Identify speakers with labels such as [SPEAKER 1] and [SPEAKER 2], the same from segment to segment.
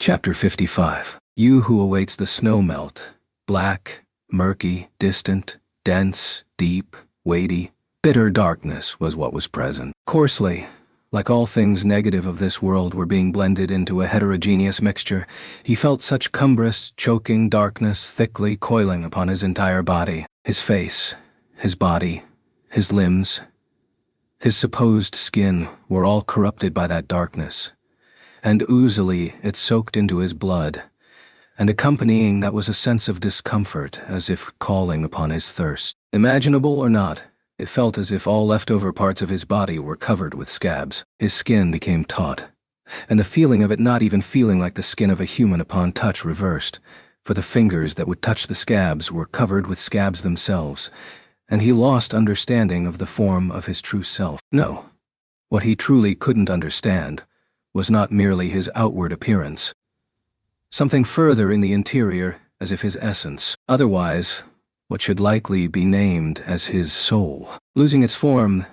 [SPEAKER 1] Chapter 55. You who awaits the snow melt, black, murky, distant, dense, deep, weighty, bitter darkness was what was present. Coarsely, like all things negative of this world were being blended into a heterogeneous mixture, he felt such cumbrous, choking darkness thickly coiling upon his entire body. His face, his body, his limbs, his supposed skin were all corrupted by that darkness, and oozily it soaked into his blood, and accompanying that was a sense of discomfort as if calling upon his thirst. Imaginable or not, it felt as if all leftover parts of his body were covered with scabs. His skin became taut, and the feeling of it not even feeling like the skin of a human upon touch reversed, for the fingers that would touch the scabs were covered with scabs themselves, and he lost understanding of the form of his true self. No, what he truly couldn't understand was not merely his outward appearance. Something further in the interior, as if his essence, otherwise what should likely be named as his soul. Losing its form,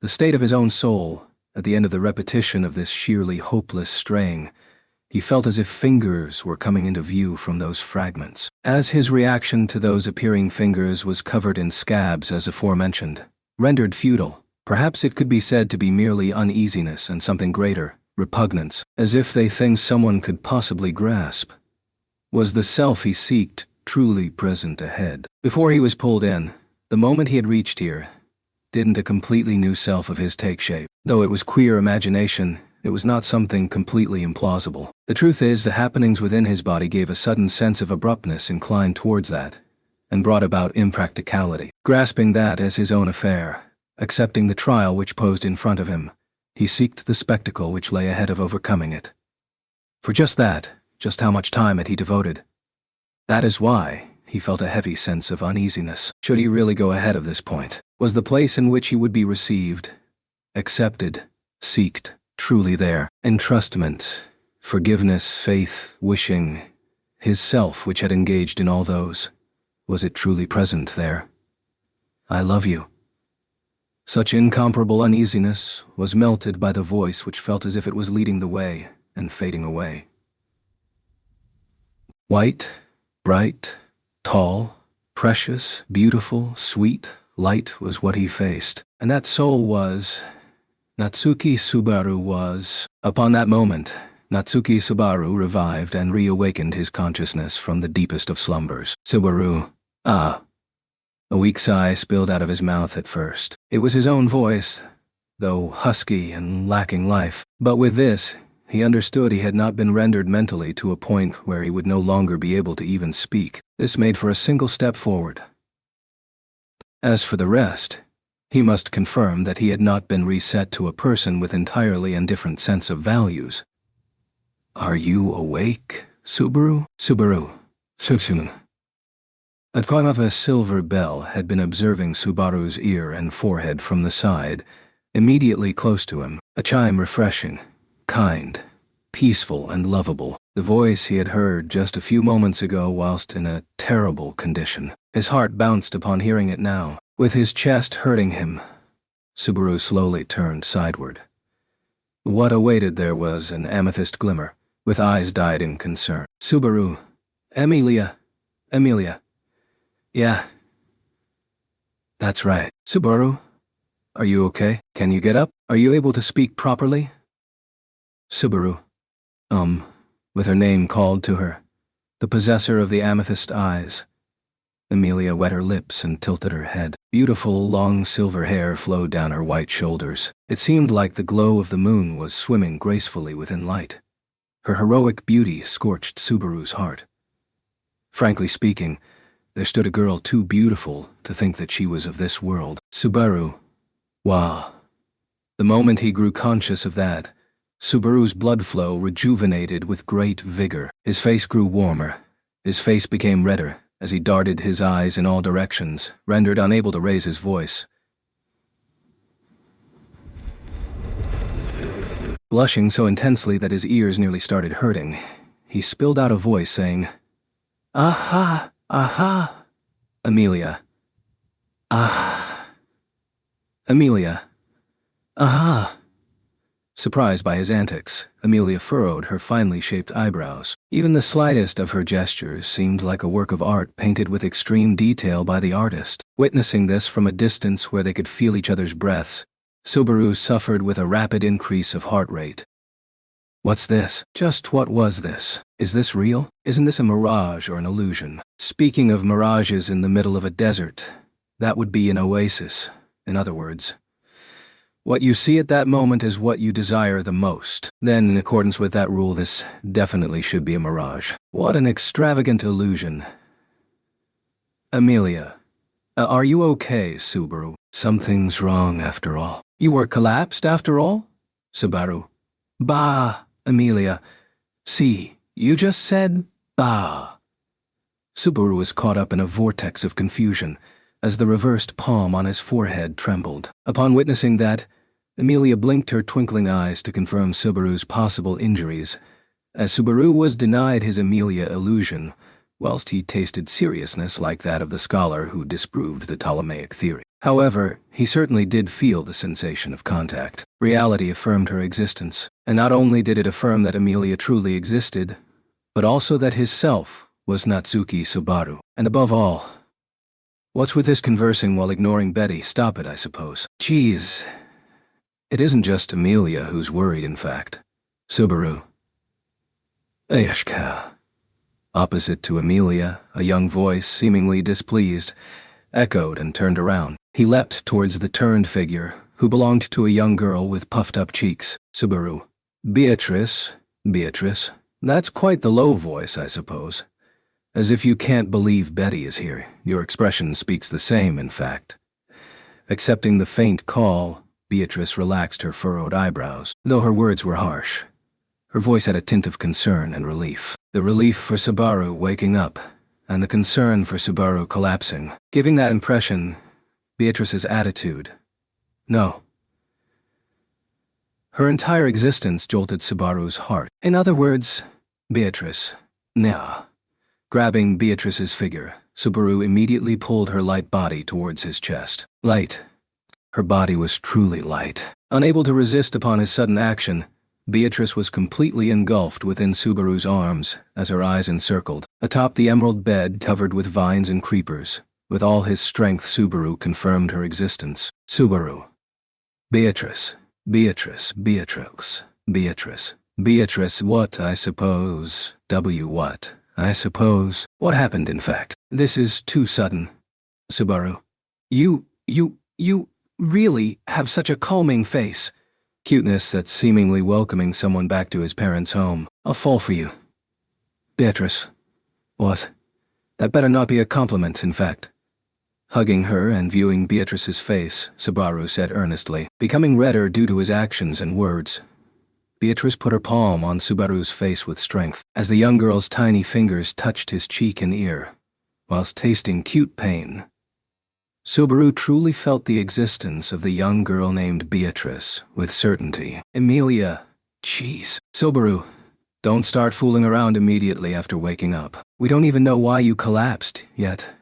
[SPEAKER 1] the state of his own soul, at the end of the repetition of this sheerly hopeless straying, he felt as if fingers were coming into view from those fragments. As his reaction to those appearing fingers was covered in scabs as aforementioned, rendered futile, perhaps it could be said to be merely uneasiness and something greater, repugnance, as if they things someone could possibly grasp. Was the self he seeked truly present ahead? Before he was pulled in, the moment he had reached here, didn't a completely new self of his take shape? Though it was queer imagination, it was not something completely implausible. The truth is, the happenings within his body gave a sudden sense of abruptness inclined towards that, and brought about impracticality. Grasping that as his own affair, accepting the trial which posed in front of him, he seeked the spectacle which lay ahead of overcoming it. For just that, just how much time had he devoted? That is why he felt a heavy sense of uneasiness. Should he really go ahead of this point? Was the place in which he would be received, accepted, seeked, truly there? Entrustment, forgiveness, faith, wishing, his self which had engaged in all those, was it truly present there? I love you. Such incomparable uneasiness was melted by the voice which felt as if it was leading the way and fading away. White, bright, tall, precious, beautiful, sweet, light was what he faced, and that soul was, Natsuki Subaru was. Upon that moment, Natsuki Subaru revived and reawakened his consciousness from the deepest of slumbers. Subaru, ah. A weak sigh spilled out of his mouth at first. It was his own voice, though husky and lacking life. But with this, he understood he had not been rendered mentally to a point where he would no longer be able to even speak. This made for a single step forward. As for the rest, he must confirm that he had not been reset to a person with entirely a different sense of values. Are you awake, Subaru? Subaru. Susun. A clang of a silver bell had been observing Subaru's ear and forehead from the side, immediately close to him, a chime refreshing, kind, peaceful and lovable, the voice he had heard just a few moments ago whilst in a terrible condition. His heart bounced upon hearing it now. With his chest hurting him, Subaru slowly turned sideward. What awaited there was an amethyst glimmer, with eyes dyed in concern. Subaru. Emilia. Yeah. That's right. Subaru? Are you okay? Can you get up? Are you able to speak properly? Subaru. With her name called to her, the possessor of the amethyst eyes. Emilia wet her lips and tilted her head. Beautiful, long silver hair flowed down her white shoulders. It seemed like the glow of the moon was swimming gracefully within light. Her heroic beauty scorched Subaru's heart. Frankly speaking, there stood a girl too beautiful to think that she was of this world. Subaru. Wow. The moment he grew conscious of that, Subaru's blood flow rejuvenated with great vigor. His face grew warmer. His face became redder as he darted his eyes in all directions, rendered unable to raise his voice. Blushing so intensely that his ears nearly started hurting, he spilled out a voice saying, Aha! Aha! Emilia. Ah. Emilia. Aha. Surprised by his antics, Amelia furrowed her finely shaped eyebrows. Even the slightest of her gestures seemed like a work of art painted with extreme detail by the artist. Witnessing this from a distance where they could feel each other's breaths, Subaru suffered with a rapid increase of heart rate. What's this? Just what was this? Is this real? Isn't this a mirage or an illusion? Speaking of mirages in the middle of a desert, that would be an oasis. In other words, what you see at that moment is what you desire the most. Then, in accordance with that rule, this definitely should be a mirage. What an extravagant illusion. Amelia. Are you okay, Subaru? Something's wrong after all. You were collapsed after all? Subaru. Bah, Amelia. See, you just said, bah. Subaru was caught up in a vortex of confusion as the reversed palm on his forehead trembled. Upon witnessing that, Amelia blinked her twinkling eyes to confirm Subaru's possible injuries, as Subaru was denied his Amelia illusion, whilst he tasted seriousness like that of the scholar who disproved the Ptolemaic theory. However, he certainly did feel the sensation of contact. Reality affirmed her existence, and not only did it affirm that Amelia truly existed, but also that his self was Natsuki Subaru. And above all, what's with this conversing while ignoring Betty? Stop it, I suppose. Geez. It isn't just Amelia who's worried, in fact. Subaru. Ayashka. Opposite to Amelia, a young voice, seemingly displeased, echoed and turned around. He leapt towards the turned figure, who belonged to a young girl with puffed-up cheeks. Subaru. Beatrice. Beatrice. That's quite the low voice, I suppose. As if you can't believe Betty is here. Your expression speaks the same, in fact. Accepting the faint call, Beatrice relaxed her furrowed eyebrows. Though her words were harsh, her voice had a tint of concern and relief. The relief for Subaru waking up, and the concern for Subaru collapsing, giving that impression, Beatrice's attitude. No. Her entire existence jolted Subaru's heart. In other words, Beatrice. Nah. Grabbing Beatrice's figure, Subaru immediately pulled her light body towards his chest. Light. Her body was truly light. Unable to resist upon his sudden action, Beatrice was completely engulfed within Subaru's arms as her eyes encircled. Atop the emerald bed covered with vines and creepers, with all his strength Subaru confirmed her existence. Subaru. Beatrice. Beatrice. Beatrix. Beatrice. Beatrice. What, I suppose. What, I suppose. What happened, in fact? This is too sudden. Subaru. You really have such a calming face. Cuteness that's seemingly welcoming someone back to his parents' home. I'll fall for you. Beatrice. What? That better not be a compliment, in fact. Hugging her and viewing Beatrice's face, Subaru said earnestly, becoming redder due to his actions and words. Beatrice put her palm on Subaru's face with strength, as the young girl's tiny fingers touched his cheek and ear, whilst tasting cute pain. Subaru truly felt the existence of the young girl named Beatrice with certainty. Amelia. Jeez. Subaru. Don't start fooling around immediately after waking up. We don't even know why you collapsed yet.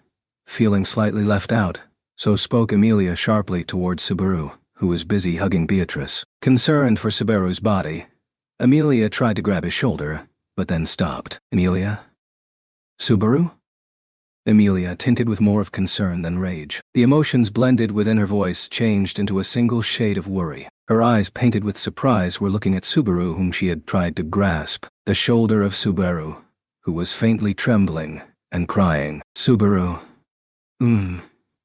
[SPEAKER 1] Feeling slightly left out, so spoke Amelia sharply towards Subaru, who was busy hugging Beatrice. Concerned for Subaru's body, Amelia tried to grab his shoulder, but then stopped. Amelia? Subaru? Amelia tinted with more of concern than rage. The emotions blended within her voice changed into a single shade of worry. Her eyes, painted with surprise, were looking at Subaru, whom she had tried to grasp. The shoulder of Subaru, who was faintly trembling and crying. Subaru.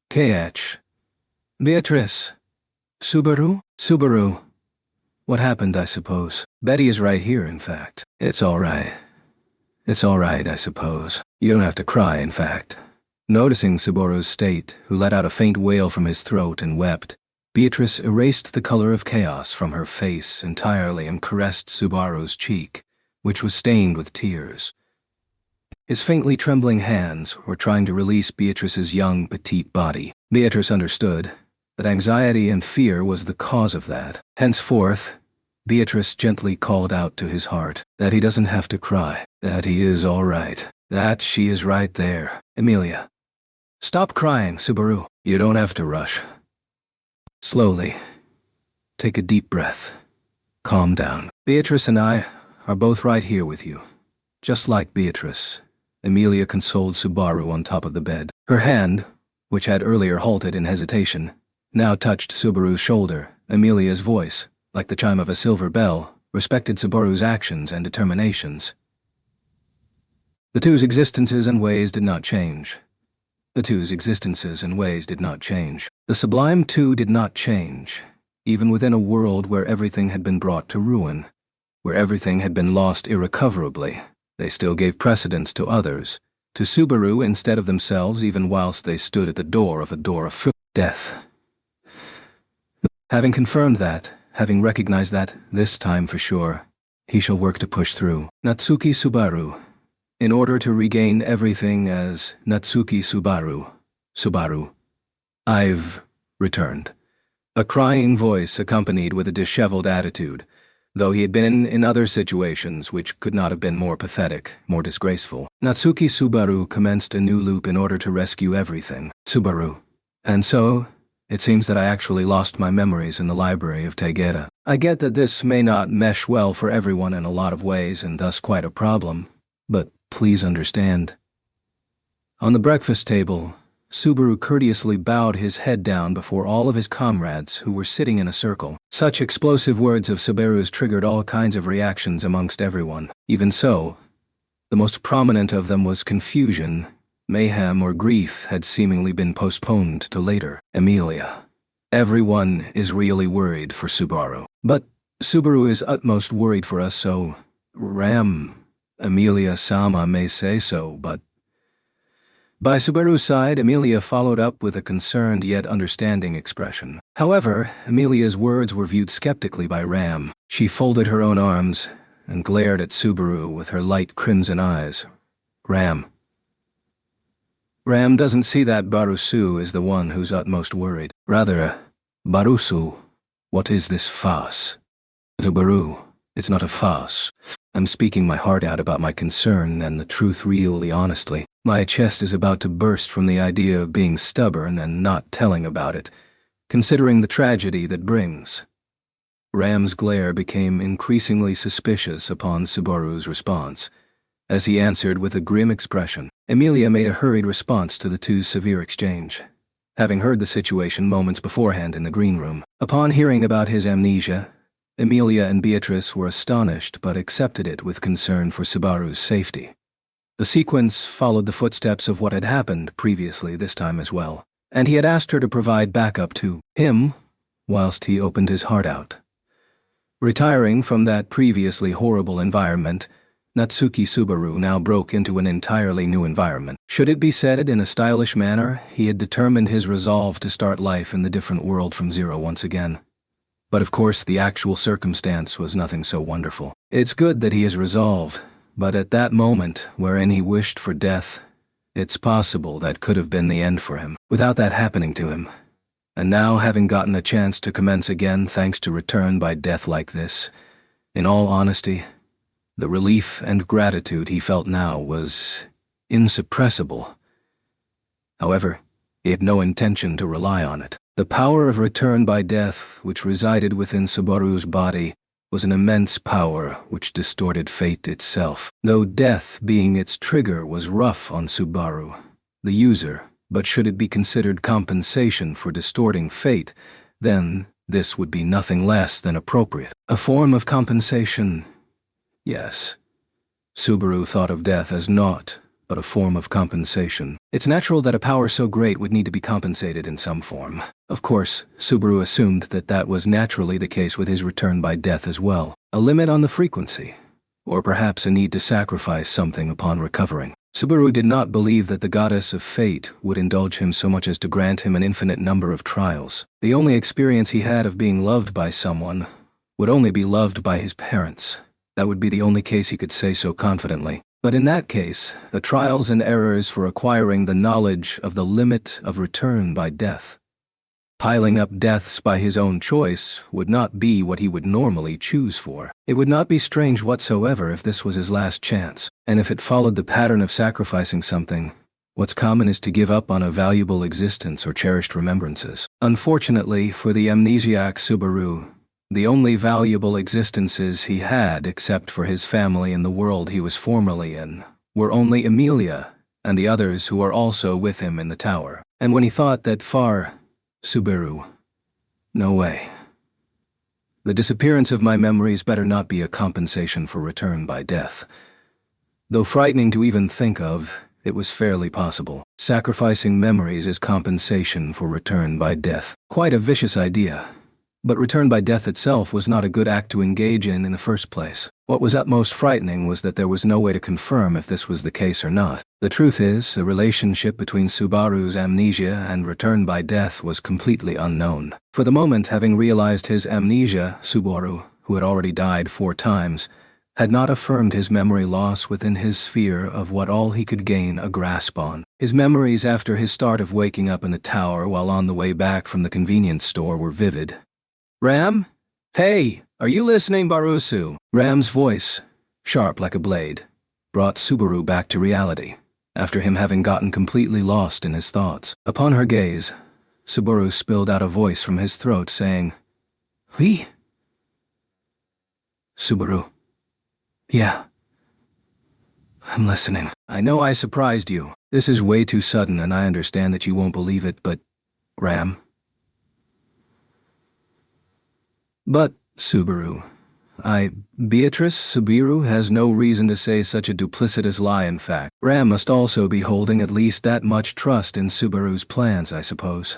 [SPEAKER 1] KH. Beatrice. Subaru? Subaru. What happened, I suppose? Betty is right here, in fact. It's all right. It's all right, I suppose. You don't have to cry, in fact. Noticing Subaru's state, who let out a faint wail from his throat and wept, Beatrice erased the color of chaos from her face entirely and caressed Subaru's cheek, which was stained with tears. His faintly trembling hands were trying to release Beatrice's young, petite body. Beatrice understood that anxiety and fear was the cause of that. Henceforth, Beatrice gently called out to his heart that he doesn't have to cry, that he is all right, that she is right there. Amelia. Stop crying, Subaru. You don't have to rush. Slowly. Take a deep breath. Calm down. Beatrice and I are both right here with you. Just like Beatrice, Emilia consoled Subaru on top of the bed. Her hand, which had earlier halted in hesitation, now touched Subaru's shoulder. Emilia's voice, like the chime of a silver bell, respected Subaru's actions and determinations. The two's existences and ways did not change. The sublime two did not change, even within a world where everything had been brought to ruin, where everything had been lost irrecoverably. They still gave precedence to others, to Subaru instead of themselves, even whilst they stood at the door of death. Having confirmed that, having recognized that, this time for sure, he shall work to push through. Natsuki Subaru. In order to regain everything as Natsuki Subaru. I've returned. A crying voice accompanied with a disheveled attitude, though he had been in other situations which could not have been more pathetic, more disgraceful. Natsuki Subaru commenced a new loop in order to rescue everything. Subaru. And so, it seems that I actually lost my memories in the library of Tegera. I get that this may not mesh well for everyone in a lot of ways and thus quite a problem, but please understand. On the breakfast table, Subaru courteously bowed his head down before all of his comrades who were sitting in a circle. Such explosive words of Subaru's triggered all kinds of reactions amongst everyone. Even so, the most prominent of them was confusion. Mayhem or grief had seemingly been postponed to later. Emilia. Everyone is really worried for Subaru. But Subaru is utmost worried for us, so Emilia-sama may say so, but... By Subaru's side, Emilia followed up with a concerned yet understanding expression. However, Emilia's words were viewed skeptically by Ram. She folded her own arms and glared at Subaru with her light crimson eyes. Ram doesn't see that Barusu is the one who's utmost worried. Rather, Barusu, what is this farce? Subaru, it's not a farce. I'm speaking my heart out about my concern and the truth really honestly. My chest is about to burst from the idea of being stubborn and not telling about it, considering the tragedy that brings. Ram's glare became increasingly suspicious upon Subaru's response, as he answered with a grim expression. Emilia made a hurried response to the two's severe exchange, having heard the situation moments beforehand in the green room. Upon hearing about his amnesia, Emilia and Beatrice were astonished but accepted it with concern for Subaru's safety. The sequence followed the footsteps of what had happened previously this time as well, and he had asked her to provide backup to him whilst he opened his heart out. Retiring from that previously horrible environment, Natsuki Subaru now broke into an entirely new environment. Should it be said in a stylish manner, he had determined his resolve to start life in the different world from zero once again. But of course the actual circumstance was nothing so wonderful. It's good that he is resolved, but at that moment wherein he wished for death, it's possible that could have been the end for him, without that happening to him. And now having gotten a chance to commence again thanks to return by death like this, in all honesty, the relief and gratitude he felt now was insuppressible. However, he had no intention to rely on it. The power of return by death which resided within Subaru's body was an immense power which distorted fate itself. Though death being its trigger was rough on Subaru, the user, but should it be considered compensation for distorting fate, then this would be nothing less than appropriate. A form of compensation, yes. Subaru thought of death as naught but a form of compensation. It's natural that a power so great would need to be compensated in some form. Of course, Subaru assumed that that was naturally the case with his return by death as well. A limit on the frequency, or perhaps a need to sacrifice something upon recovering. Subaru did not believe that the goddess of fate would indulge him so much as to grant him an infinite number of trials. The only experience he had of being loved by someone would only be loved by his parents. That would be the only case he could say so confidently. But in that case, the trials and errors for acquiring the knowledge of the limit of return by death, piling up deaths by his own choice, would not be what he would normally choose for. It would not be strange whatsoever if this was his last chance, and if it followed the pattern of sacrificing something. What's common is to give up on a valuable existence or cherished remembrances. Unfortunately for the amnesiac Subaru, The only valuable existences he had, except for his family and the world he was formerly in, were only Emilia and the others who were also with him in the tower. And when he thought that far, Subaru, no way. The disappearance of my memories better not be a compensation for return by death. Though frightening to even think of, it was fairly possible. Sacrificing memories as compensation for return by death. Quite a vicious idea. But return by death itself was not a good act to engage in the first place. What was utmost frightening was that there was no way to confirm if this was the case or not. The truth is, the relationship between Subaru's amnesia and return by death was completely unknown. For the moment, having realized his amnesia, Subaru, who had already died 4 times, had not affirmed his memory loss within his sphere of what all he could gain a grasp on. His memories after his start of waking up in the tower while on the way back from the convenience store were vivid. "Ram? Hey, are you listening, Barusu?" Ram's voice, sharp like a blade, brought Subaru back to reality, after him having gotten completely lost in his thoughts. Upon her gaze, Subaru spilled out a voice from his throat saying, "We?" Subaru. "Yeah. I'm listening. I know I surprised you. This is way too sudden and I understand that you won't believe it, but... Ram?" "But, Subaru, Beatrice Subaru has no reason to say such a duplicitous lie. In fact, Ram must also be holding at least that much trust in Subaru's plans, I suppose."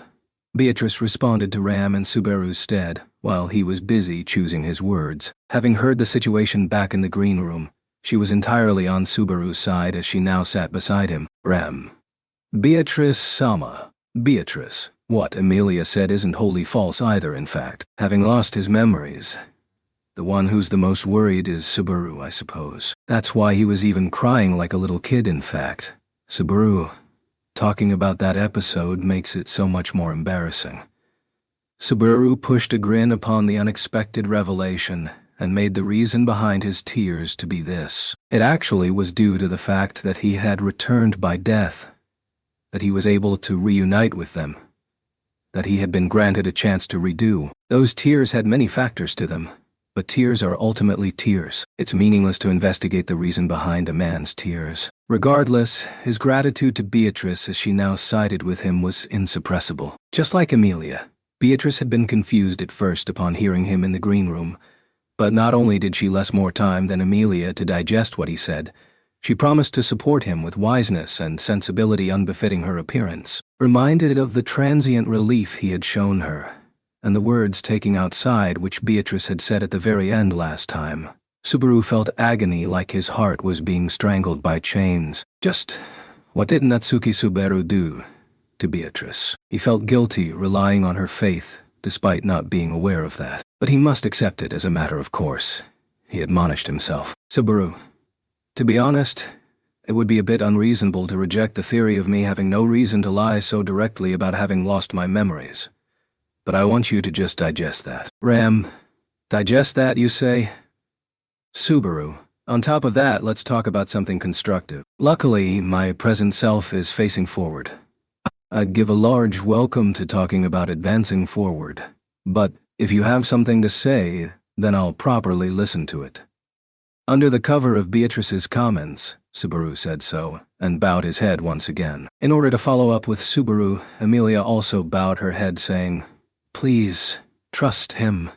[SPEAKER 1] Beatrice responded to Ram in Subaru's stead, while he was busy choosing his words. Having heard the situation back in the green room, she was entirely on Subaru's side as she now sat beside him. "Ram. Beatrice Sama. Beatrice. What Emilia said isn't wholly false either, in fact. Having lost his memories, the one who's the most worried is Subaru, I suppose. That's why he was even crying like a little kid, in fact. Subaru, talking about that episode makes it so much more embarrassing." Subaru pushed a grin upon the unexpected revelation and made the reason behind his tears to be this. It actually was due to the fact that he had returned by death, that he was able to reunite with them, that he had been granted a chance to redo. Those tears had many factors to them, but tears are ultimately tears. It's meaningless to investigate the reason behind a man's tears. Regardless, his gratitude to Beatrice as she now sided with him was insuppressible. Just like Emilia, Beatrice had been confused at first upon hearing him in the green room, but not only did she less more time than Emilia to digest what he said, she promised to support him with wiseness and sensibility unbefitting her appearance. Reminded of the transient relief he had shown her, and the words taking outside which Beatrice had said at the very end last time, Subaru felt agony like his heart was being strangled by chains. Just what did Natsuki Subaru do to Beatrice? He felt guilty relying on her faith, despite not being aware of that. But he must accept it as a matter of course, he admonished himself. "Subaru, to be honest, it would be a bit unreasonable to reject the theory of me having no reason to lie so directly about having lost my memories. But I want you to just digest that." "Ram, digest that, you say?" "Subaru, on top of that, let's talk about something constructive. Luckily, my present self is facing forward. I'd give a large welcome to talking about advancing forward. But if you have something to say, then I'll properly listen to it." Under the cover of Beatrice's comments, Subaru said so, and bowed his head once again. In order to follow up with Subaru, Emilia also bowed her head saying, "Please, trust him."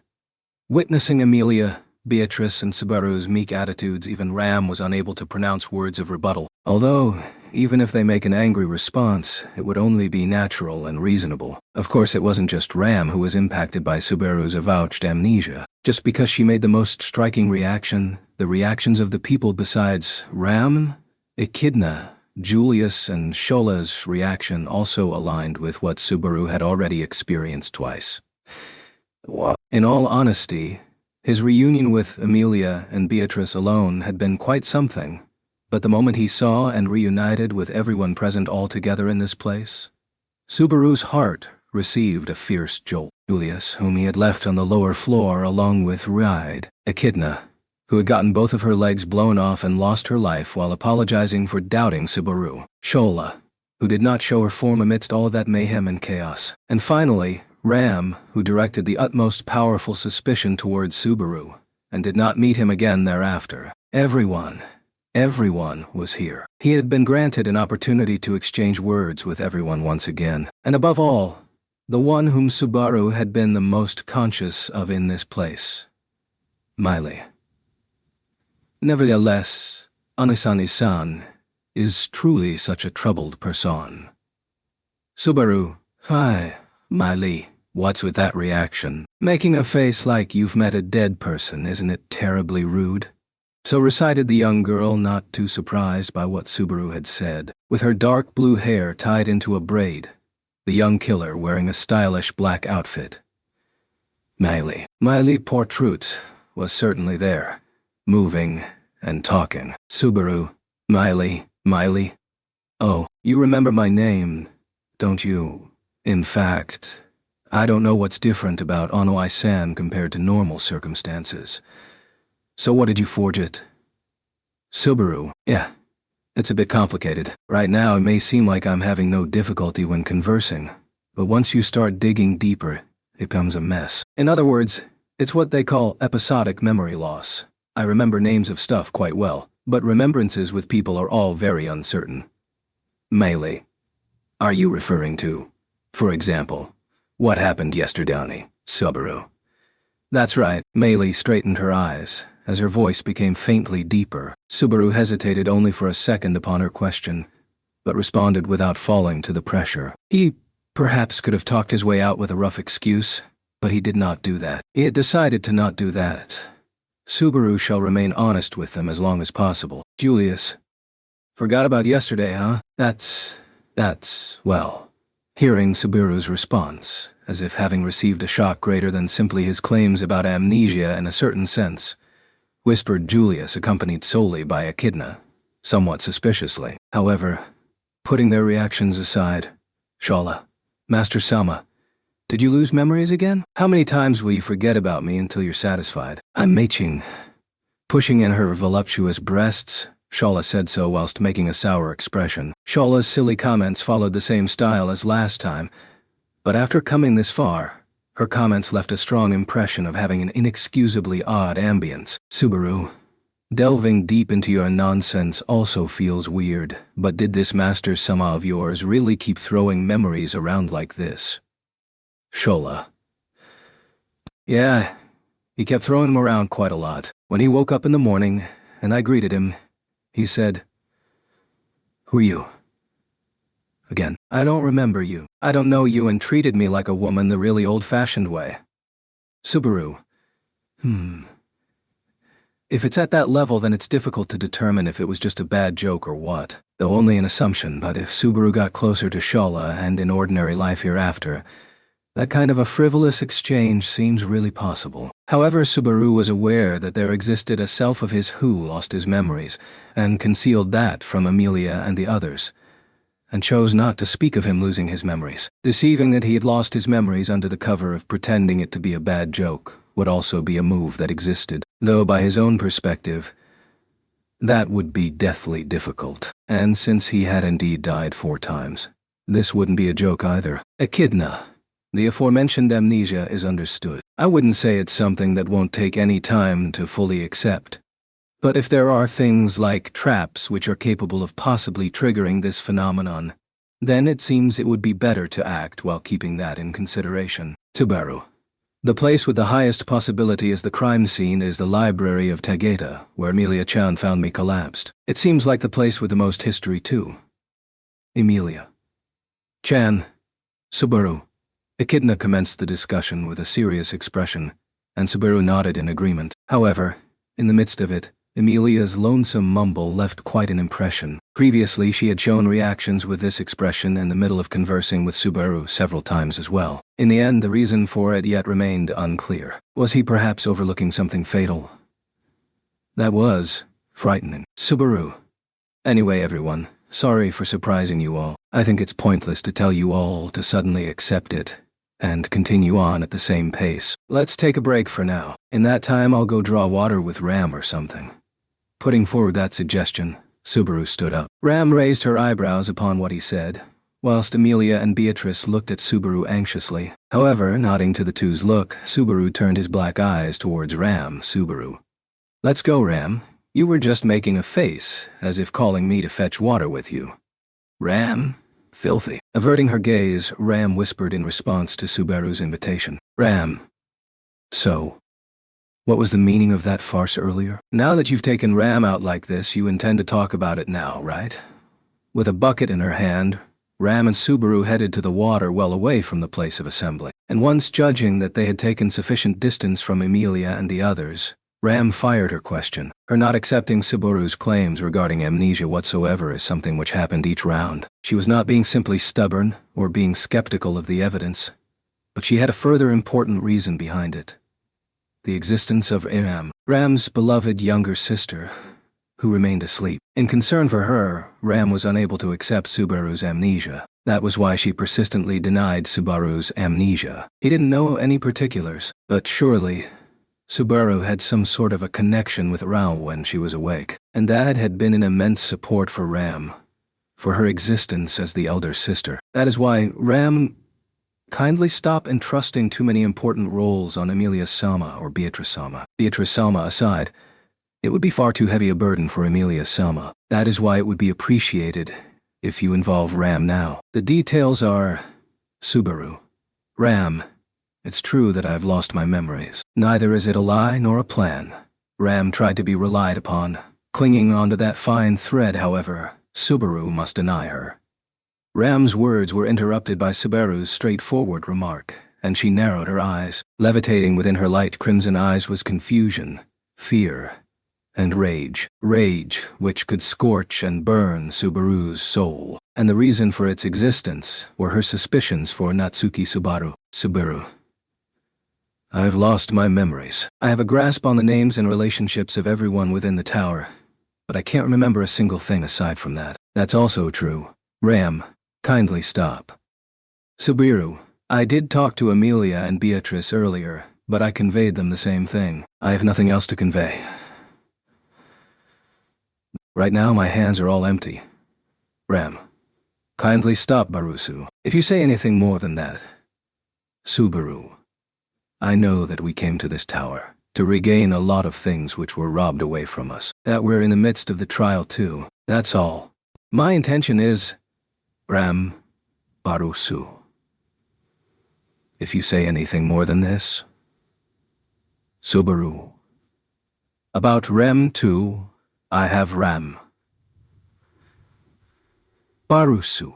[SPEAKER 1] Witnessing Emilia, Beatrice, and Subaru's meek attitudes, even Ram was unable to pronounce words of rebuttal. Although, even if they make an angry response, it would only be natural and reasonable. Of course, it wasn't just Ram who was impacted by Subaru's avouched amnesia. Just because she made the most striking reaction, the reactions of the people besides Ram, Echidna, Julius, and Shola's reaction also aligned with what Subaru had already experienced twice. In all honesty, his reunion with Emilia and Beatrice alone had been quite something, but the moment he saw and reunited with everyone present all together in this place, Subaru's heart received a fierce jolt. Julius, whom he had left on the lower floor along with Ride, Echidna, who had gotten both of her legs blown off and lost her life while apologizing for doubting Subaru. Shola, who did not show her form amidst all of that mayhem and chaos. And finally, Ram, who directed the utmost powerful suspicion towards Subaru, and did not meet him again thereafter. Everyone was here. He had been granted an opportunity to exchange words with everyone once again, and above all, the one whom Subaru had been the most conscious of in this place. Miley. Nevertheless, Anisani-san is truly such a troubled person. Subaru, hi, Miley, what's with that reaction? Making a face like you've met a dead person, isn't it terribly rude? So recited the young girl, not too surprised by what Subaru had said. With her dark blue hair tied into a braid, the young killer wearing a stylish black outfit. Miley Portrut was certainly there, moving and talking. Subaru, Miley. Oh, you remember my name, don't you? In fact, I don't know what's different about Onoi-san compared to normal circumstances. So what did you forge it? Subaru, yeah, it's a bit complicated. Right now it may seem like I'm having no difficulty when conversing, but once you start digging deeper, it becomes a mess. In other words, it's what they call episodic memory loss. I remember names of stuff quite well, but remembrances with people are all very uncertain. Melee. Are you referring to, for example, what happened yesterday, Subaru? That's right. Melee straightened her eyes as her voice became faintly deeper. Subaru hesitated only for a second upon her question, but responded without falling to the pressure. He perhaps could have talked his way out with a rough excuse, but he did not do that. He had decided to not do that. Subaru shall remain honest with them as long as possible. Julius. Forgot about yesterday, huh? Well. Hearing Subaru's response, as if having received a shock greater than simply his claims about amnesia in a certain sense, whispered Julius, accompanied solely by Echidna, somewhat suspiciously. However, putting their reactions aside, Shala, Master Sama, did you lose memories again? How many times will you forget about me until you're satisfied? I'm Mei-Ching. Pushing in her voluptuous breasts, Shala said so whilst making a sour expression. Shala's silly comments followed the same style as last time, but after coming this far, her comments left a strong impression of having an inexcusably odd ambience. Subaru, delving deep into your nonsense also feels weird, but did this Master Sama of yours really keep throwing memories around like this? Shola. Yeah, he kept throwing them around quite a lot. When he woke up in the morning, and I greeted him, he said, "Who are you?" Again, "I don't remember you. I don't know you," and treated me like a woman the really old-fashioned way. Subaru. If it's at that level, then it's difficult to determine if it was just a bad joke or what. Though only an assumption, but if Subaru got closer to Shola and in ordinary life hereafter, that kind of a frivolous exchange seems really possible. However, Subaru was aware that there existed a self of his who lost his memories, and concealed that from Amelia and the others, and chose not to speak of him losing his memories. Deceiving that he had lost his memories under the cover of pretending it to be a bad joke would also be a move that existed, though by his own perspective, that would be deathly difficult. And since he had indeed died 4 times, this wouldn't be a joke either. Echidna. The aforementioned amnesia is understood. I wouldn't say it's something that won't take any time to fully accept. But if there are things like traps which are capable of possibly triggering this phenomenon, then it seems it would be better to act while keeping that in consideration. Subaru. The place with the highest possibility as the crime scene is the library of Tegeta, where Emilia-chan found me collapsed. It seems like the place with the most history too. Emilia. Chan. Subaru. Echidna commenced the discussion with a serious expression, and Subaru nodded in agreement. However, in the midst of it, Emilia's lonesome mumble left quite an impression. Previously, she had shown reactions with this expression in the middle of conversing with Subaru several times as well. In the end, the reason for it yet remained unclear. Was he perhaps overlooking something fatal? That was frightening. Subaru. Anyway, everyone, sorry for surprising you all. I think it's pointless to tell you all to suddenly accept it and continue on at the same pace. Let's take a break for now. In that time, I'll go draw water with Ram or something. Putting forward that suggestion, Subaru stood up. Ram raised her eyebrows upon what he said, whilst Amelia and Beatrice looked at Subaru anxiously. However, nodding to the two's look, Subaru turned his black eyes towards Ram. Subaru. Let's go, Ram. You were just making a face, as if calling me to fetch water with you. Ram? Filthy. Averting her gaze, Ram whispered in response to Subaru's invitation. Ram. So, what was the meaning of that farce earlier? Now that you've taken Ram out like this, you intend to talk about it now, right? With a bucket in her hand, Ram and Subaru headed to the water well away from the place of assembly. And once judging that they had taken sufficient distance from Amelia and the others, Ram fired her question. Her not accepting Subaru's claims regarding amnesia whatsoever is something which happened each round. She was not being simply stubborn or being skeptical of the evidence, but she had a further important reason behind it. The existence of Ram's beloved younger sister, who remained asleep. In concern for her, Ram was unable to accept Subaru's amnesia. That was why she persistently denied Subaru's amnesia. He didn't know any particulars, but surely Subaru had some sort of a connection with Ram when she was awake, and that had been an immense support for Ram, for her existence as the elder sister. That is why Ram kindly stop entrusting too many important roles on Amelia Sama or Beatrice Sama. Beatrice Sama aside, it would be far too heavy a burden for Amelia Sama. That is why it would be appreciated if you involve Ram now. The details are, Subaru. Ram. It's true that I've lost my memories. Neither is it a lie nor a plan. Ram tried to be relied upon. Clinging onto that fine thread, however, Subaru must deny her. Ram's words were interrupted by Subaru's straightforward remark, and she narrowed her eyes. Levitating within her light crimson eyes was confusion, fear, and rage. Rage which could scorch and burn Subaru's soul. And the reason for its existence were her suspicions for Natsuki Subaru. Subaru. I've lost my memories. I have a grasp on the names and relationships of everyone within the tower, but I can't remember a single thing aside from that. That's also true. Ram, kindly stop. Subaru, I did talk to Amelia and Beatrice earlier, but I conveyed them the same thing. I have nothing else to convey. Right now my hands are all empty. Ram, kindly stop, Barusu. If you say anything more than that. Subaru. I know that we came to this tower to regain a lot of things which were robbed away from us. That we're in the midst of the trial too. That's all. My intention is, Ram, Barusu. If you say anything more than this, Subaru. About Ram too, I have Ram. Barusu.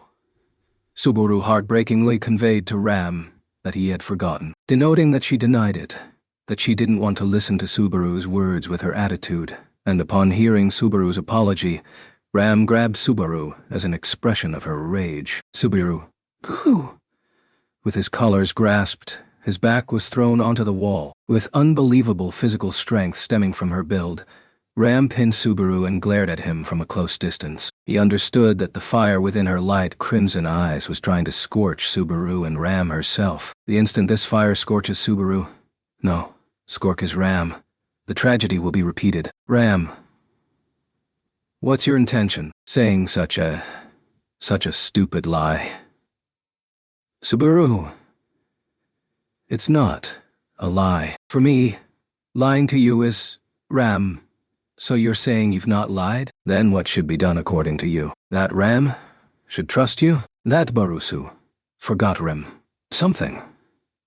[SPEAKER 1] Subaru heartbreakingly conveyed to Ram that he had forgotten, denoting that she denied it, that she didn't want to listen to Subaru's words with her attitude, and upon hearing Subaru's apology, Ram grabbed Subaru as an expression of her rage. Subaru, who? With his collars grasped, his back was thrown onto the wall. With unbelievable physical strength stemming from her build, Ram pinned Subaru and glared at him from a close distance. He understood that the fire within her light crimson eyes was trying to scorch Subaru and Ram herself. The instant this fire scorches Subaru, no, scorches Ram, the tragedy will be repeated. Ram, what's your intention, saying such a stupid lie? Subaru, it's not a lie. For me, lying to you is, Ram. So you're saying you've not lied? Then what should be done according to you? That Ram should trust you? That Barusu forgot Ram. Something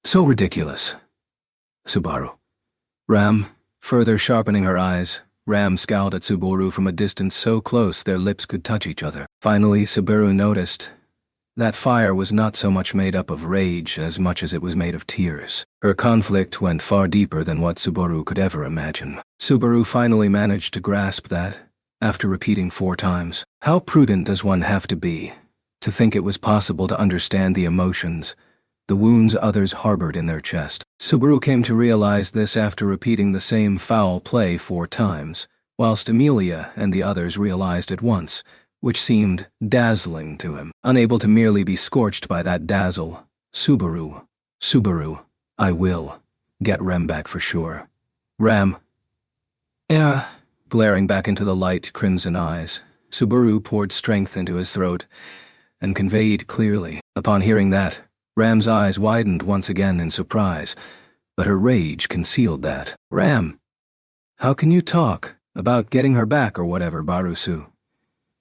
[SPEAKER 1] so ridiculous. Subaru. Ram, further sharpening her eyes, Ram scowled at Subaru from a distance so close their lips could touch each other. Finally, Subaru noticed that fire was not so much made up of rage as much as it was made of tears. Her conflict went far deeper than what Subaru could ever imagine. Subaru finally managed to grasp that, after repeating 4 times. How prudent does one have to be, to think it was possible to understand the emotions, the wounds others harbored in their chest? Subaru came to realize this after repeating the same foul play 4 times, whilst Amelia and the others realized at once, which seemed dazzling to him. Unable to merely be scorched by that dazzle, Subaru, I will get Ram back for sure. Ram. Yeah. Glaring back into the light crimson eyes, Subaru poured strength into his throat and conveyed clearly. Upon hearing that, Ram's eyes widened once again in surprise, but her rage concealed that. Ram! How can you talk about getting her back or whatever, Barusu?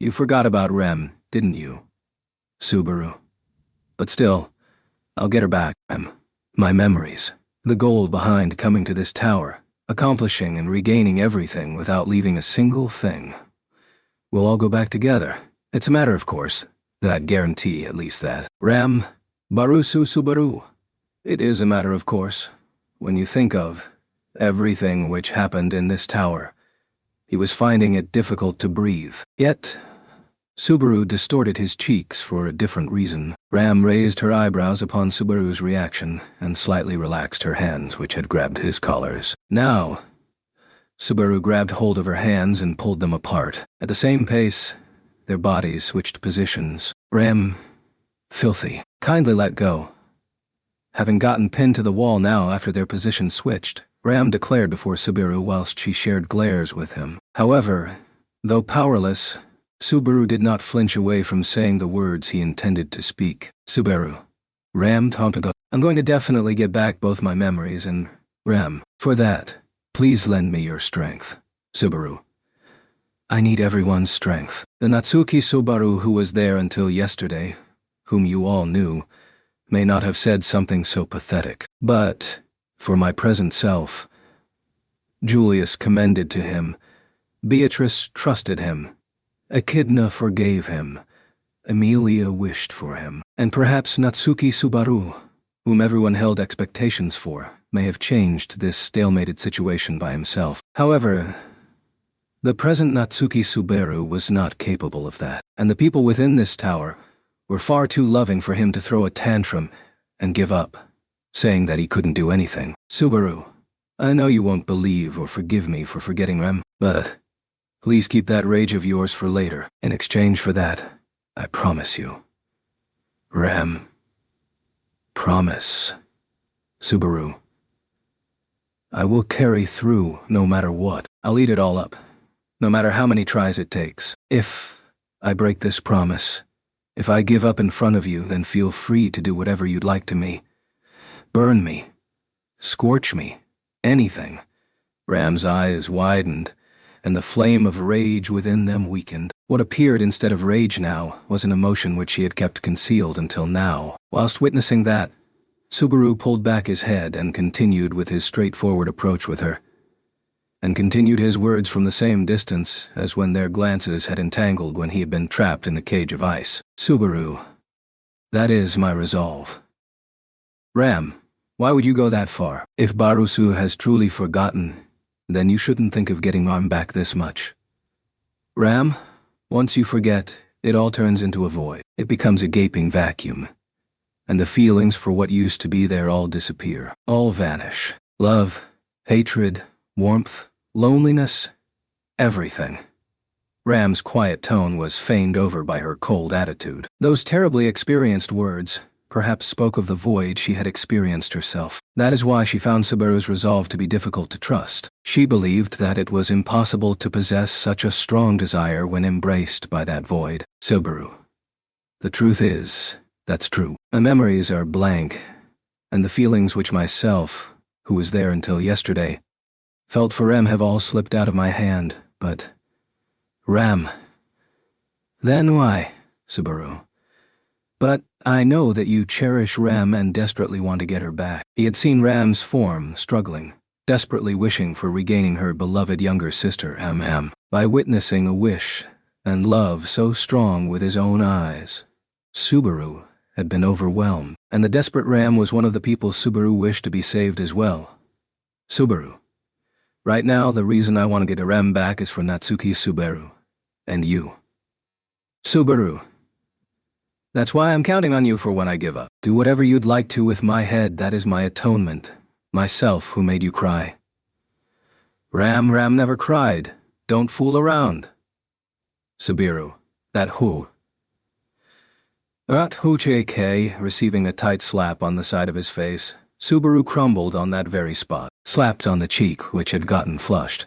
[SPEAKER 1] You forgot about Rem, didn't you? Subaru. But still, I'll get her back, Rem. My memories. The goal behind coming to this tower, accomplishing and regaining everything without leaving a single thing. We'll all go back together. It's a matter, of course, that I'd guarantee at least that. Ram, Barusu Subaru. It is a matter, of course, when you think of everything which happened in this tower. He was finding it difficult to breathe. Yet, Subaru distorted his cheeks for a different reason. Ram raised her eyebrows upon Subaru's reaction and slightly relaxed her hands which had grabbed his collars. Now, Subaru grabbed hold of her hands and pulled them apart. At the same pace, their bodies switched positions. Ram, filthy, kindly let go. Having gotten pinned to the wall now after their position switched, Ram declared before Subaru whilst she shared glares with him. However, though powerless, Subaru did not flinch away from saying the words he intended to speak. Subaru. Ram taunted. I'm going to definitely get back both my memories and Ram. For that, please lend me your strength. Subaru. I need everyone's strength. The Natsuki Subaru who was there until yesterday, whom you all knew, may not have said something so pathetic. But, for my present self, Julius commended to him, Beatrice trusted him, Echidna forgave him, Emilia wished for him, and perhaps Natsuki Subaru, whom everyone held expectations for, may have changed this stalemated situation by himself. However, the present Natsuki Subaru was not capable of that, and the people within this tower were far too loving for him to throw a tantrum and give up, saying that he couldn't do anything. Subaru, I know you won't believe or forgive me for forgetting Rem, but please keep that rage of yours for later. In exchange for that, I promise you. Rem. Promise. Subaru. I will carry through no matter what. I'll eat it all up, no matter how many tries it takes. If I break this promise, if I give up in front of you, then feel free to do whatever you'd like to me. Burn me. Scorch me. Anything. Ram's eyes widened, and the flame of rage within them weakened. What appeared instead of rage now was an emotion which he had kept concealed until now. Whilst witnessing that, Subaru pulled back his head and continued with his straightforward approach with her, and continued his words from the same distance as when their glances had entangled when he had been trapped in the cage of ice. Subaru, that is my resolve. Ram, why would you go that far? If Barusu has truly forgotten, then you shouldn't think of getting Ram back this much. Ram, once you forget, it all turns into a void. It becomes a gaping vacuum, and the feelings for what used to be there all disappear, all vanish. Love, hatred, warmth, loneliness, everything. Ram's quiet tone was feigned over by her cold attitude. Those terribly experienced words perhaps spoke of the void she had experienced herself. That is why she found Subaru's resolve to be difficult to trust. She believed that it was impossible to possess such a strong desire when embraced by that void. Subaru. The truth is, that's true. My memories are blank, and the feelings which myself, who was there until yesterday, felt for Rem have all slipped out of my hand, but Ram. Then why, Subaru? But I know that you cherish Ram and desperately want to get her back. He had seen Ram's form struggling, desperately wishing for regaining her beloved younger sister, by witnessing a wish and love so strong with his own eyes. Subaru had been overwhelmed, and the desperate Ram was one of the people Subaru wished to be saved as well. Subaru. Right now, the reason I want to get Ram back is for Natsuki Subaru. And you. Subaru. That's why I'm counting on you for when I give up. Do whatever you'd like to with my head, that is my atonement. Myself who made you cry. Ram never cried. Don't fool around. Subaru. That who? Rat-hu-che-ke, receiving a tight slap on the side of his face, Subaru crumbled on that very spot, slapped on the cheek which had gotten flushed.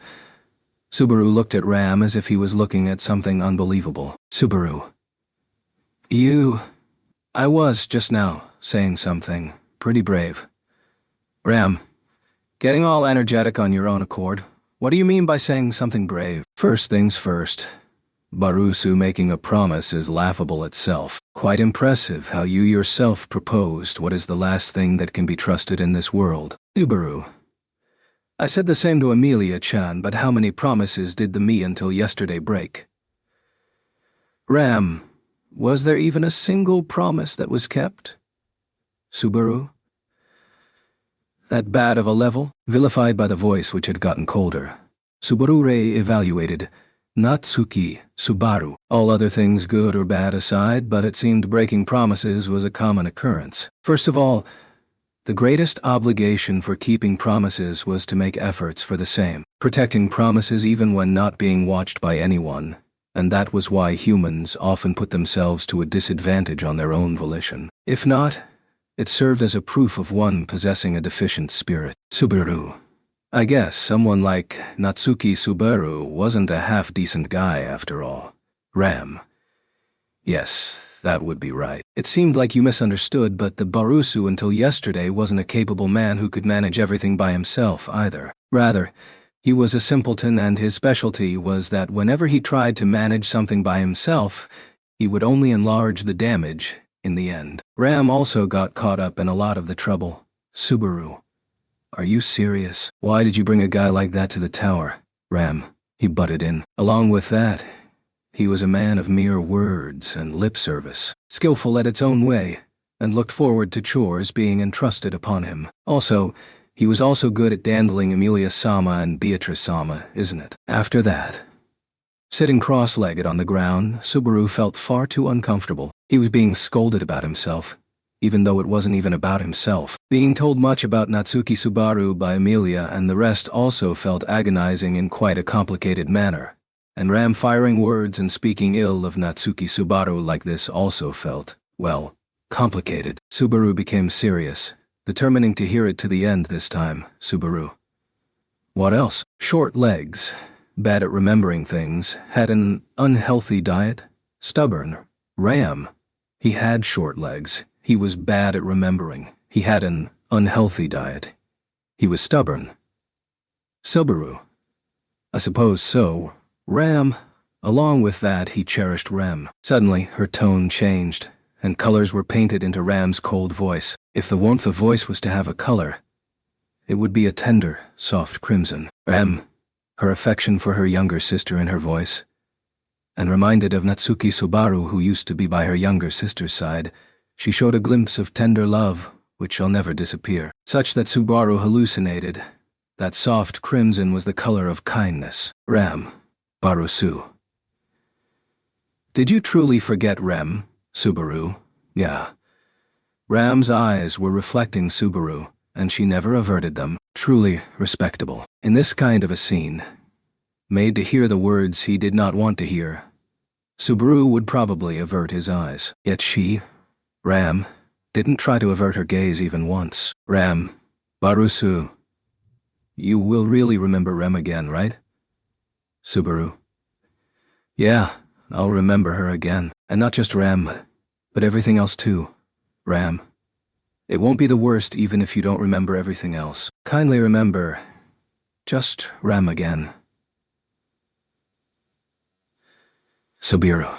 [SPEAKER 1] Subaru looked at Ram as if he was looking at something unbelievable. Subaru. You... I was, just now, saying something pretty brave. Ram, getting all energetic on your own accord. What do you mean by saying something brave? First things first. Barusu making a promise is laughable itself. Quite impressive how you yourself proposed what is the last thing that can be trusted in this world. Subaru. I said the same to Amelia-chan, but how many promises did the me until yesterday break? Ram, was there even a single promise that was kept? Subaru. That bad of a level? Vilified by the voice which had gotten colder, Subaru re-evaluated Natsuki Subaru. All other things good or bad aside, but it seemed breaking promises was a common occurrence. First of all, the greatest obligation for keeping promises was to make efforts for the same, protecting promises even when not being watched by anyone, and that was why humans often put themselves to a disadvantage on their own volition. If not, it served as a proof of one possessing a deficient spirit. Subaru. I guess someone like Natsuki Subaru wasn't a half-decent guy after all. Ram. Yes, that would be right. It seemed like you misunderstood, but the Barusu until yesterday wasn't a capable man who could manage everything by himself either. Rather, he was a simpleton, and his specialty was that whenever he tried to manage something by himself, he would only enlarge the damage in the end. Ram also got caught up in a lot of the trouble. Subaru. Are you serious? Why did you bring a guy like that to the tower? Ram. He butted in. Along with that, he was a man of mere words and lip service, skillful at its own way, and looked forward to chores being entrusted upon him. Also, he was also good at dandling Amelia-sama and Beatrice-sama, isn't it? After that, sitting cross-legged on the ground, Subaru felt far too uncomfortable. He was being scolded about himself, even though it wasn't even about himself. Being told much about Natsuki Subaru by Amelia and the rest also felt agonizing in quite a complicated manner, and Ram firing words and speaking ill of Natsuki Subaru like this also felt, well, complicated. Subaru became serious, determining to hear it to the end this time. Subaru. What else? Short legs, bad at remembering things, had an unhealthy diet, stubborn. Ram. He had short legs. He was bad at remembering. He had an unhealthy diet. He was stubborn. Subaru. I suppose so. Ram. Along with that, he cherished Rem. Suddenly, her tone changed, and colors were painted into Ram's cold voice. If the warmth of voice was to have a color, it would be a tender, soft crimson. Rem. Her affection for her younger sister in her voice, and reminded of Natsuki Subaru, who used to be by her younger sister's side, she showed a glimpse of tender love, which shall never disappear, such that Subaru hallucinated. That soft crimson was the color of kindness. Ram. Barusu. Did you truly forget Rem, Subaru? Yeah. Ram's eyes were reflecting Subaru, and she never averted them. Truly respectable. In this kind of a scene, made to hear the words he did not want to hear, Subaru would probably avert his eyes. Yet she, Ram, didn't try to avert her gaze even once. Ram. Barusu. You will really remember Rem again, right? Subaru. Yeah, I'll remember her again. And not just Rem, but everything else too. Ram. It won't be the worst even if you don't remember everything else. Kindly remember, just Rem again. Subaru.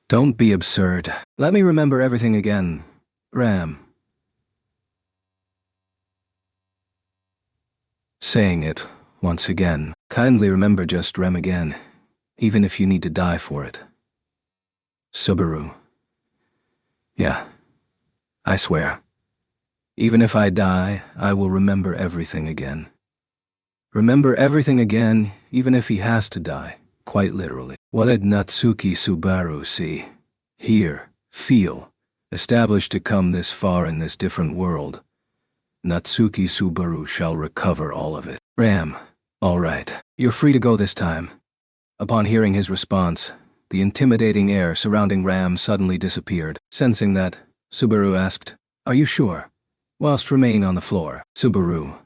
[SPEAKER 1] Don't be absurd. Let me remember everything again. Ram. Saying it once again. Kindly remember just Rem again, even if you need to die for it. Subaru. Yeah. I swear. Even if I die, I will remember everything again. Remember everything again, even if he has to die, quite literally. What did Natsuki Subaru see, hear, feel, established to come this far in this different world? Natsuki Subaru shall recover all of it. Ram. All right. You're free to go this time. Upon hearing his response, the intimidating air surrounding Ram suddenly disappeared. Sensing that, Subaru asked, Are you sure? Whilst remaining on the floor. Subaru.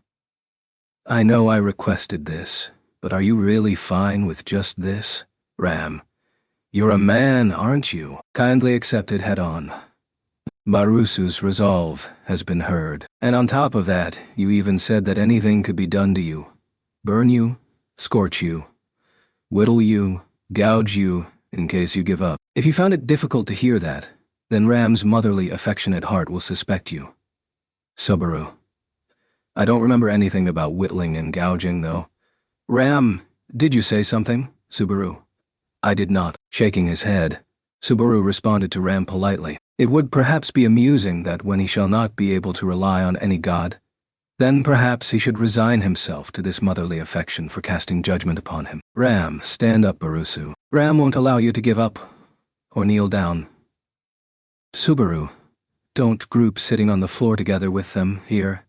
[SPEAKER 1] I know I requested this, but are you really fine with just this? Ram. You're a man, aren't you? Kindly accept it head-on. Barusu's resolve has been heard. And on top of that, you even said that anything could be done to you. Burn you, scorch you, whittle you, gouge you, in case you give up. If you found it difficult to hear that, then Ram's motherly, affectionate heart will suspect you. Subaru. I don't remember anything about whittling and gouging, though. Ram, did you say something, Subaru? I did not. Shaking his head, Subaru responded to Ram politely. It would perhaps be amusing that when he shall not be able to rely on any god, then perhaps he should resign himself to this motherly affection for casting judgment upon him. Ram, stand up, Barusu. Ram won't allow you to give up or kneel down. Subaru, don't group sitting on the floor together with them here.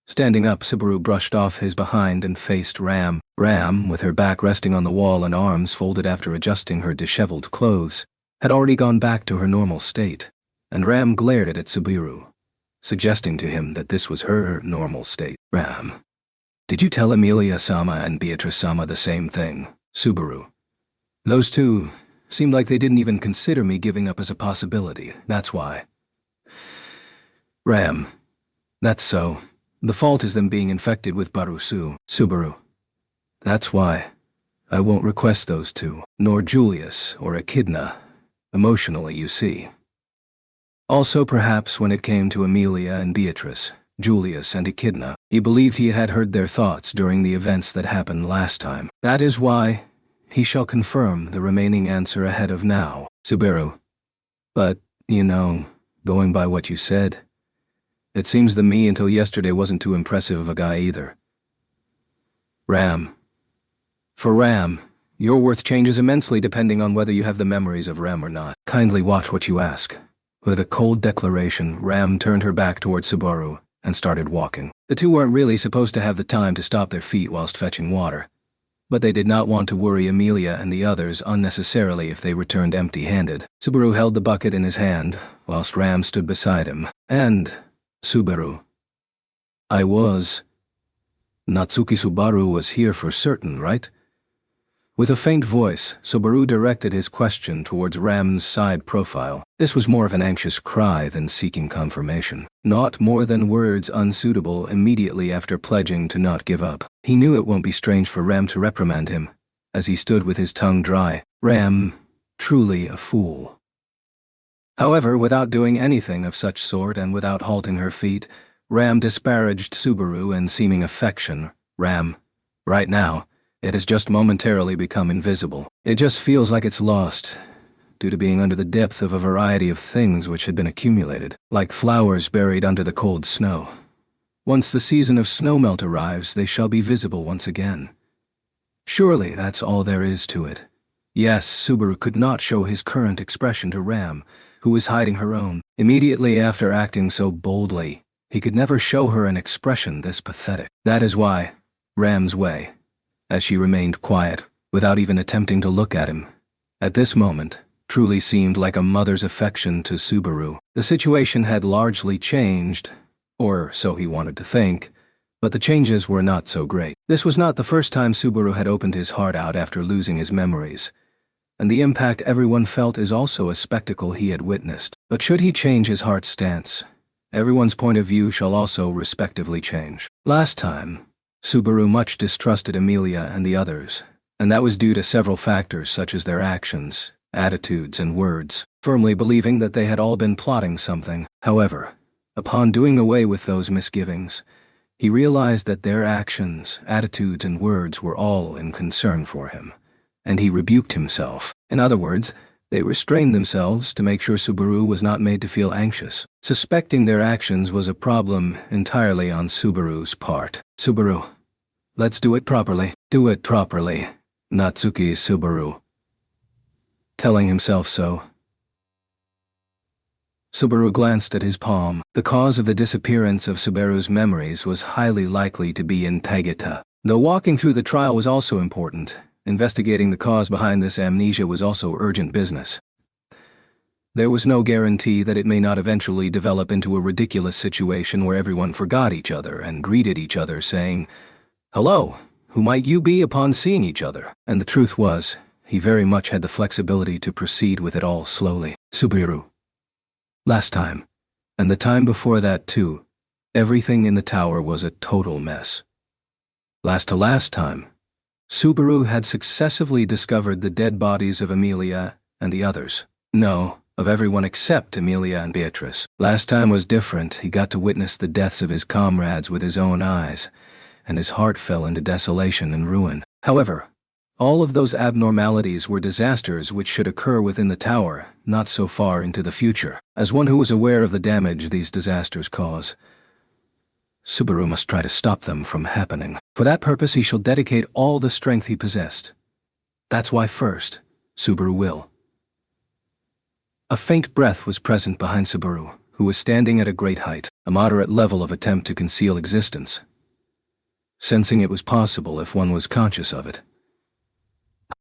[SPEAKER 1] Standing up, Subaru brushed off his behind and faced Ram. Ram, with her back resting on the wall and arms folded after adjusting her disheveled clothes, had already gone back to her normal state, and Ram glared at Subaru, suggesting to him that this was her normal state. Ram, did you tell Emilia-sama and Beatrice-sama the same thing, Subaru? Those two seemed like they didn't even consider me giving up as a possibility, that's why. Ram, that's so. The fault is them being infected with Barusu, Subaru. That's why. I won't request those two, nor Julius or Echidna. Emotionally, you see. Also, perhaps when it came to Emilia and Beatrice, Julius and Echidna, he believed he had heard their thoughts during the events that happened last time. That is why he shall confirm the remaining answer ahead of now, Subaru. But, you know, going by what you said, it seems that me until yesterday wasn't too impressive of a guy either. Ram. For Ram, your worth changes immensely depending on whether you have the memories of Ram or not. Kindly watch what you ask. With a cold declaration, Ram turned her back toward Subaru and started walking. The two weren't really supposed to have the time to stop their feet whilst fetching water, but they did not want to worry Emilia and the others unnecessarily if they returned empty-handed. Subaru held the bucket in his hand, whilst Ram stood beside him. And, Subaru, Natsuki Subaru was here for certain, right? With a faint voice, Subaru directed his question towards Ram's side profile. This was more of an anxious cry than seeking confirmation. Not more than words unsuitable immediately after pledging to not give up. He knew it won't be strange for Ram to reprimand him, as he stood with his tongue dry. Ram, truly a fool. However, without doing anything of such sort and without halting her feet, Ram disparaged Subaru in seeming affection. Ram, right now, it has just momentarily become invisible. It just feels like it's lost, due to being under the depth of a variety of things which had been accumulated, like flowers buried under the cold snow. Once the season of snowmelt arrives, they shall be visible once again. Surely that's all there is to it. Yes, Subaru could not show his current expression to Ram, who was hiding her own. Immediately after acting so boldly, he could never show her an expression this pathetic. That is why, Ram's way, as she remained quiet, without even attempting to look at him, at this moment, truly seemed like a mother's affection to Subaru. The situation had largely changed, or so he wanted to think, but the changes were not so great. This was not the first time Subaru had opened his heart out after losing his memories, and the impact everyone felt is also a spectacle he had witnessed. But should he change his heart's stance, everyone's point of view shall also respectively change. Last time, Subaru much distrusted Emilia and the others, and that was due to several factors such as their actions, attitudes, and words, firmly believing that they had all been plotting something. However, upon doing away with those misgivings, he realized that their actions, attitudes, and words were all in concern for him, and he rebuked himself. In other words, they restrained themselves to make sure Subaru was not made to feel anxious. Suspecting their actions was a problem entirely on Subaru's part. Subaru, let's do it properly. Do it properly, Natsuki Subaru. Telling himself so, Subaru glanced at his palm. The cause of the disappearance of Subaru's memories was highly likely to be in Tagita. Though walking through the trial was also important, investigating the cause behind this amnesia was also urgent business. There was no guarantee that it may not eventually develop into a ridiculous situation where everyone forgot each other and greeted each other saying, "Hello, who might you be?" upon seeing each other. And the truth was, he very much had the flexibility to proceed with it all slowly. Subaru. Last time, and the time before that too, everything in the tower was a total mess. Last time, Subaru had successively discovered the dead bodies of Emilia and the others. No, of everyone except Emilia and Beatrice. Last time was different. He got to witness the deaths of his comrades with his own eyes, and his heart fell into desolation and ruin. However, all of those abnormalities were disasters which should occur within the tower, not so far into the future. As one who was aware of the damage these disasters cause, Subaru must try to stop them from happening. For that purpose he shall dedicate all the strength he possessed. That's why first, Subaru will. A faint breath was present behind Subaru, who was standing at a great height, a moderate level of attempt to conceal existence, sensing it was possible if one was conscious of it.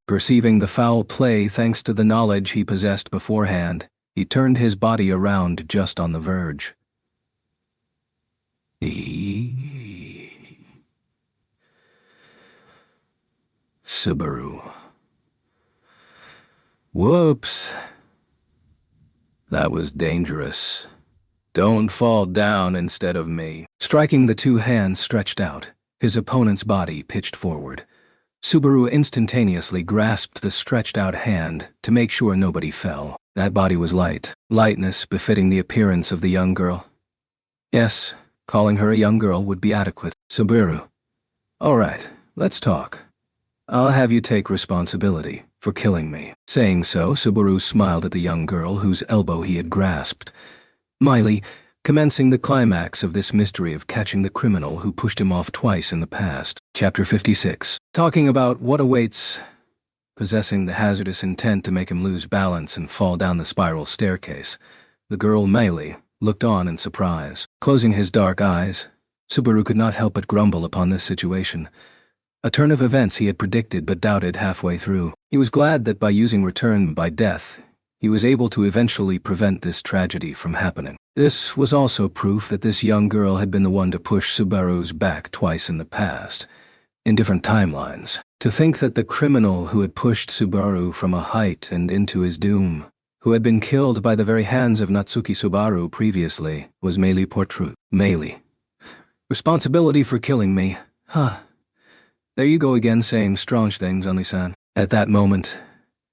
[SPEAKER 1] Perceiving the foul play thanks to the knowledge he possessed beforehand, he turned his body around just on the verge. Subaru. Whoops. That was dangerous. Don't fall down instead of me. Striking the two hands stretched out, his opponent's body pitched forward. Subaru instantaneously grasped the stretched-out hand to make sure nobody fell. That body was light, lightness befitting the appearance of the young girl. Yes, calling her a young girl would be adequate. Subaru. All right, let's talk. I'll have you take responsibility for killing me. Saying so, Subaru smiled at the young girl whose elbow he had grasped, mildly commencing the climax of this mystery of catching the criminal who pushed him off twice in the past. Chapter 56. Talking about what awaits, possessing the hazardous intent to make him lose balance and fall down the spiral staircase, the girl Meili looked on in surprise. Closing his dark eyes, Subaru could not help but grumble upon this situation. A turn of events he had predicted but doubted halfway through. He was glad that by using return by death, he was able to eventually prevent this tragedy from happening. This was also proof that this young girl had been the one to push Subaru's back twice in the past, in different timelines. To think that the criminal who had pushed Subaru from a height and into his doom, who had been killed by the very hands of Natsuki Subaru previously, was Meili Portru. Meili. Responsibility for killing me. Huh. There you go again saying strange things, Oni-san. At that moment,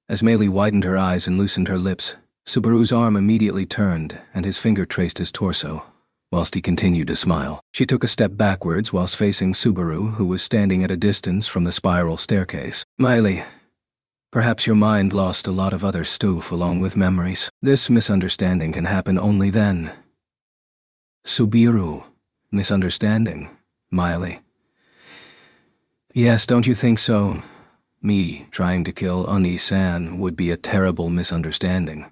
[SPEAKER 1] as Meili widened her eyes and loosened her lips, Subaru's arm immediately turned and his finger traced his torso, whilst he continued to smile. She took a step backwards whilst facing Subaru, who was standing at a distance from the spiral staircase. Meili, perhaps your mind lost a lot of other stuff along with memories. This misunderstanding can happen only then. Subaru. Misunderstanding, Meili. Yes, don't you think so? Me trying to kill Oni-san would be a terrible misunderstanding.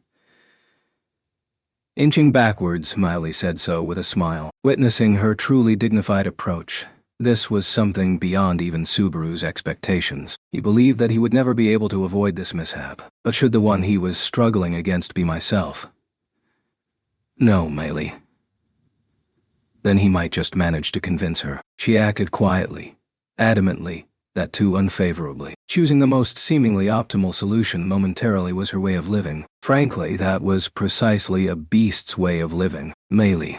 [SPEAKER 1] Inching backwards, Meili said so with a smile. Witnessing her truly dignified approach, this was something beyond even Subaru's expectations. He believed that he would never be able to avoid this mishap. But should the one he was struggling against be myself? No, Meili. Then he might just manage to convince her. She acted quietly, adamantly, that too unfavorably. Choosing the most seemingly optimal solution momentarily was her way of living. Frankly, that was precisely a beast's way of living. Meili.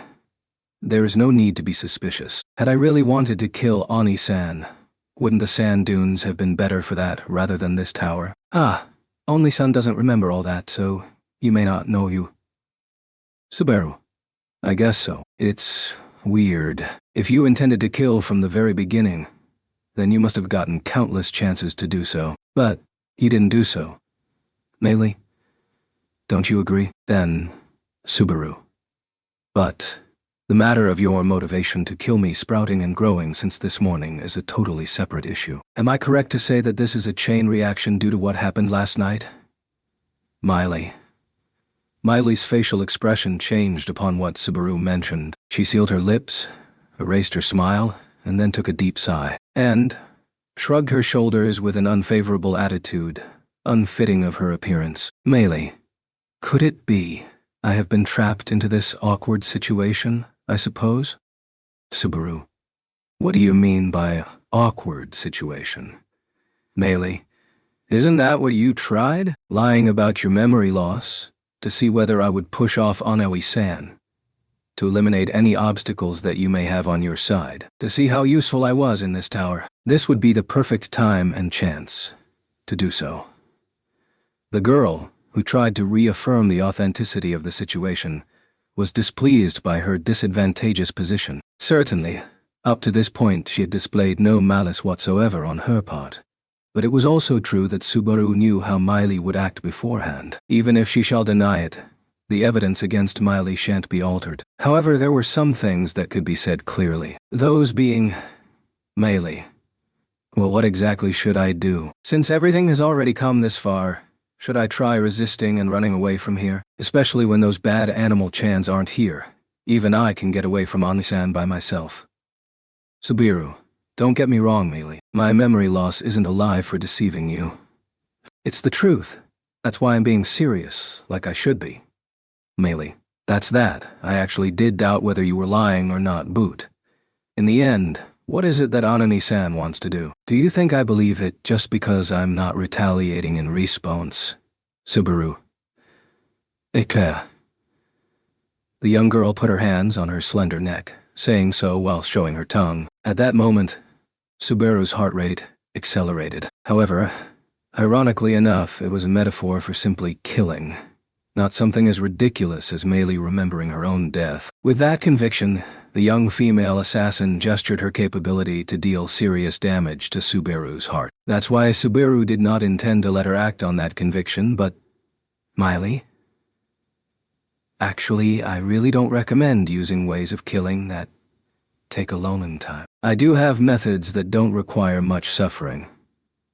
[SPEAKER 1] There is no need to be suspicious. Had I really wanted to kill Oni-san, wouldn't the sand dunes have been better for that rather than this tower? Ah, Oni-san doesn't remember all that, so you may not know you. Subaru. I guess so. It's weird. If you intended to kill from the very beginning, then you must have gotten countless chances to do so. But you didn't do so. Meili, don't you agree? Then, Subaru. But the matter of your motivation to kill me sprouting and growing since this morning is a totally separate issue. Am I correct to say that this is a chain reaction due to what happened last night? Meili. Meili's facial expression changed upon what Subaru mentioned. She sealed her lips, erased her smile, and then took a deep sigh, and shrugged her shoulders with an unfavorable attitude, unfitting of her appearance. Meili, could it be I have been trapped into this awkward situation, I suppose? Subaru. What do you mean by awkward situation? Meili, Isn't that what you tried? Lying about your memory loss, to see whether I would push off Anaoi-san, to eliminate any obstacles that you may have on your side, to see how useful I was in this tower. This would be the perfect time and chance to do so. The girl, who tried to reaffirm the authenticity of the situation, was displeased by her disadvantageous position. Certainly, up to this point she had displayed no malice whatsoever on her part. But it was also true that Subaru knew how Miley would act beforehand. Even if she shall deny it, the evidence against Miley shan't be altered. However, there were some things that could be said clearly. Those being, Miley. Well, what exactly should I do? Since everything has already come this far, should I try resisting and running away from here? Especially when those bad animal Chans aren't here. Even I can get away from Onisan by myself. Subaru, don't get me wrong, Miley. My memory loss isn't a lie for deceiving you. It's the truth. That's why I'm being serious, like I should be. Miley, that's that. I actually did doubt whether you were lying or not, Boot. In the end, what is it that Anani-san wants to do? Do you think I believe it just because I'm not retaliating in response? Subaru. Ika. The young girl put her hands on her slender neck, saying so while showing her tongue. At that moment, Subaru's heart rate accelerated. However, ironically enough, it was a metaphor for simply killing, not something as ridiculous as Meili remembering her own death. With that conviction, the young female assassin gestured her capability to deal serious damage to Subaru's heart. That's why Subaru did not intend to let her act on that conviction, but... Miley? Actually, I really don't recommend using ways of killing that take alone time. I do have methods that don't require much suffering,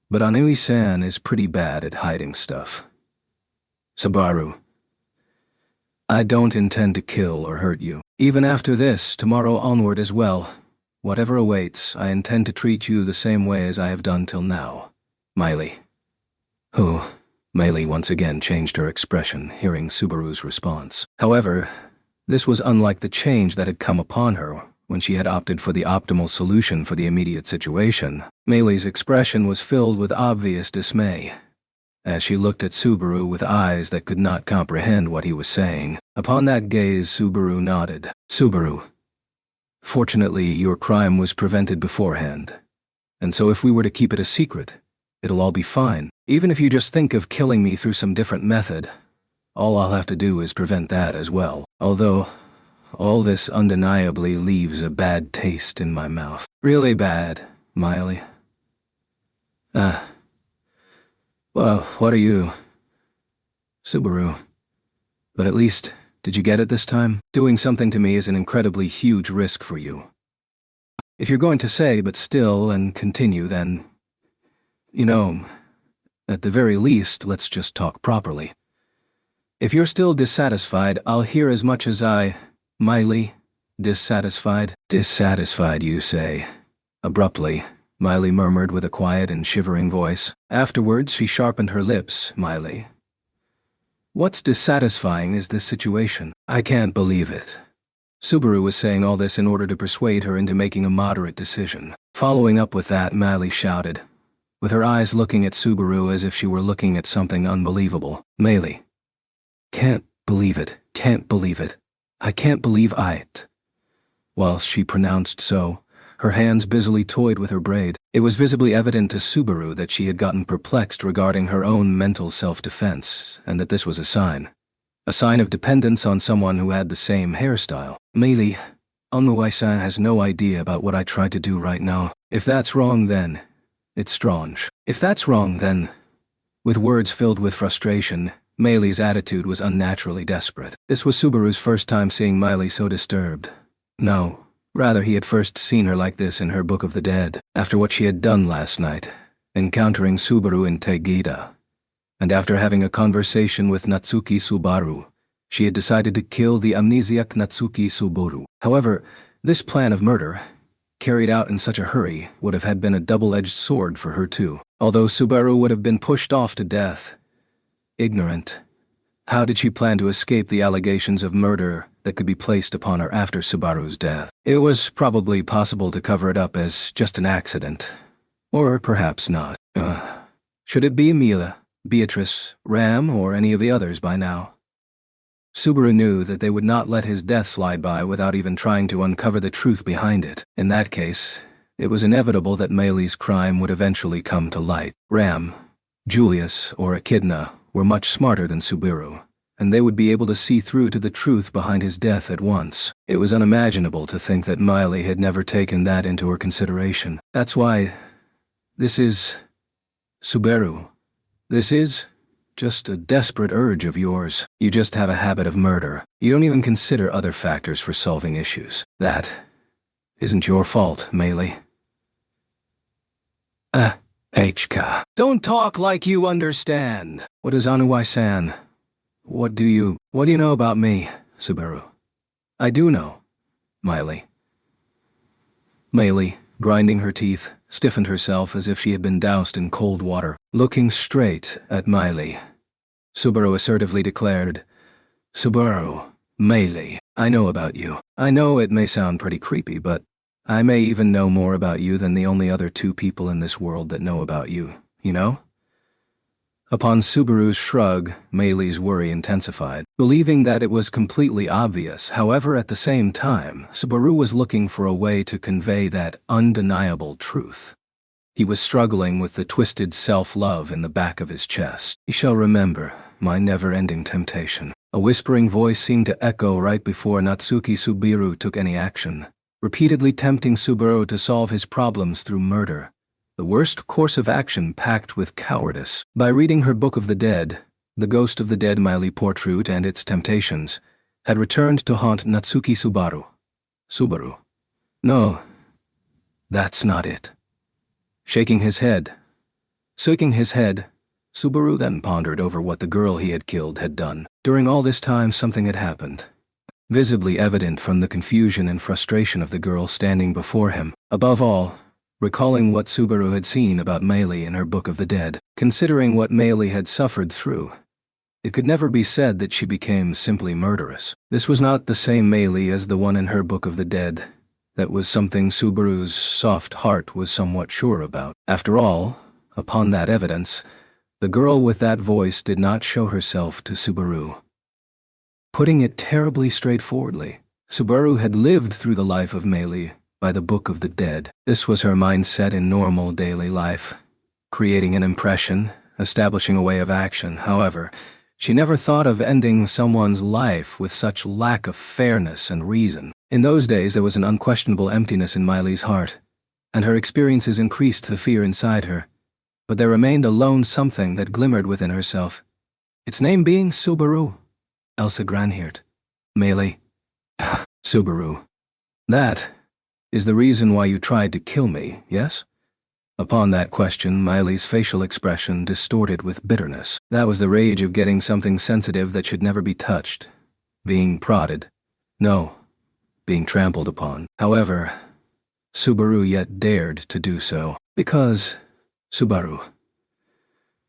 [SPEAKER 1] but Anui-san is pretty bad at hiding stuff. Subaru. I don't intend to kill or hurt you. Even after this, tomorrow onward as well, whatever awaits, I intend to treat you the same way as I have done till now. Miley. Who? Miley once again changed her expression, hearing Subaru's response. However, this was unlike the change that had come upon her when she had opted for the optimal solution for the immediate situation. Miley's expression was filled with obvious dismay, as she looked at Subaru with eyes that could not comprehend what he was saying. Upon that gaze, Subaru nodded. Subaru. Fortunately, your crime was prevented beforehand, and so if we were to keep it a secret, it'll all be fine. Even if you just think of killing me through some different method, all I'll have to do is prevent that as well. Although, all this undeniably leaves a bad taste in my mouth. Really bad, Miley. Well, what are you? Subaru. But at least, did you get it this time? Doing something to me is an incredibly huge risk for you. If you're going to say but still and continue, then... You know, at the very least, let's just talk properly. If you're still dissatisfied, I'll hear as much as Miley, dissatisfied? Dissatisfied, you say? Abruptly, Miley murmured with a quiet and shivering voice. Afterwards, she sharpened her lips. Miley. What's dissatisfying is this situation. I can't believe it. Subaru was saying all this in order to persuade her into making a moderate decision. Following up with that, Miley shouted, with her eyes looking at Subaru as if she were looking at something unbelievable. Miley. Can't believe it. Can't believe it. I can't believe it. Whilst she pronounced so, her hands busily toyed with her braid. It was visibly evident to Subaru that she had gotten perplexed regarding her own mental self-defense, and that this was a sign of dependence on someone who had the same hairstyle. Meili, Onmuai-san has no idea about what I tried to do right now. If that's wrong, then it's strange. If that's wrong, then... With words filled with frustration, Meili's attitude was unnaturally desperate. This was Subaru's first time seeing Miley so disturbed. No, rather he had first seen her like this in her Book of the Dead, after what she had done last night, encountering Subaru in Tegida. And after having a conversation with Natsuki Subaru, she had decided to kill the amnesiac Natsuki Subaru. However, this plan of murder, carried out in such a hurry, would have had been a double-edged sword for her too. Although Subaru would have been pushed off to death, ignorant, how did she plan to escape the allegations of murder that could be placed upon her after Subaru's death? It was probably possible to cover it up as just an accident. Or perhaps not. Should it be Mila, Beatrice, Ram, or any of the others by now? Subaru knew that they would not let his death slide by without even trying to uncover the truth behind it. In that case, it was inevitable that Meili's crime would eventually come to light. Ram, Julius, or Echidna were much smarter than Subaru, and they would be able to see through to the truth behind his death at once. It was unimaginable to think that Meili had never taken that into her consideration. That's why this is... Subaru, this is just a desperate urge of yours. You just have a habit of murder. You don't even consider other factors for solving issues. That isn't your fault, Meili. HK. Don't talk like you understand. What is Anuai-san? What do you know about me, Subaru? I do know, Meili. Meili, grinding her teeth, stiffened herself as if she had been doused in cold water. Looking straight at Meili, Subaru assertively declared, Subaru, Meili, I know about you. I know it may sound pretty creepy, but I may even know more about you than the only other two people in this world that know about you, you know? Upon Subaru's shrug, Meili's worry intensified. Believing that it was completely obvious, however, at the same time, Subaru was looking for a way to convey that undeniable truth. He was struggling with the twisted self-love in the back of his chest. He shall remember my never-ending temptation. A whispering voice seemed to echo right before Natsuki Subiru took any action, repeatedly tempting Subaru to solve his problems through murder. The worst course of action packed with cowardice. By reading her Book of the Dead, the ghost of the dead Meili Portrude and its temptations had returned to haunt Natsuki Subaru. No, that's not it. Shaking his head, Subaru then pondered over what the girl he had killed had done. During all this time, something had happened, visibly evident from the confusion and frustration of the girl standing before him. Above all, recalling what Subaru had seen about Meili in her Book of the Dead, considering what Meili had suffered through, it could never be said that she became simply murderous. This was not the same Meili as the one in her Book of the Dead. That was something Subaru's soft heart was somewhat sure about. After all, upon that evidence, the girl with that voice did not show herself to Subaru. Putting it terribly straightforwardly, Subaru had lived through the life of Meili by the Book of the Dead. This was her mindset in normal daily life, creating an impression, establishing a way of action. However, she never thought of ending someone's life with such lack of fairness and reason. In those days there was an unquestionable emptiness in Meili's heart, and her experiences increased the fear inside her. But there remained a lone something that glimmered within herself, its name being Subaru. Elsa Granhirt. Meili. Subaru. That is the reason why you tried to kill me, yes? Upon that question, Meili's facial expression distorted with bitterness. That was the rage of getting something sensitive that should never be touched. Being prodded. No, being trampled upon. However, Subaru yet dared to do so. Because, Subaru,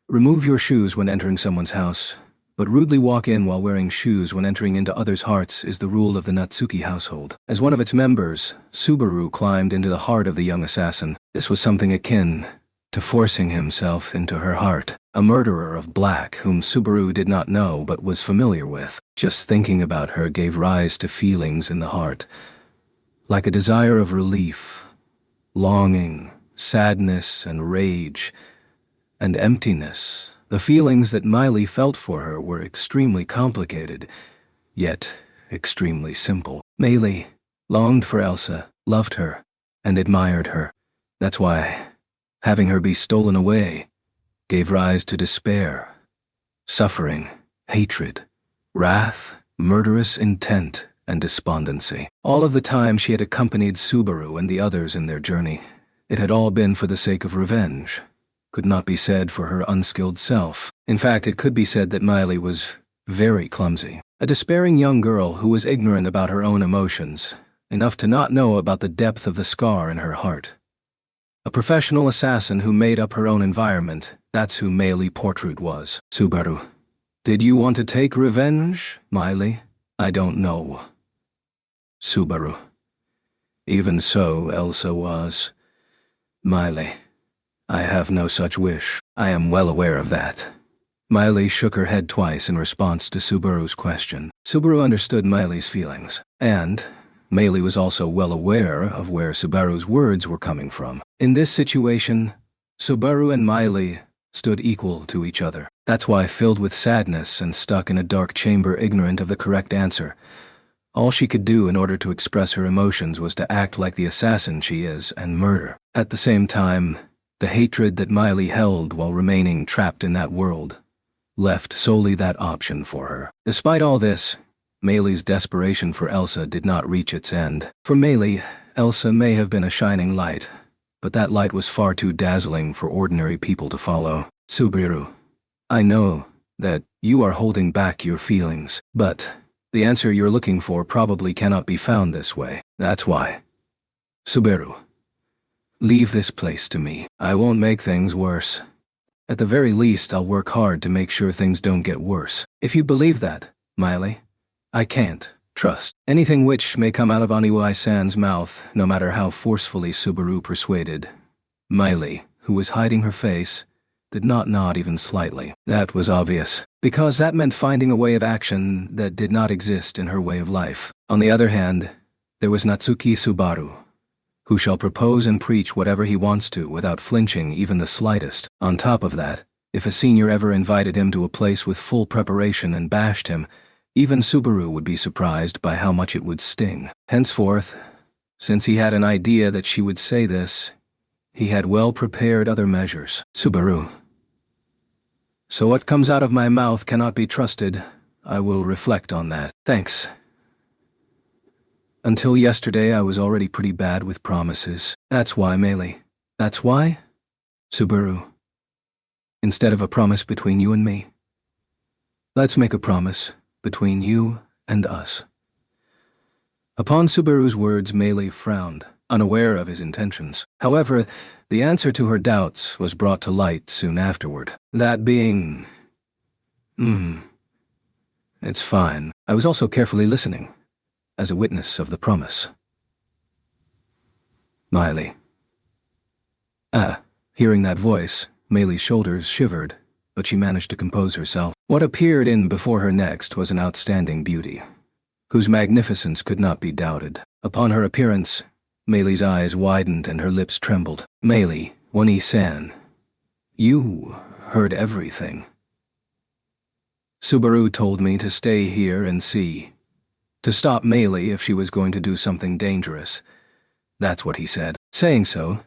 [SPEAKER 1] remove your shoes when entering someone's house, but rudely walk in while wearing shoes when entering into others' hearts is the rule of the Natsuki household. As one of its members, Subaru climbed into the heart of the young assassin. This was something akin to forcing himself into her heart. A murderer of black whom Subaru did not know but was familiar with. Just thinking about her gave rise to feelings in the heart, like a desire of relief, longing, sadness, and rage, and emptiness. The feelings that Meili felt for her were extremely complicated, yet extremely simple. Meili longed for Elsa, loved her, and admired her. That's why having her be stolen away gave rise to despair, suffering, hatred, wrath, murderous intent, and despondency. All of the time she had accompanied Subaru and the others in their journey, it had all been for the sake of revenge. Could not be said for her unskilled self. In fact, it could be said that Meili was very clumsy. A despairing young girl who was ignorant about her own emotions, enough to not know about the depth of the scar in her heart. A professional assassin who made up her own environment. That's who Meili Portrude was. Subaru. Did you want to take revenge, Meili? I don't know. Subaru. Even so, Elsa was. Meili. I have no such wish. I am well aware of that. Miley shook her head twice in response to Subaru's question. Subaru understood Miley's feelings, and Miley was also well aware of where Subaru's words were coming from. In this situation, Subaru and Miley stood equal to each other. That's why, filled with sadness and stuck in a dark chamber ignorant of the correct answer, all she could do in order to express her emotions was to act like the assassin she is and murder. At the same time, the hatred that Miley held while remaining trapped in that world left solely that option for her. Despite all this, Miley's desperation for Elsa did not reach its end. For Miley, Elsa may have been a shining light, but that light was far too dazzling for ordinary people to follow. Subaru, I know that you are holding back your feelings, but the answer you're looking for probably cannot be found this way. That's why. Subaru, leave this place to me. I won't make things worse. At the very least, I'll work hard to make sure things don't get worse. If you believe that, Miley, I can't trust anything which may come out of Oniwai-san's mouth, no matter how forcefully Subaru persuaded. Miley, who was hiding her face, did not nod even slightly. That was obvious, because that meant finding a way of action that did not exist in her way of life. On the other hand, there was Natsuki Subaru, who shall propose and preach whatever he wants to without flinching even the slightest. On top of that, if a senior ever invited him to a place with full preparation and bashed him, even Subaru would be surprised by how much it would sting. Henceforth, since he had an idea that she would say this, he had well prepared other measures. Subaru, so what comes out of my mouth cannot be trusted. I will reflect on that. Thanks. Until yesterday I was already pretty bad with promises. That's why, Meili. That's why? Subaru. Instead of a promise between you and me, let's make a promise between you and us. Upon Subaru's words, Meili frowned, unaware of his intentions. However, the answer to her doubts was brought to light soon afterward. That being, it's fine. I was also carefully listening, as a witness of the promise. Miley. Hearing that voice, Meili's shoulders shivered, but she managed to compose herself. What appeared in before her next was an outstanding beauty, whose magnificence could not be doubted. Upon her appearance, Meili's eyes widened and her lips trembled. Meili, Oni-san, you heard everything. Subaru told me to stay here and see, to stop Meili if she was going to do something dangerous. That's what he said. Saying so,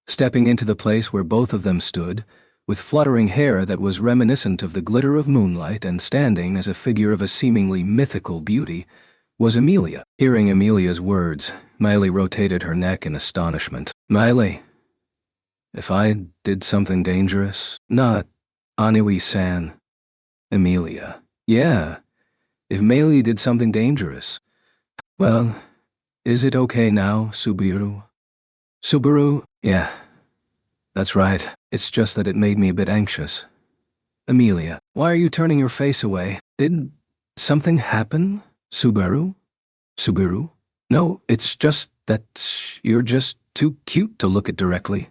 [SPEAKER 1] stepping into the place where both of them stood, with fluttering hair that was reminiscent of the glitter of moonlight and standing as a figure of a seemingly mythical beauty, was Emilia. Hearing Emilia's words, Meili rotated her neck in astonishment. Meili, if I did something dangerous? Not Aniwi-san. Emilia. Yeah, if Meili did something dangerous. Well, is it okay now, Subaru? Subaru? Yeah, that's right. It's just that it made me a bit anxious. Emilia, why are you turning your face away? Did something happen, Subaru? Subaru? No, it's just that you're just too cute to look at directly.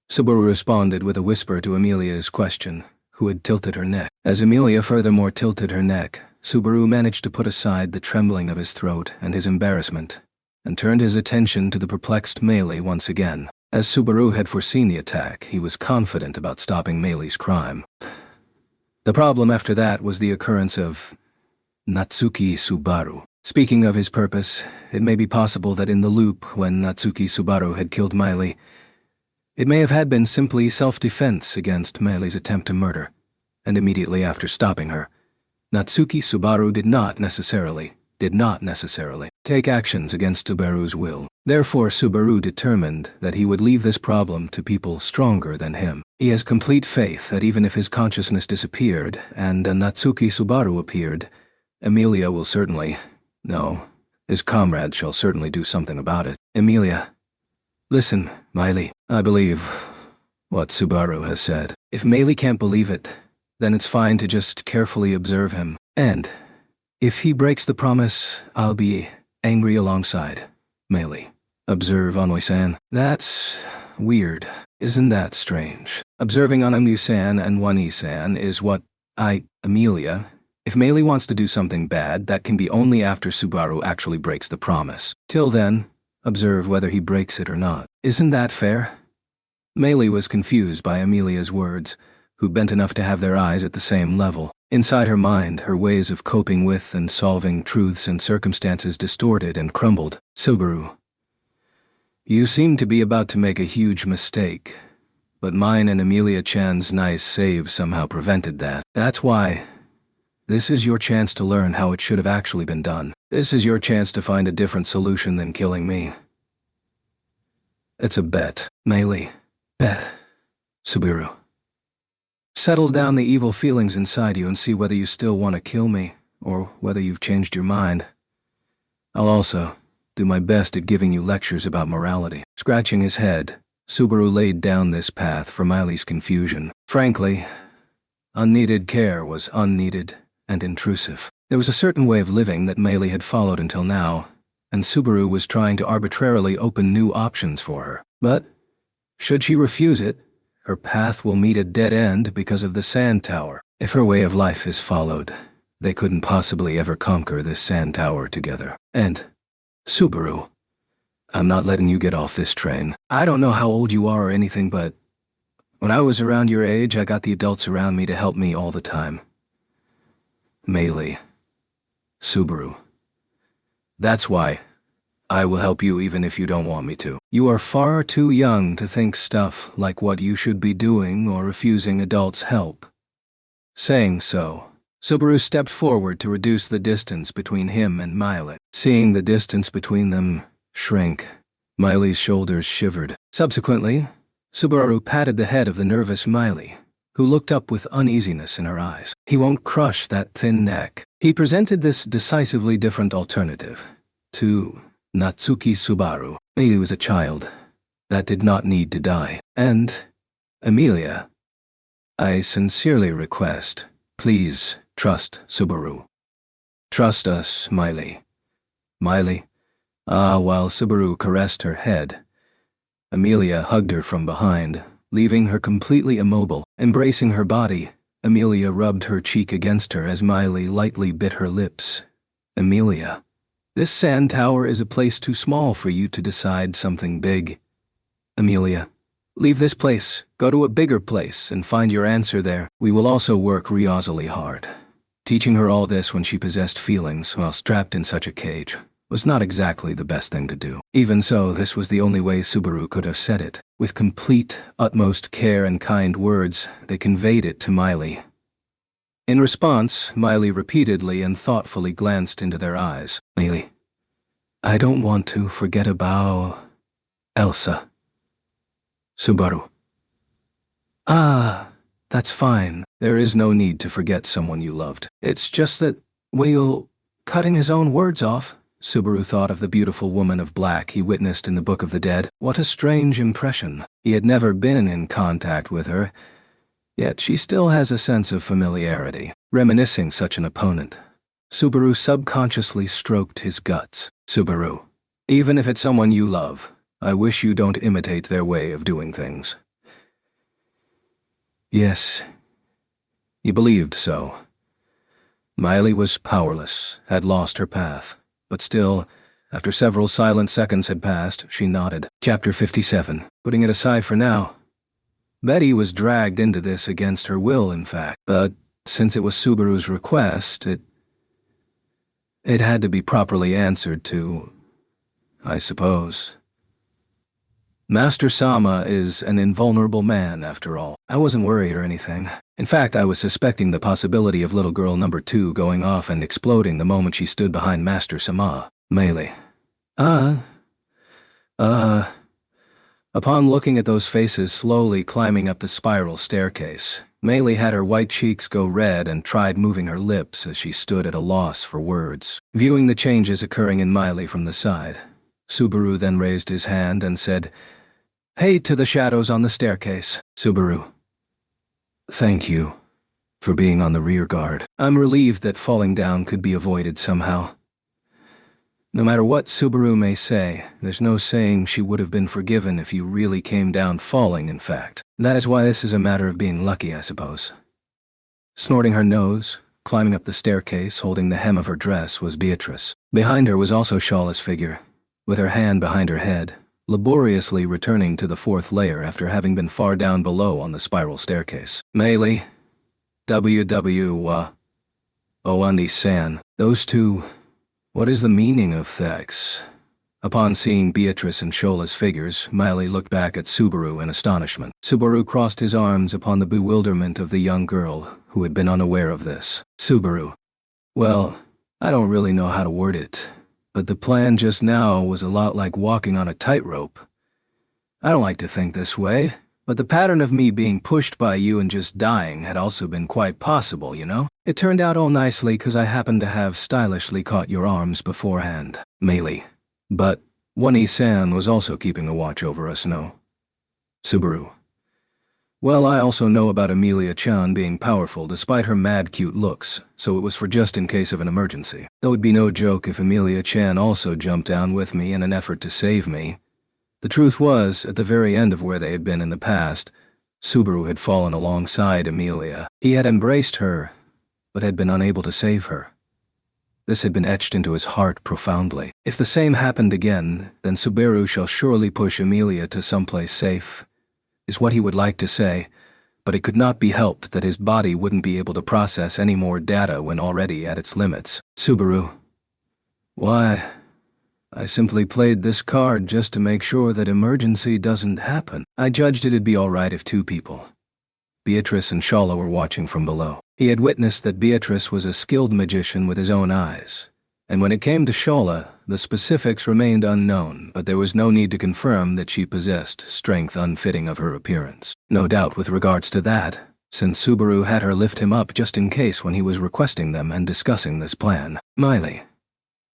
[SPEAKER 1] Subaru responded with a whisper to Emilia's question, who had tilted her neck. As Emilia furthermore tilted her neck, Subaru managed to put aside the trembling of his throat and his embarrassment, and turned his attention to the perplexed Meili once again. As Subaru had foreseen the attack, he was confident about stopping Meili's crime. The problem after that was the occurrence of Natsuki Subaru. Speaking of his purpose, it may be possible that in the loop when Natsuki Subaru had killed Meili, it may have had been simply self-defense against Meili's attempt to murder, and immediately after stopping her, Natsuki Subaru did not necessarily take actions against Subaru's will. Therefore, Subaru determined that he would leave this problem to people stronger than him. He has complete faith that even if his consciousness disappeared and a Natsuki Subaru appeared, Emilia will certainly, no, his comrades shall certainly do something about it. Emilia. Listen, Meili, I believe what Subaru has said. If Meili can't believe it, then it's fine to just carefully observe him. And if he breaks the promise, I'll be angry alongside. Meili. Observe Onoi-san. That's weird. Isn't that strange? Observing Anamu-san and Wani-san is what Amelia, if Meili wants to do something bad, that can be only after Subaru actually breaks the promise. Till then, observe whether he breaks it or not. Isn't that fair? Meili was confused by Amelia's words, who bent enough to have their eyes at the same level. Inside her mind, her ways of coping with and solving truths and circumstances distorted and crumbled. Subaru, you seem to be about to make a huge mistake, but mine and Amelia-chan's nice save somehow prevented that. That's why. This is your chance to learn how it should have actually been done. This is your chance to find a different solution than killing me. It's a bet, Meili. Bet. Subaru. Settle down the evil feelings inside you and see whether you still want to kill me, or whether you've changed your mind. I'll also do my best at giving you lectures about morality. Scratching his head, Subaru laid down this path for Meili's confusion. Frankly, unneeded care was unneeded and intrusive. There was a certain way of living that Meili had followed until now, and Subaru was trying to arbitrarily open new options for her. But, should she refuse it, her path will meet a dead end because of the sand tower. If her way of life is followed, they couldn't possibly ever conquer this sand tower together. And, Subaru, I'm not letting you get off this train. I don't know how old you are or anything, but when I was around your age, I got the adults around me to help me all the time. Meili. Subaru. That's why I will help you even if you don't want me to. You are far too young to think stuff like what you should be doing or refusing adults' help. Saying so, Subaru stepped forward to reduce the distance between him and Meili. Seeing the distance between them shrink, Meili's shoulders shivered. Subsequently, Subaru patted the head of the nervous Meili, who looked up with uneasiness in her eyes. He won't crush that thin neck. He presented this decisively different alternative to Natsuki Subaru. Meili was a child that did not need to die. And, Amelia, I sincerely request, please trust Subaru. Trust us, Meili. Meili. While Subaru caressed her head, Amelia hugged her from behind, leaving her completely immobile. Embracing her body, Amelia rubbed her cheek against her as Meili lightly bit her lips. Amelia, this sand tower is a place too small for you to decide something big. Amelia, leave this place, go to a bigger place, and find your answer there. We will also work reasonably hard. Teaching her all this when she possessed feelings while strapped in such a cage was not exactly the best thing to do. Even so, this was the only way Subaru could have said it. With complete, utmost care and kind words, they conveyed it to Meili. In response, Meili repeatedly and thoughtfully glanced into their eyes. Meili, I don't want to forget about Elsa. Subaru. That's fine. There is no need to forget someone you loved. It's just that, cutting his own words off. Subaru thought of the beautiful woman of black he witnessed in the Book of the Dead. What a strange impression. He had never been in contact with her, yet she still has a sense of familiarity. Reminiscing such an opponent, Subaru subconsciously stroked his guts. Subaru, even if it's someone you love, I wish you don't imitate their way of doing things. Yes, you believed so. Meili was powerless, had lost her path. But still, after several silent seconds had passed, she nodded. Chapter 57. Putting it aside for now. Betty was dragged into this against her will, in fact. But since it was Subaru's request, it had to be properly answered to, I suppose. Master Sama is an invulnerable man, after all. I wasn't worried or anything. In fact, I was suspecting the possibility of little girl number 2 going off and exploding the moment she stood behind Master Sama. Meili. Upon looking at those faces slowly climbing up the spiral staircase, Meili had her white cheeks go red and tried moving her lips as she stood at a loss for words. Viewing the changes occurring in Meili from the side, Subaru then raised his hand and said, "Hey to the shadows on the staircase." Subaru. Thank you for being on the rear guard. I'm relieved that falling down could be avoided somehow. No matter what Subaru may say, there's no saying she would have been forgiven if you really came down falling, in fact. That is why this is a matter of being lucky, I suppose. Snorting her nose, climbing up the staircase holding the hem of her dress, was Beatrice. Behind her was also Shala's figure, with her hand behind her head, laboriously returning to the fourth layer after having been far down below on the spiral staircase. Meili, Owandi-san, those two. What is the meaning of thanks? Upon seeing Beatrice and Shola's figures, Miley looked back at Subaru in astonishment. Subaru crossed his arms upon the bewilderment of the young girl, who had been unaware of this. Subaru. Well, I don't really know how to word it, but the plan just now was a lot like walking on a tightrope. I don't like to think this way, but the pattern of me being pushed by you and just dying had also been quite possible, you know? It turned out all nicely because I happened to have stylishly caught your arms beforehand. Meili. But Wani-san was also keeping a watch over us, no? Subaru. Well, I also know about Emilia-chan being powerful despite her mad cute looks, so it was for just in case of an emergency. It would be no joke if Emilia-chan also jumped down with me in an effort to save me. The truth was, at the very end of where they had been in the past, Subaru had fallen alongside Emilia. He had embraced her, but had been unable to save her. This had been etched into his heart profoundly. If the same happened again, then Subaru shall surely push Emilia to someplace safe, is what he would like to say, but it could not be helped that his body wouldn't be able to process any more data when already at its limits. Subaru. Why, I simply played this card just to make sure that emergency doesn't happen. I judged it'd be alright if two people, Beatrice and Shala, were watching from below. He had witnessed that Beatrice was a skilled magician with his own eyes, and when it came to Shala, the specifics remained unknown, but there was no need to confirm that she possessed strength unfitting of her appearance. No doubt with regards to that, since Subaru had her lift him up just in case when he was requesting them and discussing this plan. Miley.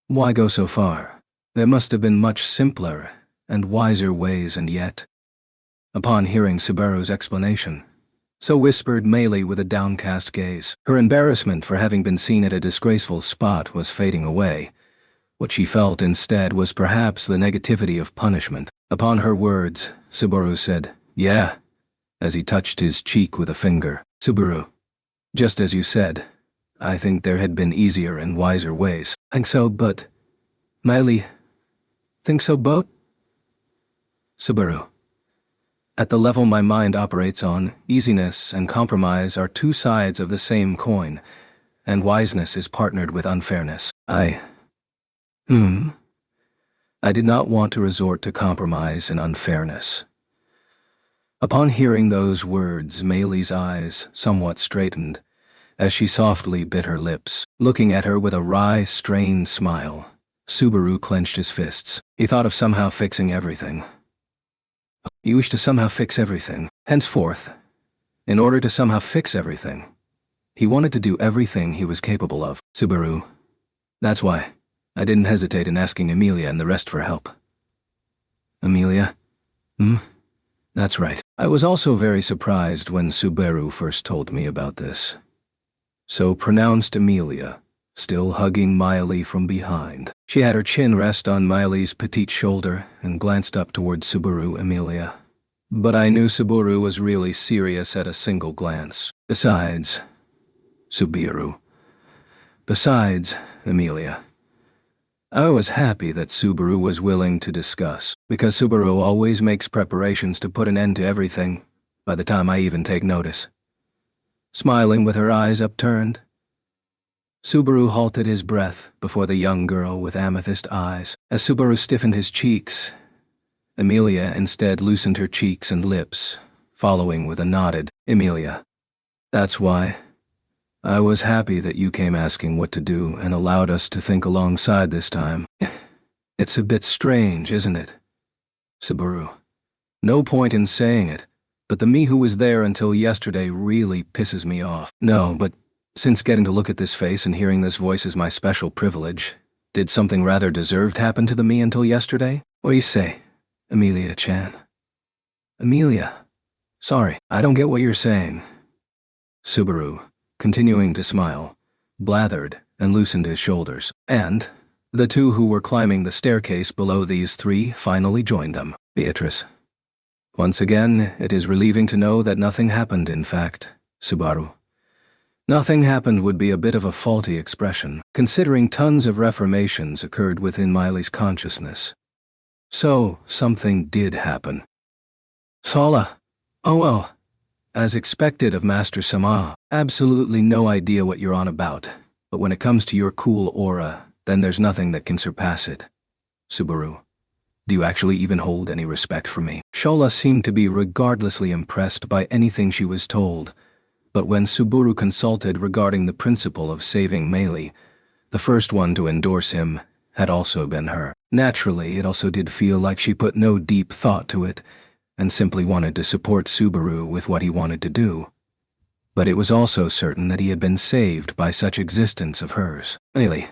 [SPEAKER 1] Why go so far? There must have been much simpler and wiser ways, and yet. Upon hearing Subaru's explanation, so whispered Meili with a downcast gaze. Her embarrassment for having been seen at a disgraceful spot was fading away. What she felt instead was perhaps the negativity of punishment. Upon her words, Subaru said, "Yeah," as he touched his cheek with a finger. Subaru. Just as you said, I think there had been easier and wiser ways. Think so, but. Meili. Think so, but? Subaru. At the level my mind operates on, easiness and compromise are two sides of the same coin, and wiseness is partnered with unfairness. I did not want to resort to compromise and unfairness. Upon hearing those words, Meili's eyes somewhat straightened, as she softly bit her lips. Looking at her with a wry, strained smile, Subaru clenched his fists. He thought of somehow fixing everything. He wished to somehow fix everything. Henceforth, in order to somehow fix everything, he wanted to do everything he was capable of. Subaru. That's why I didn't hesitate in asking Emilia and the rest for help. Emilia? That's right. I was also very surprised when Subaru first told me about this. So pronounced Emilia, still hugging Miley from behind. She had her chin rest on Miley's petite shoulder and glanced up toward Subaru Emilia. But I knew Subaru was really serious at a single glance. Besides, Emilia. I was happy that Subaru was willing to discuss, because Subaru always makes preparations to put an end to everything, by the time I even take notice. Smiling with her eyes upturned, Subaru halted his breath before the young girl with amethyst eyes. As Subaru stiffened his cheeks, Emilia instead loosened her cheeks and lips, following with a nodded. Emilia. That's why. I was happy that you came asking what to do and allowed us to think alongside this time. It's a bit strange, isn't it? Subaru. No point in saying it, but the me who was there until yesterday really pisses me off. No, but since getting to look at this face and hearing this voice is my special privilege, did something rather deserved happen to the me until yesterday? What do you say, Emilia-chan? Emilia. Sorry, I don't get what you're saying. Subaru, continuing to smile, blathered and loosened his shoulders. And, The two who were climbing the staircase below these three finally joined them. Beatrice. Once again, it is relieving to know that nothing happened, in fact, Subaru. Nothing happened would be a bit of a faulty expression, considering tons of reformations occurred within Miley's consciousness. So, something did happen. Sola. Oh well. As expected of Master Sama, absolutely no idea what you're on about, but when it comes to your cool aura, then there's nothing that can surpass it. Subaru. Do you actually even hold any respect for me? Shola seemed to be regardlessly impressed by anything she was told, but when Subaru consulted regarding the principle of saving Meili, the first one to endorse him had also been her. Naturally, it also did feel like she put no deep thought to it, and simply wanted to support Subaru with what he wanted to do. But it was also certain that he had been saved by such existence of hers. Meili.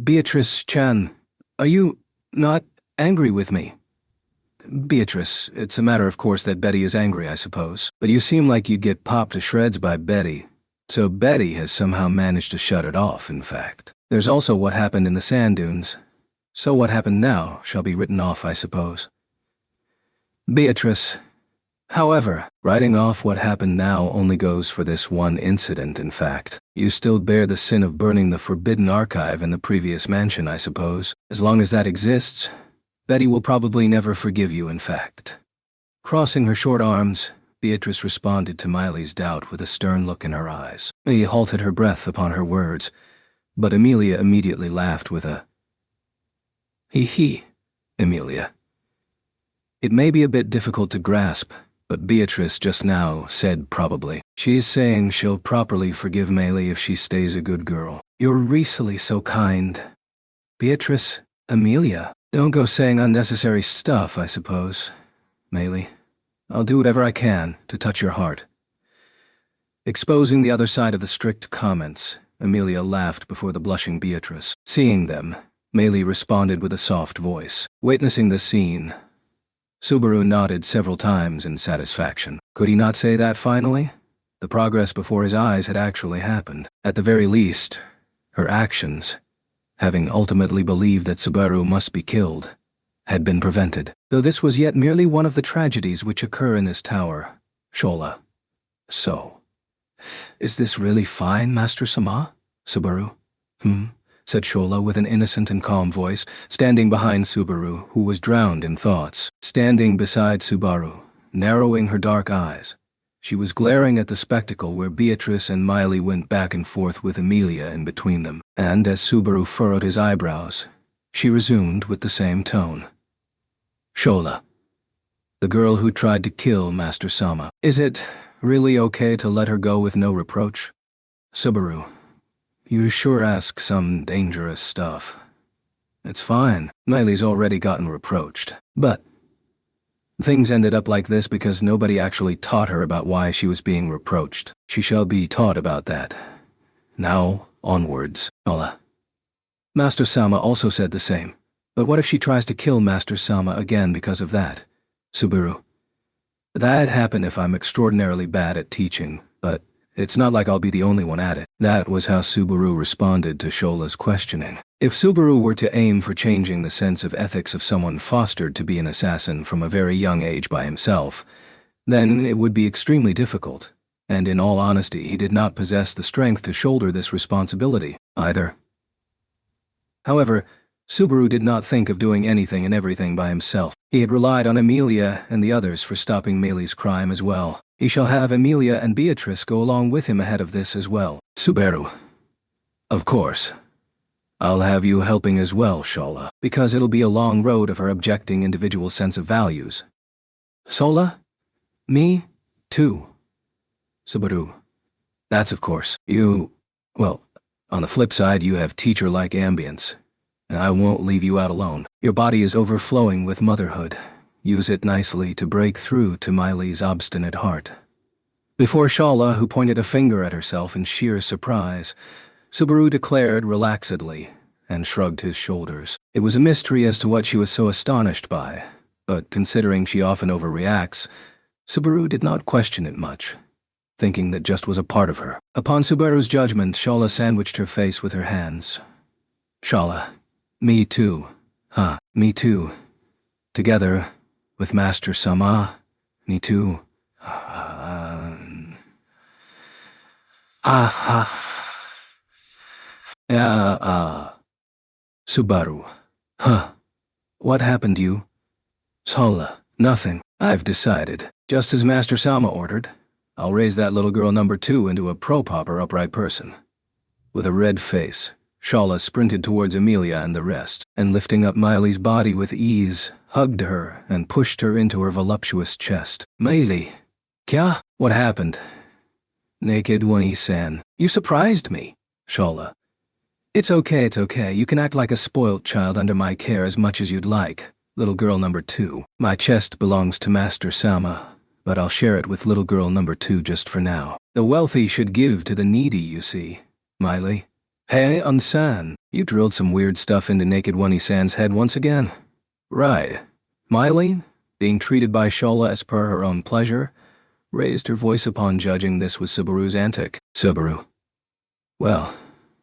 [SPEAKER 1] Beatrice-chan, are you not angry with me? Beatrice, it's a matter of course that Betty is angry, I suppose. But you seem like you'd get popped to shreds by Betty. So Betty has somehow managed to shut it off, in fact. There's also what happened in the sand dunes. So what happened now shall be written off, I suppose. Beatrice. However, writing off what happened now only goes for this one incident, in fact. You still bear the sin of burning the forbidden archive in the previous mansion, I suppose. As long as that exists, Betty will probably never forgive you, in fact. Crossing her short arms, Beatrice responded to Miley's doubt with a stern look in her eyes. He halted her breath upon her words, but Amelia immediately laughed with a "Hee. Amelia. It may be a bit difficult to grasp, but Beatrice just now said probably. She's saying she'll properly forgive Meili if she stays a good girl. You're recently so kind. Beatrice, Amelia, don't go saying unnecessary stuff, I suppose. Meili, I'll do whatever I can to touch your heart." Exposing the other side of the strict comments, Amelia laughed before the blushing Beatrice. Seeing them, Meili responded with a soft voice. Witnessing the scene, Subaru nodded several times in satisfaction. Could he not say that finally? The progress before his eyes had actually happened. At the very least, her actions, having ultimately believed that Subaru must be killed, had been prevented. Though this was yet merely one of the tragedies which occur in this tower, Shola. So, is this really fine, Master Sama? Subaru? Said Shola with an innocent and calm voice, standing behind Subaru, who was drowned in thoughts. Standing beside Subaru, narrowing her dark eyes, she was glaring at the spectacle where Beatrice and Meili went back and forth with Amelia in between them, and as Subaru furrowed his eyebrows, she resumed with the same tone. Shola, the girl who tried to kill Master Sama, is it really okay to let her go with no reproach? Subaru, you sure ask some dangerous stuff. It's fine, Meili's already gotten reproached. But things ended up like this because nobody actually taught her about why she was being reproached. She shall be taught about that. Now, onwards. Ola. Master Sama also said the same. But what if she tries to kill Master Sama again because of that? Subaru. That'd happen if I'm extraordinarily bad at teaching, but it's not like I'll be the only one at it. That was how Subaru responded to Shola's questioning. If Subaru were to aim for changing the sense of ethics of someone fostered to be an assassin from a very young age by himself, then it would be extremely difficult, and in all honesty he did not possess the strength to shoulder this responsibility, either. However, Subaru did not think of doing anything and everything by himself. He had relied on Amelia and the others for stopping Meili's crime as well. He shall have Amelia and Beatrice go along with him ahead of this as well. Subaru. Of course. I'll have you helping as well, Shola, because it'll be a long road of her objecting individual sense of values. Sola? Me? Too. Subaru. That's of course. Well, on the flip side you have teacher-like ambience. And I won't leave you out alone. Your body is overflowing with motherhood. Use it nicely to break through to Meili's obstinate heart. Before Shola, who pointed a finger at herself in sheer surprise, Subaru declared relaxedly and shrugged his shoulders. It was a mystery as to what she was so astonished by, but considering she often overreacts, Subaru did not question it much, thinking that just was a part of her. Upon Subaru's judgment, Shola sandwiched her face with her hands. Shala. Me too. Huh, me too. Together, with Master Sama. Me too. Yeah, Subaru. Huh. What happened to you? Shala. Nothing. I've decided. Just as Master Sama ordered, I'll raise that little girl number 2 into a proper upright person. With a red face, Shala sprinted towards Amelia and the rest, and lifting up Miley's body with ease, hugged her and pushed her into her voluptuous chest. Miley. Kya? What happened? Naked Wani-san. You surprised me. Shala. It's okay. You can act like a spoilt child under my care as much as you'd like. Little girl number 2. My chest belongs to Master Sama, but I'll share it with little girl number 2 just for now. The wealthy should give to the needy, you see. Miley. Hey, Unsan, you drilled some weird stuff into Naked Wani-san's head once again. Right. Miley, being treated by Shala as per her own pleasure, raised her voice upon judging this was Subaru's antic. Subaru. Well,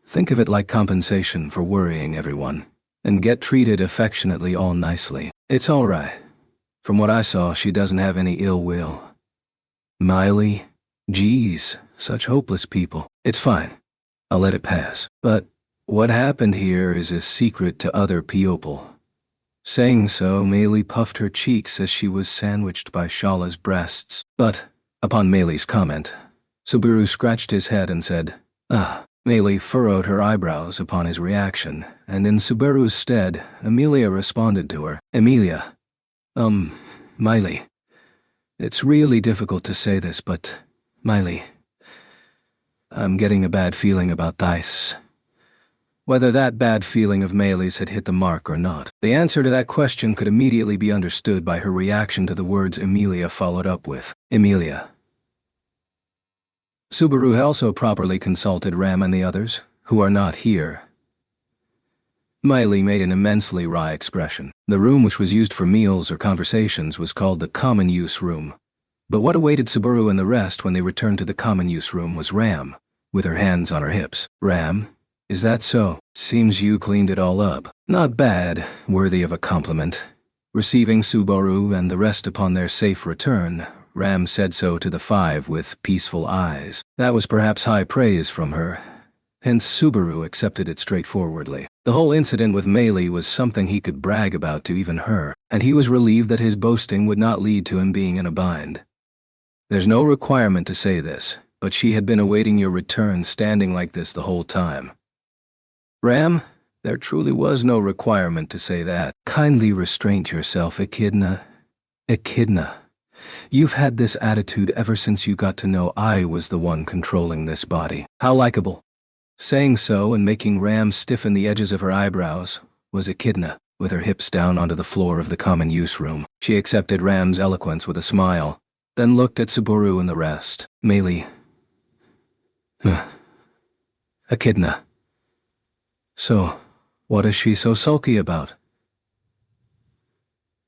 [SPEAKER 1] think of it like compensation for worrying everyone, and get treated affectionately all nicely. It's all right. From what I saw, she doesn't have any ill will. Miley? Geez, such hopeless people. It's fine. I'll let it pass. But what happened here is a secret to other people. Saying so, Meili puffed her cheeks as she was sandwiched by Shala's breasts. But, upon Meili's comment, Subaru scratched his head and said, "Ah." Meili furrowed her eyebrows upon his reaction, and in Subaru's stead, Amelia responded to her. Amelia. Miley. It's really difficult to say this, but, Miley, I'm getting a bad feeling about this. Whether that bad feeling of Meili's had hit the mark or not, the answer to that question could immediately be understood by her reaction to the words Amelia followed up with. Amelia. Subaru also properly consulted Ram and the others, who are not here. Miley made an immensely wry expression. The room which was used for meals or conversations was called the common use room. But what awaited Subaru and the rest when they returned to the common use room was Ram, with her hands on her hips. Ram, is that so? Seems you cleaned it all up. Not bad, worthy of a compliment. Receiving Subaru and the rest upon their safe return, Ram said so to the 5 with peaceful eyes. That was perhaps high praise from her. Hence Subaru accepted it straightforwardly. The whole incident with Meili was something he could brag about to even her, and he was relieved that his boasting would not lead to him being in a bind. There's no requirement to say this, but she had been awaiting your return standing like this the whole time. Ram, there truly was no requirement to say that. Kindly restrain yourself, Echidna. Echidna. You've had this attitude ever since you got to know I was the one controlling this body. How likable. Saying so and making Ram stiffen the edges of her eyebrows was Echidna, with her hips down onto the floor of the common use room. She accepted Ram's eloquence with a smile, then looked at Subaru and the rest. Meili. Echidna. So, what is she so sulky about?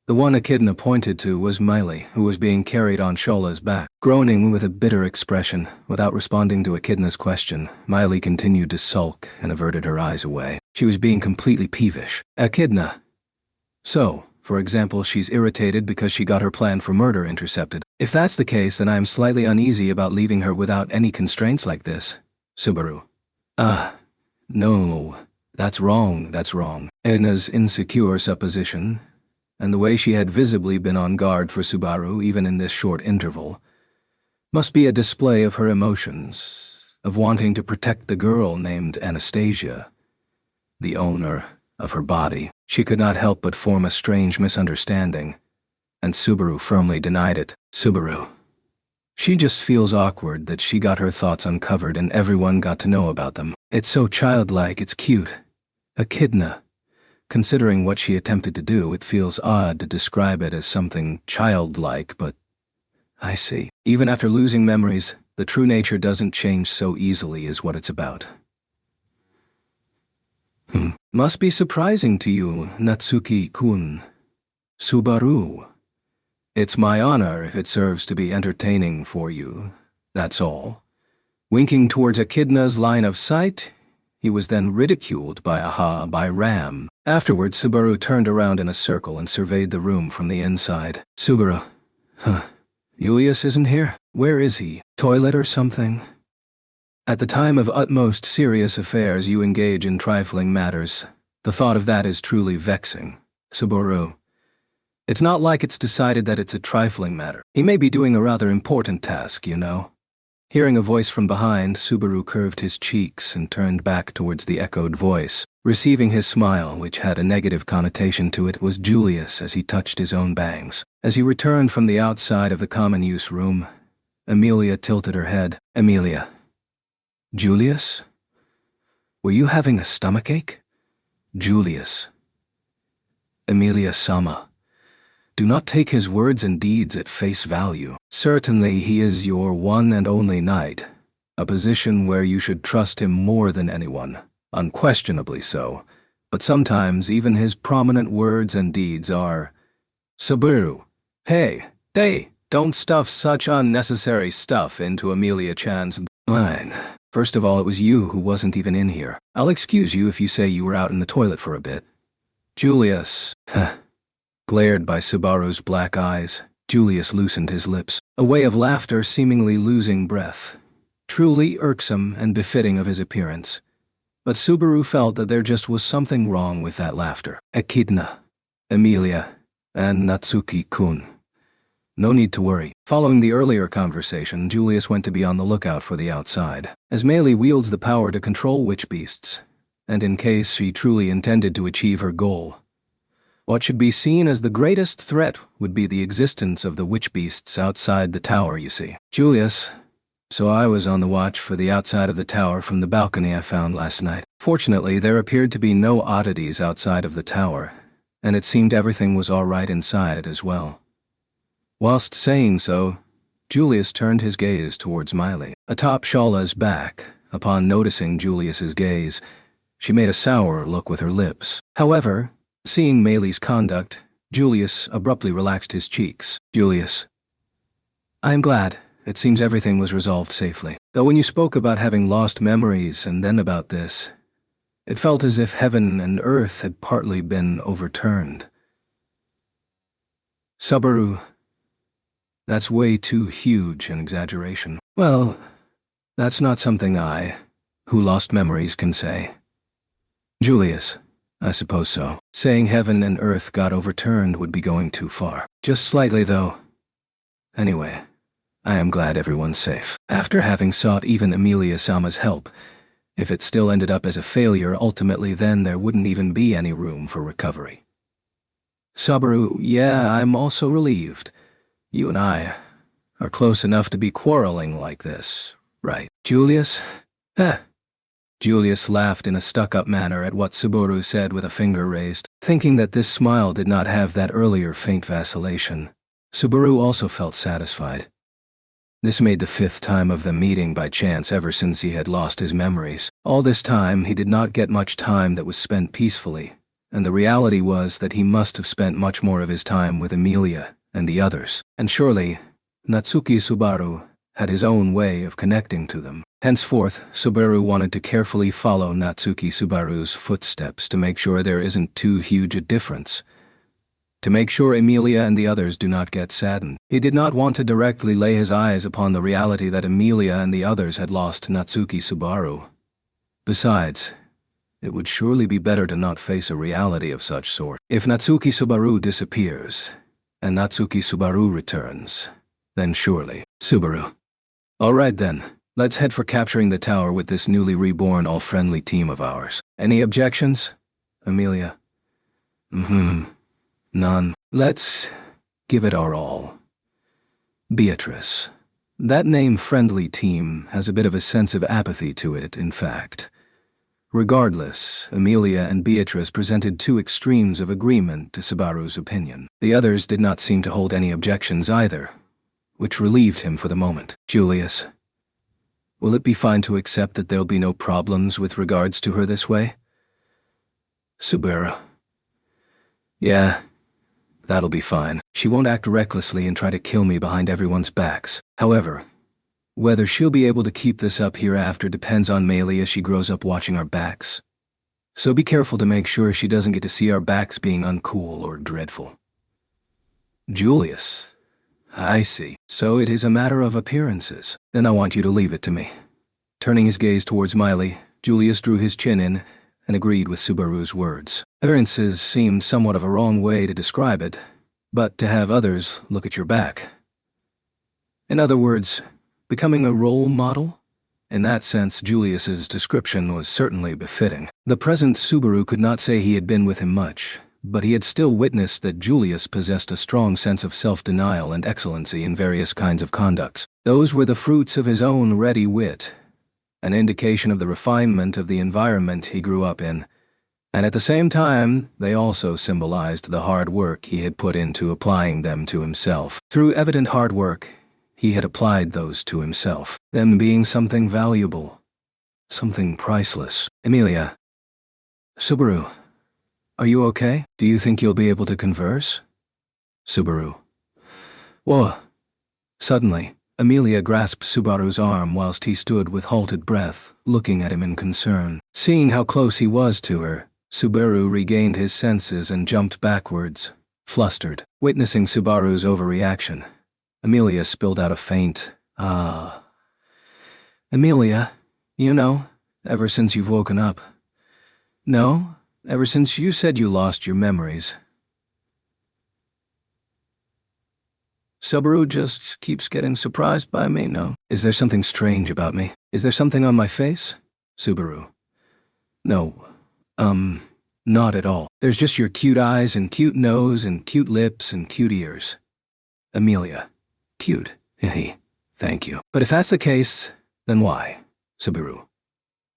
[SPEAKER 1] The one Echidna pointed to was Miley, who was being carried on Shola's back. Groaning with a bitter expression, without responding to Echidna's question, Miley continued to sulk and averted her eyes away. She was being completely peevish. Echidna. So, for example, she's irritated because she got her plan for murder intercepted. If that's the case, then I am slightly uneasy about leaving her without any constraints like this. Subaru. No. That's wrong. Edna's insecure supposition, and the way she had visibly been on guard for Subaru even in this short interval, must be a display of her emotions, of wanting to protect the girl named Anastasia, the owner of her body. She could not help but form a strange misunderstanding, and Subaru firmly denied it. Subaru. She just feels awkward that she got her thoughts uncovered and everyone got to know about them. It's so childlike, it's cute. Echidna. Considering what she attempted to do, it feels odd to describe it as something childlike, but I see. Even after losing memories, the true nature doesn't change so easily is what it's about. Must be surprising to you, Natsuki-kun. Subaru. It's my honor if it serves to be entertaining for you, that's all. Winking towards Echidna's line of sight, He was then ridiculed by Ram. Afterwards, Subaru turned around in a circle and surveyed the room from the inside. Subaru. Huh. Julius isn't here? Where is he? Toilet or something? At the time of utmost serious affairs you engage in trifling matters. The thought of that is truly vexing. Subaru. It's not like it's decided that it's a trifling matter. He may be doing a rather important task, you know. Hearing a voice from behind, Subaru curved his cheeks and turned back towards the echoed voice. Receiving his smile, which had a negative connotation to it, was Julius as he touched his own bangs. As he returned from the outside of the common-use room, Amelia tilted her head. Amelia. Julius? Were you having a stomachache? Julius. Amelia-sama. Do not take his words and deeds at face value. Certainly he is your one and only knight, a position where you should trust him more than anyone, unquestionably so, but sometimes even his prominent words and deeds are... Subaru. Hey, don't stuff such unnecessary stuff into Amelia-chan's mind. First of all, it was you who wasn't even in here. I'll excuse you if you say you were out in the toilet for a bit. Julius. Glared by Subaru's black eyes, Julius loosened his lips, a way of laughter seemingly losing breath. Truly irksome and befitting of his appearance. But Subaru felt that there just was something wrong with that laughter. Echidna, Amelia, and Natsuki-kun. No need to worry. Following the earlier conversation, Julius went to be on the lookout for the outside, as Meili wields the power to control witch beasts, and in case she truly intended to achieve her goal. What should be seen as the greatest threat would be the existence of the witch beasts outside the tower, you see. Julius, so I was on the watch for the outside of the tower from the balcony I found last night. Fortunately, there appeared to be no oddities outside of the tower, and it seemed everything was all right inside it as well. Whilst saying so, Julius turned his gaze towards Meili. Atop Shala's back, upon noticing Julius's gaze, she made a sour look with her lips. However, seeing Meili's conduct, Julius abruptly relaxed his cheeks. Julius. I am glad. It seems everything was resolved safely. Though when you spoke about having lost memories and then about this, it felt as if heaven and earth had partly been overturned. Subaru. That's way too huge an exaggeration. Well, that's not something I, who lost memories, can say. Julius. I suppose so. Saying heaven and earth got overturned would be going too far. Just slightly, though. Anyway, I am glad everyone's safe. After having sought even Amelia-sama's help, if it still ended up as a failure ultimately, then there wouldn't even be any room for recovery. Subaru, yeah, I'm also relieved. You and I are close enough to be quarreling like this, right? Julius? Julius laughed in a stuck-up manner at what Subaru said with a finger raised, thinking that this smile did not have that earlier faint vacillation. Subaru also felt satisfied. This made the 5th time of them meeting by chance ever since he had lost his memories. All this time he did not get much time that was spent peacefully, and the reality was that he must have spent much more of his time with Amelia and the others, and surely Natsuki Subaru had his own way of connecting to them. Henceforth, Subaru wanted to carefully follow Natsuki Subaru's footsteps to make sure there isn't too huge a difference. To make sure Amelia and the others do not get saddened. He did not want to directly lay his eyes upon the reality that Amelia and the others had lost Natsuki Subaru. Besides, it would surely be better to not face a reality of such sort. If Natsuki Subaru disappears, and Natsuki Subaru returns, then surely. Subaru. All right then. Let's head for capturing the tower with this newly reborn all-friendly team of ours. Any objections? Amelia. None. Let's give it our all. Beatrice. That name friendly team has a bit of a sense of apathy to it, in fact. Regardless, Amelia and Beatrice presented two extremes of agreement to Subaru's opinion. The others did not seem to hold any objections either, which relieved him for the moment. Julius. Will it be fine to accept that there'll be no problems with regards to her this way? Subaru. Yeah, that'll be fine. She won't act recklessly and try to kill me behind everyone's backs. However, Whether she'll be able to keep this up hereafter depends on Meili as she grows up watching our backs. So be careful to make sure she doesn't get to see our backs being uncool or dreadful. Julius. I see. So it is a matter of appearances. Then I want you to leave it to me. Turning his gaze towards Meili, Julius drew his chin in and agreed with Subaru's words. Appearances seemed somewhat of a wrong way to describe it, but to have others look at your back. In other words, becoming a role model? In that sense, Julius's description was certainly befitting. The present Subaru could not say he had been with him much, but he had still witnessed that Julius possessed a strong sense of self-denial and excellency in various kinds of conducts. Those were the fruits of his own ready wit, an indication of the refinement of the environment he grew up in, and at the same time, they also symbolized the hard work he had put into applying them to himself. Through evident hard work, he had applied those to himself, them being something valuable, something priceless. Emilia. Subaru. Are you okay? Do you think you'll be able to converse? Subaru. Whoa. Suddenly, Emilia grasped Subaru's arm whilst he stood with halted breath, looking at him in concern. Seeing how close he was to her, Subaru regained his senses and jumped backwards, flustered. Witnessing Subaru's overreaction, Emilia spilled out a faint, "Ah." Emilia, you know, ever since you've woken up. No, ever since you said you lost your memories. Subaru just keeps getting surprised by me, no? Is there something strange about me? Is there something on my face? Subaru. No. Not at all. There's just your cute eyes and cute nose and cute lips and cute ears. Emilia. Cute. Hehe. Thank you. But if that's the case, then why? Subaru.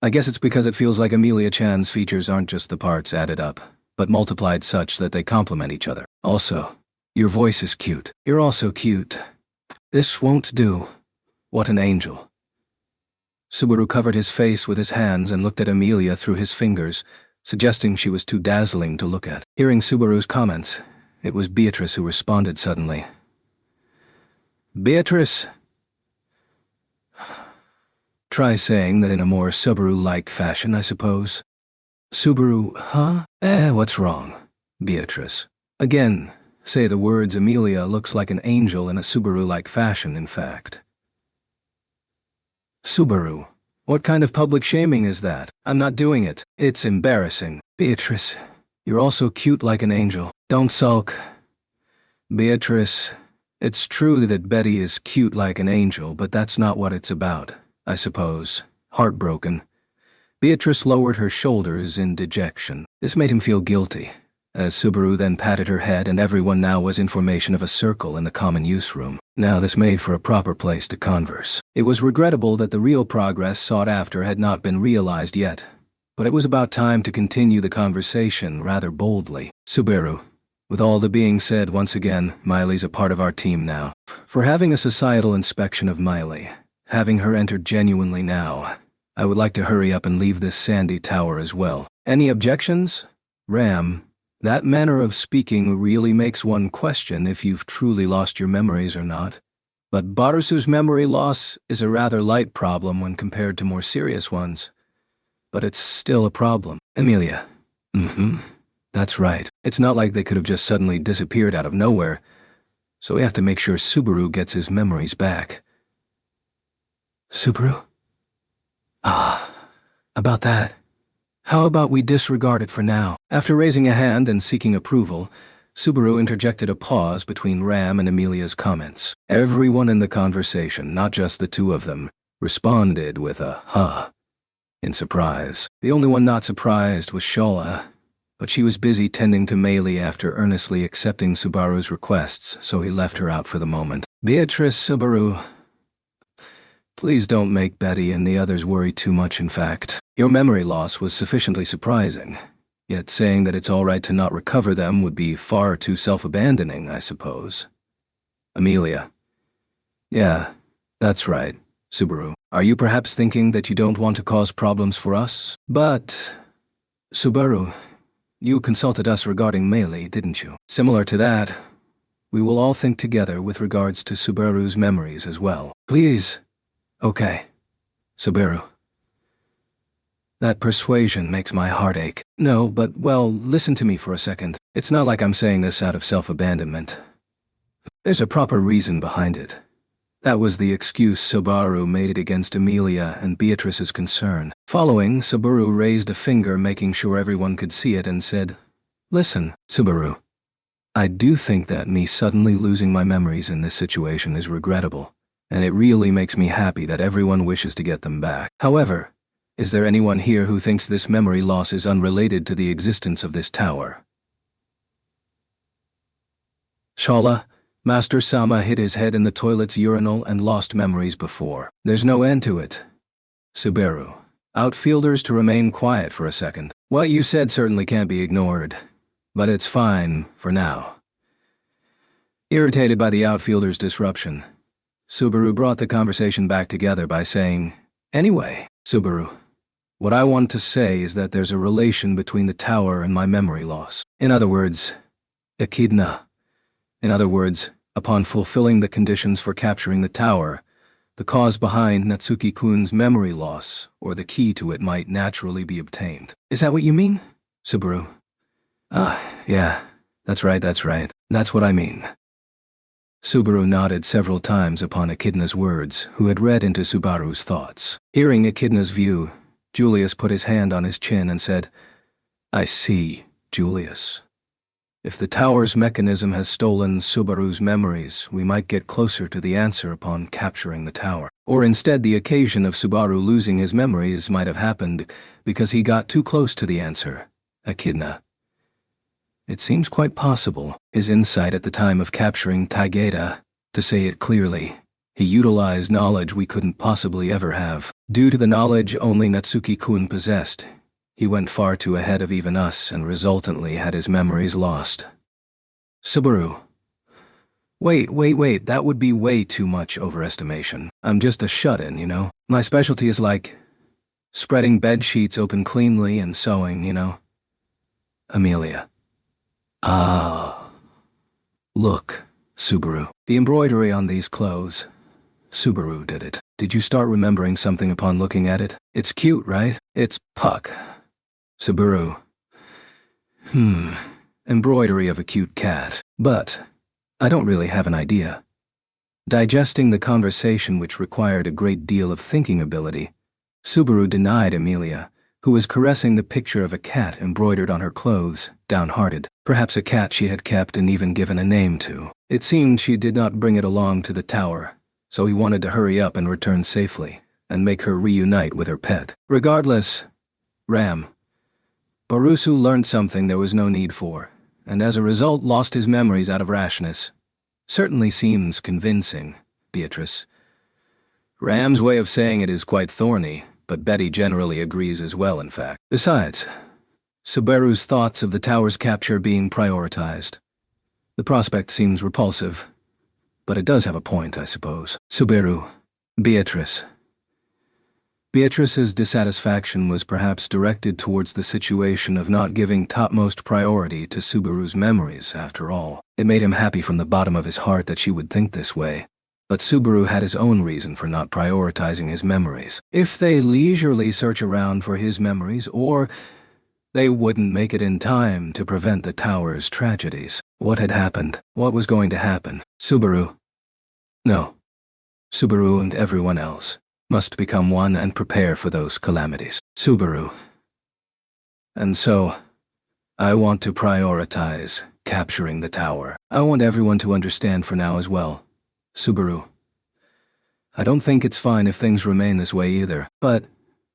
[SPEAKER 1] I guess it's because it feels like Emilia Chan's features aren't just the parts added up, but multiplied such that they complement each other. Also, your voice is cute. You're also cute. This won't do. What an angel. Subaru covered his face with his hands and looked at Emilia through his fingers, suggesting she was too dazzling to look at. Hearing Subaru's comments, it was Beatrice who responded suddenly. Beatrice. Try saying that in a more Subaru-like fashion, I suppose. Subaru, huh? What's wrong? Beatrice. Again, say the words Emilia looks like an angel in a Subaru-like fashion, in fact. Subaru. What kind of public shaming is that? I'm not doing it. It's embarrassing. Beatrice, you're also cute like an angel. Don't sulk. Beatrice, it's true that Betty is cute like an angel, but that's not what it's about, I suppose. Heartbroken. Beatrice lowered her shoulders in dejection. This made him feel guilty, as Subaru then patted her head and everyone now was in formation of a circle in the common use room. Now this made for a proper place to converse. It was regrettable that the real progress sought after had not been realized yet, but it was about time to continue the conversation rather boldly. Subaru, with all the being said once again, Miley's a part of our team now. For having a societal inspection of Miley, having her entered genuinely now, I would like to hurry up and leave this sandy tower as well. Any objections? Ram. That manner of speaking really makes one question if you've truly lost your memories or not. But Barusu's memory loss is a rather light problem when compared to more serious ones. But it's still a problem. Emilia. That's right. It's not like they could have just suddenly disappeared out of nowhere. So we have to make sure Subaru gets his memories back. Subaru? About that. How about we disregard it for now? After raising a hand and seeking approval, Subaru interjected a pause between Ram and Emilia's comments. Everyone in the conversation, not just the two of them, responded with a huh in surprise. The only one not surprised was Shola, but she was busy tending to Meili after earnestly accepting Subaru's requests, so he left her out for the moment. Beatrice, Subaru. Please don't make Betty and the others worry too much, in fact. Your memory loss was sufficiently surprising, yet saying that it's all right to not recover them would be far too self-abandoning, I suppose. Emilia. Yeah, that's right, Subaru. Are you perhaps thinking that you don't want to cause problems for us? But, Subaru, you consulted us regarding Meili, didn't you? Similar to that, we will all think together with regards to Subaru's memories as well. Please. Okay, Subaru. That persuasion makes my heart ache. No, but, well, listen to me for a second. It's not like I'm saying this out of self-abandonment. There's a proper reason behind it. That was the excuse Subaru made it against Amelia and Beatrice's concern. Following, Subaru raised a finger, making sure everyone could see it, and said, "Listen, Subaru. I do think that me suddenly losing my memories in this situation is regrettable, and it really makes me happy that everyone wishes to get them back. However, is there anyone here who thinks this memory loss is unrelated to the existence of this tower?" Shala, Master Sama hit his head in the toilet's urinal and lost memories before. There's no end to it. Subaru. Outfielders to remain quiet for a second. What you said certainly can't be ignored, but it's fine for now. Irritated by the outfielders' disruption, Subaru brought the conversation back together by saying, "Anyway, Subaru, what I want to say is that there's a relation between the tower and my memory loss. In other words, echidna. In other words, upon fulfilling the conditions for capturing the tower, the cause behind Natsuki-kun's memory loss, or the key to it, might naturally be obtained." Is that what you mean, Subaru? Yeah, that's right. That's what I mean. Subaru nodded several times upon Echidna's words, who had read into Subaru's thoughts. Hearing Echidna's view, Julius put his hand on his chin and said, "I see, Julius. If the tower's mechanism has stolen Subaru's memories, we might get closer to the answer upon capturing the tower. Or instead, the occasion of Subaru losing his memories might have happened because he got too close to the answer, Echidna. It seems quite possible, his insight at the time of capturing Taigeta, to say it clearly, he utilized knowledge we couldn't possibly ever have. Due to the knowledge only Natsuki-kun possessed, he went far too ahead of even us and resultantly had his memories lost." Subaru. Wait, that would be way too much overestimation. I'm just a shut-in, you know? My specialty is like spreading bed sheets open cleanly and sewing, you know? Amelia. Look, Subaru. The embroidery on these clothes. Subaru did it. Did you start remembering something upon looking at it? It's cute, right? It's puck. Subaru. Embroidery of a cute cat. But I don't really have an idea. Digesting the conversation, which required a great deal of thinking ability, Subaru denied Amelia, who was caressing the picture of a cat embroidered on her clothes, downhearted. Perhaps a cat she had kept and even given a name to. It seemed she did not bring it along to the tower, so he wanted to hurry up and return safely, and make her reunite with her pet. Regardless, Ram. Barusu learned something there was no need for, and as a result lost his memories out of rashness. Certainly seems convincing, Beatrice. Ram's way of saying it is quite thorny, but Betty generally agrees as well, in fact. Besides, Subaru's thoughts of the tower's capture being prioritized. The prospect seems repulsive, but it does have a point, I suppose. Subaru. Beatrice. Beatrice's dissatisfaction was perhaps directed towards the situation of not giving topmost priority to Subaru's memories, after all. It made him happy from the bottom of his heart that she would think this way. But Subaru had his own reason for not prioritizing his memories. If they leisurely search around for his memories, or they wouldn't make it in time to prevent the tower's tragedies. What had happened? What was going to happen? Subaru. No. Subaru and everyone else must become one and prepare for those calamities. Subaru. And so, I want to prioritize capturing the tower. I want everyone to understand for now as well. Subaru. I don't think it's fine if things remain this way either, but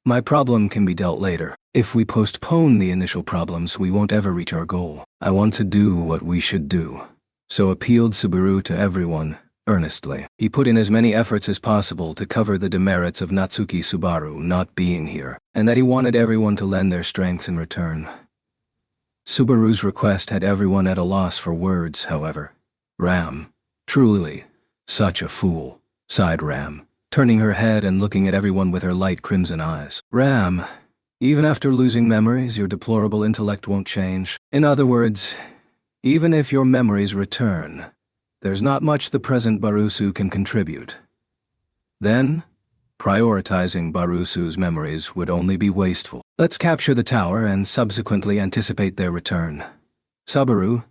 [SPEAKER 1] my problem can be dealt later. If we postpone the initial problems, we won't ever reach our goal. I want to do what we should do. So appealed Subaru to everyone, earnestly. He put in as many efforts as possible to cover the demerits of Natsuki Subaru not being here, and that he wanted everyone to lend their strengths in return. Subaru's request had everyone at a loss for words, however. Ram. Truly, such a fool, sighed Ram, turning her head and looking at everyone with her light crimson eyes. Ram, even after losing memories, your deplorable intellect won't change. In other words, even if your memories return, there's not much the present Barusu can contribute. Then, Prioritizing Barusu's memories would only be wasteful. Let's capture the tower and subsequently anticipate their return. Subaru.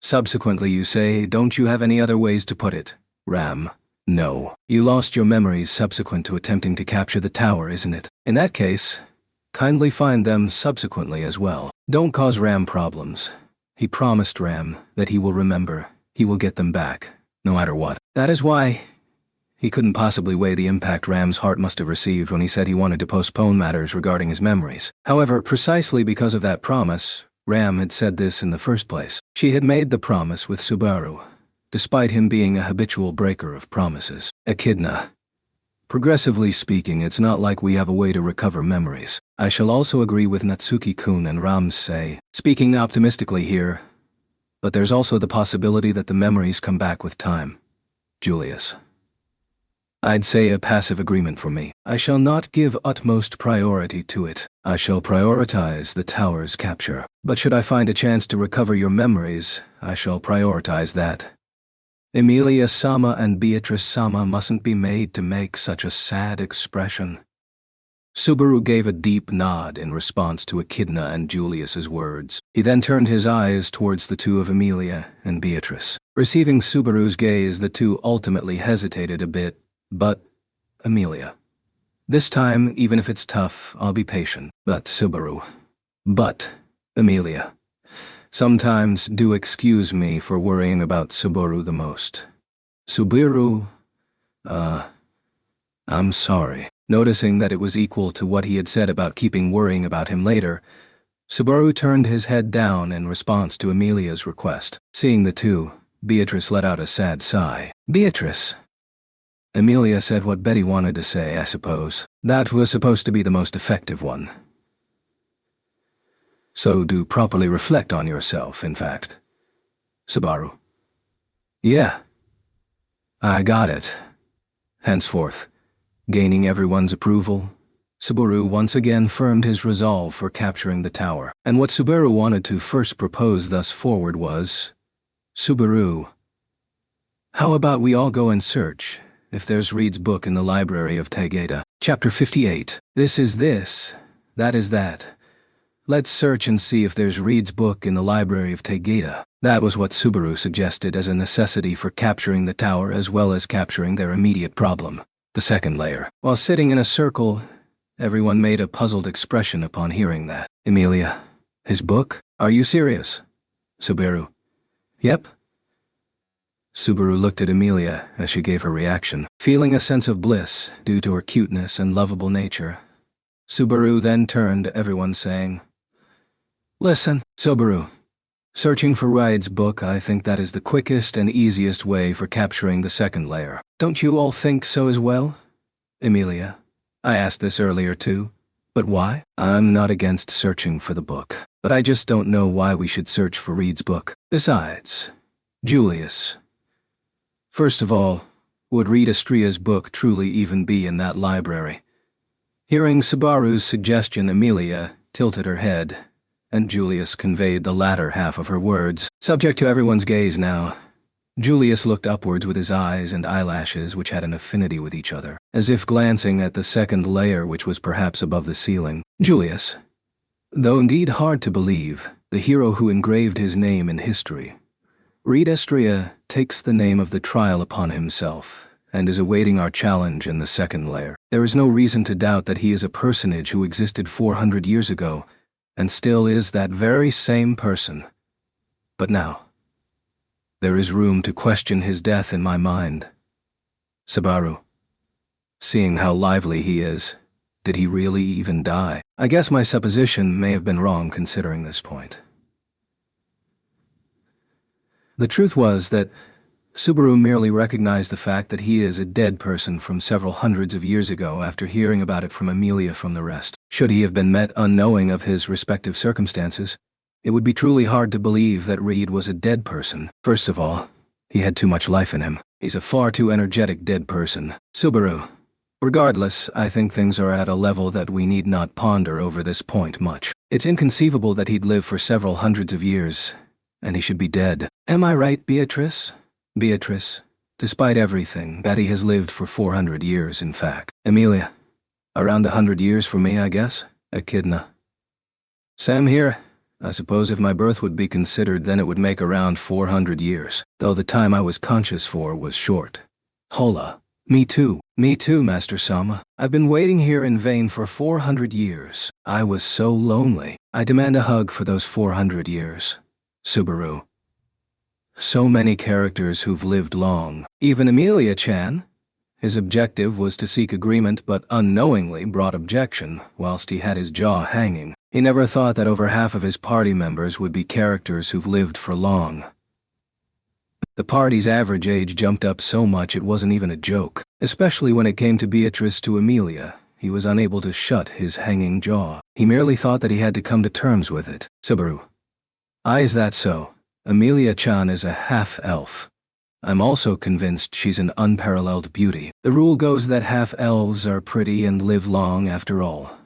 [SPEAKER 1] Subsequently you say, don't you have any other ways to put it? Ram. No. You lost your memories subsequent to attempting to capture the tower, isn't it? In that case, kindly find them subsequently as well. Don't cause Ram problems. He promised Ram that he will remember. He will get them back, no matter what. That is why he couldn't possibly weigh the impact Ram's heart must have received when he said he wanted to postpone matters regarding his memories. However, precisely because of that promise, Ram had said this in the first place. She had made the promise with Subaru, despite him being a habitual breaker of promises. Echidna. Progressively speaking, it's not like we have a way to recover memories. I shall also agree with Natsuki-kun and Ram's say, speaking optimistically here, but there's also the possibility that the memories come back with time. Julius. I'd say a passive agreement for me. I shall not give utmost priority to it. I shall prioritize the tower's capture. But should I find a chance to recover your memories, I shall prioritize that. Emilia-sama and Beatrice-sama mustn't be made to make such a sad expression. Subaru gave a deep nod in response to Echidna and Julius's words. He then turned his eyes towards the two of Emilia and Beatrice. Receiving Subaru's gaze, the two ultimately hesitated a bit. But, Emilia. This time, even if it's tough, I'll be patient. But, Subaru. But, Emilia. Sometimes do excuse me for worrying about Subaru the most. Subaru, I'm sorry. Noticing that it was equal to what he had said about keeping worrying about him later, Subaru turned his head down in response to Emilia's request. Seeing the two, Beatrice let out a sad sigh. Beatrice. Emilia said what Betty wanted to say, I suppose. That was supposed to be the most effective one. So do properly reflect on yourself, in fact. Subaru. Yeah. I got it. Henceforth, gaining everyone's approval, Subaru once again firmed his resolve for capturing the tower. And what Subaru wanted to first propose thus forward was, Subaru, how about we all go and search if there's Reed's book in the library of Tegeda? Chapter 58. This is this, that is that. Let's search and see if there's Reed's book in the library of Tegeda. That was what Subaru suggested as a necessity for capturing the tower as well as capturing their immediate problem, the second layer. While sitting in a circle, everyone made a puzzled expression upon hearing that. Emilia, his book? Are you serious? Subaru. Yep. Subaru looked at Emilia as she gave her reaction, feeling a sense of bliss due to her cuteness and lovable nature. Subaru then turned to everyone saying, Listen, Subaru. Searching for Reed's book, I think that is the quickest and easiest way for capturing the second layer. Don't you all think so as well? Emilia. I asked this earlier too. But why? I'm not against searching for the book, but I just don't know why we should search for Reed's book. Besides, Julius. First of all, would Reed Estria's book truly even be in that library? Hearing Subaru's suggestion, Emilia tilted her head, and Julius conveyed the latter half of her words. Subject to everyone's gaze now, Julius looked upwards with his eyes and eyelashes which had an affinity with each other, as if glancing at the second layer which was perhaps above the ceiling. Julius, though indeed hard to believe, the hero who engraved his name in history, Reed Estria takes the name of the trial upon himself and is awaiting our challenge in the second layer. There is no reason to doubt that he is a personage who existed 400 years ago and still is that very same person. But now, there is room to question his death in my mind. Subaru. Seeing how lively he is, did he really even die? I guess my supposition may have been wrong considering this point. The truth was that Subaru merely recognized the fact that he is a dead person from several hundreds of years ago after hearing about it from Emilia from the rest. Should he have been met unknowing of his respective circumstances, it would be truly hard to believe that Reed was a dead person. First of all, he had too much life in him. He's a far too energetic dead person. Subaru. Regardless, I think things are at a level that we need not ponder over this point much. It's inconceivable that he'd live for several hundreds of years, and he should be dead. Am I right, Beatrice? Beatrice, despite everything, Betty has lived for 400 years, in fact. Amelia. Around 100 years for me, I guess. Echidna. Sam here. I suppose if my birth would be considered, then it would make around 400 years, though the time I was conscious for was short. Hola. Me too, Master Sama. I've been waiting here in vain for 400 years. I was so lonely. I demand a hug for those 400 years. Subaru. So many characters who've lived long. Even Amelia-chan. His objective was to seek agreement but unknowingly brought objection whilst he had his jaw hanging. He never thought that over half of his party members would be characters who've lived for long. The party's average age jumped up so much it wasn't even a joke. Especially when it came to Beatrice to Amelia, he was unable to shut his hanging jaw. He merely thought that he had to come to terms with it. Subaru. Is that so? Amelia-chan is a half-elf. I'm also convinced she's an unparalleled beauty. The rule goes that half-elves are pretty and live long after all.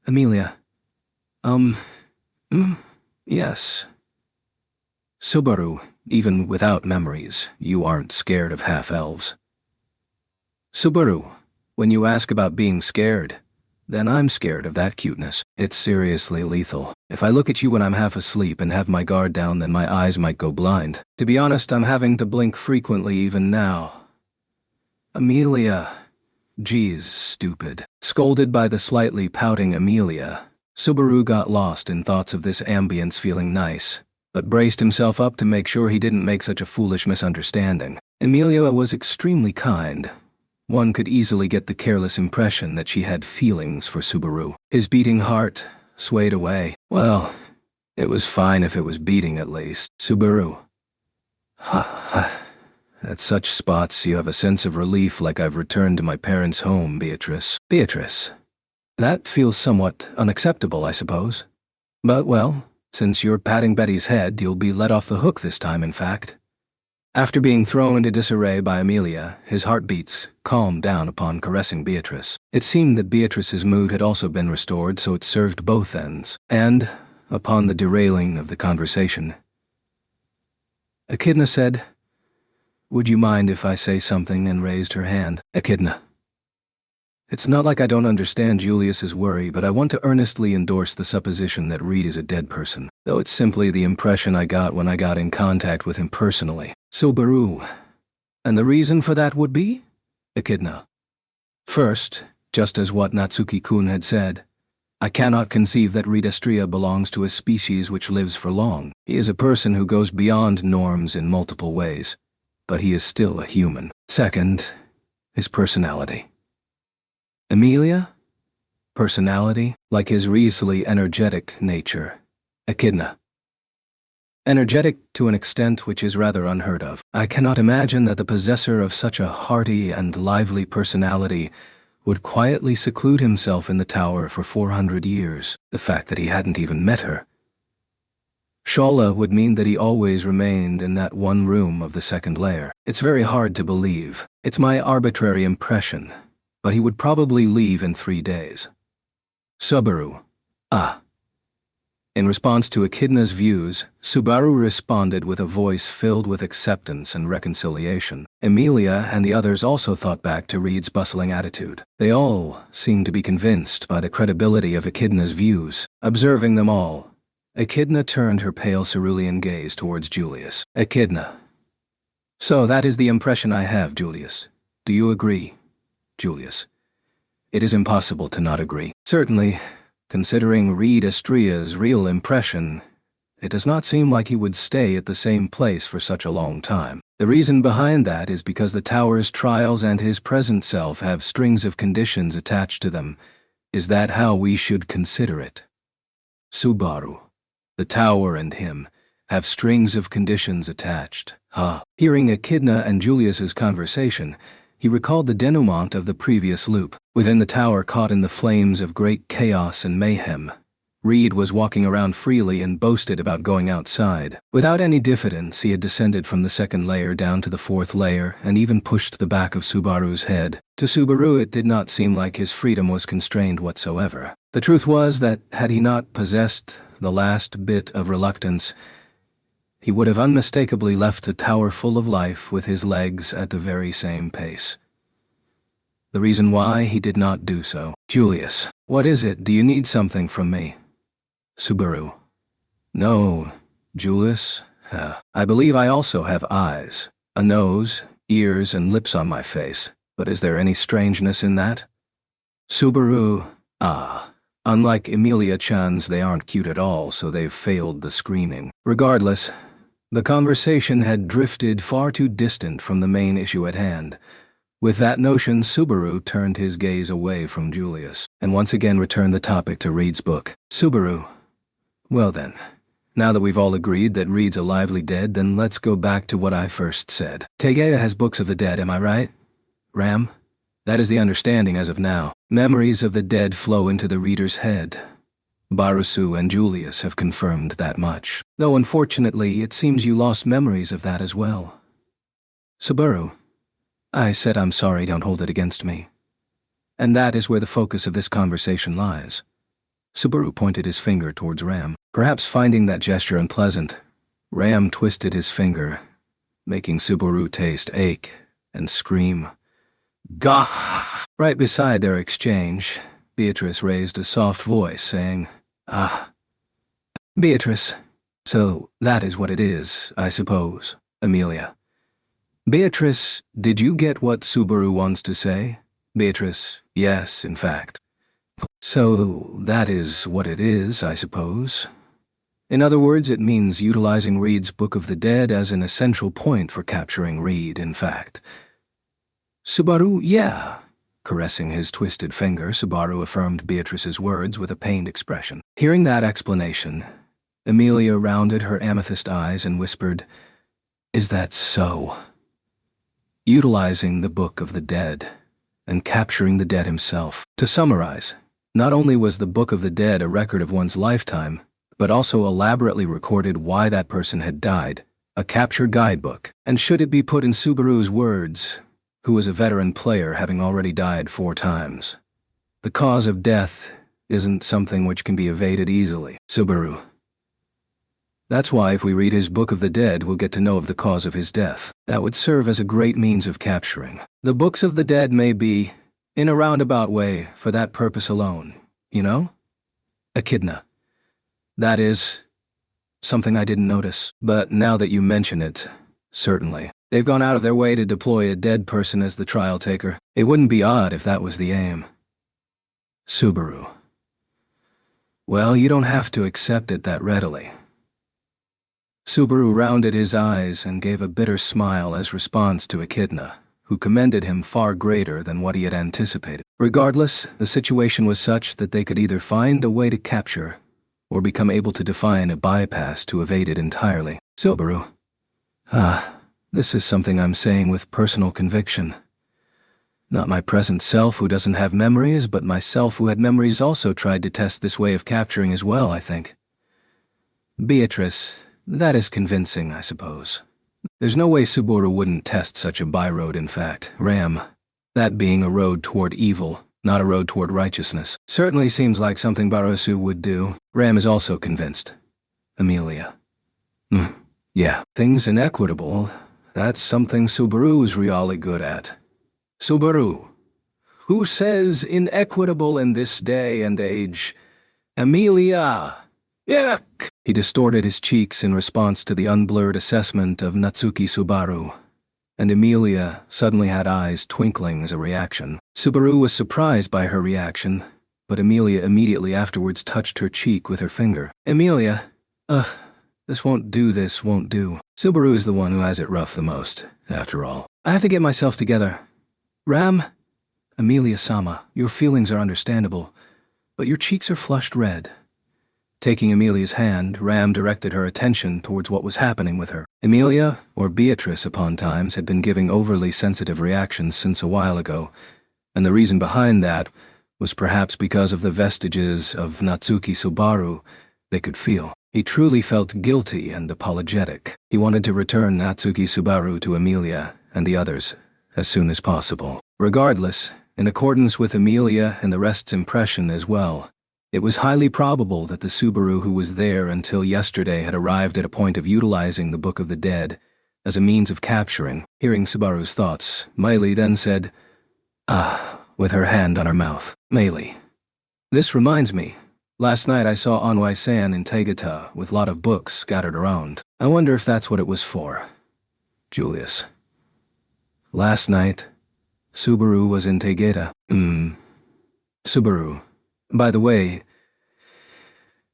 [SPEAKER 1] Amelia. Yes. Subaru, even without memories, you aren't scared of half-elves. Subaru, when you ask about being scared, then I'm scared of that cuteness. It's seriously lethal. If I look at you when I'm half asleep and have my guard down, then my eyes might go blind. To be honest, I'm having to blink frequently even now. Amelia. Geez, stupid. Scolded by the slightly pouting Amelia, Subaru got lost in thoughts of this ambience feeling nice, but braced himself up to make sure he didn't make such a foolish misunderstanding. Amelia was extremely kind. One could easily get the careless impression that she had feelings for Subaru. His beating heart swayed away. Well, it was fine if it was beating at least. Subaru. At such spots you have a sense of relief like I've returned to my parents' home, Beatrice. Beatrice. That feels somewhat unacceptable, I suppose. But well, since you're patting Betty's head, you'll be let off the hook this time, in fact. After being thrown into disarray by Amelia, his heartbeats calmed down upon caressing Beatrice. It seemed that Beatrice's mood had also been restored, so it served both ends. And, upon the derailing of the conversation, Echidna said, "Would you mind if I say something?" and raised her hand. Echidna. It's not like I don't understand Julius's worry, but I want to earnestly endorse the supposition that Reed is a dead person, though it's simply the impression I got when I got in contact with him personally. Subaru. And the reason for that would be? Echidna. First, just as what Natsuki-kun had said, I cannot conceive that Reed Estria belongs to a species which lives for long. He is a person who goes beyond norms in multiple ways, but he is still a human. Second, his personality. Amelia? Personality, like his reasonably energetic nature. Echidna. Energetic to an extent which is rather unheard of. I cannot imagine that the possessor of such a hearty and lively personality would quietly seclude himself in the tower for 400 years. The fact that he hadn't even met her. Shola would mean that he always remained in that one room of the second layer. It's very hard to believe. It's my arbitrary impression. But he would probably leave in 3 days. Subaru. In response to Echidna's views, Subaru responded with a voice filled with acceptance and reconciliation. Amelia and the others also thought back to Reed's bustling attitude. They all seemed to be convinced by the credibility of Echidna's views. Observing them all, Echidna turned her pale cerulean gaze towards Julius. Echidna. So that is the impression I have, Julius. Do you agree? Julius. It is impossible to not agree. Certainly, considering Reed Estria's real impression, it does not seem like he would stay at the same place for such a long time. The reason behind that is because the tower's trials and his present self have strings of conditions attached to them. Is that how we should consider it? Subaru. The tower and him have strings of conditions attached. Hearing Echidna and Julius's conversation, he recalled the denouement of the previous loop. Within the tower, caught in the flames of great chaos and mayhem, Reed was walking around freely and boasted about going outside. Without any diffidence, he had descended from the second layer down to the fourth layer and even pushed the back of Subaru's head. To Subaru, it did not seem like his freedom was constrained whatsoever. The truth was that, had he not possessed the last bit of reluctance, he would have unmistakably left the tower full of life with his legs at the very same pace. the reason why he did not do so. Julius, what is it? Do you need something from me? Subaru. No, Julius. I believe I also have eyes, a nose, ears, and lips on my face, but is there any strangeness in that? Subaru. Unlike Emilia-chan's, they aren't cute at all, so they've failed the screening. Regardless, the conversation had drifted far too distant from the main issue at hand. With that notion, Subaru turned his gaze away from Julius, and once again returned the topic to Reed's book. Subaru. Well then, now that we've all agreed that Reed's a lively dead, then let's go back to what I first said. Tegea has books of the dead, am I right? Ram? That is the understanding as of now. Memories of the dead flow into the reader's head. Barusu and Julius have confirmed that much. Though unfortunately, it seems you lost memories of that as well. Subaru. I said I'm sorry, don't hold it against me. And that is where the focus of this conversation lies. Subaru pointed his finger towards Ram. Perhaps finding that gesture unpleasant, Ram twisted his finger, making Subaru taste ache and scream. Gah! Right beside their exchange, Beatrice raised a soft voice, saying, Beatrice, so that is what it is, I suppose, Amelia. Beatrice, did you get what Subaru wants to say? Beatrice, yes, in fact. So that is what it is, I suppose. In other words, it means utilizing Reed's Book of the Dead as an essential point for capturing Reed, in fact. Subaru, yeah. Caressing his twisted finger, Subaru affirmed Beatrice's words with a pained expression. Hearing that explanation, Amelia rounded her amethyst eyes and whispered, Is that so? Utilizing the Book of the Dead and capturing the dead himself. To summarize, not only was the Book of the Dead a record of one's lifetime, but also elaborately recorded why that person had died, a capture guidebook. And should it be put in Subaru's words, who was a veteran player having already died 4 times, the cause of death isn't something which can be evaded easily. Subaru. That's why if we read his Book of the Dead, we'll get to know of the cause of his death. That would serve as a great means of capturing. The Books of the Dead may be, in a roundabout way, for that purpose alone, you know? Echidna. That is something I didn't notice, but now that you mention it, certainly. They've gone out of their way to deploy a dead person as the trial taker. It wouldn't be odd if that was the aim. Subaru. Well, you don't have to accept it that readily. Subaru rounded his eyes and gave a bitter smile as response to Echidna, who commended him far greater than what he had anticipated. Regardless, the situation was such that they could either find a way to capture or become able to define a bypass to evade it entirely. Subaru. This is something I'm saying with personal conviction. Not my present self who doesn't have memories, but myself who had memories also tried to test this way of capturing as well, I think. Beatrice, that is convincing, I suppose. There's no way Subaru wouldn't test such a byroad, in fact. Ram, that being a road toward evil, not a road toward righteousness. Certainly seems like something Barusu would do. Ram is also convinced. Amelia. Yeah, things inequitable. That's something Subaru's really good at. Subaru. Who says inequitable in this day and age? Amelia. Yuck! He distorted his cheeks in response to the unblurred assessment of Natsuki Subaru, and Amelia suddenly had eyes twinkling as a reaction. Subaru was surprised by her reaction, but Amelia immediately afterwards touched her cheek with her finger. Amelia, this won't do. Subaru is the one who has it rough the most, after all. I have to get myself together. Ram? Amelia-sama, your feelings are understandable, but your cheeks are flushed red. Taking Amelia's hand, Ram directed her attention towards what was happening with her. Amelia, or Beatrice upon times, had been giving overly sensitive reactions since a while ago, and the reason behind that was perhaps because of the vestiges of Natsuki Subaru they could feel. He truly felt guilty and apologetic. He wanted to return Natsuki Subaru to Amelia and the others as soon as possible. Regardless, in accordance with Amelia and the rest's impression as well, it was highly probable that the Subaru who was there until yesterday had arrived at a point of utilizing the Book of the Dead as a means of capturing. Hearing Subaru's thoughts, Miley then said, With her hand on her mouth. Meili. This reminds me. Last night I saw Anwai-san in Tegata with a lot of books scattered around. I wonder if that's what it was for. Julius. Last night, Subaru was in Tegata. Subaru. By the way,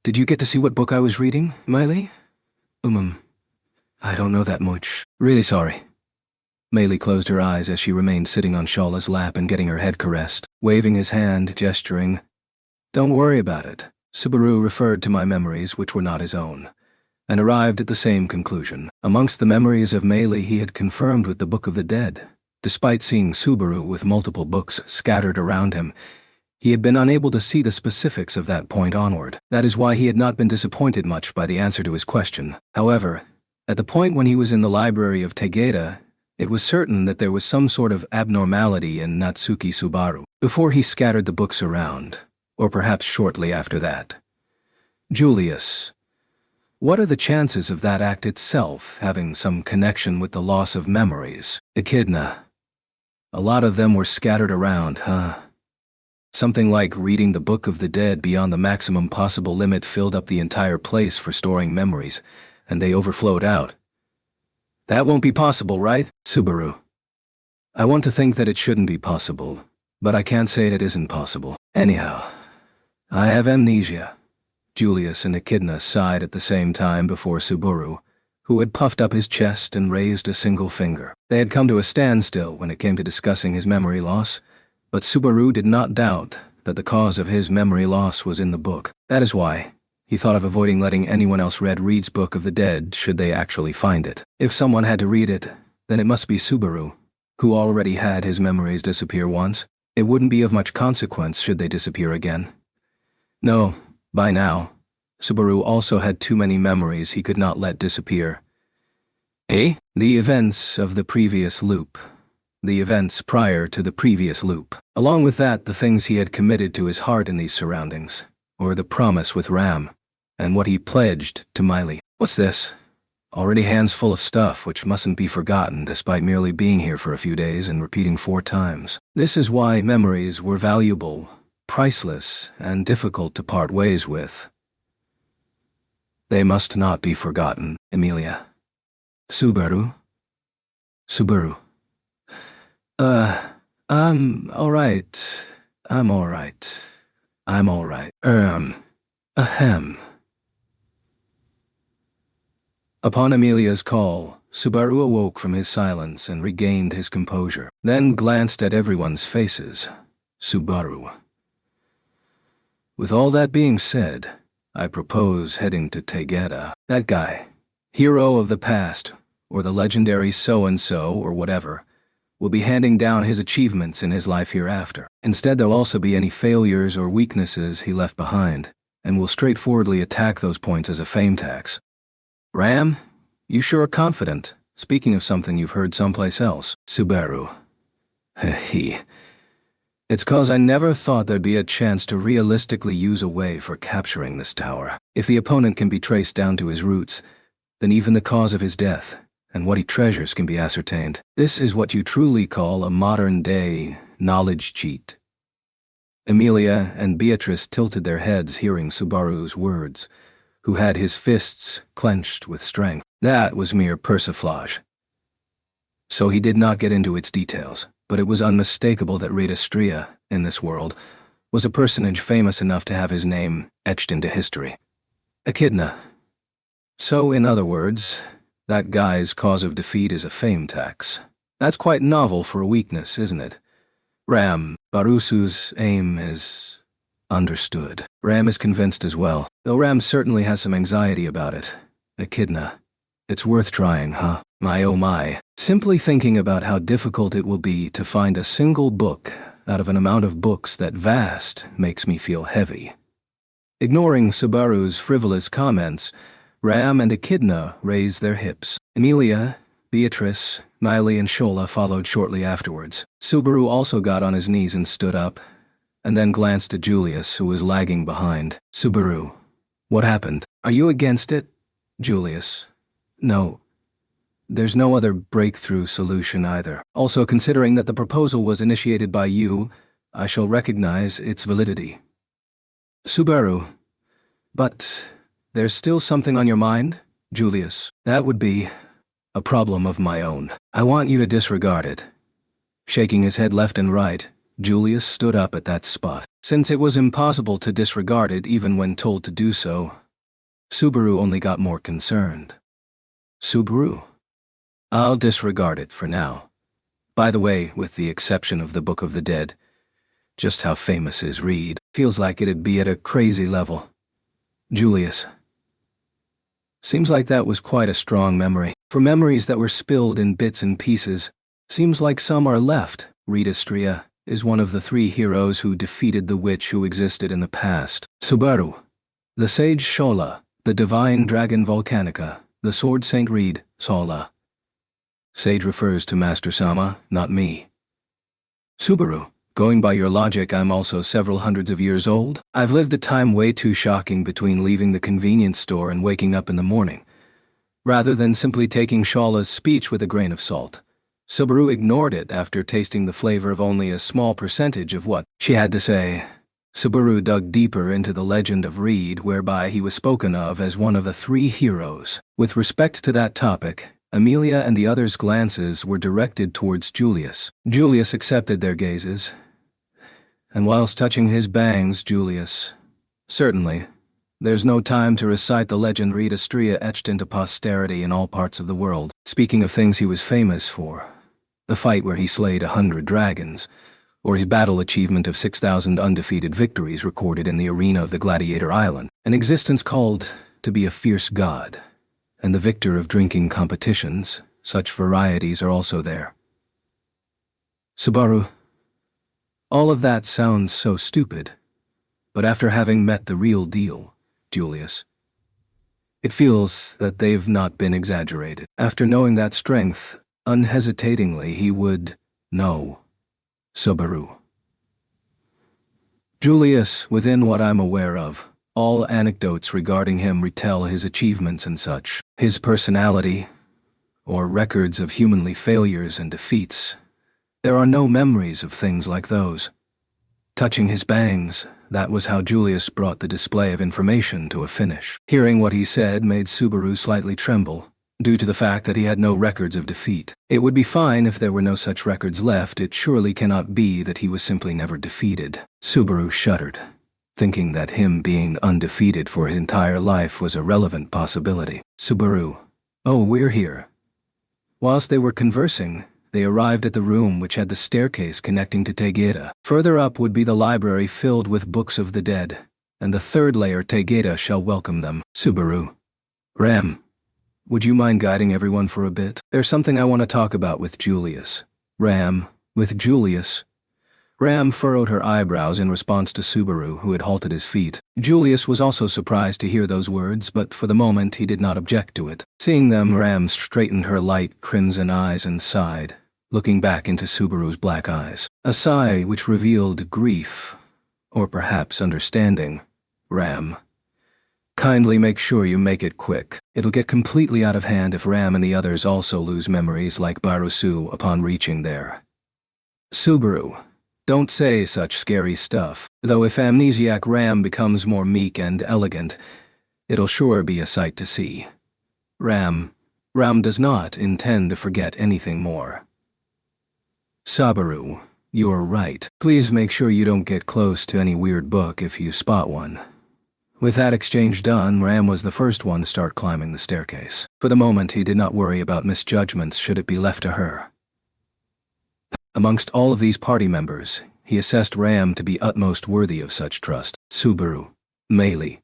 [SPEAKER 1] did you get to see what book I was reading, Meili? I don't know that much. Really sorry. Meili closed her eyes as she remained sitting on Shola's lap and getting her head caressed, waving his hand, gesturing. Don't worry about it. Subaru referred to my memories which were not his own, and arrived at the same conclusion. Amongst the memories of Meili he had confirmed with the Book of the Dead. Despite seeing Subaru with multiple books scattered around him, he had been unable to see the specifics of that point onward. That is why he had not been disappointed much by the answer to his question. However, at the point when he was in the library of Tegata, it was certain that there was some sort of abnormality in Natsuki Subaru before he scattered the books around, or perhaps shortly after that. Julius, what are the chances of that act itself having some connection with the loss of memories? Echidna. A lot of them were scattered around, huh? Something like reading the Book of the Dead beyond the maximum possible limit filled up the entire place for storing memories, and they overflowed out. That won't be possible, right? Subaru. I want to think that it shouldn't be possible, but I can't say it isn't possible. Anyhow, I have amnesia. Julius and Echidna sighed at the same time before Subaru, who had puffed up his chest and raised a single finger. They had come to a standstill when it came to discussing his memory loss, but Subaru did not doubt that the cause of his memory loss was in the book. That is why he thought of avoiding letting anyone else read Reed's Book of the Dead should they actually find it. If someone had to read it, then it must be Subaru, who already had his memories disappear once. It wouldn't be of much consequence should they disappear again. No, by now, Subaru also had too many memories he could not let disappear. The events of the previous loop. The events prior to the previous loop. Along with that, the things he had committed to his heart in these surroundings, or the promise with Ram, and what he pledged to Meili. What's this? Already hands full of stuff which mustn't be forgotten despite merely being here for a few days and repeating 4 times. This is why memories were valuable, priceless, and difficult to part ways with. They must not be forgotten, Emilia. Subaru? Subaru. I'm alright. I'm alright. I'm alright. Ahem. Upon Emilia's call, Subaru awoke from his silence and regained his composure, then glanced at everyone's faces. Subaru. With all that being said, I propose heading to Tegata. That guy, hero of the past, or the legendary so-and-so or whatever, will be handing down his achievements in his life hereafter. Instead, there'll also be any failures or weaknesses he left behind, and will straightforwardly attack those points as a fame tax. Ram, you sure are confident, speaking of something you've heard someplace else. Subaru. It's 'cause I never thought there'd be a chance to realistically use a way for capturing this tower. If the opponent can be traced down to his roots, then even the cause of his death and what he treasures can be ascertained. This is what you truly call a modern-day knowledge cheat. Emilia and Beatrice tilted their heads hearing Subaru's words, who had his fists clenched with strength. That was mere persiflage. So he did not get into its details, but it was unmistakable that Rita Stria, in this world, was a personage famous enough to have his name etched into history. Echidna. So, in other words, that guy's cause of defeat is a fame tax. That's quite novel for a weakness, isn't it? Ram, Barusu's aim is understood. Ram is convinced as well, though Ram certainly has some anxiety about it. Echidna. It's worth trying, huh? My oh my. Simply thinking about how difficult it will be to find a single book out of an amount of books that vast makes me feel heavy. Ignoring Subaru's frivolous comments, Ram and Echidna raised their hips. Emilia, Beatrice, Meili, and Shola followed shortly afterwards. Subaru also got on his knees and stood up, and then glanced at Julius, who was lagging behind. Subaru. What happened? Are you against it? Julius. No. There's no other breakthrough solution either. Also, considering that the proposal was initiated by you, I shall recognize its validity. Subaru. But there's still something on your mind, Julius? That would be a problem of my own. I want you to disregard it. Shaking his head left and right, Julius stood up at that spot. Since it was impossible to disregard it even when told to do so, Subaru only got more concerned. Subaru. I'll disregard it for now. By the way, with the exception of the Book of the Dead, just how famous is Reed? Feels like it'd be at a crazy level. Julius. Seems like that was quite a strong memory. For memories that were spilled in bits and pieces, seems like some are left. Reed Istria is one of the 3 heroes who defeated the witch who existed in the past. Subaru. The sage Shola, the divine dragon Volcanica, the sword Saint Reed, Sola. Sage refers to Master Sama, not me. Subaru. Going by your logic, I'm also several hundreds of years old. I've lived a time way too shocking between leaving the convenience store and waking up in the morning. Rather than simply taking Shala's speech with a grain of salt, Subaru ignored it after tasting the flavor of only a small percentage of what she had to say. Subaru dug deeper into the legend of Reed, whereby he was spoken of as one of the 3 heroes. With respect to that topic, Amelia and the others' glances were directed towards Julius. Julius accepted their gazes, and whilst touching his bangs, Julius, certainly, there's no time to recite the legend Reed Istria etched into posterity in all parts of the world. Speaking of things he was famous for, the fight where he slayed 100 dragons, or his battle achievement of 6,000 undefeated victories recorded in the arena of the Gladiator Island, an existence called to be a fierce god, and the victor of drinking competitions, such varieties are also there. Subaru. All of that sounds so stupid, but after having met the real deal, Julius, it feels that they've not been exaggerated. After knowing that strength, unhesitatingly he would know. Subaru. Julius, within what I'm aware of, all anecdotes regarding him retell his achievements and such. His personality, or records of humanly failures and defeats, there are no memories of things like those. Touching his bangs, that was how Julius brought the display of information to a finish. Hearing what he said made Subaru slightly tremble, due to the fact that he had no records of defeat. It would be fine if there were no such records left. It surely cannot be that he was simply never defeated. Subaru shuddered, thinking that him being undefeated for his entire life was a relevant possibility. Subaru. Oh, we're here. Whilst they were conversing, they arrived at the room which had the staircase connecting to Tegeta. Further up would be the library filled with books of the dead, and the 3rd layer Tegeta shall welcome them. Subaru. Ram. Would you mind guiding everyone for a bit? There's something I want to talk about with Julius. Ram. With Julius. Ram furrowed her eyebrows in response to Subaru, who had halted his feet. Julius was also surprised to hear those words, but for the moment he did not object to it. Seeing them, Ram straightened her light crimson eyes and sighed, looking back into Subaru's black eyes. A sigh which revealed grief, or perhaps understanding. Ram. Kindly make sure you make it quick. It'll get completely out of hand if Ram and the others also lose memories like Barusu upon reaching there. Subaru. Don't say such scary stuff, though if amnesiac Ram becomes more meek and elegant, it'll sure be a sight to see. Ram does not intend to forget anything more. Subaru, you're right. Please make sure you don't get close to any weird book if you spot one. With that exchange done, Ram was the first one to start climbing the staircase. For the moment, he did not worry about misjudgments should it be left to her. Amongst all of these party members, he assessed Ram to be utmost worthy of such trust. Subaru. Meili.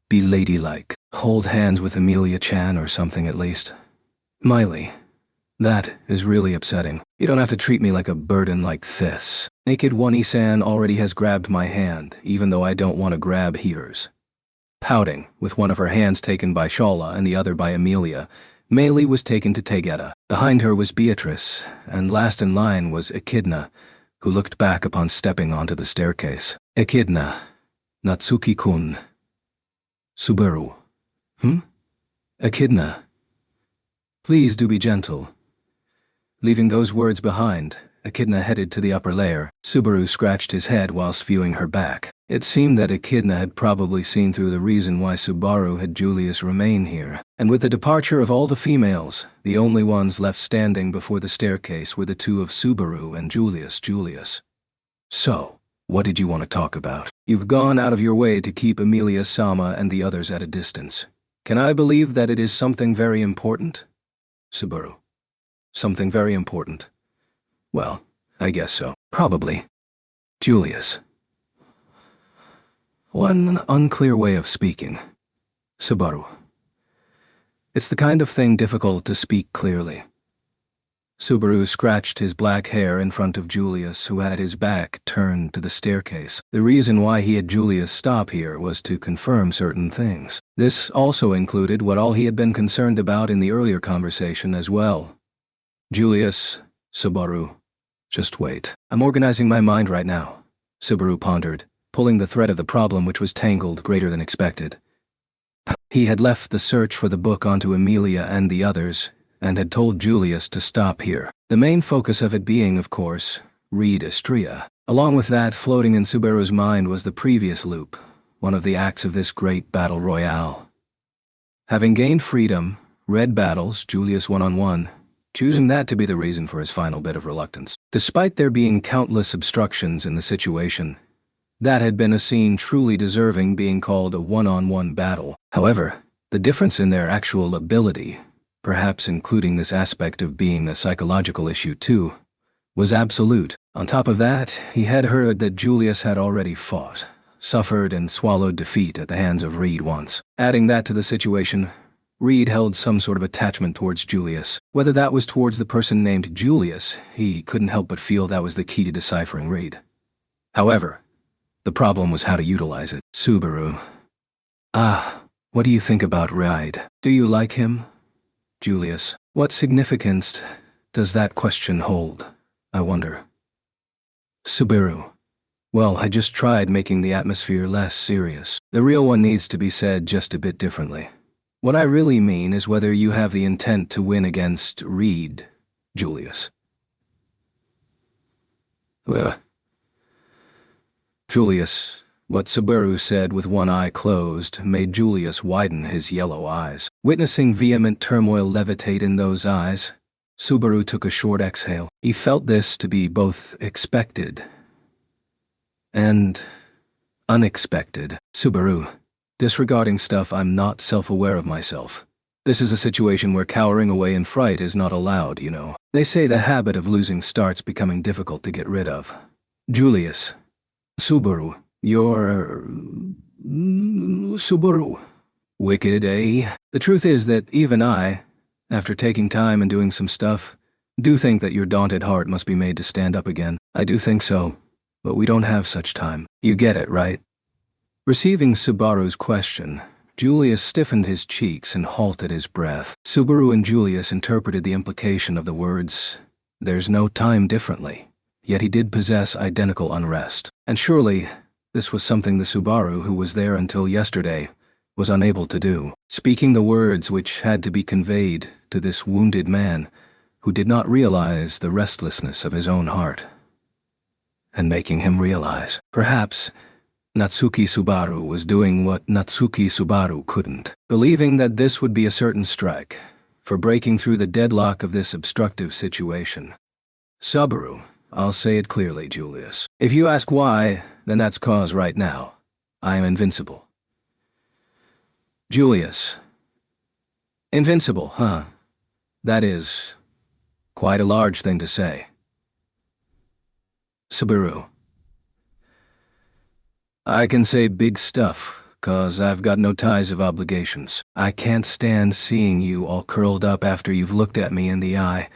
[SPEAKER 1] Be ladylike. Hold hands with Amelia-chan or something at least. Miley. That is really upsetting. You don't have to treat me like a burden like this. Naked One-san already has grabbed my hand, even though I don't want to grab hers. Pouting, with one of her hands taken by Shala and the other by Amelia, Meili was taken to Tegeta. Behind her was Beatrice, and last in line was Echidna, who looked back upon stepping onto the staircase. Echidna. Natsuki-kun. Subaru. Echidna. Please do be gentle. Leaving those words behind, Echidna headed to the upper layer. Subaru scratched his head whilst viewing her back. It seemed that Echidna had probably seen through the reason why Subaru had Julius remain here, and with the departure of all the females, the only ones left standing before the staircase were the two of Subaru and Julius. So, what did you want to talk about? You've gone out of your way to keep Emilia Sama and the others at a distance. Can I believe that it is something very important? Subaru. Something very important. Well, I guess so. Probably. Julius. One unclear way of speaking. Subaru. It's the kind of thing difficult to speak clearly. Subaru scratched his black hair in front of Julius, who had his back turned to the staircase. The reason why he had Julius stop here was to confirm certain things. This also included what all he had been concerned about in the earlier conversation as well. Julius, Subaru, just wait. I'm organizing my mind right now, Subaru pondered, pulling the thread of the problem which was tangled greater than expected. He had left the search for the book onto Emilia and the others, and had told Julius to stop here. The main focus of it being, of course, Reed Istria. Along with that, floating in Subaru's mind was the previous loop, one of the acts of this great battle royale. Having gained freedom, Red battles Julius one-on-one, choosing that to be the reason for his final bit of reluctance. Despite there being countless obstructions in the situation, that had been a scene truly deserving being called a one-on-one battle. However, the difference in their actual ability, perhaps including this aspect of being a psychological issue too, was absolute. On top of that, he had heard that Julius had already fought, suffered and swallowed defeat at the hands of Reed once. Adding that to the situation, Reed held some sort of attachment towards Julius. Whether that was towards the person named Julius, he couldn't help but feel that was the key to deciphering Reed. However, the problem was how to utilize it. Subaru. What do you think about Reed? Do you like him? Julius. What significance does that question hold, I wonder? Subaru. Well, I just tried making the atmosphere less serious. The real one needs to be said just a bit differently. What I really mean is whether you have the intent to win against Reed, Julius. Julius, what Subaru said with one eye closed made Julius widen his yellow eyes. Witnessing vehement turmoil levitate in those eyes, Subaru took a short exhale. He felt this to be both expected and unexpected. Subaru. Disregarding stuff, I'm not self-aware of myself. This is a situation where cowering away in fright is not allowed, you know. They say the habit of losing starts becoming difficult to get rid of. Julius. Subaru. You're... Subaru. Wicked, eh? The truth is that even I, after taking time and doing some stuff, do think that your daunted heart must be made to stand up again. I do think so, but we don't have such time. You get it, right? Receiving Subaru's question, Julius stiffened his cheeks and halted his breath. Subaru and Julius interpreted the implication of the words, "There's no time," differently, yet he did possess identical unrest. And surely, this was something the Subaru who was there until yesterday was unable to do. Speaking the words which had to be conveyed to this wounded man who did not realize the restlessness of his own heart. And making him realize, perhaps, Natsuki Subaru was doing what Natsuki Subaru couldn't, believing that this would be a certain strike for breaking through the deadlock of this obstructive situation. Subaru, I'll say it clearly, Julius. If you ask why, then that's cause right now. I am invincible. Julius. Invincible, huh? That is quite a large thing to say. Subaru. I can say big stuff, 'cause I've got no ties of obligations. I can't stand seeing you all curled up after you've looked at me in the eye,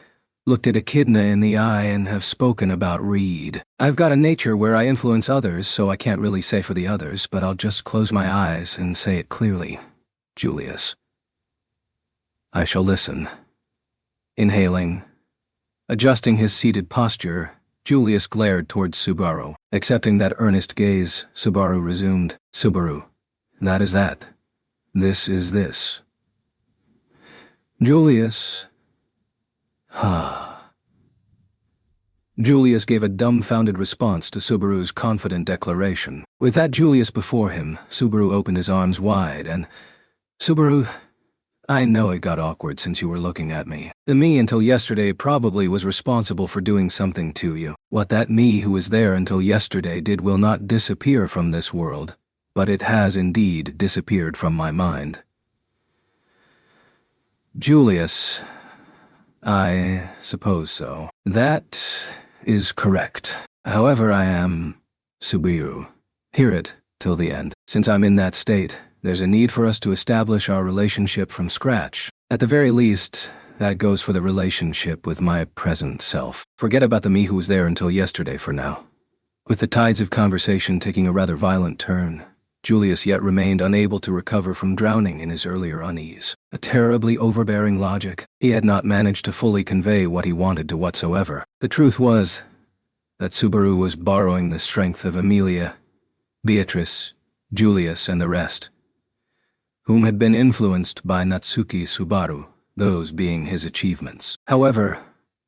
[SPEAKER 1] looked at Echidna in the eye, and have spoken about Reed. I've got a nature where I influence others, so I can't really say for the others, but I'll just close my eyes and say it clearly. Julius. I shall listen. Inhaling. Adjusting his seated posture, Julius glared towards Subaru. Accepting that earnest gaze, Subaru resumed. Subaru. That is that. This is this. Julius, Julius gave a dumbfounded response to Subaru's confident declaration. With that Julius before him, Subaru opened his arms wide and, "Subaru, I know it got awkward since you were looking at me. The me until yesterday probably was responsible for doing something to you. What that me who was there until yesterday did will not disappear from this world, but it has indeed disappeared from my mind." Julius, I suppose so. That is correct. However, I am Subaru. Hear it till the end. Since I'm in that state, there's a need for us to establish our relationship from scratch. At the very least, that goes for the relationship with my present self. Forget about the me who was there until yesterday for now. With the tides of conversation taking a rather violent turn, Julius yet remained unable to recover from drowning in his earlier unease. A terribly overbearing logic. He had not managed to fully convey what he wanted to whatsoever. The truth was that Subaru was borrowing the strength of Amelia, Beatrice, Julius, and the rest, whom had been influenced by Natsuki Subaru, those being his achievements. However,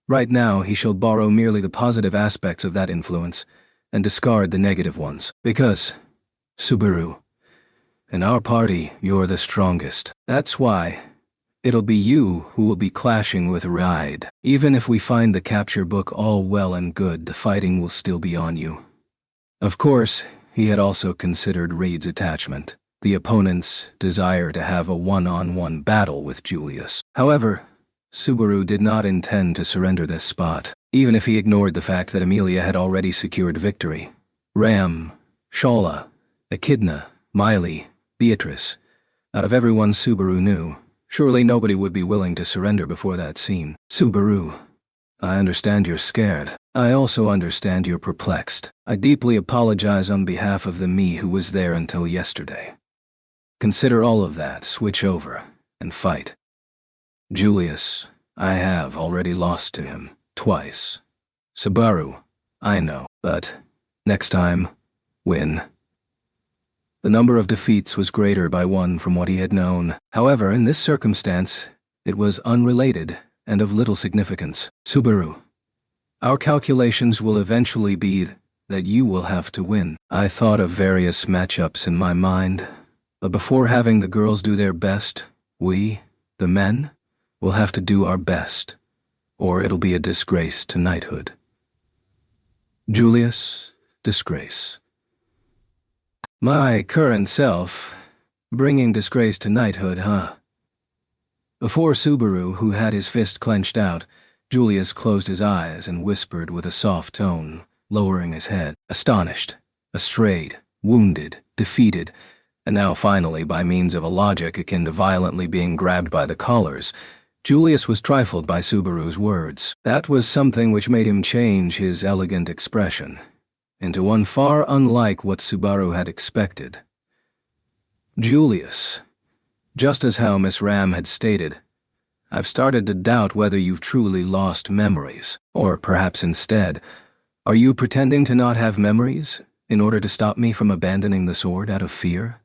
[SPEAKER 1] right now he shall borrow merely the positive aspects of that influence and discard the negative ones, because, Subaru, in our party, you're the strongest. That's why it'll be you who will be clashing with Ride. Even if we find the capture book all well and good, the fighting will still be on you. Of course, he had also considered Reed's attachment, the opponent's desire to have a one-on-one battle with Julius. However, Subaru did not intend to surrender this spot, even if he ignored the fact that Amelia had already secured victory. Ram, Shala, Echidna, Miley, Beatrice. Out of everyone Subaru knew, surely nobody would be willing to surrender before that scene. Subaru, I understand you're scared. I also understand you're perplexed. I deeply apologize on behalf of the me who was there until yesterday. Consider all of that, switch over, and fight. Julius, I have already lost to him, twice. Subaru, I know, but next time, win. The number of defeats was greater by one from what he had known. However, in this circumstance, it was unrelated and of little significance. Subaru, our calculations will eventually be that you will have to win. I thought of various matchups in my mind, but before having the girls do their best, we, the men, will have to do our best, or it'll be a disgrace to knighthood. Julius, disgrace. My current self, bringing disgrace to knighthood, huh? Before Subaru, who had his fist clenched out, Julius closed his eyes and whispered with a soft tone, lowering his head, astonished, astrayed, wounded, defeated, and now finally, by means of a logic akin to violently being grabbed by the collars, Julius was trifled by Subaru's words. That was something which made him change his elegant expression into one far unlike what Subaru had expected. Julius, just as how Miss Ram had stated, I've started to doubt whether you've truly lost memories, or perhaps instead, are you pretending to not have memories in order to stop me from abandoning the sword out of fear?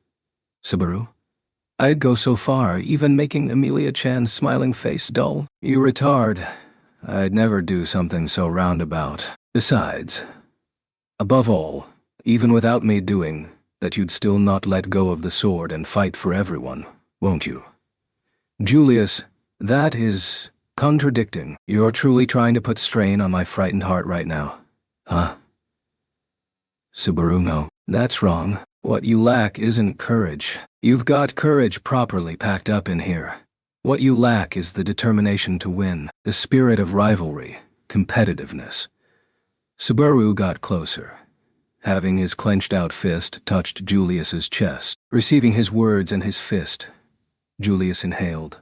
[SPEAKER 1] Subaru, I'd go so far, even making Amelia-chan's smiling face dull. You retard. I'd never do something so roundabout. Besides, above all, even without me doing, that you'd still not let go of the sword and fight for everyone, won't you? Julius, that is contradicting. You're truly trying to put strain on my frightened heart right now, huh? Subaru, no, that's wrong. What you lack isn't courage. You've got courage properly packed up in here. What you lack is the determination to win, the spirit of rivalry, competitiveness. Subaru got closer, having his clenched-out fist touched Julius's chest. Receiving his words and his fist, Julius inhaled.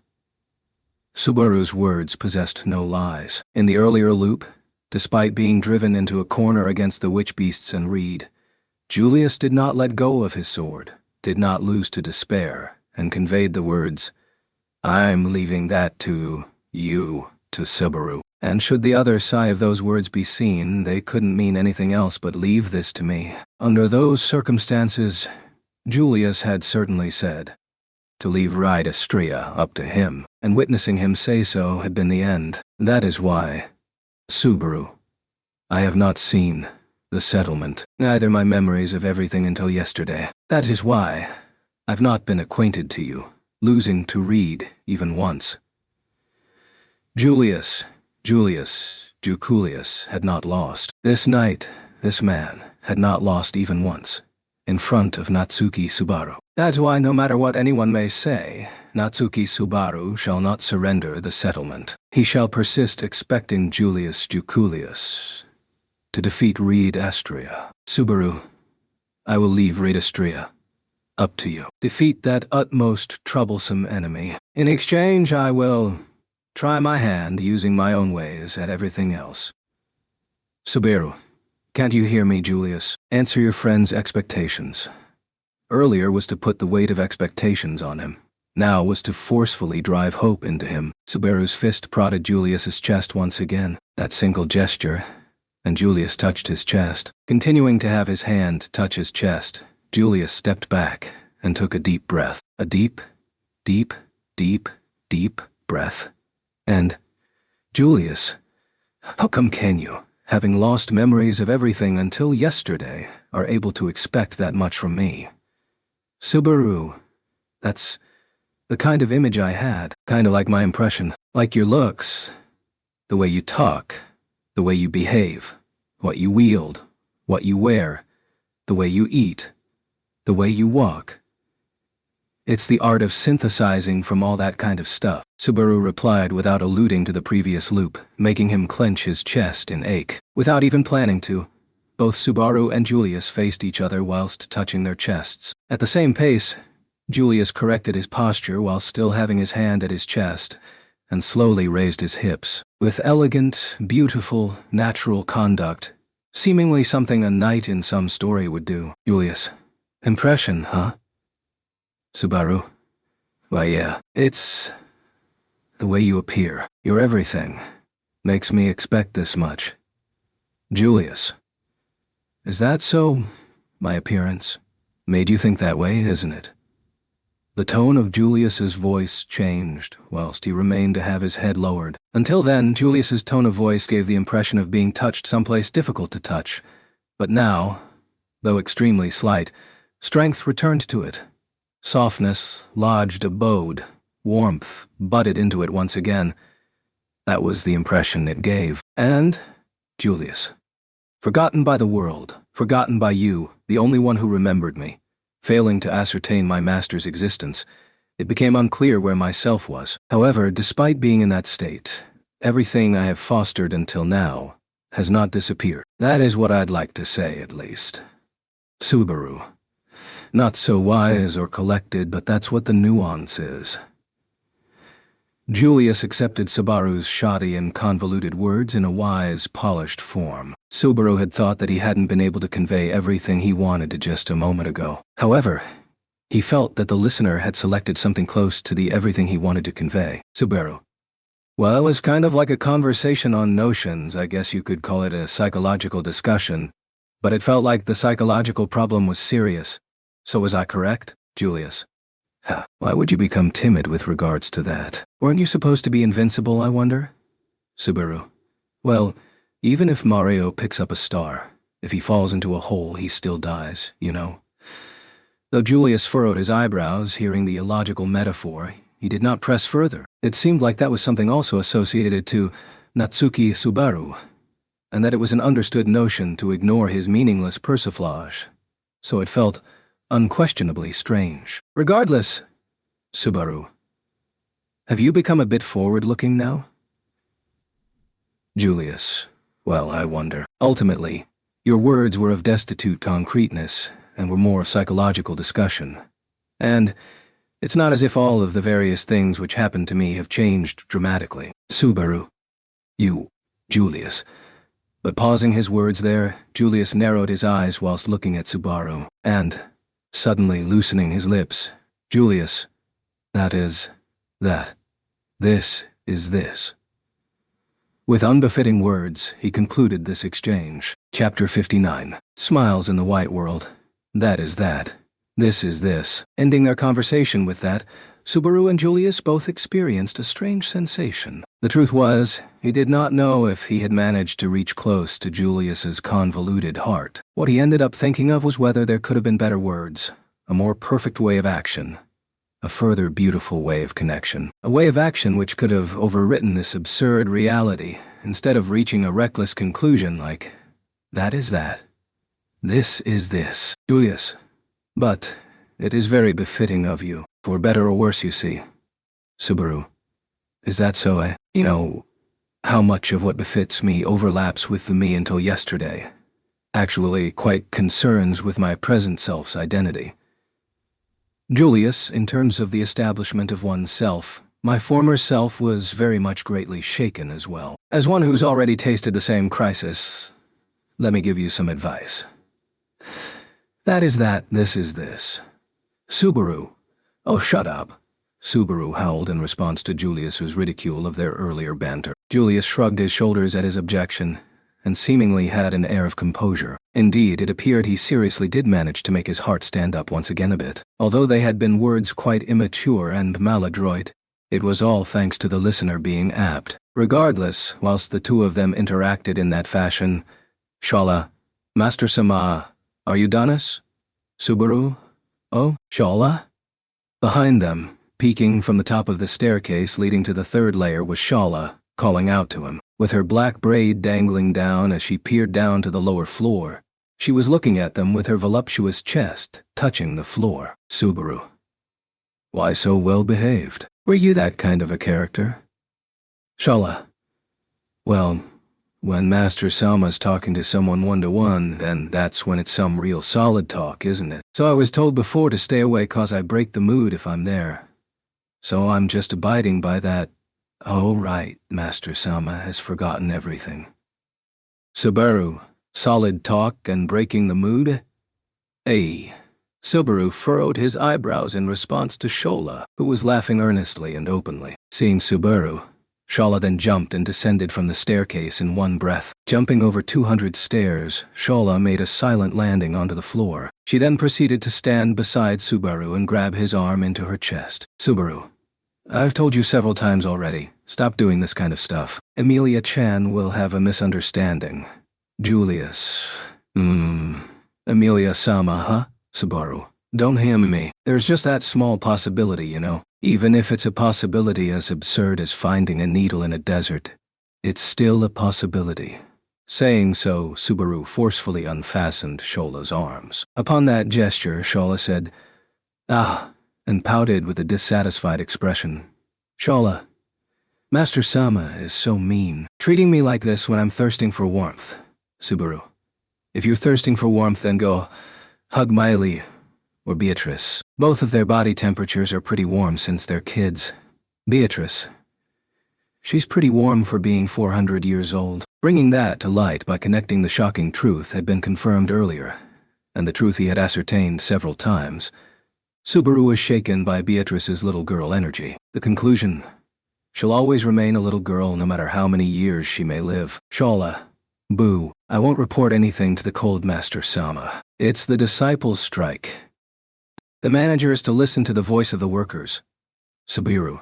[SPEAKER 1] Subaru's words possessed no lies. In the earlier loop, despite being driven into a corner against the witch beasts and Reed, Julius did not let go of his sword, did not lose to despair, and conveyed the words, I'm leaving that to you, to Subaru. And should the other side of those words be seen, they couldn't mean anything else but leave this to me. Under those circumstances, Julius had certainly said, to leave Ride Astrea up to him. and witnessing him say so had been the end. That is why, Subaru, I have not seen the settlement, neither my memories of everything until yesterday. That is why I've not been acquainted to you, losing to read even once. Julius Juculius had not lost. This night, this man had not lost even once, in front of Natsuki Subaru. That's why no matter what anyone may say, Natsuki Subaru shall not surrender the settlement. He shall persist expecting Julius Juculius to defeat Reed Astria. Subaru, I will leave Reed Astria up to you. Defeat that utmost troublesome enemy. In exchange, I will try my hand using my own ways at everything else. Subaru, can't you hear me, Julius? Answer your friend's expectations. Earlier was to put the weight of expectations on him. Now was to forcefully drive hope into him. Subaru's fist prodded Julius's chest once again. That single gesture, and Julius touched his chest. Continuing to have his hand touch his chest, Julius stepped back and took a deep breath. A deep, deep, deep, deep breath. And, Julius, how come can you, having lost memories of everything until yesterday, are able to expect that much from me? Subaru, that's the kind of image I had, kind of like my impression, like your looks, the way you talk, the way you behave, what you wield, what you wear, the way you eat, the way you walk. It's the art of synthesizing from all that kind of stuff, Subaru replied without alluding to the previous loop, making him clench his chest in ache. Without even planning to, both Subaru and Julius faced each other whilst touching their chests. At the same pace, Julius corrected his posture while still having his hand at his chest, and slowly raised his hips. With elegant, beautiful, natural conduct, seemingly something a knight in some story would do. Julius, impression, huh? Subaru, why yeah, it's the way you appear. Your everything makes me expect this much. Julius, is that so? My appearance made you think that way, isn't it? The tone of Julius's voice changed, whilst he remained to have his head lowered. Until then, Julius's tone of voice gave the impression of being touched someplace difficult to touch. But now, though extremely slight, strength returned to it. Softness lodged abode, warmth butted into it once again. That was the impression it gave. And, Julius, forgotten by the world, forgotten by you, the only one who remembered me, failing to ascertain my master's existence, it became unclear where myself was. However, despite being in that state, everything I have fostered until now has not disappeared. That is what I'd like to say, at least. Subaru. Not so wise or collected, but that's what the nuance is. Julius accepted Subaru's shoddy and convoluted words in a wise, polished form. Subaru had thought that he hadn't been able to convey everything he wanted to just a moment ago. However, he felt that the listener had selected something close to the everything he wanted to convey. Subaru. Well, it was kind of like a conversation on notions. I guess you could call it a psychological discussion. But it felt like the psychological problem was serious. So was I correct, Julius? Huh, why would you become timid with regards to that? Weren't you supposed to be invincible, I wonder? Subaru. Well, even if Mario picks up a star, if he falls into a hole, he still dies, you know. Though Julius furrowed his eyebrows, hearing the illogical metaphor, he did not press further. It seemed like that was something also associated to Natsuki Subaru, and that it was an understood notion to ignore his meaningless persiflage. So it felt unquestionably strange. Regardless, Subaru, have you become a bit forward-looking now? Julius, well, I wonder. Ultimately, your words were of destitute concreteness and were more psychological discussion. And it's not as if all of the various things which happened to me have changed dramatically. Subaru. You, Julius. But pausing his words there, Julius narrowed his eyes whilst looking at Subaru, and, suddenly loosening his lips, Julius, that is, that. This is this. With unbefitting words, he concluded this exchange. Chapter 59. Smiles in the white world. That is that. This is this. Ending their conversation with that, Subaru and Julius both experienced a strange sensation. The truth was, he did not know if he had managed to reach close to Julius's convoluted heart. What he ended up thinking of was whether there could have been better words, a more perfect way of action, a further beautiful way of connection, a way of action which could have overwritten this absurd reality, instead of reaching a reckless conclusion like, that is that. This is this. Julius. But it is very befitting of you, for better or worse, you see. Subaru. Is that so, eh? You know, how much of what befits me overlaps with the me until yesterday. Actually, quite concerns with my present self's identity. Julius, in terms of the establishment of one's self, my former self was very much greatly shaken as well. As one who's already tasted the same crisis, let me give you some advice. That is that, this is this. Subaru. Oh, shut up. Subaru howled in response to Julius's ridicule of their earlier banter. Julius shrugged his shoulders at his objection, and seemingly had an air of composure. Indeed, it appeared he seriously did manage to make his heart stand up once again a bit. Although they had been words quite immature and maladroit, it was all thanks to the listener being apt. Regardless, whilst the two of them interacted in that fashion, Shala, Master Sama, are you Danis? Subaru? Oh, Shala? Behind them, peeking from the top of the staircase leading to the third layer, was Shala, calling out to him. With her black braid dangling down as she peered down to the lower floor, she was looking at them with her voluptuous chest touching the floor. Subaru. Why so well behaved? Were you that kind of a character? Shala. Well, when Master Sama's talking to someone one-to-one, then that's when it's some real solid talk, isn't it? So I was told before to stay away 'cause I break the mood if I'm there. So I'm just abiding by that. Oh right, Master Sama has forgotten everything. Subaru, solid talk and breaking the mood? Hey. Subaru furrowed his eyebrows in response to Shola, who was laughing earnestly and openly. Seeing Subaru, Shola then jumped and descended from the staircase in one breath. Jumping over 200 stairs, Shola made a silent landing onto the floor. She then proceeded to stand beside Subaru and grab his arm into her chest. Subaru. I've told you several times already, stop doing this kind of stuff. Emilia-chan will have a misunderstanding. Julius. Emilia-sama, huh? Subaru. Don't ham me. There's just that small possibility, you know. Even if it's a possibility as absurd as finding a needle in a desert, it's still a possibility. Saying so, Subaru forcefully unfastened Shola's arms. Upon that gesture, Shola said, "Ah," and pouted with a dissatisfied expression. Shola, Master Sama is so mean, treating me like this when I'm thirsting for warmth. Subaru, if you're thirsting for warmth, then go hug Miley or Beatrice. Both of their body temperatures are pretty warm since they're kids. Beatrice. She's pretty warm for being 400 years old. Bringing that to light by connecting the shocking truth had been confirmed earlier, and the truth he had ascertained several times. Subaru was shaken by Beatrice's little girl energy. The conclusion: she'll always remain a little girl no matter how many years she may live. Shola. Boo. I won't report anything to the cold Master Sama. It's the disciples' strike. The manager is to listen to the voice of the workers. Subaru.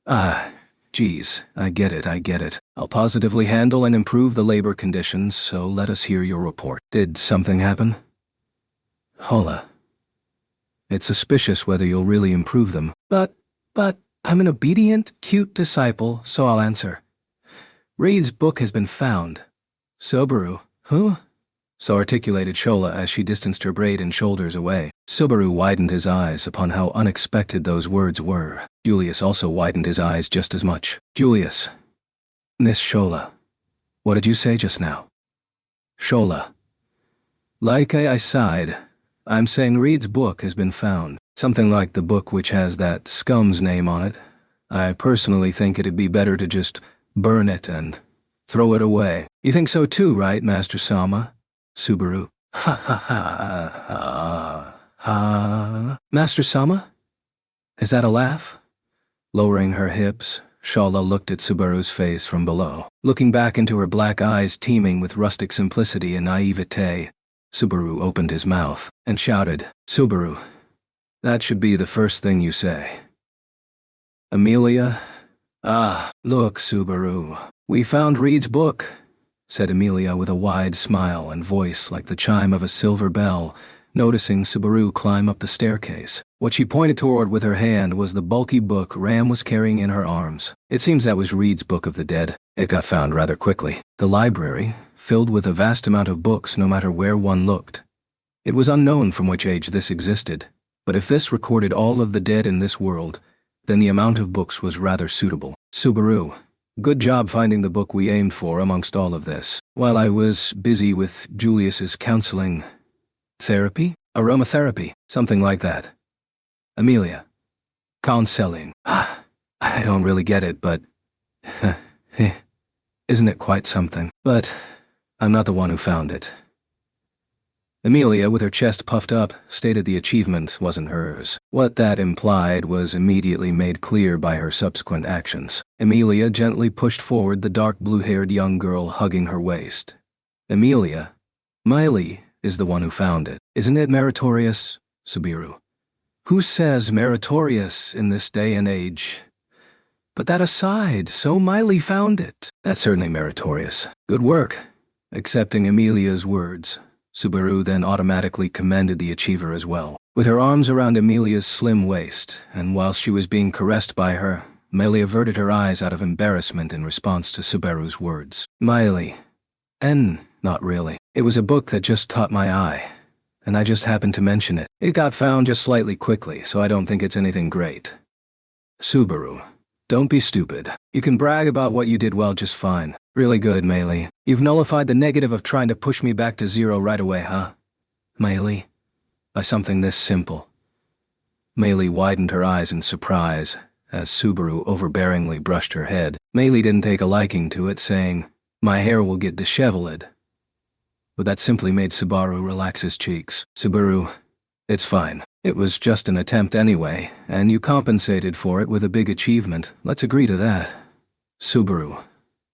[SPEAKER 1] Ah, geez, I get it. I'll positively handle and improve the labor conditions, so let us hear your report. Did something happen? Hola. It's suspicious whether you'll really improve them. But, I'm an obedient, cute disciple, so I'll answer. Reed's book has been found. Subaru. Who? So articulated Shola as she distanced her braid and shoulders away. Subaru widened his eyes upon how unexpected those words were. Julius also widened his eyes just as much. Julius. Miss Shola. What did you say just now? Shola. Like I sighed. I'm saying Reed's book has been found. Something like the book which has that scum's name on it. I personally think it'd be better to just burn it and throw it away. You think so too, right, Master Sama? Subaru. Ha ha ha ha ha. Master Sama? Is that a laugh? Lowering her hips, Shola looked at Subaru's face from below. Looking back into her black eyes teeming with rustic simplicity and naivete, Subaru opened his mouth and shouted, Subaru, that should be the first thing you say. Amelia? Ah, look, Subaru. We found Reed's book, said Amelia with a wide smile and voice like the chime of a silver bell, noticing Subaru climb up the staircase. What she pointed toward with her hand was the bulky book Ram was carrying in her arms. It seems that was Reed's Book of the Dead. It got found rather quickly. The library, filled with a vast amount of books no matter where one looked. It was unknown from which age this existed, but if this recorded all of the dead in this world, then the amount of books was rather suitable. Subaru, good job finding the book we aimed for amongst all of this. While I was busy with Julius's counseling therapy? Aromatherapy, something like that. Amelia. Counseling. I don't really get it, but isn't it quite something? But I'm not the one who found it. Amelia, with her chest puffed up, stated the achievement wasn't hers. What that implied was immediately made clear by her subsequent actions. Amelia gently pushed forward the dark blue-haired young girl hugging her waist. Amelia, Miley is the one who found it. Isn't it meritorious, Subaru? Who says meritorious in this day and age? But that aside, so Miley found it. That's certainly meritorious. Good work. Accepting Amelia's words, Subaru then automatically commended the achiever as well. With her arms around Amelia's slim waist, and whilst she was being caressed by her, Miley averted her eyes out of embarrassment in response to Subaru's words. Miley. Not really. It was a book that just caught my eye, and I just happened to mention it. It got found just slightly quickly, so I don't think it's anything great. Subaru. Don't be stupid. You can brag about what you did well just fine. Really good, Miley. You've nullified the negative of trying to push me back to zero right away, huh? Miley? By something this simple. Miley widened her eyes in surprise as Subaru overbearingly brushed her head. Miley didn't take a liking to it, saying, "My hair will get disheveled." But that simply made Subaru relax his cheeks. Subaru, it's fine. It was just an attempt anyway, and you compensated for it with a big achievement. Let's agree to that. Subaru.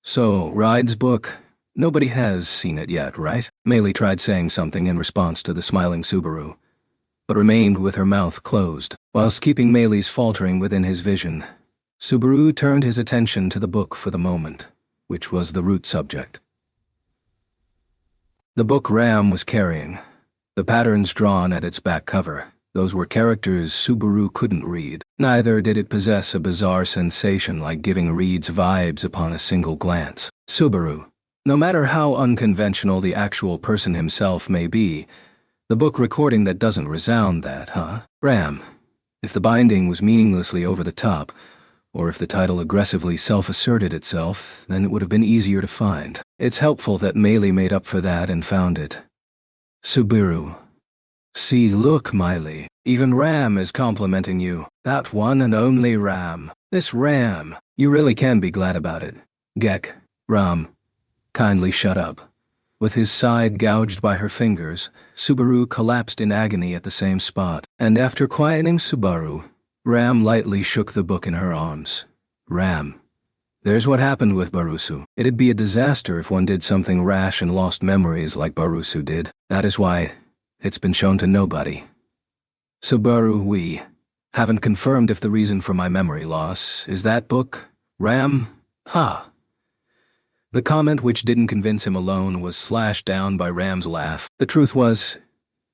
[SPEAKER 1] So, Reed's book, nobody has seen it yet, right? Miley tried saying something in response to the smiling Subaru, but remained with her mouth closed. Whilst keeping Miley's faltering within his vision, Subaru turned his attention to the book for the moment, which was the root subject. The book Ram was carrying, the patterns drawn at its back cover, those were characters Subaru couldn't read. Neither did it possess a bizarre sensation like giving Reed's vibes upon a single glance. Subaru. No matter how unconventional the actual person himself may be, the book recording that doesn't resound that, huh? Ram. If the binding was meaninglessly over the top, or if the title aggressively self-asserted itself, then it would have been easier to find. It's helpful that Miley made up for that and found it. Subaru. See, look, Miley. Even Ram is complimenting you. That one and only Ram. This Ram. You really can be glad about it. Gek. Ram. Kindly shut up. With his side gouged by her fingers, Subaru collapsed in agony at the same spot. And after quietening Subaru, Ram lightly shook the book in her arms. Ram. There's what happened with Barusu. It'd be a disaster if one did something rash and lost memories like Barusu did. That is why it's been shown to nobody. Subaru, we haven't confirmed if the reason for my memory loss is that book, Ram. Ha! The comment which didn't convince him alone was slashed down by Ram's laugh. The truth was,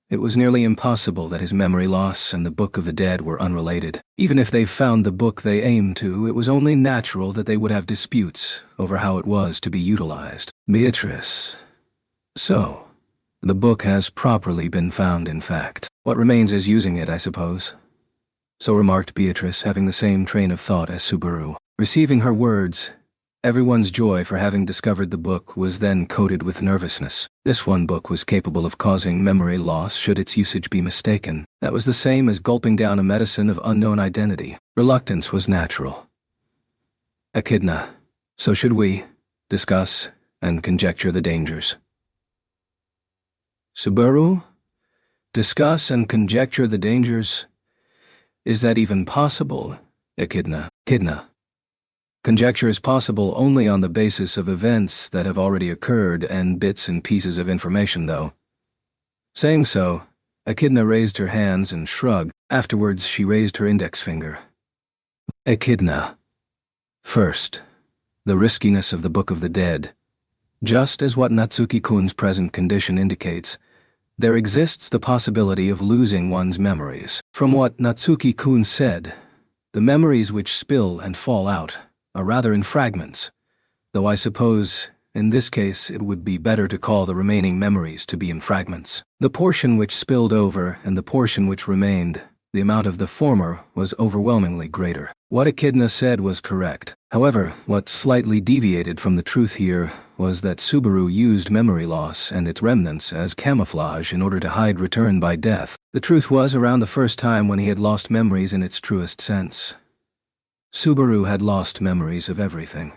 [SPEAKER 1] it was nearly impossible that his memory loss and the Book of the Dead were unrelated. Even if they found the book they aimed to, it was only natural that they would have disputes over how it was to be utilized. Beatrice. So, the book has properly been found, in fact. What remains is using it, I suppose. So remarked Beatrice, having the same train of thought as Subaru. Receiving her words, everyone's joy for having discovered the book was then coated with nervousness. This one book was capable of causing memory loss should its usage be mistaken. That was the same as gulping down a medicine of unknown identity. Reluctance was natural. Echidna. So should we discuss and conjecture the dangers? Subaru? Discuss and conjecture the dangers? Is that even possible, Echidna? Echidna. Conjecture is possible only on the basis of events that have already occurred and bits and pieces of information, though. Saying so, Echidna raised her hands and shrugged. Afterwards, she raised her index finger. Echidna. First, the riskiness of the Book of the Dead. Just as what Natsuki-kun's present condition indicates, there exists the possibility of losing one's memories. From what Natsuki-kun said, the memories which spill and fall out are rather in fragments, though I suppose in this case it would be better to call the remaining memories to be in fragments. The portion which spilled over and the portion which remained, the amount of the former was overwhelmingly greater. What Echidna said was correct. However, what slightly deviated from the truth here was that Subaru used memory loss and its remnants as camouflage in order to hide return by death. The truth was around the first time when he had lost memories in its truest sense. Subaru had lost memories of everything.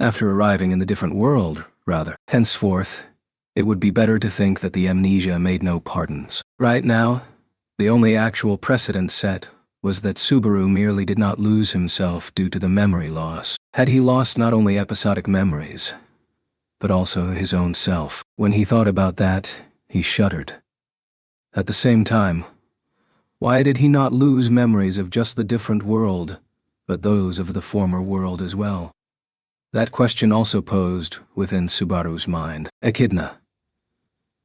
[SPEAKER 1] After arriving in the different world, rather. Henceforth, it would be better to think that the amnesia made no pardons. Right now, the only actual precedent set was that Subaru merely did not lose himself due to the memory loss. Had he lost not only episodic memories, but also his own self? When he thought about that, he shuddered. At the same time, why did he not lose memories of just the different world, but those of the former world as well? That question also posed within Subaru's mind. Echidna.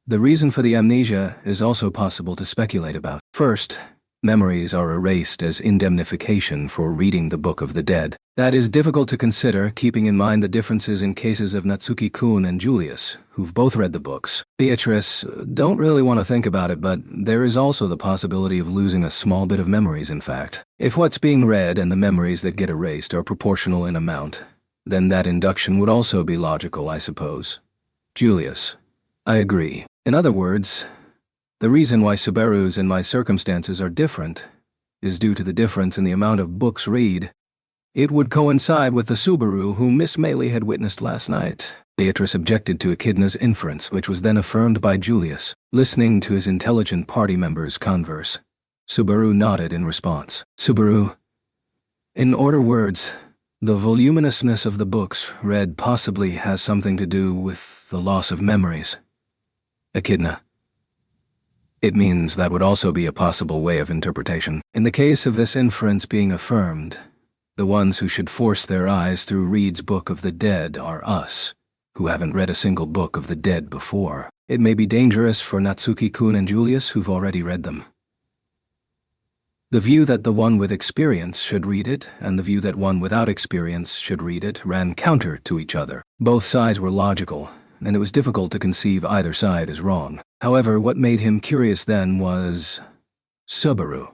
[SPEAKER 1] The reason for the amnesia is also possible to speculate about. First, memories are erased as indemnification for reading the Book of the Dead. That is difficult to consider, keeping in mind the differences in cases of Natsuki-kun and Julius, who've both read the books. Beatrice, don't really want to think about it, but there is also the possibility of losing a small bit of memories, in fact. If what's being read and the memories that get erased are proportional in amount, then that induction would also be logical, I suppose. Julius, I agree. In other words, the reason why Subaru's and my circumstances are different is due to the difference in the amount of books read. It would coincide with the Subaru whom Miss Meili had witnessed last night. Beatrice objected to Echidna's inference, which was then affirmed by Julius. Listening to his intelligent party members converse, Subaru nodded in response. Subaru, in other words, the voluminousness of the books read possibly has something to do with the loss of memories. Echidna. It means that would also be a possible way of interpretation. In the case of this inference being affirmed, the ones who should force their eyes through Reed's Book of the Dead are us, who haven't read a single Book of the Dead before. It may be dangerous for Natsuki-kun and Julius who've already read them. The view that the one with experience should read it and the view that one without experience should read it ran counter to each other. Both sides were logical, and it was difficult to conceive either side as wrong. However, what made him curious then was Subaru.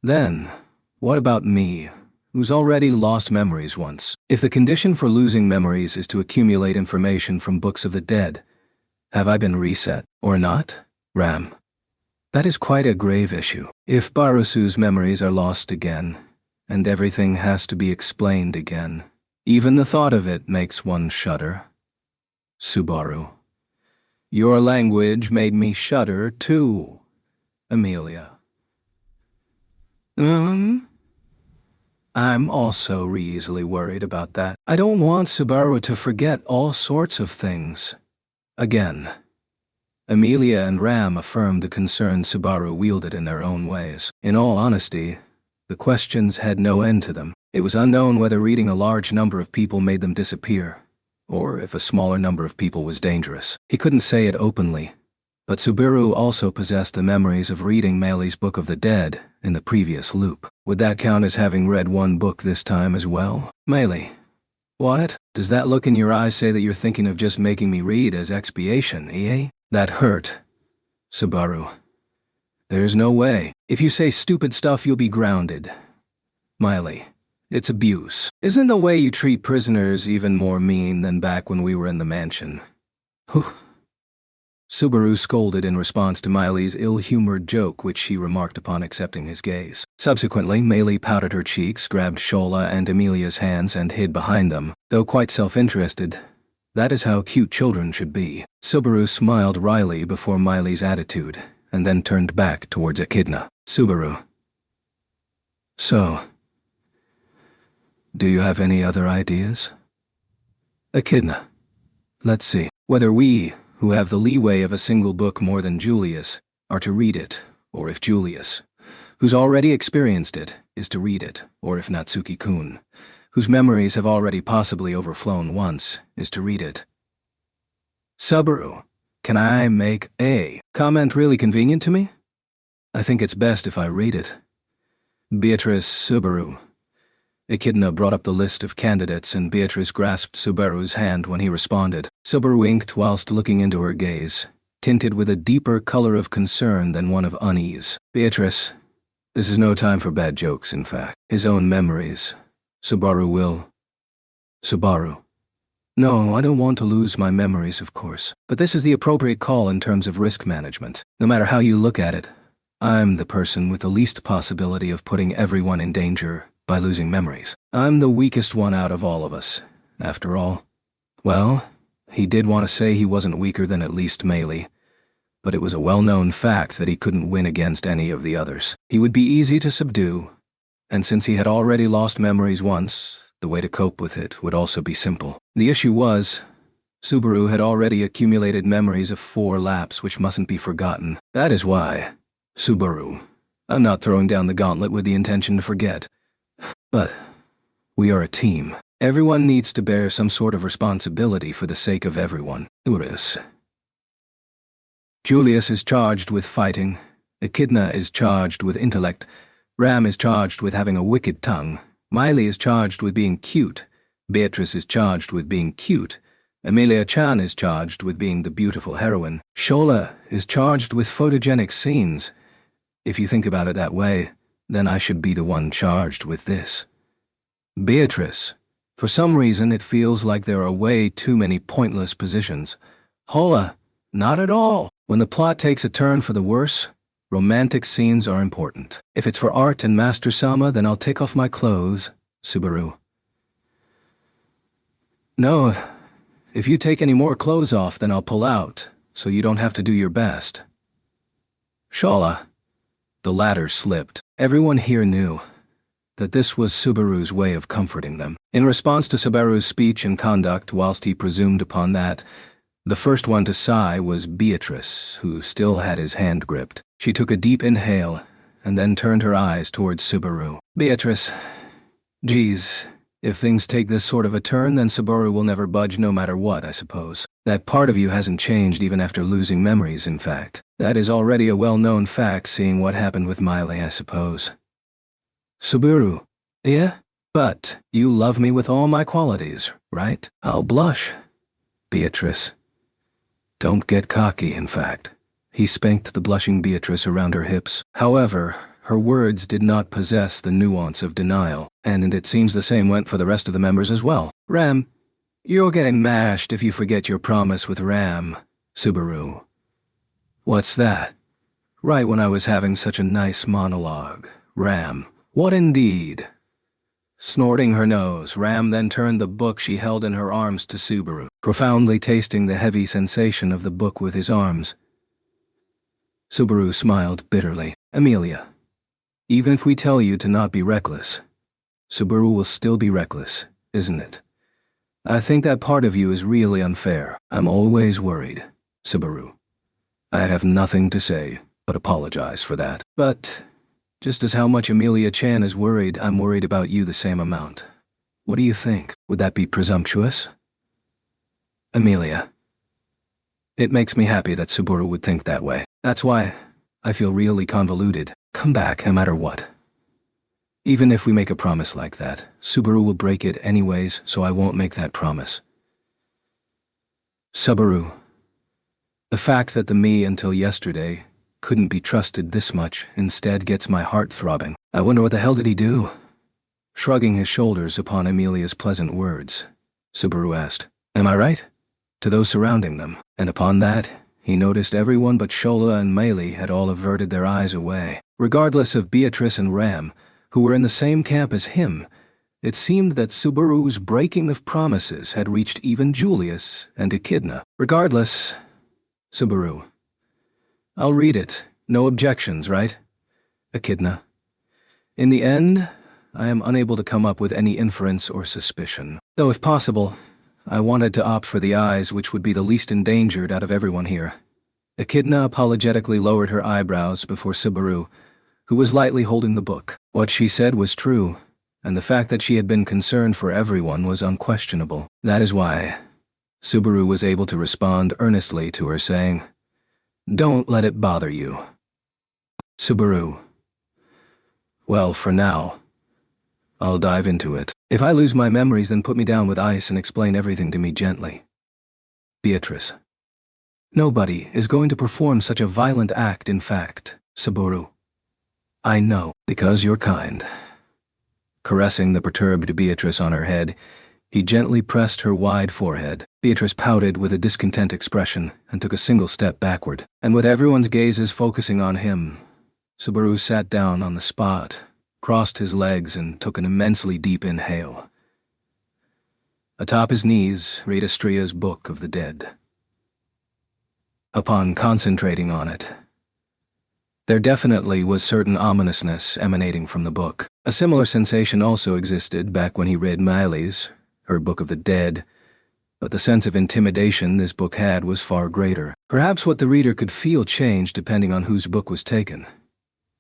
[SPEAKER 1] Then, what about me, who's already lost memories once? If the condition for losing memories is to accumulate information from books of the dead, have I been reset or not? Ram. That is quite a grave issue. If Barusu's memories are lost again, and everything has to be explained again, even the thought of it makes one shudder. Subaru. Your language made me shudder too, Amelia. I'm also easily worried about that. I don't want Subaru to forget all sorts of things. Again. Amelia and Ram affirmed the concern Subaru wielded in their own ways. In all honesty, the questions had no end to them. It was unknown whether reading a large number of people made them disappear, or if a smaller number of people was dangerous. He couldn't say it openly, but Subaru also possessed the memories of reading Meili's Book of the Dead in the previous loop. Would that count as having read one book this time as well? Meili. What? Does that look in your eyes say that you're thinking of just making me read as expiation, eh? That hurt. Subaru. There's no way. If you say stupid stuff, you'll be grounded. Meili. It's abuse. Isn't the way you treat prisoners even more mean than back when we were in the mansion? Whew. Subaru scolded in response to Meili's ill-humored joke, which she remarked upon accepting his gaze. Subsequently, Meili pouted her cheeks, grabbed Shola and Amelia's hands and hid behind them. Though quite self-interested, that is how cute children should be. Subaru smiled wryly before Meili's attitude, and then turned back towards Echidna. Subaru. So, do you have any other ideas? Echidna. Let's see. Whether we, who have the leeway of a single book more than Julius, are to read it, or if Julius, who's already experienced it, is to read it, or if Natsuki-kun, whose memories have already possibly overflown once, is to read it. Subaru, can I make a comment really convenient to me? I think it's best if I read it. Beatrice Subaru. Echidna brought up the list of candidates and Beatrice grasped Subaru's hand when he responded. Subaru winked whilst looking into her gaze, tinted with a deeper color of concern than one of unease. Beatrice, this is no time for bad jokes, in fact. His own memories. Subaru. No, I don't want to lose my memories, of course. But this is the appropriate call in terms of risk management. No matter how you look at it, I'm the person with the least possibility of putting everyone in danger by losing memories. I'm the weakest one out of all of us, after all. Well, he did want to say he wasn't weaker than at least Meili, but it was a well-known fact that he couldn't win against any of the others. He would be easy to subdue, and since he had already lost memories once, the way to cope with it would also be simple. The issue was, Subaru had already accumulated memories of 4 laps which mustn't be forgotten. That is why, Subaru, I'm not throwing down the gauntlet with the intention to forget. But we are a team. Everyone needs to bear some sort of responsibility for the sake of everyone. Julius is charged with fighting, Echidna is charged with intellect, Ram is charged with having a wicked tongue, Meili is charged with being cute, Beatrice is charged with being cute, Emilia-chan is charged with being the beautiful heroine, Shola is charged with photogenic scenes. If you think about it that way, then I should be the one charged with this. Beatrice, for some reason it feels like there are way too many pointless positions. Hola, not at all. When the plot takes a turn for the worse, romantic scenes are important. If it's for art and Master Sama, then I'll take off my clothes, Subaru. No, if you take any more clothes off, then I'll pull out, so you don't have to do your best. Shola. The latter slipped. Everyone here knew that this was Subaru's way of comforting them. In response to Subaru's speech and conduct, whilst he presumed upon that, the first one to sigh was Beatrice, who still had his hand gripped. She took a deep inhale, and then turned her eyes towards Subaru. Beatrice, geez, if things take this sort of a turn, then Subaru will never budge no matter what, I suppose. That part of you hasn't changed even after losing memories, in fact. That is already a well-known fact, seeing what happened with Meili, I suppose. Subaru, yeah? But you love me with all my qualities, right? I'll blush. Beatrice. Don't get cocky, in fact. He spanked the blushing Beatrice around her hips. However, her words did not possess the nuance of denial, and it seems the same went for the rest of the members as well. Ram, you're getting mashed if you forget your promise with Ram, Subaru. What's that? Right when I was having such a nice monologue. Ram, what indeed? Snorting her nose, Ram then turned the book she held in her arms to Subaru, profoundly tasting the heavy sensation of the book with his arms. Subaru smiled bitterly. Emilia, even if we tell you to not be reckless, Subaru will still be reckless, isn't it? I think that part of you is really unfair. I'm always worried, Subaru. I have nothing to say but apologize for that. But just as how much Emilia-chan is worried, I'm worried about you the same amount. What do you think? Would that be presumptuous? Emilia. It makes me happy that Subaru would think that way. That's why I feel really convoluted. Come back no matter what. Even if we make a promise like that, Subaru will break it anyways, so I won't make that promise. Subaru. The fact that the me until yesterday couldn't be trusted this much instead gets my heart throbbing. I wonder what the hell did he do? Shrugging his shoulders upon Emilia's pleasant words, Subaru asked, Am I right? To those surrounding them, and upon that, he noticed everyone but Shola and Meili had all averted their eyes away. Regardless of Beatrice and Ram, who were in the same camp as him, it seemed that Subaru's breaking of promises had reached even Julius and Echidna. Regardless, Subaru. I'll read it. No objections, right? Echidna. In the end, I am unable to come up with any inference or suspicion. Though if possible, I wanted to opt for the eyes which would be the least endangered out of everyone here. Echidna apologetically lowered her eyebrows before Subaru, who was lightly holding the book. What she said was true, and the fact that she had been concerned for everyone was unquestionable. That is why Subaru was able to respond earnestly to her, saying, "Don't let it bother you." Subaru: "Well, for now, I'll dive into it. If I lose my memories, then put me down with ice and explain everything to me gently." Beatrice: "Nobody is going to perform such a violent act. In fact, Subaru, I know, because you're kind." Caressing the perturbed Beatrice on her head, he gently pressed her wide forehead. Beatrice pouted with a discontent expression and took a single step backward. And with everyone's gazes focusing on him, Subaru sat down on the spot, crossed his legs, and took an immensely deep inhale. Atop his knees, read Estria's Book of the Dead. Upon concentrating on it, there definitely was certain ominousness emanating from the book. A similar sensation also existed back when he read Miley's, her Book of the Dead, but the sense of intimidation this book had was far greater. Perhaps what the reader could feel changed depending on whose book was taken.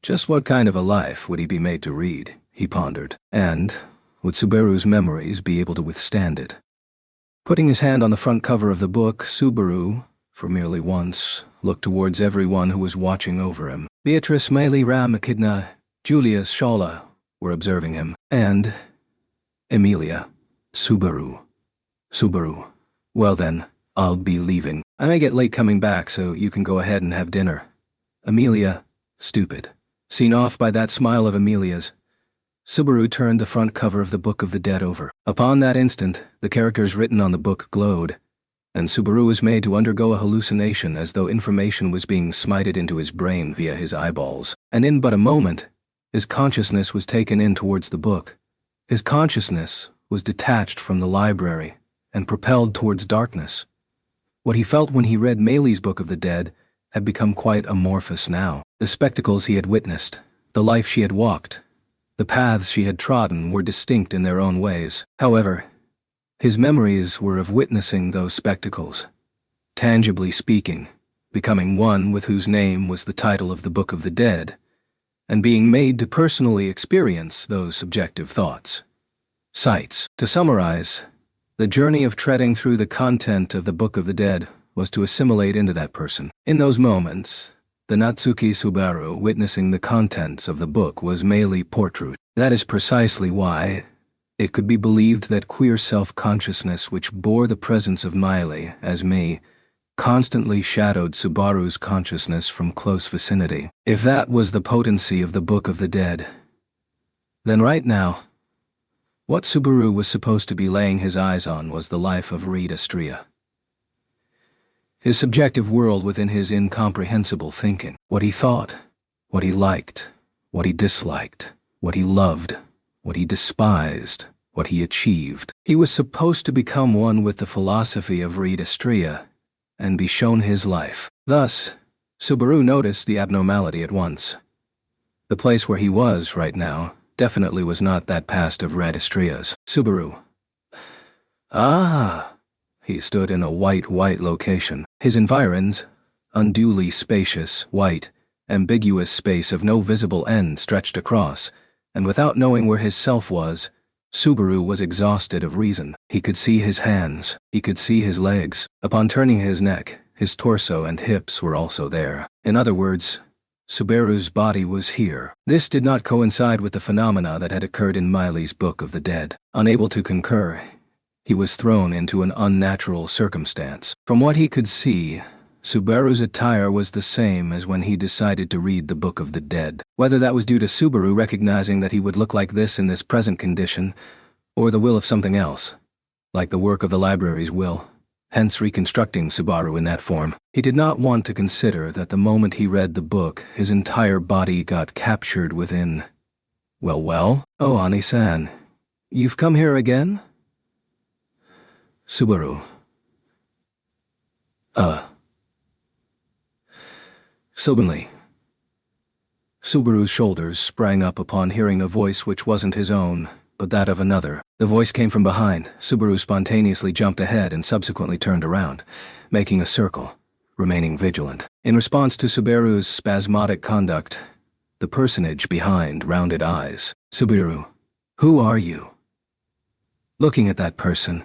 [SPEAKER 1] Just what kind of a life would he be made to read, he pondered, and would Subaru's memories be able to withstand it? Putting his hand on the front cover of the book, Subaru, for merely once, looked towards everyone who was watching over him. Beatrice, Miley, Ram, Echidna, Julius, Shala were observing him, and Emilia. Subaru. Well then, I'll be leaving. I may get late coming back, so you can go ahead and have dinner. Amelia, stupid. Seen off by that smile of Amelia's, Subaru turned the front cover of the Book of the Dead over. Upon that instant, the characters written on the book glowed, and Subaru was made to undergo a hallucination as though information was being smited into his brain via his eyeballs. And in but a moment, his consciousness was taken in towards the book. His consciousness was detached from the library and propelled towards darkness. What he felt when he read Maylie's Book of the Dead had become quite amorphous now. The spectacles he had witnessed, the life she had walked, the paths she had trodden were distinct in their own ways. However, his memories were of witnessing those spectacles, tangibly speaking, becoming one with whose name was the title of the Book of the Dead, and being made to personally experience those subjective thoughts. Sights. To summarize, the journey of treading through the content of the Book of the Dead was to assimilate into that person. In those moments, the Natsuki Subaru witnessing the contents of the book was Meili Portrait. That is precisely why it could be believed that queer self-consciousness which bore the presence of Meili as me constantly shadowed Subaru's consciousness from close vicinity. If that was the potency of the Book of the Dead, then right now, what Subaru was supposed to be laying his eyes on was the life of Reed Astria. His subjective world within his incomprehensible thinking. What he thought, what he liked, what he disliked, what he loved, what he despised, what he achieved. He was supposed to become one with the philosophy of Reed Astria and be shown his life. Thus, Subaru noticed the abnormality at once. The place where he was right now definitely was not that past of Reed Astria's. Subaru. Ah! He stood in a white location. His environs, unduly spacious, white, ambiguous space of no visible end stretched across, and without knowing where his self was, Subaru was exhausted of reason. He could see his hands, he could see his legs. Upon turning his neck, his torso and hips were also there. In other words, Subaru's body was here. This did not coincide with the phenomena that had occurred in Miley's Book of the Dead. Unable to concur, he was thrown into an unnatural circumstance. From what he could see, Subaru's attire was the same as when he decided to read the Book of the Dead. Whether that was due to Subaru recognizing that he would look like this in this present condition, or the will of something else, like the work of the library's will, hence reconstructing Subaru in that form. He did not want to consider that the moment he read the book, his entire body got captured within. Well, oh Ani-san, you've come here again? Subaru. Suddenly, Subaru's shoulders sprang up upon hearing a voice which wasn't his own, but that of another. The voice came from behind. Subaru spontaneously jumped ahead and subsequently turned around, making a circle, remaining vigilant. In response to Subaru's spasmodic conduct, the personage behind rounded eyes. "Subaru, who are you?" Looking at that person,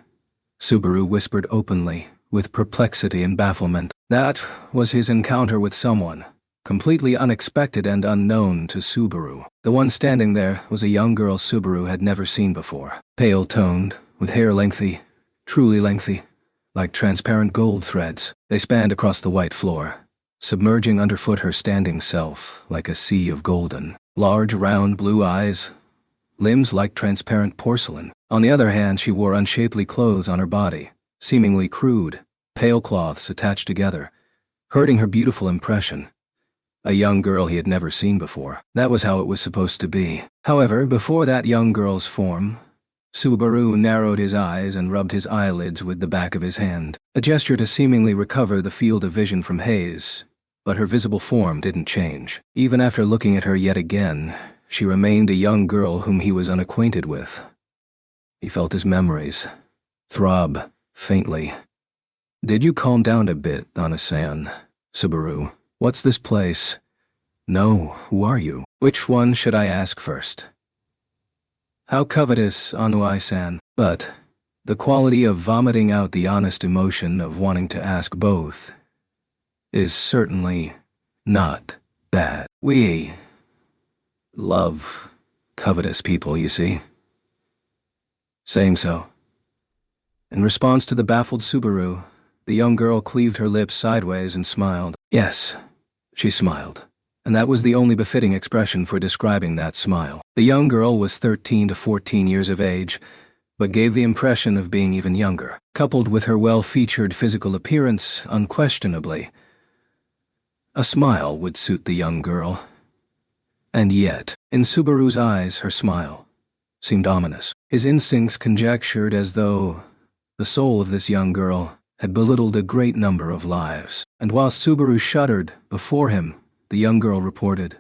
[SPEAKER 1] Subaru whispered openly, with perplexity and bafflement. That was his encounter with someone completely unexpected and unknown to Subaru. The one standing there was a young girl Subaru had never seen before. Pale-toned, with hair lengthy, truly lengthy, like transparent gold threads. They spanned across the white floor, submerging underfoot her standing self like a sea of golden. Large, round blue eyes, limbs like transparent porcelain. On the other hand, she wore unshapely clothes on her body, seemingly crude, pale cloths attached together, hurting her beautiful impression. A young girl he had never seen before. That was how it was supposed to be. However, before that young girl's form, Subaru narrowed his eyes and rubbed his eyelids with the back of his hand, a gesture to seemingly recover the field of vision from haze. But her visible form didn't change. Even after looking at her yet again, she remained a young girl whom he was unacquainted with. He felt his memories throb faintly. "Did you calm down a bit, Ana-san? Subaru, what's this place?" "No, who are you?" "Which one should I ask first?" "How covetous, Anu-san." But the quality of vomiting out the honest emotion of wanting to ask both is certainly not bad. We love covetous people, you see. Saying so, in response to the baffled Subaru, the young girl cleaved her lips sideways and smiled. Yes, she smiled. And that was the only befitting expression for describing that smile. The young girl was 13 to 14 years of age, but gave the impression of being even younger. Coupled with her well-featured physical appearance, unquestionably, a smile would suit the young girl. And yet, in Subaru's eyes, her smile seemed ominous. His instincts conjectured as though the soul of this young girl had belittled a great number of lives. And while Subaru shuddered before him, the young girl reported,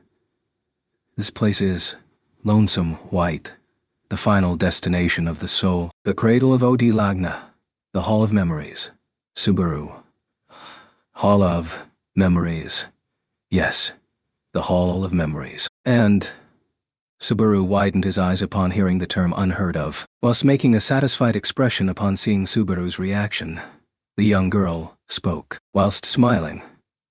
[SPEAKER 1] "This place is Lonesome White, the final destination of the soul, the cradle of Odi Lagna, the Hall of Memories." Subaru. Hall of Memories. Yes, the Hall of Memories. And Subaru widened his eyes upon hearing the term unheard of, whilst making a satisfied expression upon seeing Subaru's reaction. The young girl spoke, whilst smiling.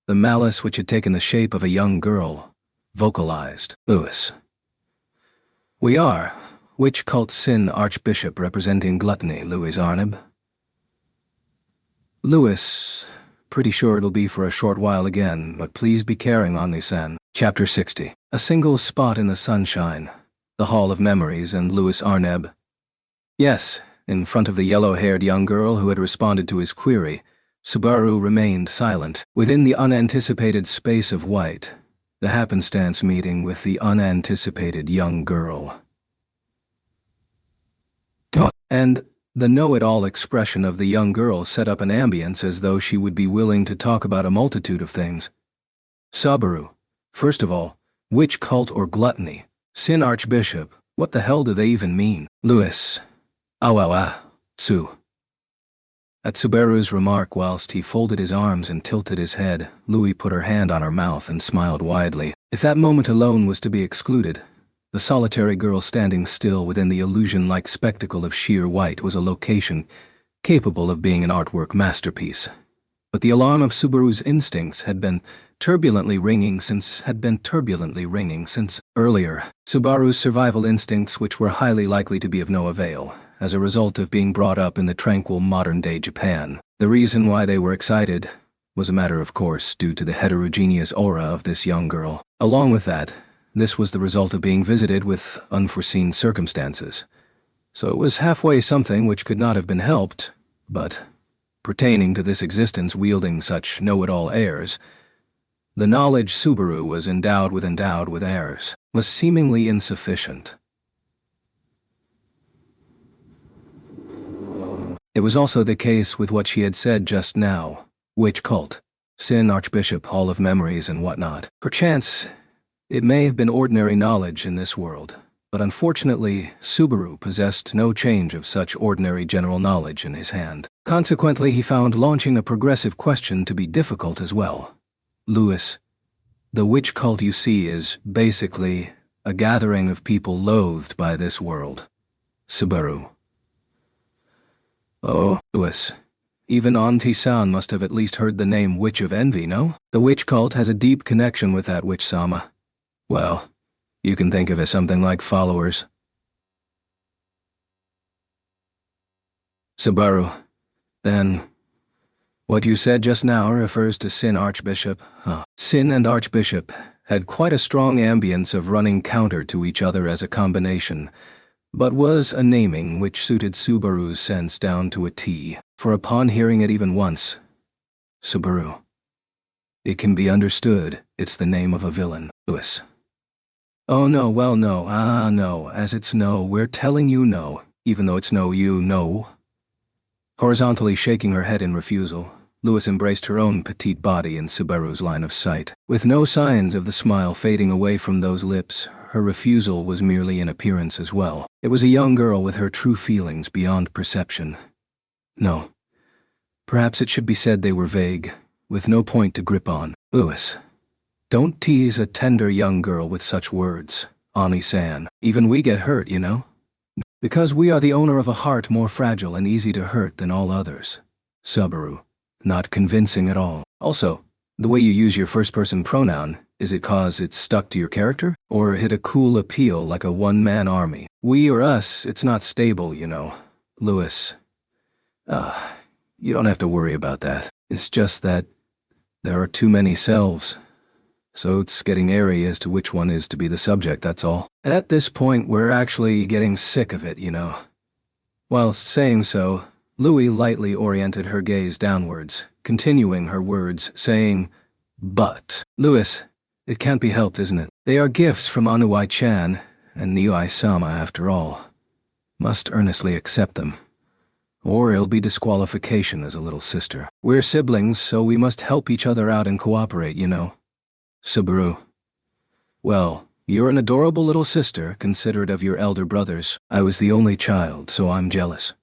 [SPEAKER 1] The malice which had taken the shape of a young girl vocalized. "Louis. We are. Which cult sin archbishop representing gluttony, Louis Arnab?" "Louis. Pretty sure it'll be for a short while again, but please be carrying on, Nisan." Chapter 60. A single spot in the sunshine. The Hall of Memories and Louis Arnab. Yes, in front of the yellow-haired young girl who had responded to his query, Subaru remained silent. Within the unanticipated space of white, the happenstance meeting with the unanticipated young girl. And the know-it-all expression of the young girl set up an ambience as though she would be willing to talk about a multitude of things. Subaru, first of all, which cult or gluttony? Sin archbishop, what the hell do they even mean? Louis. Tsu. At Subaru's remark, whilst he folded his arms and tilted his head, Louis put her hand on her mouth and smiled widely. If that moment alone was to be excluded, the solitary girl standing still within the illusion-like spectacle of sheer white was a location capable of being an artwork masterpiece. But the alarm of Subaru's instincts had been turbulently ringing since earlier. Subaru's survival instincts, which were highly likely to be of no avail, as a result of being brought up in the tranquil modern-day Japan. The reason why they were excited was a matter of course due to the heterogeneous aura of this young girl. Along with that, this was the result of being visited with unforeseen circumstances. So it was halfway something which could not have been helped, but pertaining to this existence wielding such know-it-all airs, the knowledge Subaru was endowed with airs, was seemingly insufficient. It was also the case with what she had said just now. Which cult? Sin archbishop, Hall of Memories and whatnot. Perchance, it may have been ordinary knowledge in this world, but unfortunately, Subaru possessed no change of such ordinary general knowledge in his hand. Consequently, he found launching a progressive question to be difficult as well. Louis, The witch cult you see is, basically, a gathering of people loathed by this world. Subaru. Oh, Louis. Even Auntie-san must have at least heard the name Witch of Envy, no? The witch cult has a deep connection with that witch-sama. Well, you can think of it as something like followers. Subaru. Then, what you said just now refers to Sin Archbishop. Sin and Archbishop had quite a strong ambience of running counter to each other as a combination, but was a naming which suited Subaru's sense down to a T, for upon hearing it even once, Subaru. It can be understood it's the name of a villain, Louis. Oh no, well no, no, as it's no, we're telling you no, even though it's no you know. Horizontally shaking her head in refusal, Louis embraced her own petite body in Subaru's line of sight. With no signs of the smile fading away from those lips, her refusal was merely in appearance as well. It was a young girl with her true feelings beyond perception. No. Perhaps it should be said they were vague, with no point to grip on. Louis. Don't tease a tender young girl with such words, Ani-san. Even we get hurt, you know? Because we are the owner of a heart more fragile and easy to hurt than all others. Subaru. Not convincing at all. Also, the way you use your first-person pronoun, is it 'cause it's stuck to your character? Or hit a cool appeal like a one-man army? We or us, it's not stable, you know. Louis. You don't have to worry about that. It's just that there are too many selves. So it's getting airy as to which one is to be the subject, that's all. And at this point, we're actually getting sick of it, you know. Whilst saying so, Louis lightly oriented her gaze downwards, continuing her words, saying, But, Louis, it can't be helped, isn't it? They are gifts from Anuai-chan, and Nioi-sama after all. Must earnestly accept them. Or it'll be disqualification as a little sister. We're siblings, so we must help each other out and cooperate, you know. Subaru. Well, you're an adorable little sister, considerate of your elder brothers. I was the only child, so I'm jealous.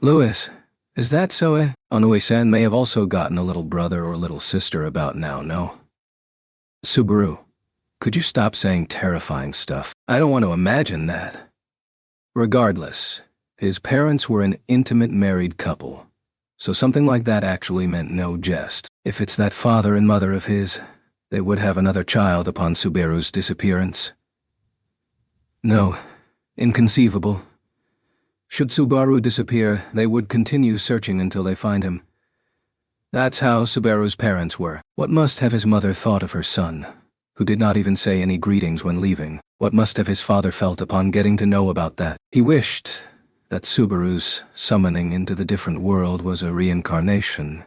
[SPEAKER 1] Louis, is that so, Anue-san may have also gotten a little brother or little sister about now, no? Subaru. Could you stop saying terrifying stuff? I don't want to imagine that. Regardless, his parents were an intimate married couple, so something like that actually meant no jest. If it's that father and mother of his, they would have another child upon Subaru's disappearance. No, inconceivable. Should Subaru disappear, they would continue searching until they find him. That's how Subaru's parents were. What must have his mother thought of her son, who did not even say any greetings when leaving? What must have his father felt upon getting to know about that? He wished that Subaru's summoning into the different world was a reincarnation,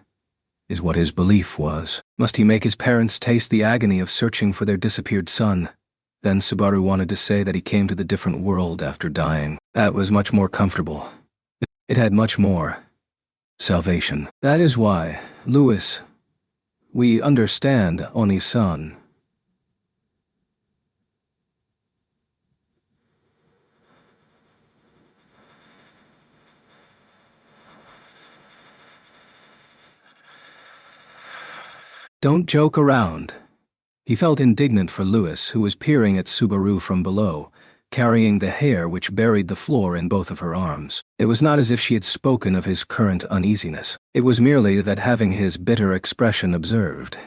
[SPEAKER 1] is what his belief was. Must he make his parents taste the agony of searching for their disappeared son? Then Subaru wanted to say that he came to the different world after dying. That was much more comfortable. It had much more salvation. That is why, Louis, we understand Oni-san. Don't joke around. He felt indignant for Louis, who was peering at Subaru from below, carrying the hair which buried the floor in both of her arms. It was not as if she had spoken of his current uneasiness. It was merely that having his bitter expression observed,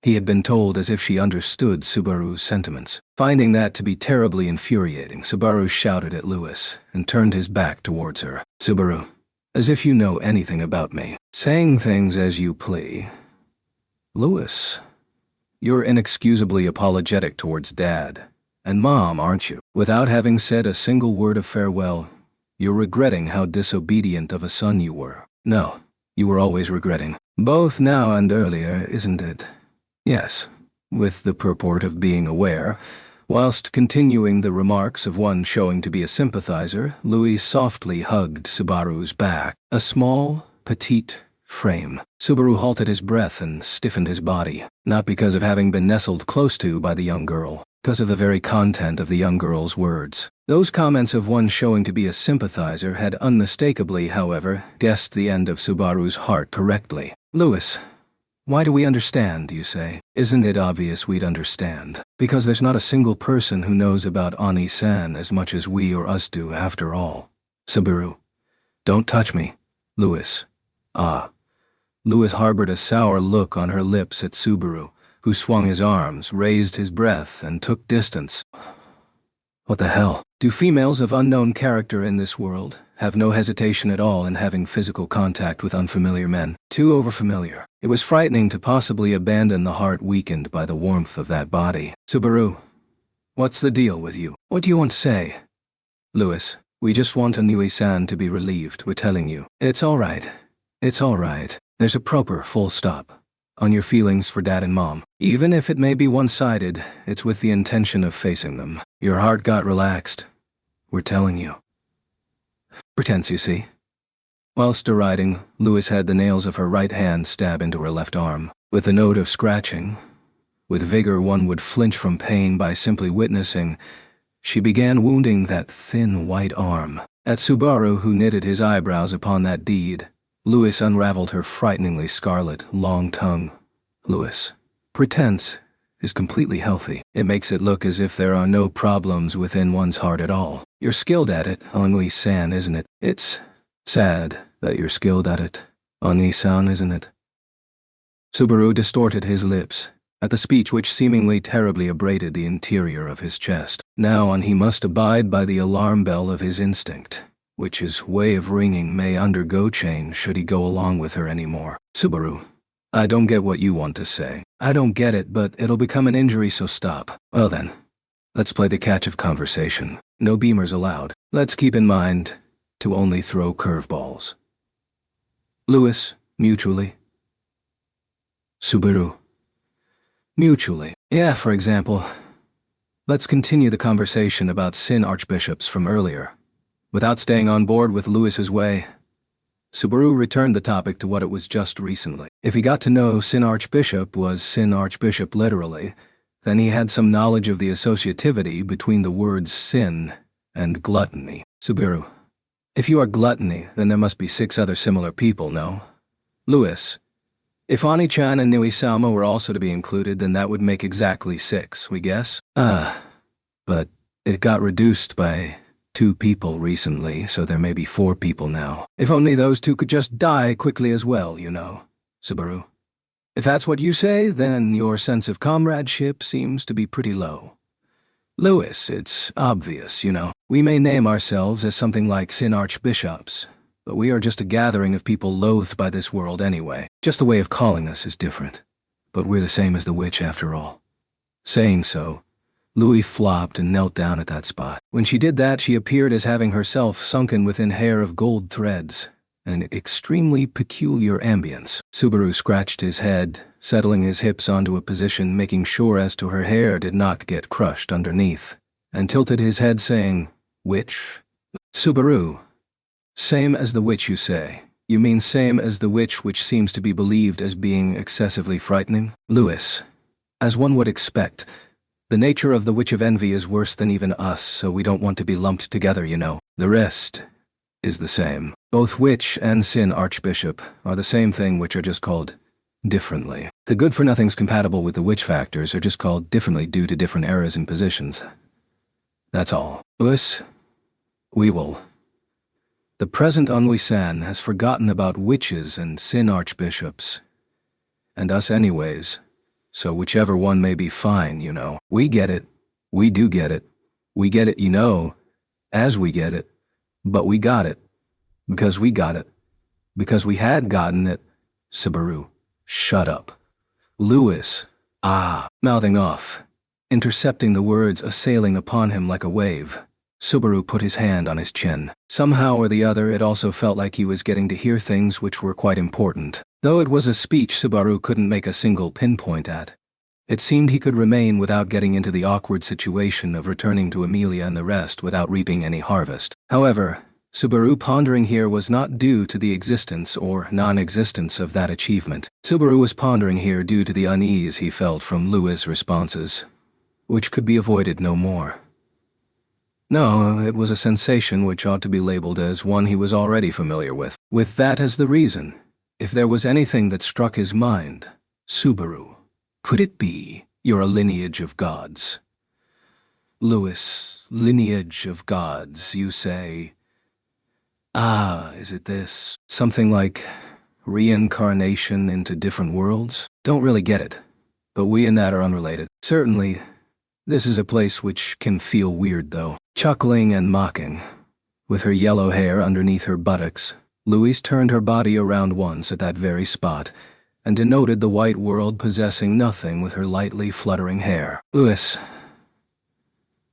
[SPEAKER 1] he had been told as if she understood Subaru's sentiments. Finding that to be terribly infuriating, Subaru shouted at Louis and turned his back towards her. Subaru, as if you know anything about me. Saying things as you plea. Louis, you're inexcusably apologetic towards Dad and Mom, aren't you? Without having said a single word of farewell, you're regretting how disobedient of a son you were. No, you were always regretting. Both now and earlier, isn't it? Yes, with the purport of being aware. Whilst continuing the remarks of one showing to be a sympathizer, Louis softly hugged Subaru's back. A small, petite frame. Subaru halted his breath and stiffened his body, not because of having been nestled close to by the young girl, because of the very content of the young girl's words. Those comments of one showing to be a sympathizer had unmistakably, however, guessed the end of Subaru's heart correctly. Louis, Why do we understand, you say? Isn't it obvious we'd understand? Because there's not a single person who knows about Ani-san as much as we or us do after all. Subaru. Don't touch me. Louis. Ah. Louis harbored a sour look on her lips at Subaru, who swung his arms, raised his breath, and took distance. What the hell? Do females of unknown character in this world have no hesitation at all in having physical contact with unfamiliar men? Too overfamiliar. It was frightening to possibly abandon the heart weakened by the warmth of that body. Subaru, what's the deal with you? What do you want to say? Louis, we just want Inui-san to be relieved, we're telling you. It's all right. It's all right. There's a proper full stop on your feelings for Dad and Mom. Even if it may be one-sided, it's with the intention of facing them. Your heart got relaxed. We're telling you. Pretense, you see. Whilst deriding, Louis had the nails of her right hand stab into her left arm, with a note of scratching. With vigor one would flinch from pain by simply witnessing. She began wounding that thin white arm. At Subaru, who knitted his eyebrows upon that deed, Louis unraveled her frighteningly scarlet, long tongue. Louis. Pretense is completely healthy. It makes it look as if there are no problems within one's heart at all. You're skilled at it, Ennui-san, isn't it? It's sad that you're skilled at it, Ennui-san, isn't it? Subaru distorted his lips at the speech which seemingly terribly abraded the interior of his chest. Now on he must abide by the alarm bell of his instinct, which his way of ringing may undergo change should he go along with her anymore. Subaru, I don't get what you want to say. I don't get it, but it'll become an injury, so stop. Well then, let's play the catch of conversation. No beamers allowed. Let's keep in mind to only throw curveballs. Louis, mutually. Subaru. Mutually. Yeah, for example, let's continue the conversation about Sin archbishops from earlier. Without staying on board with Louis's way, Subaru returned the topic to what it was just recently. If he got to know Sin Archbishop was Sin Archbishop literally, then he had some knowledge of the associativity between the words sin and gluttony. Subaru, if you are gluttony, then there must be 6 other similar people, no? Louis, if Ani-chan and Nui-sama were also to be included, then that would make exactly 6, we guess? But it got reduced by 2 people recently, so there may be 4 people now. If only those 2 could just die quickly as well, you know. Subaru. If that's what you say, then your sense of comradeship seems to be pretty low. Louis, it's obvious, you know. We may name ourselves as something like Sin Archbishops, but we are just a gathering of people loathed by this world anyway. Just the way of calling us is different. But we're the same as the witch after all. Saying so, Louis flopped and knelt down at that spot. When she did that, she appeared as having herself sunken within hair of gold threads, an extremely peculiar ambience. Subaru scratched his head, settling his hips onto a position, making sure as to her hair did not get crushed underneath, and tilted his head saying, Witch? Subaru. Same as the witch, you say? You mean same as the witch which seems to be believed as being excessively frightening? Louis. As one would expect, the nature of the Witch of Envy is worse than even us, so we don't want to be lumped together, you know. The rest is the same. Both Witch and Sin Archbishop are the same thing, which are just called differently. The good-for-nothings compatible with the witch factors are just called differently due to different eras and positions. That's all. Louis, we will. The present Ennui-san has forgotten about witches and Sin Archbishops. And us anyways. So whichever one may be fine, you know. We get it. We do get it. We get it, you know, as we get it. But we got it. Because we got it. Because we had gotten it. Subaru. Shut up. Louis. Mouthing off, intercepting the words assailing upon him like a wave. Subaru put his hand on his chin. Somehow or the other it also felt like he was getting to hear things which were quite important. Though it was a speech Subaru couldn't make a single pinpoint at. It seemed he could remain without getting into the awkward situation of returning to Amelia and the rest without reaping any harvest. However, Subaru pondering here was not due to the existence or non-existence of that achievement. Subaru was pondering here due to the unease he felt from Louis' responses, which could be avoided no more. No, it was a sensation which ought to be labeled as one he was already familiar with. With that as the reason, if there was anything that struck his mind, Subaru, could it be you're a lineage of gods? Louis, lineage of gods, you say? Ah, is it this? Something like reincarnation into different worlds? Don't really get it, but we and that are unrelated. Certainly, this is a place which can feel weird though. Chuckling and mocking, with her yellow hair underneath her buttocks, Louise turned her body around once at that very spot, and denoted the white world possessing nothing with her lightly fluttering hair. Louis,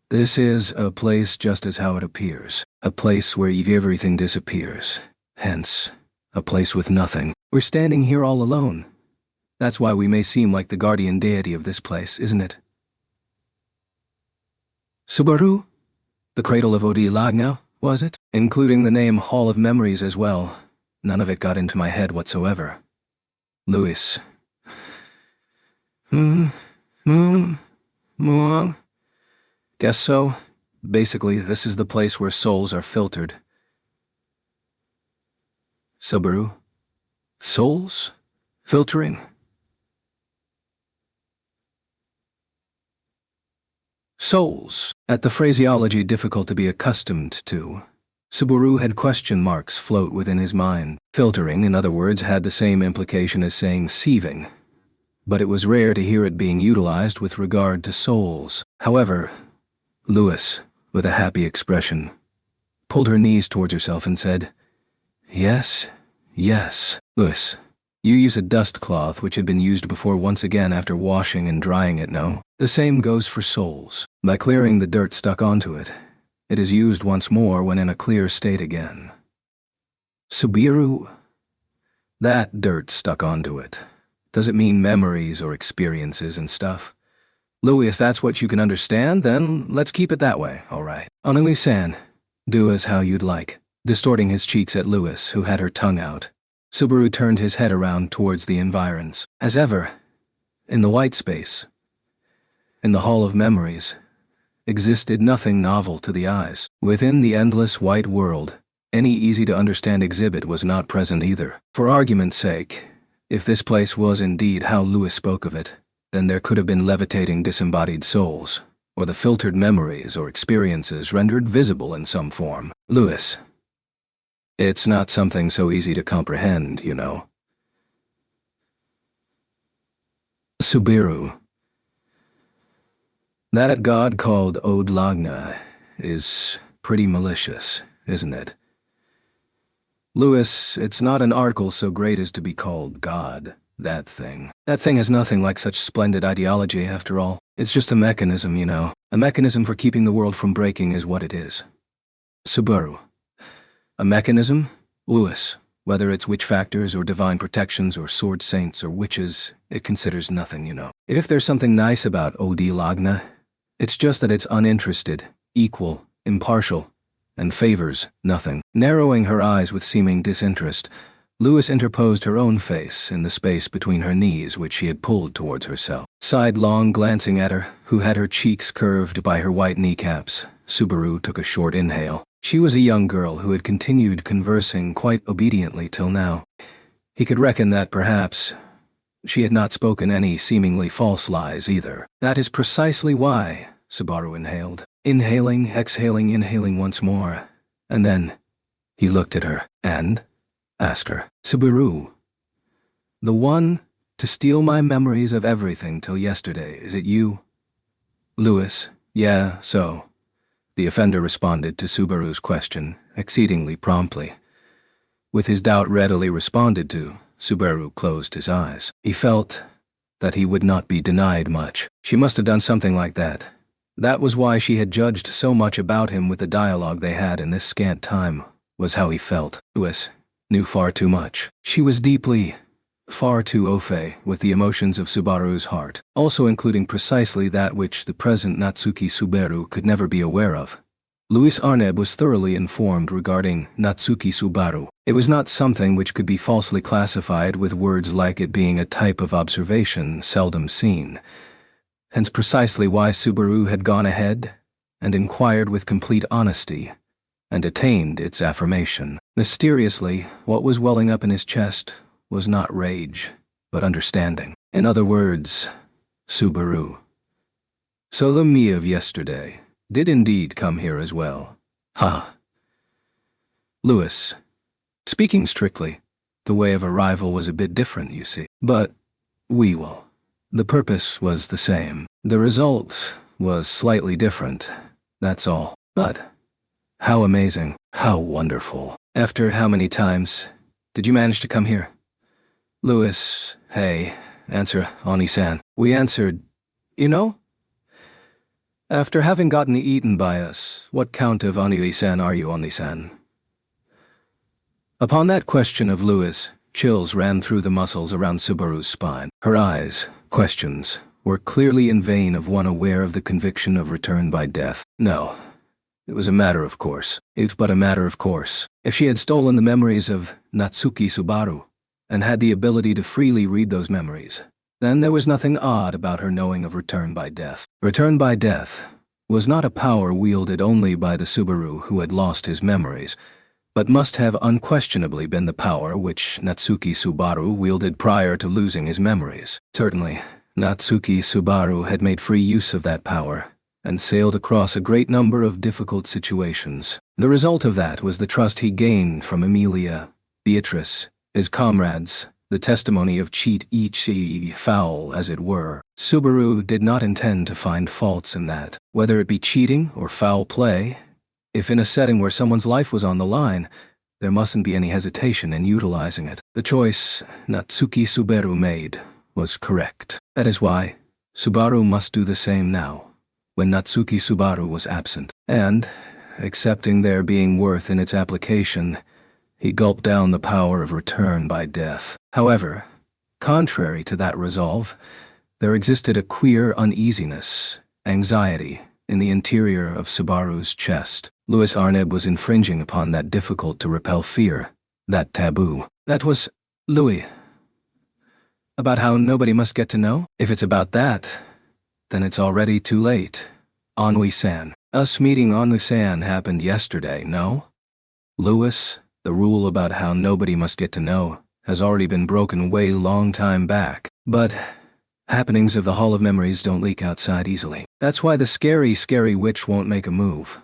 [SPEAKER 1] this is a place just as how it appears. A place where everything disappears. Hence, a place with nothing. We're standing here all alone. That's why we may seem like the guardian deity of this place, isn't it? Subaru? The cradle of Odi Lagna, was it? Including the name Hall of Memories as well. None of it got into my head whatsoever. Louis. Guess so. Basically, this is the place where souls are filtered. Subaru? Souls? Filtering? Souls. At the phraseology difficult to be accustomed to, Subaru had question marks float within his mind. Filtering, in other words, had the same implication as saying sieving, but it was rare to hear it being utilized with regard to souls. However, Louis, with a happy expression, pulled her knees towards herself and said, "Yes, yes, Louis. You use a dust cloth which had been used before once again after washing and drying it, no? The same goes for souls. By clearing the dirt stuck onto it, it is used once more when in a clear state again." Subaru, that dirt stuck onto it. Does it mean memories or experiences and stuff? Louis, if that's what you can understand, then let's keep it that way, all right. Onui-san, do as how you'd like. Distorting his cheeks at Louis, who had her tongue out, Subaru turned his head around towards the environs. As ever, in the white space, in the Hall of Memories, existed nothing novel to the eyes. Within the endless white world, any easy-to-understand exhibit was not present either. For argument's sake, if this place was indeed how Louis spoke of it, then there could have been levitating disembodied souls, or the filtered memories or experiences rendered visible in some form. Louis, it's not something so easy to comprehend, you know. Subaru, that god called Ode Lagna is pretty malicious, isn't it? Louis, it's not an article so great as to be called God. That thing has nothing like such splendid ideology after all. It's just a mechanism, you know. A mechanism for keeping the world from breaking is what it is. Subaru. A mechanism? Louis, whether it's witch factors or divine protections or sword saints or witches, it considers nothing, you know. If there's something nice about Odi Lagna, it's just that it's uninterested, equal, impartial, and favors nothing. Narrowing her eyes with seeming disinterest, Louis interposed her own face in the space between her knees which she had pulled towards herself. Sidelong glancing at her, who had her cheeks curved by her white kneecaps, Subaru took a short inhale. She was a young girl who had continued conversing quite obediently till now. He could reckon that perhaps she had not spoken any seemingly false lies either. That is precisely why, Subaru inhaled. Inhaling, inhaling once more. And then he looked at her and asked her, "Subaru, the one to steal my memories of everything till yesterday, is it you?" Louis, yeah, so. The offender responded to Subaru's question exceedingly promptly. With his doubt readily responded to, Subaru closed his eyes. He felt that he would not be denied much. She must have done something like that. That was why she had judged so much about him with the dialogue they had in this scant time, was how he felt. Louis knew far too much. She was deeply, far too au fait with the emotions of Subaru's heart, also including precisely that which the present Natsuki Subaru could never be aware of. Louis Arneb was thoroughly informed regarding Natsuki Subaru. It was not something which could be falsely classified with words like it being a type of observation seldom seen. Hence precisely why Subaru had gone ahead and inquired with complete honesty, and attained its affirmation. Mysteriously, what was welling up in his chest was not rage, but understanding. In other words, Subaru. So the me of yesterday did indeed come here as well. Huh. Louis. Speaking strictly, the way of arrival was a bit different, you see. But, we will. The purpose was the same. The result was slightly different, that's all. But, how amazing, how wonderful. After how many times did you manage to come here? Louis, hey, answer, Oni-san. We answered, you know? After having gotten eaten by us, what count of Oni-san are you, Oni-san? Upon that question of Louis, chills ran through the muscles around Subaru's spine. Her eyes, questions, were clearly in vein of one aware of the conviction of return by death. No. It was a matter of course. It's but a matter of course. If she had stolen the memories of Natsuki Subaru, and had the ability to freely read those memories, then there was nothing odd about her knowing of return by death. Return by death was not a power wielded only by the Subaru who had lost his memories, but must have unquestionably been the power which Natsuki Subaru wielded prior to losing his memories. Certainly, Natsuki Subaru had made free use of that power, and sailed across a great number of difficult situations. The result of that was the trust he gained from Emilia, Beatrice, his comrades, the testimony of cheat ichi foul as it were. Subaru did not intend to find faults in that, whether it be cheating or foul play. If in a setting where someone's life was on the line, there mustn't be any hesitation in utilizing it. The choice Natsuki Subaru made was correct. That is why Subaru must do the same now, when Natsuki Subaru was absent. And, accepting their being worth in its application, he gulped down the power of return by death. However, contrary to that resolve, there existed a queer uneasiness, anxiety, in the interior of Subaru's chest. Louis Arneb was infringing upon that difficult-to-repel fear, that taboo. That was, Louis. About how nobody must get to know? If it's about that, then it's already too late. Ennui-san. Us meeting Ennui-san happened yesterday, no? Louis, the rule about how nobody must get to know has already been broken way long time back. But happenings of the Hall of Memories don't leak outside easily. That's why the scary, scary witch won't make a move.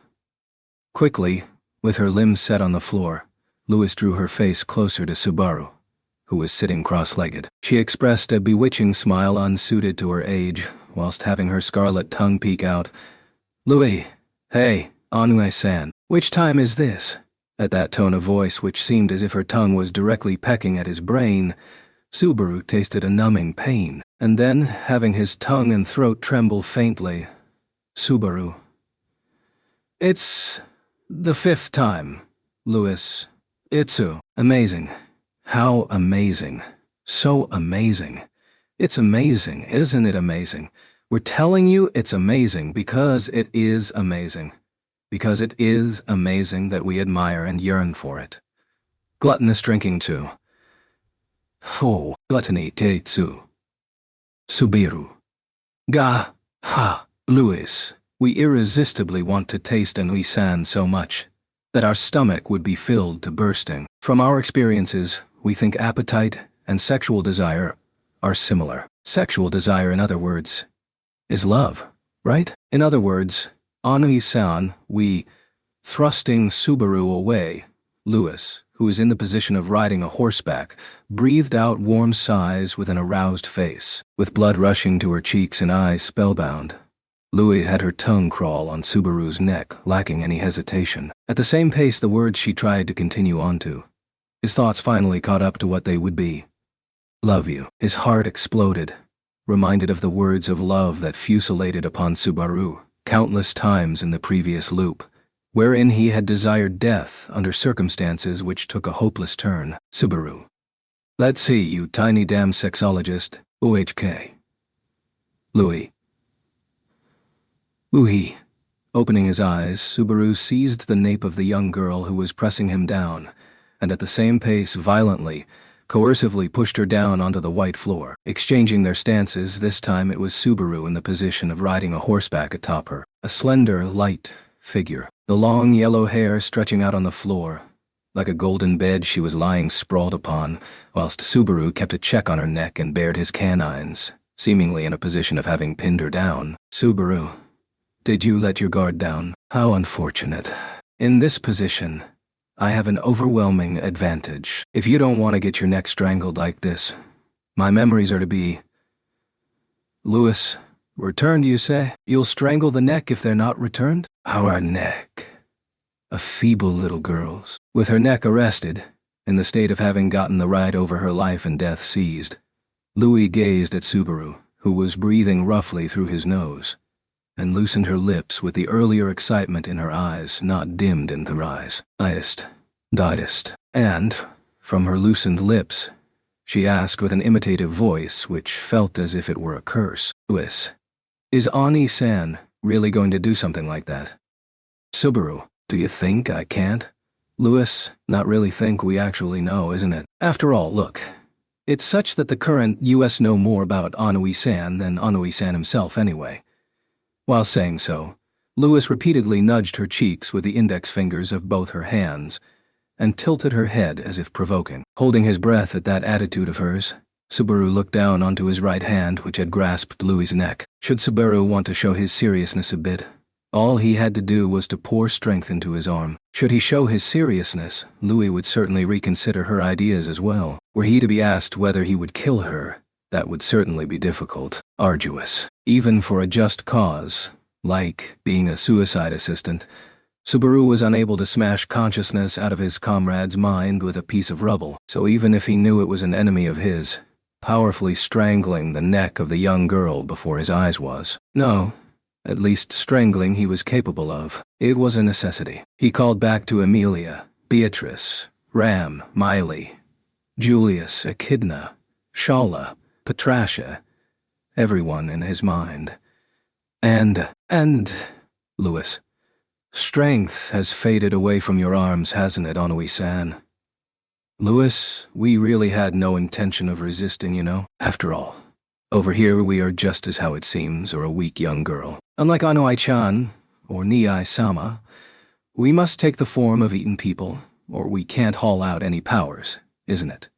[SPEAKER 1] Quickly, with her limbs set on the floor, Louis drew her face closer to Subaru, who was sitting cross-legged. She expressed a bewitching smile unsuited to her age, whilst having her scarlet tongue peek out. Louis, hey, Ennui-san, which time is this? At that tone of voice which seemed as if her tongue was directly pecking at his brain, Subaru tasted a numbing pain, and then, having his tongue and throat tremble faintly, Subaru. It's the 5th time, Louis. Itsu. Amazing. How amazing. So amazing. It's amazing, isn't it amazing? We're telling you it's amazing because it is amazing. Because it is amazing that we admire and yearn for it. Gluttonous drinking too. Oh, gluttony teitsu. Subiru. Ga, ha, Louis. We irresistibly want to taste Ennui-san so much that our stomach would be filled to bursting. From our experiences, we think appetite and sexual desire are similar. Sexual desire, in other words, is love, right? In other words, Ennui-san, we, thrusting Subaru away, Louis, who is in the position of riding a horseback, breathed out warm sighs with an aroused face, with blood rushing to her cheeks and eyes spellbound. Louis had her tongue crawl on Subaru's neck, lacking any hesitation. At the same pace the words she tried to continue on to, his thoughts finally caught up to what they would be. Love you. His heart exploded, reminded of the words of love that fusilladed upon Subaru countless times in the previous loop, wherein he had desired death under circumstances which took a hopeless turn. Subaru. Let's see, you tiny damn sexologist. OHK. Louis. Ooh-hee. Opening his eyes, Subaru seized the nape of the young girl who was pressing him down, and at the same pace violently, coercively pushed her down onto the white floor. Exchanging their stances, this time it was Subaru in the position of riding a horseback atop her. A slender, light figure, the long yellow hair stretching out on the floor, Like a golden bed she was lying sprawled upon, whilst Subaru kept a check on her neck and bared his canines, seemingly in a position of having pinned her down. Subaru, did you let your guard down? How unfortunate. In this position, I have an overwhelming advantage. If you don't want to get your neck strangled like this, my memories are to be... Louis, returned, you say? You'll strangle the neck if they're not returned? Our neck. A feeble little girl's. With her neck arrested, in the state of having gotten the right over her life and death seized, Louis gazed at Subaru, who was breathing roughly through his nose, and loosened her lips with the earlier excitement in her eyes not dimmed in her eyes. Diedest. And, from her loosened lips, she asked with an imitative voice which felt as if it were a curse. Louis, is Ani-san really going to do something like that? Subaru, do you think I can't? Louis, not really think we actually know, isn't it? After all, look. It's such that the current US know more about Anui-san than Anui-san himself anyway. While saying so, Louis repeatedly nudged her cheeks with the index fingers of both her hands, and tilted her head as if provoking. Holding his breath at that attitude of hers, Subaru looked down onto his right hand which had grasped Louis's neck. Should Subaru want to show his seriousness a bit, all he had to do was to pour strength into his arm. Should he show his seriousness, Louis would certainly reconsider her ideas as well. Were he to be asked whether he would kill her, that would certainly be difficult, arduous. Even for a just cause, like being a suicide assistant, Subaru was unable to smash consciousness out of his comrade's mind with a piece of rubble, so even if he knew it was an enemy of his, powerfully strangling the neck of the young girl before his eyes was. No, at least strangling he was capable of. It was a necessity. He called back to Amelia, Beatrice, Ram, Miley, Julius, Echidna, Shala, Petracia, everyone in his mind. And, Louis, strength has faded away from your arms, hasn't it, Anui-san? Louis, we really had no intention of resisting, you know. After all, over here we are just as how it seems, or a weak young girl. Unlike Anui-chan, or Nii-sama, we must take the form of eaten people, or we can't haul out any powers, isn't it?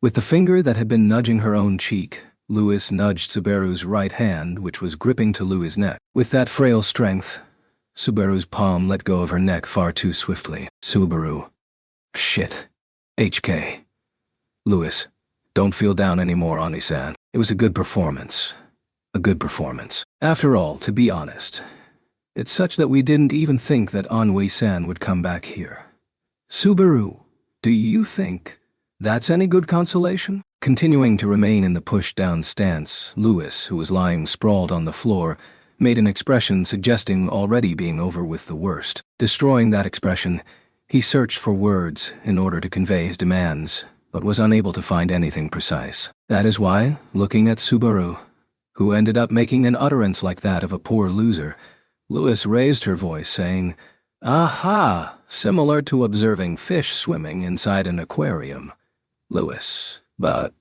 [SPEAKER 1] With the finger that had been nudging her own cheek, Louis nudged Subaru's right hand, which was gripping to Louis's neck. With that frail strength, Subaru's palm let go of her neck far too swiftly. Subaru. Shit. HK. Louis, don't feel down anymore, Ani-san. It was a good performance. A good performance. After all, to be honest, it's such that we didn't even think that Anui-san would come back here. Subaru, do you think that's any good consolation? Continuing to remain in the push-down stance, Louis, who was lying sprawled on the floor, made an expression suggesting already being over with the worst. Destroying that expression, he searched for words in order to convey his demands, but was unable to find anything precise. That is why, looking at Subaru, who ended up making an utterance like that of a poor loser, Louis raised her voice, saying, "Aha! Similar to observing fish swimming inside an aquarium. Louis, but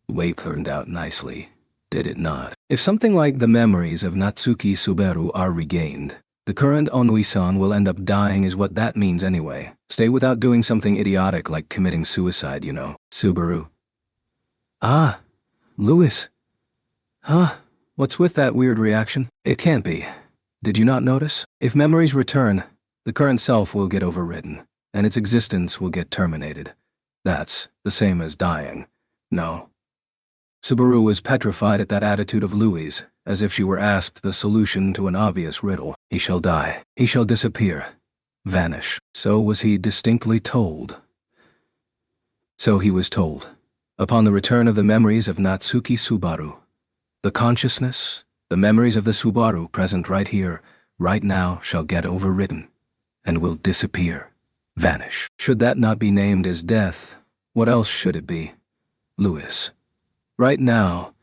[SPEAKER 1] weight turned out nicely, did it not? If something like the memories of Natsuki Subaru are regained, the current Anui-san will end up dying is what that means anyway. Stay without doing something idiotic like committing suicide, you know." Subaru. Ah, Louis. Huh? What's with that weird reaction? It can't be. Did you not notice? If memories return, the current self will get overridden, and its existence will get terminated. That's the same as dying. No. Subaru was petrified at that attitude of Louis', as if she were asked the solution to an obvious riddle. He shall die. He shall disappear. Vanish. So was he distinctly told. So he was told. Upon the return of the memories of Natsuki Subaru, the consciousness, the memories of the Subaru present right here, right now, shall get overridden, and will disappear. Vanish. Should that not be named as death, what else should it be? Louis. Right now,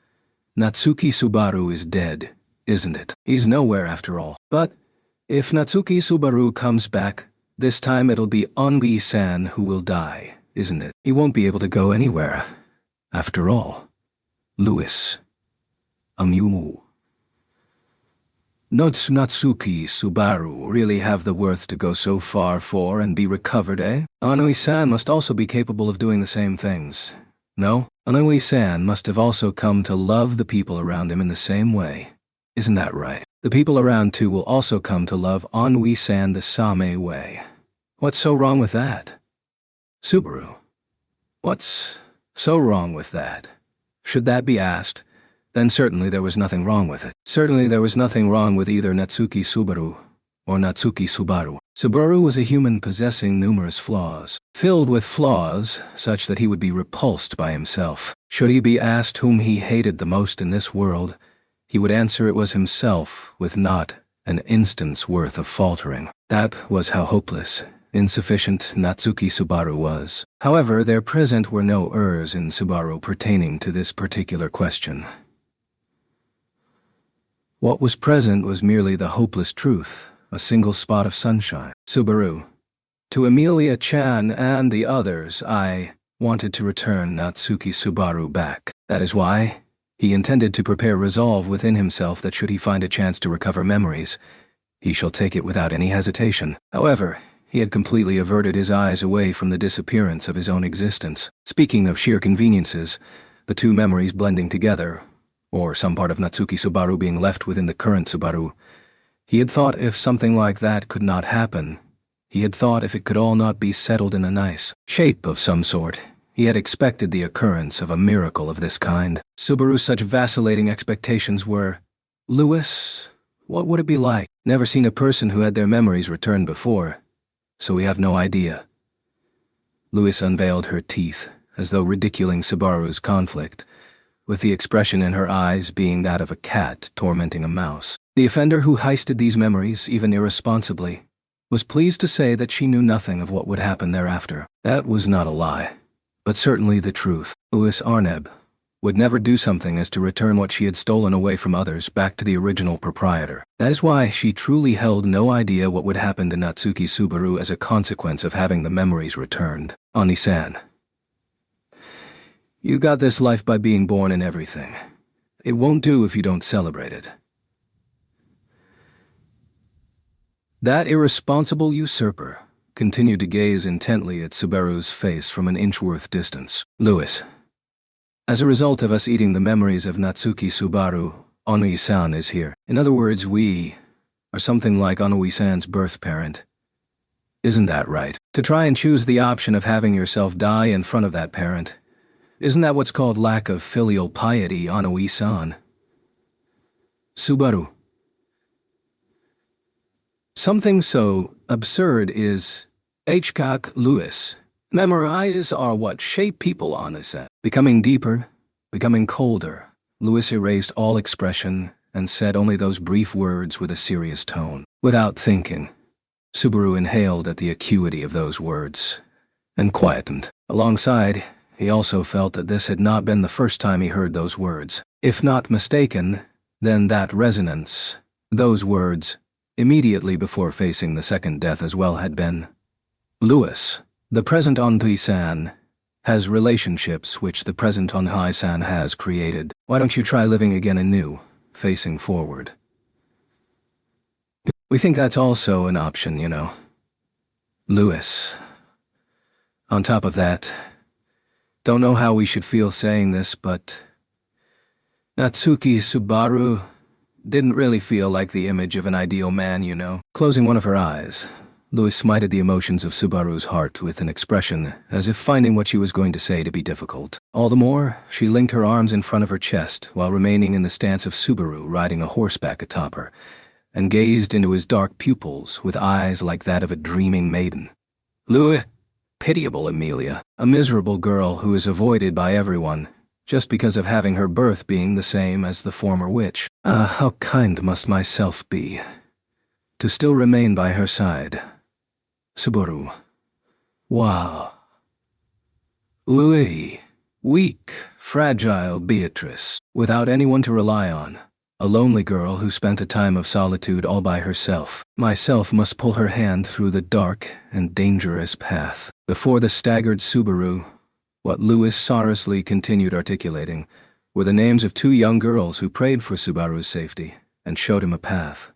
[SPEAKER 1] Natsuki Subaru is dead, isn't it? He's nowhere after all. But if Natsuki Subaru comes back, this time it'll be Anui-san who will die, isn't it? He won't be able to go anywhere. After all, Louis. Amumu. Natsuki Subaru really have the worth to go so far for and be recovered, eh? Anui-san must also be capable of doing the same things. No, Anui-san must have also come to love the people around him in the same way. Isn't that right? The people around too will also come to love Anui-san the same way. What's so wrong with that? Subaru. What's so wrong with that? Should that be asked, then certainly there was nothing wrong with it. Certainly there was nothing wrong with either Natsuki Subaru or Natsuki Subaru. Subaru was a human possessing numerous flaws, filled with flaws such that he would be repulsed by himself. Should he be asked whom he hated the most in this world, he would answer it was himself with not an instant's worth of faltering. That was how hopeless, insufficient Natsuki Subaru was. However, there present were no errors in Subaru pertaining to this particular question. What was present was merely the hopeless truth, a single spot of sunshine. Subaru. To Emilia-chan and the others, I wanted to return Natsuki Subaru back. That is why he intended to prepare resolve within himself that should he find a chance to recover memories, he shall take it without any hesitation. However, he had completely averted his eyes away from the disappearance of his own existence. Speaking of sheer conveniences, the two memories blending together, or some part of Natsuki Subaru being left within the current Subaru, he had thought if something like that could not happen, he had thought if it could all not be settled in a nice shape of some sort, he had expected the occurrence of a miracle of this kind. Subaru's such vacillating expectations were, Louis, what would it be like? Never seen a person who had their memories returned before, so we have no idea. Louis unveiled her teeth, as though ridiculing Subaru's conflict, with the expression in her eyes being that of a cat tormenting a mouse. The offender who heisted these memories, even irresponsibly, was pleased to say that she knew nothing of what would happen thereafter. That was not a lie, but certainly the truth. Louis Arneb would never do something as to return what she had stolen away from others back to the original proprietor. That is why she truly held no idea what would happen to Natsuki Subaru as a consequence of having the memories returned. Ani-san. You got this life by being born and everything. It won't do if you don't celebrate it. That irresponsible usurper continued to gaze intently at Subaru's face from an inch-worth distance. Louis. As a result of us eating the memories of Natsuki Subaru, Anui-san is here. In other words, we are something like Anui-san's birth parent. Isn't that right? To try and choose the option of having yourself die in front of that parent, isn't that what's called lack of filial piety, Anui-san? Subaru. Something so absurd is Hkak Louis. Memories are what shape people, Anui-san. Becoming deeper, becoming colder, Louis erased all expression and said only those brief words with a serious tone. Without thinking, Subaru inhaled at the acuity of those words and quietened. Alongside, he also felt that this had not been the first time he heard those words. If not mistaken, then that resonance, those words, immediately before facing the second death as well had been. Louis, the present Anui-san, has relationships which the present Anui-san has created. Why don't you try living again anew, facing forward? We think that's also an option, you know. Louis. On top of that, don't know how we should feel saying this, but Natsuki Subaru didn't really feel like the image of an ideal man, you know. Closing one of her eyes, Louis smited the emotions of Subaru's heart with an expression as if finding what she was going to say to be difficult. All the more, she linked her arms in front of her chest while remaining in the stance of Subaru riding a horseback atop her, and gazed into his dark pupils with eyes like that of a dreaming maiden. Louis, pitiable Emilia, a miserable girl who is avoided by everyone, just because of having her birth being the same as the former witch. Ah, how kind must myself be to still remain by her side. Subaru. Wow. Louis. Weak, fragile Beatrice, without anyone to rely on. A lonely girl who spent a time of solitude all by herself. Myself must pull her hand through the dark and dangerous path. Before the staggered Subaru, what Louis sorrowfully continued articulating were the names of two young girls who prayed for Subaru's safety and showed him a path.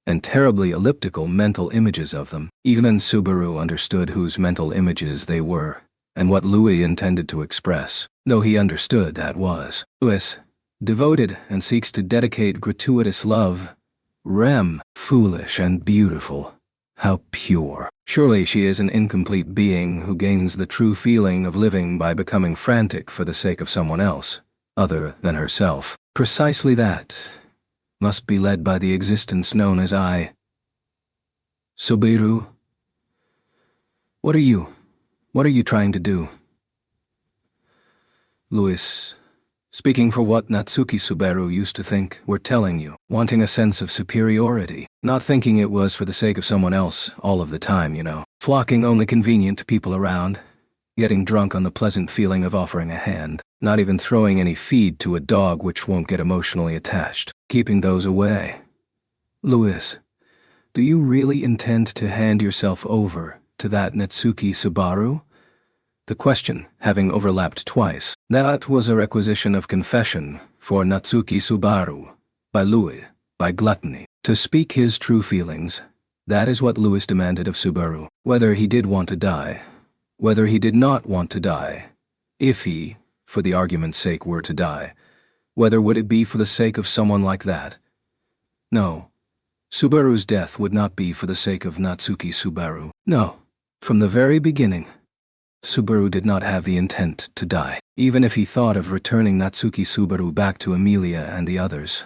[SPEAKER 1] and terribly elliptical mental images of them. Even Subaru understood whose mental images they were, and what Louis intended to express, though he understood that was Louis, devoted and seeks to dedicate gratuitous love. Rem, foolish and beautiful. How pure. Surely she is an incomplete being who gains the true feeling of living by becoming frantic for the sake of someone else, other than herself. Precisely that must be led by the existence known as I. Subaru, what are you trying to do? Louis, speaking for what Natsuki Subaru used to think we're telling you, wanting a sense of superiority, not thinking it was for the sake of someone else all of the time, flocking only convenient people around, getting drunk on the pleasant feeling of offering a hand, not even throwing any feed to a dog which won't get emotionally attached, keeping those away. Louis, do you really intend to hand yourself over to that Natsuki Subaru? The question having overlapped twice, that was a requisition of confession for Natsuki Subaru, by Louis, by gluttony, to speak his true feelings. That is what Louis demanded of Subaru, whether he did want to die, whether he did not want to die, if he, for the argument's sake, were to die, whether would it be for the sake of someone like that? No. Subaru's death would not be for the sake of Natsuki Subaru. No. From the very beginning, Subaru did not have the intent to die, even if he thought of returning Natsuki Subaru back to Emilia and the others,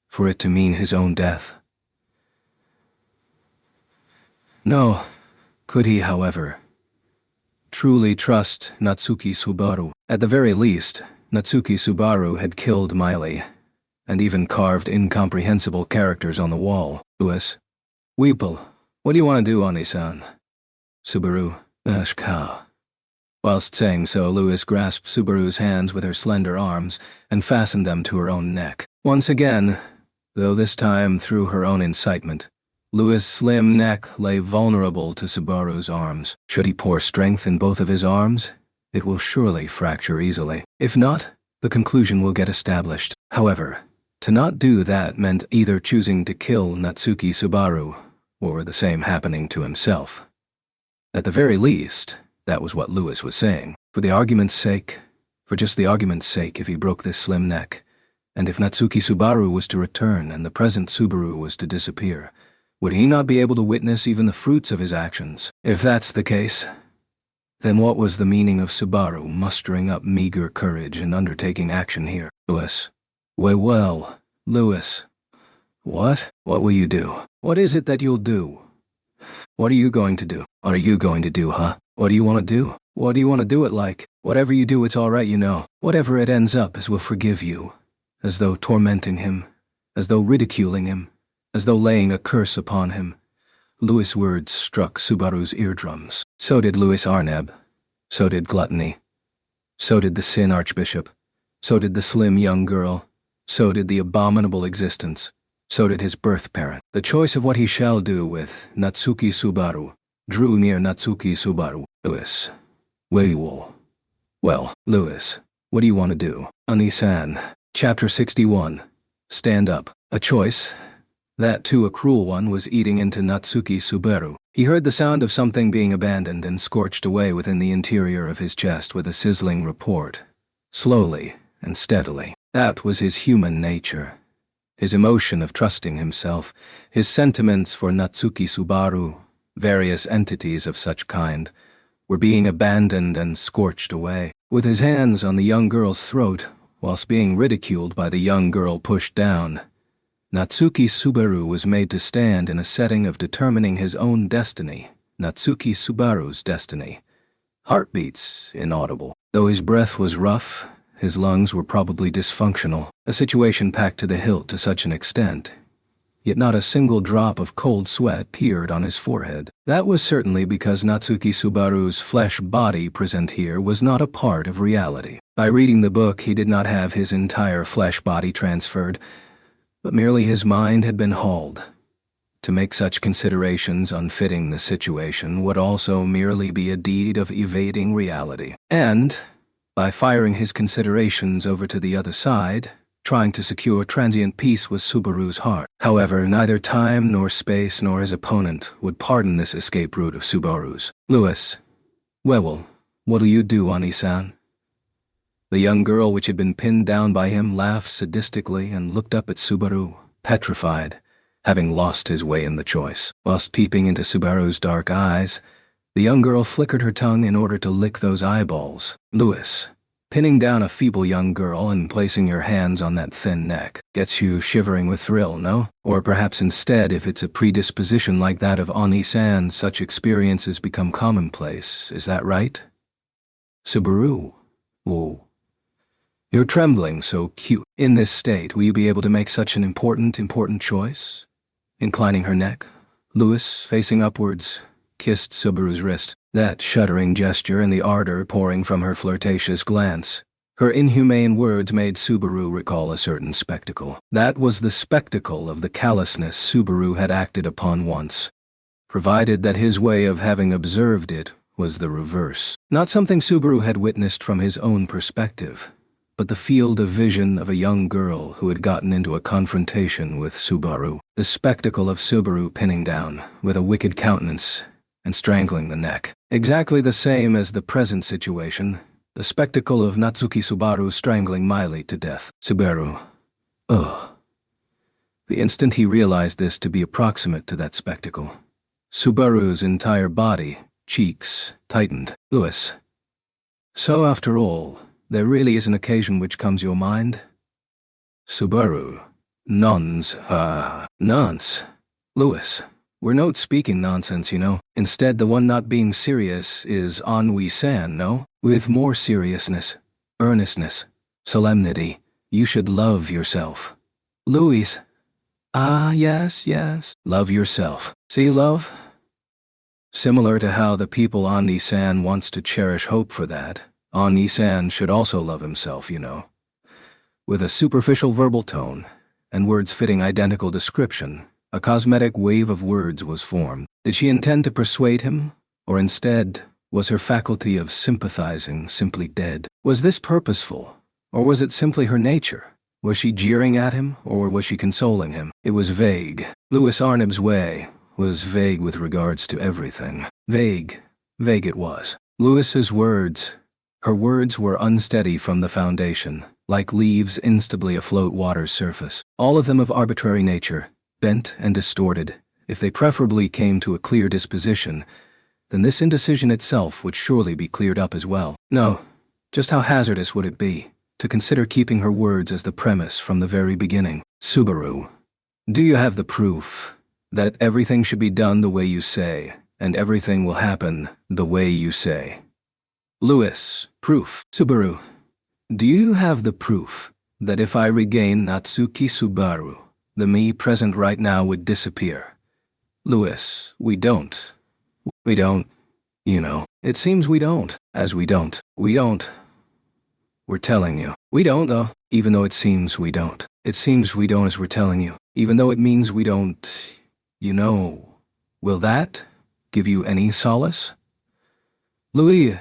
[SPEAKER 1] for it to mean his own death. No. Could he, however, truly trust Natsuki Subaru? At the very least, Natsuki Subaru had killed Miley, and even carved incomprehensible characters on the wall. Louis, Weeple, what do you want to do, Oni-san? Subaru, Ashka. Whilst saying so, Louis grasped Subaru's hands with her slender arms and fastened them to her own neck. Once again, though this time through her own incitement, Louis' slim neck lay vulnerable to Subaru's arms. Should he pour strength in both of his arms, it will surely fracture easily. If not, the conclusion will get established. However, to not do that meant either choosing to kill Natsuki Subaru, or the same happening to himself. At the very least, that was what Louis was saying. For the argument's sake, for just the argument's sake, if he broke this slim neck, and if Natsuki Subaru was to return and the present Subaru was to disappear, would he not be able to witness even the fruits of his actions? If that's the case, then what was the meaning of Subaru mustering up meager courage and undertaking action here? Louis. Well, Louis. What? What will you do? What is it that you'll do? What are you going to do? What are you going to do, huh? What do you want to do? What do you want to do it like? Whatever you do, it's all right, Whatever it ends up as will forgive you. As though tormenting him. As though ridiculing him. As though laying a curse upon him. Louis' words struck Subaru's eardrums. So did Louis Arneb. So did gluttony. So did the Sin Archbishop. So did the slim young girl. So did the abominable existence. So did his birth parent. The choice of what he shall do with Natsuki Subaru drew near Natsuki Subaru. Louis. Well, Louis, what do you want to do? Ani-san. Chapter 61. Stand up. A choice. That too a cruel one was eating into Natsuki Subaru. He heard the sound of something being abandoned and scorched away within the interior of his chest with a sizzling report. Slowly and steadily. That was his human nature. His emotion of trusting himself, his sentiments for Natsuki Subaru, various entities of such kind, were being abandoned and scorched away. With his hands on the young girl's throat, whilst being ridiculed by the young girl pushed down, Natsuki Subaru was made to stand in a setting of determining his own destiny, Natsuki Subaru's destiny. Heartbeats inaudible. Though his breath was rough, his lungs were probably dysfunctional, a situation packed to the hilt to such an extent. Yet not a single drop of cold sweat appeared on his forehead. That was certainly because Natsuki Subaru's flesh body present here was not a part of reality. By reading the book, he did not have his entire flesh body transferred, but merely his mind had been hauled. To make such considerations unfitting the situation would also merely be a deed of evading reality. And, by firing his considerations over to the other side, trying to secure transient peace was Subaru's heart. However, neither time nor space nor his opponent would pardon this escape route of Subaru's. Louis. Well, what'll you do, Ani-san? The young girl, which had been pinned down by him, laughed sadistically and looked up at Subaru, petrified, having lost his way in the choice. Whilst peeping into Subaru's dark eyes, the young girl flickered her tongue in order to lick those eyeballs. Louis. Pinning down a feeble young girl and placing your hands on that thin neck gets you shivering with thrill, no? Or perhaps instead, if it's a predisposition like that of Ani-san, such experiences become commonplace, is that right? Subaru. Oh. You're trembling so cute. In this state, will you be able to make such an important choice? Inclining her neck, Louis, facing upwards, kissed Subaru's wrist. That shuddering gesture and the ardor pouring from her flirtatious glance. Her inhumane words made Subaru recall a certain spectacle. That was the spectacle of the callousness Subaru had acted upon once, provided that his way of having observed it was the reverse. Not something Subaru had witnessed from his own perspective, but the field of vision of a young girl who had gotten into a confrontation with Subaru. The spectacle of Subaru pinning down, with a wicked countenance, and strangling the neck. Exactly the same as the present situation, the spectacle of Natsuki Subaru strangling Miley to death. Subaru. Ugh. The instant he realized this to be approximate to that spectacle, Subaru's entire body, cheeks, tightened. Louis. So after all, there really is an occasion which comes your mind? Subaru. Nonce. Nonce. Louis. We're not speaking nonsense, you know. Instead, the one not being serious is Ennui-san, no? With more seriousness, earnestness, solemnity, you should love yourself. Louis. Ah, yes. Love yourself. See, love? Similar to how the people Ennui-san wants to cherish hope for that, Ennui-san should also love himself, you know. With a superficial verbal tone, and words fitting identical description, a cosmetic wave of words was formed. Did she intend to persuade him? Or instead, was her faculty of sympathizing simply dead? Was this purposeful? Or was it simply her nature? Was she jeering at him, or was she consoling him? It was vague. Louis Arnab's way was vague with regards to everything. Vague it was. Louis's words. Her words were unsteady from the foundation, like leaves instably afloat water's surface. All of them of arbitrary nature, bent and distorted. If they preferably came to a clear disposition, then this indecision itself would surely be cleared up as well. No, just how hazardous would it be to consider keeping her words as the premise from the very beginning? Subaru. Do you have the proof that everything should be done the way you say, and everything will happen the way you say? Louis. Proof. Subaru. Do you have the proof that if I regain Natsuki Subaru, the me present right now would disappear? Louis. We don't. We don't. You know. It seems we don't. As we don't. We don't. We're telling you. We don't, though. Even though it seems we don't. It seems we don't as we're telling you. Even though it means we don't. You know. Will that give you any solace? Louis.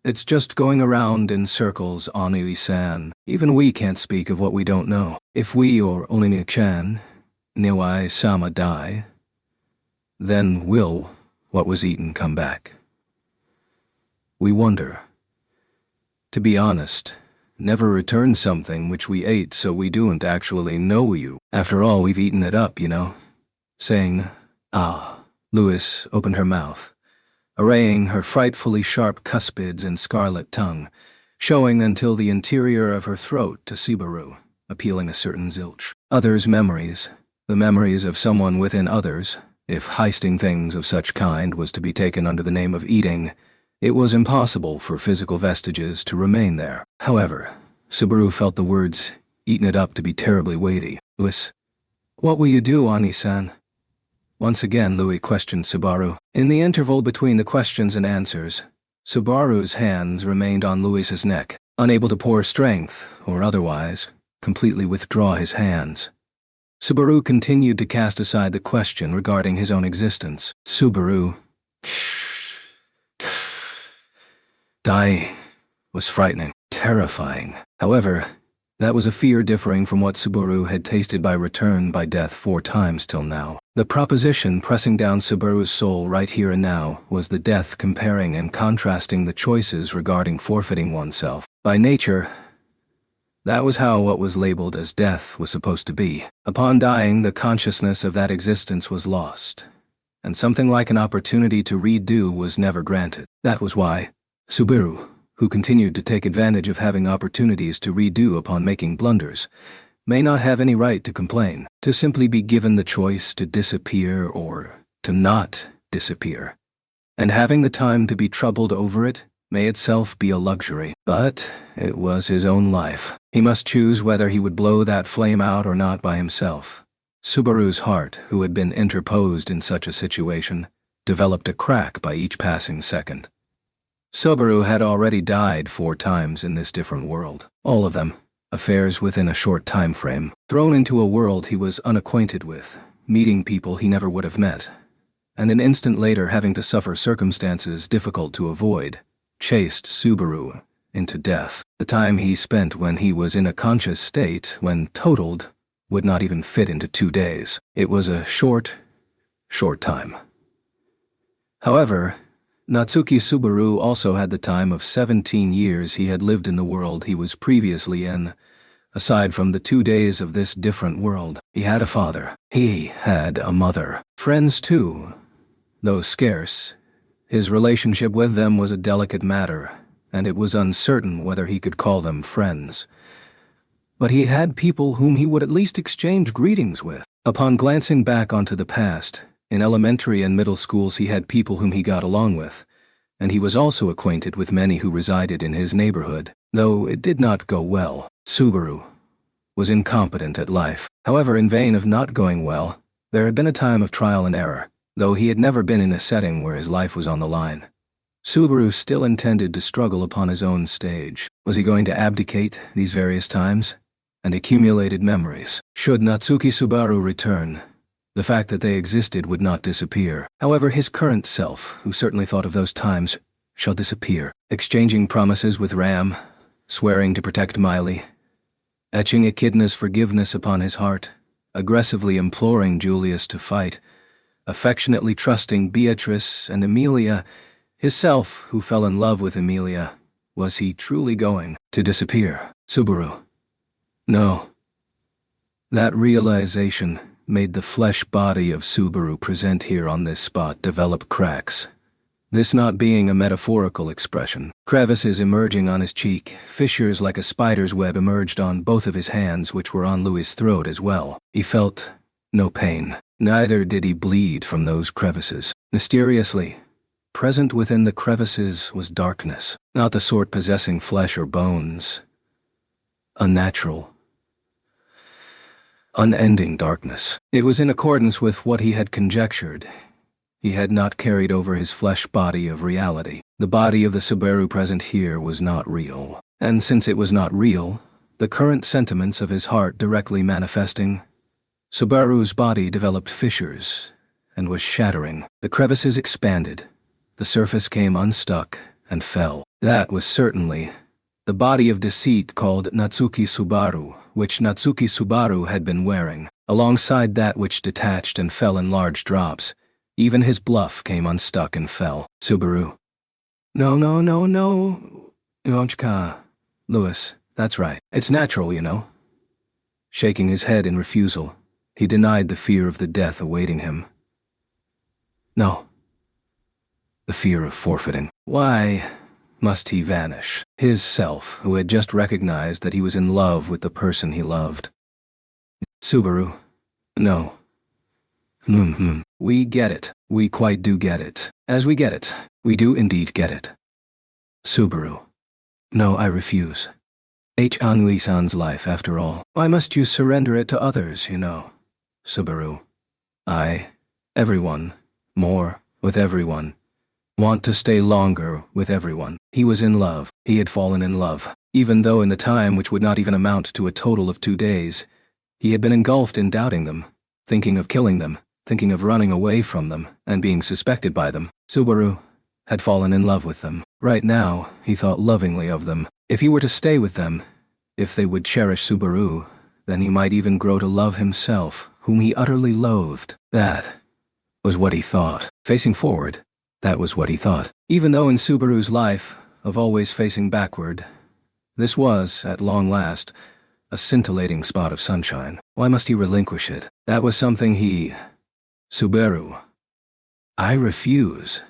[SPEAKER 1] It's just going around in circles, Ennui-san. Even we can't speak of what we don't know. If we or Onini-chan, Niwai-sama die, then will what was eaten come back? We wonder. To be honest, never return something which we ate so we don't actually know you. After all, we've eaten it up, you know. Saying, ah. Louis opened her mouth, arraying her frightfully sharp cuspids and scarlet tongue, showing until the interior of her throat to Subaru, appealing a certain zilch. Others' memories, the memories of someone within others. If heisting things of such kind was to be taken under the name of eating, it was impossible for physical vestiges to remain there. However, Subaru felt the words, eaten it up, to be terribly weighty. Louis. What will you do, Ani-san? Once again, Louis questioned Subaru. In the interval between the questions and answers, Subaru's hands remained on Louis's neck, unable to pour strength, or otherwise, completely withdraw his hands. Subaru continued to cast aside the question regarding his own existence. Subaru. Die was frightening, terrifying. However, That was a fear differing from what Subaru had tasted by return by death 4 times till now. The proposition pressing down Subaru's soul right here and now was the death comparing and contrasting the choices regarding forfeiting oneself. By nature, that was how what was labeled as death was supposed to be. Upon dying, the consciousness of that existence was lost, and something like an opportunity to redo was never granted. That was why Subaru, who continued to take advantage of having opportunities to redo upon making blunders, may not have any right to complain, to simply be given the choice to disappear or to not disappear. And having the time to be troubled over it may itself be a luxury. But it was his own life. He must choose whether he would blow that flame out or not by himself. Subaru's heart, who had been interposed in such a situation, developed a crack by each passing second. Subaru had already died 4 times in this different world. All of them, affairs within a short time frame, thrown into a world he was unacquainted with, meeting people he never would have met, and an instant later having to suffer circumstances difficult to avoid, chased Subaru into death. The time he spent when he was in a conscious state, when totaled, would not even fit into 2 days. It was a short time. However, Natsuki Subaru also had the time of 17 years he had lived in the world he was previously in. Aside from the 2 days of this different world, he had a father. He had a mother. Friends too, though scarce. His relationship with them was a delicate matter, and it was uncertain whether he could call them friends. But he had people whom he would at least exchange greetings with. Upon glancing back onto the past, in elementary and middle schools he had people whom he got along with, and he was also acquainted with many who resided in his neighborhood, though it did not go well. Subaru was incompetent at life. However, in vain of not going well, there had been a time of trial and error, though he had never been in a setting where his life was on the line. Subaru still intended to struggle upon his own stage. Was he going to abdicate these various times and accumulated memories? Should Natsuki Subaru return, the fact that they existed would not disappear. However, his current self, who certainly thought of those times, shall disappear. Exchanging promises with Ram, swearing to protect Miley, etching Echidna's forgiveness upon his heart, aggressively imploring Julius to fight, affectionately trusting Beatrice and Emilia, his self who fell in love with Emilia. Was he truly going to disappear? Subaru. No. That realization made the flesh body of Subaru present here on this spot develop cracks. This not being a metaphorical expression. Crevices emerging on his cheek, fissures like a spider's web emerged on both of his hands, which were on Louis' throat as well. He felt no pain. Neither did he bleed from those crevices. Mysteriously, present within the crevices was darkness, not the sort possessing flesh or bones. Unnatural, unending darkness. It was in accordance with what he had conjectured. He had not carried over his flesh body of reality. The body of the Subaru present here was not real. And since it was not real, the current sentiments of his heart directly manifesting, Subaru's body developed fissures and was shattering. The crevices expanded. The surface came unstuck and fell. That was certainly the body of deceit called Natsuki Subaru, which Natsuki Subaru had been wearing, alongside that which detached and fell in large drops. Even his bluff came unstuck and fell. Subaru. No. Yonchka. Louis, that's right. It's natural, you know. Shaking his head in refusal, he denied the fear of the death awaiting him. No. The fear of forfeiting. Why must he vanish? His self, who had just recognized that he was in love with the person he loved. Subaru. No. We get it. We quite do get it. As we get it, we do indeed get it. Subaru. No, I refuse. Anui-san's life, after all. Why must you surrender it to others, you know? Subaru. Everyone, more, with everyone. Want to stay longer with everyone. He was in love. He had fallen in love. Even though in the time which would not even amount to a total of 2 days, he had been engulfed in doubting them, thinking of killing them, thinking of running away from them, and being suspected by them. Subaru had fallen in love with them. Right now, he thought lovingly of them. If he were to stay with them, If they would cherish Subaru, then he might even grow to love himself, whom he utterly loathed. That was what he thought. Facing forward, that was what he thought. Even though in Subaru's life of always facing backward, this was, at long last, a scintillating spot of sunshine. Why must he relinquish it? That was something he... Subaru. I refuse.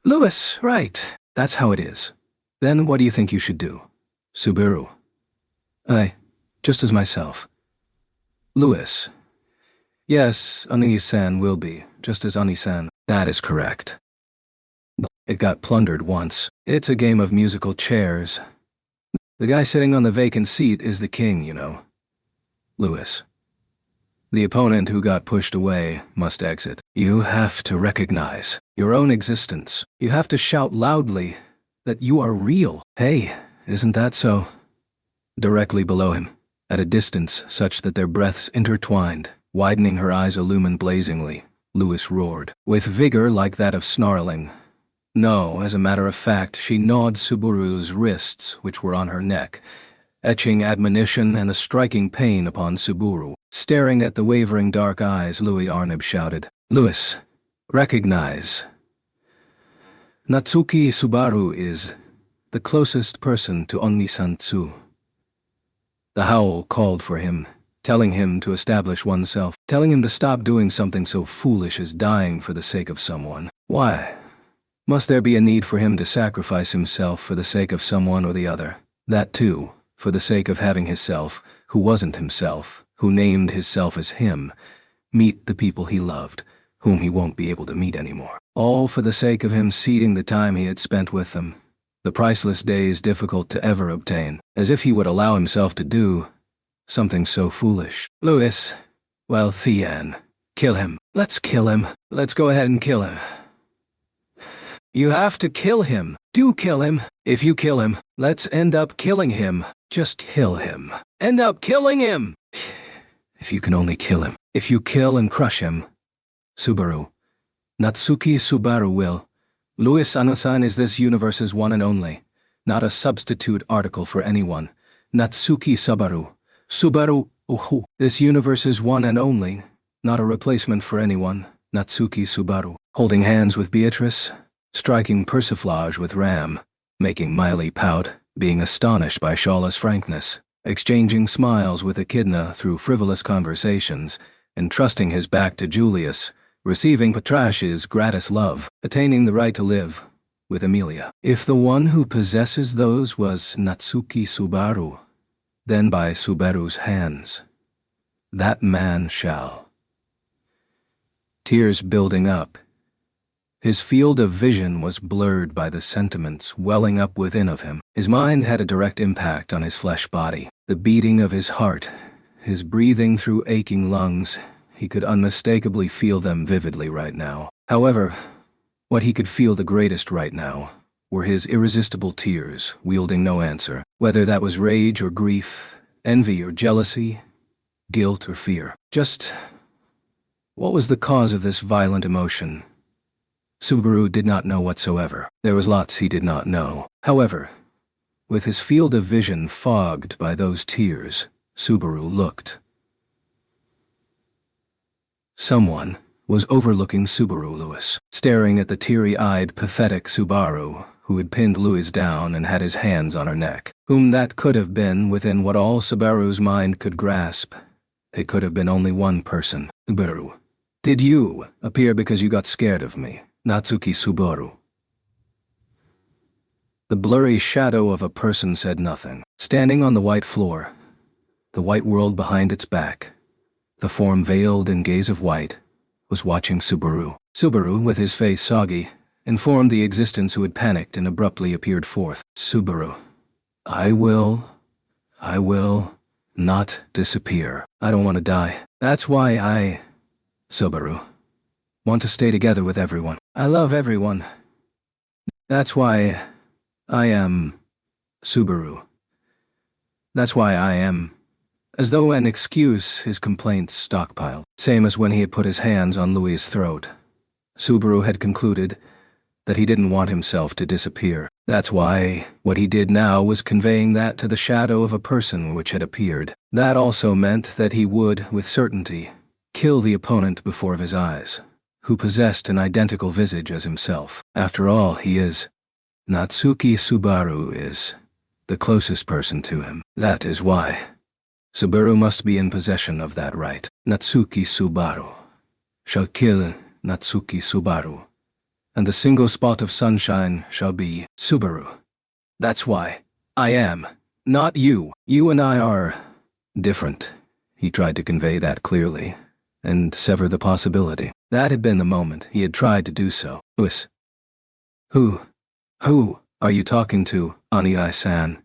[SPEAKER 1] Louis, right. That's how it is. Then what do you think you should do? Subaru. Just as myself. Louis. Yes, Ani-san will be, just as Ani-san. That is correct. It got plundered once. It's a game of musical chairs. The guy sitting on the vacant seat is the king, you know. Louis. The opponent who got pushed away must exit. You have to recognize your own existence. You have to shout loudly that you are real. Hey, isn't that so? Directly below him, at a distance such that their breaths intertwined, widening her eyes illumined blazingly, Louis roared, with vigor like that of snarling. No, as a matter of fact, she gnawed Subaru's wrists, which were on her neck, etching admonition and a striking pain upon Subaru. Staring at the wavering dark eyes, Louis Arnab shouted, Louis, recognize. Natsuki Subaru is the closest person to Onni-san Tsu. The howl called for him, telling him to establish oneself, telling him to stop doing something so foolish as dying for the sake of someone. Why? Must there be a need for him to sacrifice himself for the sake of someone or the other? That too, for the sake of having himself, who wasn't himself, who named himself as him, meet the people he loved, whom he won't be able to meet anymore. All for the sake of him ceding the time he had spent with them, the priceless days difficult to ever obtain, as if he would allow himself to do something so foolish. Louis, well, Thian, kill him. Let's kill him. Let's go ahead and kill him. You have to kill him. Do kill him. If you kill him, let's end up killing him. Just kill him. End up killing him! If you can only kill him. If you kill and crush him. Subaru. Natsuki Subaru will. Louis Ano-san is this universe's one and only. Not a substitute article for anyone. Natsuki Subaru. Subaru, uhu. This universe's one and only. Not a replacement for anyone. Natsuki Subaru. Holding hands with Beatrice. Striking persiflage with Ram, making Miley pout, being astonished by Shala's frankness, exchanging smiles with Echidna through frivolous conversations, entrusting his back to Julius, receiving Patrash's gratis love, attaining the right to live, with Amelia. If the one who possesses those was Natsuki Subaru, then by Subaru's hands, that man shall. Tears building up. His field of vision was blurred by the sentiments welling up within of him. His mind had a direct impact on his flesh body. The beating of his heart, his breathing through aching lungs, he could unmistakably feel them vividly right now. However, what he could feel the greatest right now were his irresistible tears, wielding no answer, whether that was rage or grief, envy or jealousy, guilt or fear. Just, what was the cause of this violent emotion? Subaru did not know whatsoever. There was lots he did not know. However, with his field of vision fogged by those tears, Subaru looked. Someone was overlooking Subaru Louis, staring at the teary-eyed, pathetic Subaru, who had pinned Louis down and had his hands on her neck. Whom that could have been within what all Subaru's mind could grasp. It could have been only one person. Subaru. Did you appear because you got scared of me? Natsuki Subaru. The blurry shadow of a person said nothing. Standing on the white floor, the white world behind its back, the form veiled in gaze of white, was watching Subaru. Subaru, with his face soggy, informed the existence who had panicked and abruptly appeared forth. Subaru. I will not disappear. I don't want to die. That's why I, Subaru, want to stay together with everyone. I love everyone. That's why I am Subaru. That's why I am. As though an excuse his complaints stockpiled. Same as when he had put his hands on Louis' throat. Subaru had concluded that he didn't want himself to disappear. That's why what he did now was conveying that to the shadow of a person which had appeared. That also meant that he would, with certainty, kill the opponent before his eyes, who possessed an identical visage as himself. After all, he is. Natsuki Subaru is the closest person to him. That is why Subaru must be in possession of that right. Natsuki Subaru shall kill Natsuki Subaru, and the single spot of sunshine shall be Subaru. That's why I am, not you. You and I are different. He tried to convey that clearly, and sever the possibility. That had been the moment he had tried to do so. Lewis. Who are you talking to, Ani-san?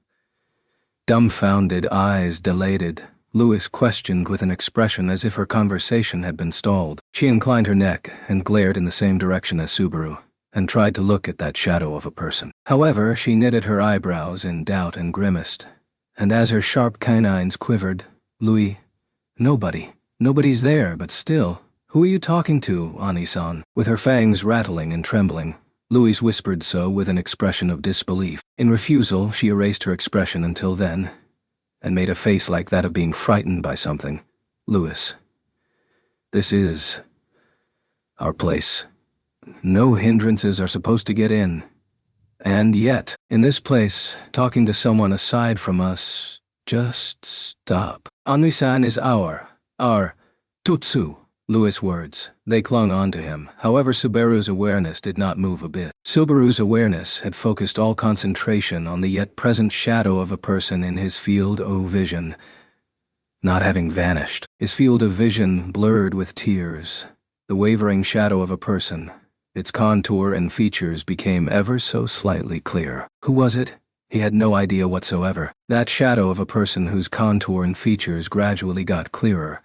[SPEAKER 1] Dumbfounded eyes dilated, Lewis questioned with an expression as if her conversation had been stalled. She inclined her neck and glared in the same direction as Subaru, and tried to look at that shadow of a person. However, she knitted her eyebrows in doubt and grimaced, and as her sharp canines quivered, Louis, nobody's there, but still, who are you talking to, Ani-san? With her fangs rattling and trembling, Louise whispered so with an expression of disbelief. In refusal, she erased her expression until then, and made a face like that of being frightened by something. Louis, this is our place. No hindrances are supposed to get in. And yet, in this place, talking to someone aside from us, just stop. Ani-san is our Tutsu. Louis' words. They clung onto him. However, Subaru's awareness did not move a bit. Subaru's awareness had focused all concentration on the yet present shadow of a person in his field of vision, not having vanished. His field of vision blurred with tears. The wavering shadow of a person, its contour and features became ever so slightly clear. Who was it? He had no idea whatsoever. That shadow of a person whose contour and features gradually got clearer.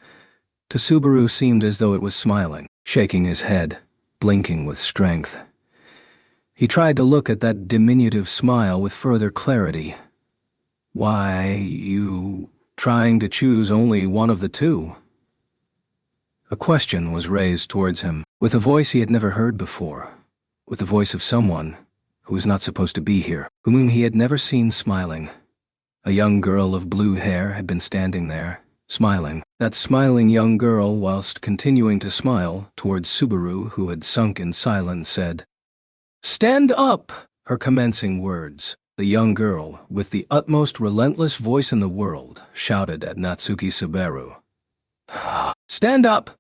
[SPEAKER 1] To Subaru seemed as though it was smiling, shaking his head, blinking with strength. He tried to look at that diminutive smile with further clarity. Why, you trying to choose only one of the two? A question was raised towards him, with a voice he had never heard before, with the voice of someone who was not supposed to be here, whom he had never seen smiling. A young girl of blue hair had been standing there, smiling. That smiling young girl, whilst continuing to smile towards Subaru, who had sunk in silence, said, "Stand up!" Her commencing words, the young girl, with the utmost relentless voice in the world, shouted at Natsuki Subaru. "Stand up!"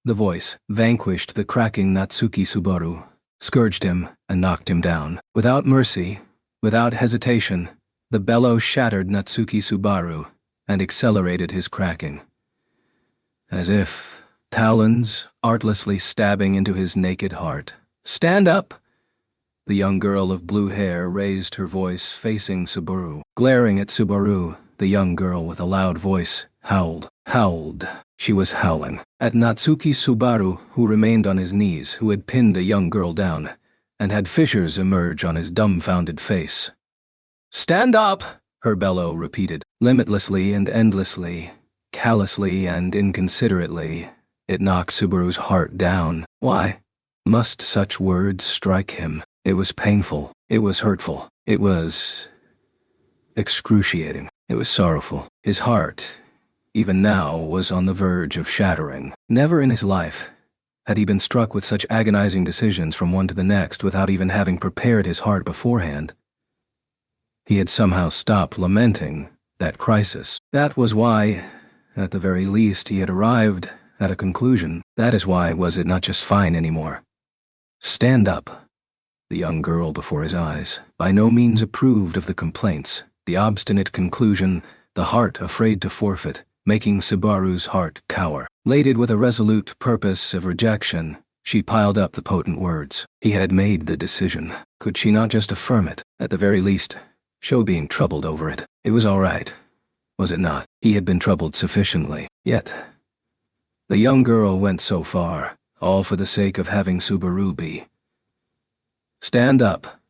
[SPEAKER 1] The voice vanquished the cracking Natsuki Subaru, scourged him, and knocked him down. Without mercy, without hesitation, the bellow shattered Natsuki Subaru and accelerated his cracking. As if talons artlessly stabbing into his naked heart. "Stand up!" The young girl of blue hair raised her voice, facing Subaru. Glaring at Subaru, the young girl with a loud voice howled. She was howling at Natsuki Subaru, who remained on his knees, who had pinned a young girl down, and had fissures emerge on his dumbfounded face. "Stand up!" her bellow repeated, limitlessly and endlessly, callously and inconsiderately. It knocked Subaru's heart down. Why must such words strike him? It was painful. It was hurtful. It was excruciating. It was sorrowful. His heart, even now, was on the verge of shattering. Never in his life had he been struck with such agonizing decisions from one to the next without even having prepared his heart beforehand. He had somehow stopped lamenting that crisis. That was why, at the very least, he had arrived at a conclusion. That is why was it not just fine anymore? "Stand up." The young girl before his eyes by no means approved of the complaints, the obstinate conclusion, the heart afraid to forfeit, making Subaru's heart cower. Laden with a resolute purpose of rejection, she piled up the potent words. He had made the decision. Could she not just affirm it? At the very least, show being troubled over it. It was all right, was it not? He had been troubled sufficiently. Yet, the young girl went so far, all for the sake of having Subaru be. "Stand up."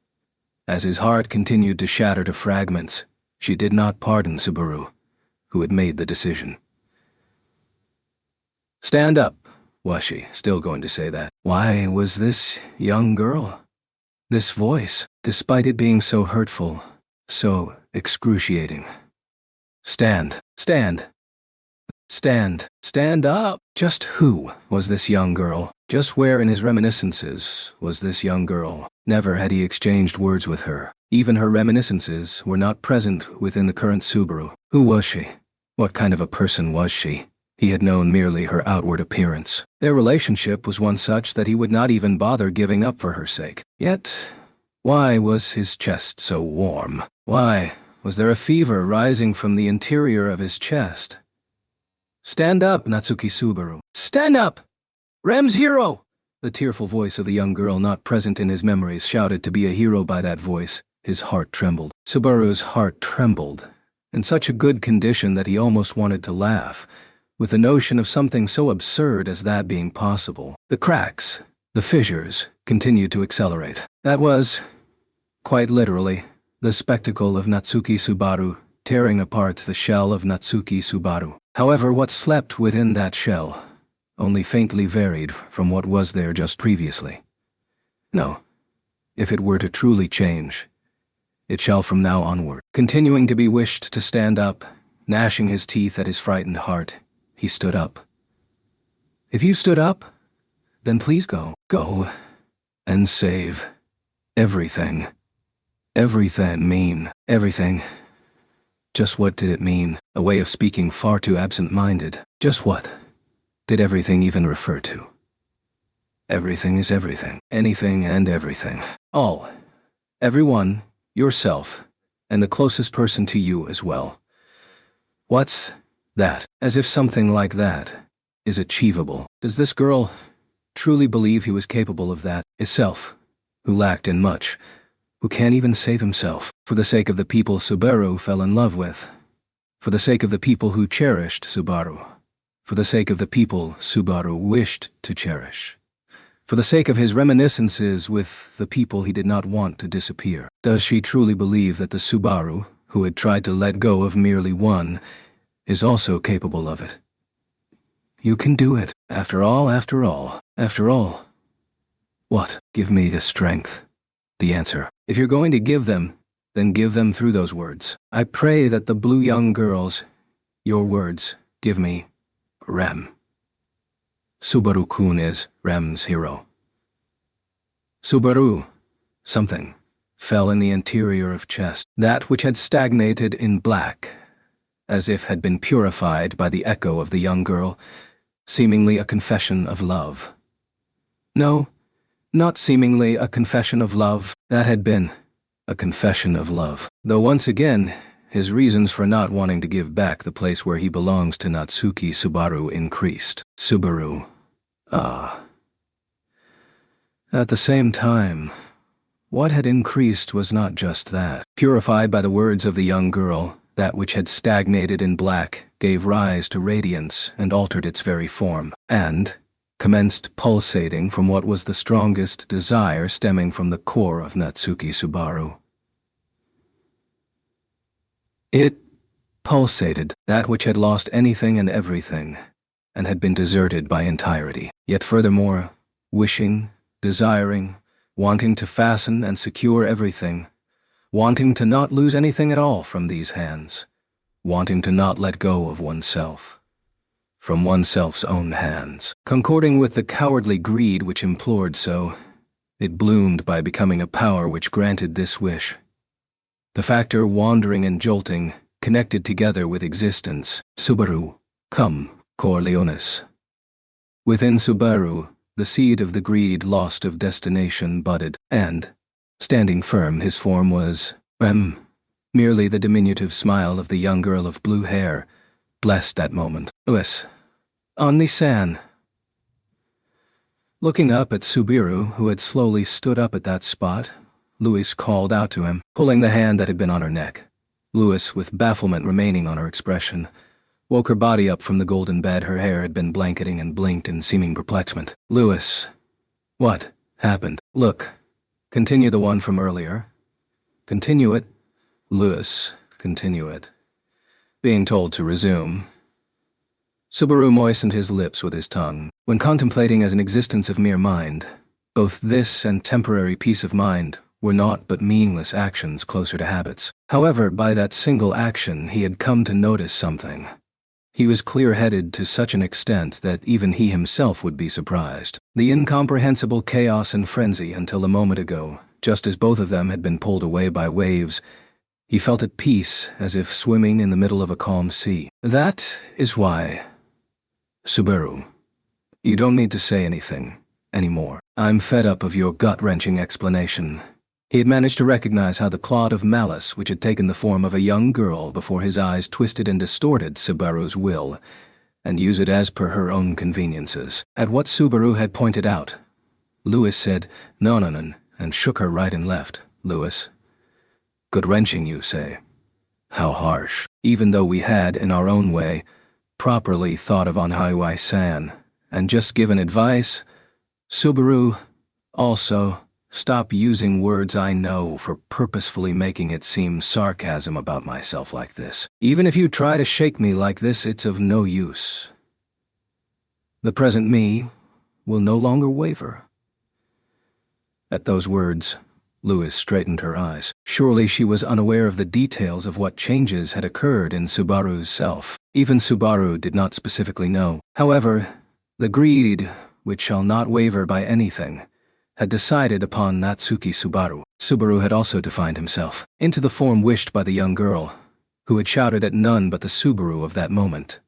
[SPEAKER 1] As his heart continued to shatter to fragments, she did not pardon Subaru, who had made the decision. "Stand up." Was she still going to say that? Why was this young girl? This voice, despite it being so hurtful, so excruciating. Stand, stand, stand up! Just who was this young girl? Just where in his reminiscences was this young girl? Never had he exchanged words with her. Even her reminiscences were not present within the current Subaru. Who was she? What kind of a person was she? He had known merely her outward appearance. Their relationship was one such that he would not even bother giving up for her sake. Yet, why was his chest so warm? Why was there a fever rising from the interior of his chest? Stand up, Natsuki Subaru. Stand up! Rem's hero! The tearful voice of the young girl not present in his memories shouted to be a hero by that voice. His heart trembled. Subaru's heart trembled, in such a good condition that he almost wanted to laugh, with the notion of something so absurd as that being possible. The cracks, the fissures, continued to accelerate. That was, quite literally, the spectacle of Natsuki Subaru tearing apart the shell of Natsuki Subaru. However, what slept within that shell only faintly varied from what was there just previously. No, if it were to truly change, it shall from now onward. Continuing to be wished to stand up, gnashing his teeth at his frightened heart, he stood up. If you stood up, then please go. Go and save everything. Everything mean. Everything. Just what did it mean? A way of speaking far too absent-minded. Just what did everything even refer to? Everything is everything. Anything and everything. All. Everyone, yourself, and the closest person to you as well. What's that? As if something like that is achievable. Does this girl truly believe he was capable of that? His self, who lacked in much, who can't even save himself, for the sake of the people Subaru fell in love with, for the sake of the people who cherished Subaru, for the sake of the people Subaru wished to cherish, for the sake of his reminiscences with the people he did not want to disappear. Does she truly believe that the Subaru, who had tried to let go of merely one, is also capable of it? You can do it. After all. What? Give me the strength. The answer. If you're going to give them, then give them through those words. I pray that the blue young girls, your words, give me Rem. Subaru-kun is Rem's hero. Subaru, something, fell in the interior of chest, that which had stagnated in black, as if had been purified by the echo of the young girl, seemingly a confession of love. No, not seemingly a confession of love, that had been a confession of love. Though once again, his reasons for not wanting to give back the place where he belongs to Natsuki Subaru increased. Subaru. Ah. At the same time, what had increased was not just that. Purified by the words of the young girl, that which had stagnated in black gave rise to radiance and altered its very form, and commenced pulsating from what was the strongest desire stemming from the core of Natsuki Subaru. It pulsated, that which had lost anything and everything, and had been deserted by entirety, yet furthermore, wishing, desiring, wanting to fasten and secure everything, wanting to not lose anything at all from these hands, wanting to not let go of oneself, from oneself's own hands. Concording with the cowardly greed which implored so, it bloomed by becoming a power which granted this wish. The factor wandering and jolting, connected together with existence. Subaru, come, Corleones. Within Subaru, the seed of the greed lost of destination budded, and, standing firm, his form was, merely the diminutive smile of the young girl of blue hair, blessed that moment. Ues, Onni-san. Looking up at Subaru, who had slowly stood up at that spot, Louis called out to him, pulling the hand that had been on her neck. Louis, with bafflement remaining on her expression, woke her body up from the golden bed her hair had been blanketing and blinked in seeming perplexement. Louis. What happened? Look. Continue the one from earlier. Continue it. Louis, continue it. Being told to resume. Subaru moistened his lips with his tongue. When contemplating as an existence of mere mind, Both this and temporary peace of mind were naught but meaningless actions closer to habits. However, by that single action he had come to notice something. He was clear-headed to such an extent that even he himself would be surprised. The incomprehensible chaos and frenzy until a moment ago, just as both of them had been pulled away by waves, he felt at peace as if swimming in the middle of a calm sea. That is why, Subaru, you don't need to say anything anymore. I'm fed up of your gut-wrenching explanation. He had managed to recognize how the clod of malice which had taken the form of a young girl before his eyes twisted and distorted Subaru's will, and use it as per her own conveniences. At what Subaru had pointed out, Lewis said, "No, no, no," and shook her right and left. Lewis, gut-wrenching, you say? How harsh. Even though we had, in our own way, properly thought of Anhaiwai-san, and just given advice, Subaru, also, stop using words I know for purposefully making it seem sarcasm about myself like this. Even if you try to shake me like this, it's of no use. The present me will no longer waver. At those words, Lewis straightened her eyes. Surely she was unaware of the details of what changes had occurred in Subaru's self. Even Subaru did not specifically know. However, the greed, which shall not waver by anything, had decided upon Natsuki Subaru. Subaru had also defined himself into the form wished by the young girl, who had shouted at none but the Subaru of that moment.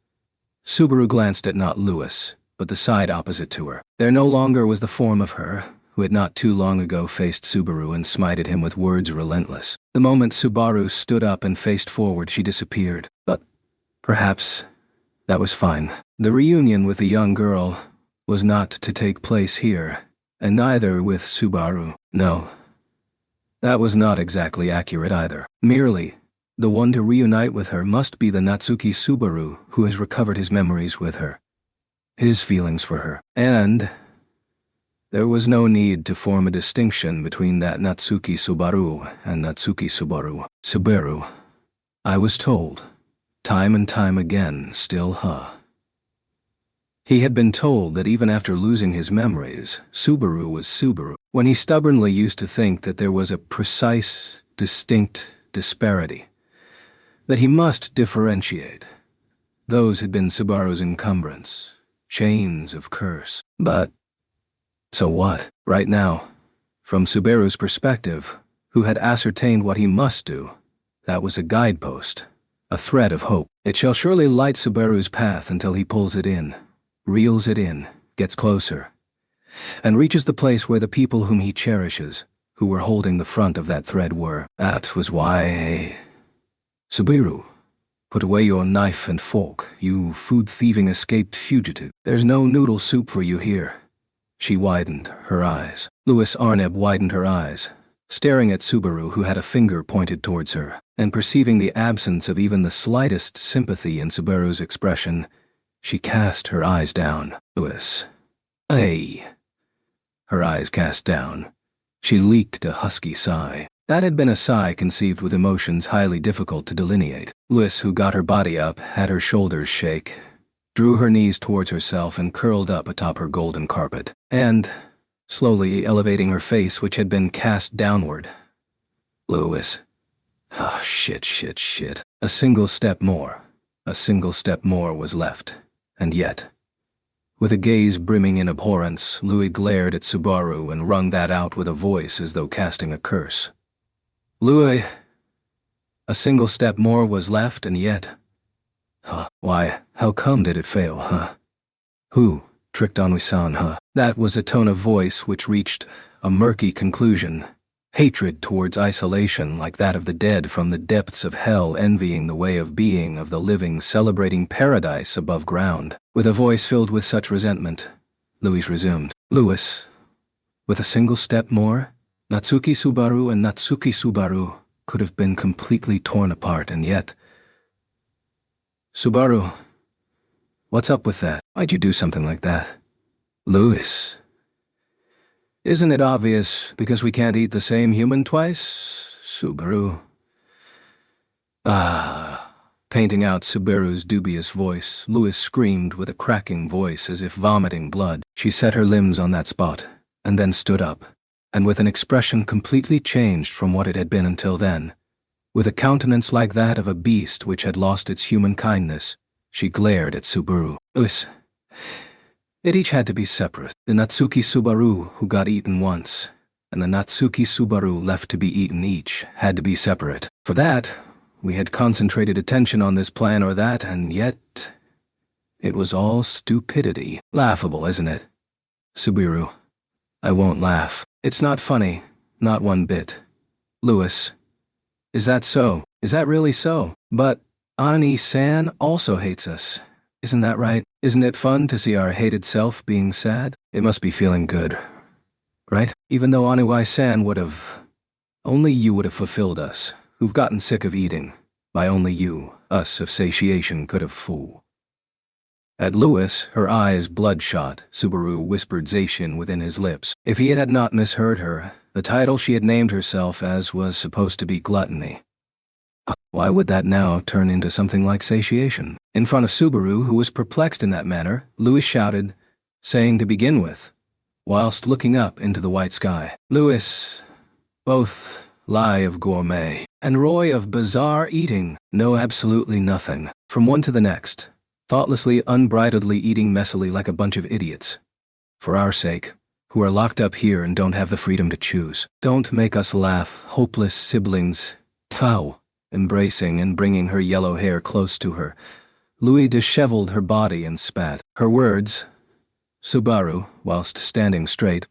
[SPEAKER 1] Subaru glanced at not Lewis, but the side opposite to her. There no longer was the form of her, who had not too long ago faced Subaru and smited him with words relentless. The moment Subaru stood up and faced forward, she disappeared. But perhaps that was fine. The reunion with the young girl was not to take place here, and neither with Subaru. No, that was not exactly accurate either. Merely, the one to reunite with her must be the Natsuki Subaru who has recovered his memories with her, his feelings for her. And there was no need to form a distinction between that Natsuki Subaru and Natsuki Subaru. Subaru, I was told, time and time again, still He had been told that even after losing his memories, Subaru was Subaru, when he stubbornly used to think that there was a precise, distinct disparity, that he must differentiate. Those had been Subaru's encumbrance, chains of curse. But so what? Right now, from Subaru's perspective, who had ascertained what he must do, that was a guidepost, a thread of hope. It shall surely light Subaru's path until he pulls it in, reels it in, gets closer, and reaches the place where the people whom he cherishes, who were holding the front of that thread, were. That was why... Subaru, put away your knife and fork, you food-thieving escaped fugitive. There's no noodle soup for you here. She widened her eyes. Louis Arneb widened her eyes, staring at Subaru, who had a finger pointed towards her, and perceiving the absence of even the slightest sympathy in Subaru's expression, she cast her eyes down. Louis. Hey. Her eyes cast down. She leaked a husky sigh. That had been a sigh conceived with emotions highly difficult to delineate. Louis, who got her body up, had her shoulders shake, drew her knees towards herself and curled up atop her golden carpet, and, slowly elevating her face which had been cast downward, Louis. Ah, shit. A single step more was left, and yet, with a gaze brimming in abhorrence, Louis glared at Subaru and wrung that out with a voice as though casting a curse. Louis, a single step more was left, and yet... Why, how come did it fail, Who tricked Anui-san, That was a tone of voice which reached a murky conclusion. Hatred towards isolation like that of the dead from the depths of hell, envying the way of being of the living, celebrating paradise above ground. With a voice filled with such resentment, Louis resumed. Louis, with a single step more, Natsuki Subaru and Natsuki Subaru could have been completely torn apart, and yet... Subaru, what's up with that? Why'd you do something like that? Louis. Isn't it obvious because we can't eat the same human twice? Subaru. Painting out Subaru's dubious voice, Louis screamed with a cracking voice as if vomiting blood. She set her limbs on that spot, and then stood up, and with an expression completely changed from what it had been until then, with a countenance like that of a beast which had lost its human kindness, she glared at Subaru. It each had to be separate. The Natsuki Subaru who got eaten once, and the Natsuki Subaru left to be eaten each had to be separate. For that, we had concentrated attention on this plan or that, and yet it was all stupidity. Laughable, isn't it? Subaru. I won't laugh. It's not funny, not one bit. Louis. Is that so? Is that really so? But Ani-san also hates us. Isn't that right? Isn't it fun to see our hated self being sad? It must be feeling good, right? Even though Anu-san would have... Only you would have fulfilled us, who've gotten sick of eating. By only you, us of satiation could have fool. At Louis, her eyes bloodshot, Subaru whispered Zacian within his lips. If he had not misheard her, the title she had named herself as was supposed to be gluttony. Why would that now turn into something like satiation? In front of Subaru, who was perplexed in that manner, Louis shouted, saying to begin with, whilst looking up into the white sky, Louis, both lie of gourmet, and Roy of bizarre eating, know absolutely nothing, from one to the next, thoughtlessly, unbridledly eating messily like a bunch of idiots. For our sake, who are locked up here and don't have the freedom to choose. Don't make us laugh, hopeless siblings. Tau, embracing and bringing her yellow hair close to her. Louis disheveled her body and spat. Her words, Subaru, whilst standing straight,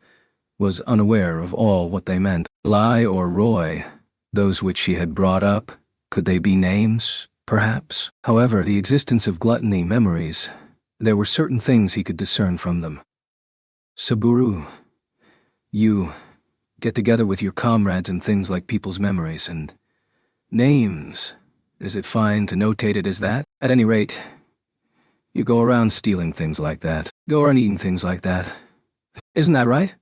[SPEAKER 1] was unaware of all what they meant. Lie or Roy, those which she had brought up, could they be names, perhaps? However, the existence of gluttony memories, there were certain things he could discern from them. Subaru, you get together with your comrades and things like people's memories and names. Is it fine to notate it as that? At any rate, you go around stealing things like that. Go around eating things like that. Isn't that right?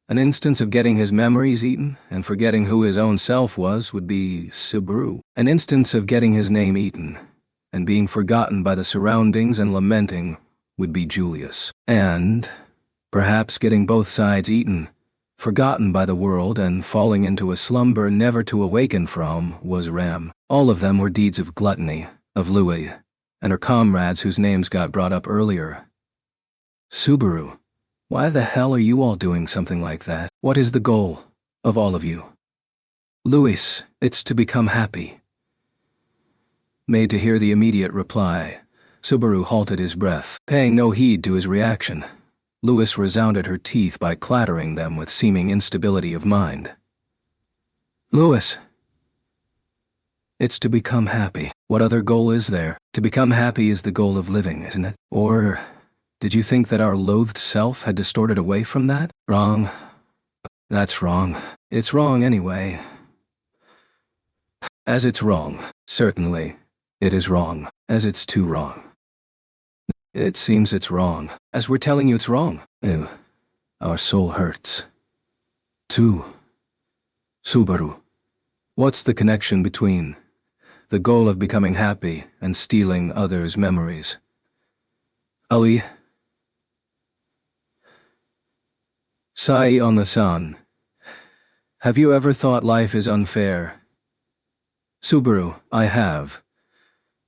[SPEAKER 1] An instance of getting his memories eaten and forgetting who his own self was would be Subaru. An instance of getting his name eaten and being forgotten by the surroundings and lamenting would be Julius. And perhaps getting both sides eaten, forgotten by the world and falling into a slumber never to awaken from, was Ram. All of them were deeds of gluttony, of Louis, and her comrades whose names got brought up earlier. Subaru, why the hell are you all doing something like that? What is the goal of all of you? Louis, it's to become happy. Made to hear the immediate reply, Subaru halted his breath, paying no heed to his reaction. Louis resounded her teeth by clattering them with seeming instability of mind. Louis, it's to become happy. What other goal is there? To become happy is the goal of living, isn't it? Or did you think that our loathed self had distorted away from that? Wrong. That's wrong. It's wrong anyway. As it's wrong, certainly, it is wrong, as it's too wrong. It seems it's wrong, as we're telling you it's wrong. Ew. Our soul hurts. Too. Subaru. What's the connection between the goal of becoming happy and stealing others' memories? Ali. Sai on the sun. Have you ever thought life is unfair? Subaru, I have.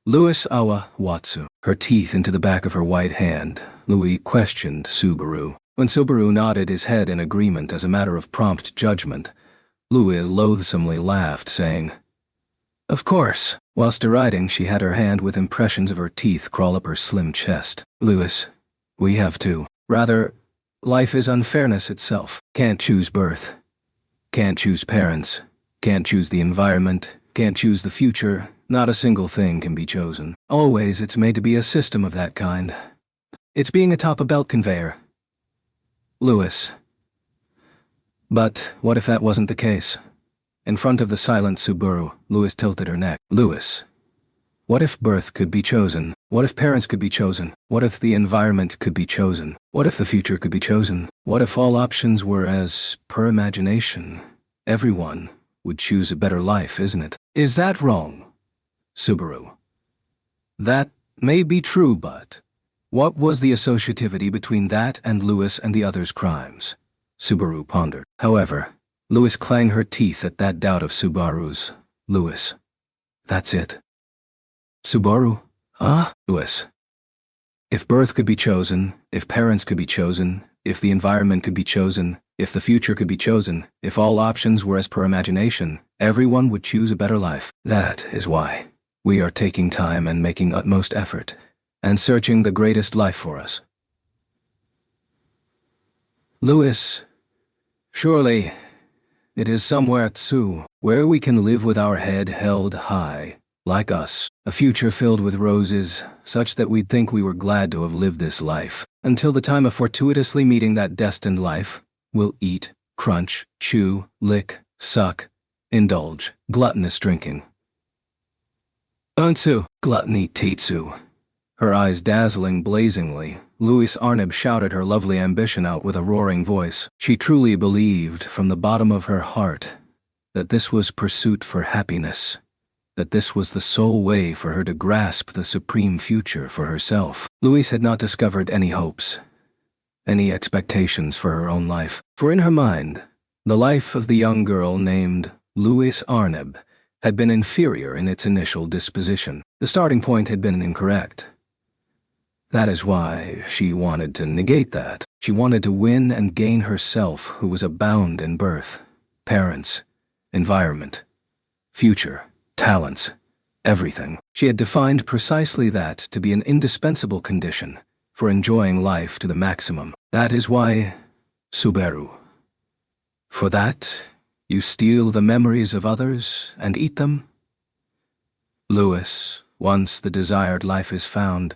[SPEAKER 1] Louis Awa Watsu. Her teeth into the back of her white hand, Louis questioned Subaru. When Subaru nodded his head in agreement as a matter of prompt judgment, Louis loathsomely laughed, saying, Of course. Whilst deriding, she had her hand with impressions of her teeth crawl up her slim chest. Louis, we have to. Rather, life is unfairness itself. Can't choose birth. Can't choose parents. Can't choose the environment. Can't choose the future. Not a single thing can be chosen. Always it's made to be a system of that kind. It's being atop a belt conveyor. Louis. But what if that wasn't the case? In front of the silent Subaru, Louis tilted her neck. Louis. What if birth could be chosen? What if parents could be chosen? What if the environment could be chosen? What if the future could be chosen? What if all options were as per imagination? Everyone would choose a better life, isn't it? Is that wrong? Subaru. That may be true, but what was the associativity between that and Louis and the others' crimes? Subaru pondered. However, Louis clanged her teeth at that doubt of Subaru's. Louis. That's it. Subaru? Ah? Louis. If birth could be chosen, if parents could be chosen, if the environment could be chosen, if the future could be chosen, if all options were as per imagination, everyone would choose a better life. That is why we are taking time and making utmost effort, and searching the greatest life for us. Louis, surely it is somewhere too, where we can live with our head held high, like us, a future filled with roses, such that we'd think we were glad to have lived this life. Until the time of fortuitously meeting that destined life, we'll eat, crunch, chew, lick, suck, indulge, gluttonous drinking. Unsu, gluttony tetsu. Her eyes dazzling blazingly, Louis Arnab shouted her lovely ambition out with a roaring voice. She truly believed from the bottom of her heart that this was pursuit for happiness, that this was the sole way for her to grasp the supreme future for herself. Louise had not discovered any hopes, any expectations for her own life, for in her mind, the life of the young girl named Louise Arnab had been inferior in its initial disposition. The starting point had been incorrect. That is why she wanted to negate that. She wanted to win and gain herself, who was abound in birth, parents, environment, future, talents, everything. She had defined precisely that to be an indispensable condition for enjoying life to the maximum. That is why, Subaru. For that, you steal the memories of others and eat them? Louis, once the desired life is found,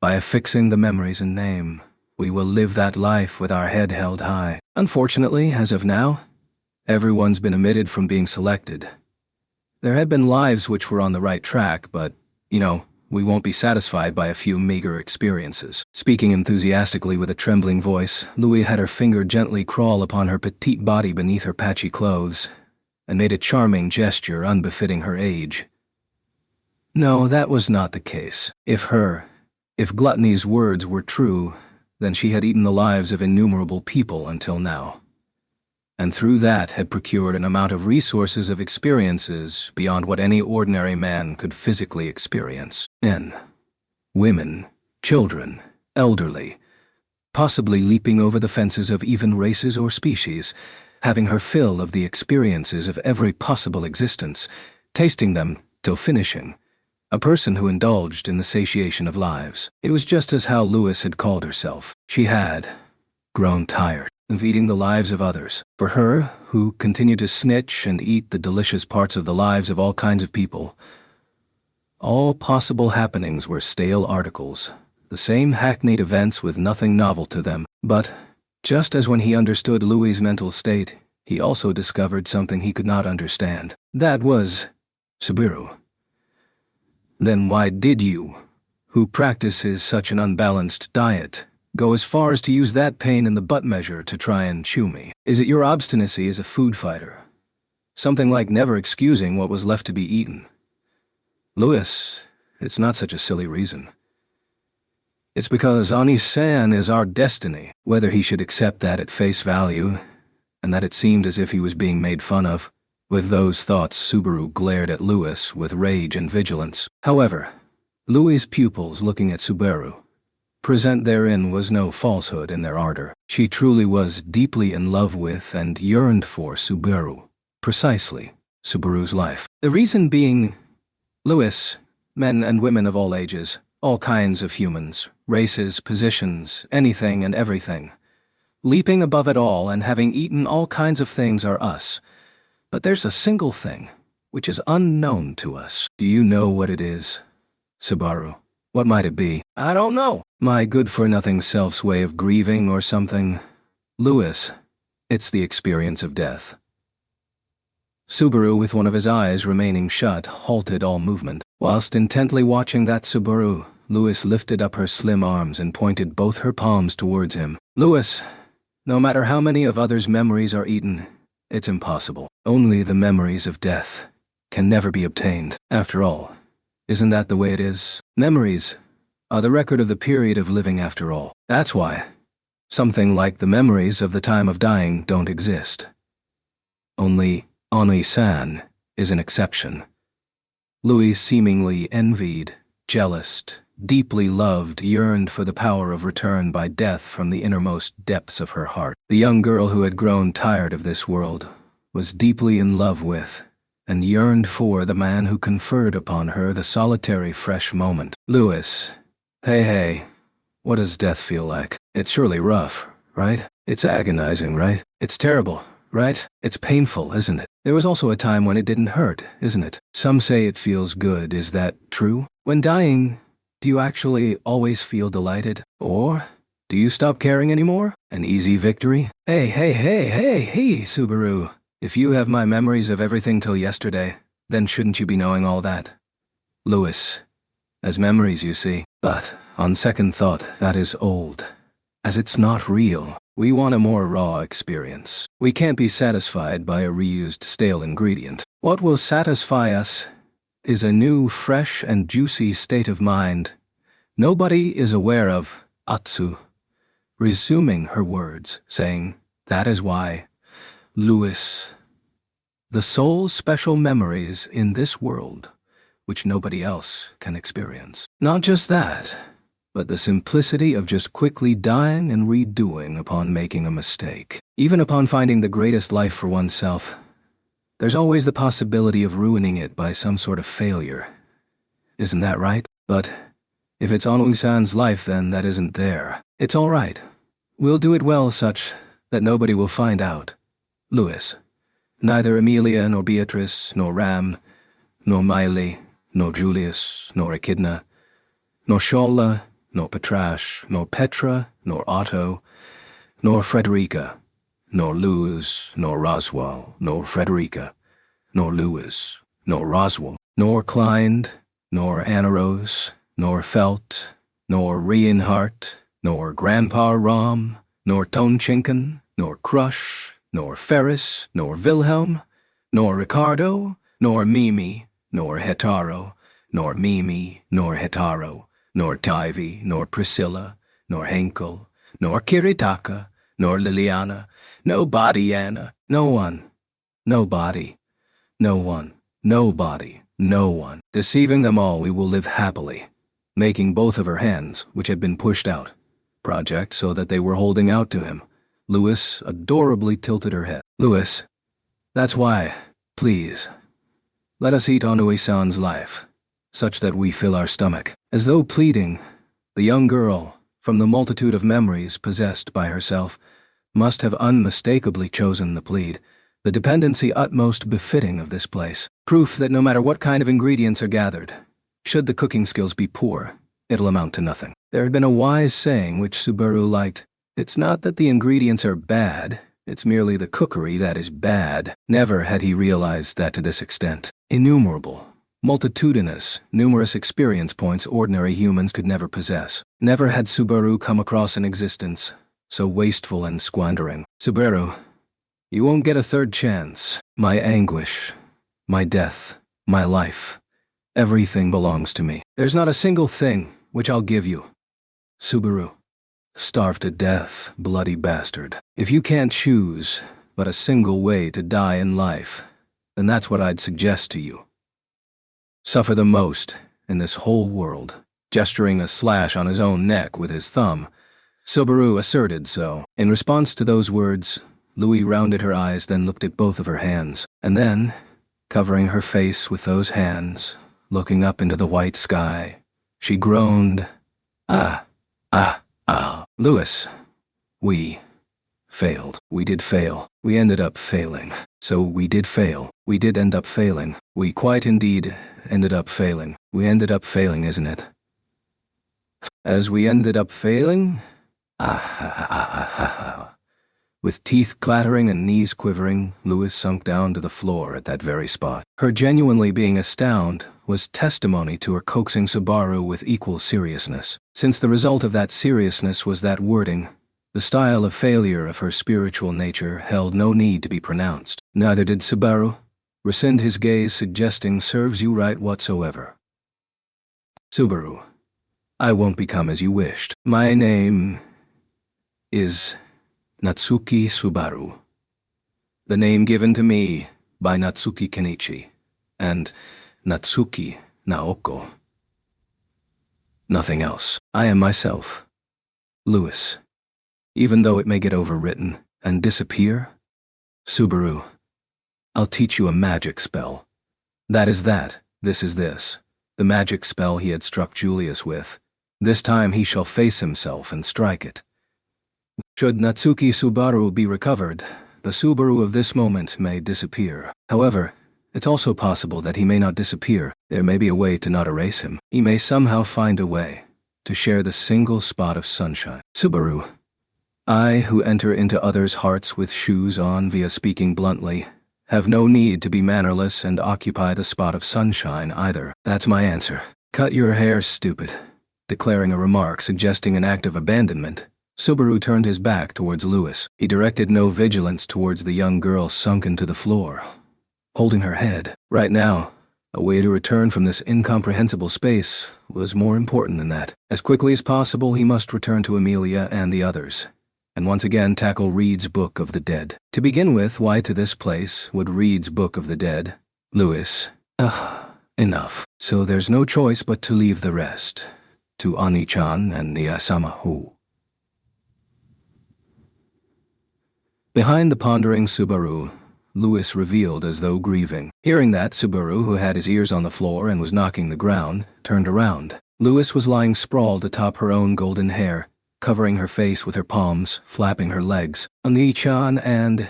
[SPEAKER 1] by affixing the memories in name, we will live that life with our head held high. Unfortunately, as of now, everyone's been omitted from being selected. There had been lives which were on the right track, but, we won't be satisfied by a few meager experiences. Speaking enthusiastically with a trembling voice, Louis had her finger gently crawl upon her petite body beneath her patchy clothes, and made a charming gesture unbefitting her age. No, that was not the case. If Gluttony's words were true, then she had eaten the lives of innumerable people until now, and through that had procured an amount of resources of experiences beyond what any ordinary man could physically experience. Men, women, children, elderly, possibly leaping over the fences of even races or species, having her fill of the experiences of every possible existence, tasting them till finishing. A person who indulged in the satiation of lives. It was just as how Louis had called herself. She had grown tired of eating the lives of others. For her, who continued to snitch and eat the delicious parts of the lives of all kinds of people, all possible happenings were stale articles, the same hackneyed events with nothing novel to them. But, just as when he understood Louis' mental state, he also discovered something he could not understand. That was Subaru. Then why did you, who practices such an unbalanced diet, go as far as to use that pain in the butt measure to try and chew me? Is it your obstinacy as a food fighter? Something like never excusing what was left to be eaten? Louis, it's not such a silly reason. It's because Ani-san is our destiny, whether he should accept that at face value, and that it seemed as if he was being made fun of. With those thoughts, Subaru glared at Louis with rage and vigilance. However, Louis' pupils looking at Subaru, present therein was no falsehood in their ardor. She truly was deeply in love with and yearned for Subaru. Precisely, Subaru's life. The reason being, Louis, men and women of all ages, all kinds of humans, races, positions, anything and everything, leaping above it all and having eaten all kinds of things are us. But there's a single thing, which is unknown to us. Do you know what it is, Subaru? What might it be? I don't know. My good-for-nothing self's way of grieving or something. Louis, it's the experience of death. Subaru, with one of his eyes remaining shut, halted all movement. Whilst intently watching that Subaru, Louis lifted up her slim arms and pointed both her palms towards him. Louis, no matter how many of others' memories are eaten, it's impossible. Only the memories of death can never be obtained. After all, isn't that the way it is? Memories are the record of the period of living after all. That's why, Something like the memories of the time of dying don't exist. Only Onui-san is an exception. Louis seemingly envied, jealous, deeply loved, yearned for the power of return by death from the innermost depths of her heart. The young girl who had grown tired of this world was deeply in love with and yearned for the man who conferred upon her the solitary fresh moment. Louis, hey, what does death feel like? It's surely rough, right? It's agonizing, right? It's terrible, right? It's painful, isn't it? There was also a time when it didn't hurt, isn't it? Some say it feels good. Is that true? When dying, do you actually always feel delighted? Or do you stop caring anymore? An easy victory? Hey, Subaru. If you have my memories of everything till yesterday, then shouldn't you be knowing all that? Louis, as memories, you see. But, on second thought, that is old. As it's not real. We want a more raw experience. We can't be satisfied by a reused stale ingredient. What will satisfy us is a new, fresh, and juicy state of mind nobody is aware of. Atsu, resuming her words, saying, that is why, Louis, the soul's special memories in this world, which nobody else can experience. Not just that, but the simplicity of just quickly dying and redoing upon making a mistake. Even upon finding the greatest life for oneself, there's always the possibility of ruining it by some sort of failure. Isn't that right? But if it's Onui-san's life, then that isn't there. It's all right. We'll do it well such that nobody will find out. Louis, neither Amelia nor Beatrice nor Ram, nor Miley, nor Julius, nor Echidna, nor Shola, nor Petrash, nor Petra, nor Otto, nor Frederica, nor Luz, nor Roswell, nor Frederica, nor Lewis, nor Roswell, nor Klein, nor Anna Rose, nor Felt, nor Reinhardt, nor Grandpa Rom, nor Tonchinken, nor Crush, nor Ferris, nor Wilhelm, nor Ricardo, nor Mimi, nor Hetaro, nor Mimi, nor Hetaro, nor Tivy, nor Priscilla, nor Henkel, nor Kiritaka, nor Liliana, nobody, Anna, no one, nobody, no one, nobody, no one. Deceiving them all, we will live happily, making both of her hands, which had been pushed out, project so that they were holding out to him. Louis adorably tilted her head. Louis, that's why, please, let us eat Onui-san's life, such that we fill our stomach. As though pleading, the young girl, from the multitude of memories possessed by herself, must have unmistakably chosen the plead, the dependency utmost befitting of this place. Proof that no matter what kind of ingredients are gathered, should the cooking skills be poor, it'll amount to nothing. There had been a wise saying which Subaru liked. It's not that the ingredients are bad, it's merely the cookery that is bad. Never had he realized that to this extent. Innumerable, multitudinous, numerous experience points ordinary humans could never possess. Never had Subaru come across an existence so wasteful and squandering. Subaru, you won't get a third chance. My anguish, my death, my life, everything belongs to me. There's not a single thing which I'll give you. Subaru, starve to death, bloody bastard. If you can't choose but a single way to die in life, then that's what I'd suggest to you. Suffer the most in this whole world. Gesturing a slash on his own neck with his thumb, Subaru asserted so. In response to those words, Louis rounded her eyes, then looked at both of her hands, and then, covering her face with those hands, looking up into the white sky, she groaned, Ah. Louis, we failed. We did fail. We ended up failing. So we did fail. We did end up failing. We quite indeed ended up failing. We ended up failing, isn't it? As we ended up failing? With teeth clattering and knees quivering, Louis sunk down to the floor at that very spot. Her genuinely being astounded was testimony to her coaxing Subaru with equal seriousness. Since the result of that seriousness was that wording, the style of failure of her spiritual nature held no need to be pronounced. Neither did Subaru rescind his gaze, suggesting serves you right whatsoever. Subaru, I won't become as you wished. My name is Natsuki Subaru, the name given to me by Natsuki Kenichi and Natsuki Naoko. Nothing else. I am myself, Louis. Even though it may get overwritten and disappear, Subaru, I'll teach you a magic spell. That is that, this is this. The magic spell he had struck Julius with. This time he shall face himself and strike it. Should Natsuki Subaru be recovered, the Subaru of this moment may disappear. However, it's also possible that he may not disappear. There may be a way to not erase him. He may somehow find a way to share the single spot of sunshine. Subaru, I, who enter into others' hearts with shoes on via speaking bluntly, have no need to be mannerless and occupy the spot of sunshine either. That's my answer. Cut your hair, stupid. Declaring a remark suggesting an act of abandonment, Subaru turned his back towards Louis. He directed no vigilance towards the young girl sunken to the floor, holding her head. Right now, a way to return from this incomprehensible space was more important than that. As quickly as possible, he must return to Amelia and the others, and once again tackle Reed's Book of the Dead. To begin with, why to this place would Reed's Book of the Dead? Louis. Enough. So there's no choice but to leave the rest to Ani-chan and Niyasama-hu. Behind the pondering Subaru, Louis revealed as though grieving. Hearing that, Subaru, who had his ears on the floor and was knocking the ground, turned around. Louis was lying sprawled atop her own golden hair, covering her face with her palms, flapping her legs. Ani-chan and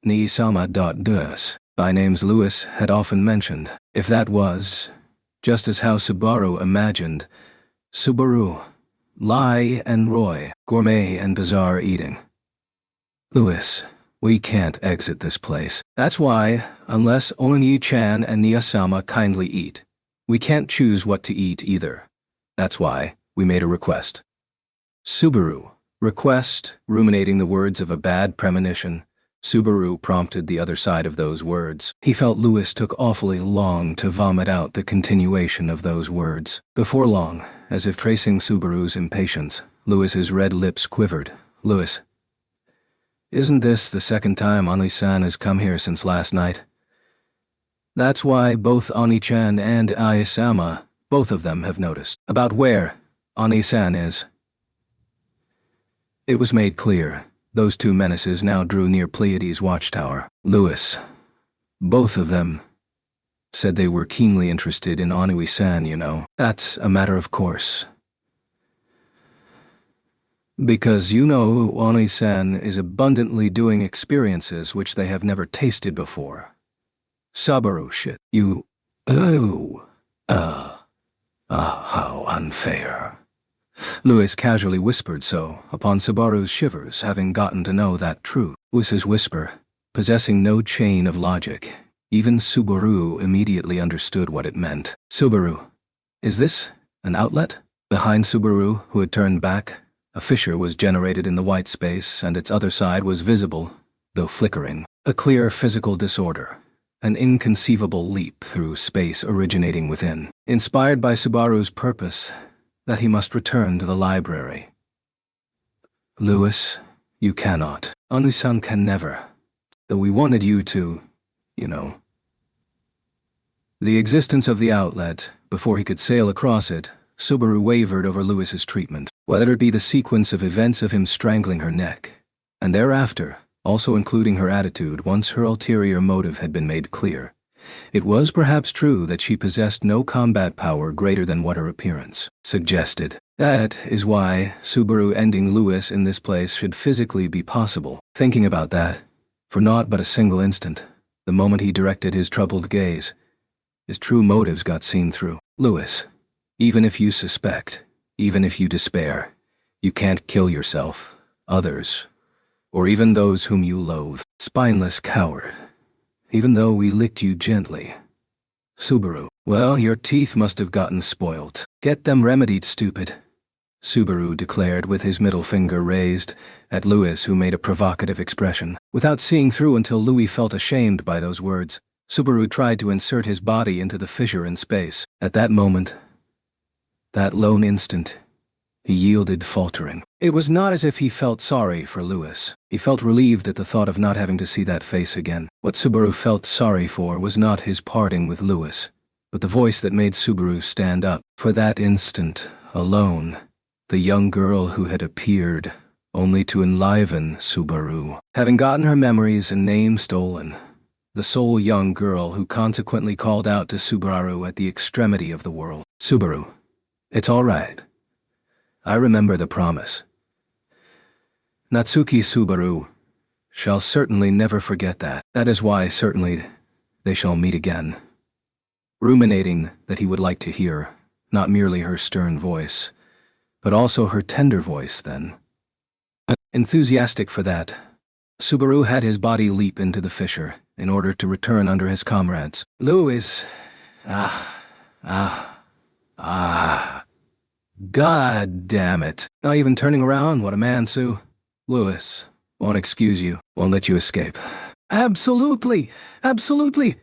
[SPEAKER 1] Nisama.dus, by names Louis had often mentioned. If that was just as how Subaru imagined, Subaru, Lai and Roy, gourmet and bizarre eating. Louis, we can't exit this place. That's why, unless Oni-chan and Niyasama kindly eat, we can't choose what to eat either. That's why we made a request. Subaru, request, ruminating the words of a bad premonition. Subaru prompted the other side of those words. He felt Louis took awfully long to vomit out the continuation of those words. Before long, as if tracing Subaru's impatience, Louis's red lips quivered. Louis, isn't this the second time Ani-san has come here since last night? That's why both Ani-chan and Ayasama, both of them have noticed. About where Ani-san is. It was made clear. Those two menaces now drew near Pleiades' watchtower. Louis, both of them, said they were keenly interested in Anui-san, you know. That's a matter of course. Because you know Ani-san is abundantly doing experiences which they have never tasted before. Subaru shit. You... how unfair. Louis casually whispered so, upon Subaru's shivers having gotten to know that truth. Louis's whisper, possessing no chain of logic. Even Subaru immediately understood what it meant. Subaru, is this an outlet? Behind Subaru, who had turned back, a fissure was generated in the white space, and its other side was visible, though flickering. A clear physical disorder. An inconceivable leap through space originating within. Inspired by Subaru's purpose, that he must return to the library. Louis, you cannot. Ani-san can never. Though we wanted you to, you know. The existence of the outlet, before he could sail across it, Subaru wavered over Louis's treatment. Whether it be the sequence of events of him strangling her neck, and thereafter, also including her attitude once her ulterior motive had been made clear, it was perhaps true that she possessed no combat power greater than what her appearance suggested. That is why Subaru ending Louis in this place should physically be possible. Thinking about that, for naught but a single instant, the moment he directed his troubled gaze, his true motives got seen through. Louis, even if you suspect, even if you despair, you can't kill yourself, others, or even those whom you loathe. Spineless coward. Even though we licked you gently. Subaru, well, your teeth must have gotten spoilt. Get them remedied, stupid. Subaru declared with his middle finger raised at Louis, who made a provocative expression. Without seeing through until Louis felt ashamed by those words, Subaru tried to insert his body into the fissure in space. At that moment, that lone instant, he yielded, faltering. It was not as if he felt sorry for Lewis. He felt relieved at the thought of not having to see that face again. What Subaru felt sorry for was not his parting with Lewis, but the voice that made Subaru stand up. For that instant, alone, the young girl who had appeared only to enliven Subaru, having gotten her memories and name stolen. The sole young girl who consequently called out to Subaru at the extremity of the world. Subaru, it's all right. I remember the promise. Natsuki Subaru shall certainly never forget that. That is why certainly they shall meet again. Ruminating that he would like to hear, not merely her stern voice, but also her tender voice then. Enthusiastic for that, Subaru had his body leap into the fissure in order to return under his comrades. Lewis, God damn it. Not even turning around, what a man, Sue. Lewis, won't excuse you, won't let you escape. Absolutely, absolutely.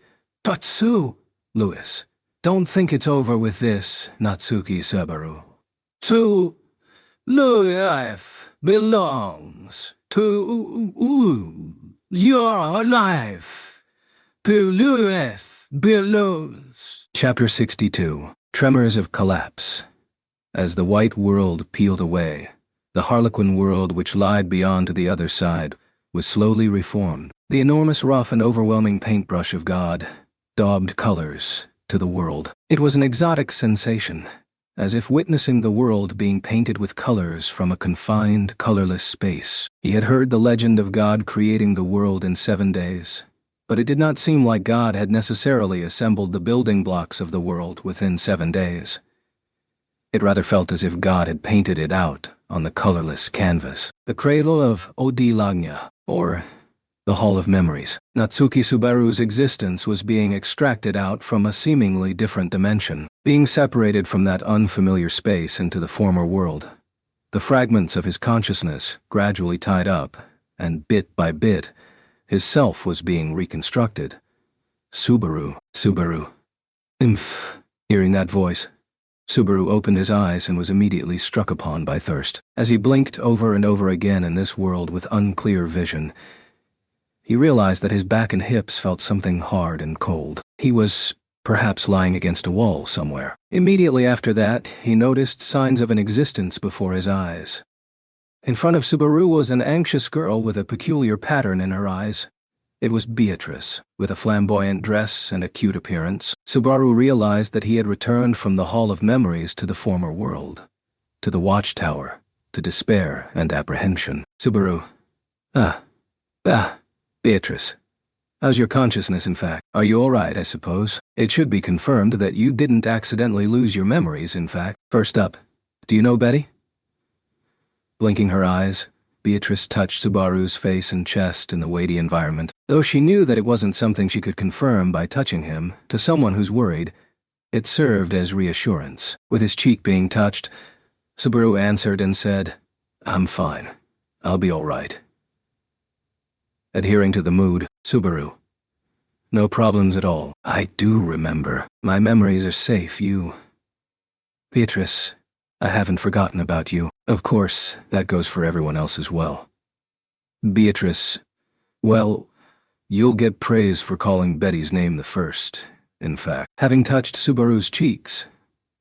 [SPEAKER 1] But Sue, Lewis, don't think it's over with this, Natsuki Subaru. Sue, life belongs to your life. To Lewis belongs. Chapter 62. Tremors of Collapse. As the white world peeled away, the harlequin world which lied beyond to the other side was slowly reformed. The enormous, rough, and overwhelming paintbrush of God daubed colors to the world. It was an exotic sensation, as if witnessing the world being painted with colors from a confined, colorless space. He had heard the legend of God creating the world in 7 days, but it did not seem like God had necessarily assembled the building blocks of the world within 7 days. It rather felt as if God had painted it out on the colorless canvas. The cradle of Odilagna, or the Hall of Memories. Natsuki Subaru's existence was being extracted out from a seemingly different dimension, being separated from that unfamiliar space into the former world. The fragments of his consciousness gradually tied up, and bit by bit, his self was being reconstructed. Subaru. Imph. Hearing that voice, Subaru opened his eyes and was immediately struck upon by thirst. As he blinked over and over again in this world with unclear vision, he realized that his back and hips felt something hard and cold. He was perhaps lying against a wall somewhere. Immediately after that, he noticed signs of an existence before his eyes. In front of Subaru was an anxious girl with a peculiar pattern in her eyes. It was Beatrice, with a flamboyant dress and a cute appearance. Subaru realized that he had returned from the Hall of Memories to the former world, to the watchtower, to despair and apprehension. Subaru. Beatrice. How's your consciousness, in fact? Are you all right, I suppose? It should be confirmed that you didn't accidentally lose your memories, in fact. First up, do you know Betty? Blinking her eyes, Beatrice touched Subaru's face and chest in the weighty environment. Though she knew that it wasn't something she could confirm by touching him, to someone who's worried, it served as reassurance. With his cheek being touched, Subaru answered and said, I'm fine. I'll be all right. Adhering to the mood, Subaru. No problems at all. I do remember. My memories are safe, Beatrice, I haven't forgotten about you. Of course, that goes for everyone else as well. Beatrice, well, you'll get praise for calling Betty's name the first, in fact. Having touched Subaru's cheeks,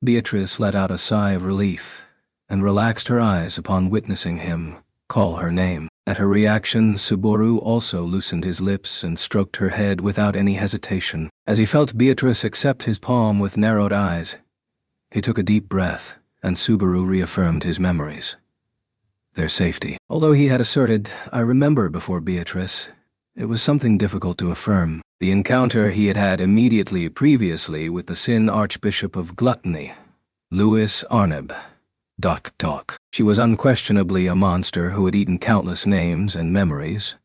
[SPEAKER 1] Beatrice let out a sigh of relief and relaxed her eyes upon witnessing him call her name. At her reaction, Subaru also loosened his lips and stroked her head without any hesitation. As he felt Beatrice accept his palm with narrowed eyes, he took a deep breath, and Subaru reaffirmed his memories. Their safety. Although he had asserted, I remember before Beatrice, it was something difficult to affirm. The encounter he had had immediately previously with the Sin Archbishop of Gluttony, Louis Arneb. She was unquestionably a monster who had eaten countless names and memories,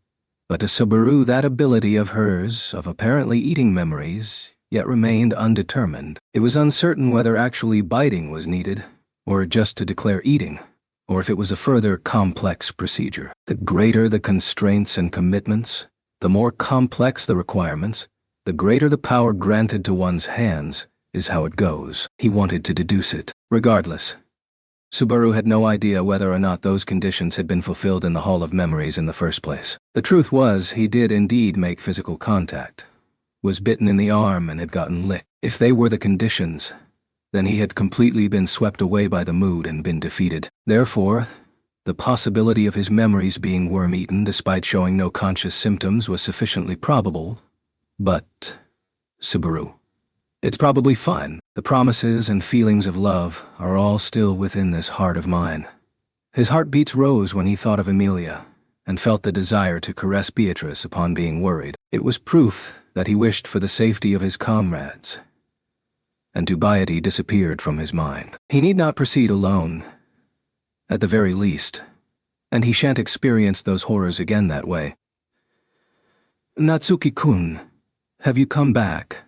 [SPEAKER 1] but to Subaru that ability of hers, of apparently eating memories, yet remained undetermined. It was uncertain whether actually biting was needed, or just to declare eating, or if it was a further complex procedure. The greater the constraints and commitments, the more complex the requirements, the greater the power granted to one's hands, is how it goes. He wanted to deduce it. Regardless, Subaru had no idea whether or not those conditions had been fulfilled in the Hall of Memories in the first place. The truth was, he did indeed make physical contact, was bitten in the arm and had gotten licked. If they were the conditions, then he had completely been swept away by the mood and been defeated. Therefore, the possibility of his memories being worm-eaten despite showing no conscious symptoms was sufficiently probable. But, Subaru, it's probably fine. The promises and feelings of love are all still within this heart of mine. His heartbeats rose when he thought of Amelia, and felt the desire to caress Beatrice upon being worried. It was proof that he wished for the safety of his comrades, and dubiety disappeared from his mind. He need not proceed alone, at the very least, and he shan't experience those horrors again that way. Natsuki-kun, have you come back?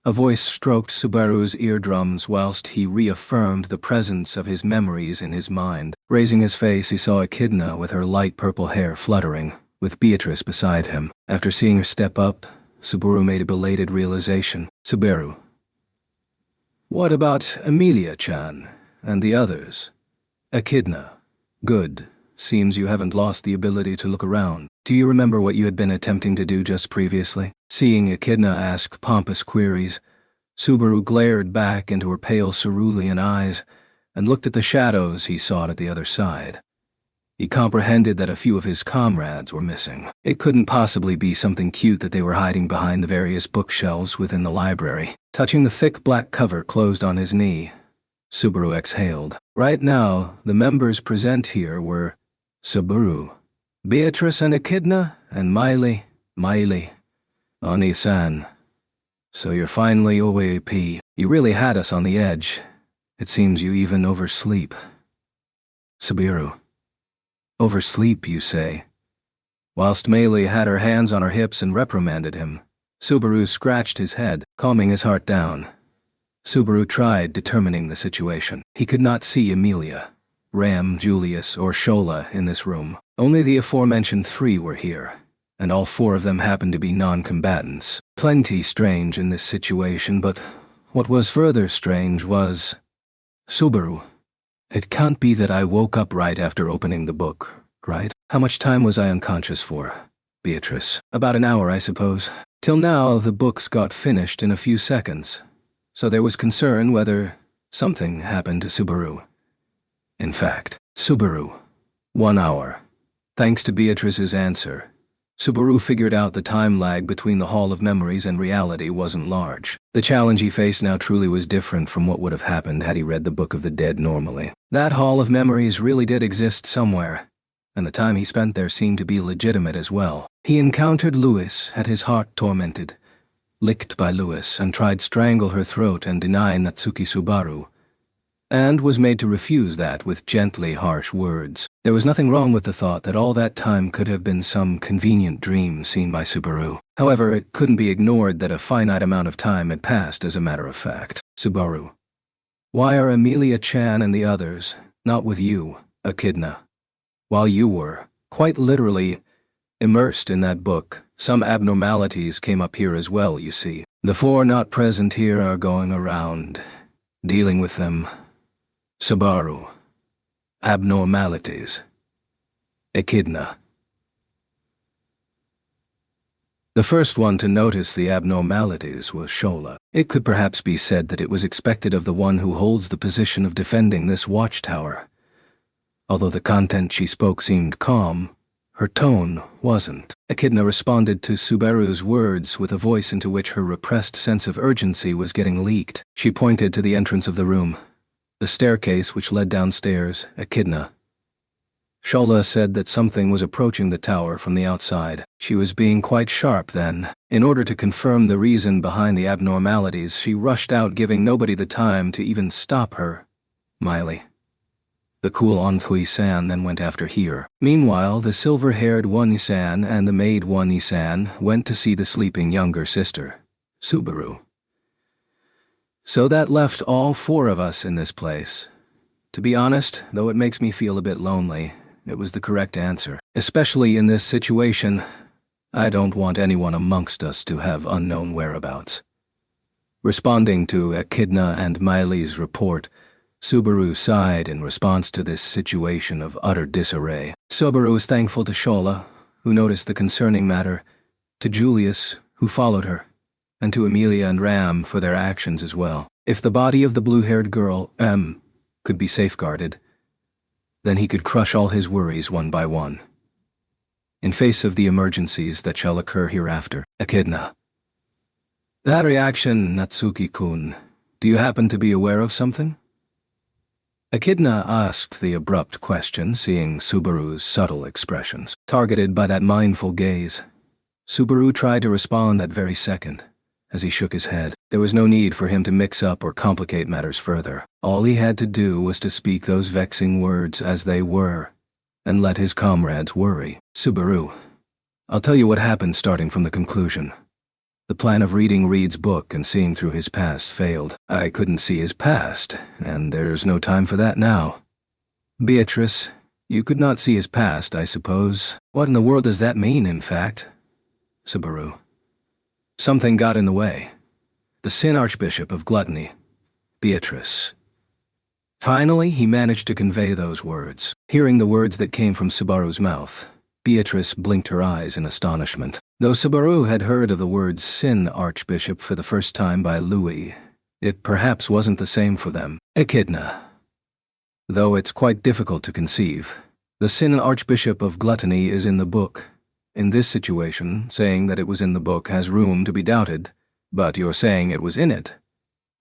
[SPEAKER 1] A voice stroked Subaru's eardrums whilst he reaffirmed the presence of his memories in his mind. Raising his face, he saw Echidna with her light purple hair fluttering, with Beatrice beside him. After seeing her step up, Subaru made a belated realization. Subaru, what about Amelia-chan and the others? Echidna, good. Seems you haven't lost the ability to look around. Do you remember what you had been attempting to do just previously? Seeing Echidna ask pompous queries, Subaru glared back into her pale cerulean eyes and looked at the shadows he sought at the other side. He comprehended that a few of his comrades were missing. It couldn't possibly be something cute that they were hiding behind the various bookshelves within the library. Touching the thick black cover closed on his knee, Subaru exhaled. Right now, the members present here were Subaru, Beatrice and Echidna, and Miley, Oni-san. So you're finally OAP. You really had us on the edge. It seems you even oversleep. Subaru. Oversleep, you say? Whilst Miley had her hands on her hips and reprimanded him, Subaru scratched his head, calming his heart down. Subaru tried determining the situation. He could not see Amelia, Ram, Julius, or Shola in this room. Only the aforementioned three were here, and all four of them happened to be non-combatants. Plenty strange in this situation, but what was further strange was... Subaru, it can't be that I woke up right after opening the book, right? How much time was I unconscious for? Beatrice. About an hour, I suppose. Till now, the books got finished in a few seconds, so there was concern whether something happened to Subaru. In fact, Subaru. 1 hour. Thanks to Beatrice's answer, Subaru figured out the time lag between the Hall of Memories and reality wasn't large. The challenge he faced now truly was different from what would have happened had he read the Book of the Dead normally. That Hall of Memories really did exist somewhere, and the time he spent there seemed to be legitimate as well. He encountered Lewis, had his heart tormented, licked by Lewis, and tried strangle her throat and deny Natsuki Subaru, and was made to refuse that with gently harsh words. There was nothing wrong with the thought that all that time could have been some convenient dream seen by Subaru. However, it couldn't be ignored that a finite amount of time had passed as a matter of fact. Subaru. Why are Amelia-chan and the others not with you, Echidna? While you were, quite literally, immersed in that book, some abnormalities came up here as well, you see. The four not present here are going around, dealing with them. Subaru. Abnormalities. Echidna. The first one to notice the abnormalities was Shola. It could perhaps be said that it was expected of the one who holds the position of defending this watchtower. Although the content she spoke seemed calm, her tone wasn't. Echidna responded to Subaru's words with a voice into which her repressed sense of urgency was getting leaked. She pointed to the entrance of the room, the staircase which led downstairs. Echidna. Shola said that something was approaching the tower from the outside. She was being quite sharp then. In order to confirm the reason behind the abnormalities, she rushed out, giving nobody the time to even stop her. Miley. The cool Onthui-san then went after here. Meanwhile, the silver-haired Wani-san and the maid Wani-san went to see the sleeping younger sister, Subaru. So that left all four of us in this place. To be honest, though it makes me feel a bit lonely, it was the correct answer. Especially in this situation, I don't want anyone amongst us to have unknown whereabouts. Responding to Echidna and Miley's report, Subaru sighed in response to this situation of utter disarray. Subaru was thankful to Shola, who noticed the concerning matter, to Julius, who followed her, and to Amelia and Ram for their actions as well. If the body of the blue-haired girl, M, could be safeguarded, then he could crush all his worries one by one. In face of the emergencies that shall occur hereafter, Echidna. That reaction, Natsuki-kun, do you happen to be aware of something? Echidna asked the abrupt question, seeing Subaru's subtle expressions. Targeted by that mindful gaze, Subaru tried to respond that very second. As he shook his head, there was no need for him to mix up or complicate matters further. All he had to do was to speak those vexing words as they were, and let his comrades worry. Subaru, I'll tell you what happened starting from the conclusion. The plan of reading Reed's book and seeing through his past failed. I couldn't see his past, and there's no time for that now. Beatrice, you could not see his past, I suppose. What in the world does that mean, in fact? Subaru. Something got in the way. The Sin Archbishop of Gluttony. Beatrice. Finally, he managed to convey those words. Hearing the words that came from Subaru's mouth, Beatrice blinked her eyes in astonishment. Though Subaru had heard of the words Sin Archbishop for the first time by Louis, it perhaps wasn't the same for them. Echidna. Though it's quite difficult to conceive, the Sin Archbishop of Gluttony is in the book. In this situation, saying that it was in the book has room to be doubted, but you're saying it was in it.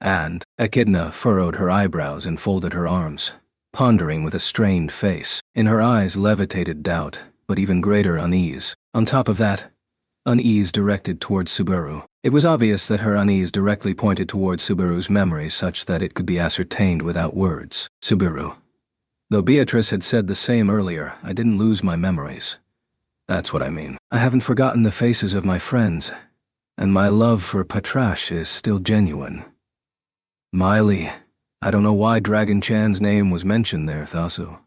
[SPEAKER 1] And Echidna furrowed her eyebrows and folded her arms, pondering with a strained face. In her eyes levitated doubt, but even greater unease. On top of that, unease directed towards Subaru. It was obvious that her unease directly pointed towards Subaru's memory such that it could be ascertained without words. Subaru. Though Beatrice had said the same earlier, I didn't lose my memories. That's what I mean. I haven't forgotten the faces of my friends, and my love for Patrash is still genuine. Miley. I don't know why Dragon Chan's name was mentioned there, Thasu.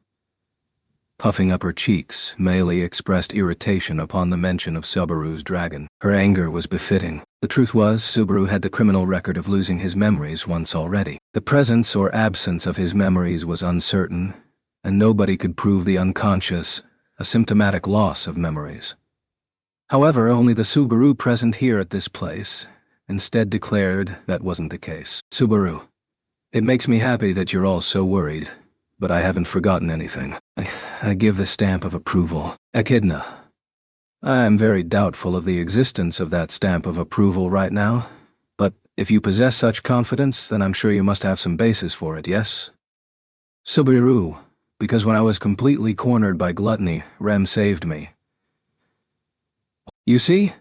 [SPEAKER 1] Puffing up her cheeks, Meili expressed irritation upon the mention of Subaru's dragon. Her anger was befitting. The truth was, Subaru had the criminal record of losing his memories once already. The presence or absence of his memories was uncertain, and nobody could prove the unconscious, asymptomatic loss of memories. However, only the Subaru present here at this place instead declared that wasn't the case. Subaru, it makes me happy that you're all so worried, but I haven't forgotten anything. I give the stamp of approval. Echidna. I am very doubtful of the existence of that stamp of approval right now, but if you possess such confidence, then I'm sure you must have some basis for it, yes? Subaru, because when I was completely cornered by gluttony, Rem saved me. You see?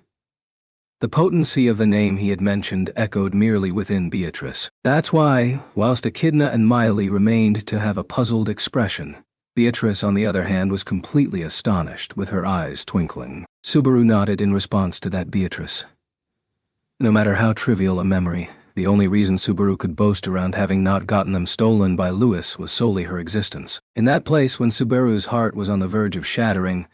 [SPEAKER 1] The potency of the name he had mentioned echoed merely within Beatrice. That's why, whilst Echidna and Miley remained to have a puzzled expression, Beatrice, on the other hand, was completely astonished, with her eyes twinkling. Subaru nodded in response to that Beatrice. No matter how trivial a memory, the only reason Subaru could boast around having not gotten them stolen by Louis was solely her existence. In that place, when Subaru's heart was on the verge of shattering,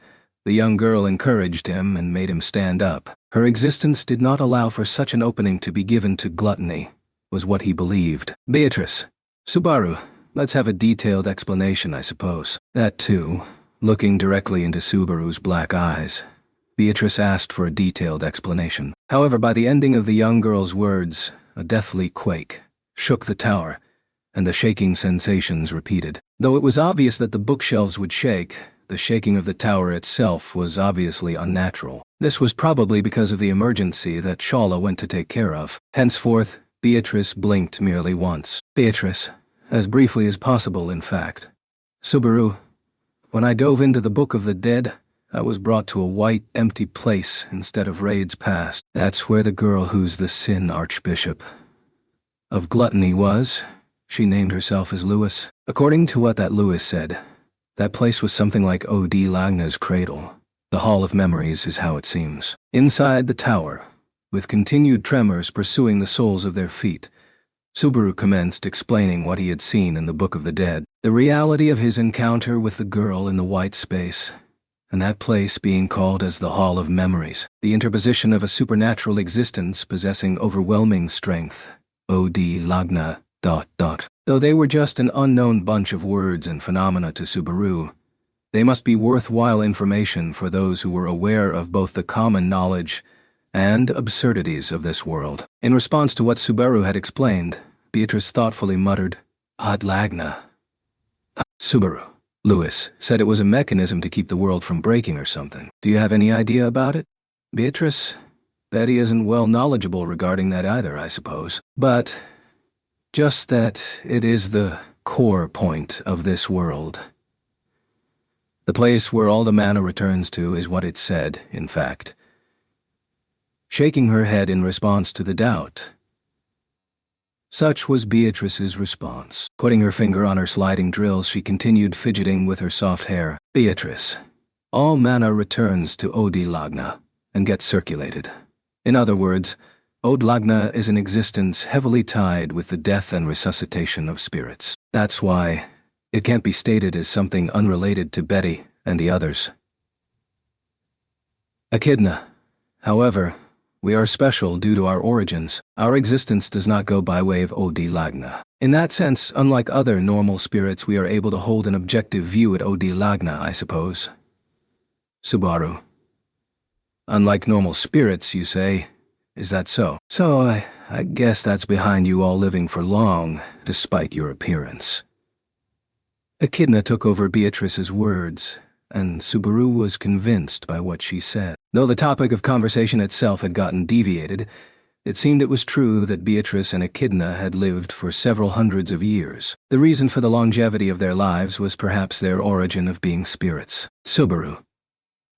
[SPEAKER 1] the young girl encouraged him and made him stand up. Her existence did not allow for such an opening to be given to gluttony, was what he believed. Beatrice. Subaru. Let's have a detailed explanation, I suppose. That too, looking directly into Subaru's black eyes, Beatrice asked for a detailed explanation. However, by the ending of the young girl's words, a deathly quake shook the tower, and the shaking sensations repeated. Though it was obvious that the bookshelves would shake, the shaking of the tower itself was obviously unnatural. This was probably because of the emergency that Shala went to take care of. Henceforth, Beatrice blinked merely once. Beatrice. As briefly as possible, in fact. Subaru, when I dove into the Book of the Dead, I was brought to a white, empty place instead of Raid's past. That's where the girl who's the Sin Archbishop of Gluttony was. She named herself as Louis. According to what that Louis said, that place was something like O.D. Lagna's cradle. The Hall of Memories is how it seems. Inside the tower, with continued tremors pursuing the soles of their feet, Subaru commenced explaining what he had seen in the Book of the Dead, the reality of his encounter with the girl in the white space, and that place being called as the Hall of Memories, the interposition of a supernatural existence possessing overwhelming strength, O.D. Lagna, Though they were just an unknown bunch of words and phenomena to Subaru, they must be worthwhile information for those who were aware of both the common knowledge and absurdities of this world. In response to what Subaru had explained, Beatrice thoughtfully muttered, Adlagna. Subaru. Lewis said it was a mechanism to keep the world from breaking or something. Do you have any idea about it? Beatrice? Betty isn't well knowledgeable regarding that either, I suppose. But just that it is the core point of this world. The place where all the mana returns to is what it said, in fact. Shaking her head in response to the doubt. Such was Beatrice's response. Putting her finger on her sliding drills, she continued fidgeting with her soft hair. Beatrice, all mana returns to Odilagna and gets circulated. In other words, Odlagna is an existence heavily tied with the death and resuscitation of spirits. That's why it can't be stated as something unrelated to Betty and the others. Echidna, however, we are special due to our origins. Our existence does not go by way of Odilagna. In that sense, unlike other normal spirits, we are able to hold an objective view at Odilagna, I suppose. Subaru. Unlike normal spirits, you say. Is that so? So, I guess that's behind you all living for long, despite your appearance. Echidna took over Beatrice's words, and Subaru was convinced by what she said. Though the topic of conversation itself had gotten deviated, it seemed it was true that Beatrice and Echidna had lived for several hundreds of years. The reason for the longevity of their lives was perhaps their origin of being spirits. Subaru.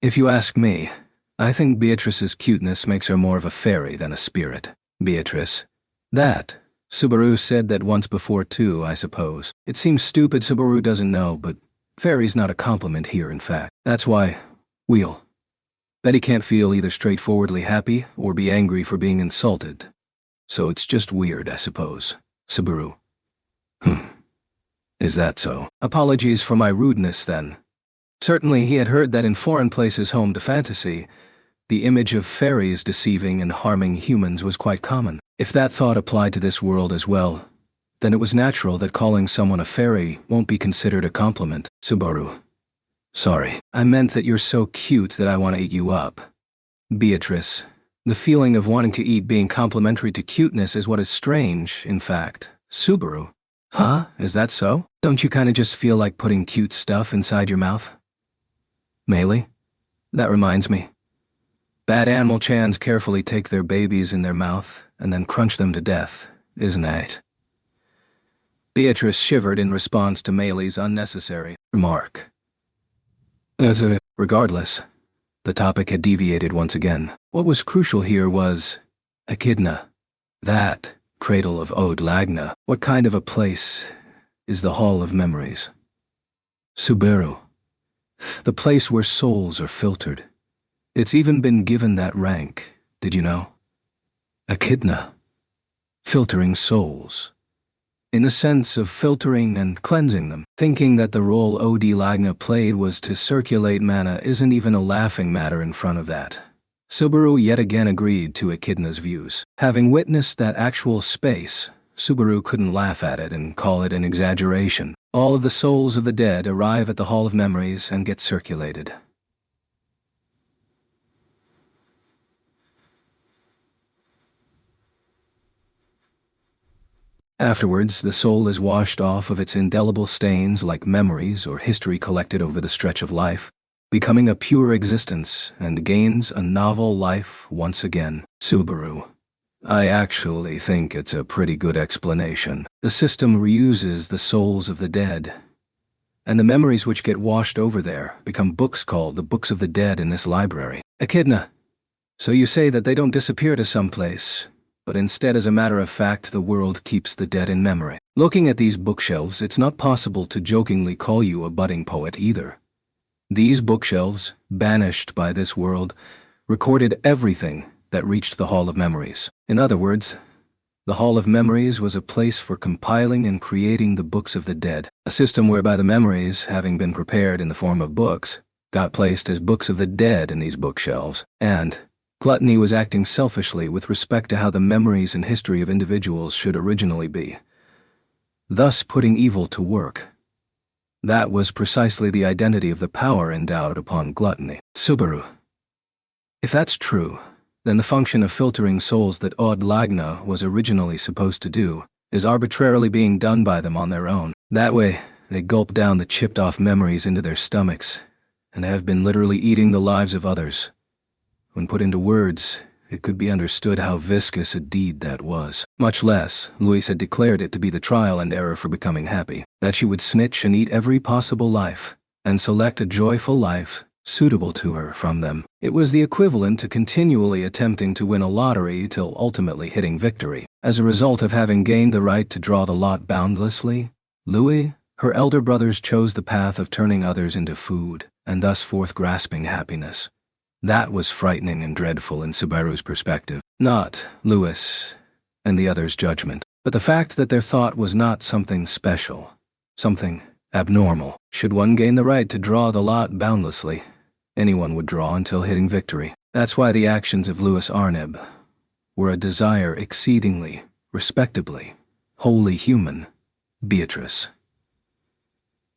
[SPEAKER 1] If you ask me, I think Beatrice's cuteness makes her more of a fairy than a spirit. Beatrice. That. Subaru said that once before too, I suppose. It seems stupid Subaru doesn't know, but fairy's not a compliment here, in fact. That's why, Betty can't feel either straightforwardly happy or be angry for being insulted. So it's just weird, I suppose. Subaru. Is that so? Apologies for my rudeness, then. Certainly he had heard that in foreign places home to fantasy, the image of fairies deceiving and harming humans was quite common. If that thought applied to this world as well, then it was natural that calling someone a fairy won't be considered a compliment. Subaru. Sorry, I meant that you're so cute that I want to eat you up. Beatrice. The feeling of wanting to eat being complimentary to cuteness is what is strange, in fact. Subaru. Huh? Is that so? Don't you kinda just feel like putting cute stuff inside your mouth? Meili? That reminds me. Bad animal chans carefully take their babies in their mouth and then crunch them to death, isn't it? Beatrice shivered in response to Meili's unnecessary remark. Regardless, the topic had deviated once again. What was crucial here was Echidna. That cradle of Odlagna. What kind of a place is the Hall of Memories? Subaru. The place where souls are filtered. It's even been given that rank, did you know? Echidna. Filtering souls. In the sense of filtering and cleansing them. Thinking that the role Odilagna played was to circulate mana isn't even a laughing matter in front of that. Subaru yet again agreed to Echidna's views. Having witnessed that actual space, Subaru couldn't laugh at it and call it an exaggeration. All of the souls of the dead arrive at the Hall of Memories and get circulated. Afterwards, the soul is washed off of its indelible stains like memories or history collected over the stretch of life, becoming a pure existence and gains a novel life once again. Subaru. I actually think it's a pretty good explanation. The system reuses the souls of the dead, and the memories which get washed over there become books called the Books of the Dead in this library. Echidna. So you say that they don't disappear to some place, but instead, as a matter of fact, the world keeps the dead in memory. Looking at these bookshelves, it's not possible to jokingly call you a budding poet either. These bookshelves, banished by this world, recorded everything that reached the Hall of Memories. In other words, the Hall of Memories was a place for compiling and creating the Books of the Dead, a system whereby the memories, having been prepared in the form of books, got placed as Books of the Dead in these bookshelves, and Gluttony was acting selfishly with respect to how the memories and history of individuals should originally be. thus putting evil to work. That was precisely the identity of the power endowed upon gluttony. Subaru. If that's true, then the function of filtering souls that Odd Lagna was originally supposed to do is arbitrarily being done by them on their own. That way, they gulp down the chipped-off memories into their stomachs, and have been literally eating the lives of others. When put into words, it could be understood how viscous a deed that was. Much less, Louise had declared it to be the trial and error for becoming happy, that she would snitch and eat every possible life, and select a joyful life suitable to her from them. It was the equivalent to continually attempting to win a lottery till ultimately hitting victory. As a result of having gained the right to draw the lot boundlessly, Louis, her elder brothers chose the path of turning others into food, and thus forth grasping happiness. That was frightening and dreadful in Subaru's perspective. Not Louis and the others' judgment, but the fact that their thought was not something special, something abnormal. Should one gain the right to draw the lot boundlessly, anyone would draw until hitting victory. That's why the actions of Louis Arneb were a desire exceedingly, respectably, wholly human. Beatrice.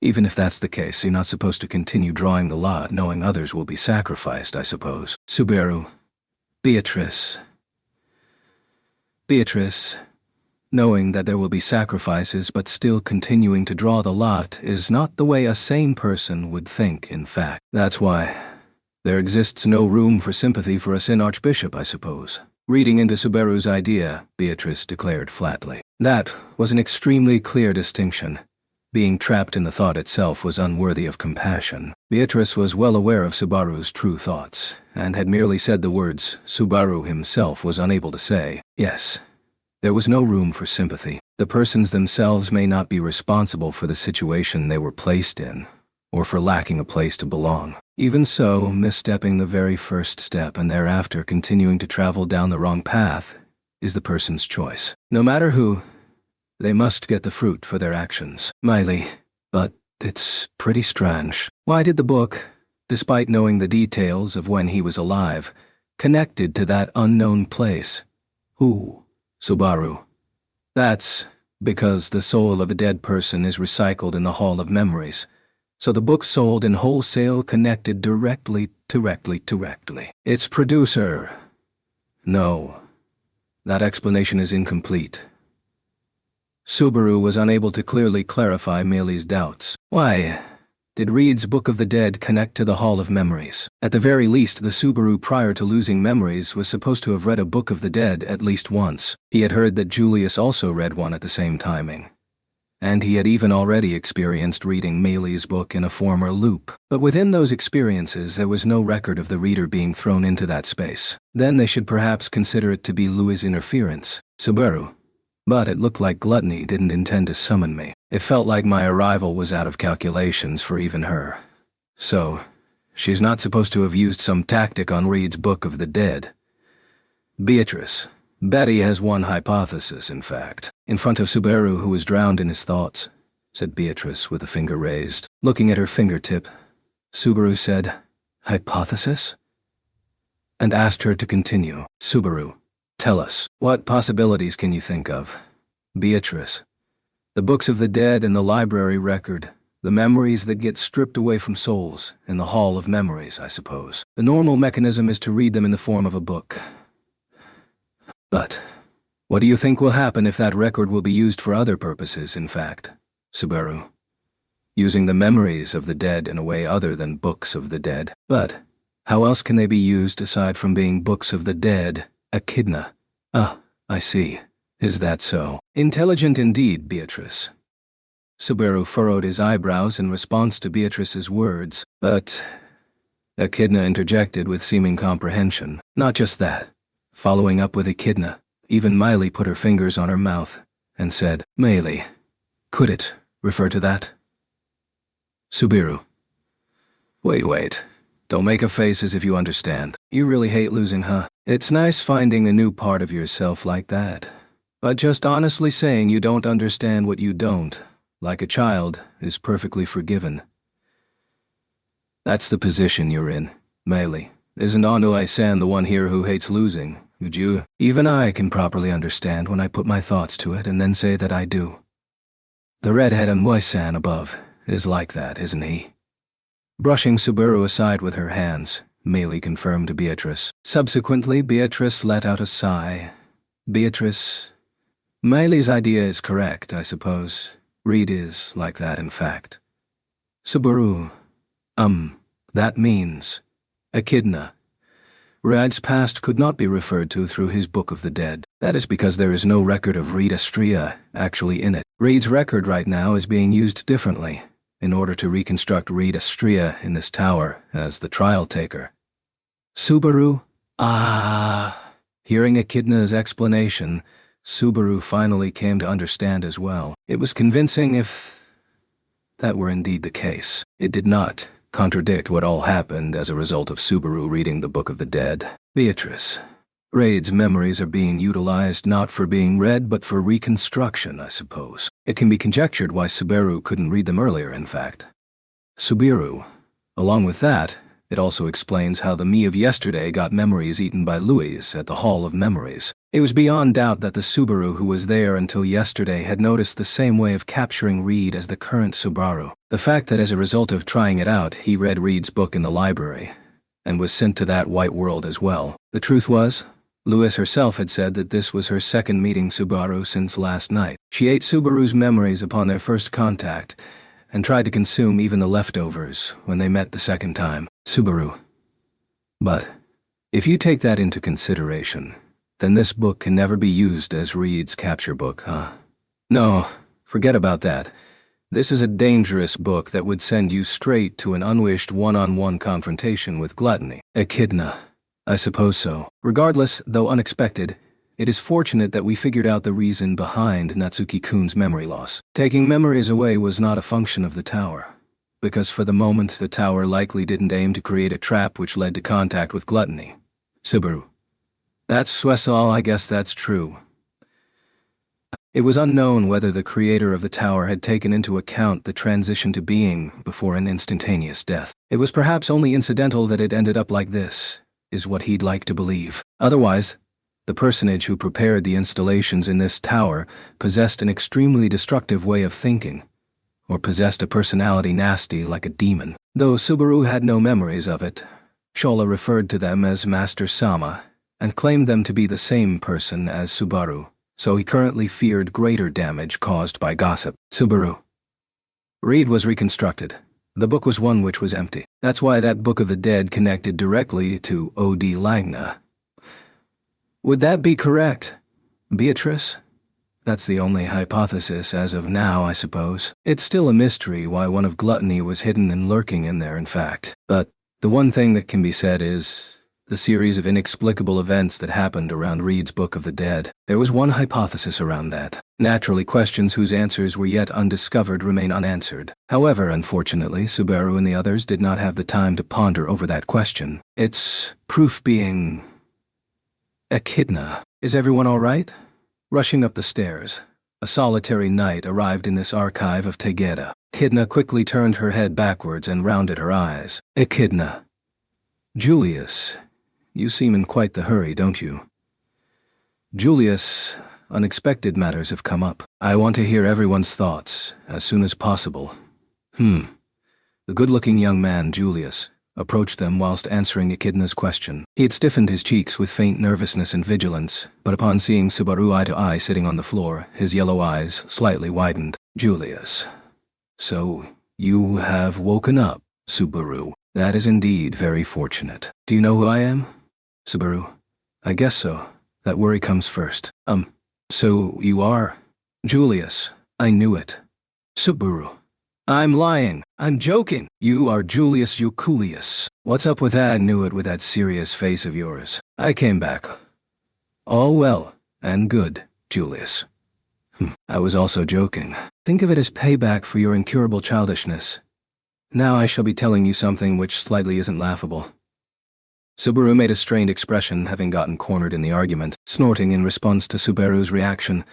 [SPEAKER 1] Even if that's the case, you're not supposed to continue drawing the lot knowing others will be sacrificed, I suppose. Subaru. Beatrice. Knowing that there will be sacrifices but still continuing to draw the lot is not the way a sane person would think, in fact. That's why there exists no room for sympathy for a sin archbishop, I suppose. Reading into Subaru's idea, Beatrice declared flatly. That was an extremely clear distinction. Being trapped in the thought itself was unworthy of compassion. Beatrice was well aware of Subaru's true thoughts, and had merely said the words Subaru himself was unable to say. Yes, there was no room for sympathy. The persons themselves may not be responsible for the situation they were placed in, or for lacking a place to belong. Even so, misstepping the very first step and thereafter continuing to travel down the wrong path is the person's choice. No matter who, they must get the fruit for their actions. Miley. But it's pretty strange. Why did the book, despite knowing the details of when he was alive, connected to that unknown place? Who? Subaru. That's because the soul of a dead person is recycled in the Hall of Memories, so the book sold in wholesale connected directly. Its producer. No. That explanation is incomplete. Subaru was unable to clearly clarify Meili's doubts. Why did Reed's Book of the Dead connect to the Hall of Memories? At the very least, the Subaru prior to losing memories was supposed to have read a Book of the Dead at least once. He had heard that Julius also read one at the same timing. And he had even already experienced reading Meili's book in a former loop. But within those experiences there was no record of the reader being thrown into that space. Then they should perhaps consider it to be Louis' interference. Subaru. But it looked like Gluttony didn't intend to summon me. It felt like my arrival was out of calculations for even her. So, she's not supposed to have used some tactic on Reed's Book of the Dead. Beatrice. Betty has one hypothesis, in fact. In front of Subaru, who was drowned in his thoughts, said Beatrice with a finger raised. Looking at her fingertip, Subaru said, "Hypothesis?" and asked her to continue. Subaru. Tell us, what possibilities can you think of? Beatrice. The books of the dead in the library record, the memories that get stripped away from souls, in the Hall of Memories, I suppose. The normal mechanism is to read them in the form of a book. But what do you think will happen if that record will be used for other purposes, in fact? Subaru. Using the memories of the dead in a way other than books of the dead. But how else can they be used aside from being books of the dead? Echidna. Ah, I see. Is that so? Intelligent indeed, Beatrice. Subaru furrowed his eyebrows in response to Beatrice's words, but Echidna interjected with seeming comprehension. Not just that. Following up with Echidna, even Miley put her fingers on her mouth and said, Meili. Could it refer to that? Subaru. Wait. Don't make a face as if you understand. You really hate losing, huh? It's nice finding a new part of yourself like that. But just honestly saying you don't understand what you don't, like a child, is perfectly forgiven. That's the position you're in, Meili. Isn't Anu-I-san the one here who hates losing? Would you? Even I can properly understand when I put my thoughts to it and then say that I do. The redhead on Moisan above is like that, isn't he? Brushing Subaru aside with her hands, Meili confirmed to Beatrice. Subsequently, Beatrice let out a sigh. Beatrice, Meili's idea is correct, I suppose. Reed is like that, in fact. Subaru, that means Echidna. Reed's past could not be referred to through his Book of the Dead. That is because there is no record of Reed Astrea actually in it. Reed's record right now is being used differently, in order to reconstruct Reed Astrea in this tower as the trial taker. Subaru? Hearing Echidna's explanation, Subaru finally came to understand as well. It was convincing if that were indeed the case. It did not contradict what all happened as a result of Subaru reading the Book of the Dead. Beatrice, Reed's memories are being utilized not for being read but for reconstruction, I suppose. It can be conjectured why Subaru couldn't read them earlier, in fact. Subaru. Along with that, it also explains how the me of yesterday got memories eaten by Louis at the Hall of Memories. It was beyond doubt that the Subaru who was there until yesterday had noticed the same way of capturing Reed as the current Subaru. The fact that as a result of trying it out, he read Reed's book in the library, and was sent to that white world as well. The truth was, Louis herself had said that this was her second meeting Subaru since last night. She ate Subaru's memories upon their first contact, and tried to consume even the leftovers when they met the second time. Subaru. But, if you take that into consideration, then this book can never be used as Reed's capture book, huh? No, forget about that. This is a dangerous book that would send you straight to an unwished one-on-one confrontation with gluttony. Echidna. I suppose so. Regardless, though unexpected, it is fortunate that we figured out the reason behind Natsuki-kun's memory loss. Taking memories away was not a function of the tower, because for the moment the tower likely didn't aim to create a trap which led to contact with gluttony. Subaru. That's all, I guess that's true. It was unknown whether the creator of the tower had taken into account the transition to being before an instantaneous death. It was perhaps only incidental that it ended up like this, is what he'd like to believe. Otherwise, the personage who prepared the installations in this tower possessed an extremely destructive way of thinking, or possessed a personality nasty like a demon. Though Subaru had no memories of it, Shola referred to them as Master Sama, and claimed them to be the same person as Subaru, so he currently feared greater damage caused by gossip. Subaru. Reed was reconstructed. The book was one which was empty. That's why that Book of the Dead connected directly to O.D. Langna. Would that be correct, Beatrice? That's the only hypothesis as of now, I suppose. It's still a mystery why one of gluttony was hidden and lurking in there, in fact. But the one thing that can be said is the series of inexplicable events that happened around Reed's Book of the Dead. There was one hypothesis around that. Naturally, questions whose answers were yet undiscovered remain unanswered. However, unfortunately, Subaru and the others did not have the time to ponder over that question. Its proof being Echidna. Is everyone all right? Rushing up the stairs, a solitary knight arrived in this archive of Tegeda. Echidna quickly turned her head backwards and rounded her eyes. Echidna. Julius. You seem in quite the hurry, don't you? Julius, unexpected matters have come up. I want to hear everyone's thoughts, as soon as possible. The good-looking young man, Julius, approached them whilst answering Echidna's question. He had stiffened his cheeks with faint nervousness and vigilance, but upon seeing Subaru eye to eye sitting on the floor, his yellow eyes slightly widened. Julius. So, you have woken up, Subaru. That is indeed very fortunate. Do you know who I am? Subaru. I guess so. That worry comes first. So you are? Julius. I knew it. Subaru. I'm lying. I'm joking. You are Julius Euculius. What's up with that? I knew it with that serious face of yours. I came back. All well and good, Julius. I was also joking. Think of it as payback for your incurable childishness. Now I shall be telling you something which slightly isn't laughable. Subaru made a strained expression, having gotten cornered in the argument, snorting in response to Subaru's reaction.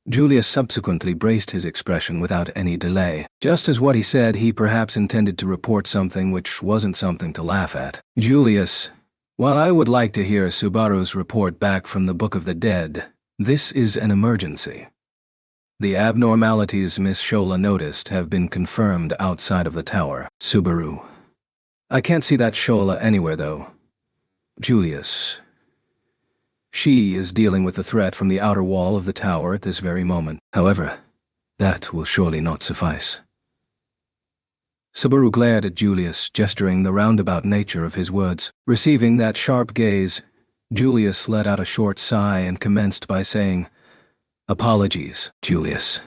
[SPEAKER 1] Julius subsequently braced his expression without any delay. Just as what he said, he perhaps intended to report something which wasn't something to laugh at. Julius, while I would like to hear Subaru's report back from the Book of the Dead, this is an emergency. The abnormalities Miss Shola noticed have been confirmed outside of the tower. Subaru. I can't see that Shola anywhere, though. Julius. She is dealing with the threat from the outer wall of the tower at this very moment. However, that will surely not suffice. Subaru glared at Julius, gesturing the roundabout nature of his words. Receiving that sharp gaze, Julius let out a short sigh and commenced by saying, "Apologies, Julius.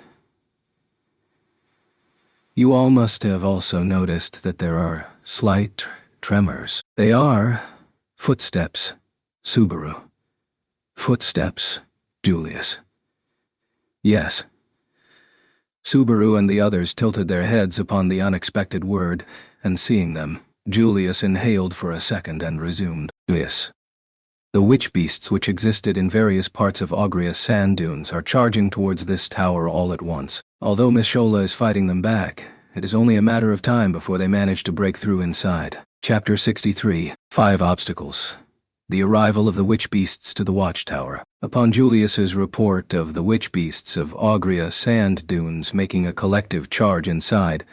[SPEAKER 1] You all must have also noticed that there are slight tremors. They are footsteps, Subaru. Footsteps, Julius." Yes. Subaru and the others tilted their heads upon the unexpected word, and seeing them, Julius inhaled for a second and resumed. Yes. The witch beasts which existed in various parts of Augria's sand dunes are charging towards this tower all at once. Although Miss Shola is fighting them back, it is only a matter of time before they manage to break through inside. Chapter 63. 5 Obstacles. The arrival of the witch beasts to the watchtower. Upon Julius's report of the witch beasts of Augria sand dunes making a collective charge inside,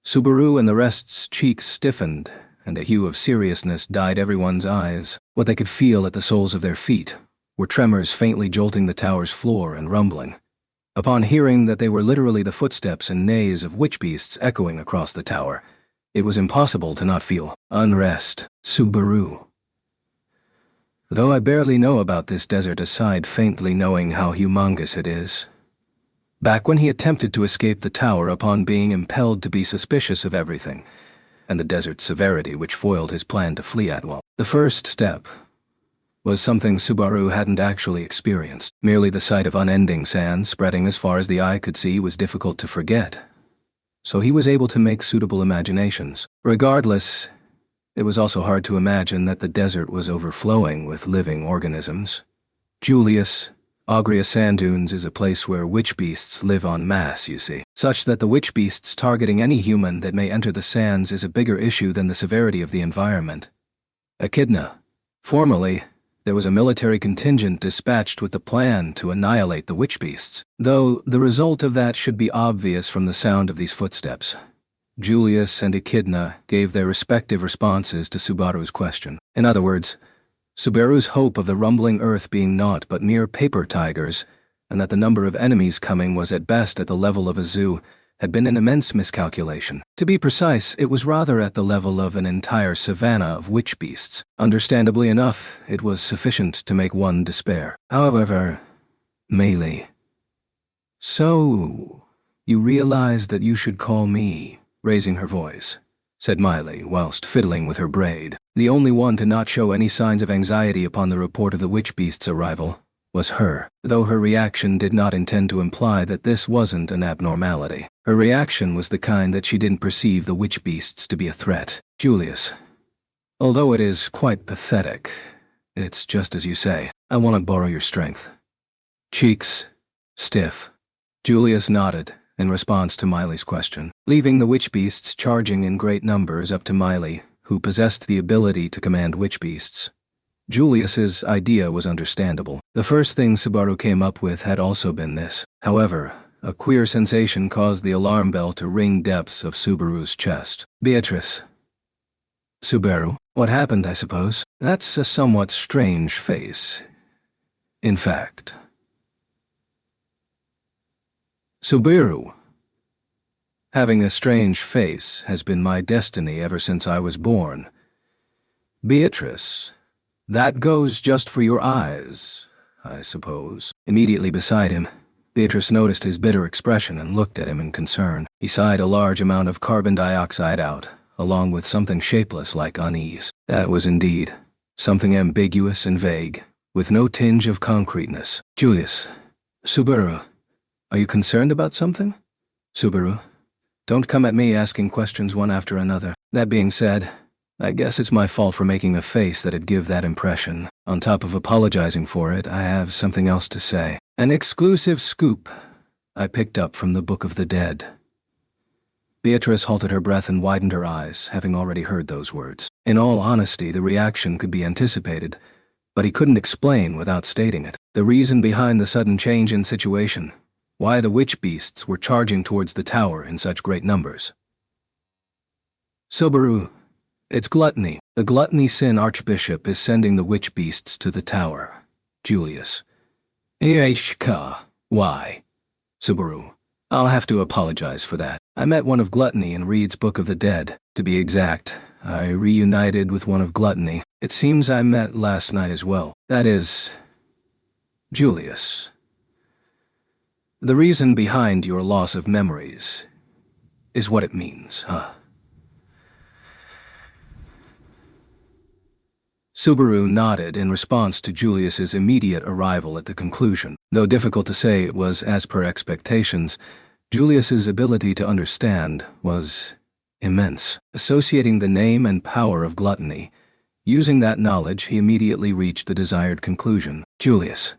[SPEAKER 1] Subaru and the rest's cheeks stiffened, and a hue of seriousness dyed everyone's eyes. What they could feel at the soles of their feet were tremors faintly jolting the tower's floor and rumbling. Upon hearing that they were literally the footsteps and neighs of witch beasts echoing across the tower, it was impossible to not feel unrest. Subaru. Though I barely know about this desert aside faintly knowing how humongous it is. Back when he attempted to escape the tower upon being impelled to be suspicious of everything, and the desert's severity which foiled his plan to flee Atwell. The first step was something Subaru hadn't actually experienced. Merely the sight of unending sand spreading as far as the eye could see was difficult to forget. So he was able to make suitable imaginations. Regardless, it was also hard to imagine that the desert was overflowing with living organisms. Julius, Augria sand dunes is a place where witch beasts live en masse, you see. Such that the witch beasts targeting any human that may enter the sands is a bigger issue than the severity of the environment. Echidna. Formerly, there was a military contingent dispatched with the plan to annihilate the witch beasts, though the result of that should be obvious from the sound of these footsteps. Julius and Echidna gave their respective responses to Subaru's question. In other words, Subaru's hope of the rumbling earth being naught but mere paper tigers, and that the number of enemies coming was at best at the level of a zoo, had been an immense miscalculation. To be precise, it was rather at the level of an entire savanna of witch beasts. Understandably enough, it was sufficient to make one despair. However, Meili. "So, you realize that you should call me," raising her voice, said Meili whilst fiddling with her braid. The only one to not show any signs of anxiety upon the report of the witch beast's arrival was her, though her reaction did not intend to imply that this wasn't an abnormality. Her reaction was the kind that she didn't perceive the witch beasts to be a threat. "Julius, although it is quite pathetic, it's just as you say. I want to borrow your strength." Cheeks stiff. Julius nodded in response to Meili's question, leaving the witch beasts charging in great numbers up to Meili, who possessed the ability to command witch beasts. Julius's idea was understandable. The first thing Subaru came up with had also been this. However, a queer sensation caused the alarm bell to ring depths of Subaru's chest. "Beatrice." "Subaru, what happened, I suppose?" "That's a somewhat strange face. In fact." "Subaru. Having a strange face has been my destiny ever since I was born. Beatrice, that goes just for your eyes, I suppose." Immediately beside him, Beatrice noticed his bitter expression and looked at him in concern. He sighed a large amount of carbon dioxide out, along with something shapeless like unease. That was indeed something ambiguous and vague, with no tinge of concreteness. "Julius, Subaru, are you concerned about something?" "Subaru, don't come at me asking questions one after another. That being said, I guess it's my fault for making a face that'd give that impression. On top of apologizing for it, I have something else to say. An exclusive scoop I picked up from the Book of the Dead." Beatrice halted her breath and widened her eyes, having already heard those words. In all honesty, the reaction could be anticipated, but he couldn't explain without stating it. The reason behind the sudden change in situation why the witch beasts were charging towards the tower in such great numbers. Subaru, it's gluttony. The gluttony sin Archbishop is sending the witch beasts to the tower. Julius. Yeshka. Why? Subaru. I'll have to apologize for that. I met one of gluttony in Reed's Book of the Dead. To be exact, I reunited with one of gluttony. It seems I met last night as well. That is... Julius. The reason behind your loss of memories is what it means, huh? Subaru nodded in response to Julius's immediate arrival at the conclusion. Though difficult to say it was as per expectations, Julius's ability to understand was immense. Associating the name and power of gluttony, using that knowledge, he immediately reached the desired conclusion. Julius,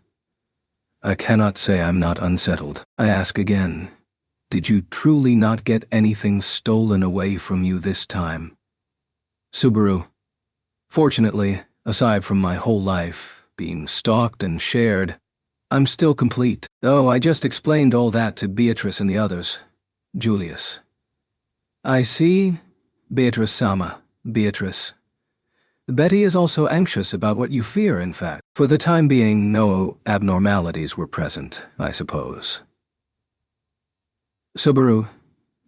[SPEAKER 1] I cannot say I'm not unsettled. I ask again, did you truly not get anything stolen away from you this time? Subaru, fortunately, aside from my whole life being stalked and shared, I'm still complete. Oh, I just explained all that to Beatrice and the others. Julius. I see, Beatrice-sama. Beatrice. Betty is also anxious about what you fear, in fact. For the time being, no abnormalities were present, I suppose. Subaru,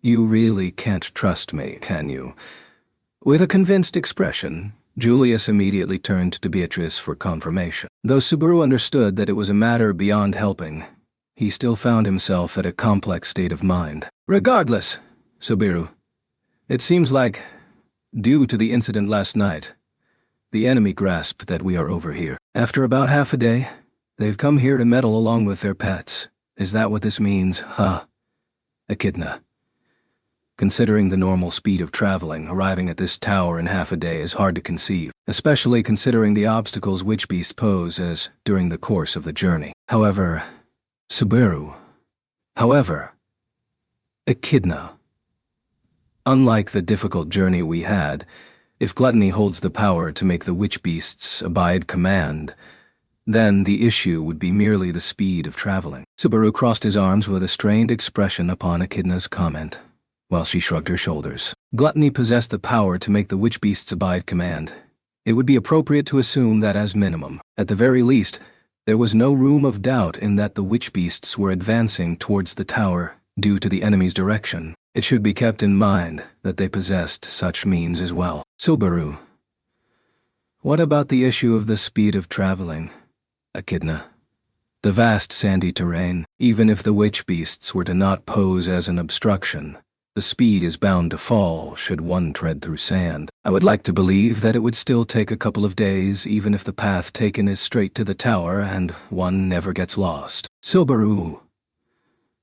[SPEAKER 1] you really can't trust me, can you? With a convinced expression, Julius immediately turned to Beatrice for confirmation. Though Subaru understood that it was a matter beyond helping, he still found himself at a complex state of mind. Regardless, Subaru, it seems like, due to the incident last night, the enemy grasped that we are over here. After about half a day, they've come here to meddle along with their pets. Is that what this means, huh? Echidna. Considering the normal speed of traveling, arriving at this tower in half a day is hard to conceive, especially considering the obstacles witch beasts pose as during the course of the journey. However, Subaru. Echidna. Unlike the difficult journey we had, if gluttony holds the power to make the witch beasts abide command, then the issue would be merely the speed of traveling. Subaru crossed his arms with a strained expression upon Echidna's comment, while she shrugged her shoulders. Gluttony possessed the power to make the witch beasts abide command. It would be appropriate to assume that as minimum. At the very least, there was no room of doubt in that the witch beasts were advancing towards the tower due to the enemy's direction. It should be kept in mind that they possessed such means as well. Subaru. What about the issue of the speed of traveling, Echidna? The vast sandy terrain, even if the witch beasts were to not pose as an obstruction, the speed is bound to fall should one tread through sand. I would like to believe that it would still take a couple of days even if the path taken is straight to the tower and one never gets lost. Subaru.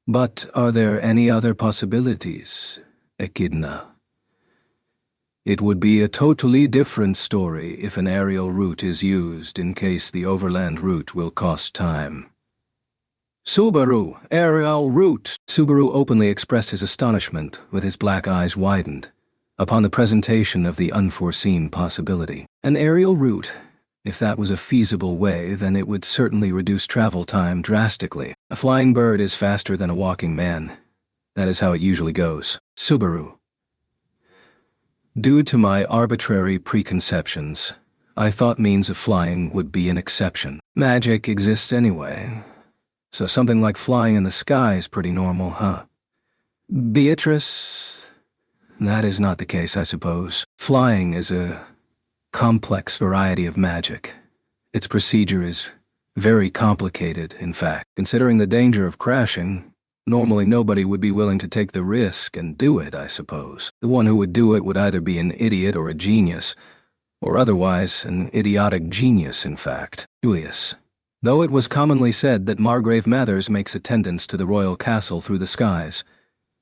[SPEAKER 1] But are there any other possibilities, Echidna? It would be a totally different story if an aerial route is used in case the overland route will cost time. Subaru, aerial route! Subaru openly expressed his astonishment, with his black eyes widened, upon the presentation of the unforeseen possibility. An aerial route. If that was a feasible way, then it would certainly reduce travel time drastically. A flying bird is faster than a walking man. That is how it usually goes. Subaru. Due to my arbitrary preconceptions, I thought means of flying would be an exception. Magic exists anyway, so something like flying in the sky is pretty normal, huh? Beatrice? That is not the case, I suppose. Flying is a complex variety of magic. Its procedure is very complicated, in fact. Considering the danger of crashing, normally nobody would be willing to take the risk and do it, I suppose. The one who would do it would either be an idiot or a genius, or otherwise an idiotic genius, in fact. Julius. Though it was commonly said that Margrave Mathers makes attendance to the royal castle through the skies,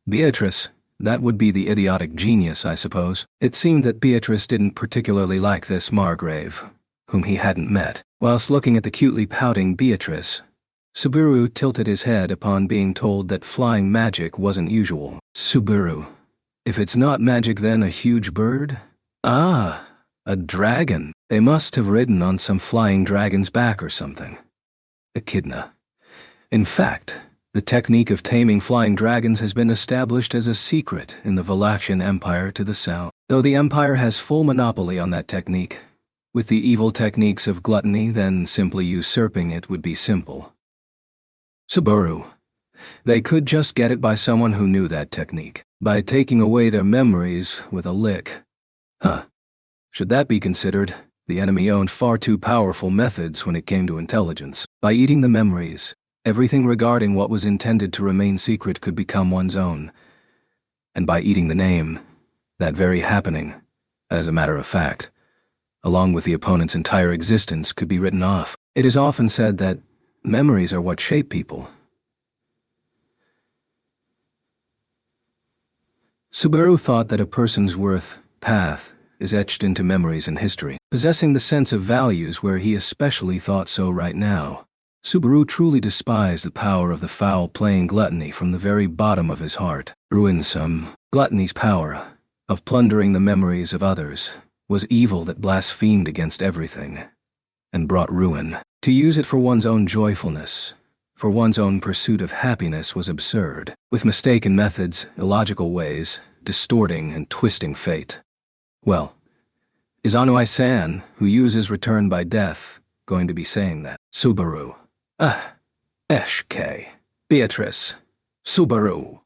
[SPEAKER 1] Beatrice, that would be the idiotic genius, I suppose. It seemed that Beatrice didn't particularly like this Margrave, whom he hadn't met. Whilst looking at the cutely pouting Beatrice, Subaru tilted his head upon being told that flying magic wasn't usual. Subaru. If it's not magic, then a huge bird? Ah, a dragon. They must have ridden on some flying dragon's back or something. Echidna. In fact, The technique of taming flying dragons has been established as a secret in the Valachian Empire to the south, though the Empire has full monopoly on that technique. With the evil techniques of gluttony, then simply usurping it would be simple. Subaru. They could just get it by someone who knew that technique, by taking away their memories with a lick. Huh. Should that be considered, the enemy owned far too powerful methods when it came to intelligence. By eating the memories, everything regarding what was intended to remain secret could become one's own. And by eating the name, that very happening, as a matter of fact, along with the opponent's entire existence, could be written off. It is often said that memories are what shape people. Subaru thought that a person's worth, path, is etched into memories and history, possessing the sense of values where he especially thought so right now. Subaru truly despised the power of the foul-playing gluttony from the very bottom of his heart. Ruinsome, gluttony's power, of plundering the memories of others, was evil that blasphemed against everything, and brought ruin. To use it for one's own joyfulness, for one's own pursuit of happiness, was absurd, with mistaken methods, illogical ways, distorting and twisting fate. Well, is Anuai-san, who uses return by death, going to be saying that? Subaru. Eshk. Beatrice. Subaru.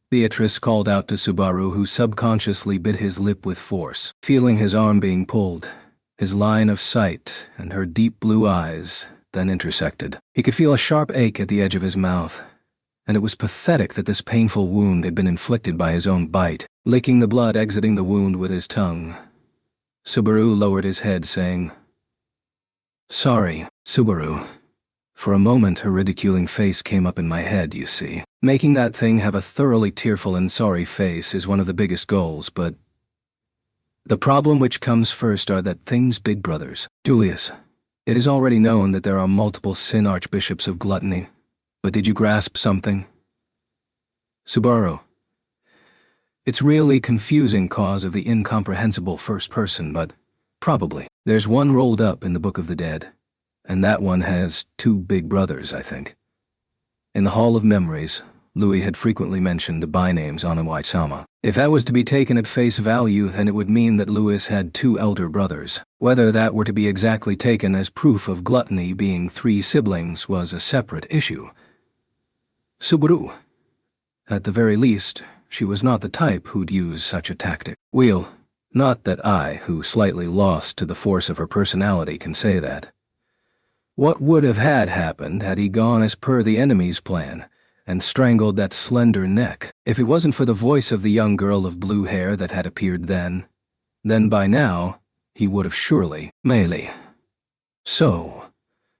[SPEAKER 1] Beatrice called out to Subaru, who subconsciously bit his lip with force, feeling his arm being pulled. His line of sight and her deep blue eyes then intersected. He could feel a sharp ache at the edge of his mouth, and it was pathetic that this painful wound had been inflicted by his own bite, licking the blood exiting the wound with his tongue. Subaru lowered his head, saying, "Sorry, Subaru." For a moment her ridiculing face came up in my head, you see. Making that thing have a thoroughly tearful and sorry face is one of the biggest goals, but the problem which comes first are that thing's big brothers. Julius, it is already known that there are multiple sin archbishops of gluttony, but did you grasp something? Subaru. It's really confusing cause of the incomprehensible first person, but probably. There's one rolled up in the Book of the Dead, and that one has two big brothers, I think. In the Hall of Memories, Louis had frequently mentioned the bynames Anuai-sama. If that was to be taken at face value, then it would mean that Louis had two elder brothers. Whether that were to be exactly taken as proof of gluttony being three siblings was a separate issue. Subaru. At the very least, she was not the type who'd use such a tactic. Not that I, who slightly lost to the force of her personality, can say that. What would have had happened had he gone as per the enemy's plan, and strangled that slender neck? If it wasn't for the voice of the young girl of blue hair that had appeared then by now, he would have surely. Meili. So,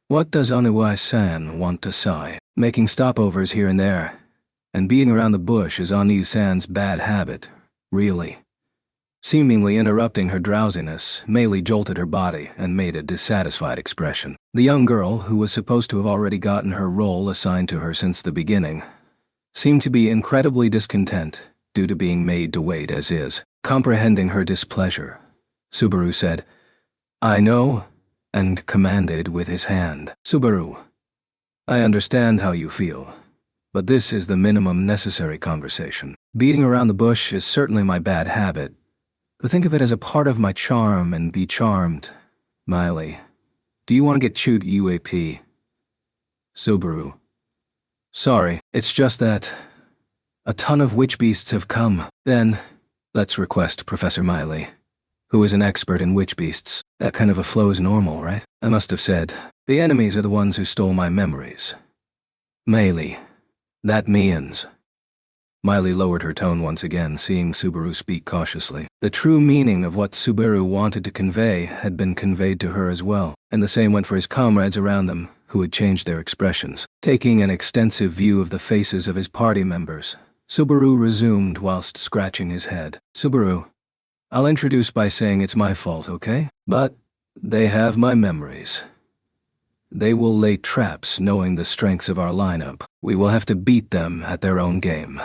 [SPEAKER 1] what does Anuai-san want to say? Making stopovers here and there, and beating around the bush is Anu-san's bad habit, really. Seemingly interrupting her drowsiness, Meili jolted her body and made a dissatisfied expression. The young girl, who was supposed to have already gotten her role assigned to her since the beginning, seemed to be incredibly discontent due to being made to wait as is. Comprehending her displeasure, Subaru said, "I know," and commanded with his hand. "Subaru, I understand how you feel, but this is the minimum necessary conversation. Beating around the bush is certainly my bad habit, but think of it as a part of my charm and be charmed. Meili, do you want to get chewed UAP? Subaru. Sorry, it's just that a ton of witch beasts have come. Then, let's request Professor Meili, who is an expert in witch beasts. That kind of a flow is normal, right? I must have said, the enemies are the ones who stole my memories. Meili, that means. Meili lowered her tone once again, seeing Subaru speak cautiously. The true meaning of what Subaru wanted to convey had been conveyed to her as well, and the same went for his comrades around them, who had changed their expressions. Taking an extensive view of the faces of his party members, Subaru resumed whilst scratching his head. Subaru, I'll introduce by saying it's my fault, okay? But they have my memories. They will lay traps knowing the strengths of our lineup. We will have to beat them at their own game.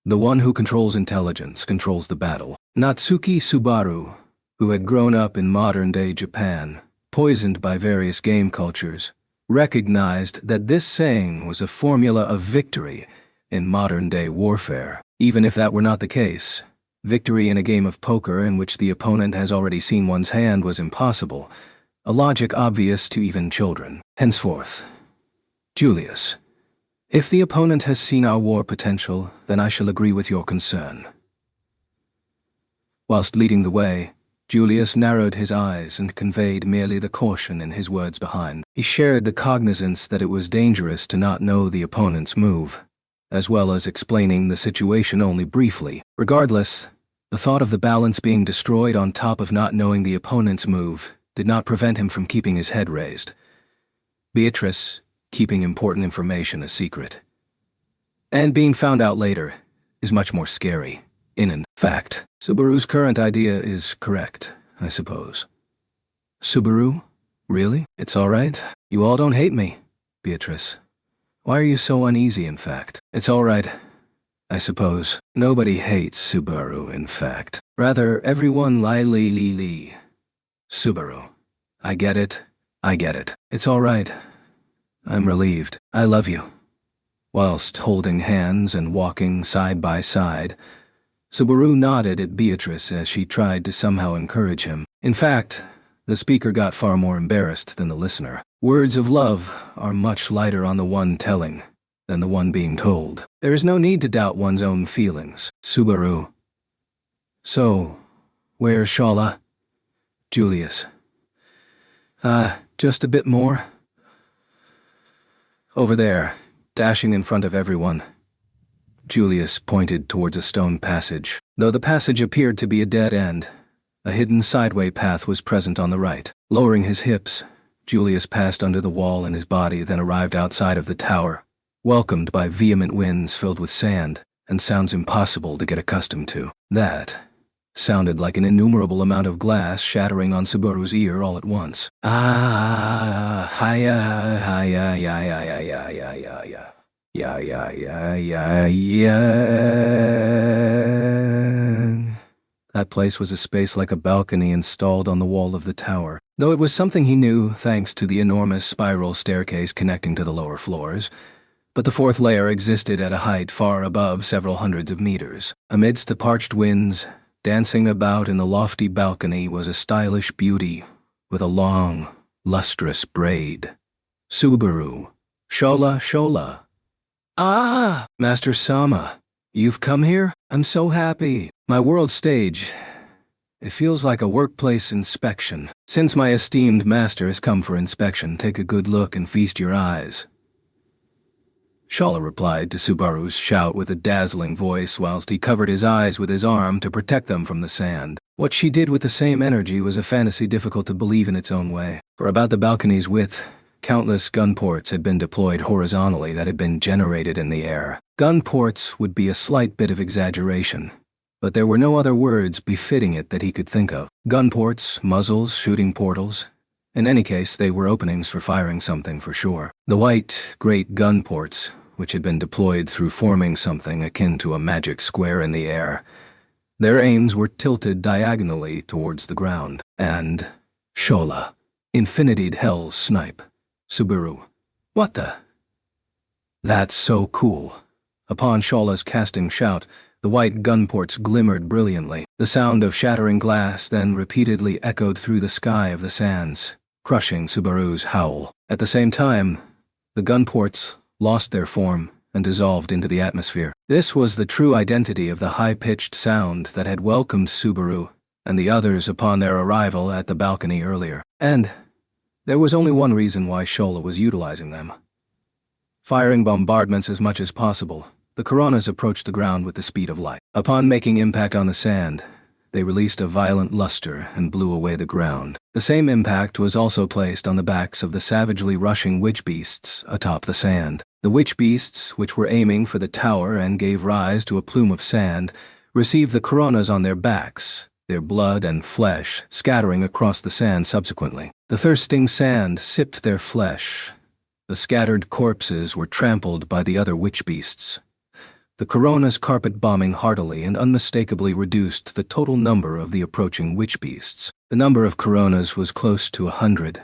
[SPEAKER 1] The one who controls intelligence controls the battle. Natsuki Subaru, who had grown up in modern-day Japan, poisoned by various game cultures, recognized that this saying was a formula of victory in modern-day warfare. Even if that were not the case, victory in a game of poker in which the opponent has already seen one's hand was impossible, a logic obvious to even children. Henceforth, Julius, if the opponent has seen our war potential, then I shall agree with your concern. Whilst leading the way, Julius narrowed his eyes and conveyed merely the caution in his words behind. He shared the cognizance that it was dangerous to not know the opponent's move, as well as explaining the situation only briefly. Regardless, the thought of the balance being destroyed on top of not knowing the opponent's move did not prevent him from keeping his head raised. Beatrice, keeping important information a secret, and being found out later, is much more scary. In fact, Subaru's current idea is correct, I suppose. Subaru? Really? It's all right? You all don't hate me, Beatrice. Why are you so uneasy, in fact? It's all right, I suppose. Nobody hates Subaru, in fact. Rather, everyone li. Subaru. I get it. It's all right. I'm relieved. I love you. Whilst holding hands and walking side by side, Subaru nodded at Beatrice as she tried to somehow encourage him. In fact, the speaker got far more embarrassed than the listener. Words of love are much lighter on the one telling than the one being told. There is no need to doubt one's own feelings. Subaru. So, where's Shala? Julius. Just a bit more. Over there, dashing in front of everyone. Julius pointed towards a stone passage. Though the passage appeared to be a dead end, a hidden sideway path was present on the right. Lowering his hips, Julius passed under the wall in his body, then arrived outside of the tower, welcomed by vehement winds filled with sand and sounds impossible to get accustomed to. That sounded like an innumerable amount of glass shattering on Subaru's ear all at once. That place was a space like a balcony installed on the wall of the tower, though it was something he knew thanks to the enormous spiral staircase connecting to the lower floors. But the fourth layer existed at a height far above several hundreds of meters. Amidst the parched winds, dancing about in the lofty balcony was a stylish beauty with a long, lustrous braid. Subaru. Shola. Ah, Master Sama, you've come here? I'm so happy. My world stage. It feels like a workplace inspection. Since my esteemed master has come for inspection, take a good look and feast your eyes. Shala replied to Subaru's shout with a dazzling voice whilst he covered his eyes with his arm to protect them from the sand. What she did with the same energy was a fantasy difficult to believe in its own way. For about the balcony's width, countless gun ports had been deployed horizontally that had been generated in the air. Gun ports would be a slight bit of exaggeration, but there were no other words befitting it that he could think of. Gun ports, muzzles, shooting portals. In any case, they were openings for firing something for sure. The white, great gun ports, which had been deployed through forming something akin to a magic square in the air. Their aims were tilted diagonally towards the ground. And Shola. Infinitied Hell's snipe. Subaru. What the? That's so cool. Upon Shola's casting shout, the white gun ports glimmered brilliantly. The sound of shattering glass then repeatedly echoed through the sky of the sands, crushing Subaru's howl. At the same time, the gun ports lost their form and dissolved into the atmosphere. This was the true identity of the high-pitched sound that had welcomed Subaru and the others upon their arrival at the balcony earlier. And there was only one reason why Shola was utilizing them. Firing bombardments as much as possible, the Coronas approached the ground with the speed of light. Upon making impact on the sand, they released a violent luster and blew away the ground. The same impact was also placed on the backs of the savagely rushing witch beasts atop the sand. The witch beasts, which were aiming for the tower and gave rise to a plume of sand, received the Coronas on their backs, their blood and flesh scattering across the sand subsequently. The thirsting sand sipped their flesh. The scattered corpses were trampled by the other witch beasts. The Coronas carpet-bombing heartily and unmistakably reduced the total number of the approaching witch beasts. The number of Coronas was close to 100,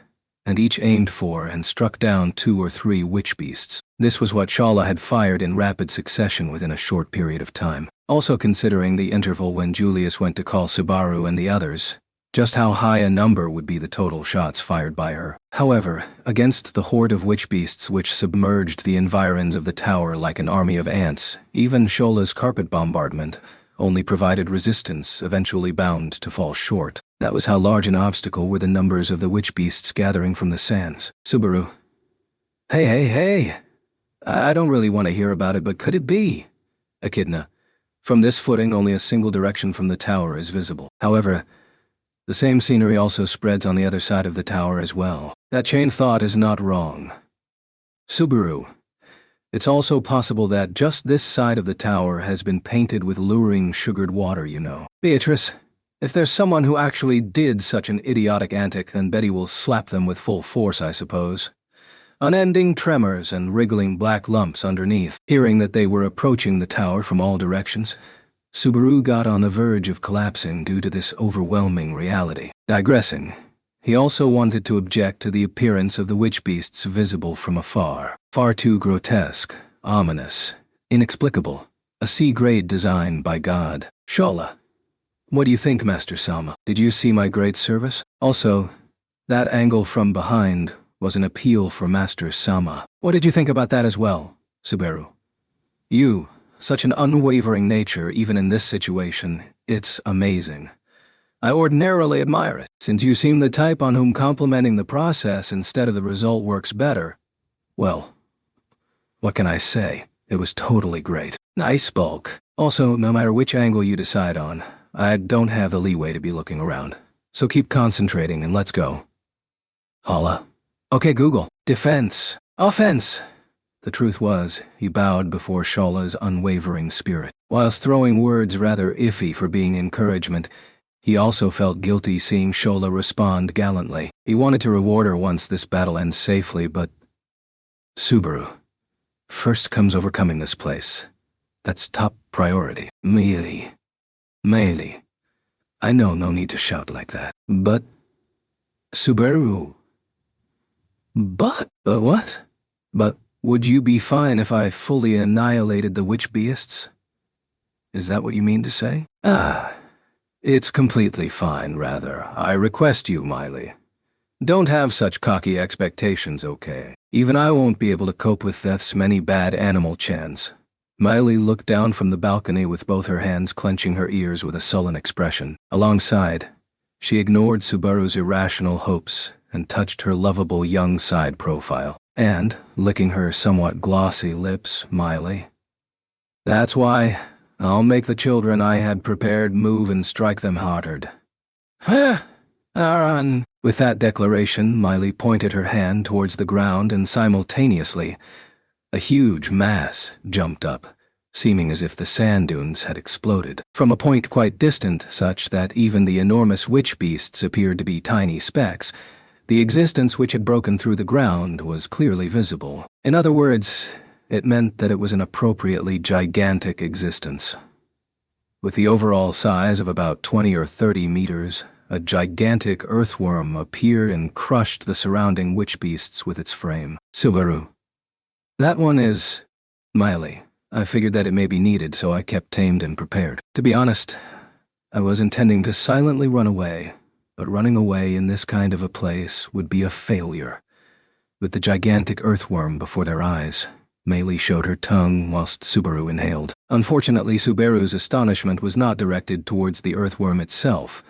[SPEAKER 1] and each aimed for and struck down 2 or 3 witch beasts. This was what Shala had fired in rapid succession within a short period of time. Also considering the interval when Julius went to call Subaru and the others, just how high a number would be the total shots fired by her. However, against the horde of witch beasts which submerged the environs of the tower like an army of ants, even Shola's carpet bombardment only provided resistance, eventually bound to fall short. That was how large an obstacle were the numbers of the witch beasts gathering from the sands. Subaru. Hey. I don't really want to hear about it, but could it be? Echidna. From this footing, only a single direction from the tower is visible. However, the same scenery also spreads on the other side of the tower as well. That chain of thought is not wrong. Subaru. It's also possible that just this side of the tower has been painted with luring sugared water, you know. Beatrice, if there's someone who actually did such an idiotic antic, then Betty will slap them with full force, I suppose. Unending tremors and wriggling black lumps underneath. Hearing that they were approaching the tower from all directions, Subaru got on the verge of collapsing due to this overwhelming reality. Digressing, he also wanted to object to the appearance of the witch beasts visible from afar. Far too grotesque, ominous, inexplicable. A C-grade design by God. Shala. What do you think, Master Sama? Did you see my great service? Also, that angle from behind was an appeal for Master Sama. What did you think about that as well, Subaru? You, such an unwavering nature even in this situation, it's amazing. I ordinarily admire it, since you seem the type on whom complimenting the process instead of the result works better. Well, what can I say? It was totally great. Nice bulk. Also, no matter which angle you decide on, I don't have the leeway to be looking around. So keep concentrating and let's go. Hala. Okay, Google. Defense. Offense. The truth was, he bowed before Shala's unwavering spirit. Whilst throwing words rather iffy for being encouragement, he also felt guilty seeing Shala respond gallantly. He wanted to reward her once this battle ends safely, but... Subaru. First comes overcoming this place. That's top priority. Melee. I know no need to shout like that. But... Subaru. But what? But would you be fine if I fully annihilated the witch beasts? Is that what you mean to say? It's completely fine, rather. I request you, Miley. Don't have such cocky expectations, okay? Even I won't be able to cope with Death's many bad animal chants. Miley looked down from the balcony with both her hands clenching her ears with a sullen expression. Alongside, she ignored Subaru's irrational hopes and touched her lovable young side profile. And, licking her somewhat glossy lips, Miley. That's why I'll make the children I had prepared move and strike them hard. Aaron. With that declaration, Miley pointed her hand towards the ground and simultaneously, a huge mass jumped up, seeming as if the sand dunes had exploded. From a point quite distant, such that even the enormous witch beasts appeared to be tiny specks, the existence which had broken through the ground was clearly visible. In other words, it meant that it was an appropriately gigantic existence. With the overall size of about 20 or 30 meters, a gigantic earthworm appeared and crushed the surrounding witch beasts with its frame. Subaru. That one is... Miley. I figured that it may be needed, so I kept tamed and prepared. To be honest, I was intending to silently run away, but running away in this kind of a place would be a failure. With the gigantic earthworm before their eyes, Meili showed her tongue whilst Subaru inhaled. Unfortunately, Subaru's astonishment was not directed towards the earthworm itself,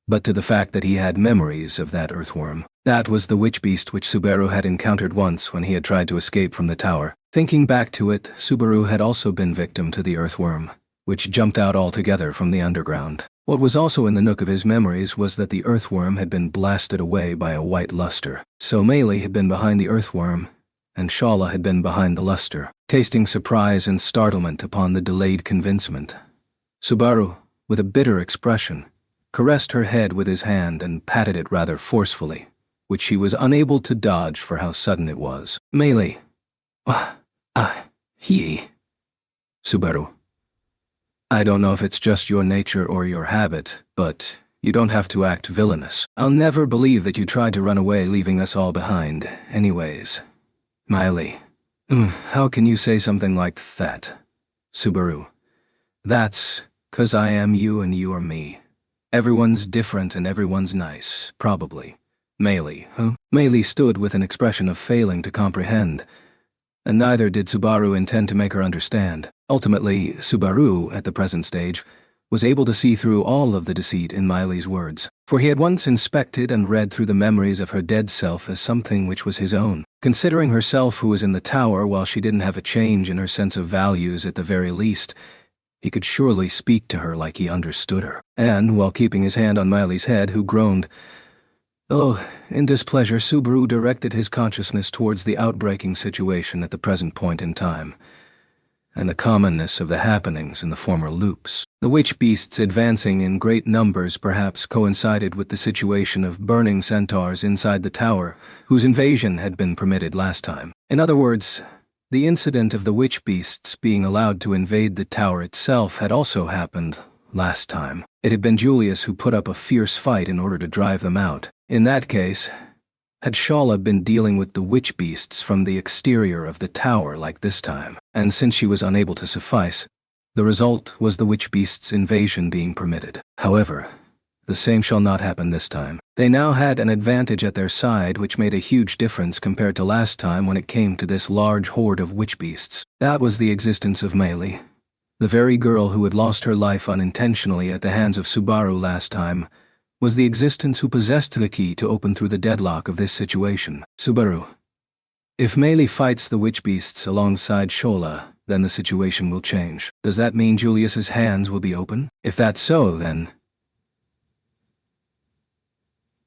[SPEAKER 1] but to the fact that he had memories of that earthworm. That was the witch beast which Subaru had encountered once when he had tried to escape from the tower. Thinking back to it, Subaru had also been victim to the earthworm, which jumped out altogether from the underground. What was also in the nook of his memories was that the earthworm had been blasted away by a white luster. So Meili had been behind the earthworm, and Shala had been behind the luster. Tasting surprise and startlement upon the delayed convincement, Subaru, with a bitter expression, caressed her head with his hand and patted it rather forcefully, which she was unable to dodge for how sudden it was. Meili. Subaru. I don't know if it's just your nature or your habit, but You don't have to act villainous. I'll never believe that you tried to run away leaving us all behind, anyways. Miley. How can you say something like that? Subaru. That's 'cause I am you and you are me. Everyone's different and everyone's nice, probably. Miley, huh? Miley stood with an expression of failing to comprehend, and neither did Subaru intend to make her understand. Ultimately, Subaru, at the present stage, was able to see through all of the deceit in Miley's words, for he had once inspected and read through the memories of her dead self as something which was his own. Considering herself who was in the tower while she didn't have a change in her sense of values at the very least, he could surely speak to her like he understood her. And, while keeping his hand on Miley's head, who groaned, "Oh," in displeasure, Subaru directed his consciousness towards the outbreaking situation at the present point in time, and the commonness of the happenings in the former loops. The witch beasts advancing in great numbers perhaps coincided with the situation of burning centaurs inside the tower, whose invasion had been permitted last time. In other words, the incident of the witch beasts being allowed to invade the tower itself had also happened last time. It had been Julius who put up a fierce fight in order to drive them out. In that case, had Shala been dealing with the witch beasts from the exterior of the tower like this time, and since she was unable to suffice, the result was the witch beasts' invasion being permitted. However, the same shall not happen this time. They now had an advantage at their side which made a huge difference compared to last time when it came to this large horde of witch beasts. That was the existence of Meili, the very girl who had lost her life unintentionally at the hands of Subaru last time, was the existence who possessed the key to open through the deadlock of this situation. Subaru. If Meili fights the witch beasts alongside Shola, then the situation will change. Does that mean Julius's hands will be open? If that's so, then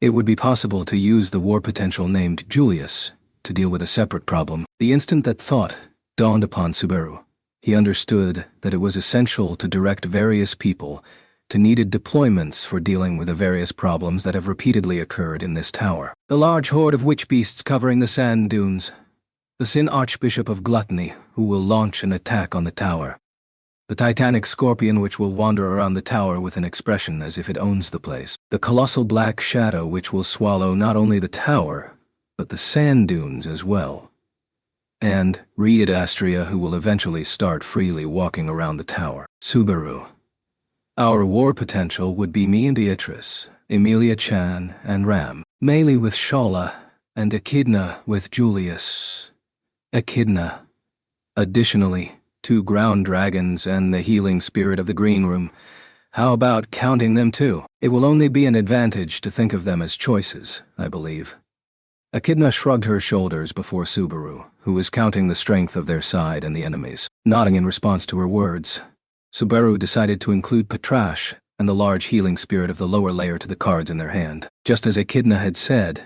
[SPEAKER 1] it would be possible to use the war potential named Julius to deal with a separate problem. The instant that thought dawned upon Subaru, he understood that it was essential to direct various people to needed deployments for dealing with the various problems that have repeatedly occurred in this tower. The large horde of witch beasts covering the sand dunes. The Sin Archbishop of Gluttony, who will launch an attack on the tower. The titanic scorpion which will wander around the tower with an expression as if it owns the place. The colossal black shadow which will swallow not only the tower, but the sand dunes as well. And Reed Astria, who will eventually start freely walking around the tower. Subaru. Our war potential would be me and Beatrice, Emilia Chan and Ram, Meili with Shala, and Echidna with Julius. Echidna. Additionally, 2 ground dragons and the healing spirit of the green room. How about counting them too? It will only be an advantage to think of them as choices, I believe. Echidna shrugged her shoulders before Subaru, who was counting the strength of their side and the enemies. Nodding in response to her words, Subaru decided to include Patrash and the large healing spirit of the lower layer to the cards in their hand. Just as Echidna had said,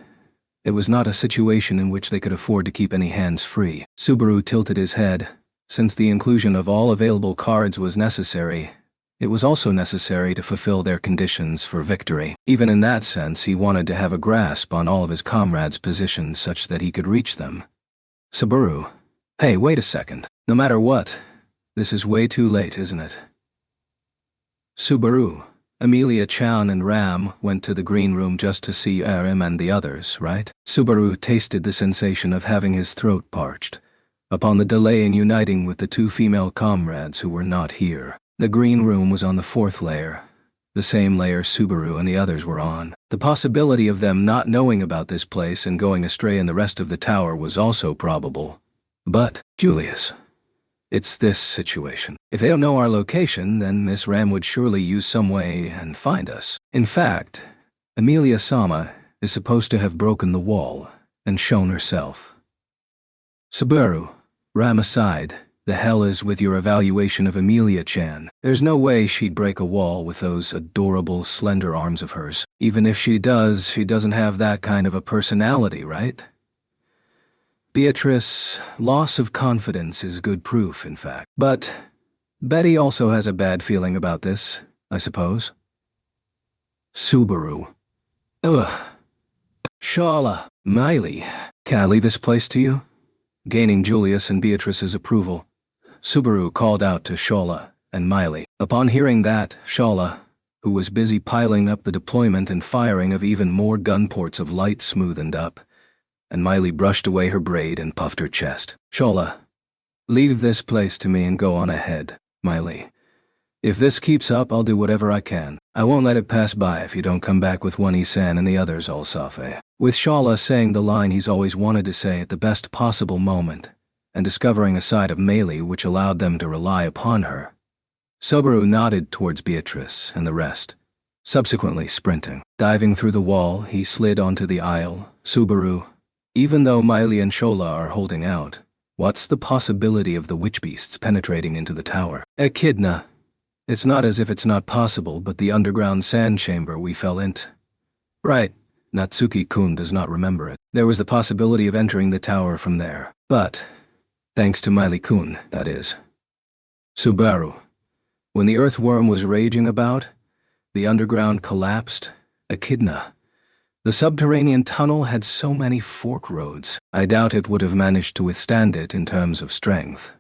[SPEAKER 1] it was not a situation in which they could afford to keep any hands free. Subaru tilted his head. Since the inclusion of all available cards was necessary, it was also necessary to fulfill their conditions for victory. Even in that sense, he wanted to have a grasp on all of his comrades' positions such that he could reach them. Subaru. Hey, wait a second. No matter what, this is way too late, isn't it? Subaru. Emilia Chan and Ram went to the green room just to see RM and the others, right? Subaru tasted the sensation of having his throat parched upon the delay in uniting with the 2 female comrades who were not here. The green room was on the 4th layer, the same layer Subaru and the others were on. The possibility of them not knowing about this place and going astray in the rest of the tower was also probable. But, Julius, it's this situation. If they don't know our location, then Miss Ram would surely use some way and find us. In fact, Emilia Sama is supposed to have broken the wall and shown herself. Subaru. Ram aside, the hell is with your evaluation of Emilia Chan? There's no way she'd break a wall with those adorable, slender arms of hers. Even if she does, she doesn't have that kind of a personality, right? Beatrice, loss of confidence is good proof, in fact. But Betty also has a bad feeling about this, I suppose. Subaru. Ugh. Shala. Miley. Can I leave this place to you? Gaining Julius and Beatrice's approval, Subaru called out to Shola and Miley. Upon hearing that, Shola, who was busy piling up the deployment and firing of even more gun ports of light smoothened up, and Miley brushed away her braid and puffed her chest. Shola, leave this place to me and go on ahead, Miley. If this keeps up, I'll do whatever I can. I won't let it pass by if you don't come back with Wani-san and the others all safe. With Shola saying the line he's always wanted to say at the best possible moment, and discovering a side of Meili which allowed them to rely upon her, Subaru nodded towards Beatrice and the rest, subsequently sprinting. Diving through the wall, he slid onto the aisle. Subaru, even though Miley and Shola are holding out, what's the possibility of the witch beasts penetrating into the tower? Echidna. It's not as if it's not possible, but the underground sand chamber we fell into. Right, Natsuki-kun does not remember it. There was the possibility of entering the tower from there. But, thanks to Miley-kun, that is. Subaru. When the earthworm was raging about, the underground collapsed. Echidna. The subterranean tunnel had so many fork roads, I doubt it would have managed to withstand it in terms of strength.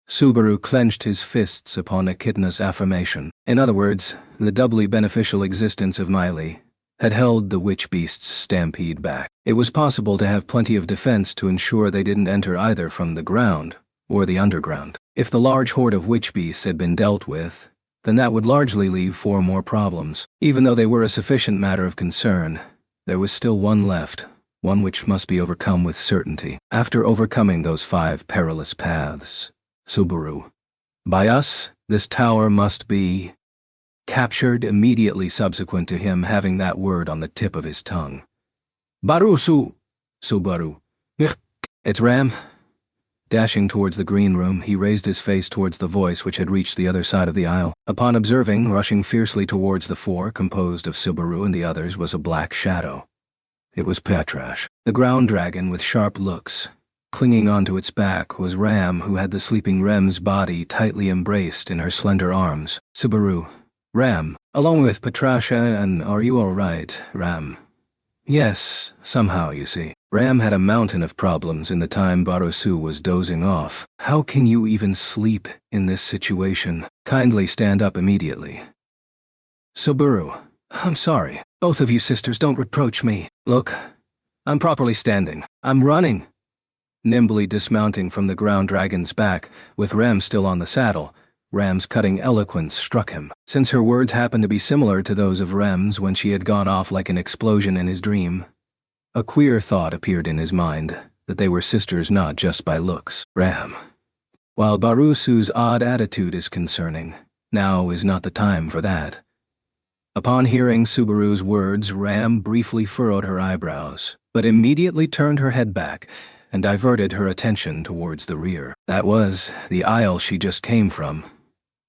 [SPEAKER 1] Subaru clenched his fists upon Echidna's affirmation. In other words, the doubly beneficial existence of Miley had held the witch beasts' stampede back. It was possible to have plenty of defense to ensure they didn't enter either from the ground or the underground. If the large horde of witch beasts had been dealt with, then that would largely leave 4 more problems. Even though they were a sufficient matter of concern, there was still one left, one which must be overcome with certainty. After overcoming those 5 perilous paths, Subaru. By us, this tower must be captured immediately subsequent to him having that word on the tip of his tongue. Barusu! Subaru. It's Ram. Dashing towards the green room, he raised his face towards the voice which had reached the other side of the aisle. Upon observing, rushing fiercely towards the 4, composed of Subaru and the others, was a black shadow. It was Petrash, the ground dragon with sharp looks. Clinging onto its back was Ram, who had the sleeping Rem's body tightly embraced in her slender arms. Subaru. Ram, along with Petrasha, and are you all right, Ram? Yes, somehow, you see. Ram had a mountain of problems in the time Barusu was dozing off. How can you even sleep in this situation? Kindly stand up immediately. Subaru. I'm sorry. Both of you sisters, don't reproach me. Look, I'm properly standing. I'm running. Nimbly dismounting from the ground dragon's back, with Ram still on the saddle, Ram's cutting eloquence struck him. Since her words happened to be similar to those of Ram's when she had gone off like an explosion in his dream, a queer thought appeared in his mind, that they were sisters not just by looks. Ram. While Barusu's odd attitude is concerning, now is not the time for that. Upon hearing Subaru's words, Ram briefly furrowed her eyebrows, but immediately turned her head back, and diverted her attention towards the rear. That was the aisle she just came from,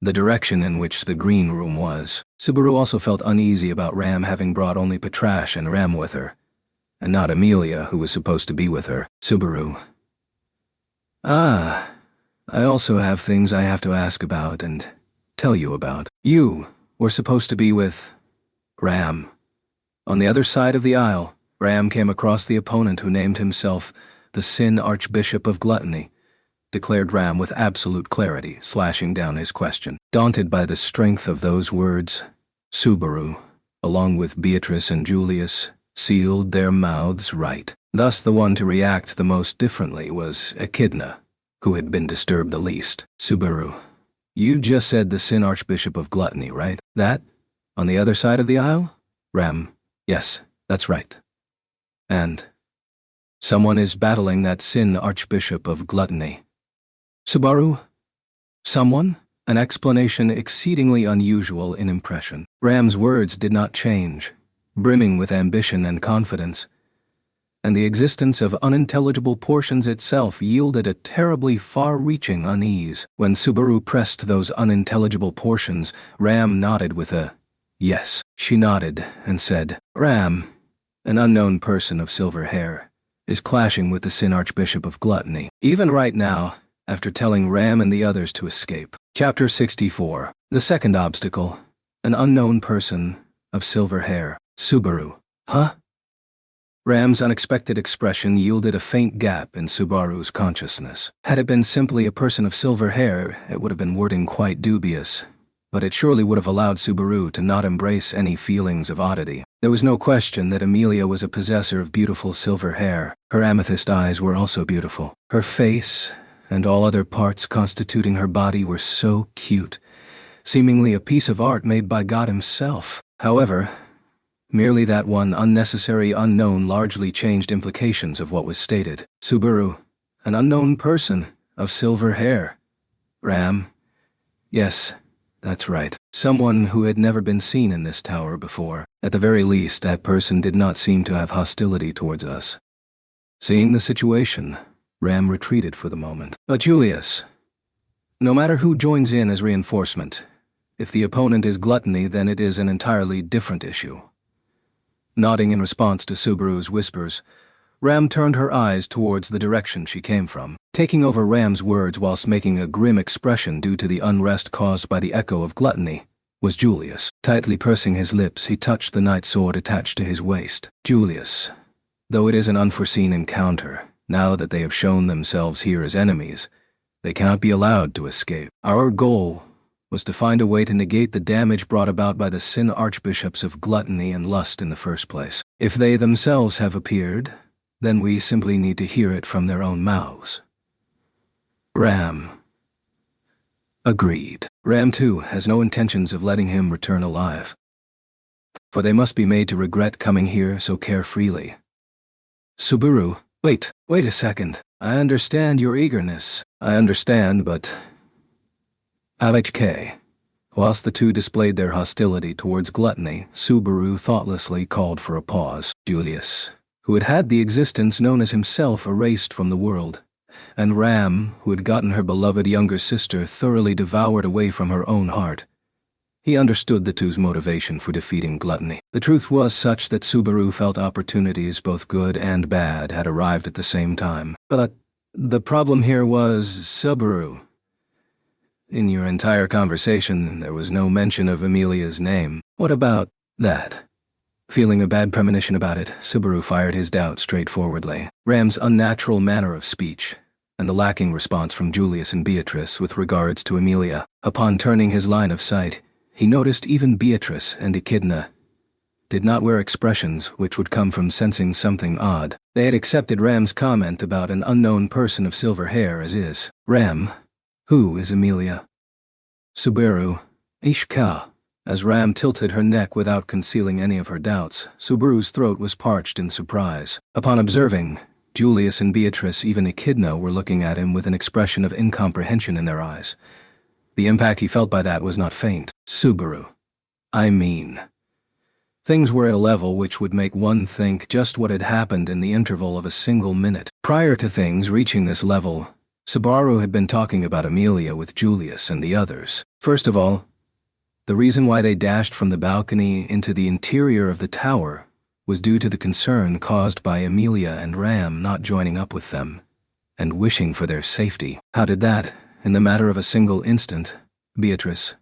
[SPEAKER 1] the direction in which the green room was. Subaru also felt uneasy about Ram having brought only Petrash and Ram with her, and not Amelia, who was supposed to be with her. Subaru. I also have things I have to ask about and tell you about. You were supposed to be with Ram. On the other side of the aisle, Ram came across the opponent who named himself the Sin Archbishop of Gluttony, declared Ram with absolute clarity, slashing down his question. Daunted by the strength of those words, Subaru, along with Beatrice and Julius, sealed their mouths right. Thus the one to react the most differently was Echidna, who had been disturbed the least. Subaru, you just said the Sin Archbishop of Gluttony, right? That? On the other side of the aisle? Ram, yes, that's right. And someone is battling that Sin Archbishop of Gluttony. Subaru? Someone? An explanation exceedingly unusual in impression. Ram's words did not change, brimming with ambition and confidence, and the existence of unintelligible portions itself yielded a terribly far-reaching unease. When Subaru pressed those unintelligible portions, Ram nodded with a yes. She nodded and said, Ram, an unknown person of silver hair, is clashing with the Sin Archbishop of Gluttony, even right now, after telling Ram and the others to escape. Chapter 64. The second obstacle, an unknown person of silver hair. Subaru. Huh? Ram's unexpected expression yielded a faint gap in Subaru's consciousness. Had it been simply a person of silver hair, it would have been wording quite dubious. but it surely would have allowed Subaru to not embrace any feelings of oddity. There was no question that Amelia was a possessor of beautiful silver hair. Her amethyst eyes were also beautiful. Her face and all other parts constituting her body were so cute, seemingly a piece of art made by God himself. However, merely that one unnecessary unknown largely changed implications of what was stated. Subaru, an unknown person, of silver hair. Ram? Yes, that's right. Someone who had never been seen in this tower before. At the very least, that person did not seem to have hostility towards us. Seeing the situation, Ram retreated for the moment. But Julius, no matter who joins in as reinforcement, if the opponent is gluttony, then it is an entirely different issue. Nodding in response to Subaru's whispers, Ram turned her eyes towards the direction she came from. Taking over Ram's words whilst making a grim expression due to the unrest caused by the echo of gluttony, was Julius. Tightly pursing his lips, he touched the night sword attached to his waist. Julius, though it is an unforeseen encounter, now that they have shown themselves here as enemies, they cannot be allowed to escape. Our goal was to find a way to negate the damage brought about by the sin archbishops of gluttony and lust in the first place. If they themselves have appeared, then we simply need to hear it from their own mouths. Ram agreed. Ram, too, has no intentions of letting him return alive, for they must be made to regret coming here so carefreely. Subaru, wait a second. I understand your eagerness. I understand, but... AHK. Whilst the two displayed their hostility towards gluttony, Subaru thoughtlessly called for a pause. Julius, who had had the existence known as himself erased from the world, and Ram, who had gotten her beloved younger sister thoroughly devoured away from her own heart. He understood the two's motivation for defeating gluttony. The truth was such that Subaru felt opportunities, both good and bad, had arrived at the same time. But the problem here was Subaru. In your entire conversation, there was no mention of Amelia's name. What about that? Feeling a bad premonition about it, Subaru fired his doubt straightforwardly. Ram's unnatural manner of speech, and the lacking response from Julius and Beatrice with regards to Amelia. Upon turning his line of sight, he noticed even Beatrice and Echidna did not wear expressions which would come from sensing something odd. They had accepted Ram's comment about an unknown person of silver hair as is. Ram, who is Amelia? Subaru, Ishka. As Ram tilted her neck without concealing any of her doubts, Subaru's throat was parched in surprise. Upon observing, Julius and Beatrice, even Echidna, were looking at him with an expression of incomprehension in their eyes. The impact he felt by that was not faint. Subaru. I mean. Things were at a level which would make one think just what had happened in the interval of a single minute. Prior to things reaching this level, Subaru had been talking about Amelia with Julius and the others. First of all, the reason why they dashed from the balcony into the interior of the tower was due to the concern caused by Amelia and Ram not joining up with them, and wishing for their safety. How did that, in the matter of a single instant, Beatrice?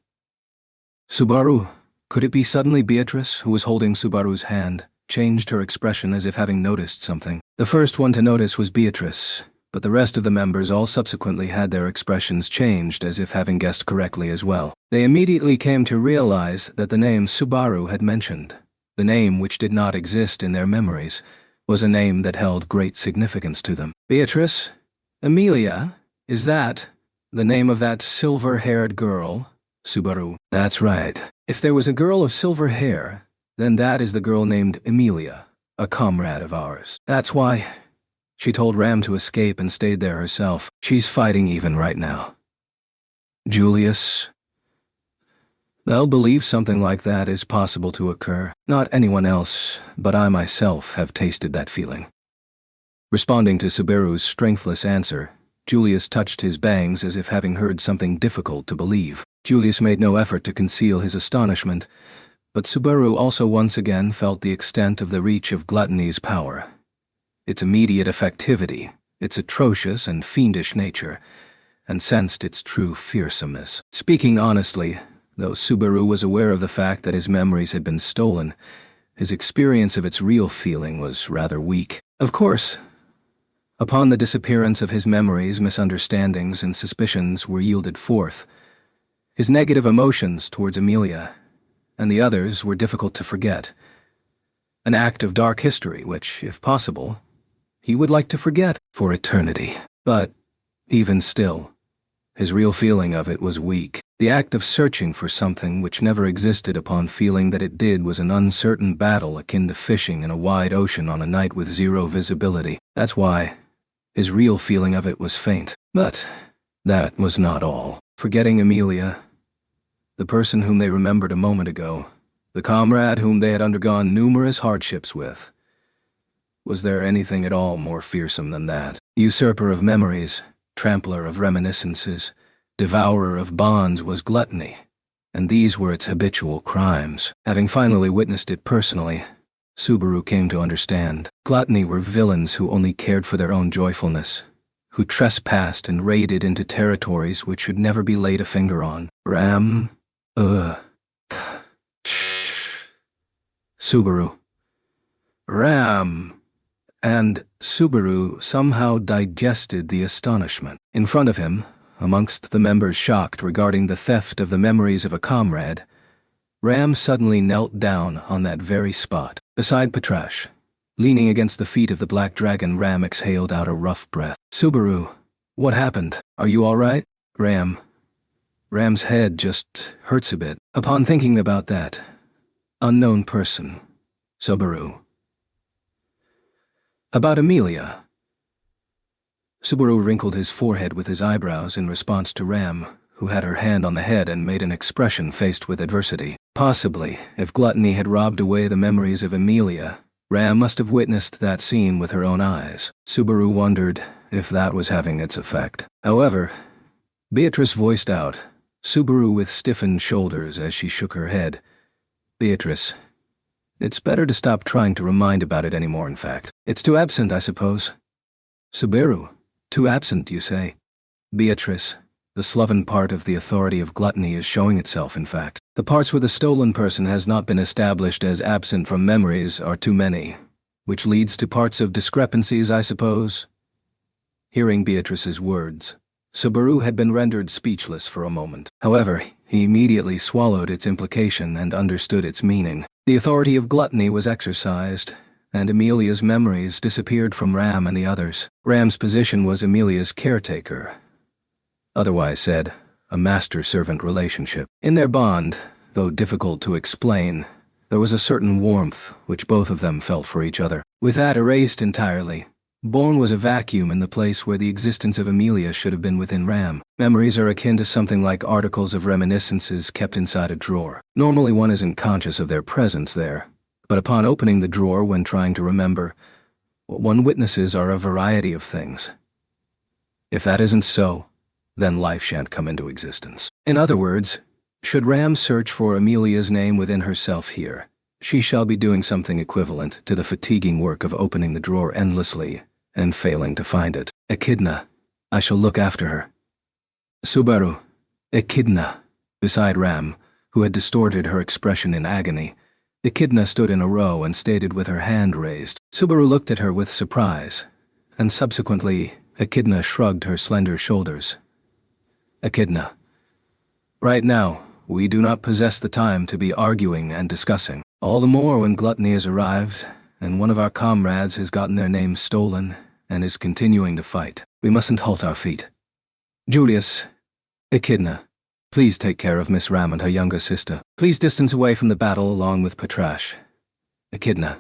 [SPEAKER 1] Subaru, could it be suddenly Beatrice, who was holding Subaru's hand, changed her expression as if having noticed something? The first one to notice was Beatrice, but the rest of the members all subsequently had their expressions changed as if having guessed correctly as well. They immediately came to realize that the name Subaru had mentioned, the name which did not exist in their memories, was a name that held great significance to them. Beatrice? Amelia? Is that the name of that silver-haired girl? Subaru. That's right. If there was a girl of silver hair, then that is the girl named Amelia, a comrade of ours. That's why she told Ram to escape and stayed there herself. She's fighting even right now. Julius? They'll believe something like that is possible to occur. Not anyone else, but I myself have tasted that feeling. Responding to Subaru's strengthless answer, Julius touched his bangs as if having heard something difficult to believe. Julius made no effort to conceal his astonishment, but Subaru also once again felt the extent of the reach of gluttony's power, its immediate effectivity, its atrocious and fiendish nature, and sensed its true fearsomeness. Speaking honestly, though Subaru was aware of the fact that his memories had been stolen, his experience of its real feeling was rather weak. Of course, upon the disappearance of his memories, misunderstandings and suspicions were yielded forth. His negative emotions towards Amelia and the others were difficult to forget. An act of dark history which, if possible, he would like to forget for eternity. But, even still, his real feeling of it was weak. The act of searching for something which never existed upon feeling that it did was an uncertain battle akin to fishing in a wide ocean on a night with zero visibility. That's why his real feeling of it was faint. But that was not all. Forgetting Amelia, the person whom they remembered a moment ago, the comrade whom they had undergone numerous hardships with, was there anything at all more fearsome than that? Usurper of memories, trampler of reminiscences, devourer of bonds was gluttony, and these were its habitual crimes. Having finally witnessed it personally, Subaru came to understand. Gluttony were villains who only cared for their own joyfulness, who trespassed and raided into territories which should never be laid a finger on. Subaru. And Subaru somehow digested the astonishment. In front of him, amongst the members shocked regarding the theft of the memories of a comrade, Ram suddenly knelt down on that very spot. Beside Patrash, leaning against the feet of the black dragon, Ram exhaled out a rough breath. Subaru, what happened? Are you all right? Ram's head just hurts a bit. Upon thinking about that unknown person, Subaru. About Amelia. Subaru wrinkled his forehead with his eyebrows in response to Ram, who had her hand on the head and made an expression faced with adversity. Possibly, if gluttony had robbed away the memories of Amelia, Ram must have witnessed that scene with her own eyes. Subaru wondered if that was having its effect. However, Beatrice voiced out, Subaru with stiffened shoulders as she shook her head. Beatrice, it's better to stop trying to remind about it anymore, in fact. It's too absent, I suppose. Subaru, too absent, you say? Beatrice, the sloven part of the authority of gluttony is showing itself, in fact. The parts where the stolen person has not been established as absent from memories are too many, which leads to parts of discrepancies, I suppose. Hearing Beatrice's words, Subaru had been rendered speechless for a moment. However, he immediately swallowed its implication and understood its meaning. The authority of gluttony was exercised, and Amelia's memories disappeared from Ram and the others. Ram's position was Amelia's caretaker. Otherwise said, a master-servant relationship. In their bond, though difficult to explain, there was a certain warmth which both of them felt for each other. With that erased entirely, born was a vacuum in the place where the existence of Amelia should have been within Ram. Memories are akin to something like articles of reminiscences kept inside a drawer. Normally one isn't conscious of their presence there, but upon opening the drawer when trying to remember, what one witnesses are a variety of things. If that isn't so, then life shan't come into existence. In other words, should Ram search for Amelia's name within herself here, she shall be doing something equivalent to the fatiguing work of opening the drawer endlessly and failing to find it. Echidna, I shall look after her. Subaru, Echidna. Beside Ram, who had distorted her expression in agony, Echidna stood in a row and stated with her hand raised. Subaru looked at her with surprise, and subsequently Echidna shrugged her slender shoulders. Echidna, right now, we do not possess the time to be arguing and discussing. All the more when gluttony has arrived, and one of our comrades has gotten their name stolen and is continuing to fight. We mustn't halt our feet. Julius, Echidna, please take care of Miss Ram and her younger sister. Please distance away from the battle along with Patrash. Echidna,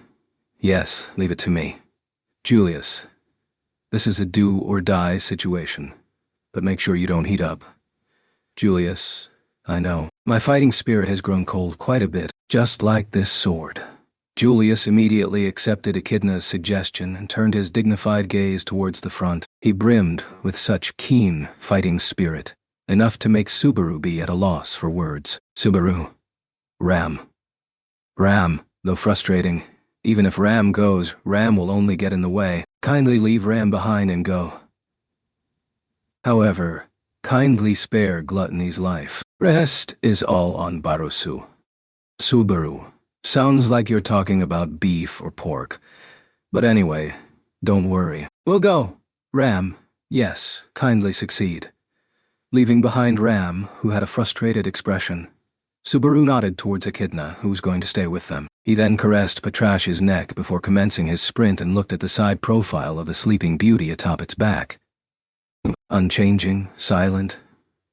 [SPEAKER 1] yes, leave it to me. Julius, this is a do-or-die situation, but make sure you don't heat up. Julius, I know. My fighting spirit has grown cold quite a bit, just like this sword. Julius immediately accepted Echidna's suggestion and turned his dignified gaze towards the front. He brimmed with such keen fighting spirit, enough to make Subaru be at a loss for words. Subaru. Ram. Though frustrating, even if Ram goes, Ram will only get in the way. Kindly leave Ram behind and go. However, kindly spare Gluttony's life. Rest is all on Barusu. Subaru. Sounds like you're talking about beef or pork. But anyway, don't worry. We'll go. Ram, yes, kindly succeed. leaving behind Ram, who had a frustrated expression. Subaru nodded towards Echidna, who was going to stay with them. He then caressed Patrash's neck before commencing his sprint and looked at the side profile of the sleeping beauty atop its back. Unchanging, silent,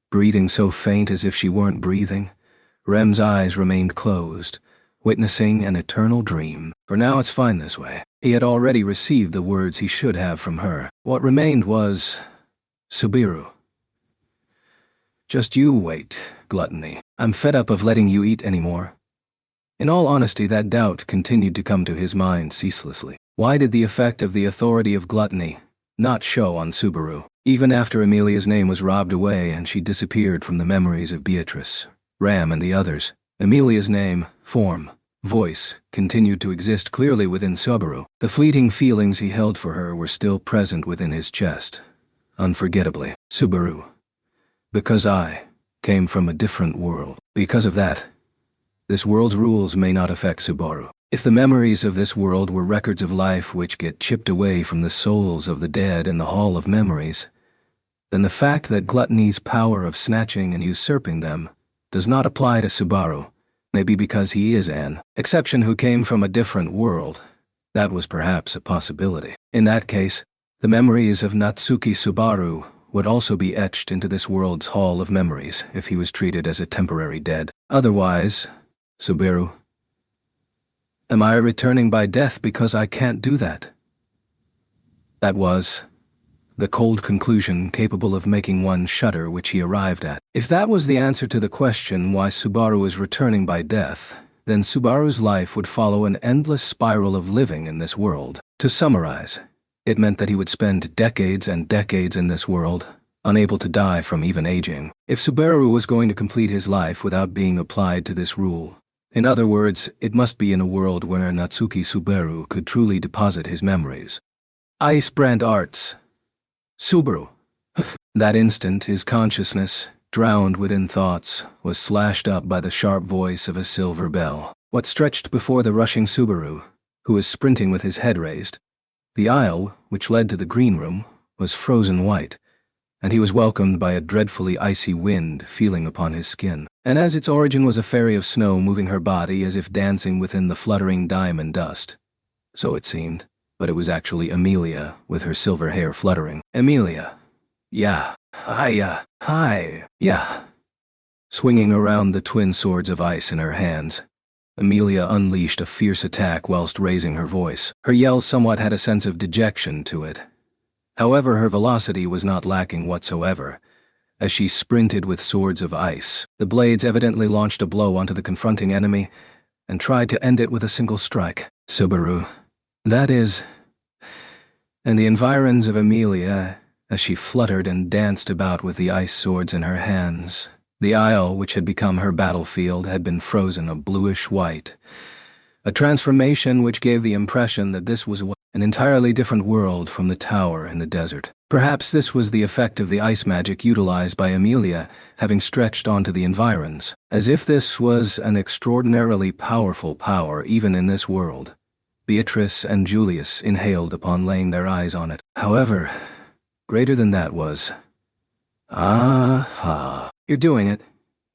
[SPEAKER 1] breathing so faint as if she weren't breathing, Rem's eyes remained closed, witnessing an eternal dream. For now it's fine this way. He had already received the words he should have from her. What remained was... Subaru. Just you wait, Gluttony. I'm fed up of letting you eat anymore. In all honesty, that doubt continued to come to his mind ceaselessly. Why did the effect of the authority of Gluttony not show on Subaru? Even after Amelia's name was robbed away and she disappeared from the memories of Beatrice, Ram and the others, Amelia's name, form, voice continued to exist clearly within Subaru. The fleeting feelings he held for her were still present within his chest. Unforgettably, Subaru. Because I came from a different world. Because of that, this world's rules may not affect Subaru. If the memories of this world were records of life which get chipped away from the souls of the dead in the Hall of Memories, then the fact that Gluttony's power of snatching and usurping them does not apply to Subaru may be because he is an exception who came from a different world. That was perhaps a possibility. In that case, the memories of Natsuki Subaru would also be etched into this world's Hall of Memories if he was treated as a temporary dead. Otherwise, Subaru, am I returning by death because I can't do that? That was the cold conclusion capable of making one shudder which he arrived at. If that was the answer to the question why Subaru is returning by death, then Subaru's life would follow an endless spiral of living in this world. To summarize, it meant that he would spend decades and decades in this world, unable to die from even aging. If Subaru was going to complete his life without being applied to this rule, in other words, it must be in a world where Natsuki Subaru could truly deposit his memories. Ice Brand Arts. Subaru. That instant, his consciousness, drowned within thoughts, was slashed up by the sharp voice of a silver bell. What stretched before the rushing Subaru, who was sprinting with his head raised, the aisle, which led to the green room, was frozen white, and he was welcomed by a dreadfully icy wind feeling upon his skin. And as its origin was a fairy of snow moving her body as if dancing within the fluttering diamond dust, so it seemed, but it was actually Amelia with her silver hair fluttering. Amelia. Yeah. Hi. Yeah. Swinging around the twin swords of ice in her hands, Amelia unleashed a fierce attack whilst raising her voice. Her yell somewhat had a sense of dejection to it. However, her velocity was not lacking whatsoever. As she sprinted with swords of ice, the blades evidently launched a blow onto the confronting enemy and tried to end it with a single strike. Subaru. That is... And the environs of Amelia, as she fluttered and danced about with the ice swords in her hands. The aisle, which had become her battlefield, had been frozen a bluish-white, a transformation which gave the impression that this was an entirely different world from the tower in the desert. Perhaps this was the effect of the ice magic utilized by Amelia having stretched onto the environs, as if this was an extraordinarily powerful power even in this world. Beatrice and Julius inhaled upon laying their eyes on it. However, greater than that was... Aha. You're doing it.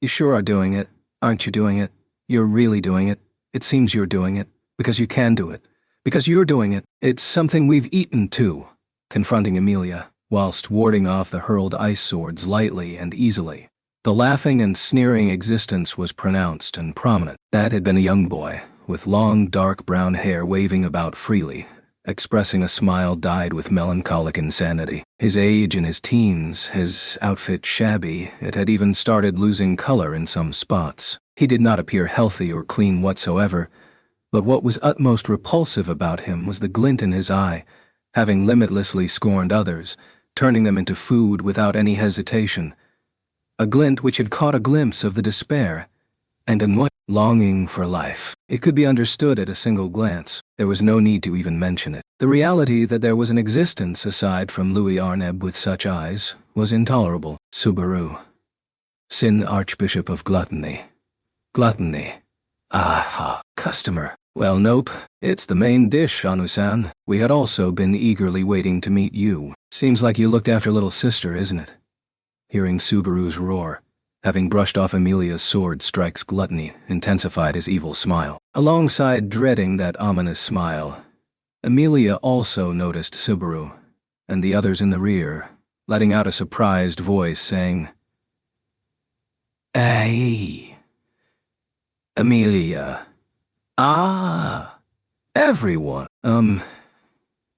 [SPEAKER 1] You sure are doing it. Aren't you doing it? You're really doing it. It seems you're doing it. Because you can do it. Because you're doing it. It's something we've eaten too. Confronting Amelia, whilst warding off the hurled ice swords lightly and easily. The laughing and sneering existence was pronounced and prominent. That had been a young boy, with long dark brown hair waving about freely, expressing a smile dyed with melancholic insanity. His age in his teens, his outfit shabby, it had even started losing color in some spots. He did not appear healthy or clean whatsoever, but what was utmost repulsive about him was the glint in his eye, having limitlessly scorned others, turning them into food without any hesitation. A glint which had caught a glimpse of the despair, and in what longing for life. It could be understood at a single glance. There was no need to even mention it. The reality that there was an existence aside from Louis Arneb with such eyes was intolerable. Subaru. Sin Archbishop of Gluttony. Gluttony. Aha. Customer. Well, nope. It's the main dish, Anu-san. We had also been eagerly waiting to meet you. Seems like you looked after little sister, isn't it? hearing Subaru's roar. Having brushed off Amelia's sword strike's gluttony intensified his evil smile. Alongside dreading that ominous smile, Amelia also noticed Subaru and the others in the rear, letting out a surprised voice saying, "Hey, Amelia. Ah, everyone.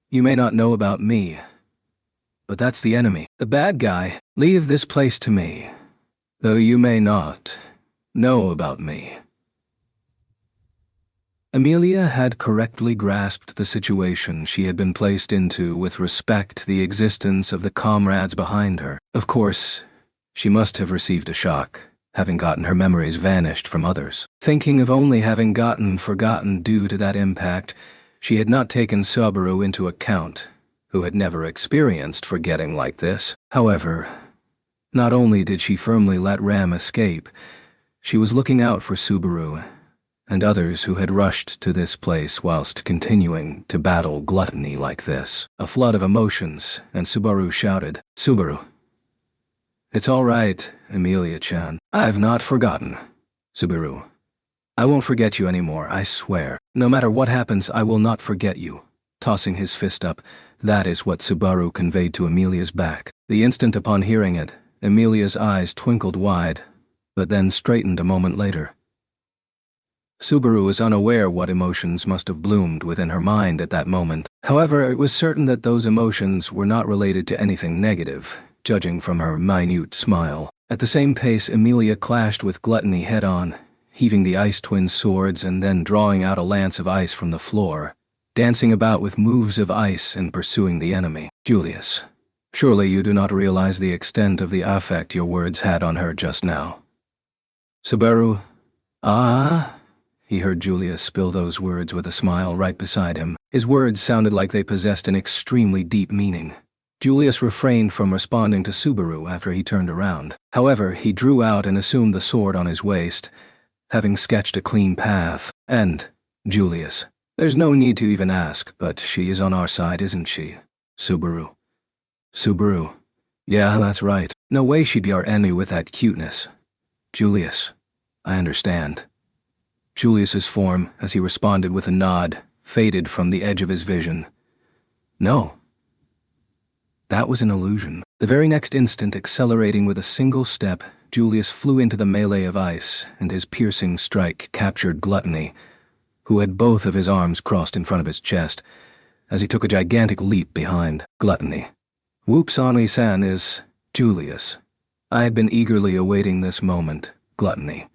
[SPEAKER 1] You may not know about me, but that's the enemy. The bad guy. Leave this place to me, though you may not know about me." Amelia had correctly grasped the situation she had been placed into with respect to the existence of the comrades behind her. Of course, she must have received a shock, having gotten her memories vanished from others. Thinking of only having gotten forgotten due to that impact, she had not taken Subaru into account, who had never experienced forgetting like this. However, not only did she firmly let Ram escape, she was looking out for Subaru and others who had rushed to this place whilst continuing to battle gluttony like this. A flood of emotions, and Subaru shouted, "Subaru. It's all right, Amelia-chan. I've not forgotten. Subaru. I won't forget you anymore, I swear. No matter what happens, I will not forget you." Tossing his fist up, that is what Subaru conveyed to Amelia's back. The instant upon hearing it, Amelia's eyes twinkled wide, but then straightened a moment later. Subaru was unaware what emotions must have bloomed within her mind at that moment. However, it was certain that those emotions were not related to anything negative, judging from her minute smile. At the same pace, Amelia clashed with gluttony head-on, heaving the Ice Twin swords and then drawing out a lance of ice from the floor, dancing about with moves of ice and pursuing the enemy. "Julius, surely you do not realize the extent of the effect your words had on her just now." "Subaru, ah?" He heard Julius spill those words with a smile right beside him. His words sounded like they possessed an extremely deep meaning. Julius refrained from responding to Subaru after he turned around. However, he drew out and assumed the sword on his waist, having sketched a clean path. "And, Julius, there's no need to even ask, but she is on our side, isn't she? Subaru. Subaru. Yeah, that's right. No way she'd be our enemy with that cuteness. Julius, I understand." Julius's form, as he responded with a nod, faded from the edge of his vision. No. That was an illusion. The very next instant, accelerating with a single step, Julius flew into the melee of ice, and his piercing strike captured Gluttony, who had both of his arms crossed in front of his chest, as he took a gigantic leap behind. Gluttony. "Whoops, Ani-san is Julius. I had been eagerly awaiting this moment. Gluttony."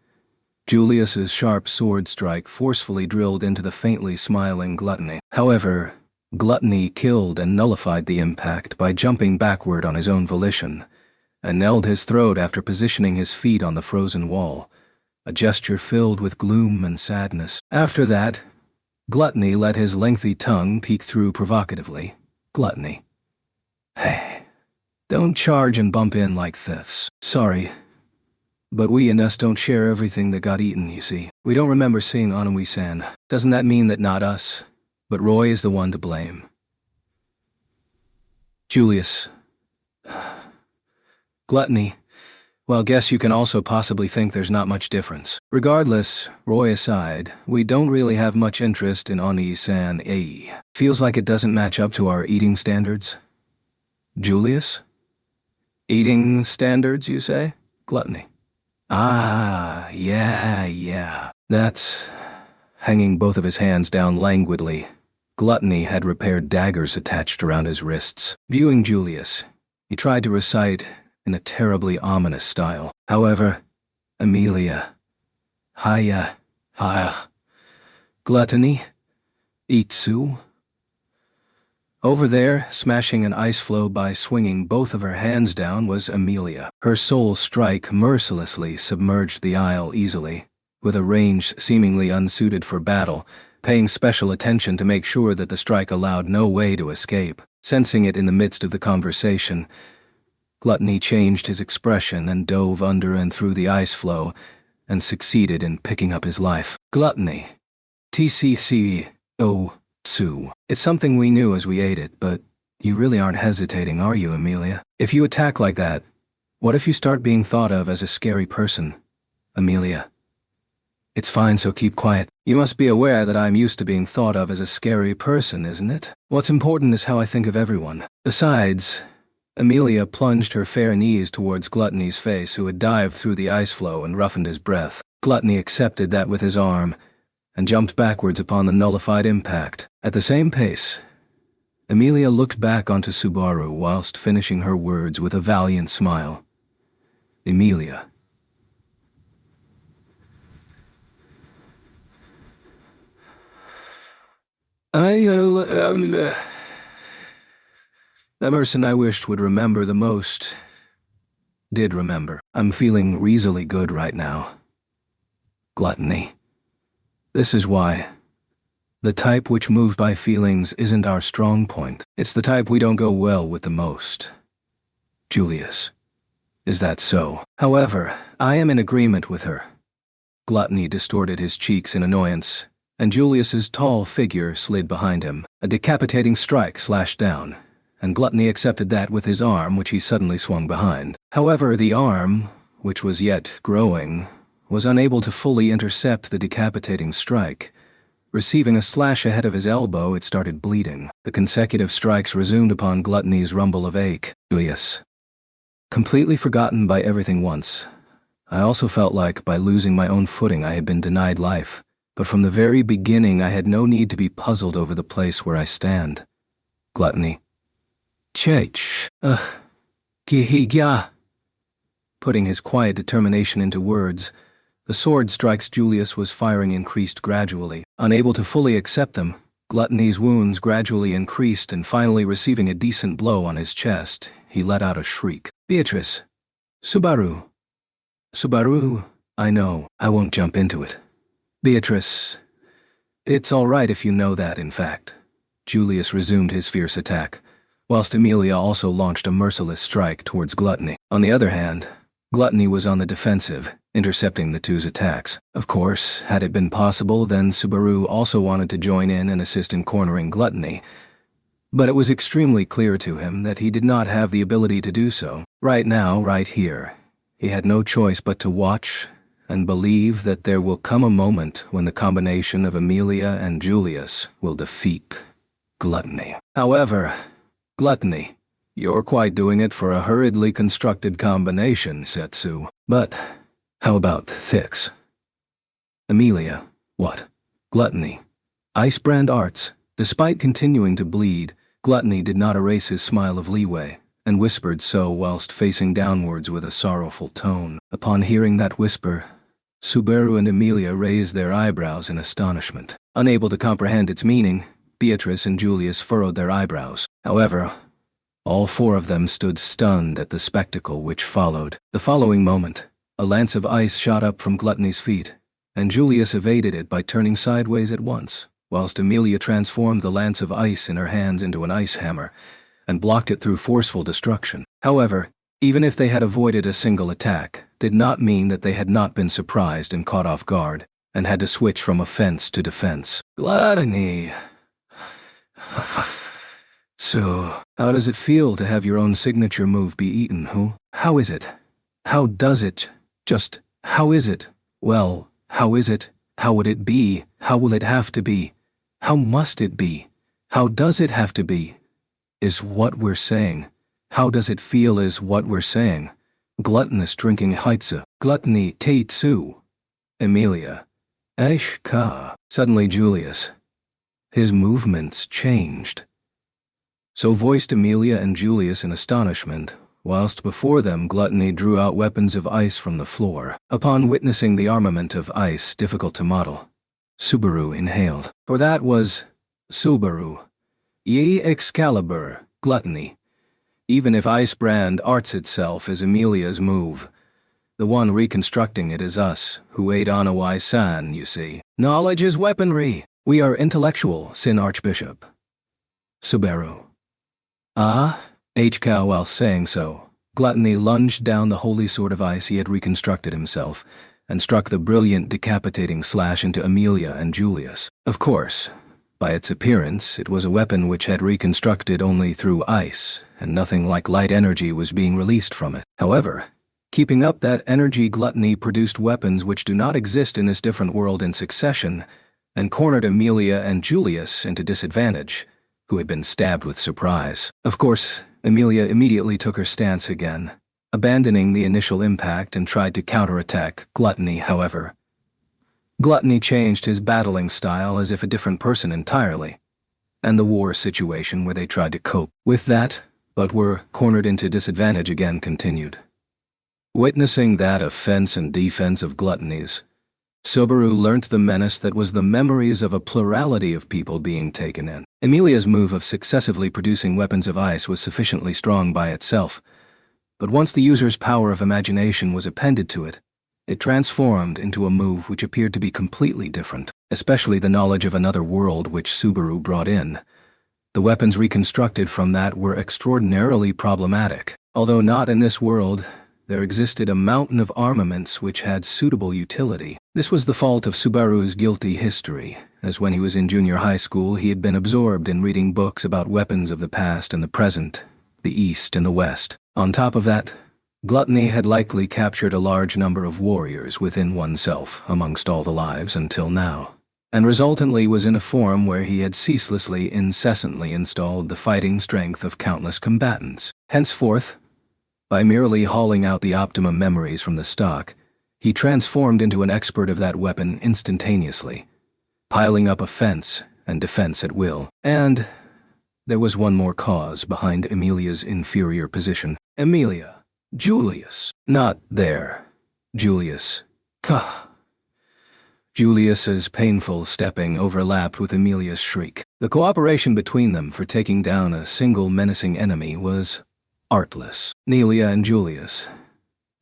[SPEAKER 1] Julius's sharp sword strike forcefully drilled into the faintly smiling Gluttony. However, Gluttony killed and nullified the impact by jumping backward on his own volition, and knelled his throat after positioning his feet on the frozen wall, a gesture filled with gloom and sadness. After that, Gluttony let his lengthy tongue peek through provocatively. "Gluttony. Hey, don't charge and bump in like this. Sorry. But we and us don't share everything that got eaten, you see. We don't remember seeing Anui-san. Doesn't that mean that not us, but Roy is the one to blame?" Julius. Gluttony. Well, guess you can also possibly think there's not much difference. Regardless, Roy aside, we don't really have much interest in Ani-san. Feels like it doesn't match up to our eating standards. Julius? Eating standards, you say? Gluttony. Ah, yeah. That's... Hanging both of his hands down languidly, Gluttony had repaired daggers attached around his wrists. Viewing Julius, he tried to recite in a terribly ominous style. However, Amelia. Haya. Gluttony. Itsu. Over there, smashing an ice floe by swinging both of her hands down, was Amelia. Her soul strike mercilessly submerged the aisle easily, with a range seemingly unsuited for battle, paying special attention to make sure that the strike allowed no way to escape. Sensing it in the midst of the conversation, Gluttony changed his expression and dove under and through the ice floe, and succeeded in picking up his life. Gluttony. TCCO. It's something we knew as we ate it, but you really aren't hesitating, are you, Amelia? If you attack like that, What if you start being thought of as a scary person, Amelia? It's fine, so keep quiet. You must be aware that I'm used to being thought of as a scary person, isn't it? What's important is how I think of everyone. Besides, Amelia plunged her fair knees towards Gluttony's face, who had dived through the ice floe and roughened his breath. Gluttony accepted that with his arm, and jumped backwards upon the nullified impact. At the same pace, Amelia looked back onto Subaru whilst finishing her words with a valiant smile. Amelia. The person I wished would remember the most did remember. I'm feeling reasonably good right now. Gluttony. This is why. The type which moved by feelings isn't our strong point. It's the type we don't go well with the most. Julius. Is that so? However, I am in agreement with her. Gluttony distorted his cheeks in annoyance, and Julius's tall figure slid behind him. A decapitating strike slashed down, and Gluttony accepted that with his arm, which he suddenly swung behind. However, the arm, which was yet growing, was unable to fully intercept the decapitating strike. Receiving a slash ahead of his elbow, it started bleeding. The consecutive strikes resumed upon Gluttony's rumble of ache. Julius. Completely forgotten by everything once, I also felt like by losing my own footing I had been denied life. But from the very beginning I had no need to be puzzled over the place where I stand. Gluttony. Chach. Gihigya. Putting his quiet determination into words, the sword strikes Julius was firing increased gradually. Unable to fully accept them, Gluttony's wounds gradually increased, and finally receiving a decent blow on his chest, he let out a shriek. Beatrice. Subaru. Subaru. I know, I won't jump into it. Beatrice. It's all right if you know that, in fact. Julius resumed his fierce attack, whilst Amelia also launched a merciless strike towards Gluttony. On the other hand, Gluttony was on the defensive, intercepting the two's attacks. Of course, had it been possible, then Subaru also wanted to join in and assist in cornering Gluttony, but it was extremely clear to him that he did not have the ability to do so. Right now, right here, he had no choice but to watch and believe that there will come a moment when the combination of Amelia and Julius will defeat Gluttony. However, Gluttony, you're quite doing it for a hurriedly constructed combination, Setsu. But how about Thix? Amelia. What? Gluttony. Ice-brand arts. Despite continuing to bleed, Gluttony did not erase his smile of leeway, and whispered so whilst facing downwards with a sorrowful tone. Upon hearing that whisper, Subaru and Amelia raised their eyebrows in astonishment. Unable to comprehend its meaning, Beatrice and Julius furrowed their eyebrows. However, all four of them stood stunned at the spectacle which followed. The following moment, a lance of ice shot up from Gluttony's feet, and Julius evaded it by turning sideways at once, whilst Amelia transformed the lance of ice in her hands into an ice hammer, and blocked it through forceful destruction. However, even if they had avoided a single attack, did not mean that they had not been surprised and caught off guard, and had to switch from offense to defense. Gluttony. So, how does it feel to have your own signature move be eaten, huh? How is it? How does it? Just, how is it? Well, how is it? How would it be? How will it have to be? How must it be? How does it have to be? Is what we're saying. How does it feel is what we're saying. Gluttonous drinking Heitze. Gluttony Teitsu. Amelia. Ashka. Suddenly Julius. His movements changed. So voiced Amelia and Julius in astonishment, whilst before them Gluttony drew out weapons of ice from the floor. Upon witnessing the armament of ice difficult to model, Subaru inhaled. For that was Subaru. Ye Excalibur, Gluttony. Even if Icebrand arts itself as Amelia's move, the one reconstructing it is us, who aid Anawai-san, you see. Knowledge is weaponry. We are intellectual, Sin Archbishop. Subaru. Ah? HK. While saying so, Gluttony lunged down the holy sword of ice he had reconstructed himself, and struck the brilliant decapitating slash into Amelia and Julius. Of course, by its appearance, it was a weapon which had reconstructed only through ice, and nothing like light energy was being released from it. However, keeping up that energy gluttony produced weapons which do not exist in this different world in succession, and cornered Amelia and Julius into disadvantage, who had been stabbed with surprise. Of course, Amelia immediately took her stance again, abandoning the initial impact and tried to counterattack Gluttony. However, Gluttony changed his battling style as if a different person entirely, and the war situation where they tried to cope with that, but were cornered into disadvantage again, continued. Witnessing that offense and defense of Gluttony's, Subaru learnt the menace that was the memories of a plurality of people being taken in. Amelia's move of successively producing weapons of ice was sufficiently strong by itself, but once the user's power of imagination was appended to it, it transformed into a move which appeared to be completely different, especially the knowledge of another world which Subaru brought in. The weapons reconstructed from that were extraordinarily problematic. Although not in this world, there existed a mountain of armaments which had suitable utility. This was the fault of Subaru's guilty history, as when he was in junior high school he had been absorbed in reading books about weapons of the past and the present, the East and the West. On top of that, Gluttony had likely captured a large number of warriors within oneself amongst all the lives until now, and resultantly was in a form where he had ceaselessly, incessantly installed the fighting strength of countless combatants. Henceforth, by merely hauling out the optimum memories from the stock, he transformed into an expert of that weapon instantaneously, piling up offense and defense at will. And there was one more cause behind Amelia's inferior position. Amelia. Julius. Not there. Julius. Kah. Julius's painful stepping overlapped with Amelia's shriek. The cooperation between them for taking down a single menacing enemy was artless. Nelia and Julius,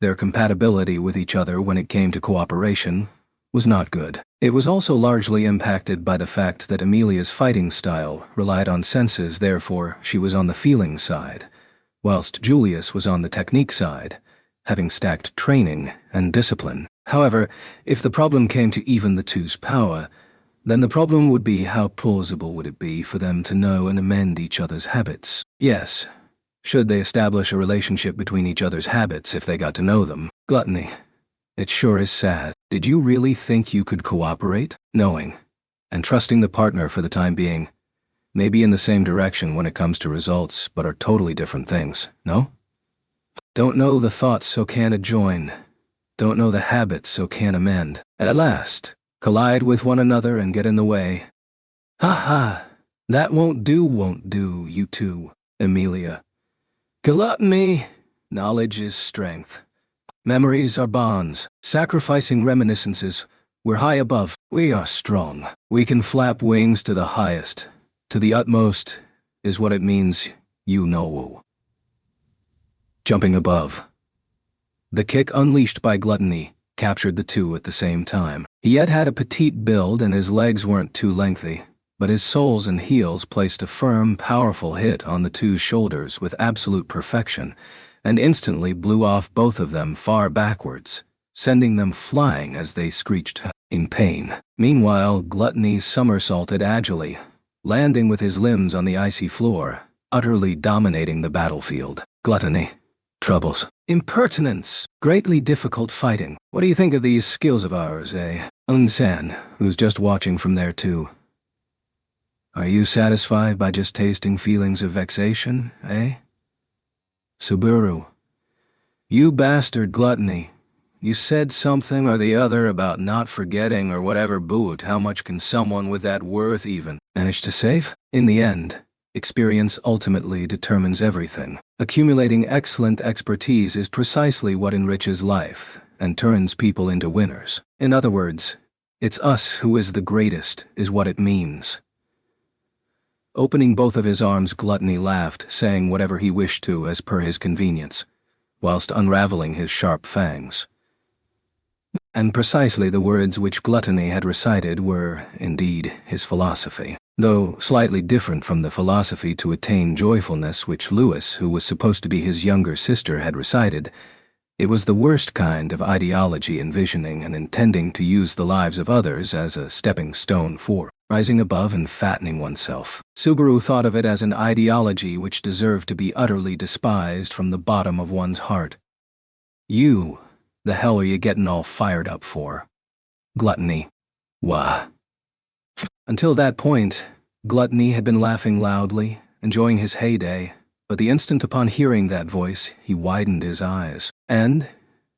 [SPEAKER 1] their compatibility with each other when it came to cooperation, was not good. It was also largely impacted by the fact that Amelia's fighting style relied on senses, therefore she was on the feeling side, whilst Julius was on the technique side, having stacked training and discipline. However, if the problem came to even the two's power, then the problem would be how plausible would it be for them to know and amend each other's habits. Yes, should they establish a relationship between each other's habits if they got to know them. Gluttony. It sure is sad. Did you really think you could cooperate? Knowing and trusting the partner for the time being, maybe in the same direction when it comes to results, but are totally different things, no? Don't know the thoughts, so can't adjoin. Don't know the habits, so can't amend. And at last, collide with one another and get in the way. Ha ha! That won't do, you two, Amelia. Gluttony. Knowledge is strength. Memories are bonds. Sacrificing reminiscences, we're high above. We are strong. We can flap wings to the highest. To the utmost is what it means, you know. Jumping above. The kick unleashed by Gluttony captured the two at the same time. He yet had a petite build and his legs weren't too lengthy, but his soles and heels placed a firm, powerful hit on the two's shoulders with absolute perfection, and instantly blew off both of them far backwards, sending them flying as they screeched in pain. Meanwhile, Gluttony somersaulted agilely, landing with his limbs on the icy floor, utterly dominating the battlefield. Gluttony. Troubles. Impertinence. Greatly difficult fighting. What do you think of these skills of ours, eh? Unsan, who's just watching from there too. Are you satisfied by just tasting feelings of vexation, eh? Subaru. You bastard Gluttony. You said something or the other about not forgetting or whatever boot. How much can someone with that worth even manage to save? In the end, experience ultimately determines everything. Accumulating excellent expertise is precisely what enriches life and turns people into winners. In other words, it's us who is the greatest, is what it means. Opening both of his arms, Gluttony laughed, saying whatever he wished to as per his convenience, whilst unraveling his sharp fangs. And precisely the words which Gluttony had recited were, indeed, his philosophy, though slightly different from the philosophy to attain joyfulness which Lewis, who was supposed to be his younger sister, had recited. It was the worst kind of ideology, envisioning and intending to use the lives of others as a stepping stone for rising above and fattening oneself. Subaru thought of it as an ideology which deserved to be utterly despised from the bottom of one's heart. You, the hell are you getting all fired up for? Gluttony. Wah. Until that point, Gluttony had been laughing loudly, enjoying his heyday, but the instant upon hearing that voice, he widened his eyes, and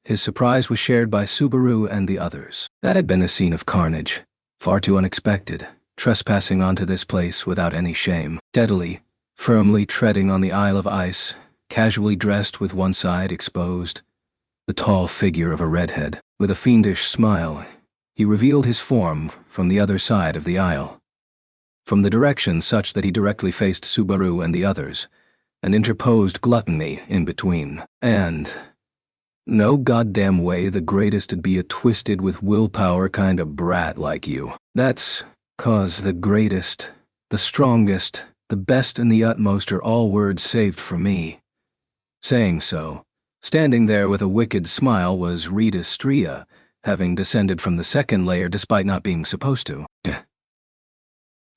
[SPEAKER 1] his surprise was shared by Subaru and the others. That had been a scene of carnage, far too unexpected, trespassing onto this place without any shame, steadily, firmly treading on the Isle of Ice, casually dressed with one side exposed. The tall figure of a redhead, with a fiendish smile, he revealed his form from the other side of the aisle, from the direction such that he directly faced Subaru and the others, and interposed Gluttony in between. And no goddamn way the greatest'd be a twisted with willpower kind of brat like you. That's 'cause the greatest, the strongest, the best and the utmost are all words saved for me. Saying so, standing there with a wicked smile was Rita Stria, having descended from the second layer despite not being supposed to.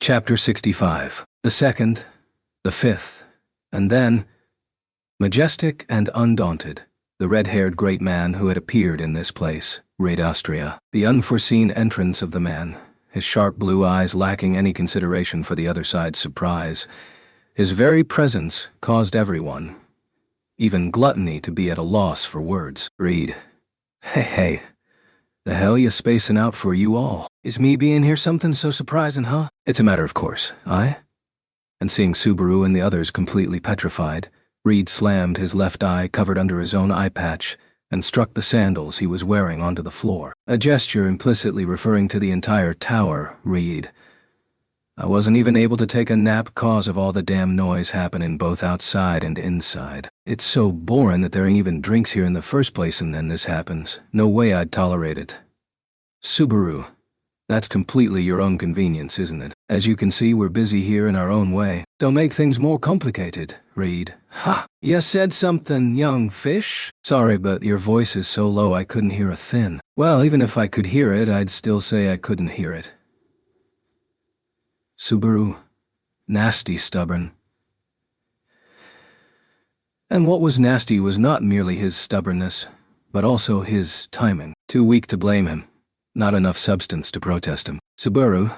[SPEAKER 1] Chapter 65. The second, the fifth, and then, majestic and undaunted, the red-haired great man who had appeared in this place, Rita Stria. The unforeseen entrance of the man, his sharp blue eyes lacking any consideration for the other side's surprise, his very presence caused everyone, even Gluttony, to be at a loss for words. Reed. Hey, the hell you spacing out for you all? Is me being here something so surprising, huh? It's a matter of course, aye? And seeing Subaru and the others completely petrified, Reed slammed his left eye covered under his own eye patch and struck the sandals he was wearing onto the floor, a gesture implicitly referring to the entire tower. Reed. I wasn't even able to take a nap 'cause of all the damn noise happening both outside and inside. It's so boring that there ain't even drinks here in the first place and then this happens. No way I'd tolerate it. Subaru. That's completely your own convenience, isn't it? As you can see, we're busy here in our own way. Don't make things more complicated, Reed. Ha! You said something, young fish? Sorry, but your voice is so low I couldn't hear a thin. Well, even if I could hear it, I'd still say I couldn't hear it. Subaru. Nasty stubborn. And what was nasty was not merely his stubbornness, but also his timing. Too weak to blame him. Not enough substance to protest him. Subaru,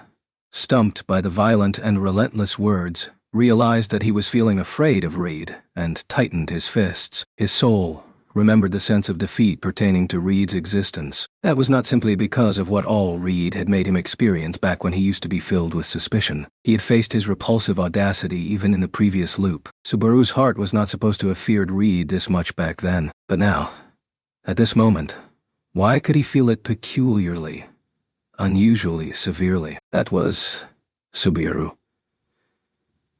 [SPEAKER 1] stumped by the violent and relentless words, realized that he was feeling afraid of Reed and tightened his fists. His soul remembered the sense of defeat pertaining to Reed's existence. That was not simply because of what all Reed had made him experience back when he used to be filled with suspicion. He had faced his repulsive audacity even in the previous loop. Subaru's heart was not supposed to have feared Reed this much back then. But now, at this moment, why could he feel it peculiarly, unusually severely? That was Subaru.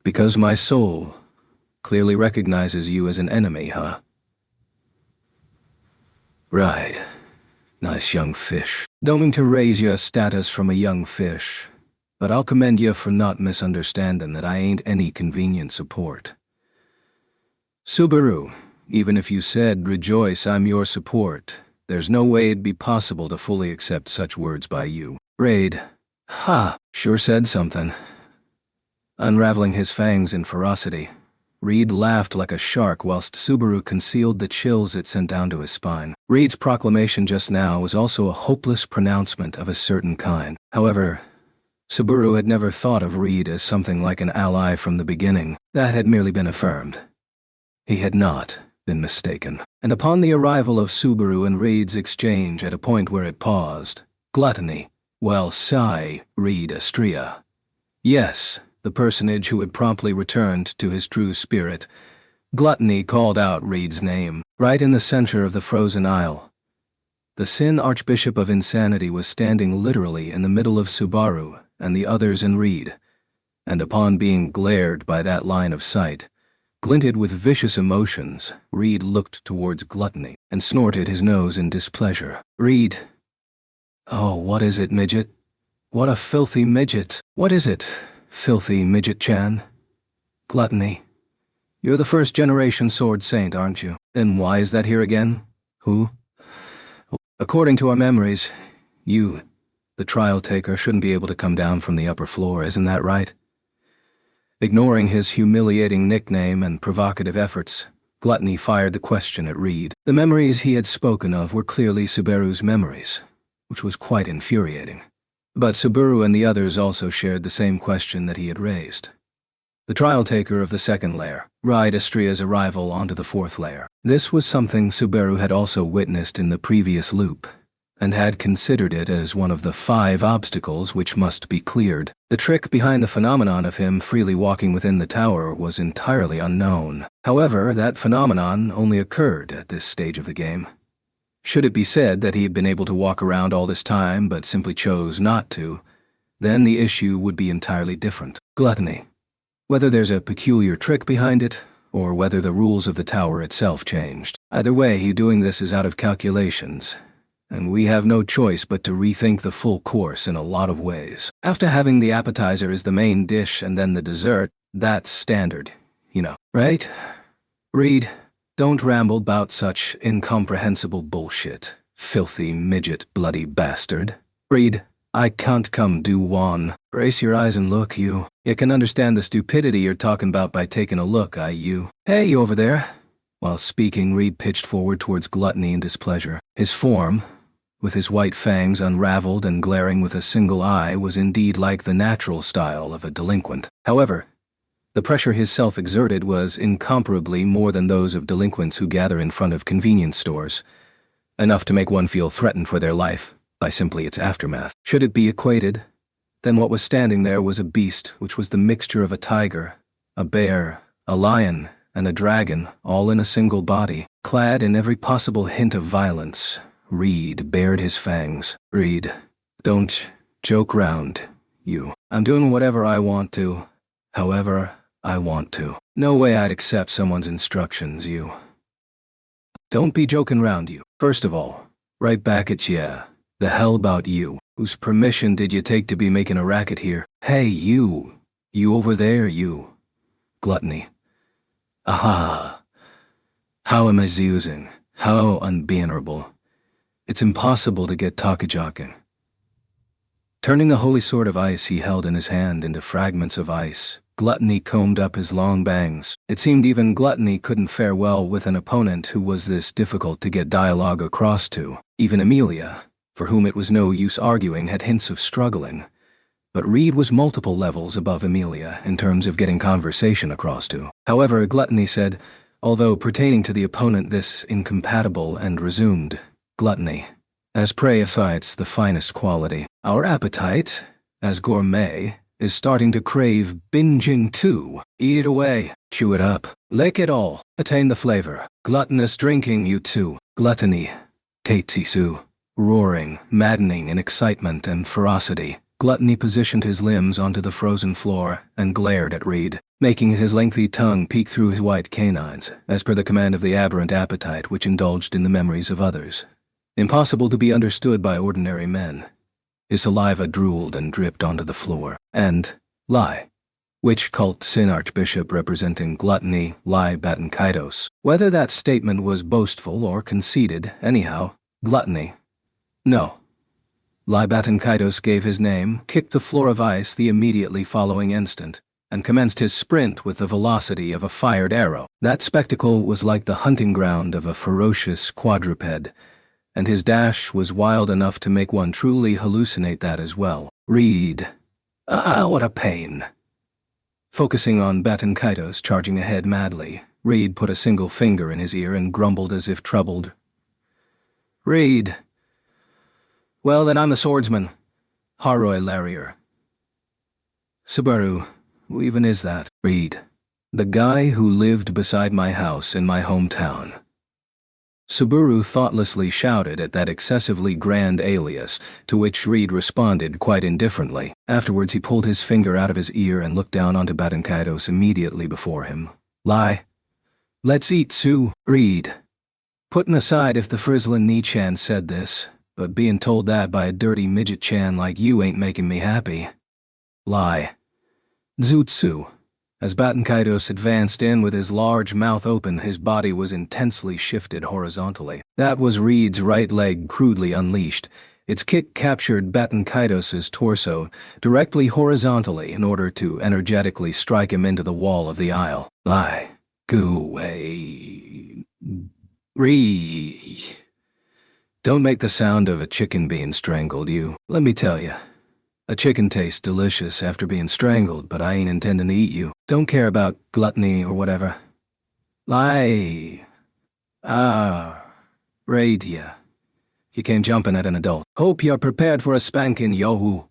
[SPEAKER 1] Because my soul clearly recognizes you as an enemy, huh? Right. Nice young fish. Don't mean to raise your status from a young fish, but I'll commend you for not misunderstanding that I ain't any convenient support. Subaru, even if you said, rejoice, I'm your support, there's no way it'd be possible to fully accept such words by you. Raid. Ha! Sure said something. Unraveling his fangs in ferocity, Reed laughed like a shark whilst Subaru concealed the chills it sent down to his spine. Reed's proclamation just now was also a hopeless pronouncement of a certain kind. However, Subaru had never thought of Reed as something like an ally from the beginning. That had merely been affirmed. He had not been mistaken. And upon the arrival of Subaru and Reed's exchange at a point where it paused, Gluttony, well, sigh, Reed Stria. Yes, the personage who had promptly returned to his true spirit, Gluttony called out Reed's name, right in the center of the frozen isle. The Sin Archbishop of Insanity was standing literally in the middle of Subaru and the others and Reed, and upon being glared by that line of sight, glinted with vicious emotions, Reed looked towards Gluttony and snorted his nose in displeasure. Reed. Oh, what is it, midget? What a filthy midget. What is it? Filthy midget-chan? Gluttony. You're the first-generation sword saint, aren't you? Then why is that here again? Who? According to our memories, you The trial taker shouldn't be able to come down from the upper floor, isn't that right? Ignoring his humiliating nickname and provocative efforts, Gluttony fired the question at Reed. The memories he had spoken of were clearly Subaru's memories, which was quite infuriating. But Subaru and the others also shared the same question that he had raised. The trial taker of the second layer, Ride Estria's arrival onto the fourth layer. This was something Subaru had also witnessed in the previous loop, and had considered it as one of the 5 obstacles which must be cleared. The trick behind the phenomenon of him freely walking within the tower was entirely unknown. However, that phenomenon only occurred at this stage of the game. Should it be said that he had been able to walk around all this time but simply chose not to, then the issue would be entirely different. Gluttony. Whether there's a peculiar trick behind it, or whether the rules of the tower itself changed. Either way, he doing this is out of calculations, and we have no choice but to rethink the full course in a lot of ways. After having the appetizer as the main dish and then the dessert, that's standard, you know, right? Reed, don't ramble about such incomprehensible bullshit, filthy midget bloody bastard. Reed, I can't come do one. Brace your eyes and look, you. You can understand the stupidity you're talking about by taking a look, you. Hey, you over there. While speaking, Reed pitched forward towards Gluttony in displeasure. His form, with his white fangs unraveled and glaring with a single eye, was indeed like the natural style of a delinquent. However, the pressure his self exerted was incomparably more than those of delinquents who gather in front of convenience stores, enough to make one feel threatened for their life by simply its aftermath. Should it be equated, then what was standing there was a beast which was the mixture of a tiger, a bear, a lion, and a dragon, all in a single body. Clad in every possible hint of violence, Reed bared his fangs. Reed, don't joke round, you. I'm doing whatever I want to, however I want to. No way I'd accept someone's instructions, you. Don't be joking round, you. First of all, right back at ya. The hell about you? Whose permission did you take to be making a racket here? Hey, you. You over there, you. Gluttony. Aha. How amusing. How unbearable. It's impossible to get talkie-jocking. Turning the holy sword of ice he held in his hand into fragments of ice, Gluttony combed up his long bangs. It seemed even Gluttony couldn't fare well with an opponent who was this difficult to get dialogue across to. Even Amelia, for whom it was no use arguing, had hints of struggling. But Reed was multiple levels above Amelia in terms of getting conversation across to. However, Gluttony said, although pertaining to the opponent this incompatible, and resumed, Gluttony, as preyophytes the finest quality. Our appetite, as gourmet, is starting to crave binging too. Eat it away, chew it up, lick it all, attain the flavor. Gluttonous drinking, you too. Gluttony. Tetsu. Roaring, maddening in excitement and ferocity, Gluttony positioned his limbs onto the frozen floor and glared at Reed, making his lengthy tongue peek through his white canines, as per the command of the aberrant appetite which indulged in the memories of others. Impossible to be understood by ordinary men. His saliva drooled and dripped onto the floor. And, lie. Witch cult sin archbishop representing Gluttony, lie Batankaitos. Whether that statement was boastful or conceited, anyhow, Gluttony. No. Lie Batankaitos gave his name, kicked the floor of ice the immediately following instant, and commenced his sprint with the velocity of a fired arrow. That spectacle was like the hunting ground of a ferocious quadruped, and his dash was wild enough to make one truly hallucinate that as well. Reed. Ah, what a pain. Focusing on Batankaitos charging ahead madly, Reed put a single finger in his ear and grumbled as if troubled. Reed. Well, then I'm the swordsman. Harroy Larrier. Subaru, who even is that? Reed. The guy who lived beside my house in my hometown. Subaru thoughtlessly shouted at that excessively grand alias, to which Reed responded quite indifferently. Afterwards he pulled his finger out of his ear and looked down onto Batankaitos immediately before him. Lie. Let's eat, Sue. Reed. Putting aside if the frizzlin' Nichan said this, but being told that by a dirty midget-chan like you ain't making me happy. Lie. Zutsu. As Batankaitos advanced in with his large mouth open, his body was intensely shifted horizontally. That was Reed's right leg crudely unleashed, Its kick captured Baton Kaitos's torso directly horizontally in order to energetically strike him into the wall of the aisle. Lie. Go away. Don't make the sound of a chicken being strangled, you. Let me tell you. A chicken tastes delicious after being strangled, but I ain't intending to eat you. Don't care about gluttony or whatever. Lie. Right, yeah. You came jumping at an adult. Hope you're prepared for a spanking, yo-hoo.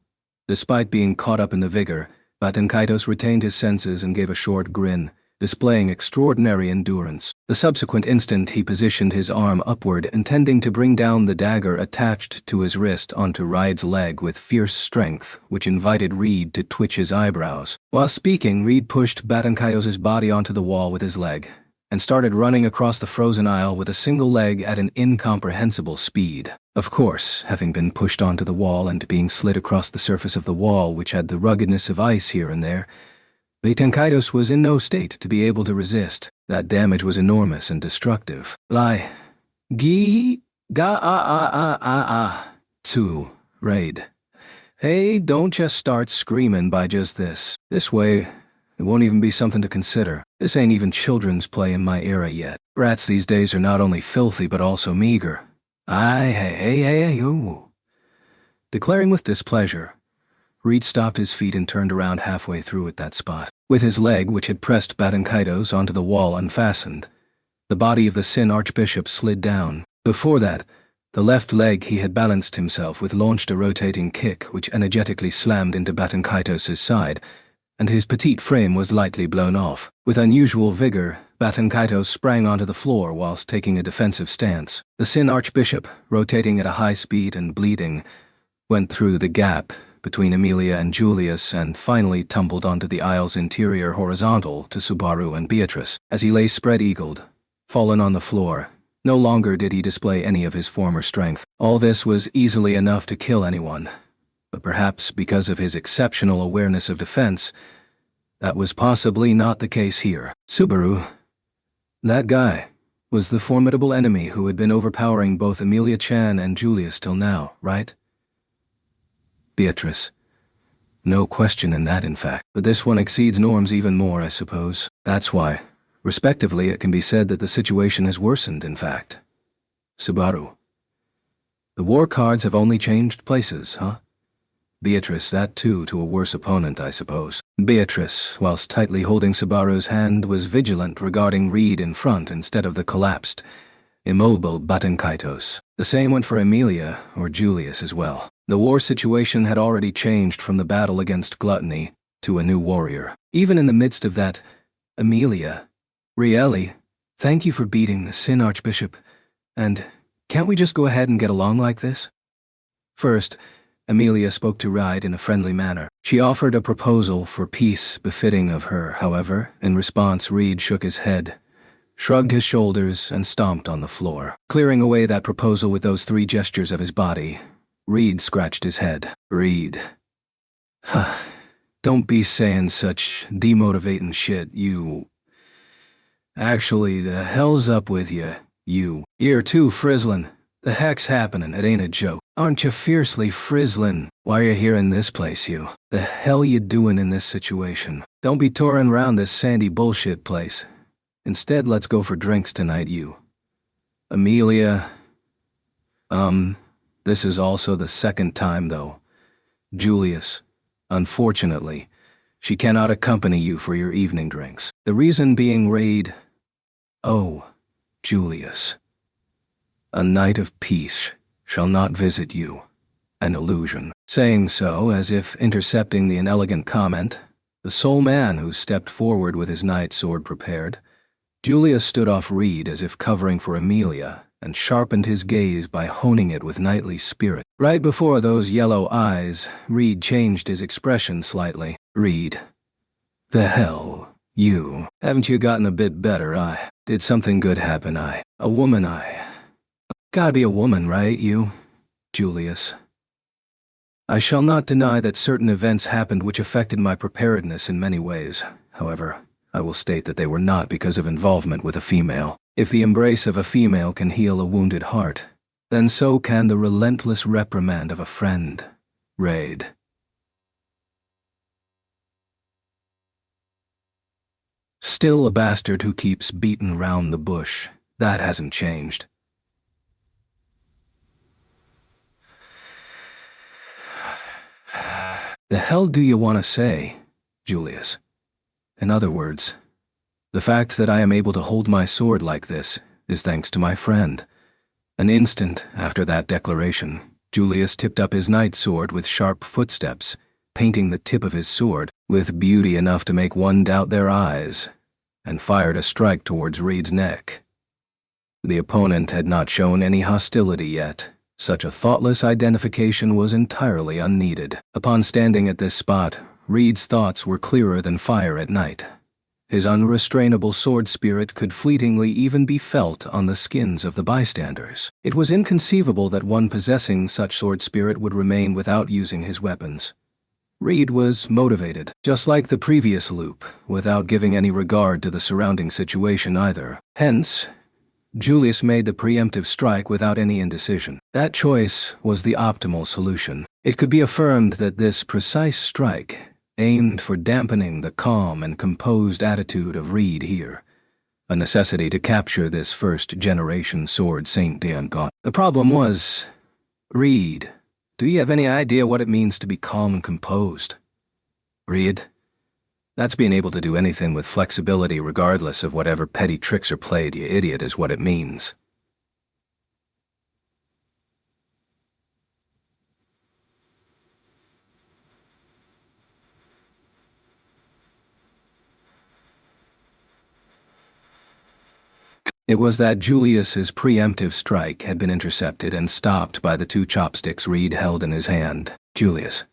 [SPEAKER 1] Despite being caught up in the vigor, Baton Kaitos retained his senses and gave a short grin, displaying extraordinary endurance. The subsequent instant he positioned his arm upward, intending to bring down the dagger attached to his wrist onto Reed's leg with fierce strength, which invited Reed to twitch his eyebrows. While speaking, Reed pushed Baton Kaitos's body onto the wall with his leg, and started running across the frozen aisle with a single leg at an incomprehensible speed. Of course, having been pushed onto the wall and being slid across the surface of the wall, which had the ruggedness of ice here and there, Baton Kaitos was in no state to be able to resist. That damage was enormous and destructive. Lie. To Raid. Hey, don't just start screaming by just this. This way, it won't even be something to consider. This ain't even children's play in my era yet. Rats these days are not only filthy but also meager. Hey. Declaring with displeasure, Reed stopped his feet and turned around halfway through at that spot. With his leg, which had pressed Baton Kaitos onto the wall, unfastened, the body of the Sin Archbishop slid down. Before that, the left leg he had balanced himself with launched a rotating kick which energetically slammed into Baton Kaitos's side, and his petite frame was lightly blown off. With unusual vigor, Baton Kaitos sprang onto the floor whilst taking a defensive stance. The Sin Archbishop, rotating at a high speed and bleeding, went through the gap between Amelia and Julius and finally tumbled onto the aisle's interior horizontal to Subaru and Beatrice. As he lay spread-eagled, fallen on the floor, no longer did he display any of his former strength. All this was easily enough to kill anyone, but perhaps because of his exceptional awareness of defense, that was possibly not the case here. Subaru, that guy, was the formidable enemy who had been overpowering both Amelia Chan and Julius till now, right? Beatrice. No question in that, in fact. But this one exceeds norms even more, I suppose. That's why, respectively, it can be said that the situation has worsened, in fact. Subaru. The war cards have only changed places, huh? Beatrice, that too, to a worse opponent, I suppose. Beatrice, whilst tightly holding Subaru's hand, was vigilant regarding Reed in front instead of the collapsed, immobile Baton Kaitos. The same went for Amelia, or Julius as well. The war situation had already changed from the battle against gluttony to a new warrior. Even in the midst of that, Amelia, really, thank you for beating the Sin Archbishop, and can't we just go ahead and get along like this? First, Amelia spoke to Reed in a friendly manner. She offered a proposal for peace befitting of her. However, in response, Reed shook his head, shrugged his shoulders, and stomped on the floor. Clearing away that proposal with those three gestures of his body, Reed scratched his head. Reed. Don't be saying such demotivating shit, you. Actually, the hell's up with you, you. You're too frizzlin'. The heck's happening? It ain't a joke. Aren't you fiercely frizzlin'? Why are you here in this place, you? The hell you doing in this situation? Don't be touring around this sandy bullshit place. Instead, let's go for drinks tonight, you. Amelia. This is also the second time, though. Julius. Unfortunately, she cannot accompany you for your evening drinks. The reason being Raid. Oh, Julius. A knight of peace shall not visit you. An illusion. Saying so, as if intercepting the inelegant comment, the sole man who stepped forward with his knight's sword prepared, Julius stood off Reed as if covering for Amelia, and sharpened his gaze by honing it with knightly spirit. Right before those yellow eyes, Reed changed his expression slightly. Reed. The hell, you. Haven't you gotten a bit better, Did something good happen, A woman, Gotta be a woman, right, you? Julius. I shall not deny that certain events happened which affected my preparedness in many ways. However, I will state that they were not because of involvement with a female. If the embrace of a female can heal a wounded heart, then so can the relentless reprimand of a friend. Raid. Still a bastard who keeps beating round the bush. That hasn't changed. The hell do you want to say, Julius? In other words, the fact that I am able to hold my sword like this is thanks to my friend. An instant after that declaration, Julius tipped up his knight sword with sharp footsteps, painting the tip of his sword with beauty enough to make one doubt their eyes, and fired a strike towards Reed's neck. The opponent had not shown any hostility yet. Such a thoughtless identification was entirely unneeded. Upon standing at this spot, Reed's thoughts were clearer than fire at night. His unrestrainable sword spirit could fleetingly even be felt on the skins of the bystanders. It was inconceivable that one possessing such sword spirit would remain without using his weapons. Reed was motivated, just like the previous loop, without giving any regard to the surrounding situation either. Hence, Julius made the preemptive strike without any indecision. That choice was the optimal solution. It could be affirmed that this precise strike aimed for dampening the calm and composed attitude of Reed here, a necessity to capture this first-generation sword Saint Diangon. The problem was, Reed, do you have any idea what it means to be calm and composed? Reed, that's being able to do anything with flexibility regardless of whatever petty tricks are played, you idiot, is what it means. It was that Julius's preemptive strike had been intercepted and stopped by the two chopsticks Reed held in his hand. Julius.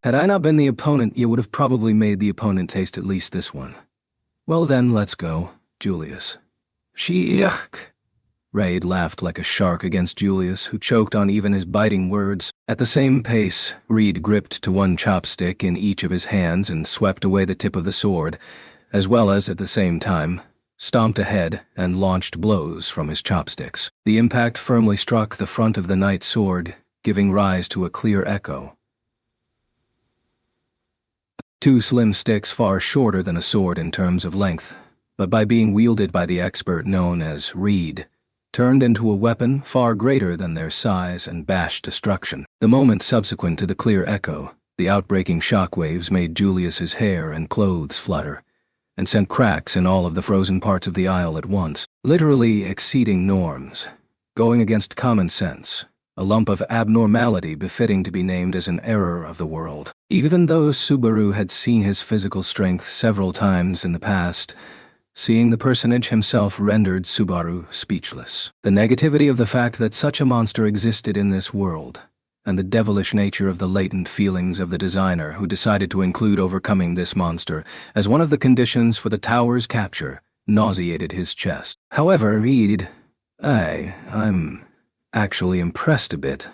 [SPEAKER 1] Had I not been the opponent, you would have probably made the opponent taste at least this one. Well then, let's go, Julius. Yuck. Reed laughed like a shark against Julius, who choked on even his biting words. At the same pace, Reed gripped to one chopstick in each of his hands and swept away the tip of the sword, as well as, at the same time, stomped ahead and launched blows from his chopsticks. The impact firmly struck the front of the knight's sword, giving rise to a clear echo. Two slim sticks far shorter than a sword in terms of length, but by being wielded by the expert known as Reed, turned into a weapon far greater than their size and bashed destruction. The moment subsequent to the clear echo, the outbreaking shockwaves made Julius's hair and clothes flutter, and sent cracks in all of the frozen parts of the aisle at once, literally exceeding norms, going against common sense, a lump of abnormality befitting to be named as an error of the world. Even though Subaru had seen his physical strength several times in the past, seeing the personage himself rendered Subaru speechless. The negativity of the fact that such a monster existed in this world, and the devilish nature of the latent feelings of the designer who decided to include overcoming this monster as one of the conditions for the tower's capture, nauseated his chest. However, Reed, I'm actually impressed a bit.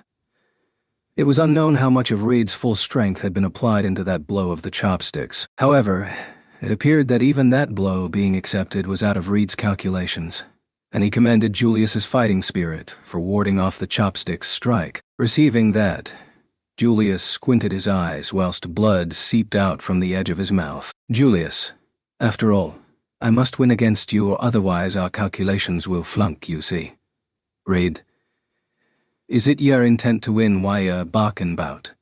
[SPEAKER 1] It was unknown how much of Reed's full strength had been applied into that blow of the chopsticks. However, it appeared that even that blow being accepted was out of Reed's calculations, and he commended Julius's fighting spirit for warding off the chopstick's strike. Receiving that, Julius squinted his eyes whilst blood seeped out from the edge of his mouth. Julius, after all, I must win against you, or otherwise our calculations will flunk, you see. Reed, is it your intent to win via bargain bout?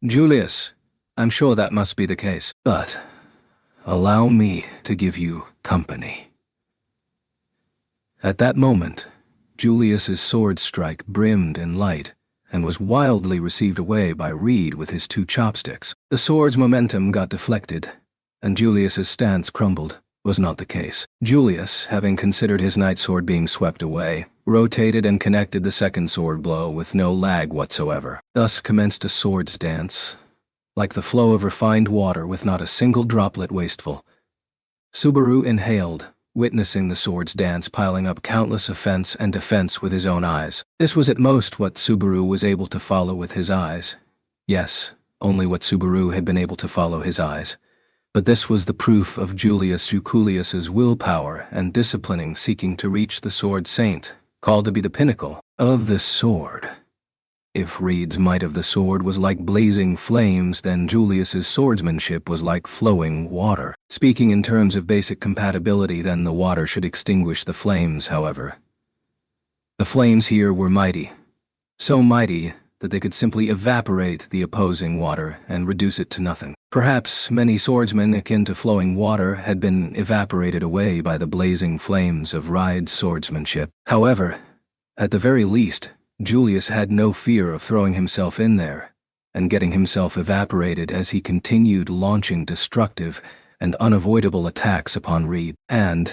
[SPEAKER 1] Julius, I'm sure that must be the case, but allow me to give you company. At that moment, Julius's sword strike brimmed in light and was wildly received away by Reed with his two chopsticks. The sword's momentum got deflected, and Julius's stance crumbled. Was not the case. Julius, having considered his knight sword being swept away, rotated and connected the second sword blow with no lag whatsoever. Thus commenced a sword's dance, like the flow of refined water with not a single droplet wasteful. Subaru inhaled, witnessing the swords dance, piling up countless offense and defense with his own eyes. This was at most what Subaru was able to follow with his eyes. Yes, only what Subaru had been able to follow his eyes. But this was the proof of Julius Euculius's willpower and disciplining, seeking to reach the sword saint, called to be the pinnacle of the sword. If Reed's might of the sword was like blazing flames, then Julius's swordsmanship was like flowing water. Speaking in terms of basic compatibility, then the water should extinguish the flames, however. The flames here were mighty. So mighty that they could simply evaporate the opposing water and reduce it to nothing. Perhaps many swordsmen akin to flowing water had been evaporated away by the blazing flames of Reed's swordsmanship. However, at the very least, Julius had no fear of throwing himself in there and getting himself evaporated as he continued launching destructive and unavoidable attacks upon Reed. And,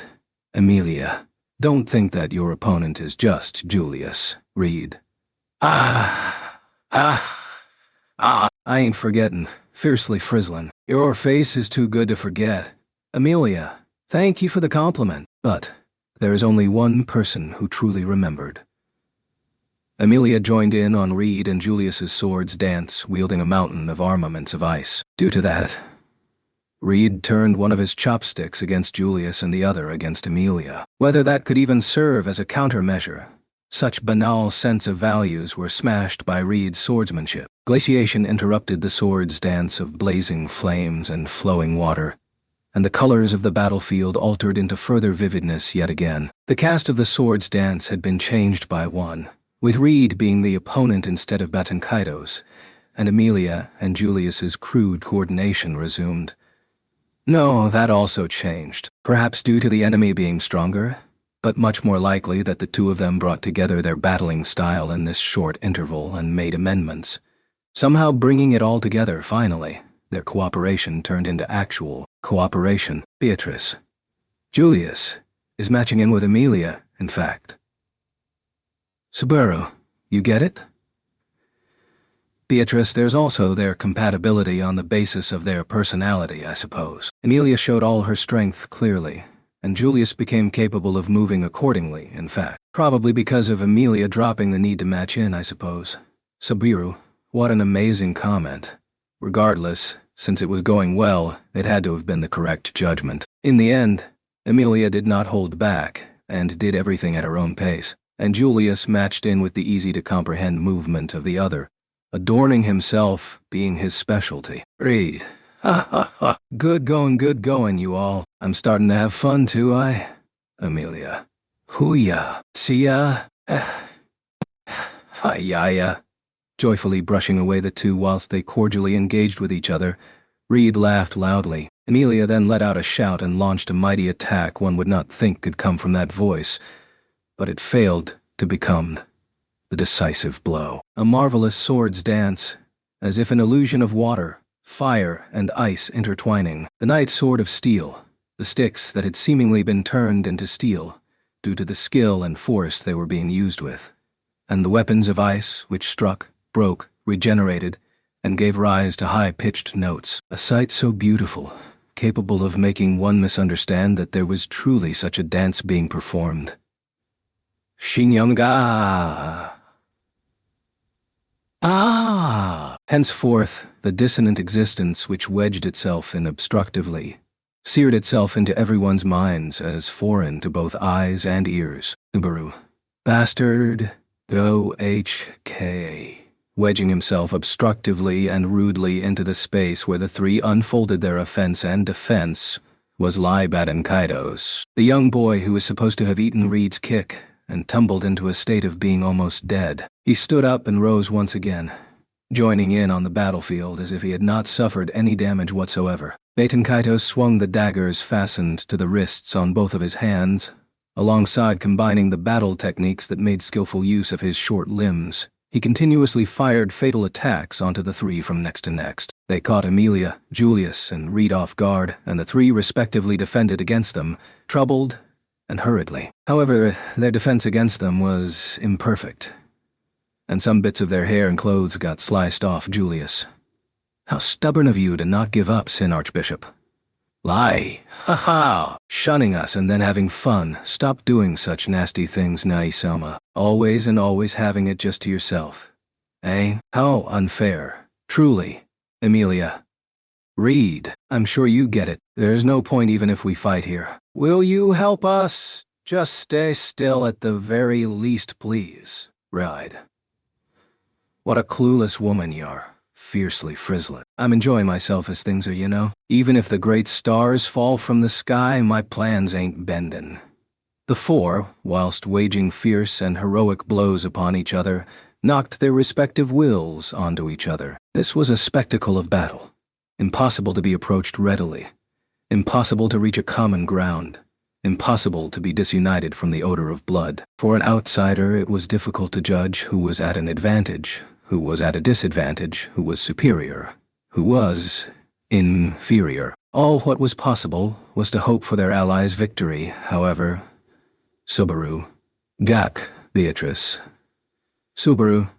[SPEAKER 1] Emilia, don't think that your opponent is just Julius, Reed. I ain't forgetting, fiercely frizzling. Your face is too good to forget. Emilia, thank you for the compliment, but there is only one person who truly remembered. Emilia joined in on Reed and Julius's swords dance, wielding a mountain of armaments of ice. Due to that, Reed turned one of his chopsticks against Julius and the other against Emilia. Whether that could even serve as a countermeasure, such banal sense of values were smashed by Reed's swordsmanship. Glaciation interrupted the swords dance of blazing flames and flowing water, and the colors of the battlefield altered into further vividness yet again. The cast of the swords dance had been changed by one, with Reed being the opponent instead of Batankaitos, and Emilia and Julius's crude coordination resumed. No, that also changed, perhaps due to the enemy being stronger, but much more likely that the two of them brought together their battling style in this short interval and made amendments. Somehow bringing it all together finally, their cooperation turned into actual cooperation. Beatrice. Julius is matching in with Emilia, in fact. Subaru, you get it? Beatrice, there's also their compatibility on the basis of their personality, I suppose. Emilia showed all her strength clearly, and Julius became capable of moving accordingly, in fact. Probably because of Emilia dropping the need to match in, I suppose. Subaru, what an amazing comment. Regardless, since it was going well, it had to have been the correct judgment. In the end, Emilia did not hold back, and did everything at her own pace, and Julius matched in with the easy-to-comprehend movement of the other, adorning himself being his specialty. Reed. Ha ha ha. Good going, you all. I'm starting to have fun too, Emilia. Hoo-ya. See ya. Hi-ya-ya. Joyfully brushing away the two whilst they cordially engaged with each other, Reed laughed loudly. Emilia then let out a shout and launched a mighty attack one would not think could come from that voice, but it failed to become the decisive blow. A marvelous swords dance, as if an illusion of water, fire, and ice intertwining. The knight's sword of steel, the sticks that had seemingly been turned into steel, due to the skill and force they were being used with, and the weapons of ice which struck, broke, regenerated, and gave rise to high-pitched notes. A sight so beautiful, capable of making one misunderstand that there was truly such a dance being performed. Shinyanga. Henceforth, the dissonant existence which wedged itself in obstructively, seared itself into everyone's minds as foreign to both eyes and ears. Subaru. Bastard. O-H-K. Wedging himself obstructively and rudely into the space where the three unfolded their offense and defense was Batankaitos, the young boy who was supposed to have eaten Reed's kick and tumbled into a state of being almost dead. He stood up and rose once again, joining in on the battlefield as if he had not suffered any damage whatsoever. Batankaitos swung the daggers fastened to the wrists on both of his hands, alongside combining the battle techniques that made skillful use of his short limbs. He continuously fired fatal attacks onto the three from next to next. They caught Emilia, Julius, and Reed off guard, and the three respectively defended against them, troubled and hurriedly. However, their defense against them was imperfect, and some bits of their hair and clothes got sliced off Julius. How stubborn of you to not give up, Sin Archbishop. Lie. Ha ha. Shunning us and then having fun. Stop doing such nasty things, Selma. Always and always having it just to yourself. Eh? How unfair. Truly. Amelia. Reed, I'm sure you get it. There's no point even if we fight here. Will you help us? Just stay still at the very least, please. Ride. What a clueless woman you are. Fiercely frizzling. I'm enjoying myself as things are, you know. Even if the great stars fall from the sky, my plans ain't bendin'. The four, whilst waging fierce and heroic blows upon each other, knocked their respective wills onto each other. This was a spectacle of battle. Impossible to be approached readily. Impossible to reach a common ground. Impossible to be disunited from the odor of blood. For an outsider, it was difficult to judge who was at an advantage, who was at a disadvantage, who was superior, who was inferior. All what was possible was to hope for their allies' victory, however. Subaru. Gak, Beatrice. Subaru.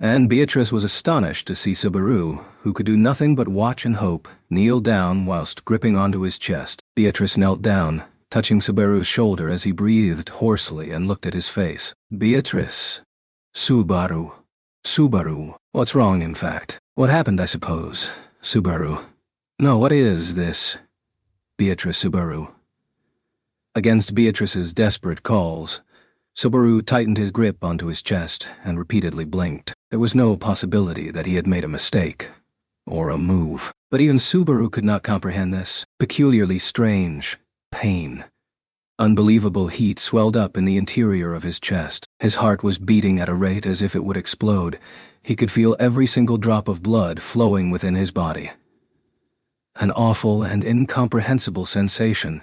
[SPEAKER 1] And Beatrice was astonished to see Subaru, who could do nothing but watch and hope, kneel down whilst gripping onto his chest. Beatrice knelt down, touching Subaru's shoulder as he breathed hoarsely and looked at his face. Beatrice. Subaru. Subaru. What's wrong, in fact? What happened, I suppose? Subaru. No, what is this? Beatrice Subaru. Against Beatrice's desperate calls, Subaru tightened his grip onto his chest and repeatedly blinked. There was no possibility that he had made a mistake, or a move. But even Subaru could not comprehend this. Peculiarly strange pain. Unbelievable heat swelled up in the interior of his chest. His heart was beating at a rate as if it would explode. He could feel every single drop of blood flowing within his body. An awful and incomprehensible sensation,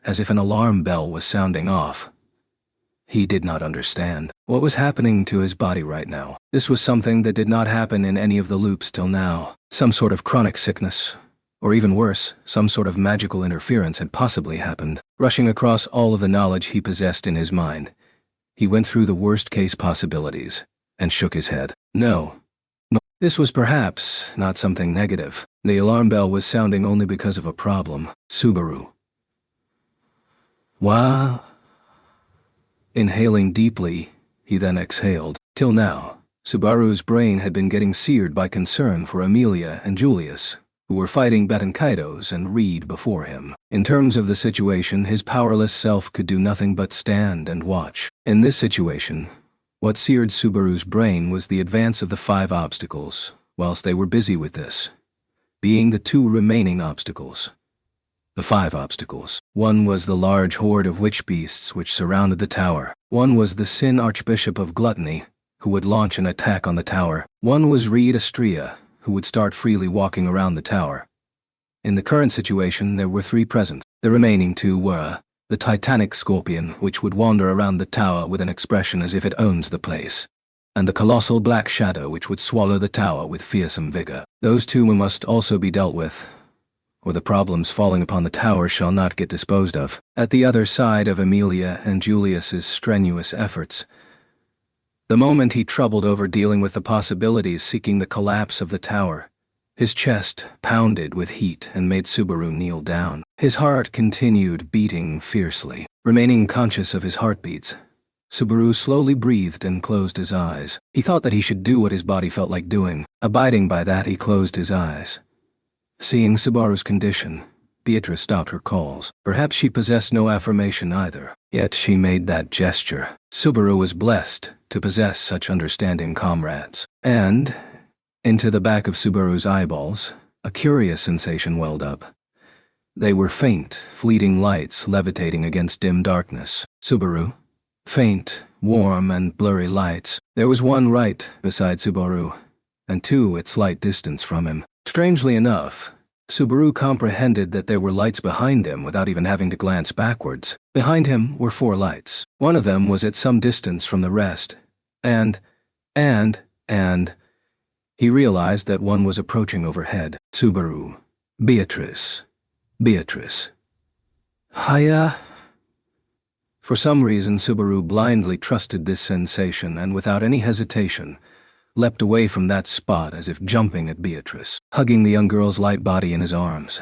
[SPEAKER 1] as if an alarm bell was sounding off. He did not understand what was happening to his body right now. This was something that did not happen in any of the loops till now. Some sort of chronic sickness, or even worse, some sort of magical interference had possibly happened. Rushing across all of the knowledge he possessed in his mind, he went through the worst-case possibilities and shook his head. No. This was perhaps not something negative. The alarm bell was sounding only because of a problem. Subaru. Wah. Inhaling deeply, he then exhaled. Till now, Subaru's brain had been getting seared by concern for Amelia and Julius, who were fighting Batankaidos and Reed before him. In terms of the situation, his powerless self could do nothing but stand and watch. In this situation, what seared Subaru's brain was the advance of the 5 obstacles, whilst they were busy with this, being the 2 remaining obstacles. The 5 obstacles. One was the large horde of witch beasts which surrounded the tower. One was the Sin Archbishop of Gluttony, who would launch an attack on the tower. One was Reed Astrea, who would start freely walking around the tower. In the current situation, there were 3 present. The remaining 2 were the Titanic Scorpion, which would wander around the tower with an expression as if it owns the place, and the colossal black shadow which would swallow the tower with fearsome vigor. Those 2 must also be dealt with, or the problems falling upon the tower shall not get disposed of. At the other side of Amelia and Julius's strenuous efforts, the moment he troubled over dealing with the possibilities seeking the collapse of the tower, his chest pounded with heat and made Subaru kneel down. His heart continued beating fiercely. Remaining conscious of his heartbeats, Subaru slowly breathed and closed his eyes. He thought that he should do what his body felt like doing. Abiding by that, he closed his eyes. Seeing Subaru's condition, Beatrice stopped her calls. Perhaps she possessed no affirmation either, yet she made that gesture. Subaru was blessed to possess such understanding comrades. And, into the back of Subaru's eyeballs, a curious sensation welled up. They were faint, fleeting lights levitating against dim darkness. Subaru. Faint, warm, and blurry lights. There was one right beside Subaru, and 2 at slight distance from him. Strangely enough, Subaru comprehended that there were lights behind him without even having to glance backwards. Behind him were 4 lights. One of them was at some distance from the rest, and he realized that one was approaching overhead. Subaru. Beatrice. Hiya. For some reason, Subaru blindly trusted this sensation and without any hesitation, leapt away from that spot as if jumping at Beatrice, hugging the young girl's light body in his arms.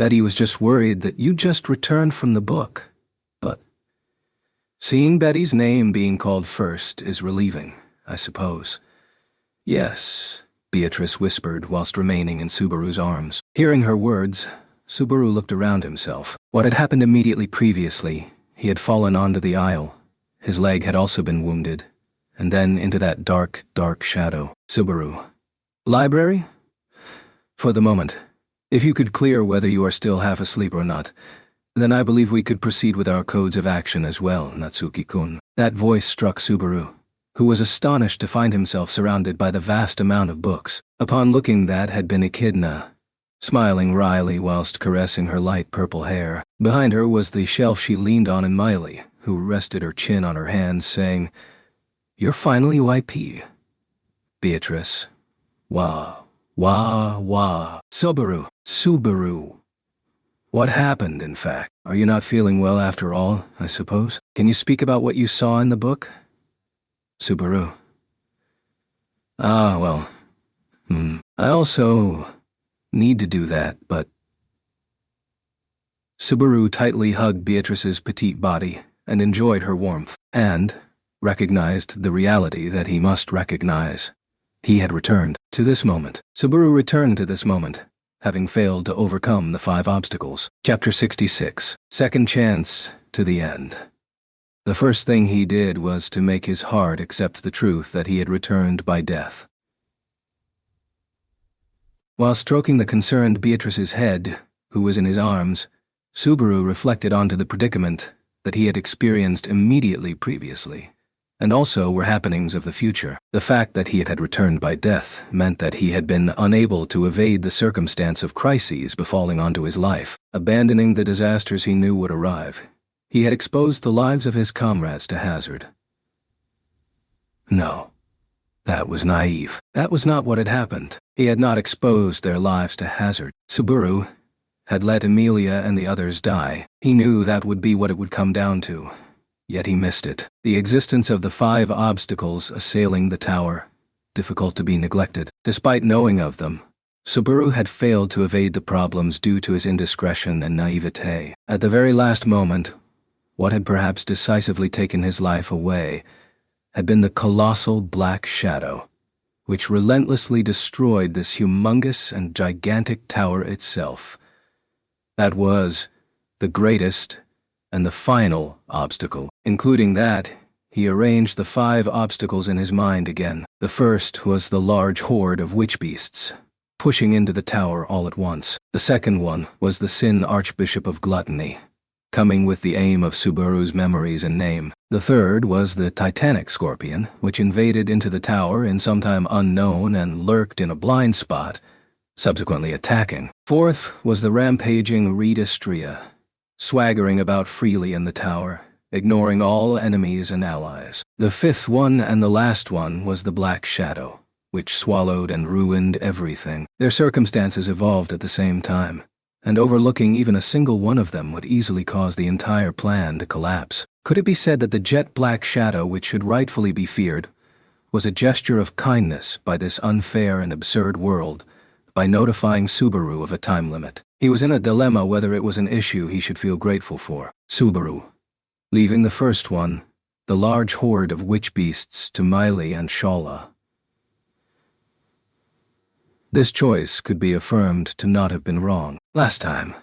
[SPEAKER 1] Betty was just worried that you just returned from the book. But seeing Betty's name being called first is relieving, I suppose. Yes, Beatrice whispered whilst remaining in Subaru's arms. Hearing her words, Subaru looked around himself. What had happened immediately previously, he had fallen onto the aisle. His leg had also been wounded. And then into that dark, dark shadow. Subaru. Library? For the moment. If you could clear whether you are still half asleep or not, then I believe we could proceed with our codes of action as well, Natsuki-kun. That voice struck Subaru, who was astonished to find himself surrounded by the vast amount of books. Upon looking, that had been Echidna, smiling wryly whilst caressing her light purple hair. Behind her was the shelf she leaned on, and Miley, who rested her chin on her hands, saying, "You're finally YP." Beatrice. Wah, wah, wah. Subaru. What happened, in fact? Are you not feeling well after all, I suppose? Can you speak about what you saw in the book? Subaru. Well. I also need to do that, but... Subaru tightly hugged Beatrice's petite body and enjoyed her warmth, and recognized the reality that he must recognize. He had returned to this moment. Subaru returned to this moment, having failed to overcome the 5 obstacles. Chapter 66. Second chance to the end. The first thing he did was to make his heart accept the truth that he had returned by death. While stroking the concerned Beatrice's head, who was in his arms, Subaru reflected onto the predicament that he had experienced immediately previously, and also were happenings of the future. The fact that he had returned by death meant that he had been unable to evade the circumstance of crises befalling onto his life. Abandoning the disasters he knew would arrive, he had exposed the lives of his comrades to hazard. No, that was naive. That was not what had happened. He had not exposed their lives to hazard. Subaru had let Emilia and the others die. He knew that would be what it would come down to. Yet he missed it. The existence of the 5 obstacles assailing the tower, difficult to be neglected. Despite knowing of them, Subaru had failed to evade the problems due to his indiscretion and naivete. At the very last moment, what had perhaps decisively taken his life away had been the colossal black shadow, which relentlessly destroyed this humongous and gigantic tower itself. That was the greatest and the final obstacle. Including that, he arranged the 5 obstacles in his mind again. The first was the large horde of witch beasts, pushing into the tower all at once. The second one was the Sin Archbishop of Gluttony, coming with the aim of Subaru's memories and name. The third was the Titanic Scorpion, which invaded into the tower in some time unknown and lurked in a blind spot, subsequently attacking. Fourth was the rampaging Redistria, swaggering about freely in the tower, ignoring all enemies and allies. The fifth one and the last one was the Black Shadow, which swallowed and ruined everything. Their circumstances evolved at the same time, and overlooking even a single one of them would easily cause the entire plan to collapse. Could it be said that the jet black shadow, which should rightfully be feared, was a gesture of kindness by this unfair and absurd world, by notifying Subaru of a time limit? He was in a dilemma whether it was an issue he should feel grateful for. Subaru, leaving the first one, the large horde of witch beasts, to Miley and Shala. This choice could be affirmed to not have been wrong. Last time.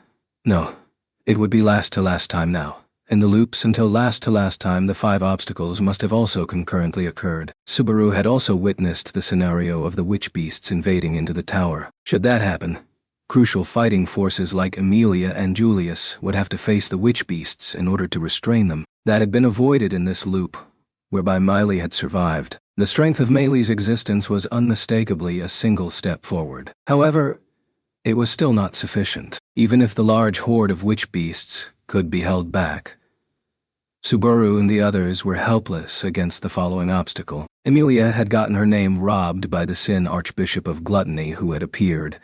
[SPEAKER 1] No, it would be last to last time now. In the loops until last to last time, the 5 obstacles must have also concurrently occurred. Subaru had also witnessed the scenario of the witch beasts invading into the tower. Should that happen, crucial fighting forces like Emilia and Julius would have to face the witch beasts in order to restrain them. That had been avoided in this loop, whereby Miley had survived. The strength of Miley's existence was unmistakably a single step forward. However, it was still not sufficient. Even if the large horde of witch beasts could be held back, Subaru and the others were helpless against the following obstacle. Emilia had gotten her name robbed by the Sin Archbishop of Gluttony who had appeared,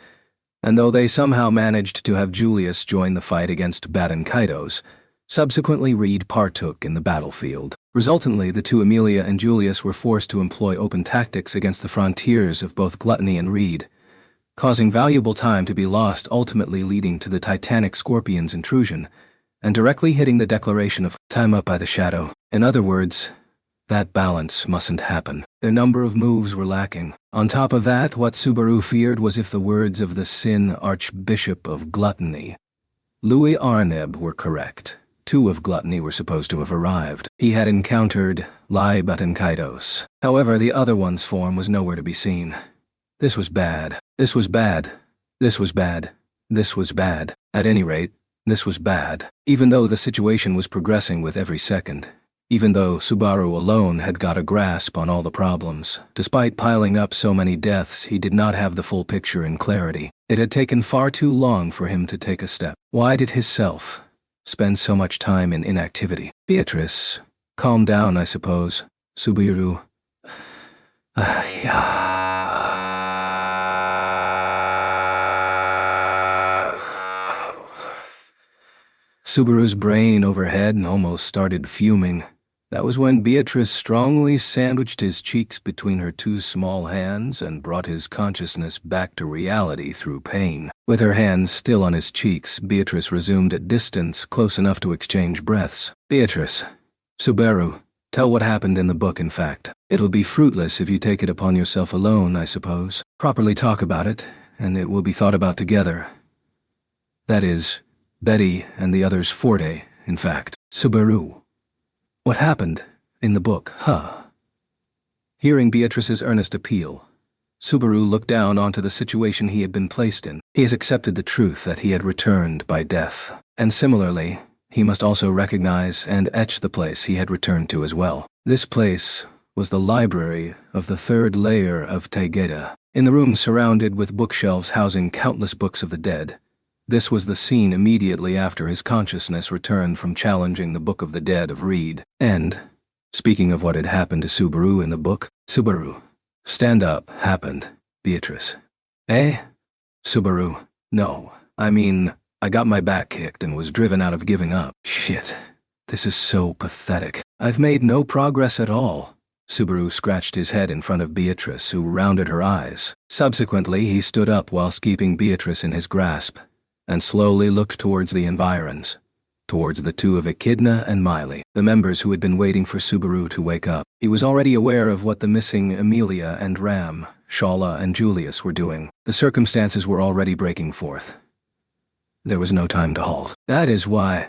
[SPEAKER 1] and though they somehow managed to have Julius join the fight against Baden Kaitos, subsequently Reed partook in the battlefield. Resultantly, the two Emilia and Julius were forced to employ open tactics against the frontiers of both Gluttony and Reed, causing valuable time to be lost, ultimately leading to the Titanic Scorpion's intrusion, and directly hitting the declaration of time up by the shadow. In other words, that balance mustn't happen. Their number of moves were lacking. On top of that, what Subaru feared was if the words of the Sin Archbishop of Gluttony, Louis Arneb, were correct. 2 of Gluttony were supposed to have arrived. He had encountered Libat and Kaidos. However, the other one's form was nowhere to be seen. This was bad. This was bad. This was bad. This was bad. At any rate, this was bad. Even though the situation was progressing with every second. Even though Subaru alone had got a grasp on all the problems, despite piling up so many deaths, he did not have the full picture in clarity. It had taken far too long for him to take a step. Why did his self spend so much time in inactivity? Beatrice, calm down, I suppose. Subaru. Subaru's brain overhead almost started fuming. That was when Beatrice strongly sandwiched his cheeks between her 2 small hands and brought his consciousness back to reality through pain. With her hands still on his cheeks, Beatrice resumed at distance, close enough to exchange breaths. Beatrice. Subaru, tell what happened in the book, in fact. It'll be fruitless if you take it upon yourself alone, I suppose. Properly talk about it, and it will be thought about together. That is, Betty and the others' forte, in fact. Subaru. What happened in the book, huh? Hearing Beatrice's earnest appeal, Subaru looked down onto the situation he had been placed in. He has accepted the truth that he had returned by death, and similarly, he must also recognize and etch the place he had returned to as well. This place was the library of the 3rd layer of Taygeta. In the room surrounded with bookshelves housing countless books of the dead, this was the scene immediately after his consciousness returned from challenging the Book of the Dead of Reed. And, speaking of what had happened to Subaru in the book, Subaru. Stand up, happened, Beatrice. Eh? Subaru. No, I mean, I got my back kicked and was driven out of giving up. Shit. This is so pathetic. I've made no progress at all. Subaru scratched his head in front of Beatrice, who rounded her eyes. Subsequently, he stood up whilst keeping Beatrice in his grasp, and slowly looked towards the environs, towards the 2 of Echidna and Miley, the members who had been waiting for Subaru to wake up. He was already aware of what the missing Amelia and Ram, Shala and Julius were doing. The circumstances were already breaking forth. There was no time to halt. That is why,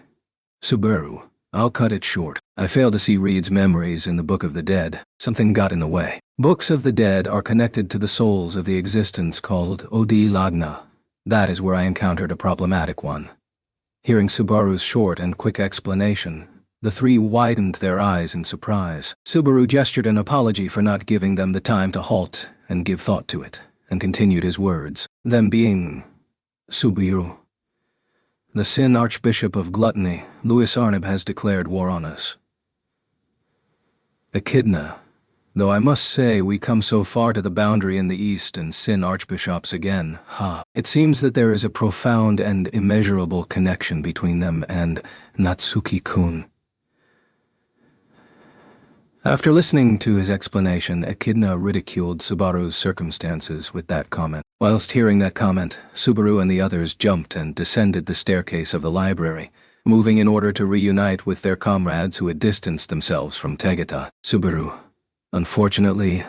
[SPEAKER 1] Subaru, I'll cut it short. I failed to see Reed's memories in the Book of the Dead. Something got in the way. Books of the Dead are connected to the souls of the existence called Odi Lagna. That is where I encountered a problematic one. Hearing Subaru's short and quick explanation, the 3 widened their eyes in surprise. Subaru gestured an apology for not giving them the time to halt and give thought to it, and continued his words, them being, Subaru. The Sin Archbishop of Gluttony, Louis Arneb, has declared war on us. Echidna. Though I must say we come so far to the boundary in the east and Sin Archbishops again, It seems that there is a profound and immeasurable connection between them and Natsuki-kun. After listening to his explanation, Echidna ridiculed Subaru's circumstances with that comment. Whilst hearing that comment, Subaru and the others jumped and descended the staircase of the library, moving in order to reunite with their comrades who had distanced themselves from Taygeta. Subaru. Unfortunately,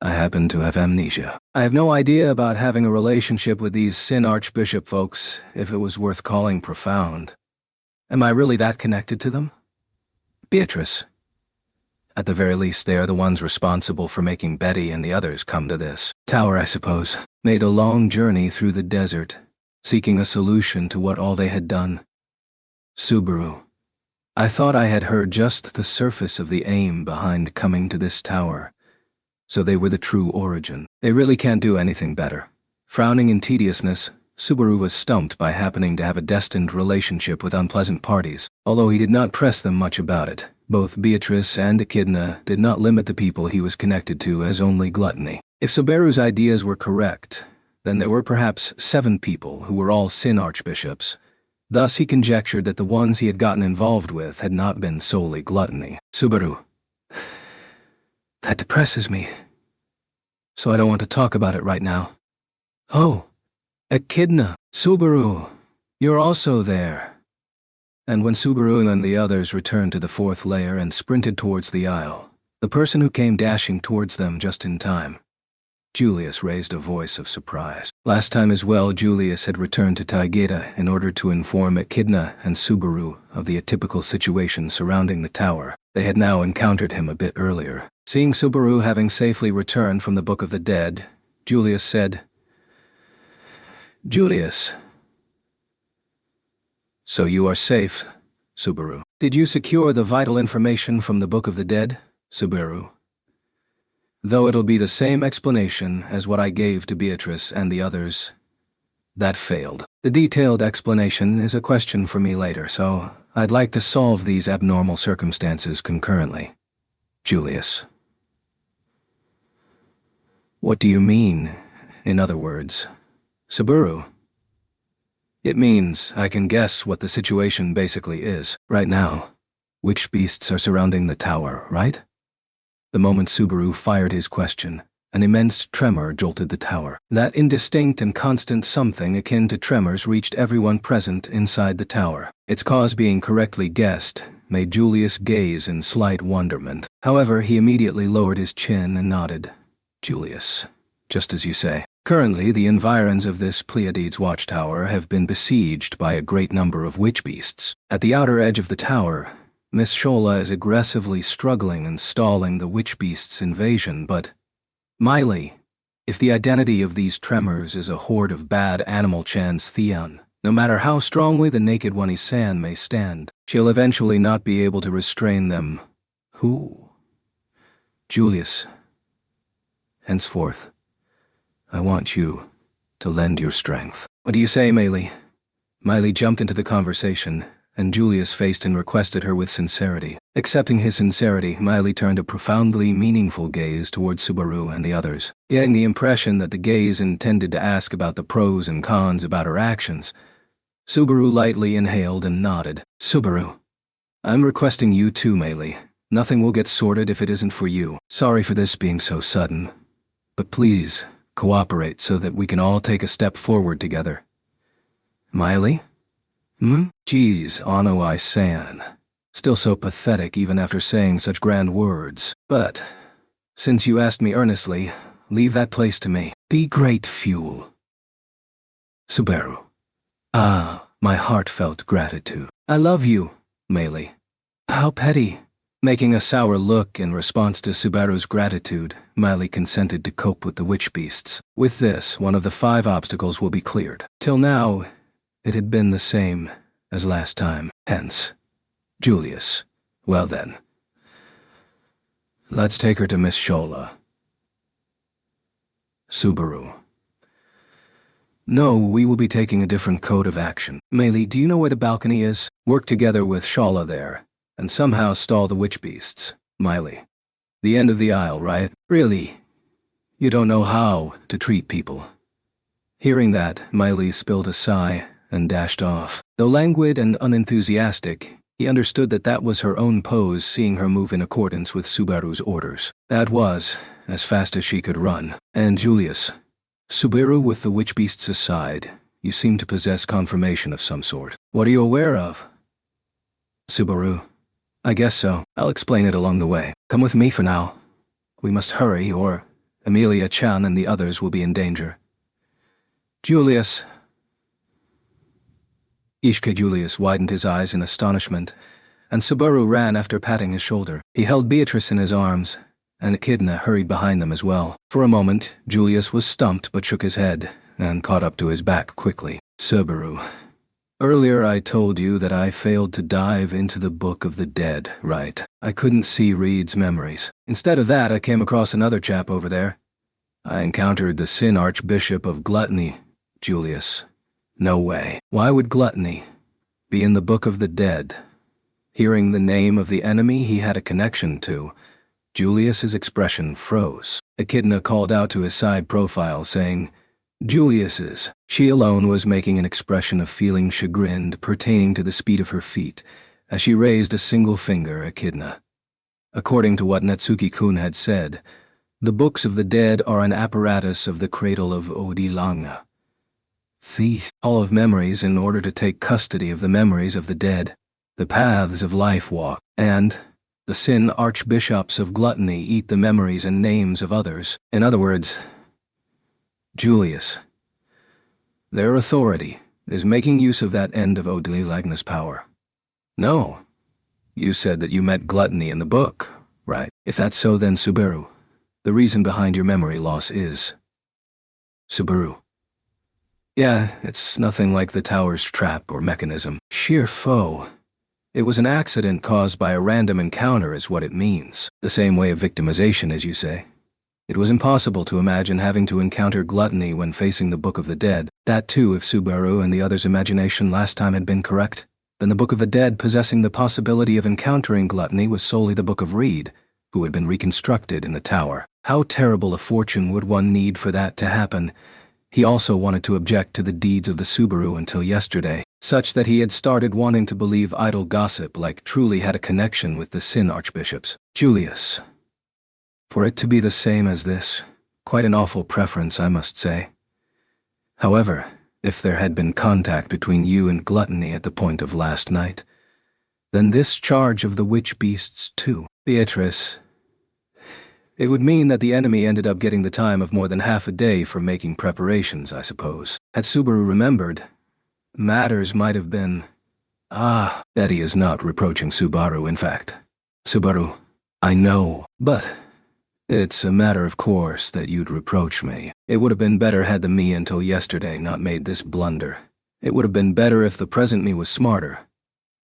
[SPEAKER 1] I happen to have amnesia. I have no idea about having a relationship with these Sin Archbishop folks, if it was worth calling profound. Am I really that connected to them? Beatrice. At the very least, they are the ones responsible for making Betty and the others come to this tower, I suppose. Made a long journey through the desert, seeking a solution to what all they had done. Subaru. I thought I had heard just the surface of the aim behind coming to this tower. So they were the true origin. They really can't do anything better. Frowning in tediousness, Subaru was stumped by happening to have a destined relationship with unpleasant parties. Although he did not press them much about it, both Beatrice and Echidna did not limit the people he was connected to as only gluttony. If Subaru's ideas were correct, then there were perhaps 7 people who were all Sin Archbishops. Thus he conjectured that the ones he had gotten involved with had not been solely gluttony. Subaru. That depresses me. So I don't want to talk about it right now. Oh, Echidna, Subaru, you're also there. And when Subaru and the others returned to the fourth layer and sprinted towards the aisle, the person who came dashing towards them just in time, Julius raised a voice of surprise. Last time as well, Julius had returned to Taigeta in order to inform Echidna and Subaru of the atypical situation surrounding the tower. They had now encountered him a bit earlier. Seeing Subaru having safely returned from the Book of the Dead, Julius said, "Julius, so you are safe, Subaru. Did you secure the vital information from the Book of the Dead, Subaru? Though it'll be the same explanation as what I gave to Beatrice and the others. That failed. The detailed explanation is a question for me later, so I'd like to solve these abnormal circumstances concurrently. Julius." "What do you mean, in other words, Subaru?" "It means I can guess what the situation basically is. Right now, witch beasts are surrounding the tower, right?" The moment Subaru fired his question, an immense tremor jolted the tower. That indistinct and constant something akin to tremors reached everyone present inside the tower. Its cause being correctly guessed made Julius gaze in slight wonderment. However, he immediately lowered his chin and nodded. "Julius, just as you say. Currently, the environs of this Pleiades watchtower have been besieged by a great number of witch beasts. At the outer edge of the tower, Miss Shola is aggressively struggling and stalling the witch beast's invasion, but Miley, if the identity of these tremors is a horde of bad animal Chan's Theon, no matter how strongly the Naked One Isan may stand, she'll eventually not be able to restrain them. Who? Julius, henceforth, I want you to lend your strength." "What do you say, Miley?" Miley jumped into the conversation, and Julius faced and requested her with sincerity. Accepting his sincerity, Miley turned a profoundly meaningful gaze towards Subaru and the others. Getting the impression that the gaze intended to ask about the pros and cons about her actions, Subaru lightly inhaled and nodded. "Subaru, I'm requesting you too, Miley. Nothing will get sorted if it isn't for you. Sorry for this being so sudden, but please cooperate so that we can all take a step forward together." "Miley? Geez, Ano I-san. Still so pathetic even after saying such grand words. But, since you asked me earnestly, leave that place to me. Be great fuel." Subaru. "Ah, my heartfelt gratitude. I love you, Miley." "How petty." Making a sour look in response to Subaru's gratitude, Miley consented to cope with the witch beasts. With this, one of the 5 obstacles will be cleared. Till now, it had been the same as last time. Hence, Julius. Well then, let's take her to Miss Shola. Subaru. No, we will be taking a different code of action. Meili, do you know where the balcony is? Work together with Shola there, and somehow stall the witch beasts. Miley. The end of the aisle, right? Really? You don't know how to treat people. Hearing that, Miley spilled a sigh and dashed off. Though languid and unenthusiastic, he understood that that was her own pose, seeing her move in accordance with Subaru's orders. That was, as fast as she could run. And Julius. Subaru, with the witch beasts aside, you seem to possess confirmation of some sort. What are you aware of? Subaru. I guess so. I'll explain it along the way. Come with me for now. We must hurry, or Emilia-chan and the others will be in danger. Julius. Ishika Julius widened his eyes in astonishment, and Subaru ran after patting his shoulder. He held Beatrice in his arms, and Echidna hurried behind them as well. For a moment, Julius was stumped but shook his head, and caught up to his back quickly. Subaru. Earlier I told you that I failed to dive into the Book of the Dead, right? I couldn't see Reed's memories. Instead of that, I came across another chap over there. I encountered the Sin Archbishop of Gluttony, Julius. No way. Why would Gluttony be in the Book of the Dead? Hearing the name of the enemy he had a connection to, Julius's expression froze. Echidna called out to his side profile, saying, Julius's. She alone was making an expression of feeling chagrined pertaining to the speed of her feet, as she raised a single finger, Echidna. According to what Natsuki-kun had said, the Books of the Dead are an apparatus of the cradle of Odilanga. thief, hall of memories in order to take custody of the memories of the dead, the paths of life walk, and the sin archbishops of gluttony eat the memories and names of others. In other words, Julius, their authority is making use of that end of Odilagna's power. No, you said that you met gluttony in the book, right? If that's so, then Subaru, the reason behind your memory loss is... Subaru. Yeah, it's nothing like the tower's trap or mechanism. Sheer foe. It was an accident caused by a random encounter is what it means. The same way of victimization, as you say. It was impossible to imagine having to encounter gluttony when facing the Book of the Dead. That too, if Subaru and the others' imagination last time had been correct. Then the Book of the Dead possessing the possibility of encountering gluttony was solely the Book of Reed, who had been reconstructed in the tower. How terrible a fortune would one need for that to happen? He also wanted to object to the deeds of the Subaru until yesterday, such that he had started wanting to believe idle gossip like truly had a connection with the Sin Archbishops. Julius. For it to be the same as this, quite an awful preference, I must say. However, if there had been contact between you and gluttony at the point of last night, then this charge of the witch beasts too. Beatrice. It would mean that the enemy ended up getting the time of more than half a day for making preparations, I suppose. Had Subaru remembered, matters might have been... Eddie is not reproaching Subaru, in fact. Subaru, I know, but it's a matter of course that you'd reproach me. It would have been better had the me until yesterday not made this blunder. It would have been better if the present me was smarter.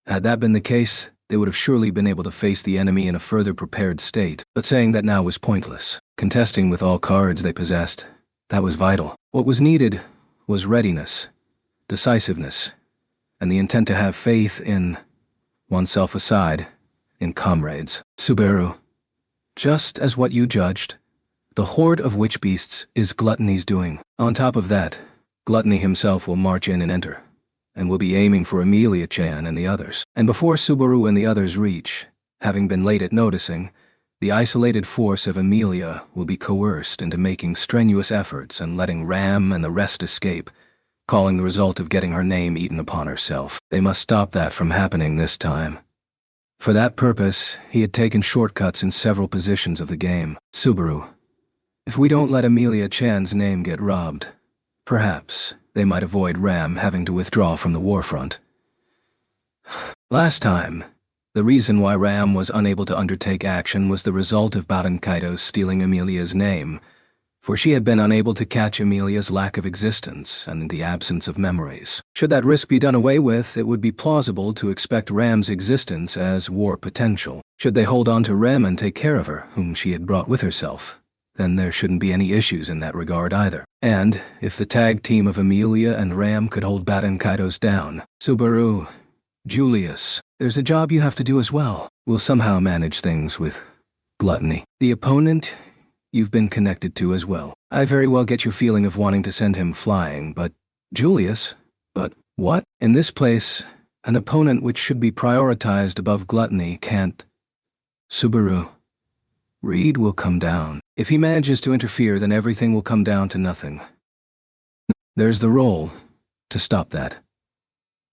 [SPEAKER 1] Had that been the case, they would have surely been able to face the enemy in a further prepared state, but saying that now was pointless. Contesting with all cards they possessed, that was vital. What was needed was readiness, decisiveness, and the intent to have faith in oneself aside, in comrades. Subaru, just as what you judged, the horde of witch beasts is Gluttony's doing. On top of that, Gluttony himself will march in and enter, and will be aiming for Amelia-chan and the others. And before Subaru and the others reach, having been late at noticing, the isolated force of Amelia will be coerced into making strenuous efforts and letting Ram and the rest escape, calling the result of getting her name eaten upon herself. They must stop that from happening this time. For that purpose, he had taken shortcuts in several positions of the game. Subaru, if we don't let Amelia-chan's name get robbed, perhaps they might avoid Ram having to withdraw from the war front. Last time, the reason why Ram was unable to undertake action was the result of Badankaido stealing Amelia's name, for she had been unable to catch Amelia's lack of existence and the absence of memories. Should that risk be done away with, it would be plausible to expect Ram's existence as war potential. Should they hold on to Ram and take care of her, whom she had brought with herself, then there shouldn't be any issues in that regard either. And if the tag team of Amelia and Ram could hold Badankaidos down, Subaru, Julius, there's a job you have to do as well. We'll somehow manage things with Gluttony. The opponent you've been connected to as well. I very well get your feeling of wanting to send him flying, but Julius, but what? In this place, an opponent which should be prioritized above Gluttony can't. Subaru, Reed will come down. If he manages to interfere, then everything will come down to nothing. There's the role to stop that.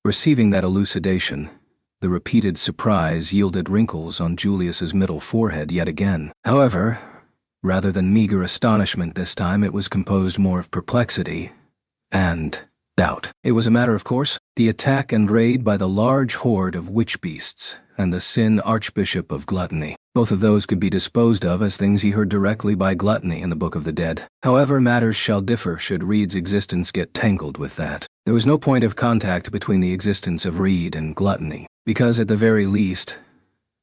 [SPEAKER 1] Receiving that elucidation, the repeated surprise yielded wrinkles on Julius's middle forehead yet again. However, rather than meager astonishment this time, it was composed more of perplexity and doubt. It was a matter of course, the attack and raid by the large horde of witch beasts and the Sin Archbishop of Gluttony. Both of those could be disposed of as things he heard directly by Gluttony in the Book of the Dead. However, matters shall differ should Reed's existence get tangled with that. There was no point of contact between the existence of Reed and Gluttony, because at the very least,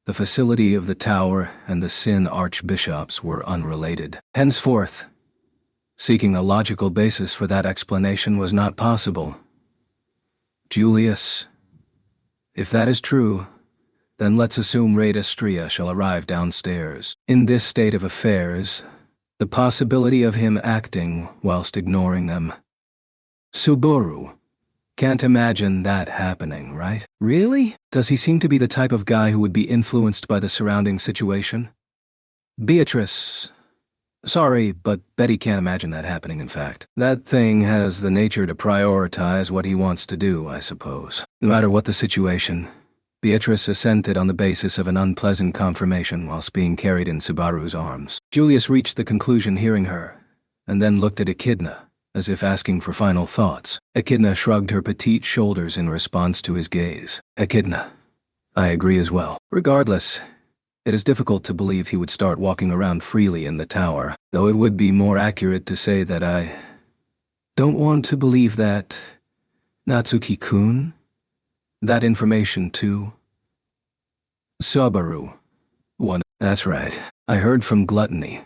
[SPEAKER 1] the facility of the tower and the Sin Archbishops were unrelated. Henceforth, seeking a logical basis for that explanation was not possible. Julius, if that is true, then let's assume Raid Astria shall arrive downstairs. In this state of affairs, the possibility of him acting whilst ignoring them. Subaru, can't imagine that happening, right? Really? Does he seem to be the type of guy who would be influenced by the surrounding situation? Beatrice, Sorry, but Betty can't imagine that happening, in fact. That thing has the nature to prioritize what he wants to do, I suppose. No matter what the situation, Beatrice assented on the basis of an unpleasant confirmation whilst being carried in Subaru's arms. Julius reached the conclusion hearing her, and then looked at Echidna, as if asking for final thoughts. Echidna shrugged her petite shoulders in response to his gaze. Echidna, I agree as well. Regardless, it is difficult to believe he would start walking around freely in the tower, though it would be more accurate to say that I don't want to believe that. Natsuki-kun? That information too? Subaru. One. That's right. I heard from Gluttony.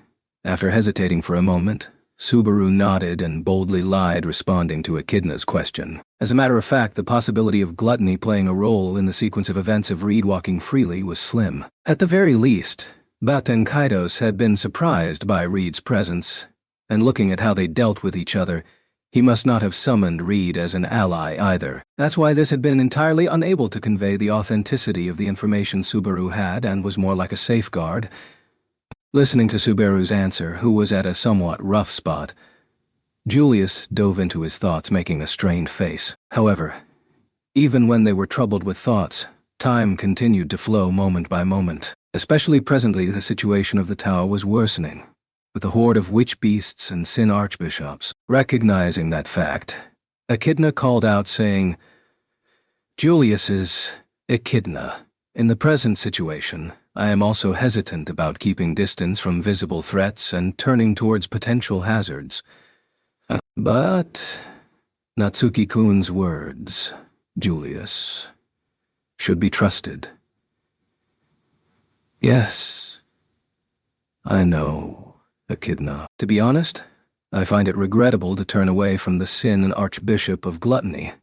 [SPEAKER 1] After hesitating for a moment, Subaru nodded and boldly lied, responding to Echidna's question. As a matter of fact, the possibility of Gluttony playing a role in the sequence of events of Reed walking freely was slim. At the very least, Bat and Kaidos had been surprised by Reed's presence, and looking at how they dealt with each other, he must not have summoned Reed as an ally either. That's why this had been entirely unable to convey the authenticity of the information Subaru had and was more like a safeguard. Listening to Subaru's answer, who was at a somewhat rough spot, Julius dove into his thoughts, making a strained face. However, even when they were troubled with thoughts, time continued to flow moment by moment. Especially presently, the situation of the tower was worsening, with a horde of witch beasts and sin archbishops. Recognizing that fact, Echidna called out, saying, Julius is Echidna. In the present situation, I am also hesitant about keeping distance from visible threats and turning towards potential hazards. But Natsuki-kun's words, Julius, should be trusted. Yes, I know, Echidna. To be honest, I find it regrettable to turn away from the Sin Archbishop of Gluttony,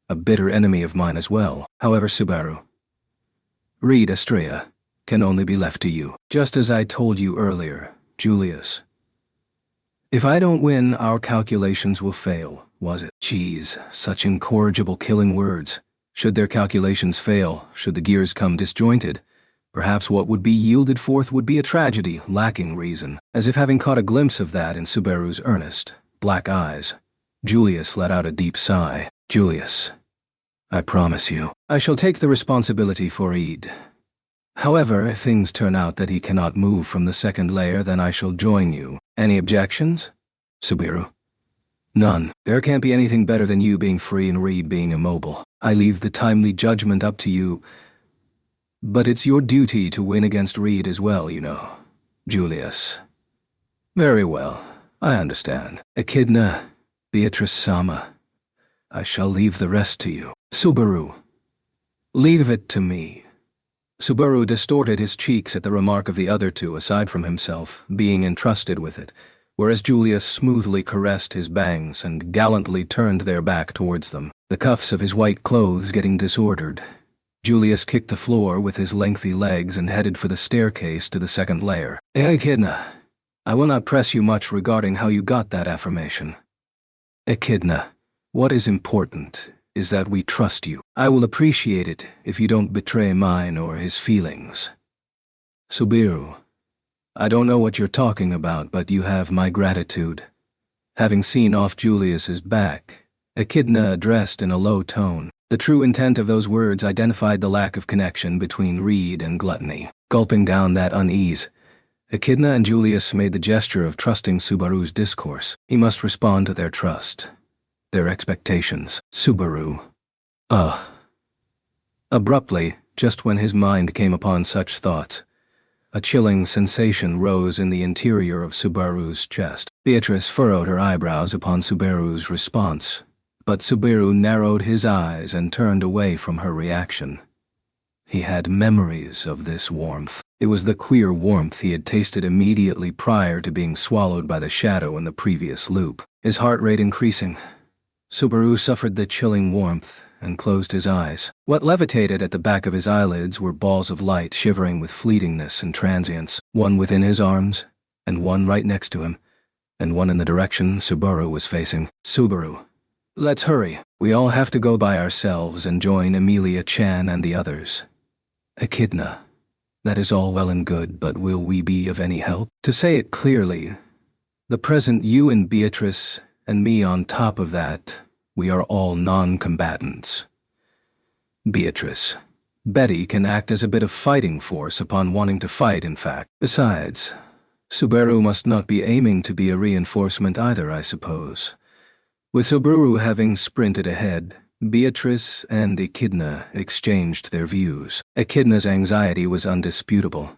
[SPEAKER 1] a bitter enemy of mine as well. However, Subaru, Reed Estrella can only be left to you. Just as I told you earlier, Julius. If I don't win, our calculations will fail, was it? Geez, such incorrigible killing words. Should their calculations fail, should the gears come disjointed, perhaps what would be yielded forth would be a tragedy lacking reason. As if having caught a glimpse of that in Subaru's earnest, black eyes, Julius let out a deep sigh. Julius, I promise you, I shall take the responsibility for Reed. However, if things turn out that he cannot move from the second layer, then I shall join you. Any objections, Subaru? None. There can't be anything better than you being free and Reed being immobile. I leave the timely judgment up to you. But it's your duty to win against Reed as well, you know, Julius. Very well, I understand. Echidna, Beatrice-sama, I shall leave the rest to you. Subaru, leave it to me. Subaru distorted his cheeks at the remark of the other two, aside from himself, being entrusted with it, whereas Julius smoothly caressed his bangs and gallantly turned their back towards them, the cuffs of his white clothes getting disordered. Julius kicked the floor with his lengthy legs and headed for the staircase to the second layer. Echidna, I will not press you much regarding how you got that affirmation. Echidna, what is important is that we trust you. I will appreciate it if you don't betray mine or his feelings. Subaru, I don't know what you're talking about, but you have my gratitude. Having seen off Julius's back, Echidna addressed in a low tone. The true intent of those words identified the lack of connection between Reed and Gluttony. Gulping down that unease, Echidna and Julius made the gesture of trusting Subaru's discourse. He must respond to their trust, their expectations. Subaru. Abruptly, just when his mind came upon such thoughts, a chilling sensation rose in the interior of Subaru's chest. Beatrice furrowed her eyebrows upon Subaru's response, but Subaru narrowed his eyes and turned away from her reaction. He had memories of this warmth. It was the queer warmth he had tasted immediately prior to being swallowed by the shadow in the previous loop. His heart rate increasing, Subaru suffered the chilling warmth and closed his eyes. What levitated at the back of his eyelids were balls of light shivering with fleetingness and transience, one within his arms, and one right next to him, and one in the direction Subaru was facing. Subaru, let's hurry. We all have to go by ourselves and join Emilia-chan and the others. Echidna, that is all well and good, but will we be of any help? To say it clearly, The present you and Beatrice, and me on top of that, we are all non-combatants. Beatrice. Betty can act as a bit of fighting force upon wanting to fight, in fact. Besides, Subaru must not be aiming to be a reinforcement either, I suppose. With Subaru having sprinted ahead, Beatrice and Echidna exchanged their views. Echidna's anxiety was undisputable,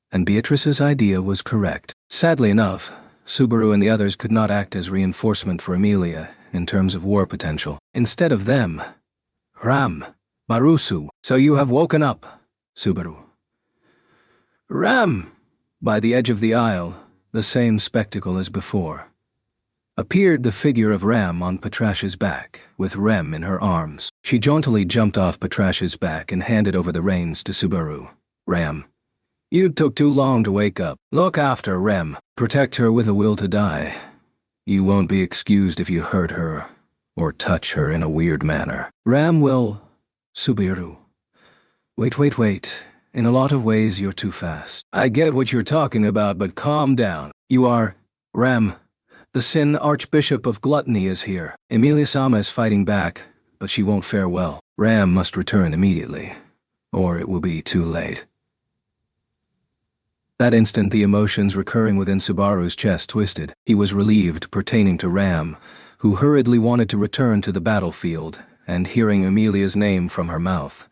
[SPEAKER 1] and Beatrice's idea was correct. Sadly enough, Subaru and the others could not act as reinforcement for Amelia in terms of war potential. Instead of them, Ram, Marusu, so you have woken up, Subaru. Ram! By the edge of the aisle, the same spectacle as before, appeared the figure of Ram on Patrasha's back, with Rem in her arms. She jauntily jumped off Patrasha's back and handed over the reins to Subaru. Ram, you took too long to wake up. Look after Rem. Protect her with a will to die. You won't be excused if you hurt her, or touch her in a weird manner. Ram will... Subaru. Wait. In a lot of ways you're too fast. I get what you're talking about, but calm down. You are... Ram. The Sin Archbishop of Gluttony is here. Emilia-sama is fighting back, but she won't fare well. Ram must return immediately, or it will be too late. That instant the emotions recurring within Subaru's chest twisted. He was relieved pertaining to Ram, who hurriedly wanted to return to the battlefield, and hearing Amelia's name from her mouth,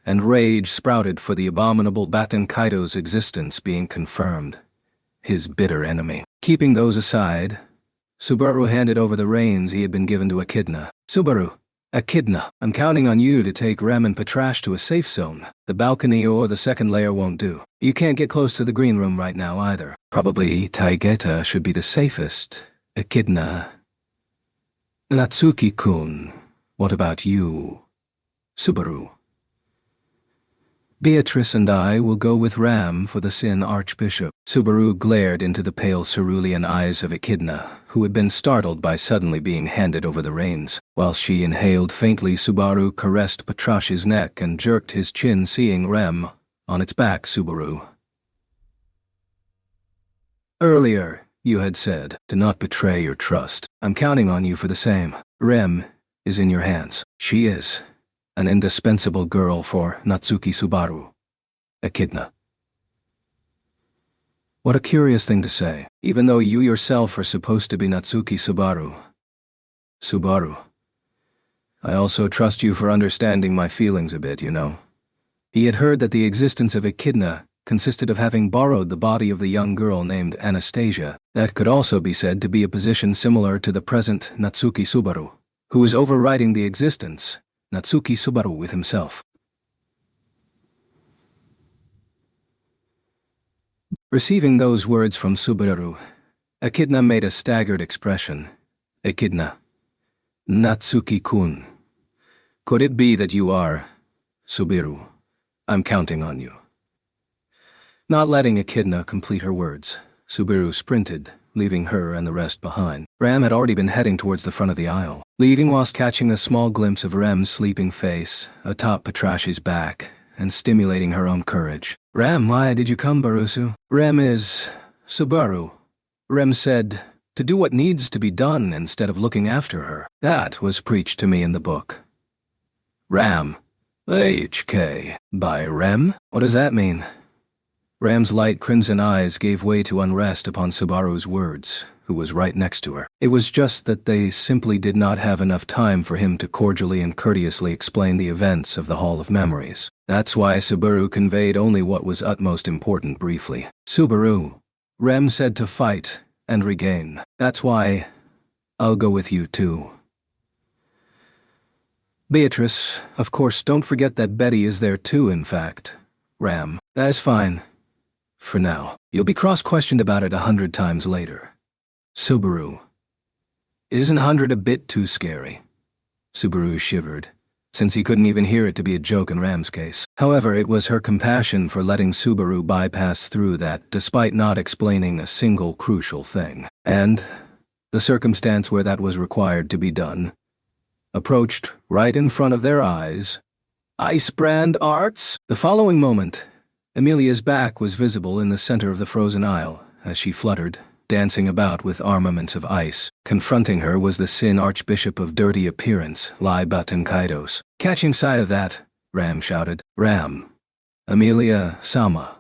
[SPEAKER 1] and rage sprouted for the abominable Baten Kaido's existence being confirmed. His bitter enemy. Keeping those aside, Subaru handed over the reins he had been given to Echidna. Subaru, Echidna, I'm counting on you to take Rem and Patrash to a safe zone. The balcony or the second layer won't do. You can't get close to the green room right now either. Probably Taigeta should be the safest. Echidna. Natsuki-kun, what about you? Subaru. Beatrice and I will go with Ram for the Sin Archbishop. Subaru glared into the pale cerulean eyes of Echidna, who had been startled by suddenly being handed over the reins. While she inhaled faintly, Subaru caressed Patrash's neck and jerked his chin, seeing Rem on its back. Subaru. Earlier, you had said to not betray your trust. I'm counting on you for the same. Rem is in your hands. She is an indispensable girl for Natsuki Subaru. Echidna. What a curious thing to say, even though you yourself are supposed to be Natsuki Subaru. Subaru. I also trust you for understanding my feelings a bit, you know. He had heard that the existence of Echidna consisted of having borrowed the body of the young girl named Anastasia. That could also be said to be a position similar to the present Natsuki Subaru, who is overriding the existence Natsuki Subaru with himself. Receiving those words from Subaru, Echidna made a staggered expression. Echidna. Natsuki-kun. Could it be that you are... Subaru. I'm counting on you. Not letting Echidna complete her words, Subaru sprinted, leaving her and the rest behind. Ram had already been heading towards the front of the aisle, leaving whilst catching a small glimpse of Rem's sleeping face atop Patrashi's back and stimulating her own courage. Ram, why did you come, Barusu? Rem is... Subaru. Rem said to do what needs to be done instead of looking after her. That was preached to me in the book. Ram. HK. By Rem? What does that mean? Ram's light crimson eyes gave way to unrest upon Subaru's words, who was right next to her. It was just that they simply did not have enough time for him to cordially and courteously explain the events of the Hall of Memories. That's why Subaru conveyed only what was utmost important briefly. Subaru. Rem said to fight and regain. That's why I'll go with you too. Beatrice, of course, don't forget that Betty is there too, in fact. Ram. That is fine. For now. You'll be cross-questioned about it 100 times later. Subaru. Isn't 100 a bit too scary? Subaru shivered, since he couldn't even hear it to be a joke in Ram's case. However, it was her compassion for letting Subaru bypass through that, despite not explaining a single crucial thing. And the circumstance where that was required to be done approached right in front of their eyes. Ice Brand Arts? The following moment, Amelia's back was visible in the center of the frozen aisle as she fluttered dancing about with armaments of ice. Confronting her was the Sin Archbishop of dirty appearance, Lai Batankaidos. Catching sight of that, Ram shouted, "Ram! Amelia Sama!"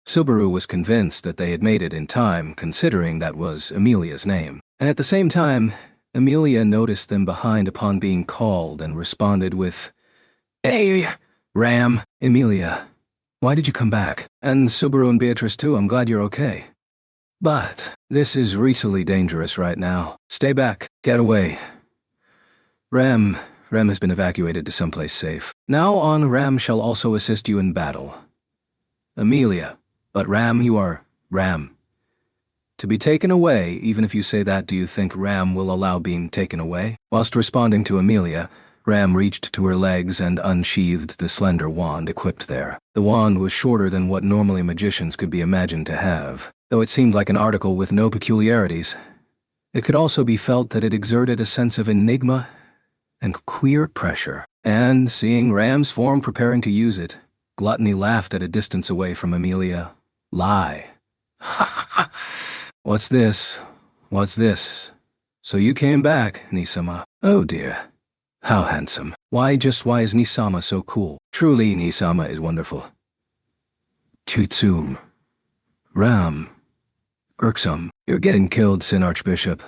[SPEAKER 1] Subaru was convinced that they had made it in time, considering that was Amelia's name. And at the same time, Amelia noticed them behind upon being called and responded with, "Hey, Ram, Amelia, why did you come back? And Subaru and Beatrice too, I'm glad you're okay. But this is really dangerous right now. Stay back, get away. Ram has been evacuated to someplace safe. Now on, Ram shall also assist you in battle. Amelia, but Ram, you are Ram. To be taken away, even if you say that, do you think Ram will allow being taken away?" Whilst responding to Amelia, Ram reached to her legs and unsheathed the slender wand equipped there. The wand was shorter than what normally magicians could be imagined to have. Though it seemed like an article with no peculiarities, it could also be felt that it exerted a sense of enigma and queer pressure. And, seeing Ram's form preparing to use it, Gluttony laughed at a distance away from Amelia. "Lie. What's this? What's this? So you came back, Nisama. Oh dear. How handsome. Why is Nisama so cool? Truly, Nisama is wonderful. Chutsum. Ram. Irksome. You're getting killed, Sin Archbishop."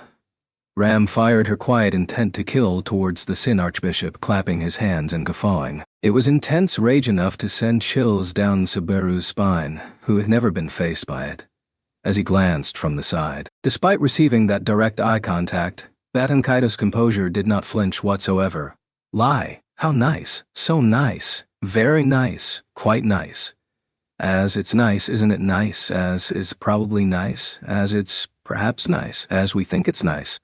[SPEAKER 1] Ram fired her quiet intent to kill towards the Sin Archbishop, clapping his hands and guffawing. It was intense rage enough to send chills down Subaru's spine, who had never been faced by it, as he glanced from the side. Despite receiving that direct eye contact, Batankaido's composure did not flinch whatsoever. "Lie. How nice. So nice. Very nice. Quite nice. As it's nice, isn't it nice? As is probably nice. As it's perhaps nice. As we think it's nice.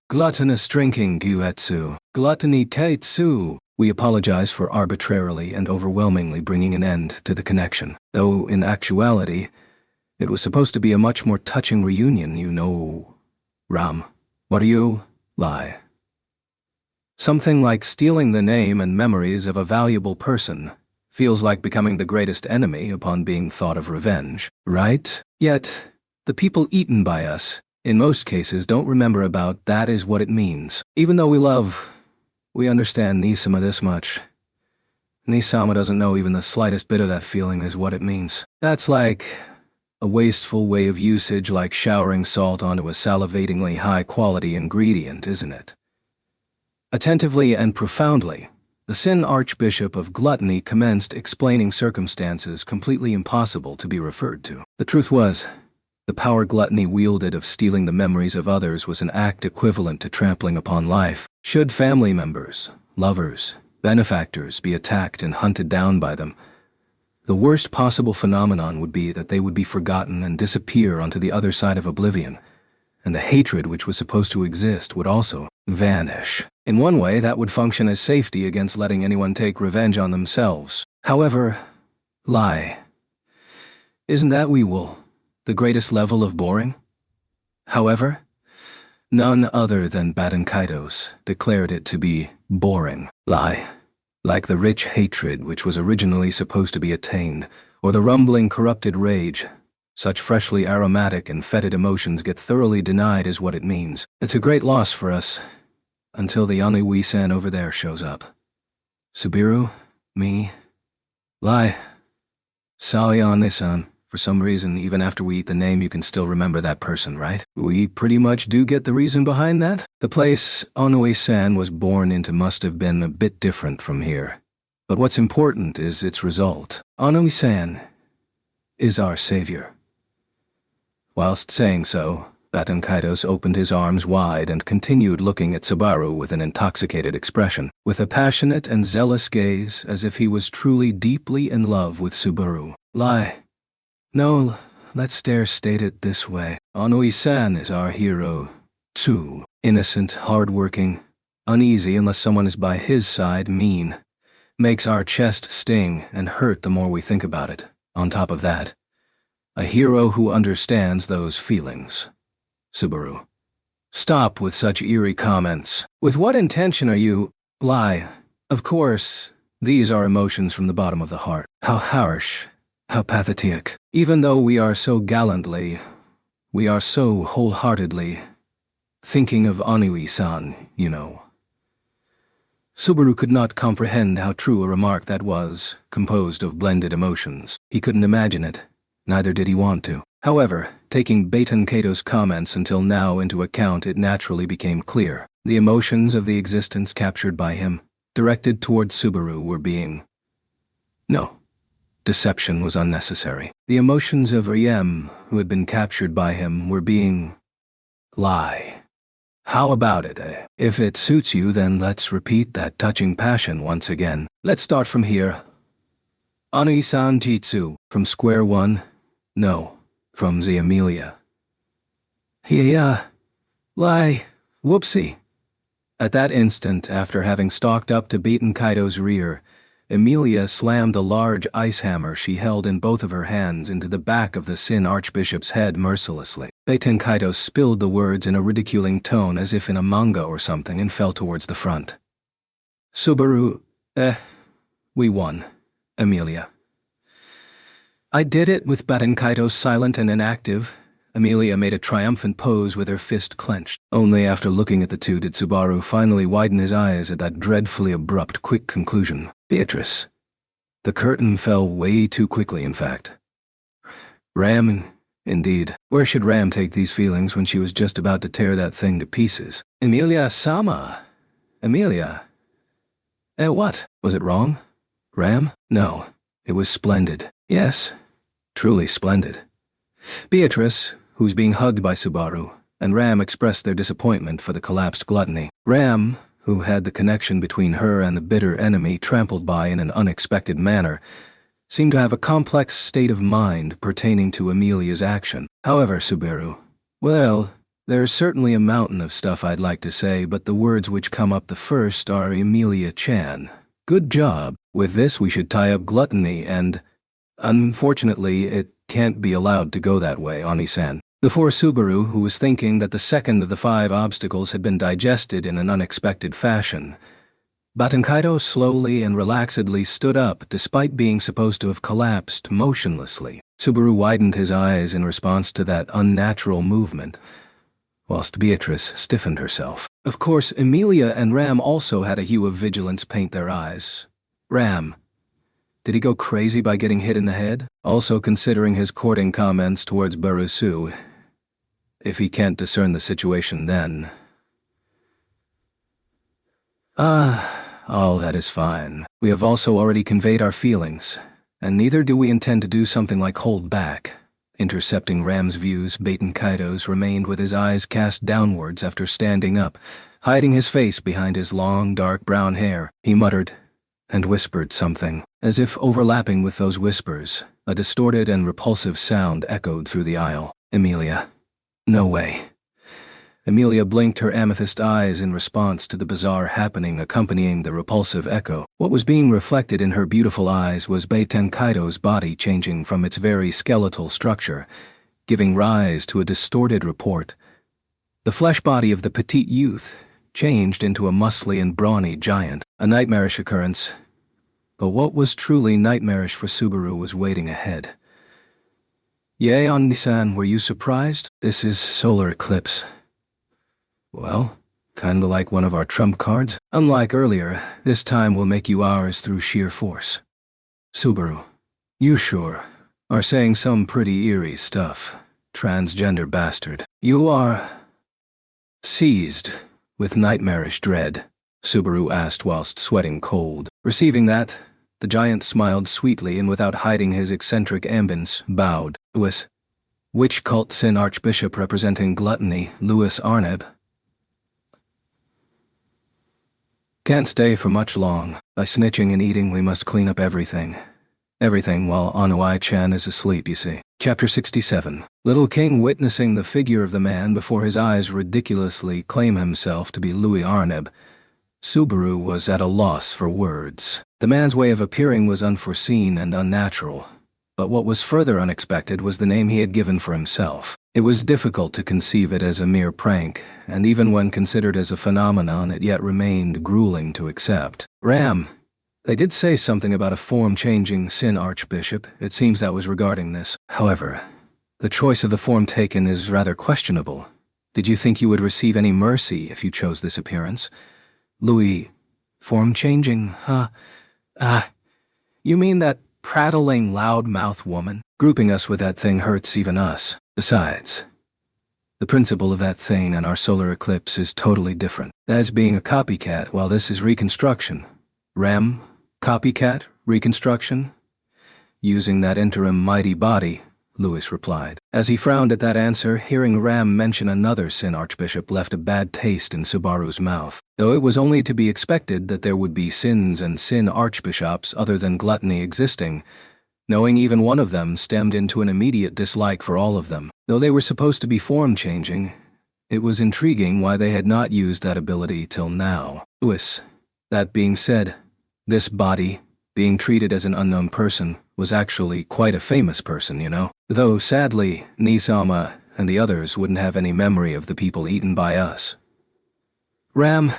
[SPEAKER 1] Gluttonous drinking gyuetsu. Gluttony taitsu." We apologize for arbitrarily and overwhelmingly bringing an end to the connection, though in actuality, it was supposed to be a much more touching reunion, you know. Ram, what are you? Lie. Something like stealing the name and memories of a valuable person feels like becoming the greatest enemy upon being thought of revenge, right? Yet, the people eaten by us, in most cases, don't remember about that is what it means. Even though we understand Nisama this much. Nisama doesn't know even the slightest bit of that feeling is what it means. That's like a wasteful way of usage, like showering salt onto a salivatingly high-quality ingredient, isn't it? Attentively and profoundly, the Sin Archbishop of Gluttony commenced explaining circumstances completely impossible to be referred to. The truth was, the power Gluttony wielded of stealing the memories of others was an act equivalent to trampling upon life. Should family members, lovers, benefactors be attacked and hunted down by them, the worst possible phenomenon would be that they would be forgotten and disappear onto the other side of oblivion, and the hatred which was supposed to exist would also vanish. In one way, that would function as safety against letting anyone take revenge on themselves. However, lie. Isn't that the greatest level of boring? However, none other than Batankaidos declared it to be boring. Lie. Like the rich hatred which was originally supposed to be attained, or the rumbling corrupted rage, such freshly aromatic and fetid emotions get thoroughly denied is what it means. It's a great loss for us, until the Onui-san over there shows up. Subiru, me, Lie, Saoyane-san. For some reason, even after we eat the name, you can still remember that person, right? We pretty much do get the reason behind that. The place Onui-san was born into must have been a bit different from here. But what's important is its result. Onui-san is our savior. Whilst saying so, Batankaidos opened his arms wide and continued looking at Subaru with an intoxicated expression, with a passionate and zealous gaze, as if he was truly deeply in love with Subaru. Lie. No, let's dare state it this way. Onui-san is our hero, too. Innocent, hard-working, uneasy unless someone is by his side, mean. Makes our chest sting and hurt the more we think about it. On top of that, a hero who understands those feelings. Subaru. Stop with such eerie comments. With what intention are you? Lie. Of course, these are emotions from the bottom of the heart. How harsh. How pathetic. Even though we are so gallantly, we are so wholeheartedly thinking of Anui-san, you know. Subaru could not comprehend how true a remark that was, composed of blended emotions. He couldn't imagine it, neither did he want to. However, taking Baten Kato's comments until now into account, it naturally became clear. The emotions of the existence captured by him, directed toward Subaru, were being... No. Deception was unnecessary. The emotions of Riem, who had been captured by him, were being... lie. How about it, eh? If it suits you, then let's repeat that touching passion once again. Let's start from here. Anui-san Jitsu, from square one? No, from the Amelia. Lie. Whoopsie. At that instant, after having stalked up to Baten Kaido's rear, Amelia slammed a large ice hammer she held in both of her hands into the back of the Sin Archbishop's head mercilessly. Baten Kaido spilled the words in a ridiculing tone as if in a manga or something and fell towards the front. Subaru, we won, Amelia. I did it with Baten Kaido silent and inactive. Amelia made a triumphant pose with her fist clenched. Only after looking at the two did Subaru finally widen his eyes at that dreadfully abrupt, quick conclusion. Beatrice. The curtain fell way too quickly, in fact. Ram, indeed. Where should Ram take these feelings when she was just about to tear that thing to pieces? Emilia-sama. Amelia. What? Was it wrong? Ram? No. It was splendid. Yes. Truly splendid. Beatrice, who's being hugged by Subaru, and Ram expressed their disappointment for the collapsed gluttony. Ram, who had the connection between her and the bitter enemy trampled by in an unexpected manner, seemed to have a complex state of mind pertaining to Amelia's action. However, Subaru, well, there's certainly a mountain of stuff I'd like to say, but the words which come up the first are Emilia-chan. Good job. With this we should tie up gluttony and... Unfortunately, it can't be allowed to go that way, Ani-san. Before Subaru, who was thinking that the second of the 5 obstacles had been digested in an unexpected fashion, Baten Kaido slowly and relaxedly stood up despite being supposed to have collapsed motionlessly. Subaru widened his eyes in response to that unnatural movement, whilst Beatrice stiffened herself. Of course, Emilia and Ram also had a hue of vigilance paint their eyes. Ram. Did he go crazy by getting hit in the head? Also considering his courting comments towards Barusu. If he can't discern the situation then... all that is fine. We have also already conveyed our feelings, and neither do we intend to do something like hold back. Intercepting Ram's views, Baten Kaido's remained with his eyes cast downwards after standing up, hiding his face behind his long, dark brown hair. He muttered and whispered something. As if overlapping with those whispers, a distorted and repulsive sound echoed through the aisle. Emilia. No way. Emilia blinked her amethyst eyes in response to the bizarre happening accompanying the repulsive echo. What was being reflected in her beautiful eyes was Baten Kaido's body changing from its very skeletal structure, giving rise to a distorted report. The flesh body of the petite youth changed into a muscly and brawny giant. A nightmarish occurrence. But what was truly nightmarish for Subaru was waiting ahead. Yay, Ani-san, were you surprised? This is solar eclipse. Well, kinda like one of our trump cards. Unlike earlier, this time we'll make you ours through sheer force. Subaru, you sure are saying some pretty eerie stuff, transgender bastard. You are... seized with nightmarish dread, Subaru asked whilst sweating cold. Receiving that, the giant smiled sweetly and without hiding his eccentric ambience, bowed. Louis. Which cult Sin Archbishop representing gluttony, Louis Arneb? Can't stay for much long. By snitching and eating we must clean up everything. Everything while Anuai-chan is asleep, you see. Chapter 67. Little King witnessing the figure of the man before his eyes ridiculously claim himself to be Louis Arneb, Subaru was at a loss for words. The man's way of appearing was unforeseen and unnatural, but what was further unexpected was the name he had given for himself. It was difficult to conceive it as a mere prank, and even when considered as a phenomenon it yet remained grueling to accept. Ram. They did say something about a form-changing Sin Archbishop. It seems that was regarding this. However, The choice of the form taken is rather questionable. Did you think you would receive any mercy if you chose this appearance? Louis, form changing, huh? You mean that prattling, loud-mouthed woman? Grouping us with that thing hurts even us. Besides, the principle of that thing and our solar eclipse is totally different. That's being a copycat, while this is reconstruction. Ram, copycat, reconstruction? Using that interim mighty body, Louis replied. As he frowned at that answer, hearing Ram mention another Sin Archbishop left a bad taste in Subaru's mouth. Though it was only to be expected that there would be Sins and Sin Archbishops other than Gluttony existing, knowing even one of them stemmed into an immediate dislike for all of them. Though they were supposed to be form-changing, it was intriguing why they had not used that ability till now. Louis, that being said, this body, being treated as an unknown person, was actually quite a famous person, you know? Though, sadly, Nisama and the others wouldn't have any memory of the people eaten by us. Ram,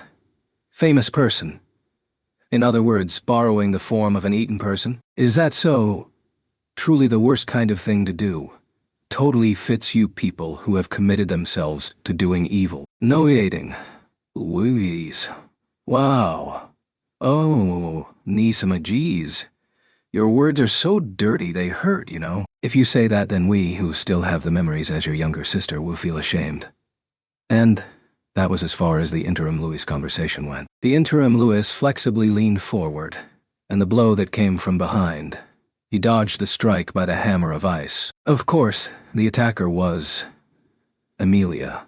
[SPEAKER 1] famous person. In other words, borrowing the form of an eaten person? Is that so? Truly the worst kind of thing to do. Totally fits you people who have committed themselves to doing evil. No eating. Louise. Wow. Oh, Nisama, geez. Your words are so dirty they hurt, you know. If you say that, then we, who still have the memories as your younger sister, will feel ashamed. And that was as far as the interim Louis conversation went. The interim Louis flexibly leaned forward, and the blow that came from behind. He dodged the strike by the hammer of ice. Of course, the attacker was Amelia.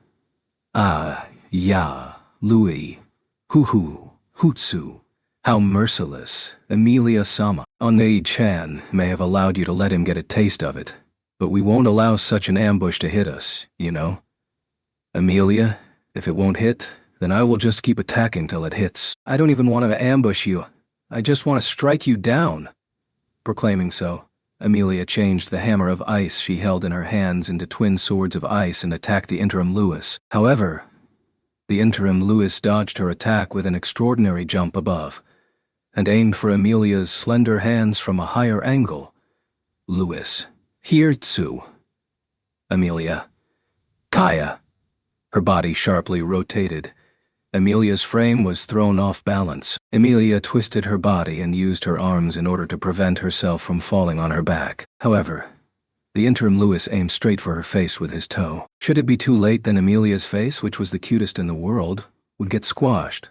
[SPEAKER 1] Yeah, Louis. Hoo-hoo, Hootsu. How merciless, Amelia-sama. Onei-chan may have allowed you to let him get a taste of it, but we won't allow such an ambush to hit us, you know? Amelia, if it won't hit, then I will just keep attacking till it hits. I don't even want to ambush you. I just want to strike you down. Proclaiming so, Amelia changed the hammer of ice she held in her hands into twin swords of ice and attacked the interim Louis. However, the interim Louis dodged her attack with an extraordinary jump above, and aimed for Amelia's slender hands from a higher angle. Louis. Hirtsu. Amelia. Kaya. Her body sharply rotated. Amelia's frame was thrown off balance. Amelia twisted her body and used her arms in order to prevent herself from falling on her back. However, the interim Louis aimed straight for her face with his toe. Should it be too late, then Amelia's face, which was the cutest in the world, would get squashed.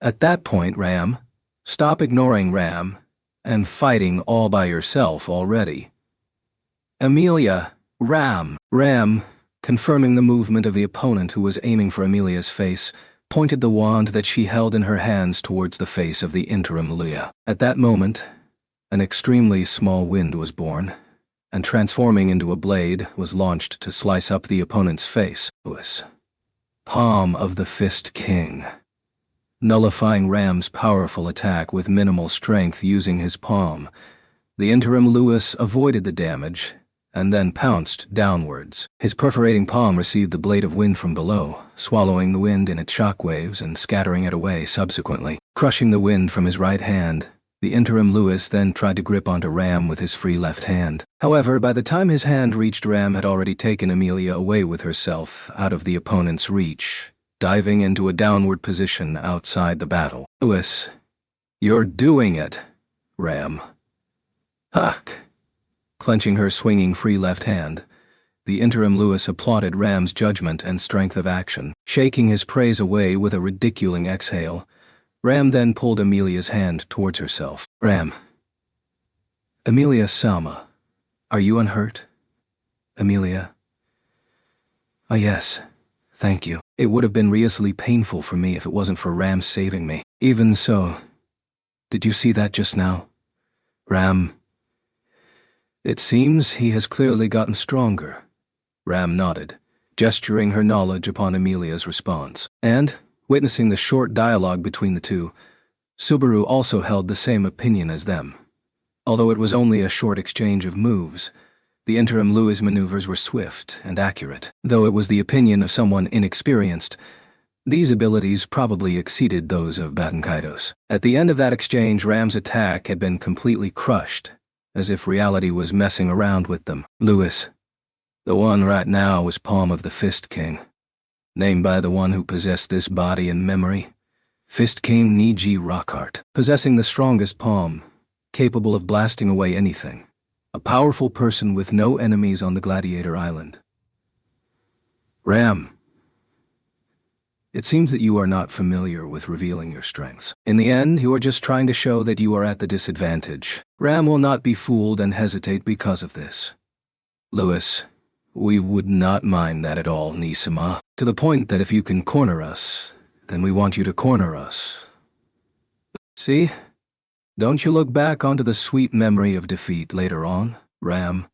[SPEAKER 1] At that point, Ram, stop ignoring Ram and fighting all by yourself already. Amelia, Ram, confirming the movement of the opponent who was aiming for Amelia's face, pointed the wand that she held in her hands towards the face of the interim Leah. At that moment, an extremely small wind was born, and transforming into a blade was launched to slice up the opponent's face. Louis. Palm of the Fist King. Nullifying Ram's powerful attack with minimal strength using his palm, the interim Louis avoided the damage and then pounced downwards. His perforating palm received the blade of wind from below, swallowing the wind in its shockwaves and scattering it away subsequently. Crushing the wind from his right hand, the interim Louis then tried to grip onto Ram with his free left hand. However, by the time his hand reached Ram had already taken Amelia away with herself out of the opponent's reach, diving into a downward position outside the battle. Louis, you're doing it, Ram. Huck. Clenching her swinging free left hand, the interim Louis applauded Ram's judgment and strength of action. Shaking his praise away with a ridiculing exhale, Ram then pulled Amelia's hand towards herself. Ram. Amelia-sama, are you unhurt? Amelia. Ah, yes, thank you. It would have been riously painful for me if it wasn't for Ram saving me. Even so, did you see that just now? Ram. It seems he has clearly gotten stronger. Ram nodded, gesturing her knowledge upon Amelia's response. And, witnessing the short dialogue between the two, Subaru also held the same opinion as them. Although it was only a short exchange of moves, the interim Louis' maneuvers were swift and accurate. Though it was the opinion of someone inexperienced, these abilities probably exceeded those of Batankaidos. At the end of that exchange, Ram's attack had been completely crushed, as if reality was messing around with them. Louis, The one right now was Palm of the Fist King, named by the one who possessed this body and memory. Fist King Niji Rockhart, possessing the strongest palm, capable of blasting away anything. A powerful person with no enemies on the Gladiator Island. Ram. It seems that you are not familiar with revealing your strengths. In the end, you are just trying to show that you are at the disadvantage. Ram will not be fooled and hesitate because of this. Lewis, we would not mind that at all, Nisama. To the point that if you can corner us, then we want you to corner us. See? Don't you look back onto the sweet memory of defeat later on, Ram?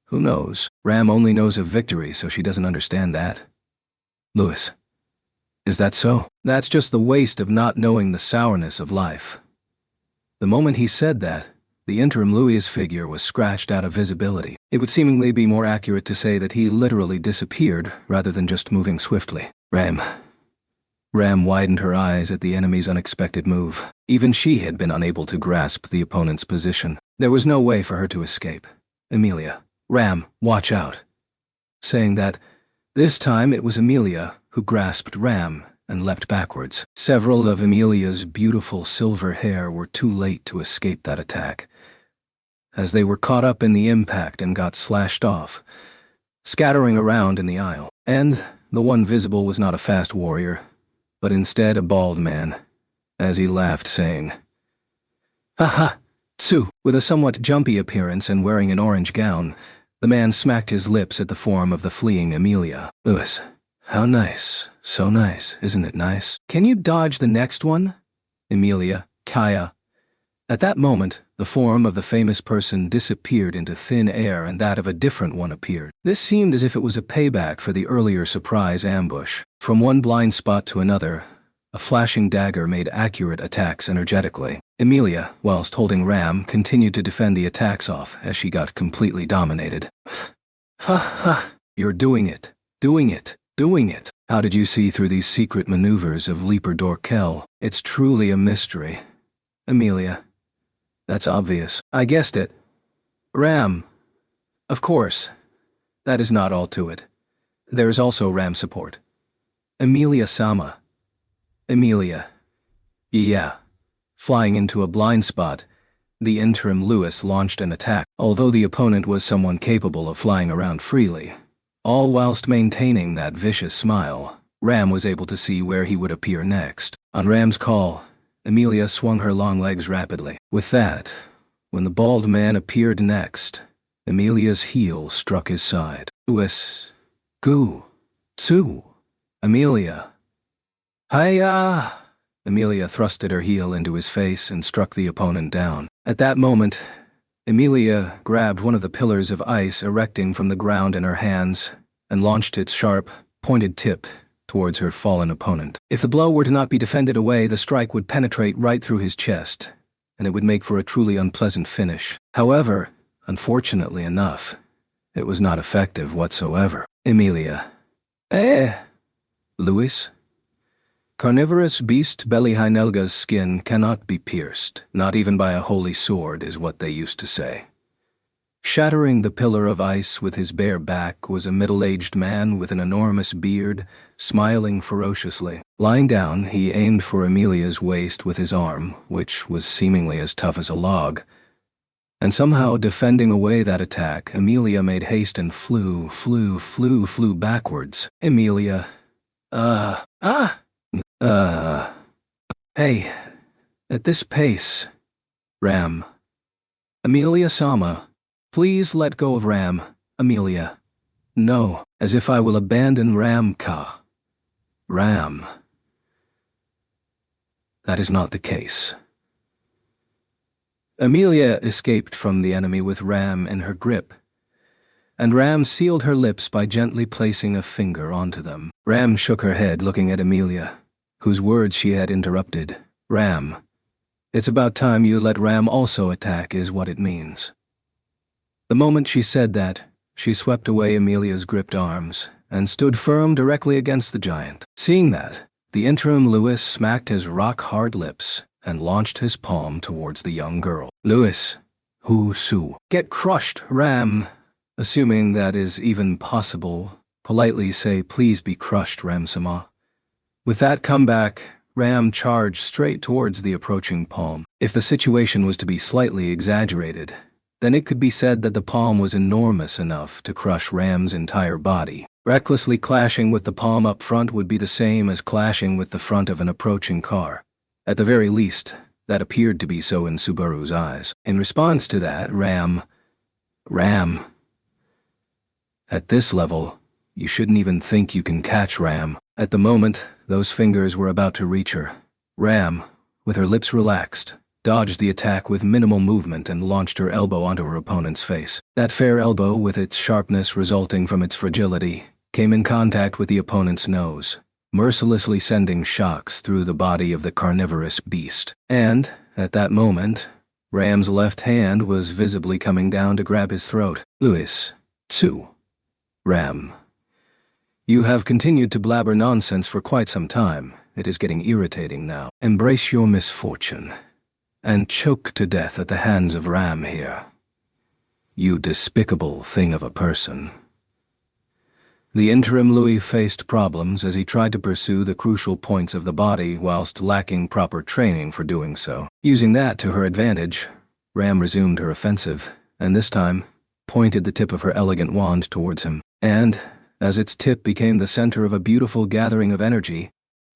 [SPEAKER 1] Who knows? Ram only knows of victory, so she doesn't understand that. Lewis. Is that so? That's just the waste of not knowing the sourness of life. The moment he said that, the interim Louis' figure was scratched out of visibility. It would seemingly be more accurate to say that he literally disappeared rather than just moving swiftly. Ram widened her eyes at the enemy's unexpected move. Even she had been unable to grasp the opponent's position. There was no way for her to escape. Emilia. Ram, watch out. Saying that, this time it was Emilia who grasped Ram and leapt backwards. Several of Emilia's beautiful silver hair were too late to escape that attack, as they were caught up in the impact and got slashed off, scattering around in the aisle. And the one visible was not a fast warrior, but instead a bald man, as he laughed, saying, "Ha ha, Tsu." With a somewhat jumpy appearance and wearing an orange gown, the man smacked his lips at the form of the fleeing Emilia. Lewis, how nice. So nice, isn't it nice? Can you dodge the next one? Emilia, Kaya. At that moment, the form of the famous person disappeared into thin air and that of a different one appeared. This seemed as if it was a payback for the earlier surprise ambush. From one blind spot to another, a flashing dagger made accurate attacks energetically. Emilia, whilst holding Ram, continued to defend the attacks off as she got completely dominated. Ha ha, you're doing it, doing it, doing it. How did you see through these secret maneuvers of Leaper Dorkel? It's truly a mystery. Emilia. That's obvious. I guessed it. Ram. Of course. That is not all to it. There is also Ram support. Emilia-sama. Emilia. Yeah. Flying into a blind spot, the interim Lewis launched an attack, although the opponent was someone capable of flying around freely. All whilst maintaining that vicious smile, Ram was able to see where he would appear next. On Ram's call, Emilia swung her long legs rapidly. With that, when the bald man appeared next, Emilia's heel struck his side. Lewis. Gu. Tsu. Emilia. Hiya! Emilia thrusted her heel into his face and struck the opponent down. At that moment, Emilia grabbed one of the pillars of ice erecting from the ground in her hands and launched its sharp, pointed tip towards her fallen opponent. If the blow were to not be defended away, the strike would penetrate right through his chest, and it would make for a truly unpleasant finish. However, unfortunately enough, it was not effective whatsoever. Emilia. Louis? Carnivorous beast Belihainelga's skin cannot be pierced, not even by a holy sword, is what they used to say. Shattering the pillar of ice with his bare back was a middle-aged man with an enormous beard, smiling ferociously. Lying down, he aimed for Emilia's waist with his arm, which was seemingly as tough as a log. And somehow, defending away that attack, Emilia made haste and flew backwards. Emilia. Hey, at this pace. Ram. Emilia-sama. Please let go of Ram, Emilia. No, as if I will abandon Ram-ka. Ram. That is not the case. Emilia escaped from the enemy with Ram in her grip, and Ram sealed her lips by gently placing a finger onto them. Ram shook her head, looking at Emilia, whose words she had interrupted. Ram. It's about time you let Ram also attack, is what it means. The moment she said that, she swept away Emilia's gripped arms and stood firm directly against the giant. Seeing that, the interim Louis smacked his rock-hard lips and launched his palm towards the young girl. Louis. Hu Su. Get crushed, Ram. Assuming that is even possible, politely say, "Please be crushed, Ram-sama." With that comeback, Ram charged straight towards the approaching palm. If the situation was to be slightly exaggerated, then it could be said that the palm was enormous enough to crush Ram's entire body. Recklessly clashing with the palm up front would be the same as clashing with the front of an approaching car. At the very least, that appeared to be so in Subaru's eyes. In response to that, Ram. At this level, you shouldn't even think you can catch Ram. At the moment, those fingers were about to reach her. Ram, with her lips relaxed, dodged the attack with minimal movement and launched her elbow onto her opponent's face. That fair elbow, with its sharpness resulting from its fragility, came in contact with the opponent's nose, mercilessly sending shocks through the body of the carnivorous beast. And, at that moment, Ram's left hand was visibly coming down to grab his throat. "Louis. Tsu. Ram. You have continued to blabber nonsense for quite some time. It is getting irritating now. Embrace your misfortune and choke to death at the hands of Ram here. You despicable thing of a person." The interim Louis faced problems as he tried to pursue the crucial points of the body whilst lacking proper training for doing so. Using that to her advantage, Ram resumed her offensive, and this time pointed the tip of her elegant wand towards him. And, as its tip became the center of a beautiful gathering of energy,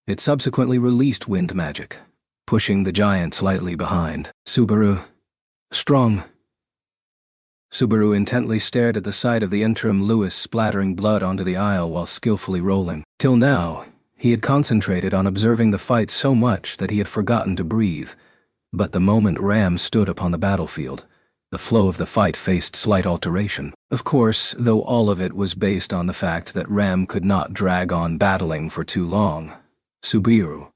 [SPEAKER 1] it subsequently released wind magic, pushing the giant slightly behind. "Subaru. Strong." Subaru intently stared at the sight of the interim Louis splattering blood onto the aisle while skillfully rolling. Till now, he had concentrated on observing the fight so much that he had forgotten to breathe. But the moment Ram stood upon the battlefield, the flow of the fight faced slight alteration. Of course, though all of it was based on the fact that Ram could not drag on battling for too long. Subaru.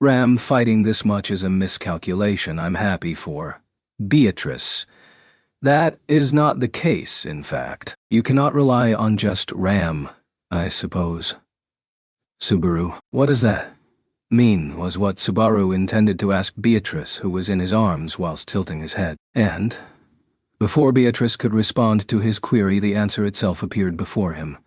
[SPEAKER 1] Ram fighting this much is a miscalculation I'm happy for. Beatrice. That is not the case, in fact. You cannot rely on just Ram, I suppose. Subaru. What does that mean? Was what Subaru intended to ask Beatrice, who was in his arms whilst tilting his head. And, before Beatrice could respond to his query, the answer itself appeared before him.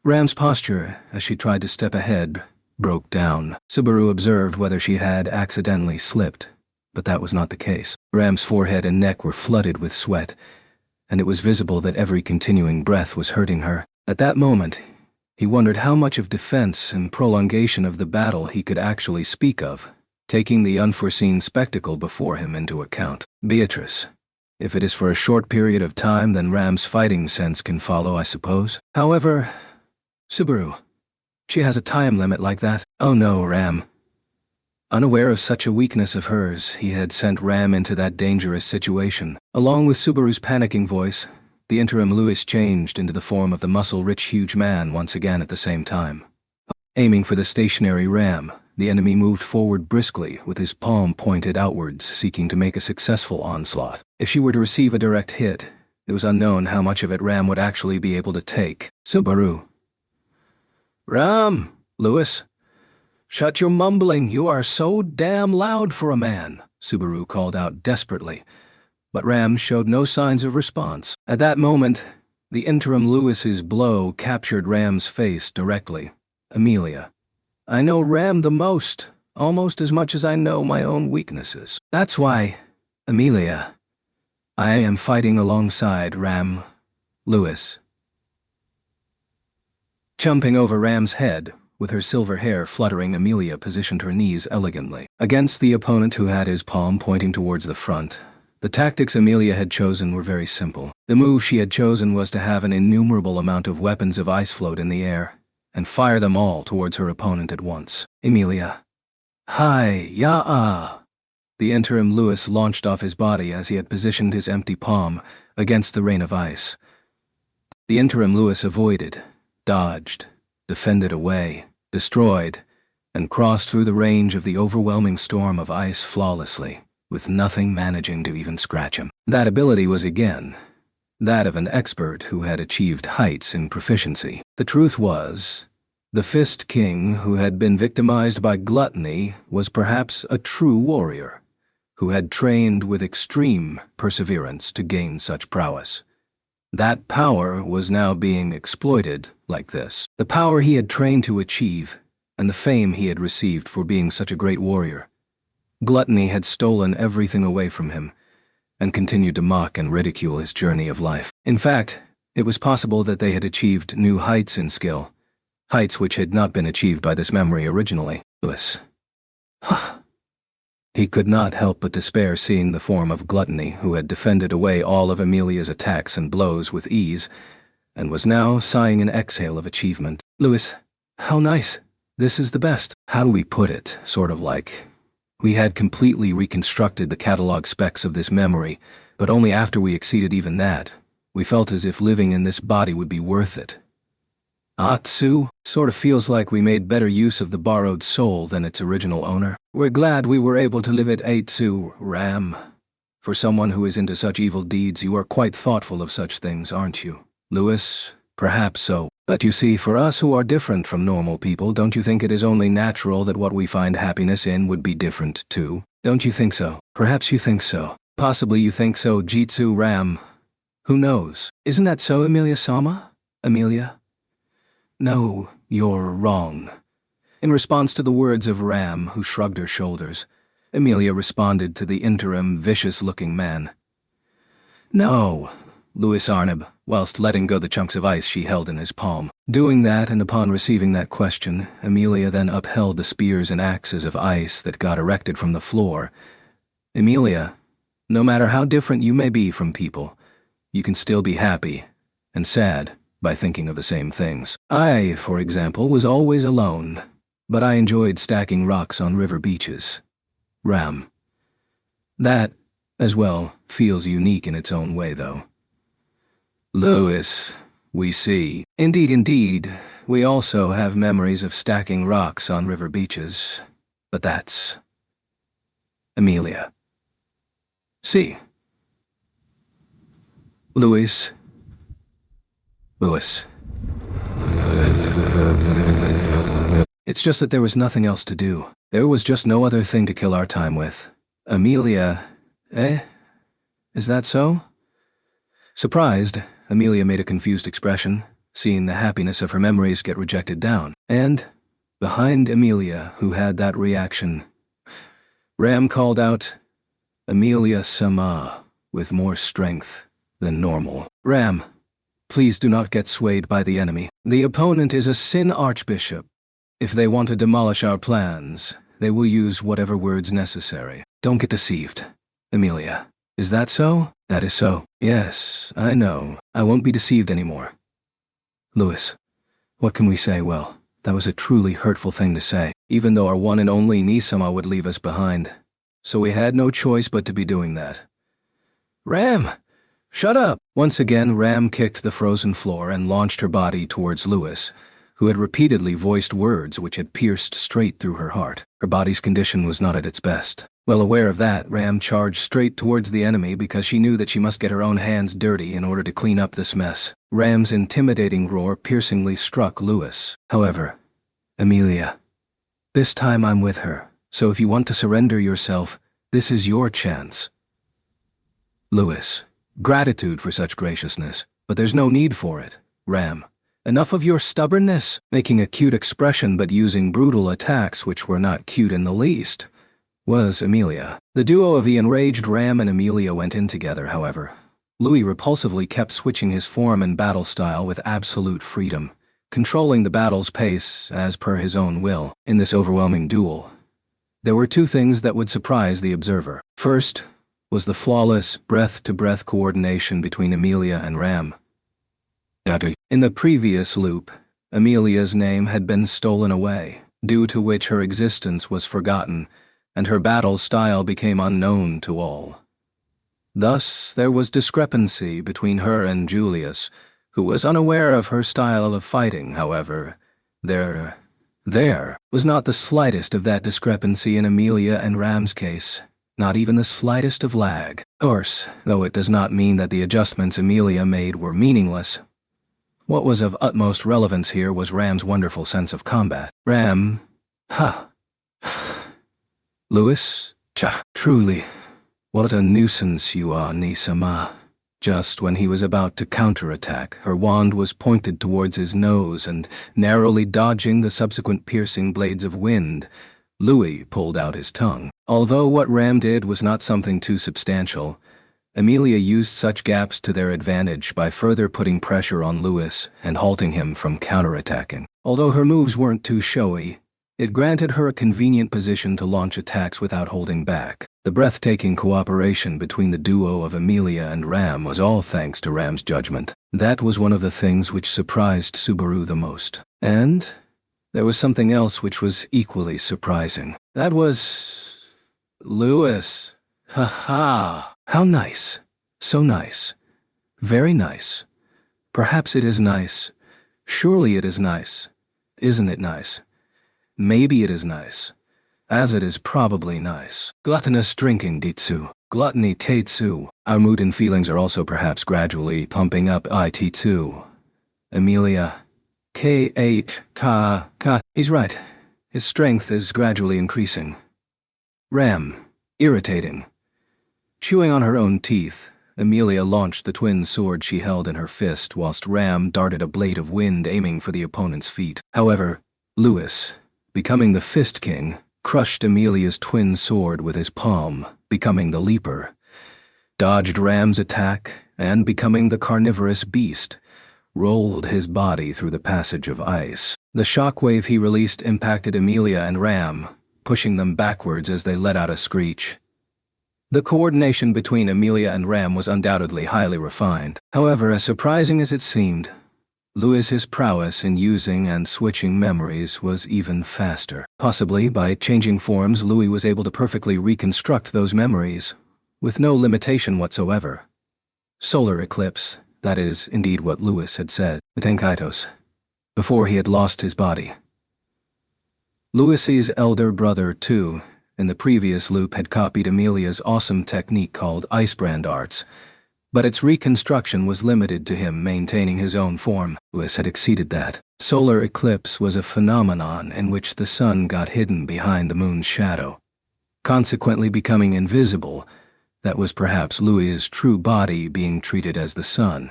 [SPEAKER 1] Ram's posture, as she tried to step ahead, broke down. Subaru observed whether she had accidentally slipped, but that was not the case. Ram's forehead and neck were flooded with sweat, and it was visible that every continuing breath was hurting her. At that moment, he wondered how much of defense and prolongation of the battle he could actually speak of, taking the unforeseen spectacle before him into account. Beatrice. If it is for a short period of time, then Ram's fighting sense can follow, I suppose. However, Subaru. She has a time limit like that. Oh no, Ram. Unaware of such a weakness of hers, he had sent Ram into that dangerous situation. Along with Subaru's panicking voice, the interim Louis changed into the form of the muscle-rich huge man once again at the same time. Aiming for the stationary Ram, the enemy moved forward briskly with his palm pointed outwards, seeking to make a successful onslaught. If she were to receive a direct hit, it was unknown how much of it Ram would actually be able to take. Subaru. Ram, Louis. Shut your mumbling, you are so damn loud for a man, Subaru called out desperately. But Ram showed no signs of response. At that moment, the interim Louis's blow captured Ram's face directly. Amelia. I know Ram the most, almost as much as I know my own weaknesses. That's why, Amelia, I am fighting alongside Ram, Louis. Jumping over Ram's head, with her silver hair fluttering, Amelia positioned her knees elegantly against the opponent who had his palm pointing towards the front. The tactics Amelia had chosen were very simple. The move she had chosen was to have an innumerable amount of weapons of ice float in the air, and fire them all towards her opponent at once. Amelia. Hi-ya-ah. The interim Louis launched off his body as he had positioned his empty palm against the rain of ice. The interim Louis avoided, dodged, defended away, destroyed, and crossed through the range of the overwhelming storm of ice flawlessly, with nothing managing to even scratch him. That ability was again that of an expert who had achieved heights in proficiency. The truth was, the Fist King who had been victimized by gluttony was perhaps a true warrior, who had trained with extreme perseverance to gain such prowess. That power was now being exploited like this. The power he had trained to achieve, and the fame he had received for being such a great warrior. Gluttony had stolen everything away from him, and continued to mock and ridicule his journey of life. In fact, it was possible that they had achieved new heights in skill, heights which had not been achieved by this memory originally. Louis. He could not help but despair seeing the form of Gluttony, who had defended away all of Amelia's attacks and blows with ease, and was now sighing an exhale of achievement. Louis, how nice. This is the best. How do we put it? Sort of like we had completely reconstructed the catalog specs of this memory, but only after we exceeded even that. We felt as if living in this body would be worth it. Atsu, sort of feels like we made better use of the borrowed soul than its original owner. We're glad we were able to live at Atsu, Ram. For someone who is into such evil deeds, you are quite thoughtful of such things, aren't you? Louis, perhaps so. But you see, for us who are different from normal people, don't you think it is only natural that what we find happiness in would be different too? Don't you think so? Perhaps you think so. Possibly you think so, Jitsu Ram. Who knows? Isn't that so, Emilia-sama? Amelia? No, you're wrong. In response to the words of Ram, who shrugged her shoulders, Amelia responded to the interim, vicious-looking man. No, Louis Arnab, whilst letting go the chunks of ice she held in his palm. Doing that, and upon receiving that question, Amelia then upheld the spears and axes of ice that got erected from the floor. Amelia, no matter how different you may be from people, you can still be happy and sad by thinking of the same things. I, for example, was always alone, but I enjoyed stacking rocks on river beaches. Ram. That, as well, feels unique in its own way, though. Louis, we see. Indeed, we also have memories of stacking rocks on river beaches, but that's... Amelia. See. Louis. It's just that there was nothing else to do. There was just no other thing to kill our time with. Amelia, eh? Is that so? Surprised, Amelia made a confused expression, seeing the happiness of her memories get rejected down. And, behind Amelia, who had that reaction, Ram called out, Amelia-sama, with more strength than normal. Ram, please do not get swayed by the enemy. The opponent is a Sin Archbishop. If they want to demolish our plans, they will use whatever words necessary. Don't get deceived. Amelia, is that so? That is so. Yes, I know. I won't be deceived anymore. Louis, what can we say? Well, that was a truly hurtful thing to say, even though our one and only Nisama would leave us behind. So we had no choice but to be doing that. Ram! Shut up! Once again, Ram kicked the frozen floor and launched her body towards Louis, who had repeatedly voiced words which had pierced straight through her heart. Her body's condition was not at its best. Well aware of that, Ram charged straight towards the enemy because she knew that she must get her own hands dirty in order to clean up this mess. Ram's intimidating roar piercingly struck Louis. However, Amelia, this time I'm with her, so if you want to surrender yourself, this is your chance. Louis. Gratitude for such graciousness, but there's no need for it. Ram. Enough of your stubbornness, making a cute expression but using brutal attacks which were not cute in the least, was Amelia. The duo of the enraged Ram and Amelia went in together, however. Louis repulsively kept switching his form and battle style with absolute freedom, controlling the battle's pace as per his own will. In this overwhelming duel, there were two things that would surprise the observer. First, was the flawless breath-to-breath coordination between Amelia and Ram. In the previous loop, Amelia's name had been stolen away, due to which her existence was forgotten, and her battle style became unknown to all. Thus, there was discrepancy between her and Julius, who was unaware of her style of fighting. However, there was not the slightest of that discrepancy in Amelia and Ram's case. Not even the slightest of lag. Of course, though it does not mean that the adjustments Amelia made were meaningless. What was of utmost relevance here was Ram's wonderful sense of combat. Ram, Louis, truly, what a nuisance you are, Nisama. Just when he was about to counterattack, her wand was pointed towards his nose, and, narrowly dodging the subsequent piercing blades of wind, Louis pulled out his tongue. Although what Ram did was not something too substantial, Amelia used such gaps to their advantage by further putting pressure on Louis and halting him from counterattacking. Although her moves weren't too showy, it granted her a convenient position to launch attacks without holding back. The breathtaking cooperation between the duo of Amelia and Ram was all thanks to Ram's judgment. That was one of the things which surprised Subaru the most. And there was something else which was equally surprising. That was Louis. Ha ha! How nice. So nice. Very nice. Perhaps it is nice. Surely it is nice. Isn't it nice? Maybe it is nice. As it is probably nice. Gluttonous drinking ditsu. Gluttony teitsu. Our mood and feelings are also perhaps gradually pumping up it2. Amelia. K-H-Ka. He's right. His strength is gradually increasing. Ram. Irritating. Chewing on her own teeth, Amelia launched the twin sword she held in her fist whilst Ram darted a blade of wind aiming for the opponent's feet. However, Louis, becoming the Fist King, crushed Amelia's twin sword with his palm, becoming the leaper, dodged Ram's attack, and becoming the carnivorous beast, rolled his body through the passage of ice. The shockwave he released impacted Amelia and Ram, pushing them backwards as they let out a screech. The coordination between Amelia and Ram was undoubtedly highly refined. However, as surprising as it seemed, Louis's prowess in using and switching memories was even faster. Possibly, by changing forms, Louis was able to perfectly reconstruct those memories, with no limitation whatsoever. Solar eclipse, that is indeed what Louis had said, Tenkaitos, before he had lost his body. Louis's elder brother, too, in the previous loop had copied Amelia's awesome technique called Icebrand Arts, but its reconstruction was limited to him maintaining his own form. Louis had exceeded that. Solar eclipse was a phenomenon in which the sun got hidden behind the moon's shadow, consequently becoming invisible. That was perhaps Louis's true body being treated as the sun,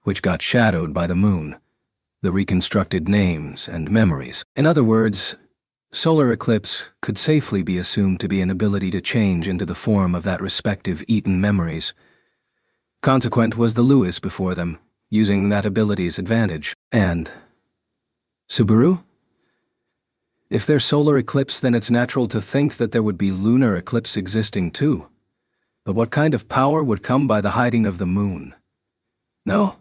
[SPEAKER 1] which got shadowed by the moon, the reconstructed names and memories. In other words, solar eclipse could safely be assumed to be an ability to change into the form of that respective eaten memories. Consequent was the Louis before them, using that ability's advantage. And Subaru? If there's solar eclipse, then it's natural to think that there would be lunar eclipse existing too. But what kind of power would come by the hiding of the moon? No.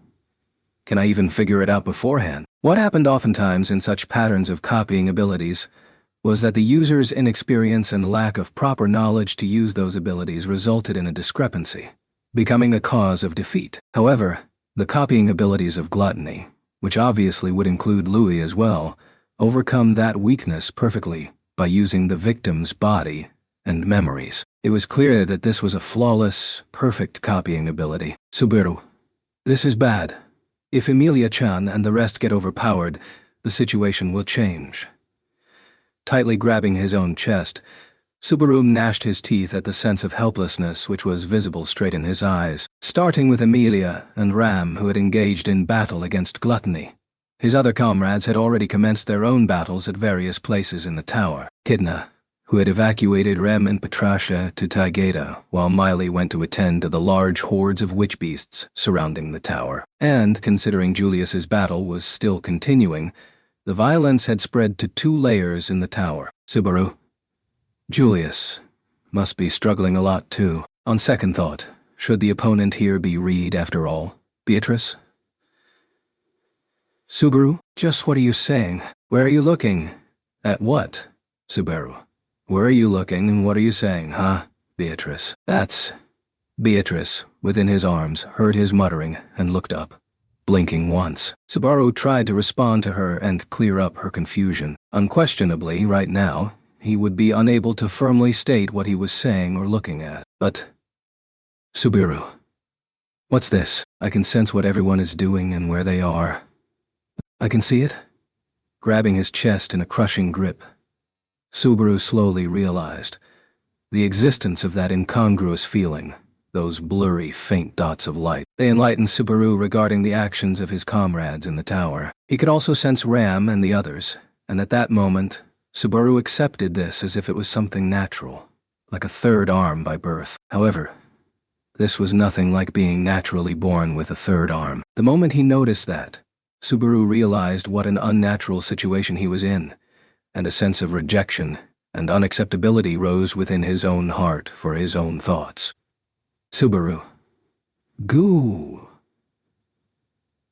[SPEAKER 1] Can I even figure it out beforehand? What happened oftentimes in such patterns of copying abilities was that the user's inexperience and lack of proper knowledge to use those abilities resulted in a discrepancy, becoming a cause of defeat. However, the copying abilities of gluttony, which obviously would include Louis as well, overcome that weakness perfectly by using the victim's body and memories. It was clear that this was a flawless, perfect copying ability. Subaru, this is bad. If Emilia-chan and the rest get overpowered, the situation will change. Tightly grabbing his own chest, Subaru gnashed his teeth at the sense of helplessness which was visible straight in his eyes, starting with Amelia and Ram, who had engaged in battle against gluttony. His other comrades had already commenced their own battles at various places in the tower. Kidna, who had evacuated Rem and Petrasha to Taigeta, while Miley went to attend to the large hordes of witch beasts surrounding the tower. And, considering Julius's battle was still continuing, the violence had spread to 2 layers in the tower. Subaru. Julius must be struggling a lot too. On second thought, should the opponent here be Reed after all? Beatrice? Subaru, just what are you saying? Where are you looking? At what? Subaru. Where are you looking and what are you saying, huh? Beatrice. That's... Beatrice, within his arms, heard his muttering and looked up, blinking once. Subaru tried to respond to her and clear up her confusion. Unquestionably, right now, he would be unable to firmly state what he was saying or looking at. But... Subaru. What's this? I can sense what everyone is doing and where they are. I can see it? Grabbing his chest in a crushing grip, Subaru slowly realized the existence of that incongruous feeling, those blurry, faint dots of light. They enlightened Subaru regarding the actions of his comrades in the tower. He could also sense Ram and the others, and at that moment, Subaru accepted this as if it was something natural, like a third arm by birth. However, this was nothing like being naturally born with a third arm. The moment he noticed that, Subaru realized what an unnatural situation he was in, and a sense of rejection and unacceptability rose within his own heart for his own thoughts. Subaru. Goo.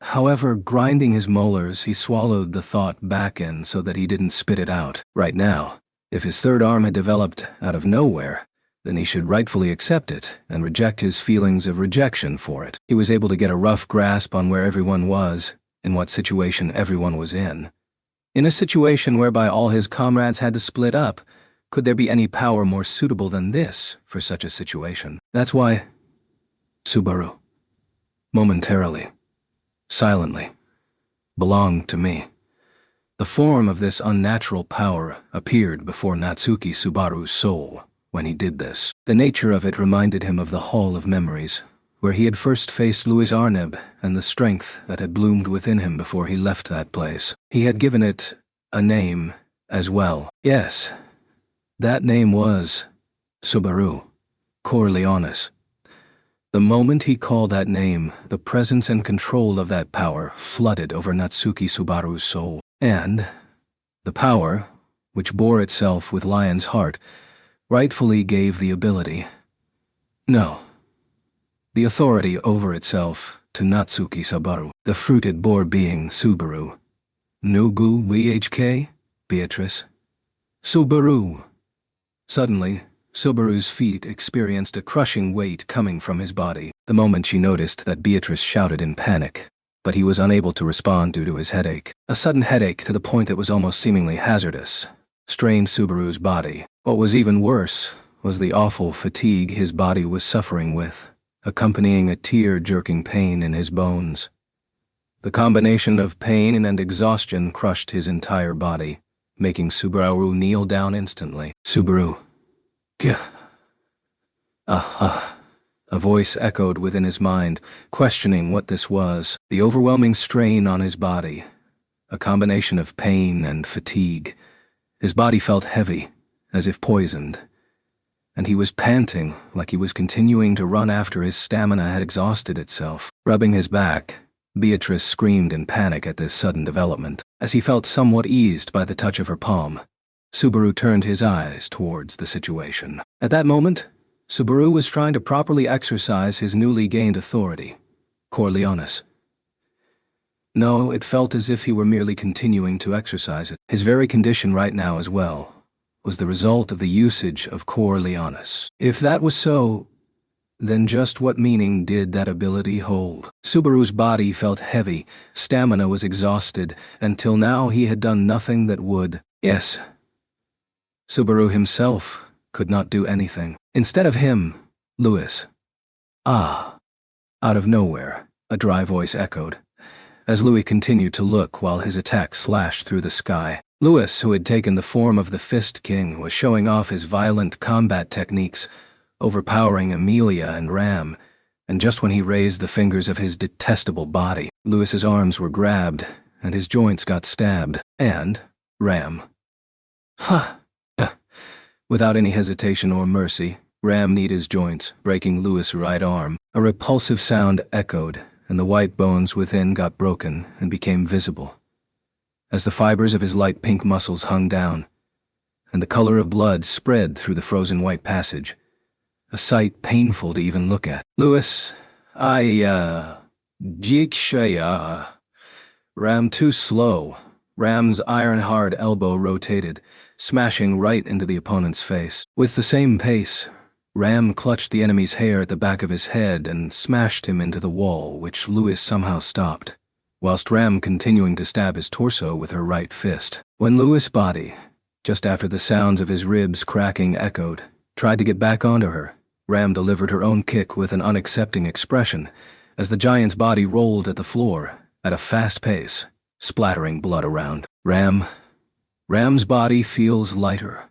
[SPEAKER 1] However, grinding his molars, he swallowed the thought back in so that he didn't spit it out. Right now, if his third arm had developed out of nowhere, then he should rightfully accept it and reject his feelings of rejection for it. He was able to get a rough grasp on where everyone was, in what situation everyone was in. In a situation whereby all his comrades had to split up, could there be any power more suitable than this for such a situation? That's why Subaru, momentarily, silently, belonged to me. The form of this unnatural power appeared before Natsuki Subaru's soul when he did this. The nature of it reminded him of the Hall of Memories, where he had first faced Louis Arneb and the strength that had bloomed within him before he left that place. He had given it a name as well. Yes, that name was Subaru Corleones. The moment he called that name, the presence and control of that power flooded over Natsuki Subaru's soul. And the power, which bore itself with Lion's heart, rightfully gave the ability, no, the authority over itself to Natsuki Subaru. The fruit it bore being Subaru. Nugu VHK? Beatrice. Subaru. Suddenly, Subaru's feet experienced a crushing weight coming from his body. The moment she noticed that, Beatrice shouted in panic, but he was unable to respond due to his headache. A sudden headache to the point that was almost seemingly hazardous strained Subaru's body. What was even worse was the awful fatigue his body was suffering with, accompanying a tear-jerking pain in his bones. The combination of pain and exhaustion crushed his entire body, making Subaru kneel down instantly. Subaru. Gah. Ah. A voice echoed within his mind, questioning what this was. The overwhelming strain on his body, a combination of pain and fatigue. His body felt heavy, as if poisoned, and he was panting like he was continuing to run after his stamina had exhausted itself. Rubbing his back, Beatrice screamed in panic at this sudden development. As he felt somewhat eased by the touch of her palm, Subaru turned his eyes towards the situation. At that moment, Subaru was trying to properly exercise his newly gained authority, Corleones. No, it felt as if he were merely continuing to exercise it. His very condition right now as well was the result of the usage of Corleones. If that was so, then just what meaning did that ability hold? Subaru's body felt heavy, stamina was exhausted, until now he had done nothing that would. Yes, Subaru himself could not do anything. Instead of him, Louis. Ah. Out of nowhere, a dry voice echoed, as Louis continued to look while his attack slashed through the sky. Louis, who had taken the form of the Fist King, was showing off his violent combat techniques, overpowering Amelia and Ram, and just when he raised the fingers of his detestable body, Louis's arms were grabbed, and his joints got stabbed, and Ram. Ha! Without any hesitation or mercy, Ram kneed his joints, breaking Louis' right arm. A repulsive sound echoed, and the white bones within got broken and became visible, as the fibers of his light pink muscles hung down, and the color of blood spread through the frozen white passage, a sight painful to even look at. Louis, Jikshaya. Ram too slow. Ram's iron-hard elbow rotated, smashing right into the opponent's face. With the same pace, Ram clutched the enemy's hair at the back of his head and smashed him into the wall, which Louis somehow stopped, whilst Ram continuing to stab his torso with her right fist. When Louis' body, just after the sounds of his ribs cracking echoed, tried to get back onto her, Ram delivered her own kick with an unaccepting expression, as the giant's body rolled at the floor at a fast pace, splattering blood around. Ram's body feels lighter.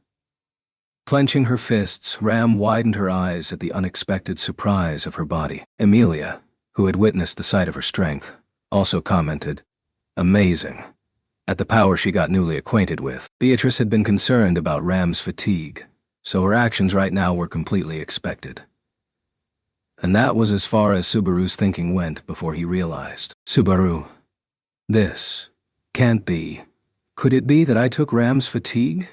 [SPEAKER 1] Clenching her fists, Ram widened her eyes at the unexpected surprise of her body. Amelia, who had witnessed the sight of her strength, also commented, "Amazing," at the power she got newly acquainted with. Beatrice had been concerned about Ram's fatigue, so her actions right now were completely expected. And that was as far as Subaru's thinking went before he realized. Subaru, this can't be. Could it be that I took Ram's fatigue?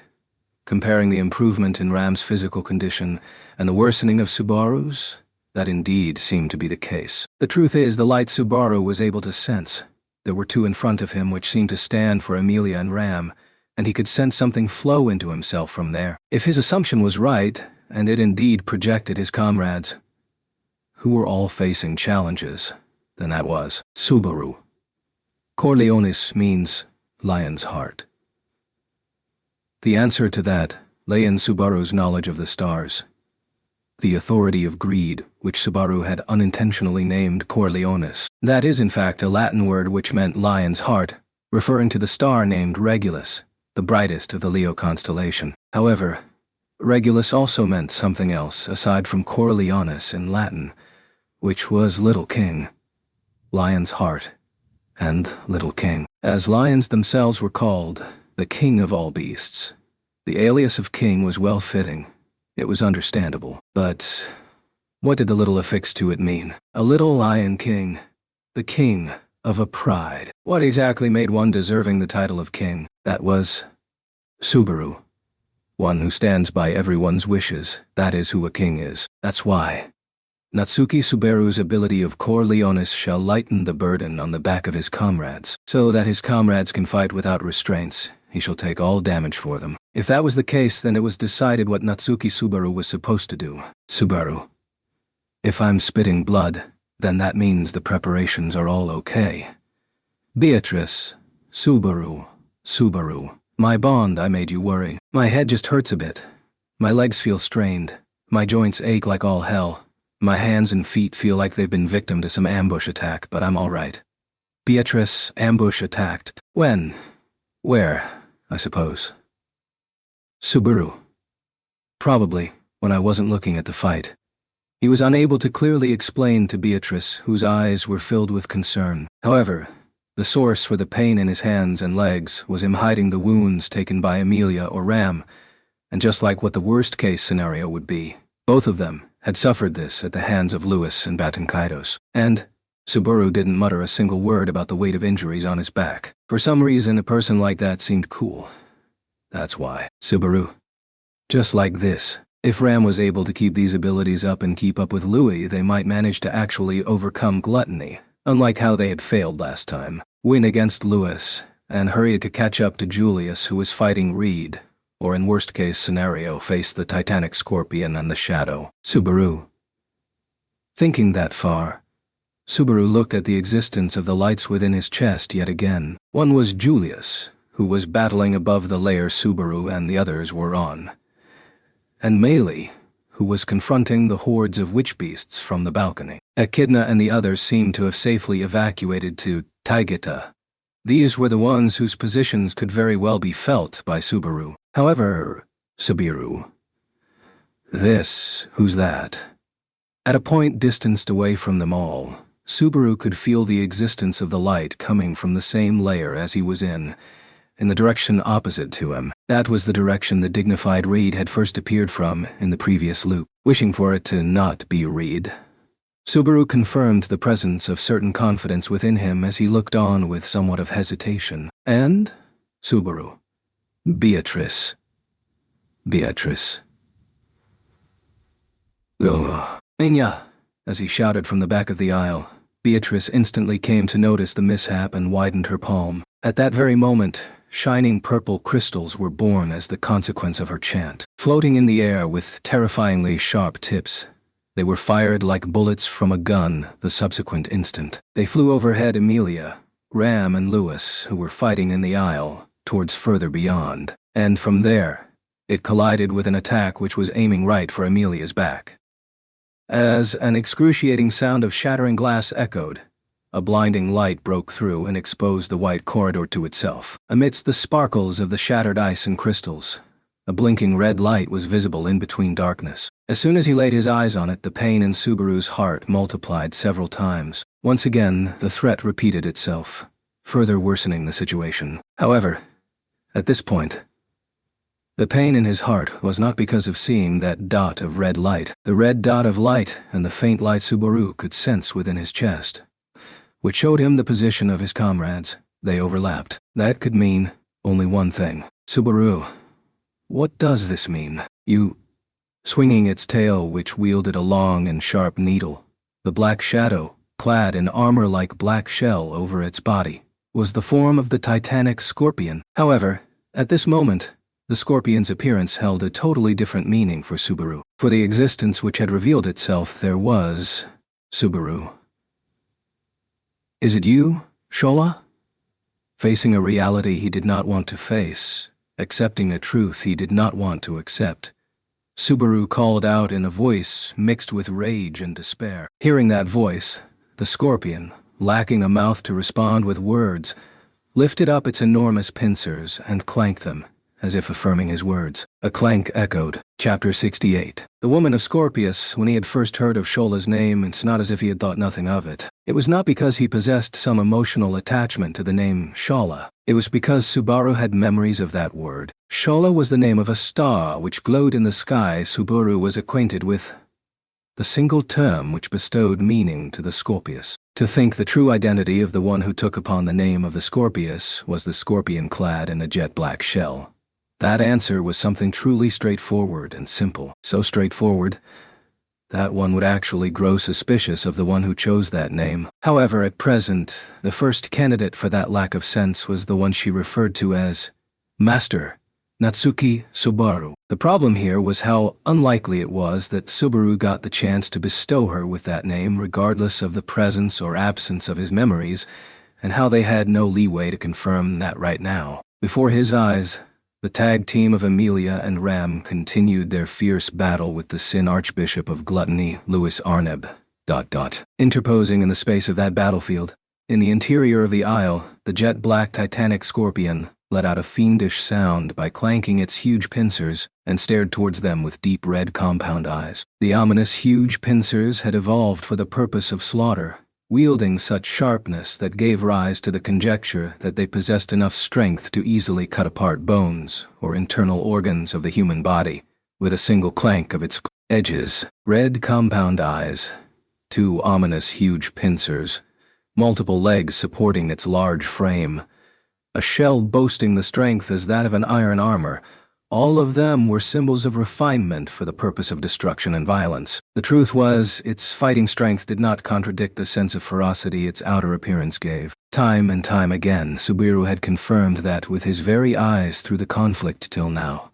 [SPEAKER 1] Comparing the improvement in Ram's physical condition and the worsening of Subaru's, that indeed seemed to be the case. The truth is, the light Subaru was able to sense. There were two in front of him which seemed to stand for Amelia and Ram, and he could sense something flow into himself from there. If his assumption was right, and it indeed projected his comrades, who were all facing challenges, then that was Subaru. Corleones means lion's heart. The answer to that lay in Subaru's knowledge of the stars. The authority of greed, which Subaru had unintentionally named Corleones. That is in fact a Latin word which meant lion's heart, referring to the star named Regulus, the brightest of the Leo constellation. However, Regulus also meant something else aside from Corleones in Latin, which was Little King, lion's heart, and Little King. As lions themselves were called, the king of all beasts, the alias of king was well-fitting. It was understandable. But what did the little affix to it mean? A little lion king, the king of a pride. What exactly made one deserving the title of king? That was Subaru. One who stands by everyone's wishes. That is who a king is. That's why Natsuki Subaru's ability of Corleones shall lighten the burden on the back of his comrades, so that his comrades can fight without restraints. He shall take all damage for them. If that was the case, then it was decided what Natsuki Subaru was supposed to do. Subaru, if I'm spitting blood, then that means the preparations are all okay. Beatrice, Subaru, my bond, I made you worry. My head just hurts a bit. My legs feel strained. My joints ache like all hell. My hands and feet feel like they've been victim to some ambush attack, but I'm all right. Beatrice, ambush attacked. When? Where? I suppose. Subaru. Probably, when I wasn't looking at the fight. He was unable to clearly explain to Beatrice, whose eyes were filled with concern. However, the source for the pain in his hands and legs was him hiding the wounds taken by Amelia or Ram, and just like what the worst-case scenario would be, both of them had suffered this at the hands of Lewis and Batankaitos. And Subaru didn't mutter a single word about the weight of injuries on his back. For some reason, a person like that seemed cool. That's why. Subaru. Just like this. If Ram was able to keep these abilities up and keep up with Louis, they might manage to actually overcome gluttony, unlike how they had failed last time. Win against Lewis, and hurry to catch up to Julius, who was fighting Reed, or in worst-case scenario, face the Titanic Scorpion and the Shadow. Subaru. Thinking that far, Subaru looked at the existence of the lights within his chest yet again. One was Julius, who was battling above the layer Subaru and the others were on, and Meili, who was confronting the hordes of witch beasts from the balcony. Echidna and the others seemed to have safely evacuated to Taigita. These were the ones whose positions could very well be felt by Subaru. However, Subaru. Who's that? At a point distanced away from them all, Subaru could feel the existence of the light coming from the same layer as he was in the direction opposite to him. That was the direction the dignified Reed had first appeared from in the previous loop. Wishing for it to not be Reed, Subaru confirmed the presence of certain confidence within him as he looked on with somewhat of hesitation. And? Subaru. Beatrice. Oh. Minya! As he shouted from the back of the aisle, Beatrice instantly came to notice the mishap and widened her palm. At that very moment, shining purple crystals were born as the consequence of her chant. Floating in the air with terrifyingly sharp tips, they were fired like bullets from a gun the subsequent instant. They flew overhead Amelia, Ram and Lewis, who were fighting in the aisle, towards further beyond. And from there, it collided with an attack which was aiming right for Amelia's back. As an excruciating sound of shattering glass echoed, a blinding light broke through and exposed the white corridor to itself. Amidst the sparkles of the shattered ice and crystals, A blinking red light was visible in between darkness. As soon as he laid his eyes on it, the pain in Subaru's heart multiplied several times. Once again, the threat repeated itself, further worsening the situation. However, at this point, the pain in his heart was not because of seeing that dot of red light. The red dot of light and the faint light Subaru could sense within his chest, which showed him the position of his comrades. They overlapped. That could mean only one thing. Subaru, what does this mean? You... Swinging its tail, which wielded a long and sharp needle, the black shadow, clad in armor-like black shell over its body, was the form of the titanic scorpion. However, at this moment, the scorpion's appearance held a totally different meaning for Subaru. For the existence which had revealed itself, there was... Subaru. Is it you, Shola? Facing a reality he did not want to face, accepting a truth he did not want to accept, Subaru called out in a voice mixed with rage and despair. Hearing that voice, the scorpion, lacking a mouth to respond with words, lifted up its enormous pincers and clanked them, as if affirming his words. A clank echoed. Chapter 68. The woman of Scorpius, when he had first heard of Shola's name, it's not as if he had thought nothing of it. It was not because he possessed some emotional attachment to the name Shola. It was because Subaru had memories of that word. Shola was the name of a star which glowed in the sky. Subaru was acquainted with the single term which bestowed meaning to the Scorpius. To think the true identity of the one who took upon the name of the Scorpius was the scorpion clad in a jet black shell. That answer was something truly straightforward and simple. So straightforward that one would actually grow suspicious of the one who chose that name. However, at present, the first candidate for that lack of sense was the one she referred to as Master Natsuki Subaru. The problem here was how unlikely it was that Subaru got the chance to bestow her with that name regardless of the presence or absence of his memories, and how they had no leeway to confirm that right now. Before his eyes, the tag team of Amelia and Ram continued their fierce battle with the Sin Archbishop of Gluttony, Louis Arneb. Interposing in the space of that battlefield, in the interior of the aisle, the jet-black titanic scorpion let out a fiendish sound by clanking its huge pincers and stared towards them with deep red compound eyes. The ominous huge pincers had evolved for the purpose of slaughter, wielding such sharpness that gave rise to the conjecture that they possessed enough strength to easily cut apart bones or internal organs of the human body with a single clank of its edges. Red compound eyes, two ominous huge pincers, multiple legs supporting its large frame, a shell boasting the strength as that of an iron armor. All of them were symbols of refinement for the purpose of destruction and violence. The truth was, its fighting strength did not contradict the sense of ferocity its outer appearance gave. Time and time again, Subaru had confirmed that with his very eyes through the conflict till now.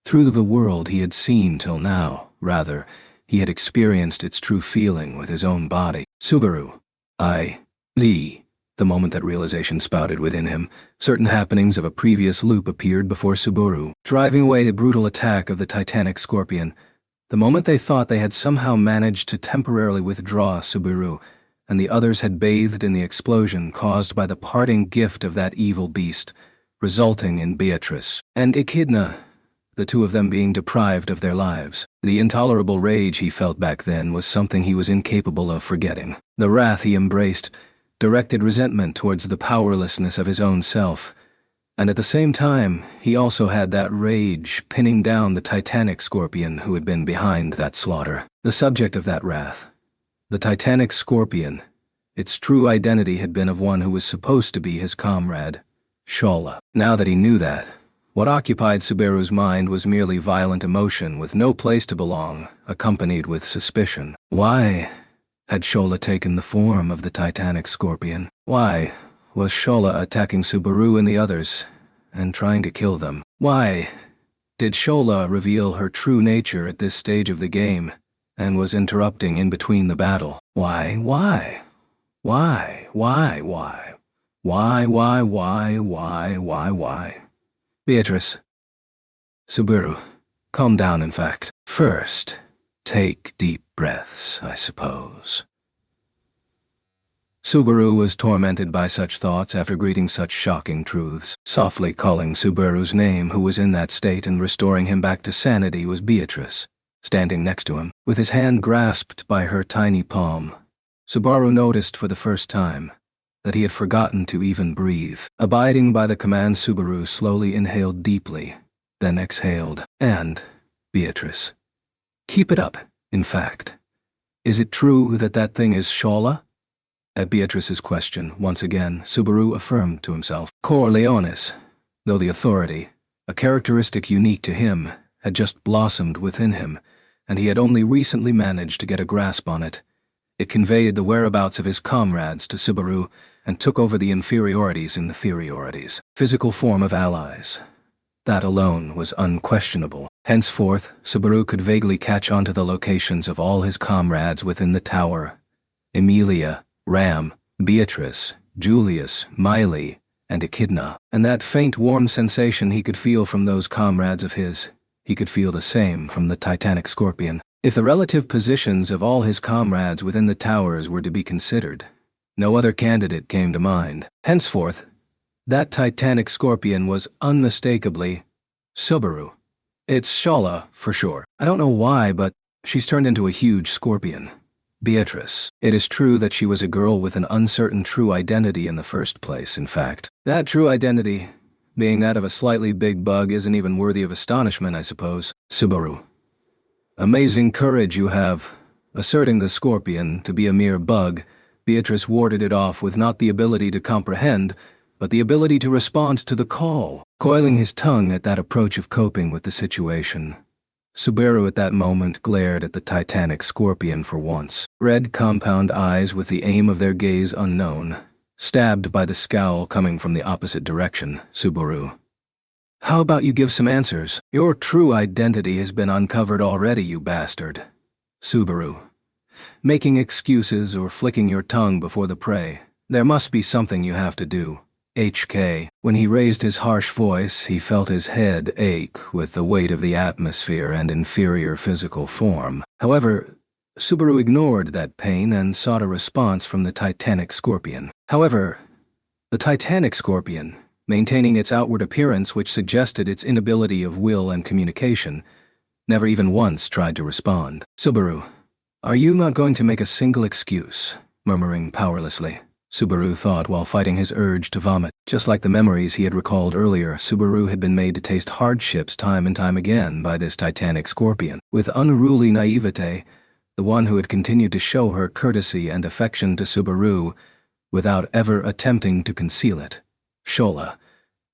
[SPEAKER 1] Through the world he had seen till now, rather, he had experienced its true feeling with his own body. Subaru. Lee. The moment that realization spouted within him, certain happenings of a previous loop appeared before Subaru, driving away the brutal attack of the titanic scorpion. The moment they thought they had somehow managed to temporarily withdraw Subaru, and the others had bathed in the explosion caused by the parting gift of that evil beast, resulting in Beatrice and Echidna, the two of them being deprived of their lives. The intolerable rage he felt back then was something he was incapable of forgetting. The wrath he embraced directed resentment towards the powerlessness of his own self, and at the same time, he also had that rage pinning down the titanic scorpion who had been behind that slaughter. The subject of that wrath, the titanic scorpion, its true identity had been of one who was supposed to be his comrade, Shola. Now that he knew that, what occupied Subaru's mind was merely violent emotion with no place to belong, accompanied with suspicion. Why had Shola taken the form of the titanic scorpion? Why was Shola attacking Subaru and the others, and trying to kill them? Why did Shola reveal her true nature at this stage of the game, and was interrupting in between the battle? Why? Beatrice. Subaru, calm down in fact. First, take deep breaths, I suppose. Subaru was tormented by such thoughts after greeting such shocking truths. Softly calling Subaru's name, who was in that state, and restoring him back to sanity, was Beatrice, standing next to him, with his hand grasped by her tiny palm. Subaru noticed for the first time that he had forgotten to even breathe. Abiding by the command, Subaru slowly inhaled deeply, then exhaled. And, Beatrice, keep it up, in fact. Is it true that that thing is Shola? At Beatrice's question, once again, Subaru affirmed to himself. Corleones, though the authority, a characteristic unique to him, had just blossomed within him, and he had only recently managed to get a grasp on it. It conveyed the whereabouts of his comrades to Subaru and took over the inferiorities in the inferiorities. Physical form of allies. That alone was unquestionable. Henceforth, Subaru could vaguely catch on to the locations of all his comrades within the tower. Emilia, Ram, Beatrice, Julius, Miley, and Echidna. And that faint warm sensation he could feel from those comrades of his, he could feel the same from the Titanic Scorpion. If the relative positions of all his comrades within the towers were to be considered, no other candidate came to mind. Henceforth, that Titanic Scorpion was unmistakably Subaru. It's Shola, for sure. I don't know why, but she's turned into a huge scorpion. Beatrice. It is true that she was a girl with an uncertain true identity in the first place, in fact. That true identity, being that of a slightly big bug, isn't even worthy of astonishment, I suppose. Subaru. Amazing courage you have. Asserting the scorpion to be a mere bug, Beatrice warded it off with not the ability to comprehend, but the ability to respond to the call, coiling his tongue at that approach of coping with the situation. Subaru at that moment glared at the Titanic Scorpion for once. Red compound eyes with the aim of their gaze unknown, stabbed by the scowl coming from the opposite direction. Subaru. How about you give some answers? Your true identity has been uncovered already, you bastard. Subaru. Making excuses or flicking your tongue before the prey. There must be something you have to do. HK. When he raised his harsh voice, he felt his head ache with the weight of the atmosphere and inferior physical form. However, Subaru ignored that pain and sought a response from the Titanic Scorpion. However, the Titanic Scorpion, maintaining its outward appearance which suggested its inability of will and communication, never even once tried to respond. Subaru. Are you not going to make a single excuse? Murmuring powerlessly, Subaru thought while fighting his urge to vomit. Just like the memories he had recalled earlier, Subaru had been made to taste hardships time and time again by this Titanic Scorpion. With unruly naivete, the one who had continued to show her courtesy and affection to Subaru without ever attempting to conceal it. Shola,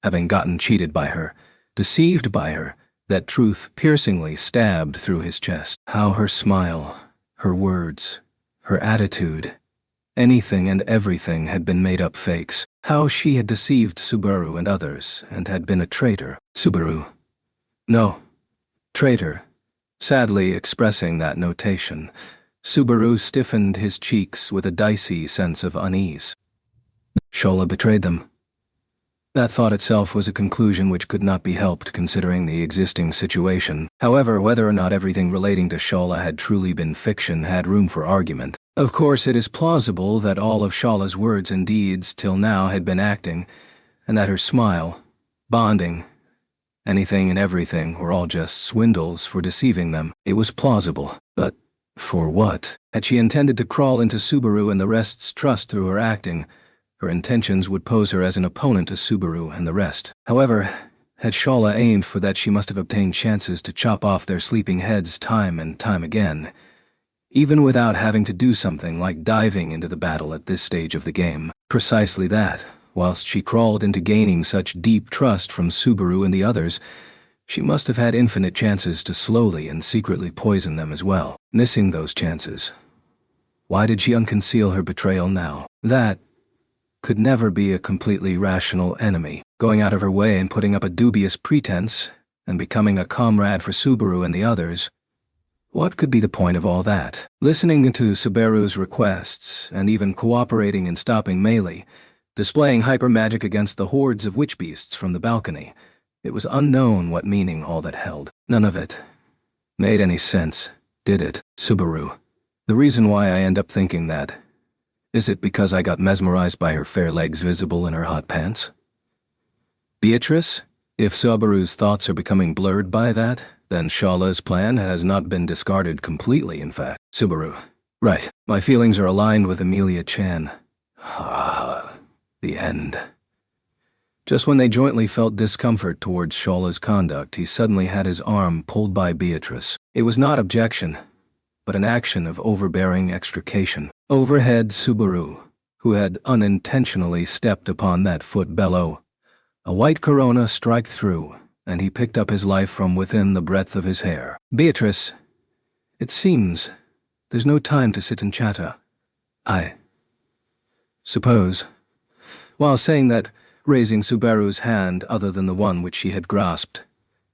[SPEAKER 1] having gotten cheated by her, deceived by her, that truth piercingly stabbed through his chest. How her smile, her words, her attitude, anything and everything had been made-up fakes. How she had deceived Subaru and others and had been a traitor. Subaru. No. Traitor. Sadly expressing that notation, Subaru stiffened his cheeks with a dicey sense of unease. Shola betrayed them. That thought itself was a conclusion which could not be helped considering the existing situation. However, whether or not everything relating to Shola had truly been fiction had room for argument. Of course, it is plausible that all of Shola's words and deeds till now had been acting, and that her smile, bonding, anything and everything were all just swindles for deceiving them. It was plausible, but for what? Had she intended to crawl into Subaru and the rest's trust through her acting, her intentions would pose her as an opponent to Subaru and the rest. However, had Shola aimed for that, she must have obtained chances to chop off their sleeping heads time and time again, even without having to do something like diving into the battle at this stage of the game. Precisely that, whilst she crawled into gaining such deep trust from Subaru and the others, she must have had infinite chances to slowly and secretly poison them as well. Missing those chances. Why did she unconceal her betrayal now? That could never be a completely rational enemy, going out of her way and putting up a dubious pretense and becoming a comrade for Subaru and the others. What could be the point of all that? Listening to Subaru's requests and even cooperating in stopping Melee, displaying hyper-magic against the hordes of witch beasts from the balcony, it was unknown what meaning all that held. None of it made any sense, did it? Subaru. The reason why I end up thinking that Is it because I got mesmerized by her fair legs visible in her hot pants? Beatrice? If Subaru's thoughts are becoming blurred by that, then Shala's plan has not been discarded completely, in fact. Subaru. Right. My feelings are aligned with Amelia Chan. Ah, the end. Just when they jointly felt discomfort towards Shala's conduct, he suddenly had his arm pulled by Beatrice. It was not objection, but an action of overbearing extrication. Overhead, Subaru, who had unintentionally stepped upon that foot bellow, a white corona struck through, and he picked up his life from within the breadth of his hair. Beatrice, it seems there's no time to sit and chatter. I suppose. While saying that, raising Subaru's hand other than the one which she had grasped,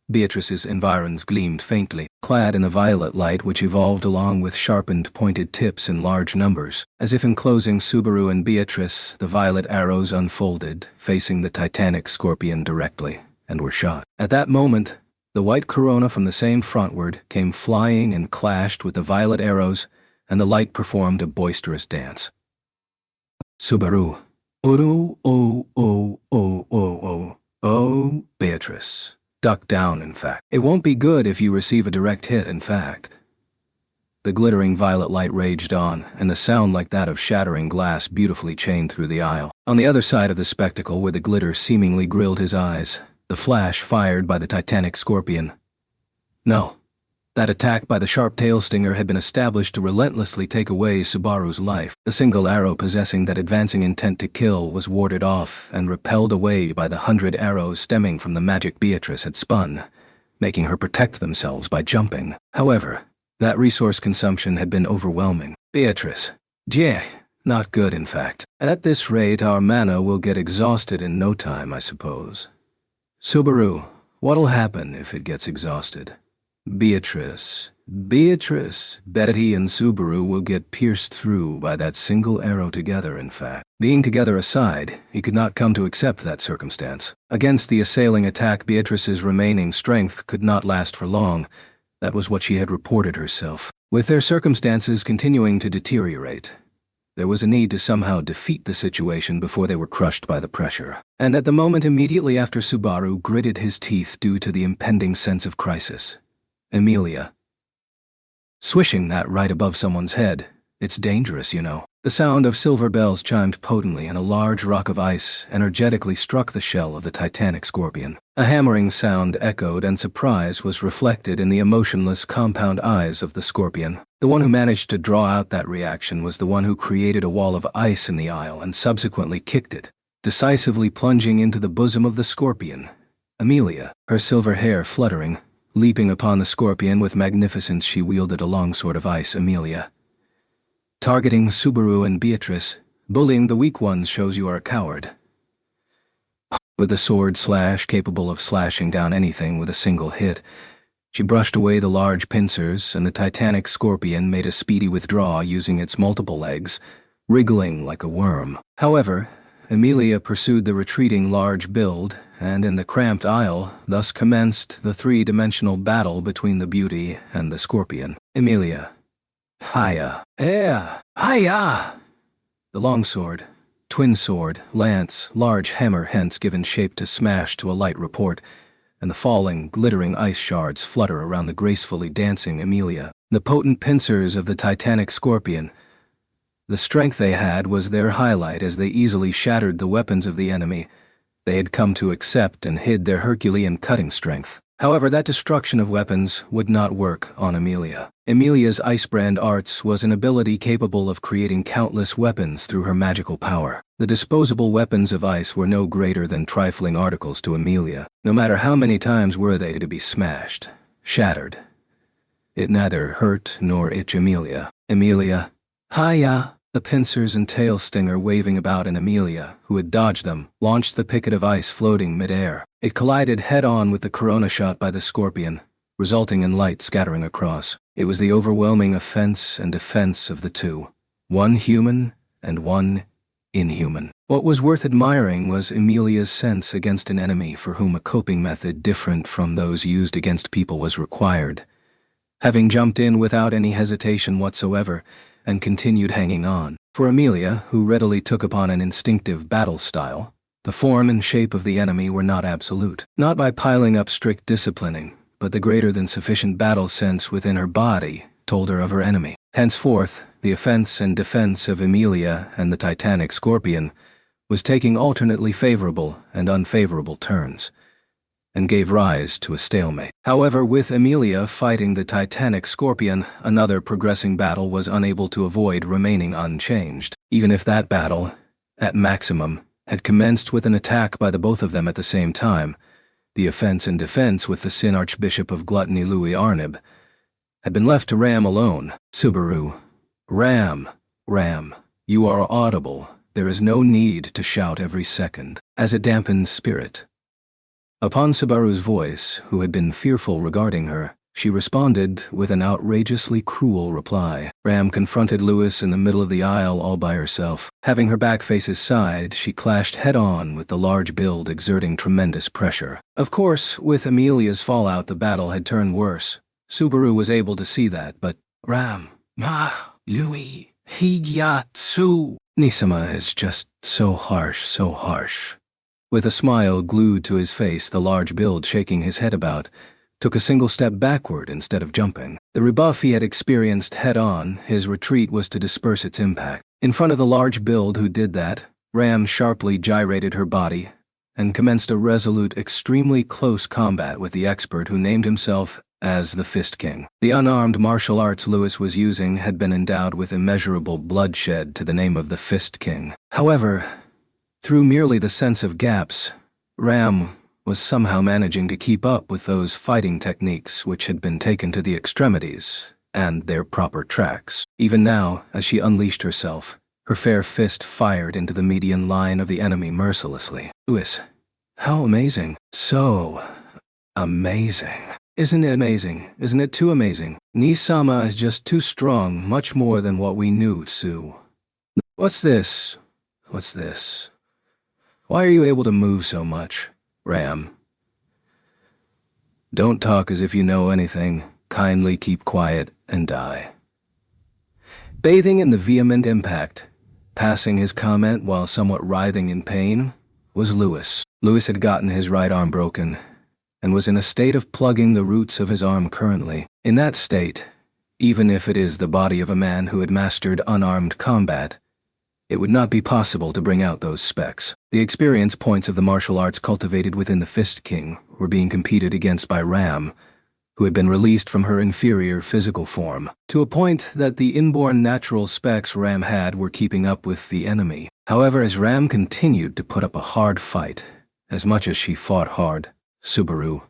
[SPEAKER 1] Beatrice's environs gleamed faintly, clad in the violet light which evolved along with sharpened pointed tips in large numbers. As if enclosing Subaru and Beatrice, the violet arrows unfolded, facing the titanic scorpion directly, and were shot. At that moment, the white corona from the same frontward came flying and clashed with the violet arrows, and the light performed a boisterous dance. Subaru. Oh, Beatrice. Duck down, in fact. It won't be good if you receive a direct hit, in fact. The glittering violet light raged on, and a sound like that of shattering glass beautifully chained through the aisle. On the other side of the spectacle, where the glitter seemingly grilled his eyes, the flash fired by the titanic scorpion. No. That attack by the sharp tail stinger had been established to relentlessly take away Subaru's life. The single arrow possessing that advancing intent to kill was warded off and repelled away by the 100 arrows stemming from the magic Beatrice had spun, making her protect themselves by jumping. However, that resource consumption had been overwhelming. Beatrice. Not good, in fact. And at this rate, our mana will get exhausted in no time, I suppose. Subaru, what'll happen if it gets exhausted? Beatrice, Betty and Subaru will get pierced through by that single arrow together, in fact. Being together aside, he could not come to accept that circumstance. Against the assailing attack, Beatrice's remaining strength could not last for long. That was what she had reported herself. With their circumstances continuing to deteriorate, there was a need to somehow defeat the situation before they were crushed by the pressure. And at the moment immediately after, Subaru gritted his teeth due to the impending sense of crisis. Amelia. Swishing that right above someone's head. It's dangerous, you know. The sound of silver bells chimed potently, and a large rock of ice energetically struck the shell of the titanic scorpion. A hammering sound echoed, and surprise was reflected in the emotionless compound eyes of the scorpion. The one who managed to draw out that reaction was the one who created a wall of ice in the aisle and subsequently kicked it, decisively plunging into the bosom of the scorpion. Amelia, her silver hair fluttering, leaping upon the scorpion with magnificence, she wielded a longsword of ice. Amelia. Targeting Subaru and Beatrice, bullying the weak ones shows you are a coward. With a sword slash capable of slashing down anything with a single hit, she brushed away the large pincers, and the titanic scorpion made a speedy withdrawal using its multiple legs, wriggling like a worm. However, Amelia pursued the retreating large build, and in the cramped aisle thus commenced the three-dimensional battle between the beauty and the scorpion. Amelia. Hiya. Hiya! The longsword, twin sword, lance, large hammer hence given shape to smash to a light report, and the falling, glittering ice shards flutter around the gracefully dancing Amelia. The potent pincers of the titanic scorpion. The strength they had was their highlight as they easily shattered the weapons of the enemy. They had come to accept and hid their Herculean cutting strength. However, that destruction of weapons would not work on Amelia. Amelia's ice-brand arts was an ability capable of creating countless weapons through her magical power. The disposable weapons of ice were no greater than trifling articles to Amelia, no matter how many times were they to be smashed, shattered. It neither hurt nor itched Amelia. Amelia. Hiya! The pincers and tail stinger waving about, and Amelia, who had dodged them, launched the picket of ice floating mid-air. It collided head-on with the corona shot by the scorpion, resulting in light scattering across. It was the overwhelming offense and defense of the two, one human and one inhuman. What was worth admiring was Amelia's sense against an enemy for whom a coping method different from those used against people was required. Having jumped in without any hesitation whatsoever, and continued hanging on. For Amelia, who readily took upon an instinctive battle style, the form and shape of the enemy were not absolute. Not by piling up strict disciplining, but the greater than sufficient battle sense within her body told her of her enemy. Henceforth, the offense and defense of Amelia and the Titanic Scorpion was taking alternately favorable and unfavorable turns, and gave rise to a stalemate. However, with Amelia fighting the Titanic Scorpion, another progressing battle was unable to avoid remaining unchanged, even if that battle, at maximum, had commenced with an attack by the both of them at the same time. The offense and defense with the Sin Archbishop of Gluttony Louis Arnib had been left to Ram alone. Subaru. Ram, you are audible. There is no need to shout every second, as it dampens spirit. Upon Subaru's voice, who had been fearful regarding her, she responded with an outrageously cruel reply. Ram confronted Lewis in the middle of the aisle all by herself. Having her back face his side, she clashed head-on with the large build exerting tremendous pressure. Of course, with Amelia's fallout the battle had turned worse. Subaru was able to see that, but Ram, Louis, Higyatsu. Nisama is just so harsh. With a smile glued to his face, the large build, shaking his head about, took a single step backward instead of jumping. The rebuff he had experienced head-on, his retreat was to disperse its impact. In front of the large build who did that, Ram sharply gyrated her body and commenced a resolute, extremely close combat with the expert who named himself as the Fist King. The unarmed martial arts Lewis was using had been endowed with immeasurable bloodshed to the name of the Fist King. However, through merely the sense of gaps, Ram was somehow managing to keep up with those fighting techniques which had been taken to the extremities and their proper tracks. Even now, as she unleashed herself, her fair fist fired into the median line of the enemy mercilessly. Lewis, how amazing. So amazing. Isn't it amazing? Isn't it too amazing? Nisama is just too strong, much more than what we knew, Sue. What's this? Why are you able to move so much? Ram. Don't talk as if you know anything. Kindly keep quiet and die. Bathing in the vehement impact, passing his comment while somewhat writhing in pain, was Lewis. Lewis had gotten his right arm broken, and was in a state of plugging the roots of his arm currently. In that state, even if it is the body of a man who had mastered unarmed combat, it would not be possible to bring out those specs. The experience points of the martial arts cultivated within the Fist King were being competed against by Ram, who had been released from her inferior physical form, to a point that the inborn natural specs Ram had were keeping up with the enemy. However, as Ram continued to put up a hard fight, as much as she fought hard, Subaru,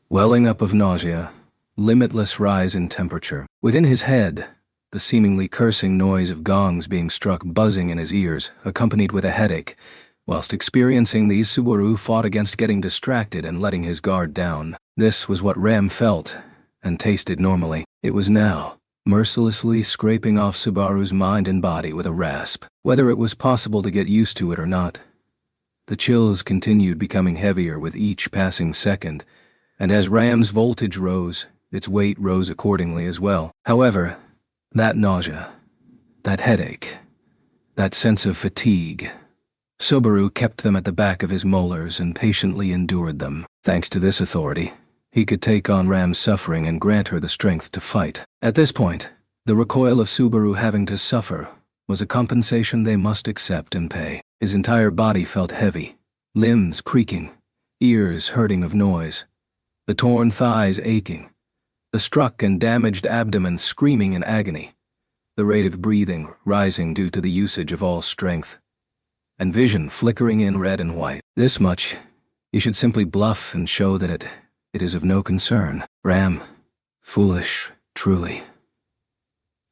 [SPEAKER 1] welling up of nausea, limitless rise in temperature. Within his head, the seemingly cursing noise of gongs being struck buzzing in his ears, accompanied with a headache. Whilst experiencing these, Subaru fought against getting distracted and letting his guard down. This was what Ram felt and tasted normally. It was now, mercilessly scraping off Subaru's mind and body with a rasp. Whether it was possible to get used to it or not, the chills continued becoming heavier with each passing second, and as Ram's voltage rose, its weight rose accordingly as well. However, that nausea, that headache, that sense of fatigue, Subaru kept them at the back of his molars and patiently endured them. Thanks to this authority, he could take on Ram's suffering and grant her the strength to fight. At this point, the recoil of Subaru having to suffer was a compensation they must accept and pay. His entire body felt heavy, limbs creaking, ears hurting of noise, the torn thighs aching, the struck and damaged abdomen screaming in agony, the rate of breathing rising due to the usage of all strength, and vision flickering in red and white. This much, you should simply bluff and show that it is of no concern. Ram, foolish, truly.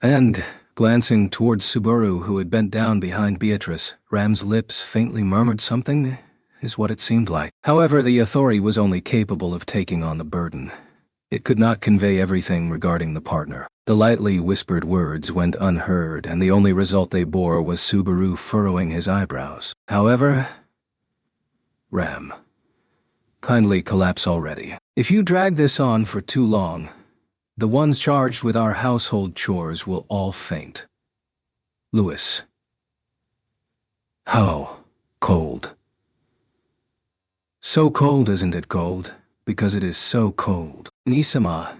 [SPEAKER 1] And, glancing towards Subaru, who had bent down behind Beatrice, Ram's lips faintly murmured something, is what it seemed like. However, the authority was only capable of taking on the burden. It could not convey everything regarding the partner. The lightly whispered words went unheard, and the only result they bore was Subaru furrowing his eyebrows. However, Ram, kindly collapse already. If you drag this on for too long, The ones charged with our household chores will all faint. Louis. How cold. So cold, isn't it cold? Because it is so cold. Nisama.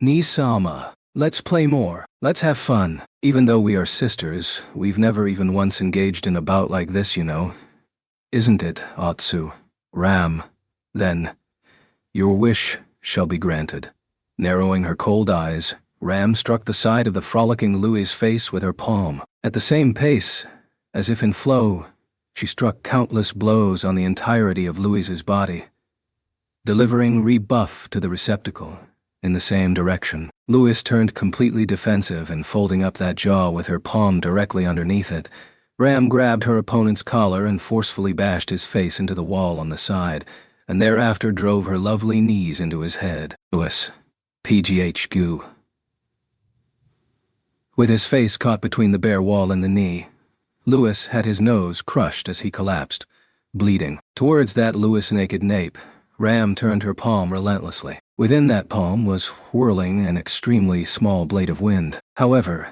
[SPEAKER 1] Nisama. Let's play more. Let's have fun. Even though we are sisters, we've never even once engaged in a bout like this, you know. Isn't it, Otsu? Ram. Then, your wish shall be granted. Narrowing her cold eyes, Ram struck the side of the frolicking Louis's face with her palm. At the same pace, as if in flow, she struck countless blows on the entirety of Louis's body, delivering rebuff to the receptacle in the same direction. Louis turned completely defensive and folding up that jaw with her palm directly underneath it. Ram grabbed her opponent's collar and forcefully bashed his face into the wall on the side, and thereafter drove her lovely knees into his head. Louis. PGHQ. With his face caught between the bare wall and the knee, Louis had his nose crushed as he collapsed, bleeding. Towards that Louis' naked nape, Ram turned her palm relentlessly. Within that palm was whirling an extremely small blade of wind. However,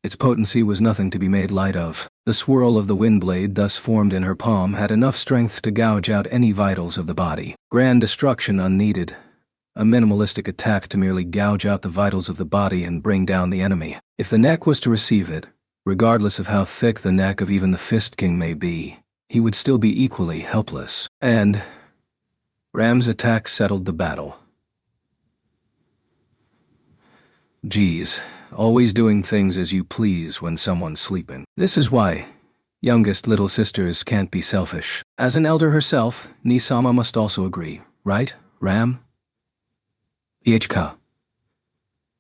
[SPEAKER 1] its potency was nothing to be made light of. The swirl of the wind blade thus formed in her palm had enough strength to gouge out any vitals of the body. Grand destruction unneeded. A minimalistic attack to merely gouge out the vitals of the body and bring down the enemy. If the neck was to receive it, regardless of how thick the neck of even the Fist King may be, he would still be equally helpless. And Ram's attack settled the battle. Geez, always doing things as you please when someone's sleeping. This is why youngest little sisters can't be selfish. As an elder herself, Nisama must also agree, right, Ram? EHK.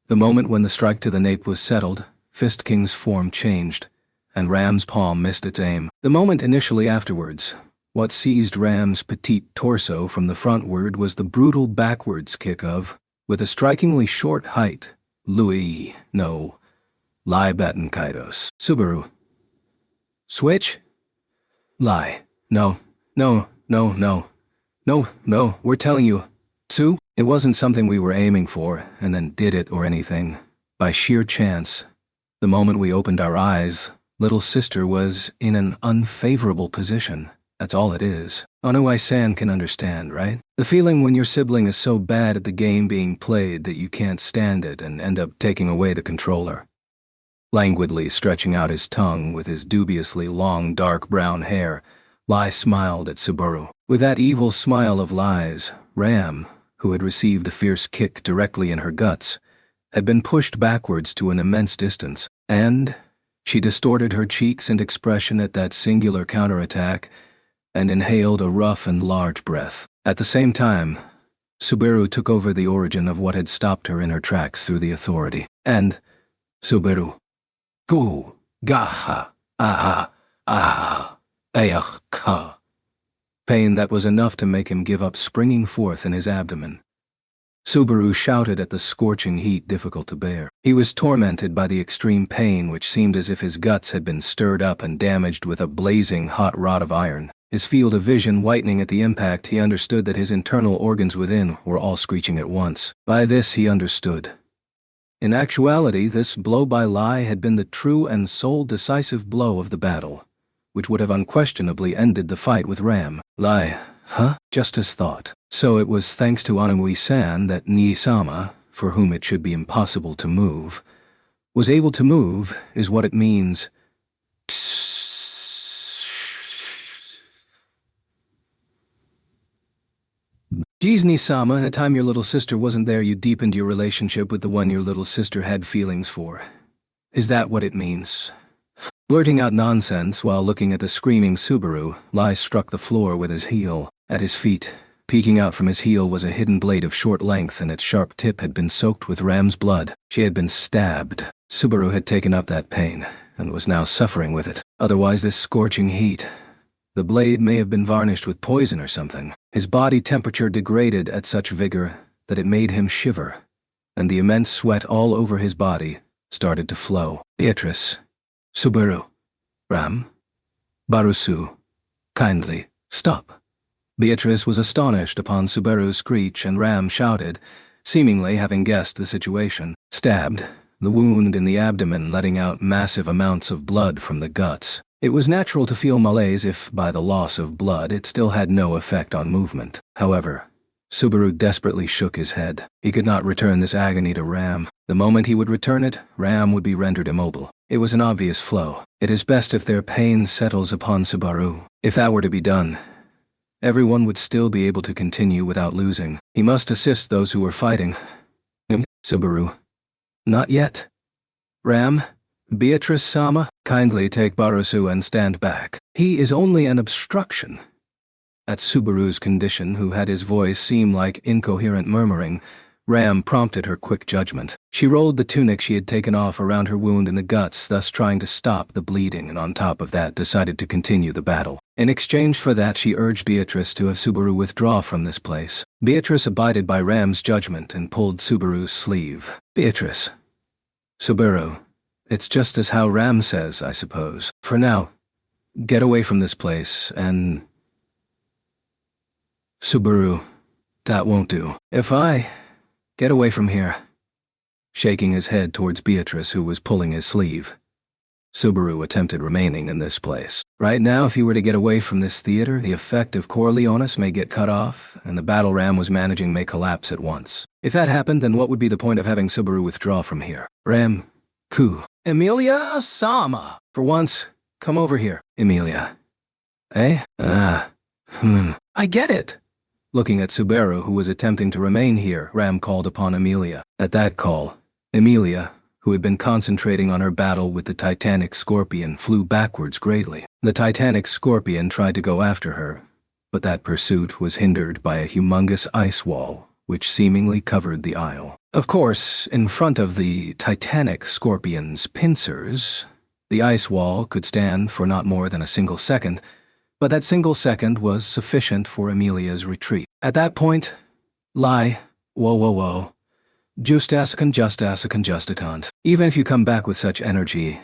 [SPEAKER 1] The moment when the strike to the nape was settled, Fist King's form changed, and Ram's palm missed its aim. The moment initially afterwards, what seized Ram's petite torso from the frontward was the brutal backwards kick of, with a strikingly short height, Louis, no, Lai Batten Kaidos. Subaru. Switch? Lai. No, we're telling you. Tsu, it wasn't something we were aiming for, and then did it or anything. By sheer chance, the moment we opened our eyes, little sister was in an unfavorable position. That's all it is. Onuai-san can understand, right? The feeling when your sibling is so bad at the game being played that you can't stand it and end up taking away the controller. Languidly stretching out his tongue with his dubiously long dark brown hair, Lai smiled at Subaru. With that evil smile of Lai's, Ram, who had received the fierce kick directly in her guts, had been pushed backwards to an immense distance, and she distorted her cheeks and expression at that singular counterattack and inhaled a rough and large breath. At the same time, Subaru took over the origin of what had stopped her in her tracks through the authority. And Subaru. Gu, gaha, aha, aha, ayakha. Pain that was enough to make him give up springing forth in his abdomen. Subaru shouted at the scorching heat difficult to bear. He was tormented by the extreme pain which seemed as if his guts had been stirred up and damaged with a blazing hot rod of iron. His field of vision whitening at the impact, he understood that his internal organs within were all screeching at once. By this he understood. In actuality, this blow by Lai had been the true and sole decisive blow of the battle, which would have unquestionably ended the fight with Ram. Lai, huh? Just as thought. So it was thanks to Anamui-san that Nisama, for whom it should be impossible to move, was able to move, is what it means. Geez, Nisama, the time your little sister wasn't there you deepened your relationship with the one your little sister had feelings for. Is that what it means? Blurting out nonsense while looking at the screaming Subaru, Lai struck the floor with his heel. At his feet, peeking out from his heel was a hidden blade of short length, and its sharp tip had been soaked with Ram's blood. She had been stabbed. Subaru had taken up that pain, and was now suffering with it. Otherwise this scorching heat. The blade may have been varnished with poison or something. His body temperature degraded at such vigor that it made him shiver, and the immense sweat all over his body started to flow. Beatrice. Subaru. Ram. Barusu. Kindly, stop. Beatrice was astonished upon Subaru's screech, and Ram shouted, seemingly having guessed the situation. Stabbed, the wound in the abdomen letting out massive amounts of blood from the guts. It was natural to feel malaise if, by the loss of blood, it still had no effect on movement. However, Subaru desperately shook his head. He could not return this agony to Ram. The moment he would return it, Ram would be rendered immobile. It was an obvious flow. It is best if their pain settles upon Subaru. If that were to be done, everyone would still be able to continue without losing. He must assist those who were fighting. Subaru. Not yet. Ram, Beatrice-sama, kindly take Barusu and stand back. He is only an obstruction. At Subaru's condition, who had his voice seem like incoherent murmuring, Ram prompted her quick judgment. She rolled the tunic she had taken off around her wound in the guts, thus trying to stop the bleeding, and on top of that decided to continue the battle. In exchange for that, she urged Beatrice to have Subaru withdraw from this place. Beatrice abided by Ram's judgment and pulled Subaru's sleeve. Beatrice. Subaru. It's just as how Ram says, I suppose. For now, get away from this place and... Subaru. That won't do. If I... get away from here. Shaking his head towards Beatrice, who was pulling his sleeve. Subaru attempted remaining in this place. Right now, if he were to get away from this theater, the effect of Corleones may get cut off, and the battle Ram was managing may collapse at once. If that happened, then what would be the point of having Subaru withdraw from here? Ram. Emilia-sama. For once, come over here. Emilia. Eh? I get it. Looking at Subaru, who was attempting to remain here, Ram called upon Emilia. At that call, Emilia, who had been concentrating on her battle with the Titanic Scorpion, flew backwards greatly. The Titanic Scorpion tried to go after her, but that pursuit was hindered by a humongous ice wall, which seemingly covered the aisle. Of course, in front of the Titanic Scorpion's pincers, the ice wall could stand for not more than a single second, but that single second was sufficient for Emilia's retreat. At that point, lie, whoa. Justasicant. Even if you come back with such energy,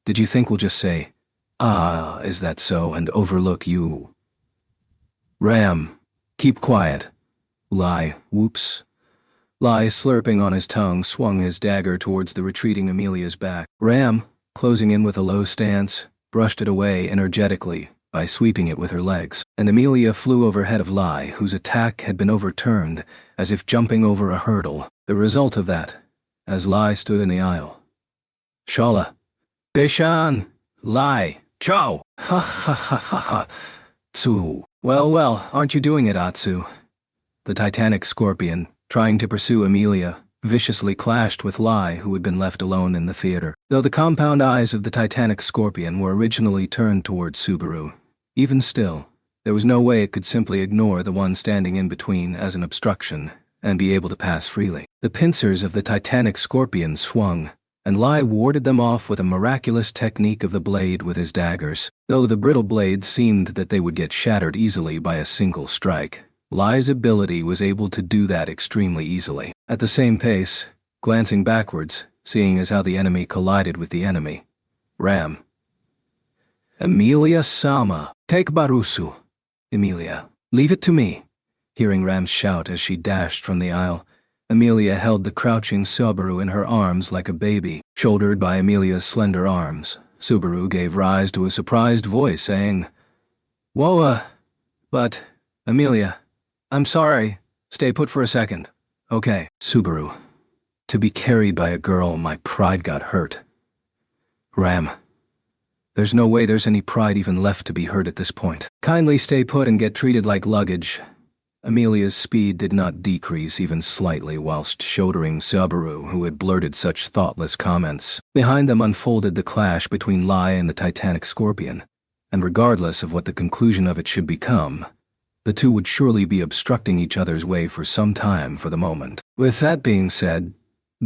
[SPEAKER 1] did you think we'll just say, "Ah, is that so?" and overlook you? Ram, keep quiet. Lie, whoops. Lie, slurping on his tongue, swung his dagger towards the retreating Emilia's back. Ram, closing in with a low stance, brushed it away energetically by sweeping it with her legs, and Emilia flew overhead of Lai, whose attack had been overturned, as if jumping over a hurdle. The result of that, as Lai stood in the aisle. Shala. Bishan. Lai. Chow. Ha. Tsu. Well, aren't you doing it, Atsu? The Titanic Scorpion, trying to pursue Emilia, viciously clashed with Lai, who had been left alone in the theater. Though the compound eyes of the Titanic Scorpion were originally turned towards Subaru, even still, there was no way it could simply ignore the one standing in between as an obstruction and be able to pass freely. The pincers of the Titanic Scorpion swung, and Lai warded them off with a miraculous technique of the blade with his daggers. Though the brittle blades seemed that they would get shattered easily by a single strike, Lai's ability was able to do that extremely easily. At the same pace, glancing backwards, seeing as how the enemy collided with the enemy. Ram. Emilia-sama, take Barusu. Emilia, leave it to me. Hearing Ram's shout as she dashed from the aisle, Emilia held the crouching Subaru in her arms like a baby. Shouldered by Emilia's slender arms, Subaru gave rise to a surprised voice saying, Whoa, but, Emilia, I'm sorry. Stay put for a second. Okay. Subaru. To be carried by a girl, my pride got hurt. Ram. There's no way there's any pride even left to be hurt at this point. Kindly stay put and get treated like luggage. Emilia's speed did not decrease even slightly whilst shouldering Subaru, who had blurted such thoughtless comments. Behind them unfolded the clash between Lai and the Titanic Scorpion, and regardless of what the conclusion of it should become, the two would surely be obstructing each other's way for some time for the moment. With that being said,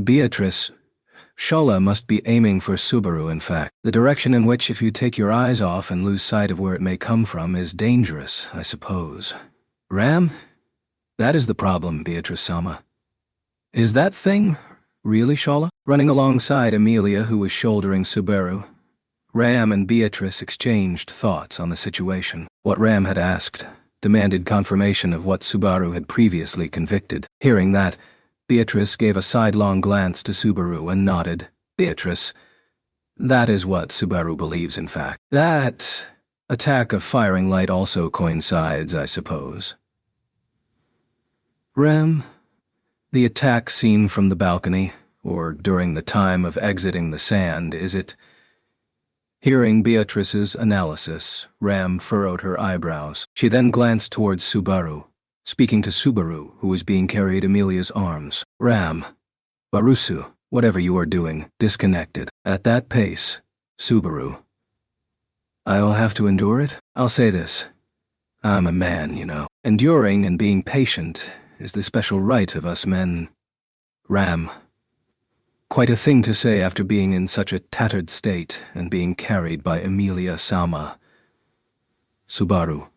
[SPEAKER 1] Beatrice, Shala must be aiming for Subaru. In fact, the direction in which, if you take your eyes off and lose sight of where it may come from, is dangerous, I suppose. Ram? That is the problem, Beatrice-sama. Is that thing really Shala? Running alongside Emilia, who was shouldering Subaru, Ram and Beatrice exchanged thoughts on the situation. What Ram had asked demanded confirmation of what Subaru had previously convicted. Hearing that, Beatrice gave a sidelong glance to Subaru and nodded. Beatrice. That is what Subaru believes, in fact. That attack of firing light also coincides, I suppose. Ram, the attack seen from the balcony, or during the time of exiting the sand, is it? Hearing Beatrice's analysis, Ram furrowed her eyebrows. She then glanced towards Subaru, speaking to Subaru, who was being carried Amelia's arms. Ram. Barusu, whatever you are doing, disconnected. At that pace, Subaru. I'll have to endure it? I'll say this. I'm a man, you know. Enduring and being patient is the special right of us men. Ram. Quite a thing to say after being in such a tattered state and being carried by Amelia-sama. Subaru.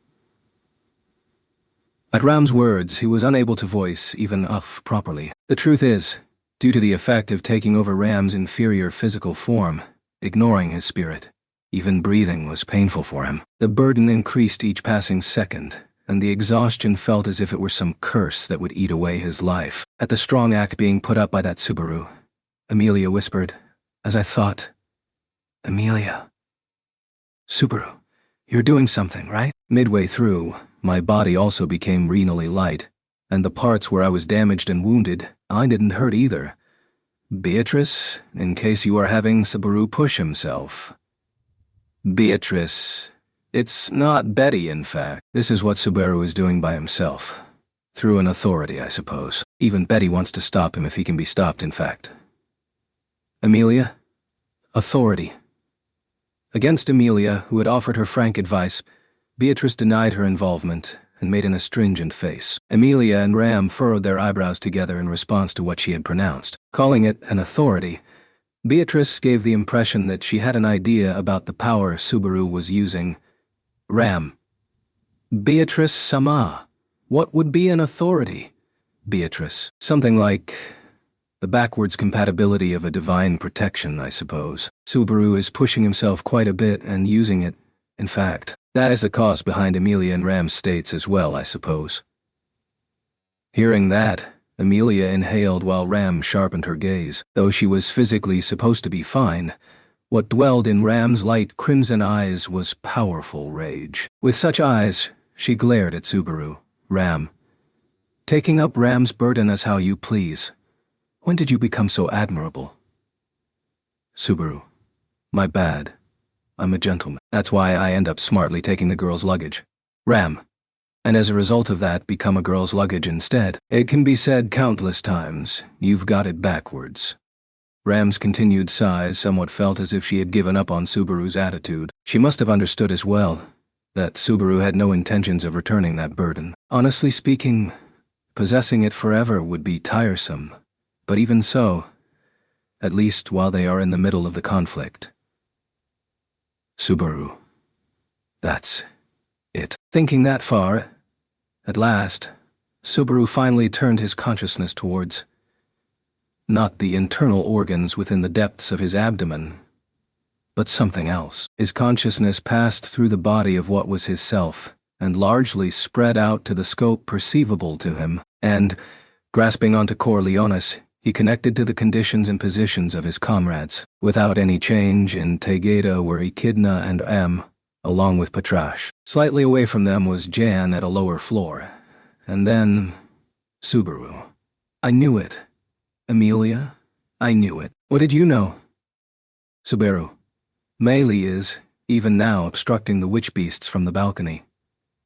[SPEAKER 1] At Ram's words, he was unable to voice even Uff properly. The truth is, due to the effect of taking over Ram's inferior physical form, ignoring his spirit, even breathing was painful for him. The burden increased each passing second, and the exhaustion felt as if it were some curse that would eat away his life. At the strong act being put up by that Subaru, Amelia whispered, as I thought. Amelia. Subaru, you're doing something, right? Midway through, my body also became renally light, and the parts where I was damaged and wounded, I didn't hurt either. Beatrice, in case you are having Subaru push himself. Beatrice. It's not Betty, in fact. This is what Subaru is doing by himself. Through an authority, I suppose. Even Betty wants to stop him if he can be stopped, in fact. Amelia? Authority. Against Amelia, who had offered her frank advice, Beatrice denied her involvement and made an astringent face. Amelia and Ram furrowed their eyebrows together in response to what she had pronounced. Calling it an authority, Beatrice gave the impression that she had an idea about the power Subaru was using. Ram. Beatrice-sama. What would be an authority? Beatrice. Something like the backwards compatibility of a divine protection, I suppose. Subaru is pushing himself quite a bit and using it. In fact, that is the cause behind Amelia and Ram's states as well, I suppose. Hearing that, Amelia inhaled while Ram sharpened her gaze. Though she was physically supposed to be fine, what dwelled in Ram's light crimson eyes was powerful rage. With such eyes, she glared at Subaru. Ram. Taking up Ram's burden as how you please. When did you become so admirable? Subaru. My bad. I'm a gentleman. That's why I end up smartly taking the girl's luggage. Ram. And as a result of that, become a girl's luggage instead. It can be said countless times, you've got it backwards. Ram's continued sighs somewhat felt as if she had given up on Subaru's attitude. She must have understood as well that Subaru had no intentions of returning that burden. Honestly speaking, possessing it forever would be tiresome. But even so, at least while they are in the middle of the conflict. Subaru. That's it. Thinking that far, at last, Subaru finally turned his consciousness towards not the internal organs within the depths of his abdomen, but something else. His consciousness passed through the body of what was his self, and largely spread out to the scope perceivable to him, and, grasping onto Corleones, he connected to the conditions and positions of his comrades. Without any change, in Tegeda were Echidna and M, along with Patrash. Slightly away from them was Jan at a lower floor. And then Subaru. I knew it. Amelia, I knew it. What did you know? Subaru. Meili is, even now, obstructing the witch beasts from the balcony.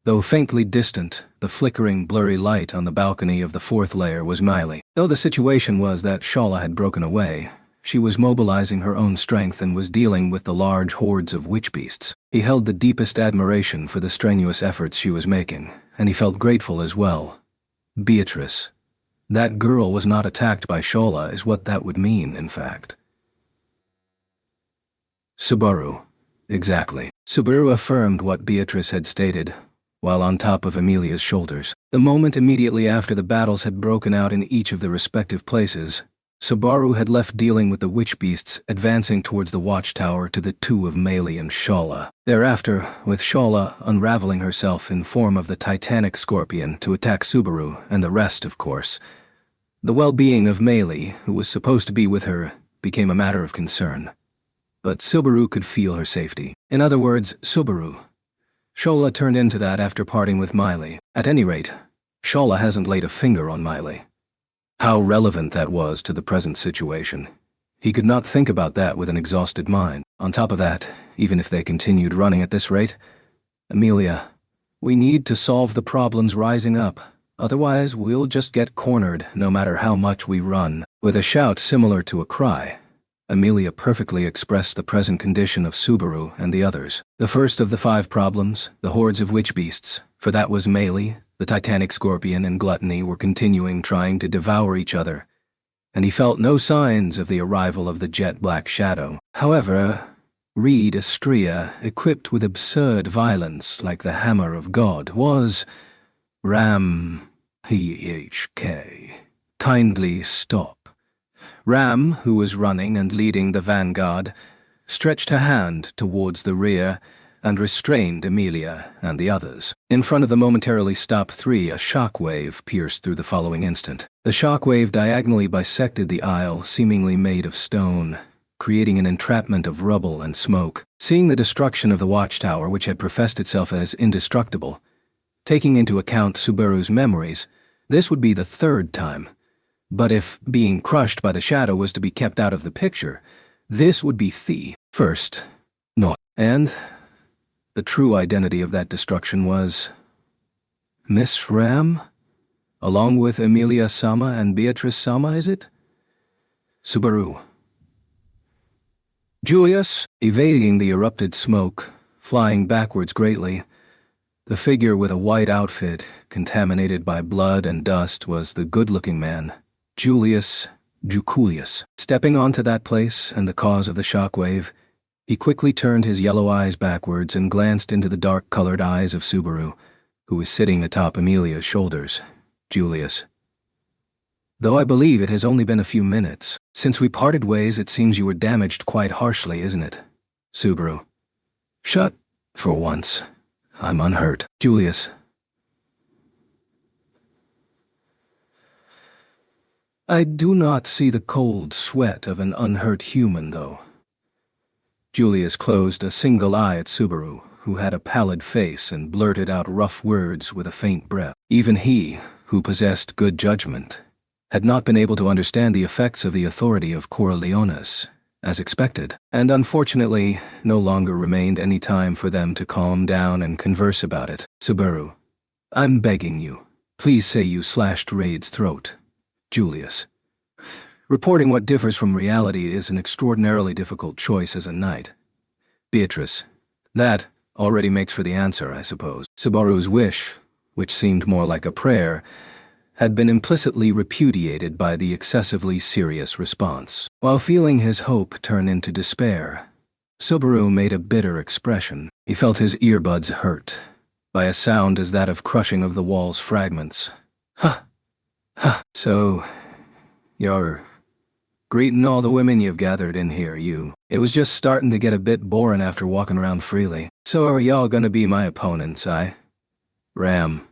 [SPEAKER 1] Though faintly distant, the flickering, blurry light on the balcony of the fourth layer was Meili. Though the situation was that Shala had broken away, she was mobilizing her own strength and was dealing with the large hordes of witch beasts. He held the deepest admiration for the strenuous efforts she was making, and he felt grateful as well. Beatrice. That girl was not attacked by Shala is what that would mean, in fact. Subaru. Exactly. Subaru affirmed what Beatrice had stated, while on top of Amelia's shoulders. The moment immediately after the battles had broken out in each of the respective places, Subaru had left dealing with the witch beasts, advancing towards the watchtower to the two of Meili and Shala. Thereafter, with Shala unraveling herself in form of the titanic scorpion to attack Subaru and the rest, of course, The well-being of Meili, who was supposed to be with her, became a matter of concern. But Subaru could feel her safety. In other words, Subaru. Shola turned into that after parting with Meili. At any rate, Shola hasn't laid a finger on Meili. How relevant that was to the present situation. He could not think about that with an exhausted mind. On top of that, even if they continued running at this rate, Amelia, we need to solve the problems rising up. Otherwise, we'll just get cornered no matter how much we run. With a shout similar to a cry, Amelia perfectly expressed the present condition of Subaru and the others. The first of the 5 problems, the hordes of witch beasts, for that was Meili, the titanic scorpion and Gluttony were continuing trying to devour each other, and he felt no signs of the arrival of the jet-black shadow. However, Reed Astrea, equipped with absurd violence like the hammer of God, was Ram. H.K. Kindly stop. Ram, who was running and leading the vanguard, stretched her hand towards the rear and restrained Amelia and the others. In front of the momentarily stopped 3, a shockwave pierced through the following instant. The shockwave diagonally bisected the aisle, seemingly made of stone, creating an entrapment of rubble and smoke. Seeing the destruction of the watchtower, which had professed itself as indestructible, taking into account Subaru's memories, this would be the 3rd time. But if being crushed by the shadow was to be kept out of the picture, this would be the first. No. And the true identity of that destruction was Miss Ram? Along with Amelia Sama and Beatrice Sama, is it? Subaru. Julius, evading the erupted smoke, flying backwards greatly. The figure with a white outfit, contaminated by blood and dust, was the good-looking man, Julius Juculius. Stepping onto that place and the cause of the shockwave, he quickly turned his yellow eyes backwards and glanced into the dark-colored eyes of Subaru, who was sitting atop Amelia's shoulders. Julius. Though I believe it has only been a few minutes. Since we parted ways, it seems you were damaged quite harshly, isn't it? Subaru. Shut. For once. I'm unhurt. Julius. I do not see the cold sweat of an unhurt human, though. Julius closed a single eye at Subaru, who had a pallid face and blurted out rough words with a faint breath. Even he, who possessed good judgment, had not been able to understand the effects of the authority of Corleones, as expected, and unfortunately, no longer remained any time for them to calm down and converse about it. Subaru, I'm begging you, please say you slashed Raid's throat. Julius. Reporting what differs from reality is an extraordinarily difficult choice as a knight. Beatrice. That already makes for the answer, I suppose. Subaru's wish, which seemed more like a prayer, had been implicitly repudiated by the excessively serious response. While feeling his hope turn into despair, Subaru made a bitter expression. He felt his earbuds hurt by a sound as that of crushing of the wall's fragments. Huh. Huh. So, you're greeting all the women you've gathered in here, you. It was just starting to get a bit boring after walking around freely. So are y'all gonna be my opponents, Ram.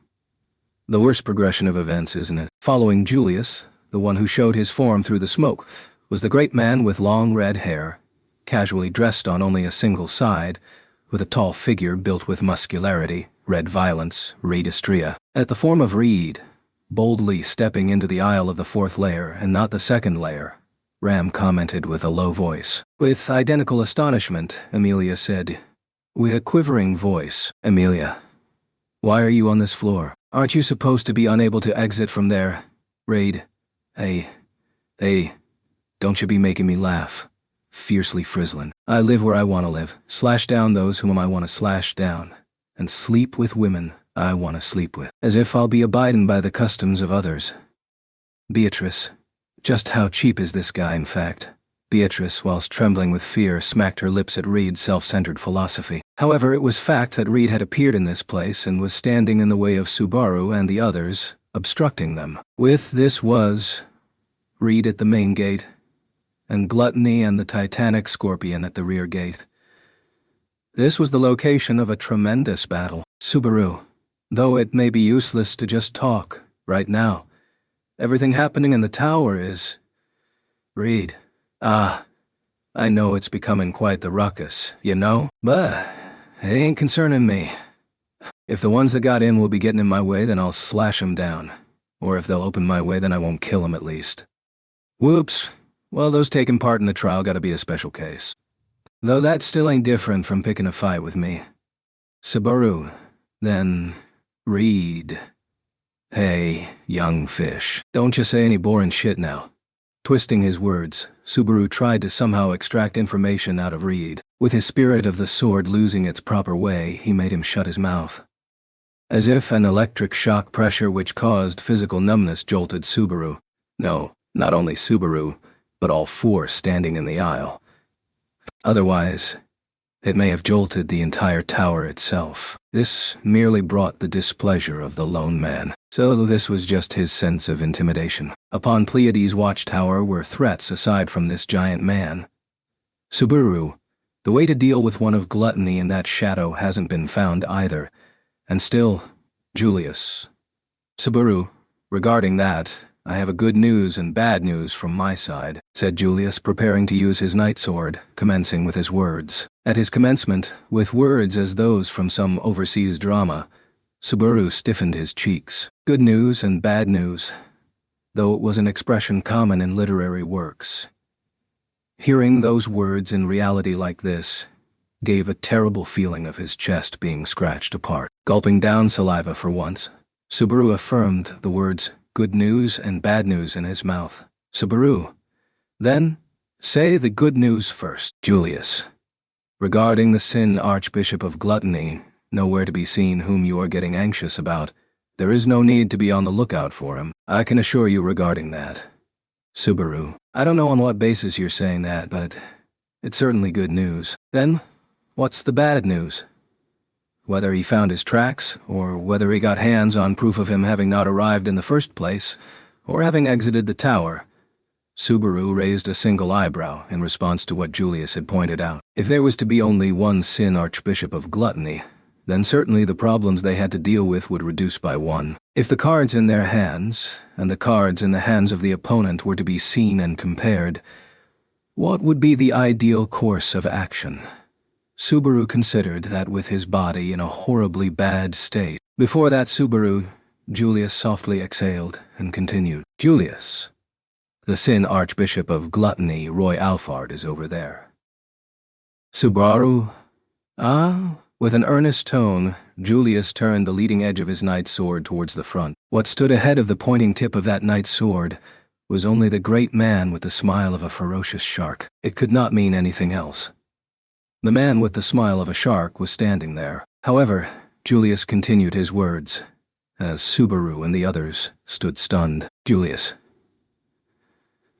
[SPEAKER 1] The worst progression of events, isn't it? Following Julius, the one who showed his form through the smoke, was the great man with long red hair, casually dressed on only a single side, with a tall figure built with muscularity, red violence, Reed Astrea. At the form of Reed, boldly stepping into the aisle of the 4th layer and not the 2nd layer, Ram commented with a low voice. With identical astonishment, Amelia said, with a quivering voice, Amelia, why are you on this floor? Aren't you supposed to be unable to exit from there? Raid. Hey, don't you be making me laugh. Fiercely frizzling. I live where I want to live, slash down those whom I want to slash down, and sleep with women I want to sleep with, as if I'll be abiding by the customs of others. Beatrice. Just how cheap is this guy, in fact? Beatrice, whilst trembling with fear, smacked her lips at Reed's self-centered philosophy. However, it was fact that Reed had appeared in this place and was standing in the way of Subaru and the others, obstructing them. With this was Reed at the main gate, and Gluttony and the titanic scorpion at the rear gate. This was the location of a tremendous battle. Subaru, though it may be useless to just talk, right now, Everything happening in the tower is... Reed. Ah, I know it's becoming quite the ruckus, you know? But it ain't concerning me. If the ones that got in will be getting in my way, then I'll slash 'em down. Or if they'll open my way, then I won't kill 'em at least. Whoops. Well, those taking part in the trial gotta be a special case. Though that still ain't different from picking a fight with me. Subaru. Then... Reed. Hey, young fish. Don't you say any boring shit now. Twisting his words, Subaru tried to somehow extract information out of Reed. With his spirit of the sword losing its proper way, he made him shut his mouth. As if an electric shock pressure which caused physical numbness jolted Subaru. No, not only Subaru, but all four standing in the aisle. Otherwise, it may have jolted the entire tower itself. This merely brought the displeasure of the lone man. So this was just his sense of intimidation. Upon Pleiades' watchtower were threats aside from this giant man. Subaru, the way to deal with one of gluttony in that shadow hasn't been found either. And still, Julius. Subaru, regarding that, I have a good news and bad news from my side, said Julius, preparing to use his nightsword, commencing with his words. At his commencement, with words as those from some overseas drama, Subaru stiffened his cheeks. Good news and bad news, though it was an expression common in literary works. Hearing those words in reality like this gave a terrible feeling of his chest being scratched apart. Gulping down saliva for once, Subaru affirmed the words good news and bad news in his mouth. Subaru, then, say the good news first. Julius, regarding the Sin Archbishop of Gluttony, nowhere to be seen whom you are getting anxious about, there is no need to be on the lookout for him. I can assure you regarding that. Subaru, I don't know on what basis you're saying that, but it's certainly good news. Then, what's the bad news? Whether he found his tracks, or whether he got hands on proof of him having not arrived in the first place, or having exited the tower. Subaru raised a single eyebrow in response to what Julius had pointed out. If there was to be only one Sin Archbishop of Gluttony, then certainly the problems they had to deal with would reduce by one. If the cards in their hands, and the cards in the hands of the opponent were to be seen and compared, what would be the ideal course of action? Subaru considered that with his body in a horribly bad state. Before that, Subaru, Julius softly exhaled and continued. Julius, the Sin Archbishop of Gluttony, Roy Alphard, is over there. Subaru? Ah? With an earnest tone, Julius turned the leading edge of his knight's sword towards the front. What stood ahead of the pointing tip of that knight's sword was only the great man with the smile of a ferocious shark. It could not mean anything else. The man with the smile of a shark was standing there. However, Julius continued his words, as Subaru and the others stood stunned. Julius.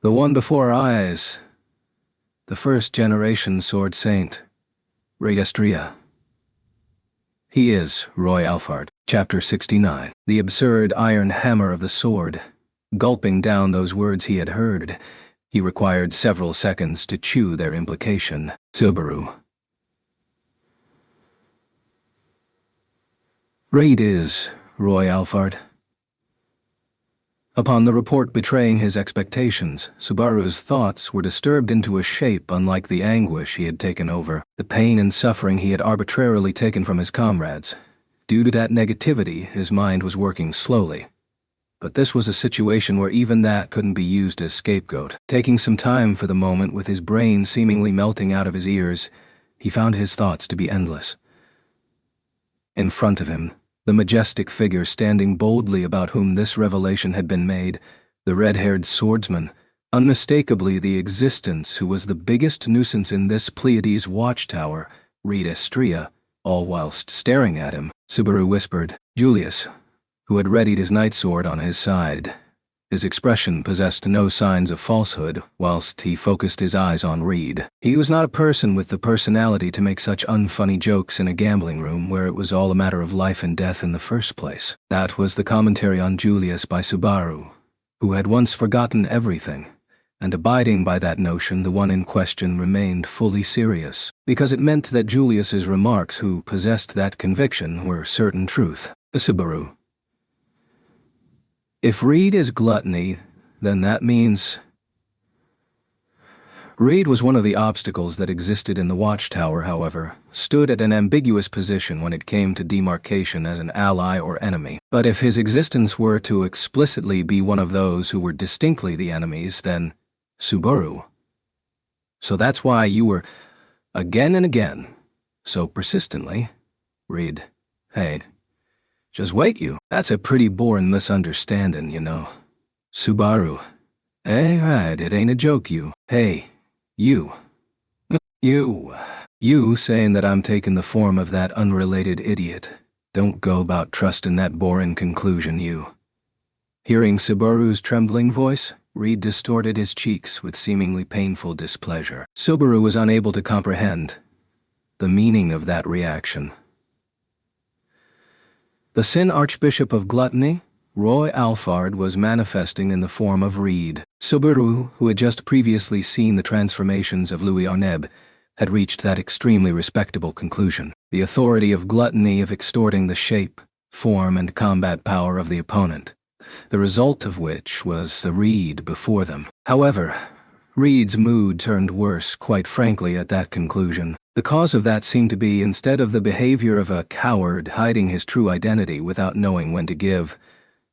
[SPEAKER 1] The one before our eyes, the first-generation sword saint, Registria. He is Roy Alphard. Chapter 69. The absurd iron hammer of the sword. Gulping down those words he had heard, he required several seconds to chew their implication. Subaru. Raid is Roy Alphard. Upon the report betraying his expectations, Subaru's thoughts were disturbed into a shape unlike the anguish he had taken over, the pain and suffering he had arbitrarily taken from his comrades. Due to that negativity, his mind was working slowly. But this was a situation where even that couldn't be used as scapegoat. Taking some time for the moment, with his brain seemingly melting out of his ears, he found his thoughts to be endless. In front of him, the majestic figure standing boldly about whom this revelation had been made, the red-haired swordsman, unmistakably the existence who was the biggest nuisance in this Pleiades watchtower, Reed Estria, all whilst staring at him. Subaru whispered. Julius, who had readied his nightsword on his side. His expression possessed no signs of falsehood, whilst he focused his eyes on Reed. He was not a person with the personality to make such unfunny jokes in a gambling room where it was all a matter of life and death in the first place. That was the commentary on Julius by Subaru, who had once forgotten everything, and abiding by that notion, the one in question remained fully serious, because it meant that Julius's remarks, who possessed that conviction, were certain truth. Subaru. If Reed is gluttony, then that means... Reed was one of the obstacles that existed in the watchtower, however, stood at an ambiguous position when it came to demarcation as an ally or enemy. But if his existence were to explicitly be one of those who were distinctly the enemies, then Subaru. So that's why you were, again and again, so persistently, Reed. Hey, just wait you. That's a pretty boring misunderstanding, you know. Subaru. Hey, right, it ain't a joke, you. Hey. You saying that I'm taking the form of that unrelated idiot. Don't go about trusting that boring conclusion, you. Hearing Subaru's trembling voice, Reed distorted his cheeks with seemingly painful displeasure. Subaru was unable to comprehend the meaning of that reaction. The Sin Archbishop of Gluttony, Roy Alfard, was manifesting in the form of Reed. Subaru, who had just previously seen the transformations of Louis Arneb, had reached that extremely respectable conclusion. The authority of gluttony of extorting the shape, form, and combat power of the opponent, the result of which was the Reed before them. However, Reed's mood turned worse, quite frankly, at that conclusion. The cause of that seemed to be, instead of the behavior of a coward hiding his true identity without knowing when to give,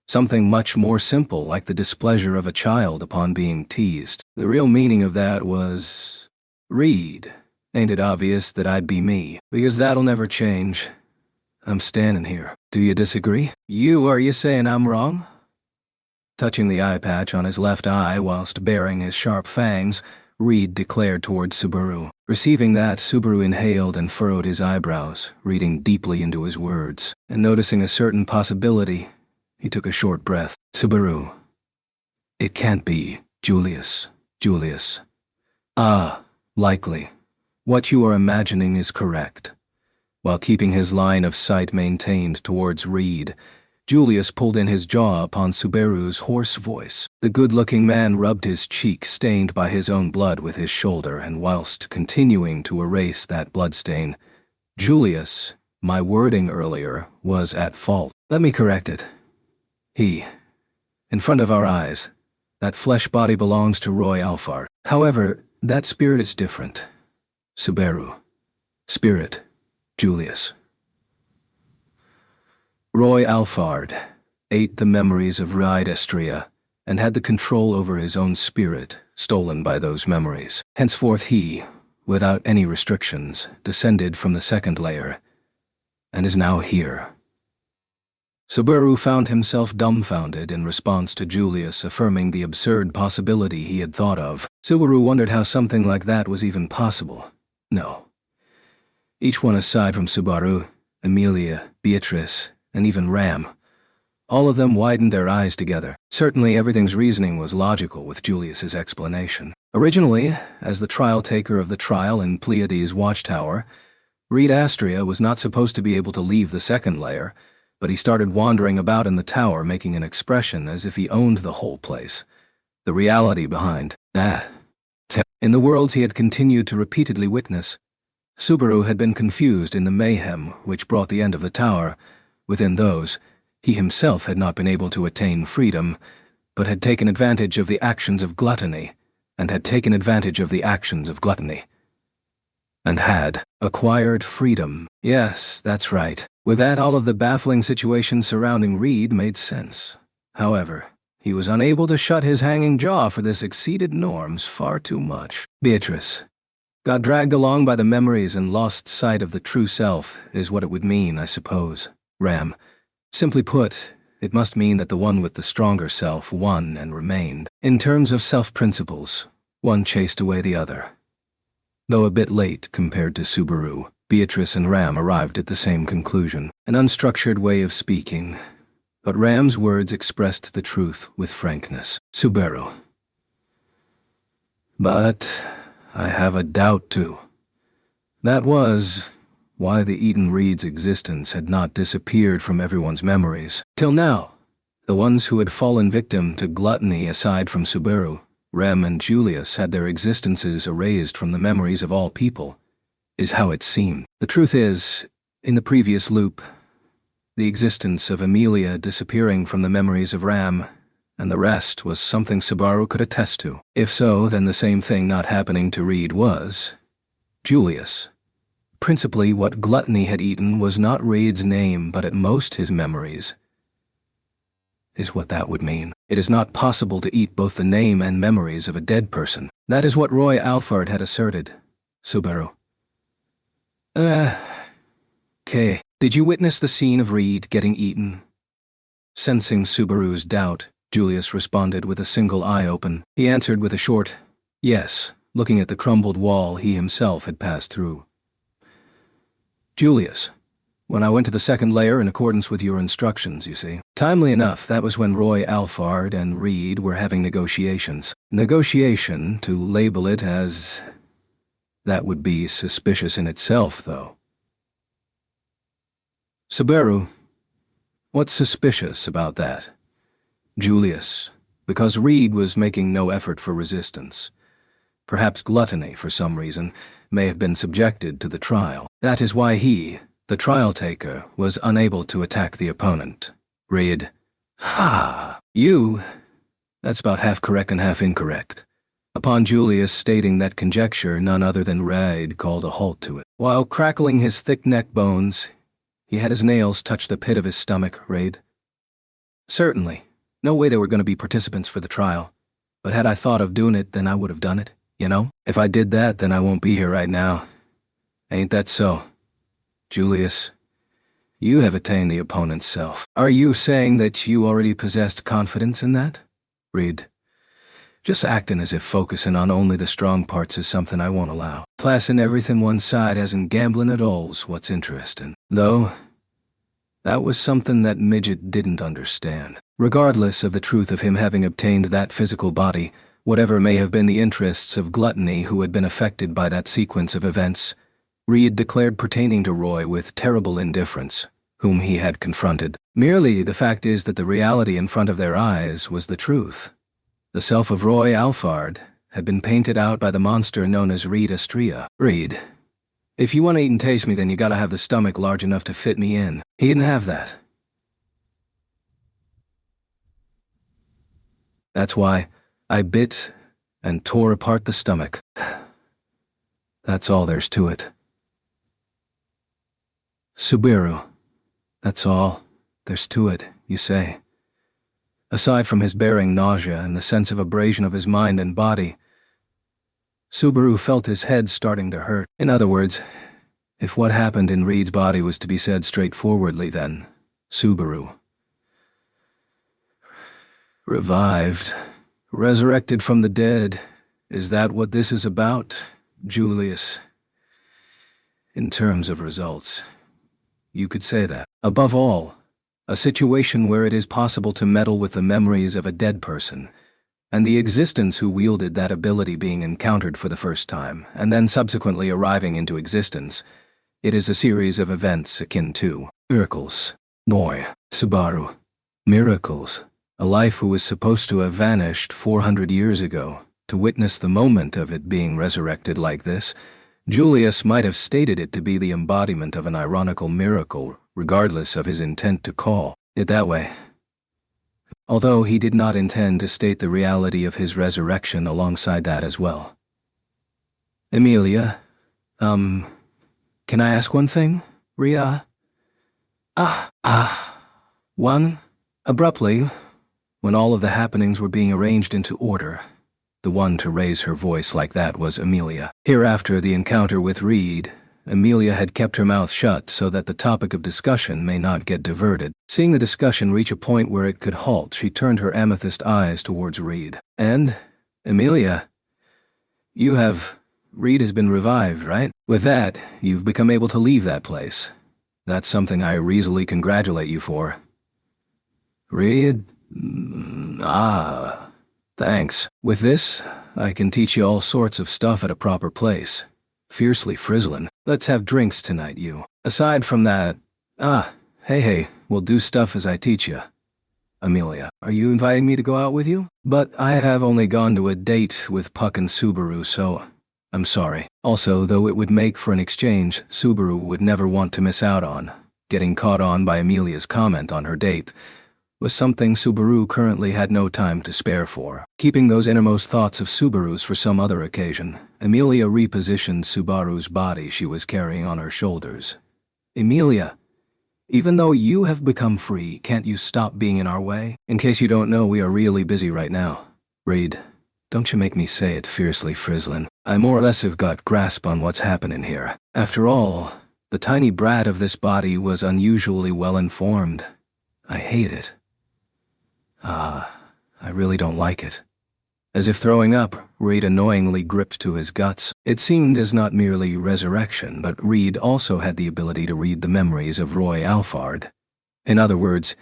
[SPEAKER 1] something much more simple, like the displeasure of a child upon being teased. The real meaning of that was, Reed, ain't it obvious that I'd be me? Because that'll never change. I'm standing here. Do you disagree? Are you saying I'm wrong? Touching the eye patch on his left eye whilst baring his sharp fangs, Reed declared toward Subaru. Receiving that, Subaru inhaled and furrowed his eyebrows, reading deeply into his words, and noticing a certain possibility, he took a short breath. Subaru. It can't be, Julius. Ah, likely. What you are imagining is correct. While keeping his line of sight maintained towards Reed, Julius pulled in his jaw upon Subaru's hoarse voice. The good-looking man rubbed his cheek stained by his own blood with his shoulder, and whilst continuing to erase that bloodstain, Julius, my wording earlier, was at fault. Let me correct it. In front of our eyes, that flesh body belongs to Roy Alfard. However, that spirit is different. Subaru. Spirit. Julius. Roy Alfard ate the memories of Ride Estria and had the control over his own spirit, stolen by those memories. Henceforth he, without any restrictions, descended from the second layer, and is now here. Subaru found himself dumbfounded in response to Julius affirming the absurd possibility he had thought of. Subaru wondered how something like that was even possible. No. Each one aside from Subaru, Amelia, Beatrice, and even Ram, all of them widened their eyes together. Certainly everything's reasoning was logical with Julius's explanation. Originally, as the trial-taker of the trial in Pleiades' watchtower, Reed Astria was not supposed to be able to leave the second layer, but he started wandering about in the tower making an expression as if he owned the whole place. The reality behind that. In the worlds he had continued to repeatedly witness, Subaru had been confused in the mayhem which brought the end of the tower. Within those, he himself had not been able to attain freedom, but had taken advantage of the actions of gluttony, and had taken advantage of the actions of gluttony, and had acquired freedom. Yes, that's right. With that, all of the baffling situations surrounding Reed made sense. However, he was unable to shut his hanging jaw, for this exceeded norms far too much. Beatrice. Got dragged along by the memories and lost sight of the true self is what it would mean, I suppose. Ram. Simply put, it must mean that the one with the stronger self won and remained. In terms of self-principles, one chased away the other. Though a bit late compared to Subaru, Beatrice and Ram arrived at the same conclusion, an unstructured way of speaking, but Ram's words expressed the truth with frankness. Subaru. But I have a doubt too. That was why the Eden Reed's existence had not disappeared from everyone's memories. Till now, the ones who had fallen victim to gluttony aside from Subaru, Rem and Julius had their existences erased from the memories of all people, is how it seemed. The truth is, in the previous loop, the existence of Amelia disappearing from the memories of Ram and the rest was something Subaru could attest to. If so, then the same thing not happening to Reed was Julius. Principally, what gluttony had eaten was not Reed's name, but at most his memories. Is what that would mean. It is not possible to eat both the name and memories of a dead person. That is what Roy Alphard had asserted. Subaru. Okay. Did you witness the scene of Reed getting eaten? Sensing Subaru's doubt, Julius responded with a single eye open. He answered with a short, yes, looking at the crumbled wall he himself had passed through. Julius. When I went to the second layer in accordance with your instructions, you see. Timely enough, that was when Roy Alphard and Reed were having negotiations. Negotiation, to label it as... that would be suspicious in itself, though. Subaru, what's suspicious about that? Julius, because Reed was making no effort for resistance. Perhaps gluttony, for some reason, may have been subjected to the trial. That is why he, the trial taker, was unable to attack the opponent. Reed. Ha! You! That's about half correct and half incorrect. Upon Julius stating that conjecture, none other than Reed called a halt to it. While crackling his thick neck bones, he had his nails touch the pit of his stomach. Reed. Certainly. No way they were going to be participants for the trial. But had I thought of doing it, then I would have done it, you know? If I did that, then I won't be here right now. Ain't that so? Julius, you have attained the opponent's self. Are you saying that you already possessed confidence in that? Reed. Just acting as if focusing on only the strong parts is something I won't allow. Placing everything one side as in gambling at all's what's interesting. Though, that was something that Midget didn't understand. Regardless of the truth of him having obtained that physical body, whatever may have been the interests of Gluttony who had been affected by that sequence of events, Reed declared pertaining to Roy with terrible indifference, whom he had confronted. Merely the fact is that the reality in front of their eyes was the truth. The self of Roy Alphard had been painted out by the monster known as Reed Astrea. Reed, if you want to eat and taste me, then you gotta have the stomach large enough to fit me in. He didn't have that. That's why I bit and tore apart the stomach. That's all there's to it. Subaru, that's all there's to it, you say. Aside from his bearing nausea and the sense of abrasion of his mind and body, Subaru felt his head starting to hurt. In other words, if what happened in Reed's body was to be said straightforwardly, then Subaru. Revived, resurrected from the dead, is that what this is about, Julius? In terms of results, you could say that. Above all, a situation where it is possible to meddle with the memories of a dead person, and the existence who wielded that ability being encountered for the first time, and then subsequently arriving into existence, it is a series of events akin to miracles. Boy, Subaru. Miracles. A life who was supposed to have vanished 400 years ago, to witness the moment of it being resurrected like this, Julius might have stated it to be the embodiment of an ironical miracle, regardless of his intent to call it that way. Although he did not intend to state the reality of his resurrection alongside that as well. Emilia, can I ask one thing, Ria? One? Abruptly, when all of the happenings were being arranged into order, the one to raise her voice like that was Emilia. Hereafter the encounter with Reed, Emilia had kept her mouth shut so that the topic of discussion may not get diverted. Seeing the discussion reach a point where it could halt, she turned her amethyst eyes towards Reed. And, Emilia, Reed has been revived, right? With that, you've become able to leave that place. That's something I easily congratulate you for. Reed? Thanks. With this, I can teach you all sorts of stuff at a proper place. Fiercely frizzling. Let's have drinks tonight, you. Aside from that, hey, we'll do stuff as I teach you. Emilia, are you inviting me to go out with you? But I have only gone to a date with Puck and Subaru, so I'm sorry. Also, though it would make for an exchange Subaru would never want to miss out on, getting caught on by Emilia's comment on her date, was something Subaru currently had no time to spare for. Keeping those innermost thoughts of Subaru's for some other occasion, Emilia repositioned Subaru's body she was carrying on her shoulders. Emilia, even though you have become free, can't you stop being in our way? In case you don't know, we are really busy right now. Reed, don't you make me say it fiercely, Frizzlin. I more or less have got grasp on what's happening here. After all, the tiny brat of this body was unusually well informed. I hate it. I really don't like it. As if throwing up, Reed annoyingly gripped to his guts. It seemed as not merely resurrection, but Reed also had the ability to read the memories of Roy Alphard. In other words,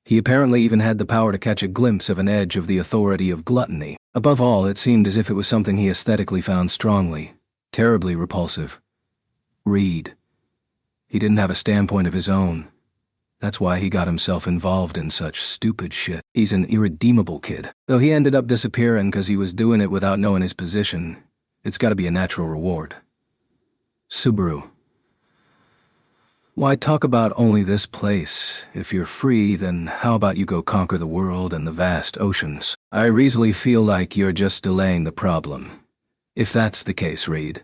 [SPEAKER 1] he apparently even had the power to catch a glimpse of an edge of the authority of gluttony. Above all, it seemed as if it was something he aesthetically found strongly, terribly repulsive. Reed. He didn't have a standpoint of his own. That's why he got himself involved in such stupid shit. He's an irredeemable kid. Though he ended up disappearing because he was doing it without knowing his position, it's gotta be a natural reward. Subaru. Why talk about only this place? If you're free, then how about you go conquer the world and the vast oceans? I really feel like you're just delaying the problem. If that's the case, Reed.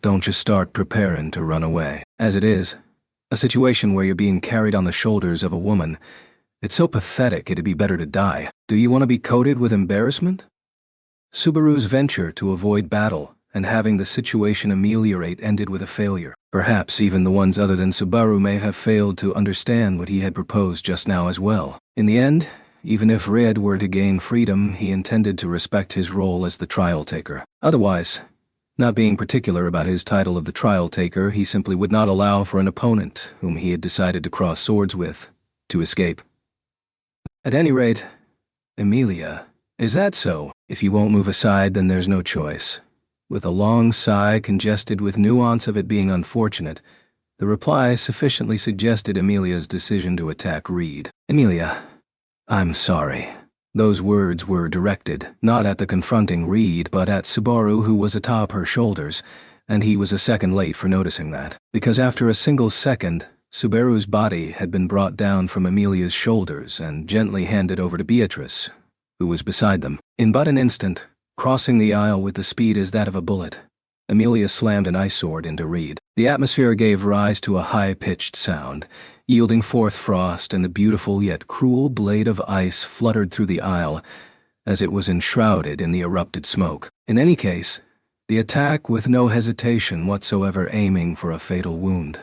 [SPEAKER 1] Don't just start preparing to run away. As it is, a situation where you're being carried on the shoulders of a woman, it's so pathetic it'd be better to die. Do you want to be coated with embarrassment? Subaru's venture to avoid battle and having the situation ameliorate ended with a failure. Perhaps even the ones other than Subaru may have failed to understand what he had proposed just now as well. In the end, even if Red were to gain freedom, he intended to respect his role as the trial taker. Otherwise, not being particular about his title of the trial taker, he simply would not allow for an opponent whom he had decided to cross swords with to escape. At any rate, Emilia, is that so? If you won't move aside, then there's no choice. With a long sigh congested with nuance of it being unfortunate, the reply sufficiently suggested Emilia's decision to attack Reed. Emilia, I'm sorry. Those words were directed not at the confronting Reed but at Subaru, who was atop her shoulders, and he was a second late for noticing that. Because after a single second, Subaru's body had been brought down from Emilia's shoulders and gently handed over to Beatrice, who was beside them. In but an instant, crossing the aisle with the speed as that of a bullet, Emilia slammed an ice sword into Reed. The atmosphere gave rise to a high-pitched sound, yielding forth frost, and the beautiful yet cruel blade of ice fluttered through the aisle as it was enshrouded in the erupted smoke. In any case, the attack with no hesitation whatsoever, aiming for a fatal wound.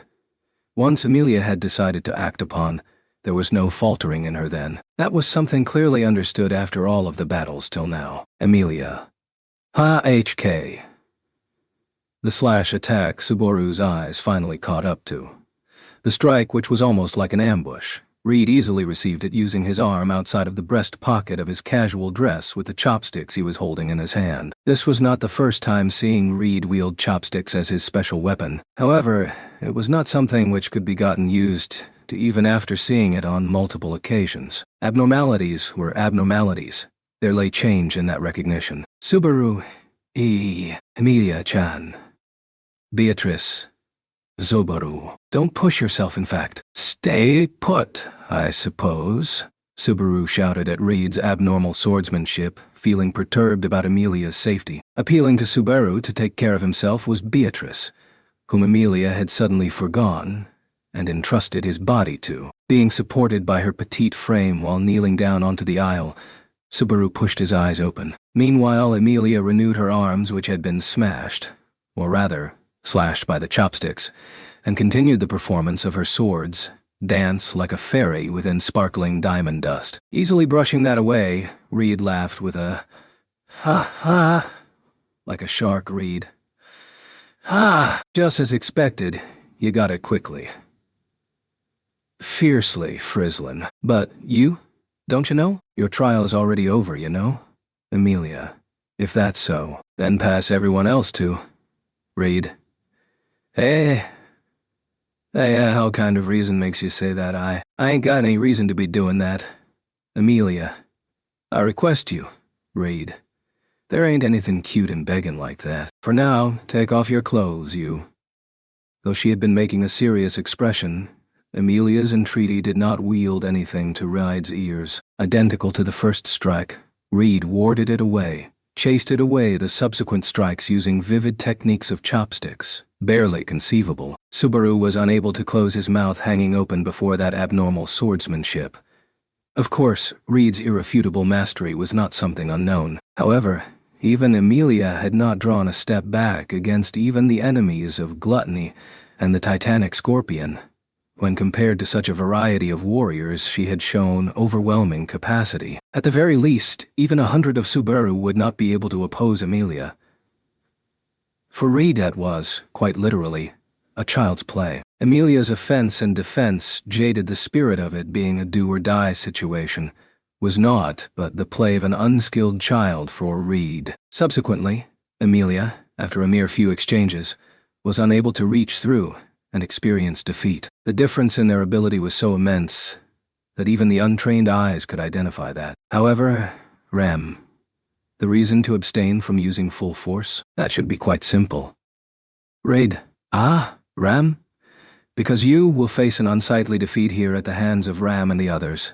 [SPEAKER 1] Once Emilia had decided to act upon, there was no faltering in her then. That was something clearly understood after all of the battles till now. Emilia. HK. The slash attack Subaru's eyes finally caught up to. The strike, which was almost like an ambush. Reed easily received it, using his arm outside of the breast pocket of his casual dress with the chopsticks he was holding in his hand. This was not the first time seeing Reed wield chopsticks as his special weapon. However, it was not something which could be gotten used to even after seeing it on multiple occasions. Abnormalities were abnormalities. There lay change in that recognition. Subaru, Emilia-chan. Beatrice. Subaru. Don't push yourself, in fact. Stay put, I suppose, Subaru shouted at Reed's abnormal swordsmanship, feeling perturbed about Emilia's safety. Appealing to Subaru to take care of himself was Beatrice, whom Emilia had suddenly forgone and entrusted his body to. Being supported by her petite frame while kneeling down onto the aisle, Subaru pushed his eyes open. Meanwhile, Emilia renewed her arms, which had been smashed, or rather, slashed by the chopsticks, and continued the performance of her swords dance like a fairy within sparkling diamond dust. Easily brushing that away, Reed laughed with a ha, like a shark, Reed. Just as expected, you got it quickly. Fiercely, Frizzlin. But you? Don't you know? Your trial is already over, you know? Emilia. If that's so, then pass everyone else to Reed. Hey, how kind of reason makes you say that? I ain't got any reason to be doing that. Emilia, I request you, Reed. There ain't anything cute in begging like that. For now, take off your clothes, you. Though she had been making a serious expression, Amelia's entreaty did not wield anything to Reed's ears. Identical to the first strike, Reed warded it away, chased it away the subsequent strikes using vivid techniques of chopsticks. Barely conceivable. Subaru was unable to close his mouth hanging open before that abnormal swordsmanship. Of course, Reed's irrefutable mastery was not something unknown. However, even Amelia had not drawn a step back against even the enemies of Gluttony and the Titanic Scorpion. When compared to such a variety of warriors, she had shown overwhelming capacity. At the very least, even 100 of Subaru would not be able to oppose Amelia. For Reed that was, quite literally, a child's play. Amelia's offense and defense jaded the spirit of it being a do-or-die situation, was naught but the play of an unskilled child for Reed. Subsequently, Amelia, after a mere few exchanges, was unable to reach through and experience defeat. The difference in their ability was so immense that even the untrained eyes could identify that. However, Ram, the reason to abstain from using full force? That should be quite simple. Reed, Ram? Because you will face an unsightly defeat here at the hands of Ram and the others.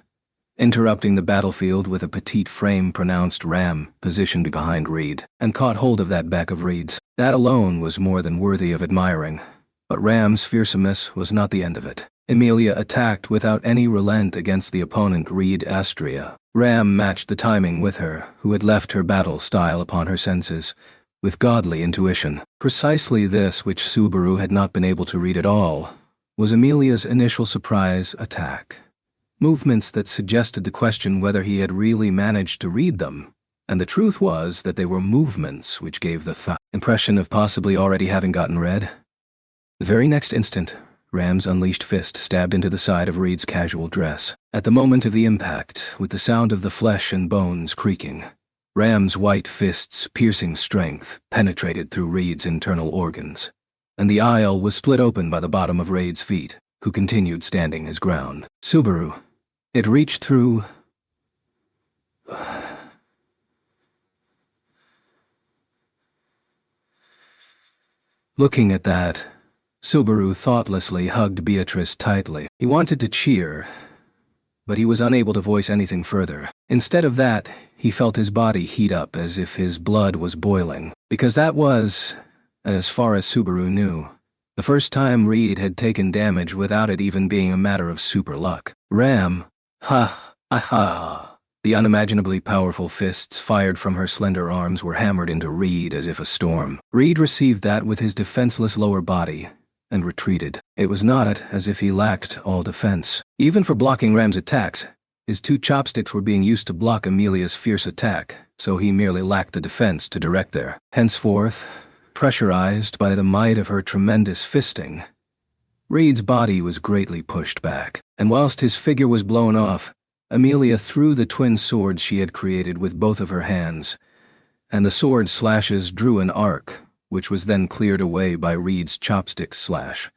[SPEAKER 1] Interrupting the battlefield with a petite frame pronounced Ram, positioned behind Reed, and caught hold of that back of Reed's. That alone was more than worthy of admiring. But Ram's fearsomeness was not the end of it. Amelia attacked without any relent against the opponent Reed Astria. Ram matched the timing with her, who had left her battle style upon her senses, with godly intuition. Precisely this which Subaru had not been able to read at all was Amelia's initial surprise attack. Movements that suggested the question whether he had really managed to read them, and the truth was that they were movements which gave the impression of possibly already having gotten read. The very next instant, Ram's unleashed fist stabbed into the side of Reed's casual dress. At the moment of the impact, with the sound of the flesh and bones creaking, Ram's white fist's piercing strength penetrated through Reed's internal organs, and the aisle was split open by the bottom of Reed's feet, who continued standing his ground. Subaru. It reached through... Looking at that, Subaru thoughtlessly hugged Beatrice tightly. He wanted to cheer, but he was unable to voice anything further. Instead of that, he felt his body heat up as if his blood was boiling, because that was, as far as Subaru knew, the first time Reed had taken damage without it even being a matter of super luck. Ram. The unimaginably powerful fists fired from her slender arms were hammered into Reed as if a storm. Reed received that with his defenseless lower body, and retreated. It was not as if he lacked all defense. Even for blocking Ram's attacks, his two chopsticks were being used to block Amelia's fierce attack, so he merely lacked the defense to direct there. Henceforth, pressurized by the might of her tremendous fisting, Reed's body was greatly pushed back, and whilst his figure was blown off, Amelia threw the twin swords she had created with both of her hands, and the sword slashes drew an arc, which was then cleared away by Reed's chopstick slash.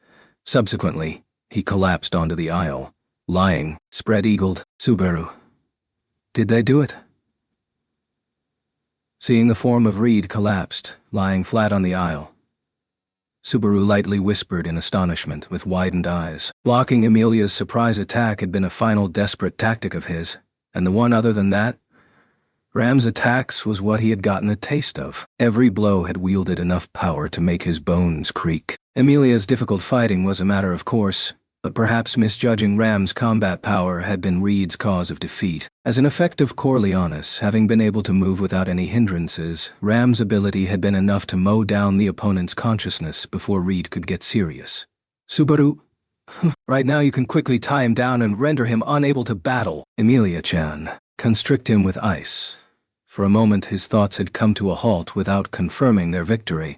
[SPEAKER 1] Subsequently, he collapsed onto the aisle, lying, spread-eagled. Subaru. Did they do it? Seeing the form of Reed collapsed, lying flat on the aisle, Subaru lightly whispered in astonishment with widened eyes. Blocking Amelia's surprise attack had been a final desperate tactic of his, and the one other than that? Ram's attacks was what he had gotten a taste of. Every blow had wielded enough power to make his bones creak. Amelia's difficult fighting was a matter of course, but perhaps misjudging Ram's combat power had been Reed's cause of defeat. As an effect of Corleonis having been able to move without any hindrances, Ram's ability had been enough to mow down the opponent's consciousness before Reed could get serious. Subaru, right now you can quickly tie him down and render him unable to battle. Amelia-chan, constrict him with ice. For a moment his thoughts had come to a halt without confirming their victory,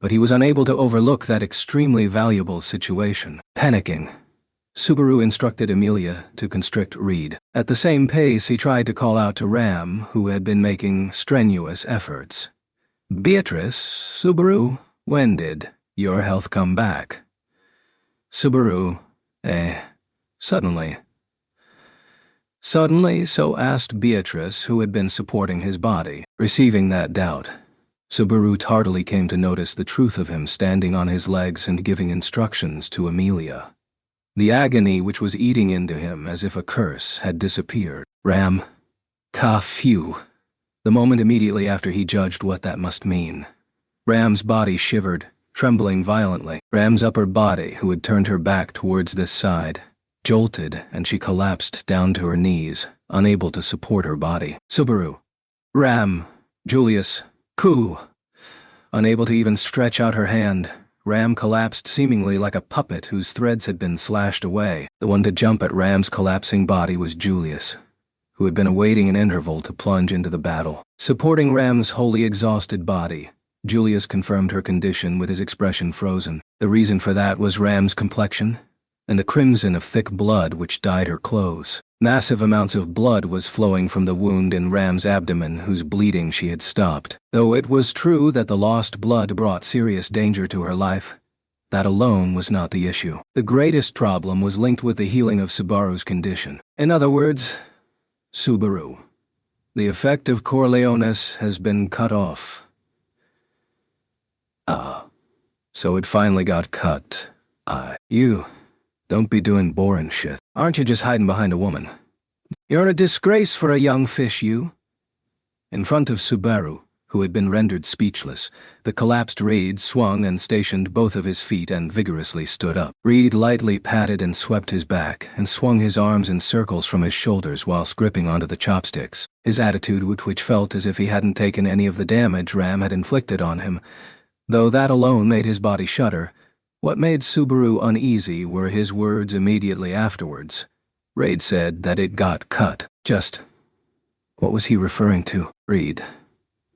[SPEAKER 1] but he was unable to overlook that extremely valuable situation. Panicking, Subaru instructed Amelia to constrict Reed. At the same pace he tried to call out to Ram, who had been making strenuous efforts. Beatrice, Subaru, when did your health come back? Subaru, suddenly. Suddenly, so asked Beatrice, who had been supporting his body. Receiving that doubt, Subaru tardily came to notice the truth of him standing on his legs and giving instructions to Amelia. The agony which was eating into him as if a curse had disappeared. Ram. Ka-phew. The moment immediately after he judged what that must mean. Ram's body shivered, trembling violently. Ram's upper body, who had turned her back towards this side, jolted, and she collapsed down to her knees, unable to support her body. Subaru. Ram. Julius. Ku. Unable to even stretch out her hand, Ram collapsed seemingly like a puppet whose threads had been slashed away. The one to jump at Ram's collapsing body was Julius, who had been awaiting an interval to plunge into the battle. Supporting Ram's wholly exhausted body, Julius confirmed her condition with his expression frozen. The reason for that was Ram's complexion, and the crimson of thick blood which dyed her clothes. Massive amounts of blood was flowing from the wound in Ram's abdomen whose bleeding she had stopped. Though it was true that the lost blood brought serious danger to her life, that alone was not the issue. The greatest problem was linked with the healing of Subaru's condition. In other words, Subaru. The effect of Corleones has been cut off. So it finally got cut. You don't be doing boring shit. Aren't you just hiding behind a woman? You're a disgrace for a young fish, you. In front of Subaru, who had been rendered speechless, the collapsed Reed swung and stationed both of his feet and vigorously stood up. Reed lightly patted and swept his back and swung his arms in circles from his shoulders whilst gripping onto the chopsticks. His attitude, which felt as if he hadn't taken any of the damage Ram had inflicted on him, though that alone made his body shudder. What made Subaru uneasy were his words immediately afterwards. Reed said that it got cut. Just, what was he referring to? Reed.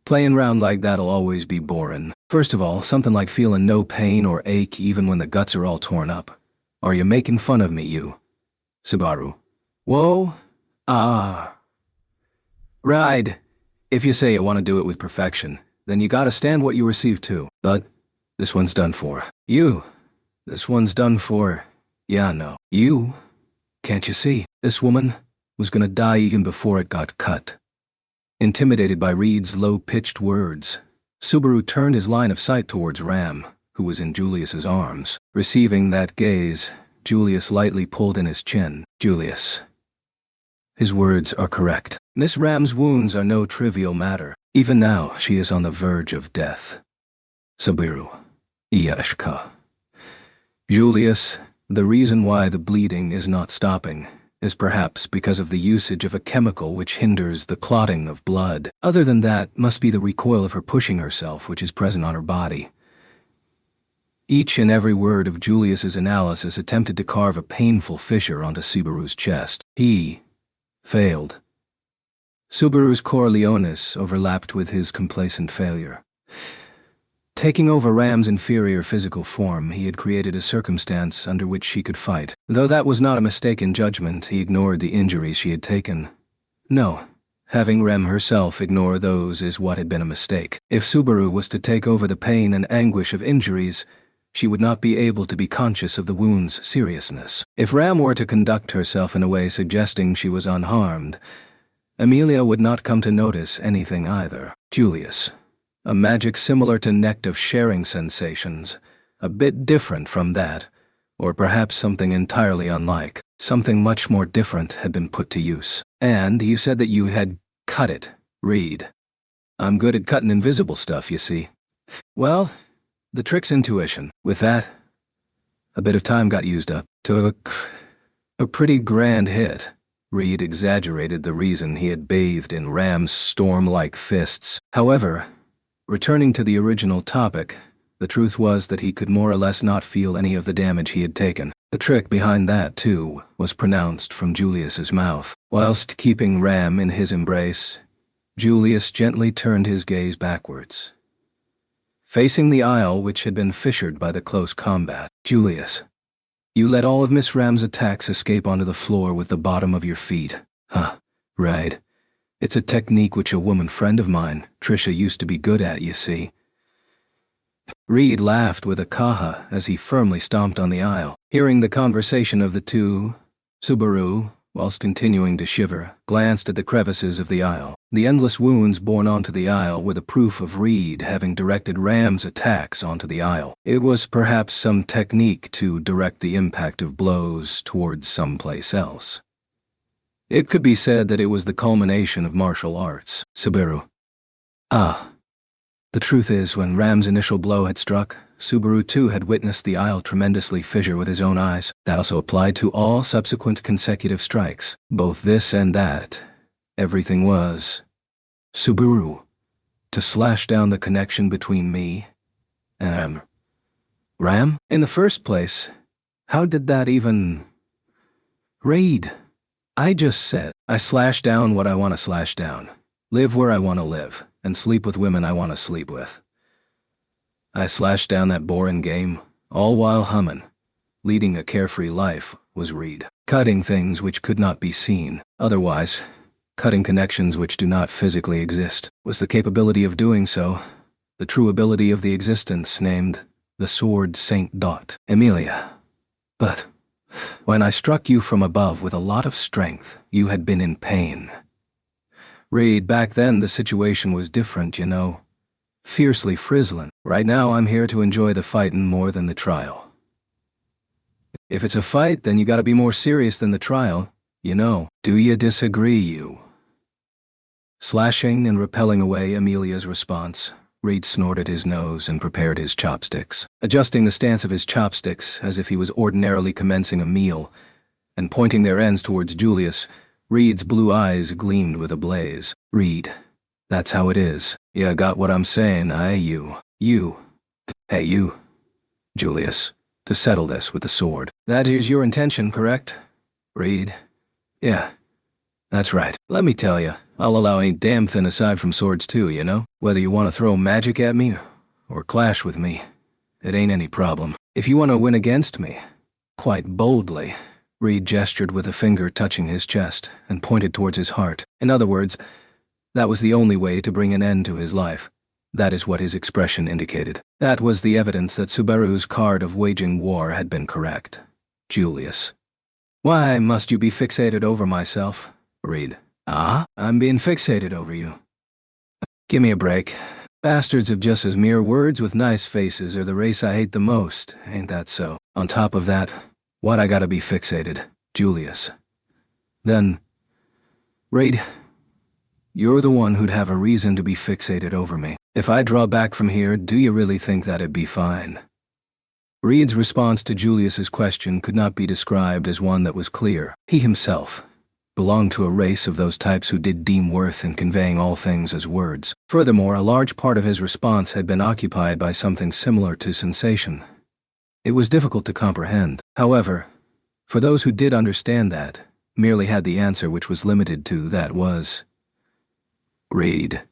[SPEAKER 1] Playing round like that'll always be boring. First of all, something like feeling no pain or ache even when the guts are all torn up. Are you making fun of me, you? Subaru. Whoa. Right. If you say you want to do it with perfection, then you gotta stand what you receive too. But this one's done for. You. This one's done for. Yeah, no. You. Can't you see? This woman was gonna die even before it got cut. Intimidated by Reed's low-pitched words, Subaru turned his line of sight towards Ram, who was in Julius's arms. Receiving that gaze, Julius lightly pulled in his chin. Julius. His words are correct. Miss Ram's wounds are no trivial matter. Even now, she is on the verge of death. Subaru. Iyashka. Julius, the reason why the bleeding is not stopping is perhaps because of the usage of a chemical which hinders the clotting of blood. Other than that, must be the recoil of her pushing herself which is present on her body. Each and every word of Julius's analysis attempted to carve a painful fissure onto Subaru's chest. He failed. Subaru's Corleones overlapped with his complacent failure. Taking over Ram's inferior physical form, he had created a circumstance under which she could fight. Though that was not a mistaken judgment, he ignored the injuries she had taken. No, having Ram herself ignore those is what had been a mistake. If Subaru was to take over the pain and anguish of injuries, she would not be able to be conscious of the wound's seriousness. If Ram were to conduct herself in a way suggesting she was unharmed, Amelia would not come to notice anything either. Julius. A magic similar to Nect of sharing sensations, a bit different from that, or perhaps something entirely unlike. Something much more different had been put to use. And you said that you had cut it, Reed. I'm good at cutting invisible stuff, you see. Well, the trick's intuition. With that, a bit of time got used up. Took a pretty grand hit. Reed exaggerated the reason he had bathed in Ram's storm-like fists. However, returning to the original topic, the truth was that he could more or less not feel any of the damage he had taken. The trick behind that, too, was pronounced from Julius's mouth. Whilst keeping Ram in his embrace, Julius gently turned his gaze backwards, facing the aisle which had been fissured by the close combat. Julius, you let all of Miss Ram's attacks escape onto the floor with the bottom of your feet. Huh, right. It's a technique which a woman friend of mine, Trisha, used to be good at, you see. Reed laughed with a kaha as he firmly stomped on the aisle. Hearing the conversation of the two, Subaru whilst continuing to shiver, glanced at the crevices of the aisle. The endless wounds borne onto the aisle were the proof of Reed having directed Ram's attacks onto the aisle. It was perhaps some technique to direct the impact of blows towards someplace else. It could be said that it was the culmination of martial arts. Subaru. Ah. The truth is, when Ram's initial blow had struck, Subaru too had witnessed the aisle tremendously fissure with his own eyes. That also applied to all subsequent consecutive strikes. Both this and that. Everything was Subaru. To slash down the connection between me and Ram? In the first place, how did that even... Reed. I just said, I slash down what I want to slash down, live where I want to live, and sleep with women I want to sleep with. I slashed down that boring game, all while humming. Leading a carefree life was Reed. Cutting things which could not be seen, otherwise, cutting connections which do not physically exist, was the capability of doing so, the true ability of the existence named the Sword Saint Dot. Emilia. But when I struck you from above with a lot of strength, you had been in pain. Reed, back then the situation was different, you know. Fiercely frizzling. Right now I'm here to enjoy the fightin' more than the trial. If it's a fight, then you gotta be more serious than the trial, you know. Do you disagree, you? Slashing and repelling away Emilia's response, Reed snorted his nose and prepared his chopsticks. Adjusting the stance of his chopsticks as if he was ordinarily commencing a meal, and pointing their ends towards Julius, Reed's blue eyes gleamed with a blaze. Reed. That's how it is. Yeah, got what I'm saying, you. Hey, you. Julius. To settle this with the sword. That is your intention, correct? Reed. Yeah. That's right. Let me tell you, I'll allow any damn thing aside from swords too, you know? Whether you want to throw magic at me, or clash with me, it ain't any problem. If you want to win against me, quite boldly, Reed gestured with a finger touching his chest, and pointed towards his heart. In other words, that was the only way to bring an end to his life. That is what his expression indicated. That was the evidence that Subaru's card of waging war had been correct. Julius. Why must you be fixated over myself? Reed. I'm being fixated over you. Give me a break. Bastards of just as mere words with nice faces are the race I hate the most, ain't that so? On top of that, why'd I gotta be fixated? Julius. Then, Reed, you're the one who'd have a reason to be fixated over me. If I draw back from here, do you really think that'd be fine? Reed's response to Julius's question could not be described as one that was clear. He himself belonged to a race of those types who did deem worth in conveying all things as words. Furthermore, a large part of his response had been occupied by something similar to sensation. It was difficult to comprehend. However, for those who did understand that, merely had the answer which was limited to that was Reed.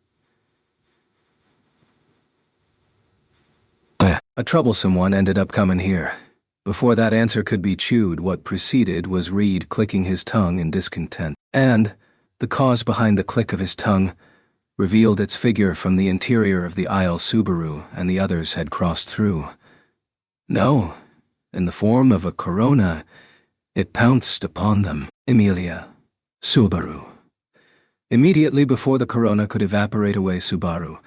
[SPEAKER 1] A troublesome one ended up coming here. Before that answer could be chewed, what preceded was Reed clicking his tongue in discontent. And the cause behind the click of his tongue revealed its figure from the interior of the aisle Subaru and the others had crossed through. No, in the form of a corona, it pounced upon them. Emilia. Subaru. Immediately before the corona could evaporate away Subaru,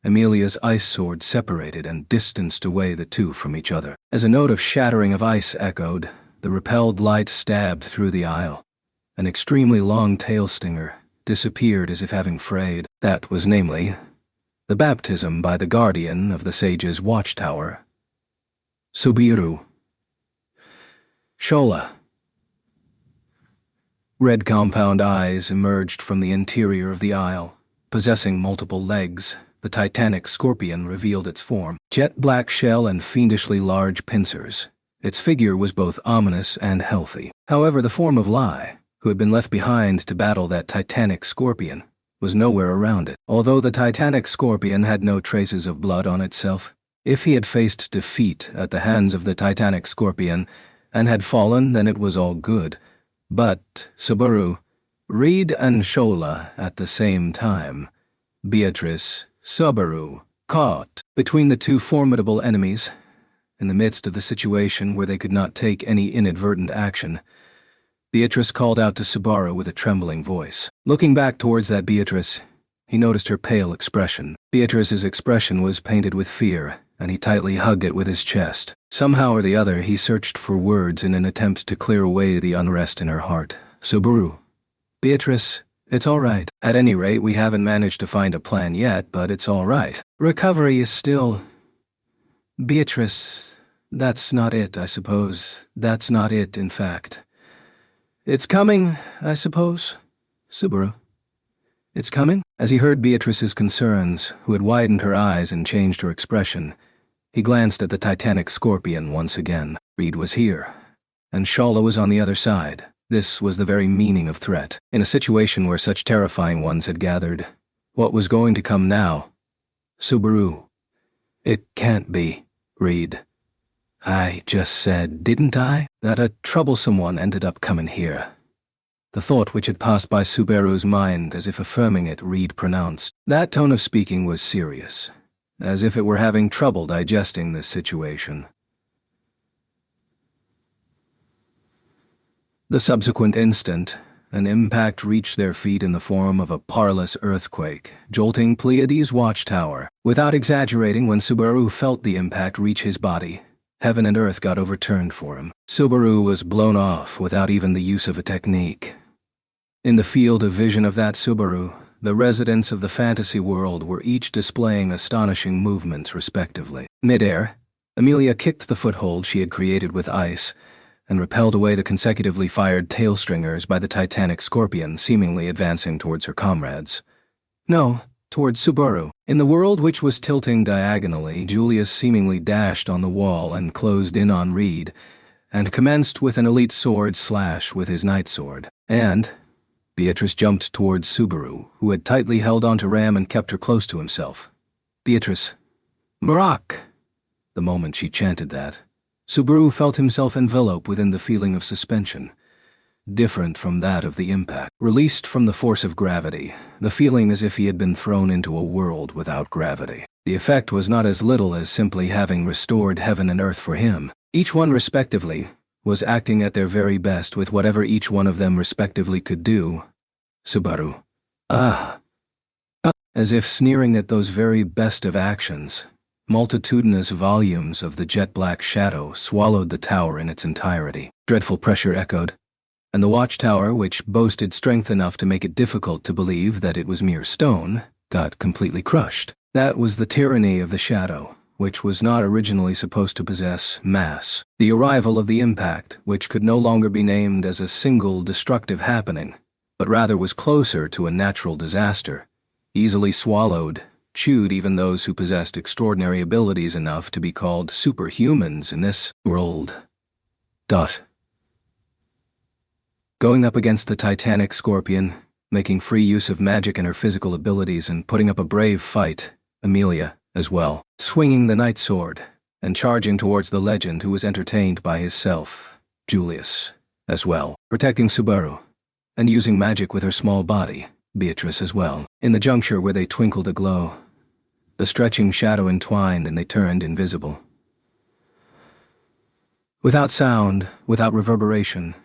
[SPEAKER 1] Emilia's ice sword separated and distanced away the two from each other. As a note of shattering of ice echoed, the repelled light stabbed through the aisle. An extremely long tail stinger disappeared as if having frayed. That was namely, the baptism by the guardian of the sage's watchtower. Subiru. Shola. Red compound eyes emerged from the interior of the aisle. Possessing multiple legs, the titanic scorpion revealed its form. Jet black shell and fiendishly large pincers. Its figure was both ominous and healthy. However, the form of Lai, who had been left behind to battle that titanic scorpion, was nowhere around it. Although the titanic scorpion had no traces of blood on itself, if he had faced defeat at the hands of the titanic scorpion and had fallen, then it was all good. But Subaru, Reed and Shola at the same time, Beatrice, Subaru, caught between the two formidable enemies, in the midst of the situation where they could not take any inadvertent action. Beatrice called out to Subaru with a trembling voice. Looking back towards that Beatrice, he noticed her pale expression. Beatrice's expression was painted with fear, and he tightly hugged it with his chest. Somehow or the other, he searched for words in an attempt to clear away the unrest in her heart. Subaru. Beatrice, it's all right. At any rate, we haven't managed to find a plan yet, but it's all right. Recovery is still... Beatrice, that's not it, I suppose. That's not it, in fact. It's coming, I suppose. Subaru. It's coming? As he heard Beatrice's concerns, who had widened her eyes and changed her expression, he glanced at the Titanic Scorpion once again. Reed was here, and Shala was on the other side. This was the very meaning of threat. In a situation where such terrifying ones had gathered, what was going to come now? Subaru. It can't be, Reed. I just said, didn't I, that a troublesome one ended up coming here. The thought which had passed by Subaru's mind as if affirming it, Reed pronounced. That tone of speaking was serious, as if it were having trouble digesting this situation. The subsequent instant, an impact reached their feet in the form of a parlous earthquake, jolting Pleiades' watchtower. Without exaggerating, when Subaru felt the impact reach his body, heaven and earth got overturned for him. Subaru was blown off without even the use of a technique. In the field of vision of that Subaru, the residents of the fantasy world were each displaying astonishing movements respectively. Mid-air, Amelia kicked the foothold she had created with ice, and repelled away the consecutively fired tail stringers by the Titanic Scorpion, seemingly advancing towards her comrades. No, towards Subaru. In the world which was tilting diagonally, Julius seemingly dashed on the wall and closed in on Reed, and commenced with an elite sword slash with his night sword. And Beatrice jumped towards Subaru, who had tightly held onto Ram and kept her close to himself. Beatrice. Marak! The moment she chanted that, Subaru felt himself enveloped within the feeling of suspension, different from that of the impact. Released from the force of gravity, the feeling as if he had been thrown into a world without gravity. The effect was not as little as simply having restored heaven and earth for him. Each one respectively was acting at their very best with whatever each one of them respectively could do. Subaru. As if sneering at those very best of actions, multitudinous volumes of the jet-black shadow swallowed the tower in its entirety. Dreadful pressure echoed, and the watchtower, which boasted strength enough to make it difficult to believe that it was mere stone, got completely crushed. That was the tyranny of the shadow, which was not originally supposed to possess mass. The arrival of the impact, which could no longer be named as a single destructive happening, but rather was closer to a natural disaster, easily swallowed, chewed even those who possessed extraordinary abilities enough to be called superhumans in this world. Going up against the Titanic Scorpion, making free use of magic and her physical abilities and putting up a brave fight, Amelia, as well, swinging the night sword, and charging towards the legend who was entertained by his self, Julius, as well, protecting Subaru, and using magic with her small body, Beatrice as well. In the juncture where they twinkled aglow, the stretching shadow entwined and they turned invisible. Without sound, without reverberation,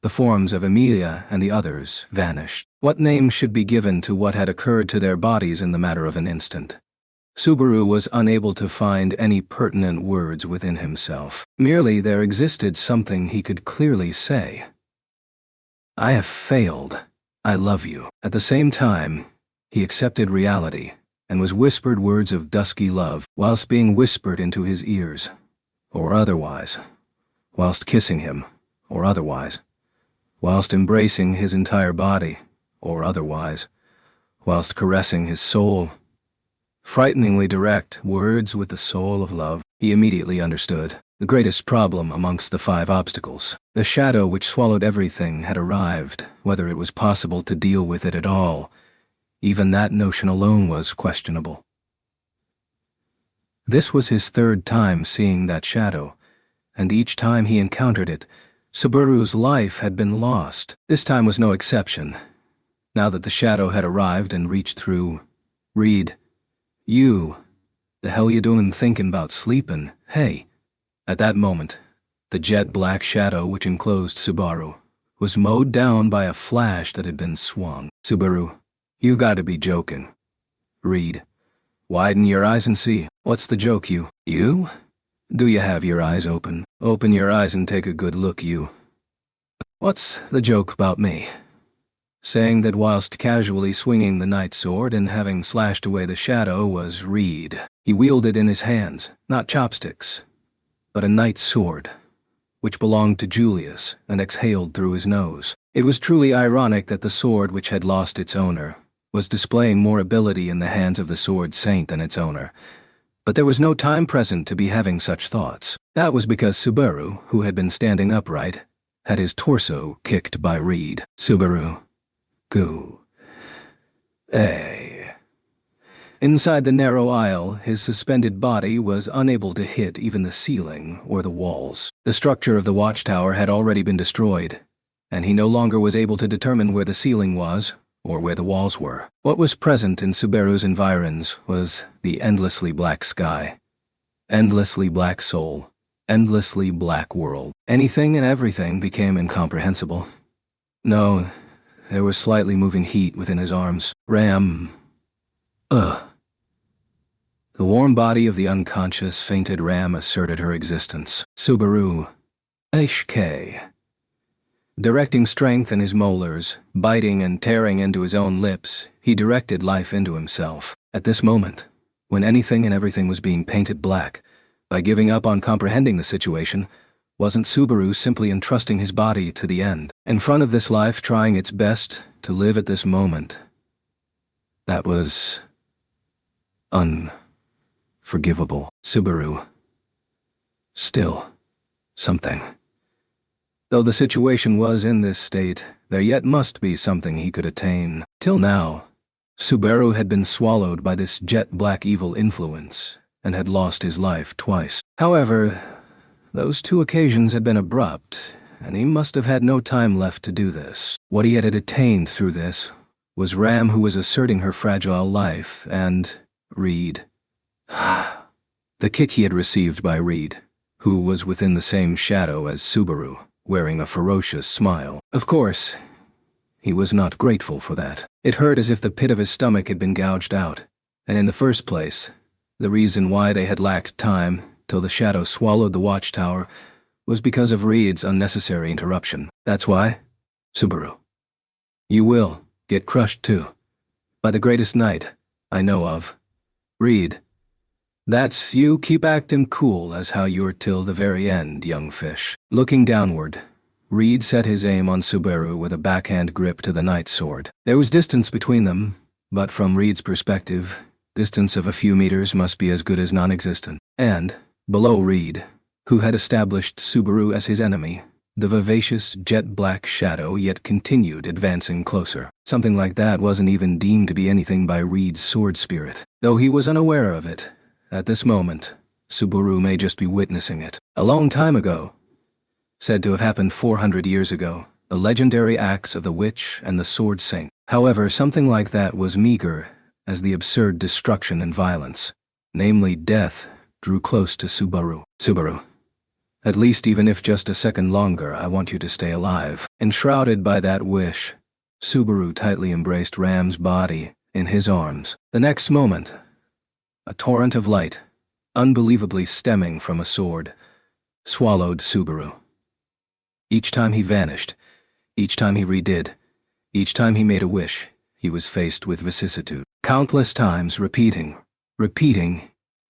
[SPEAKER 1] the forms of Amelia and the others vanished. What name should be given to what had occurred to their bodies in the matter of an instant? Subaru was unable to find any pertinent words within himself. Merely there existed something he could clearly say. I have failed. I love you. At the same time, he accepted reality, and was whispered words of dusky love, whilst being whispered into his ears, or otherwise, whilst kissing him, or otherwise, whilst embracing his entire body, or otherwise, whilst caressing his soul. Frighteningly direct words with the soul of love. He immediately understood. The greatest problem amongst the 5 obstacles, the shadow which swallowed everything, had arrived. Whether it was possible to deal with it at all, even that notion alone was questionable. This was his 3rd time seeing that shadow, and each time he encountered it, Subaru's life had been lost. This time was no exception. Now that the shadow had arrived and reached through, Reed, you, the hell you doing thinking about sleeping, hey? At that moment, the jet-black shadow which enclosed Subaru was mowed down by a flash that had been swung. Subaru, you gotta be joking. Reed, widen your eyes and see. What's the joke, you? You? Do you have your eyes open? Open your eyes and take a good look, you. What's the joke about me? Saying that whilst casually swinging the night sword and having slashed away the shadow was Reed. He wielded in his hands, not chopsticks, but a night sword, which belonged to Julius and exhaled through his nose. It was truly ironic that the sword which had lost its owner was displaying more ability in the hands of the sword saint than its owner. But there was no time present to be having such thoughts. That was because Subaru, who had been standing upright, had his torso kicked by Reed. Subaru. Go. Inside the narrow aisle, his suspended body was unable to hit even the ceiling or the walls. The structure of the watchtower had already been destroyed, and he no longer was able to determine where the ceiling was or where the walls were. What was present in Subaru's environs was the endlessly black sky, endlessly black soul, endlessly black world. Anything and everything became incomprehensible. No, there was slightly moving heat within his arms. Ram. The warm body of the unconscious, fainted Ram asserted her existence. Subaru. HK. Directing strength in his molars, biting and tearing into his own lips, he directed life into himself. At this moment, when anything and everything was being painted black, by giving up on comprehending the situation, wasn't Subaru simply entrusting his body to the end, in front of this life trying its best to live at this moment? That was unforgivable. Subaru. Still, something. Though the situation was in this state, there yet must be something he could attain. Till now, Subaru had been swallowed by this jet-black evil influence, and had lost his life twice. However, those two occasions had been abrupt, and he must have had no time left to do this. What he had attained through this was Ram, who was asserting her fragile life, and Reed. The kick he had received by Reed, who was within the same shadow as Subaru, wearing a ferocious smile. Of course, he was not grateful for that. It hurt as if the pit of his stomach had been gouged out, and in the first place, the reason why they had lacked time till the shadow swallowed the watchtower was because of Reed's unnecessary interruption. That's why, Subaru, you will get crushed too, by the greatest knight I know of. Reed, that's you keep actin' cool as how you're till the very end, young fish. Looking downward, Reed set his aim on Subaru with a backhand grip to the night sword. There was distance between them, but from Reed's perspective, distance of a few meters must be as good as non-existent. And, below Reed, who had established Subaru as his enemy, the vivacious jet-black shadow yet continued advancing closer. Something like that wasn't even deemed to be anything by Reed's sword spirit. Though he was unaware of it, at this moment, Subaru may just be witnessing it. A long time ago, said to have happened 400 years ago, the legendary acts of the witch and the sword saint. However, something like that was meager as the absurd destruction and violence, namely death, drew close to Subaru. Subaru. At least even if just a second longer, I want you to stay alive. Enshrouded by that wish, Subaru tightly embraced Ram's body in his arms. The next moment, a torrent of light, unbelievably stemming from a sword, swallowed Subaru. Each time he vanished, each time he redid, each time he made a wish, he was faced with vicissitude. Countless times repeating,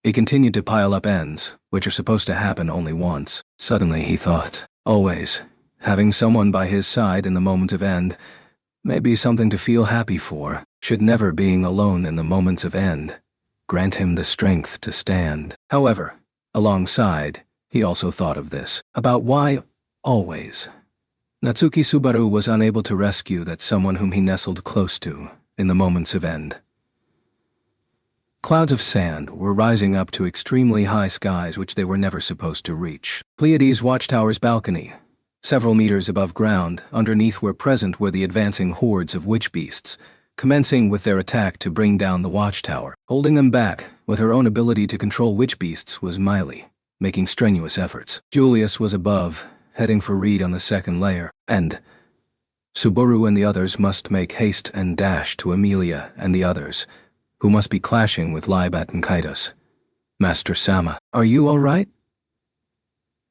[SPEAKER 1] it continued to pile up ends, which are supposed to happen only once. Suddenly he thought, always, having someone by his side in the moments of end may be something to feel happy for. Should never being alone in the moments of end grant him the strength to stand. However, alongside, he also thought of this, about why, always, Natsuki Subaru was unable to rescue that someone whom he nestled close to in the moments of end. Clouds of sand were rising up to extremely high skies which they were never supposed to reach. Pleiades' watchtower's balcony, several meters above ground, underneath where present were the advancing hordes of witch beasts, commencing with their attack to bring down the watchtower. Holding them back, with her own ability to control witch beasts, was Miley, making strenuous efforts. Julius was above, heading for Reed on the second layer, and, Subaru and the others must make haste and dash to Amelia and the others, who must be clashing with Libat and Kaitos. Master Sama, are you all right?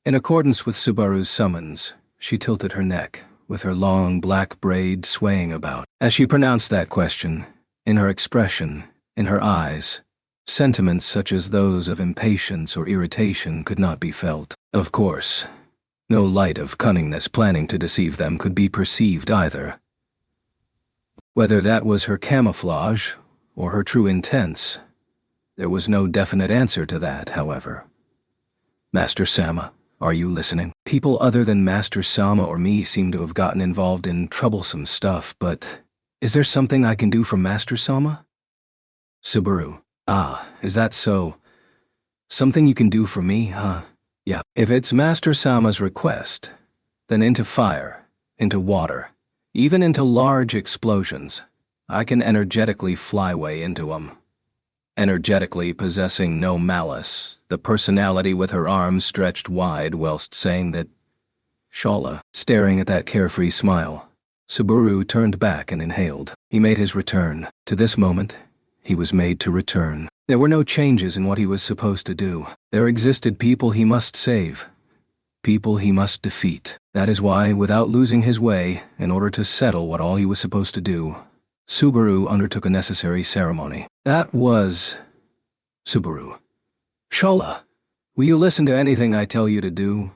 [SPEAKER 1] In accordance with Subaru's summons, she tilted her neck, with her long black braid swaying about. As she pronounced that question, in her expression, in her eyes, sentiments such as those of impatience or irritation could not be felt. Of course, no light of cunningness planning to deceive them could be perceived either. Whether that was her camouflage or her true intents, there was no definite answer to that, however. Master Sama, are you listening? People other than Master Sama or me seem to have gotten involved in troublesome stuff, but is there something I can do for Master Sama? Subaru, is that so? Something you can do for me, huh? Yeah. If it's Master Sama's request, then into fire, into water, even into large explosions, I can energetically fly way into them. Energetically possessing no malice, the personality with her arms stretched wide whilst saying that. Shala, staring at that carefree smile, Subaru turned back and inhaled. He made his return. To this moment, he was made to return. There were no changes in what he was supposed to do. There existed people he must save, people he must defeat. That is why, without losing his way, in order to settle what all he was supposed to do, Subaru undertook a necessary ceremony. That was... Subaru. Shala, will you listen to anything I tell you to do?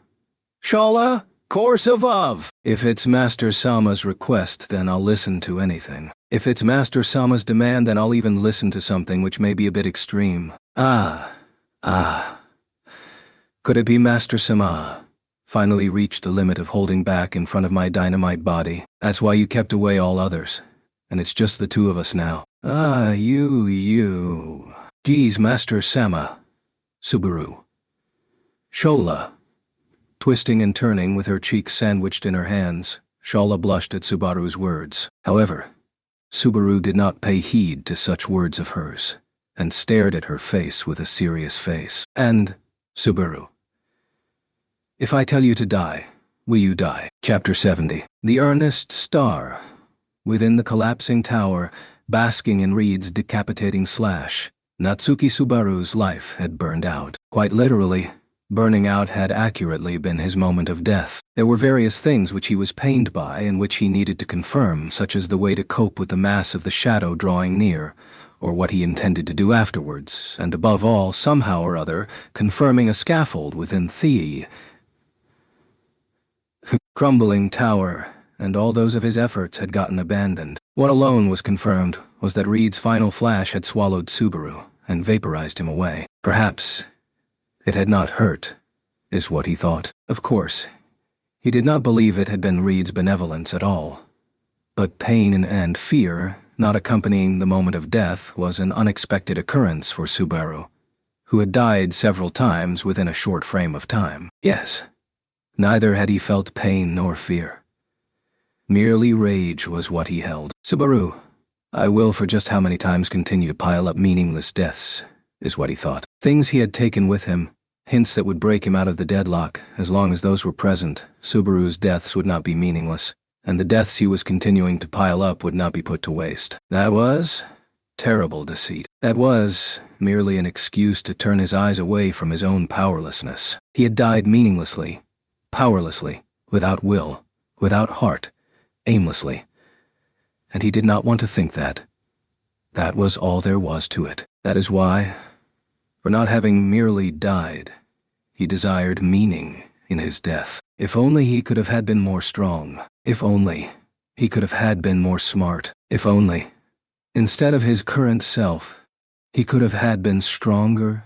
[SPEAKER 1] Shala, course of. If it's Master Sama's request, then I'll listen to anything. If it's Master Sama's demand, then I'll even listen to something which may be a bit extreme. Could it be Master Sama finally reached the limit of holding back in front of my dynamite body? That's why you kept away all others. And it's just the two of us now. You. Geez, Master Sama. Subaru. Shola. Twisting and turning with her cheeks sandwiched in her hands, Shala blushed at Subaru's words. However, Subaru did not pay heed to such words of hers, and stared at her face with a serious face. And, Subaru, if I tell you to die, will you die? Chapter 70. The earnest star. Within the collapsing tower, basking in Reed's decapitating slash, Natsuki Subaru's life had burned out. Quite literally, burning out had accurately been his moment of death. There were various things which he was pained by and which he needed to confirm, such as the way to cope with the mass of the shadow drawing near, or what he intended to do afterwards, and above all, somehow or other, confirming a scaffold within the crumbling tower, and all those of his efforts had gotten abandoned. What alone was confirmed was that Reed's final flash had swallowed Subaru and vaporized him away. Perhaps it had not hurt, is what he thought. Of course, he did not believe it had been Reed's benevolence at all. But pain and fear, not accompanying the moment of death, was an unexpected occurrence for Subaru, who had died several times within a short frame of time. Yes, neither had he felt pain nor fear. Merely rage was what he held. Subaru, I will for just how many times continue to pile up meaningless deaths, is what he thought. Things he had taken with him, hints that would break him out of the deadlock. As long as those were present, Subaru's deaths would not be meaningless, and the deaths he was continuing to pile up would not be put to waste. That was terrible deceit. That was merely an excuse to turn his eyes away from his own powerlessness. He had died meaninglessly, powerlessly, without will, without heart, aimlessly. And he did not want to think that. That was all there was to it. That is why, for not having merely died, he desired meaning in his death. If only he could have had been more strong. If only he could have had been more smart. If only, instead of his current self, he could have had been stronger,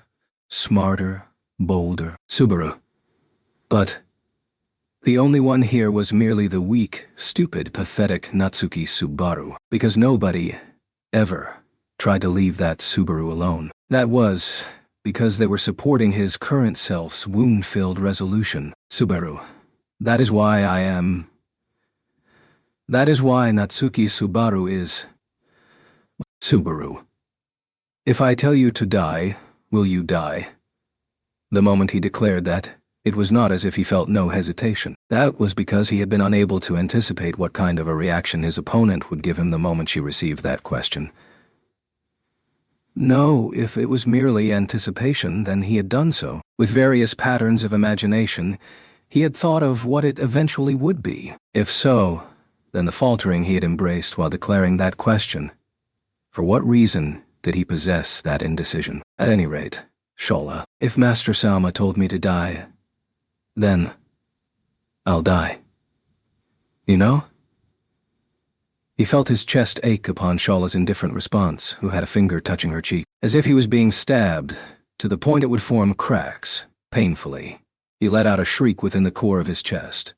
[SPEAKER 1] smarter, bolder. Subaru. But the only one here was merely the weak, stupid, pathetic Natsuki Subaru, because nobody, ever, tried to leave that Subaru alone. That was because they were supporting his current self's wound-filled resolution. Subaru. That is why Natsuki Subaru is... Subaru. If I tell you to die, will you die? The moment he declared that, It was not as if he felt no hesitation. That was because he had been unable to anticipate what kind of a reaction his opponent would give him the moment she received that question. No, if it was merely anticipation, then he had done so. With various patterns of imagination, he had thought of what it eventually would be. If so, then the faltering he had embraced while declaring that question. For what reason did he possess that indecision? At any rate, Shola, if Master Sama told me to die, then I'll die. You know? He felt his chest ache upon Shola's indifferent response, who had a finger touching her cheek, as if he was being stabbed, to the point it would form cracks, painfully. He let out a shriek within the core of his chest.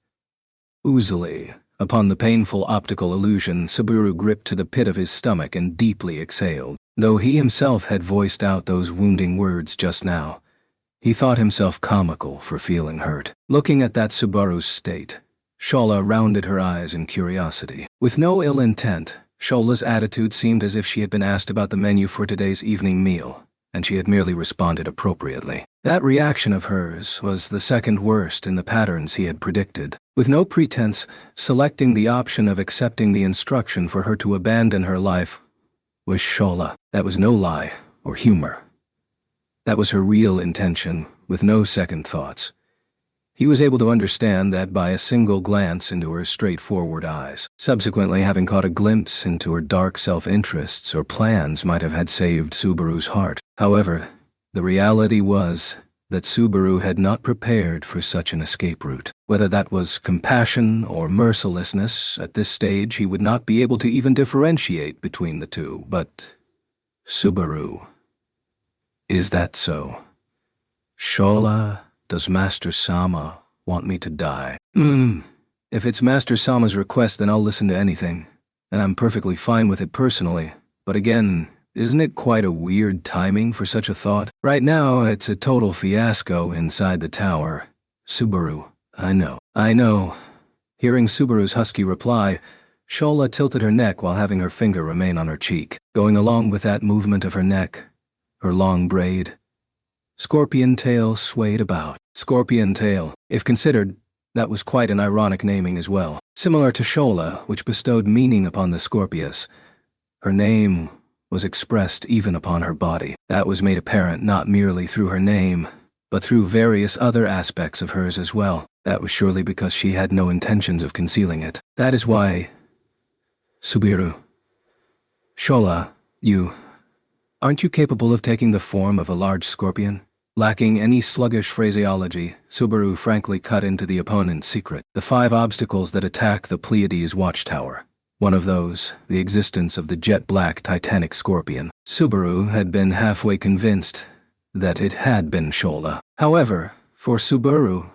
[SPEAKER 1] Oozily, upon the painful optical illusion, Saburo gripped to the pit of his stomach and deeply exhaled. Though he himself had voiced out those wounding words just now, he thought himself comical for feeling hurt. Looking at that Subaru's state, Shola rounded her eyes in curiosity. With no ill intent, Shola's attitude seemed as if she had been asked about the menu for today's evening meal, and she had merely responded appropriately. That reaction of hers was the second worst in the patterns he had predicted. With no pretense, selecting the option of accepting the instruction for her to abandon her life was Shola. That was no lie or humor. That was her real intention, with no second thoughts. He was able to understand that by a single glance into her straightforward eyes. Subsequently, having caught a glimpse into her dark self-interests or plans might have had saved Subaru's heart. However, the reality was that Subaru had not prepared for such an escape route. Whether that was compassion or mercilessness, at this stage he would not be able to even differentiate between the two. But Subaru, is that so? Shola, does Master Sama want me to die? If it's Master Sama's request, then I'll listen to anything, and I'm perfectly fine with it personally. But again, isn't it quite a weird timing for such a thought? Right now, it's a total fiasco inside the tower. Subaru, I know. Hearing Subaru's husky reply, Shola tilted her neck while having her finger remain on her cheek. Going along with that movement of her neck, her long braid, Scorpion Tail swayed about. Scorpion Tail, if considered, that was quite an ironic naming as well. Similar to Shola, which bestowed meaning upon the Scorpius, her name was expressed even upon her body. That was made apparent not merely through her name, but through various other aspects of hers as well. That was surely because she had no intentions of concealing it. That is why... Subiru. Shola, aren't you capable of taking the form of a large scorpion? Lacking any sluggish phraseology, Subaru frankly cut into the opponent's secret. The 5 obstacles that attack the Pleiades watchtower. One of those, the existence of the jet-black Titanic scorpion. Subaru had been halfway convinced that it had been Shola. However, for Subaru,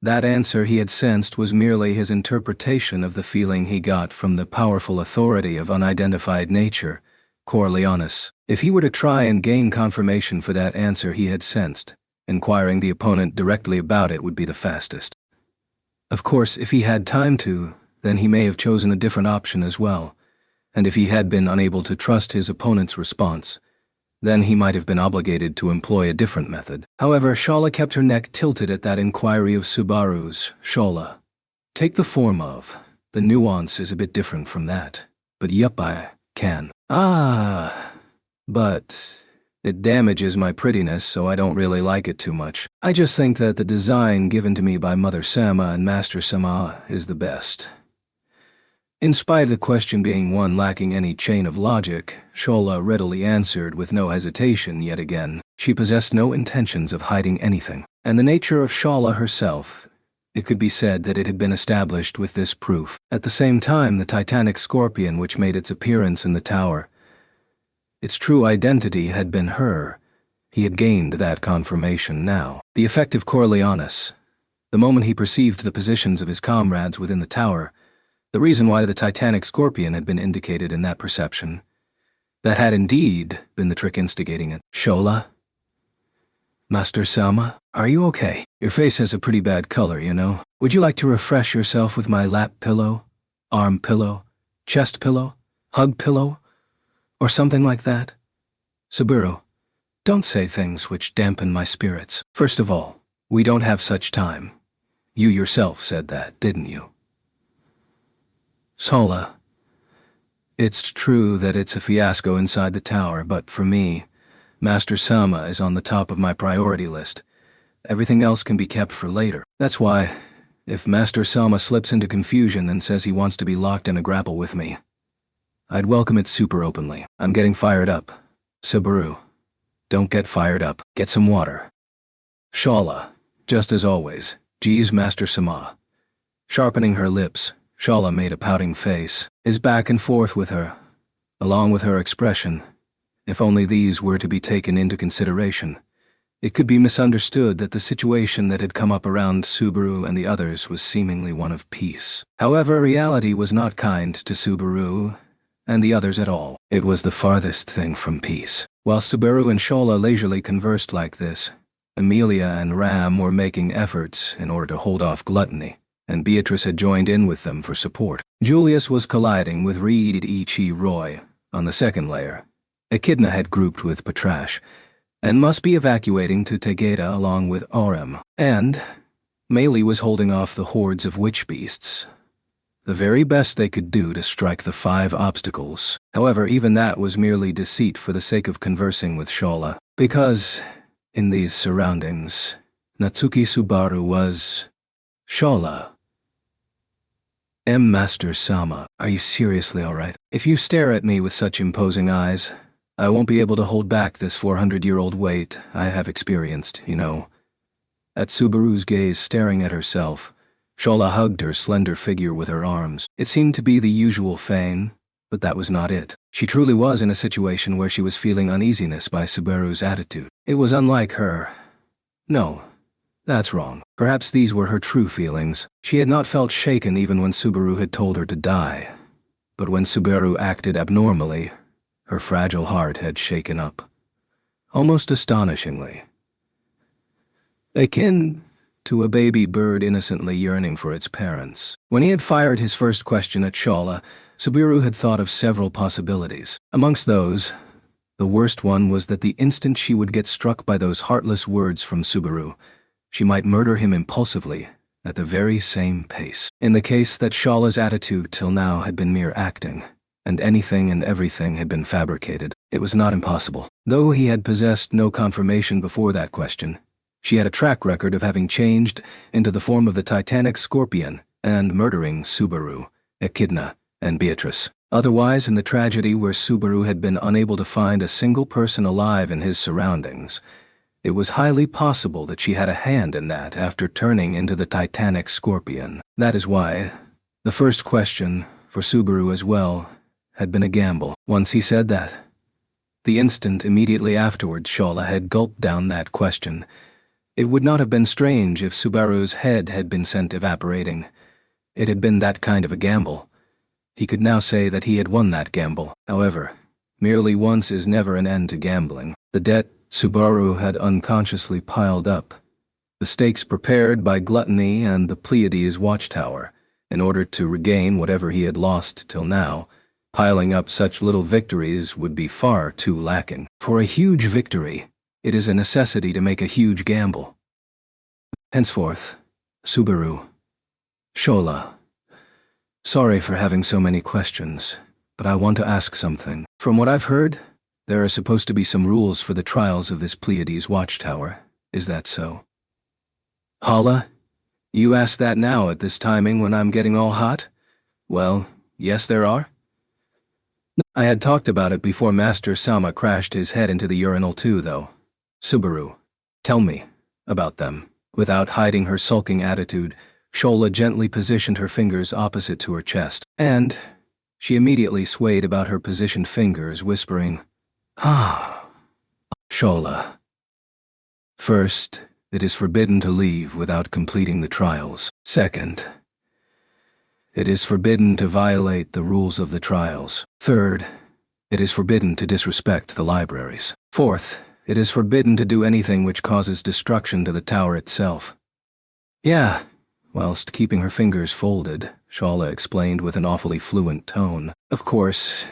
[SPEAKER 1] that answer he had sensed was merely his interpretation of the feeling he got from the powerful authority of unidentified nature, Corleonis. If he were to try and gain confirmation for that answer he had sensed, inquiring the opponent directly about it would be the fastest. Of course, if he had time to, then he may have chosen a different option as well, and if he had been unable to trust his opponent's response, then he might have been obligated to employ a different method. However, Shola kept her neck tilted at that inquiry of Subaru's. Shola, take the form of. The nuance is a bit different from that, but yup, I can. But it damages my prettiness, so I don't really like it too much. I just think that the design given to me by Mother Sama and Master Sama is the best. In spite of the question being one lacking any chain of logic, Shola readily answered with no hesitation yet again. She possessed no intentions of hiding anything. And the nature of Shola herself, it could be said that it had been established with this proof. At the same time, the Titanic scorpion which made its appearance in the tower, its true identity had been her. He had gained that confirmation now. The effective Corleonis, the moment he perceived the positions of his comrades within the tower, the reason why the Titanic scorpion had been indicated in that perception, that had indeed been the trick instigating it. Shola? Master Sama, are you okay? Your face has a pretty bad color, you know. Would you like to refresh yourself with my lap pillow, arm pillow, chest pillow, hug pillow, or something like that? Subaru, don't say things which dampen my spirits. First of all, We don't have such time. You yourself said that, didn't you? Shola, it's true that it's a fiasco inside the tower, but for me, Master Sama is on the top of my priority list. Everything else can be kept for later. That's why, if Master Sama slips into confusion and says he wants to be locked in a grapple with me, I'd welcome it super openly. I'm getting fired up. Subaru, don't get fired up. Get some water. Shola, just as always, geez Master Sama. Sharpening her lips, Shola made a pouting face. His back and forth with her, along with her expression. If only these were to be taken into consideration, it could be misunderstood that the situation that had come up around Subaru and the others was seemingly one of peace. However, reality was not kind to Subaru and the others at all. It was the farthest thing from peace. While Subaru and Shola leisurely conversed like this, Amelia and Ram were making efforts in order to hold off gluttony, and Beatrice had joined in with them for support. Julius was colliding with Riichi Roy on the second layer. Echidna had grouped with Patrash, and must be evacuating to Tegeta along with Orem. And Meili was holding off the hordes of witch beasts. The very best they could do to strike the 5 obstacles. However, even that was merely deceit for the sake of conversing with Shola, because, in these surroundings, Natsuki Subaru was... Shola. Master Sama, are you seriously alright? If you stare at me with such imposing eyes, I won't be able to hold back this 400-year-old weight I have experienced, you know. At Subaru's gaze staring at herself, Shola hugged her slender figure with her arms. It seemed to be the usual feign, but that was not it. She truly was in a situation where she was feeling uneasiness by Subaru's attitude. It was unlike her. No, that's wrong. Perhaps these were her true feelings. She had not felt shaken even when Subaru had told her to die. But when Subaru acted abnormally, her fragile heart had shaken up. Almost astonishingly. Akin to a baby bird innocently yearning for its parents. When he had fired his first question at Shola, Subaru had thought of several possibilities. Amongst those, the worst one was that the instant she would get struck by those heartless words from Subaru, she might murder him impulsively, at the very same pace. In the case that Shola's attitude till now had been mere acting, and anything and everything had been fabricated, it was not impossible. Though he had possessed no confirmation before that question, she had a track record of having changed into the form of the Titanic Scorpion and murdering Subaru, Echidna, and Beatrice. Otherwise, in the tragedy where Subaru had been unable to find a single person alive in his surroundings, it was highly possible that she had a hand in that after turning into the Titanic Scorpion. That is why the first question, for Subaru as well, had been a gamble. Once he said that, the instant immediately afterwards Shola had gulped down that question. It would not have been strange if Subaru's head had been sent evaporating. It had been that kind of a gamble. He could now say that he had won that gamble. However, merely once is never an end to gambling. The debt Subaru had unconsciously piled up, the stakes prepared by gluttony and the Pleiades watchtower, in order to regain whatever he had lost till now, piling up such little victories would be far too lacking. For a huge victory, it is a necessity to make a huge gamble. Henceforth, Subaru. Shola. Sorry for having so many questions, but I want to ask something. From what I've heard, there are supposed to be some rules for the trials of this Pleiades watchtower. Is that so? Hala? You ask that now at this timing when I'm getting all hot? Well, yes there are. I had talked about it before Master Sama crashed his head into the urinal too, though. Subaru, tell me about them. Without hiding her sulking attitude, Shola gently positioned her fingers opposite to her chest, and she immediately swayed about her positioned fingers, whispering, "Ah, Shola. First, it is forbidden to leave without completing the trials. Second, it is forbidden to violate the rules of the trials. Third, it is forbidden to disrespect the libraries. Fourth, it is forbidden to do anything which causes destruction to the tower itself." Yeah, whilst keeping her fingers folded, Shola explained with an awfully fluent tone. Of course,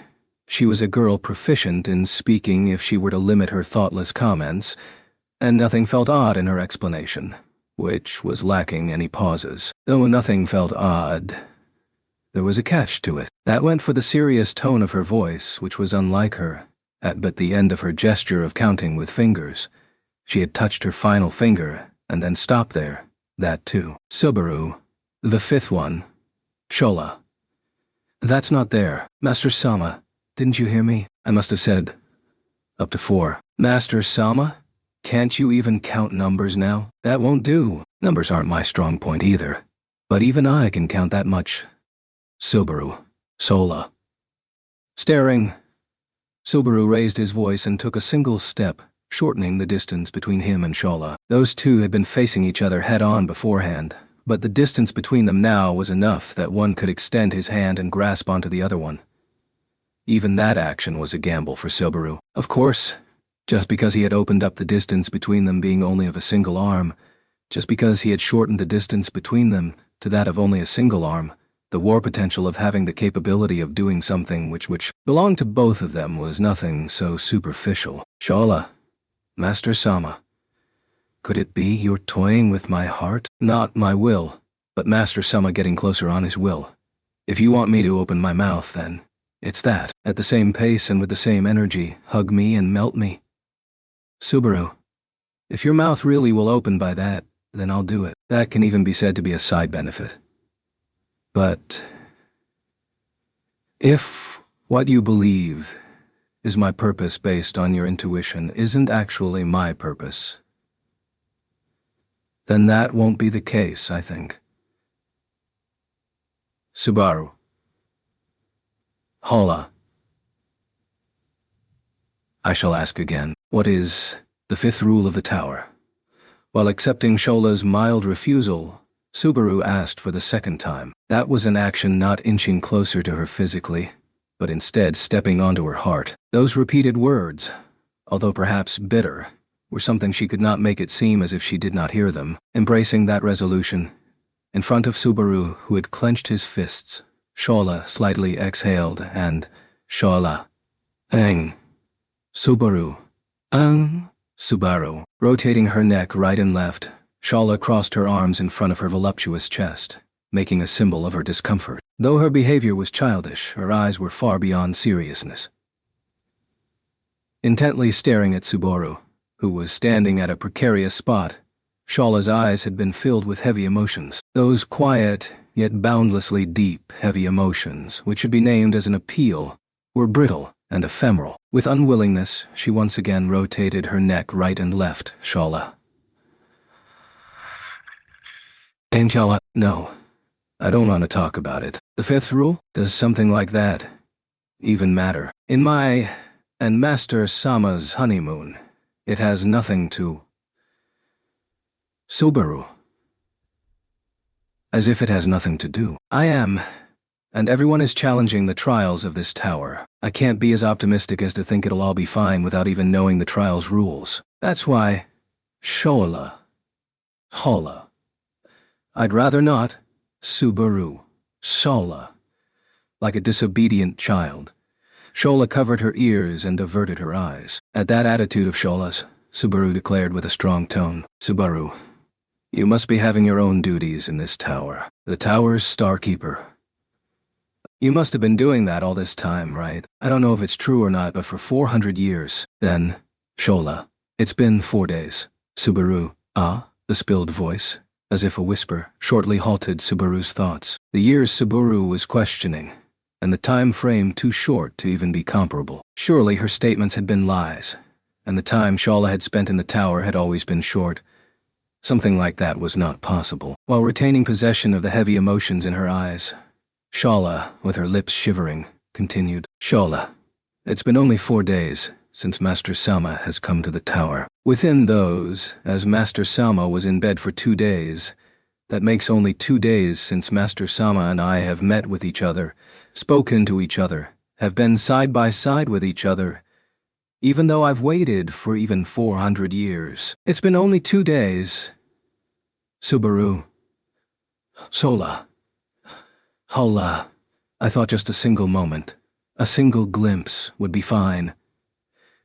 [SPEAKER 1] she was a girl proficient in speaking if she were to limit her thoughtless comments, and nothing felt odd in her explanation. which was lacking any pauses. Though nothing felt odd, there was a catch to it. That went for the serious tone of her voice, which was unlike her, at but the end of her gesture of counting with fingers. She had touched her final finger, and then stopped there. That too. Subaru. The fifth one. Shola. That's not there. Master Sama, didn't you hear me? I must have said up to 4. Master Sama? Can't you even count numbers now? That won't do. Numbers aren't my strong point either. But even I can count that much. Subaru. Sola. Staring, Subaru raised his voice and took a single step, shortening the distance between him and Shola. Those two had been facing each other head-on beforehand, but the distance between them now was enough that one could extend his hand and grasp onto the other one. Even that action was a gamble for Subaru. Of course, just because he had opened up the distance between them being only of a single arm, just because he had shortened the distance between them to that of only a single arm, the war potential of having the capability of doing something which belonged to both of them was nothing so superficial. Shola. Master Sama. Could it be you're toying with my heart? Not my will, but Master Sama getting closer on his will. If you want me to open my mouth, then it's that. At the same pace and with the same energy, hug me and melt me. Subaru. If your mouth really will open by that, then I'll do it. That can even be said to be a side benefit. But if what you believe is my purpose based on your intuition isn't actually my purpose, then that won't be the case, I think. Subaru. Hola. I shall ask again. What is the fifth rule of the tower? While accepting Shola's mild refusal, Subaru asked for the second time. That was an action not inching closer to her physically, but instead stepping onto her heart. Those repeated words, although perhaps bitter, were something she could not make it seem as if she did not hear them. Embracing that resolution, in front of Subaru, who had clenched his fists, Shola slightly exhaled and, Shola. Ang. Subaru. Subaru. Rotating her neck right and left, Shola crossed her arms in front of her voluptuous chest, making a symbol of her discomfort. Though her behavior was childish, her eyes were far beyond seriousness. Intently staring at Subaru, who was standing at a precarious spot, Shola's eyes had been filled with heavy emotions. Those quiet, yet boundlessly deep, heavy emotions, which should be named as an appeal, were brittle and ephemeral. With unwillingness, she once again rotated her neck right and left. Shola. Shola, no. I don't want to talk about it. The fifth rule? Does something like that even matter? In my and Master Sama's honeymoon, it has nothing to... Subaru. As if it has nothing to do. I am, and everyone is challenging the trials of this tower. I can't be as optimistic as to think it'll all be fine without even knowing the trial's rules. That's why... Shola. Hola. I'd rather not. Subaru. Shola. Like a disobedient child, Shola covered her ears and averted her eyes. At that attitude of Shola's, Subaru declared with a strong tone, Subaru, you must be having your own duties in this tower. The tower's starkeeper. You must have been doing that all this time, right? I don't know if it's true or not, but for 400 years. Then, Shola, it's been 4 days. Subaru, the spilled voice, as if a whisper, shortly halted Subaru's thoughts. The years Subaru was questioning, and the time frame too short to even be comparable. Surely her statements had been lies, and the time Shola had spent in the tower had always been short. Something like that was not possible. While retaining possession of the heavy emotions in her eyes, Shola, with her lips shivering, continued, Shola, it's been only 4 days since Master Sama has come to the tower. Within those, as Master Sama was in bed for 2 days, that makes only 2 days since Master Sama and I have met with each other, spoken to each other, have been side by side with each other, even though I've waited for even 400 years. It's been only 2 days. Subaru. Sola. Hola. I thought just a single moment, a single glimpse would be fine.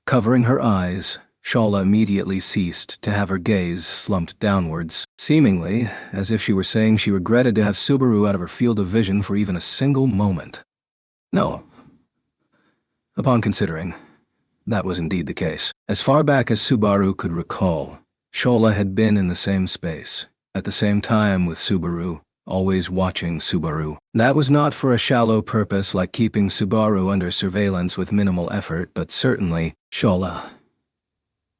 [SPEAKER 1] Covering her eyes, Shola immediately ceased to have her gaze slumped downwards, seemingly as if she were saying she regretted to have Subaru out of her field of vision for even a single moment. No. Upon considering, that was indeed the case. As far back as Subaru could recall, Shola had been in the same space, at the same time with Subaru, always watching Subaru. That was not for a shallow purpose like keeping Subaru under surveillance with minimal effort, but certainly, Shola.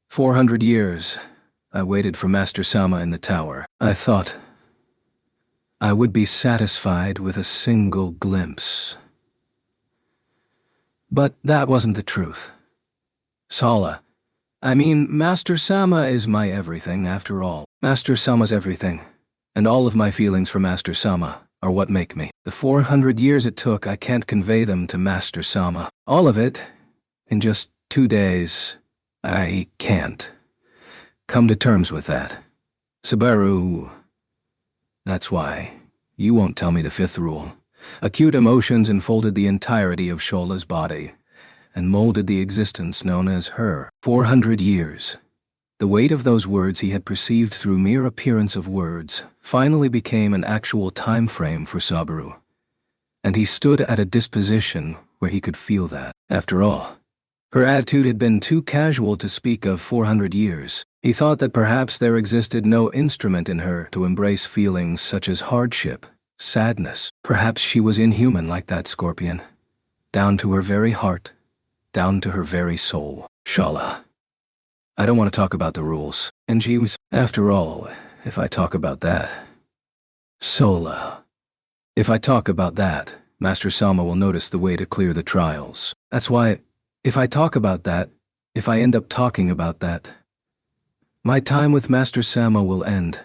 [SPEAKER 1] 400 years, I waited for Master Sama in the tower. I thought I would be satisfied with a single glimpse. But that wasn't the truth. Master Sama is my everything after all. Master Sama's everything, and all of my feelings for Master Sama are what make me. The 400 years it took, I can't convey them to Master Sama. All of it, in just 2 days. I can't come to terms with that. Subaru, that's why you won't tell me the 5th rule. Acute emotions enfolded the entirety of Shola's body and molded the existence known as her. 400 years. The weight of those words he had perceived through mere appearance of words finally became an actual time frame for Subaru, and he stood at a disposition where he could feel that. After all, her attitude had been too casual to speak of 400 years. He thought that perhaps there existed no instrument in her to embrace feelings such as hardship, sadness. Perhaps she was inhuman like that scorpion, down to her very heart, down to her very soul. Shola, I don't want to talk about the rules. And she was, after all, if I talk about that. Sola. If I talk about that, Master Sama will notice the way to clear the trials. That's why, if I talk about that, if I end up talking about that, my time with Master Sama will end.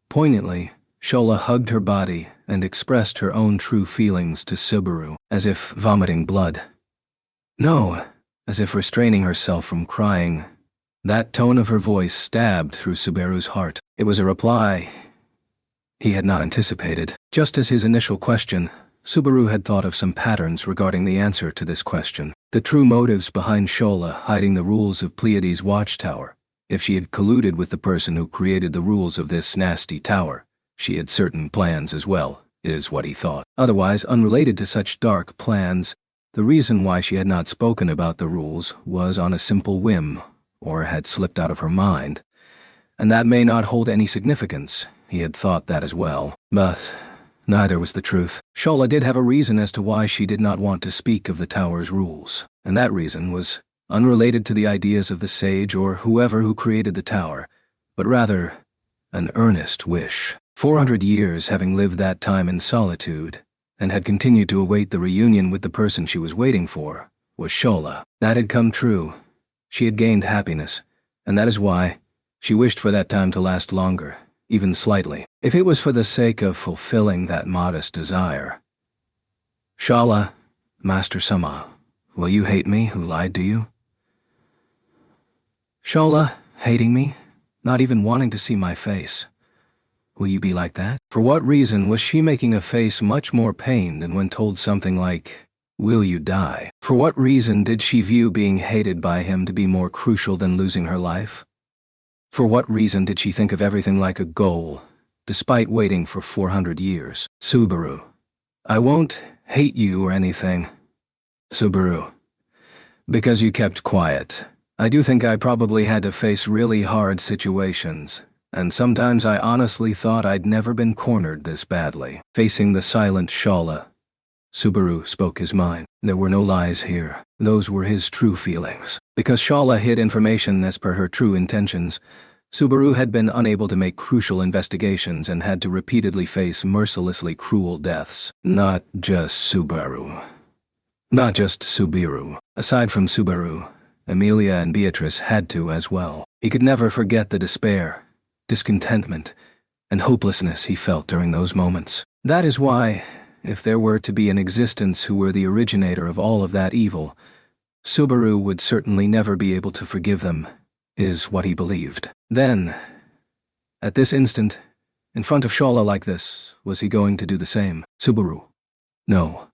[SPEAKER 1] Poignantly, Shola hugged her body and expressed her own true feelings to Subaru, as if vomiting blood. No, as if restraining herself from crying. That tone of her voice stabbed through Subaru's heart. It was a reply he had not anticipated. Just as his initial question, Subaru had thought of some patterns regarding the answer to this question. The true motives behind Shola hiding the rules of Pleiades' watchtower. If she had colluded with the person who created the rules of this nasty tower, she had certain plans as well, is what he thought. Otherwise, unrelated to such dark plans, the reason why she had not spoken about the rules was on a simple whim, or had slipped out of her mind. And that may not hold any significance. He had thought that as well. But neither was the truth. Shola did have a reason as to why she did not want to speak of the tower's rules, and that reason was unrelated to the ideas of the sage or whoever who created the tower, but rather an earnest wish. 400 years having lived that time in solitude, and had continued to await the reunion with the person she was waiting for, was Shola. That had come true. She had gained happiness, and that is why she wished for that time to last longer, even slightly, if it was for the sake of fulfilling that modest desire. Shola, Master Sama, will you hate me who lied to you? Shola, hating me, not even wanting to see my face. Will you be like that? For what reason was she making a face much more pain than when told something like, will you die? For what reason did she view being hated by him to be more crucial than losing her life? For what reason did she think of everything like a goal, despite waiting for 400 years? Subaru, I won't hate you or anything. Subaru, because you kept quiet. I do think I probably had to face really hard situations, and sometimes I honestly thought I'd never been cornered this badly. Facing the silent Shola, Subaru spoke his mind. There were no lies here. Those were his true feelings. Because Shola hid information as per her true intentions, Subaru had been unable to make crucial investigations and had to repeatedly face mercilessly cruel deaths. Not just Subaru. Not just Subiru. Aside from Subaru, Emilia and Beatrice had to as well. He could never forget the despair, discontentment, and hopelessness he felt during those moments. That is why, if there were to be an existence who were the originator of all of that evil, Subaru would certainly never be able to forgive them, is what he believed. Then, at this instant, in front of Shola like this, was he going to do the same? Subaru. No.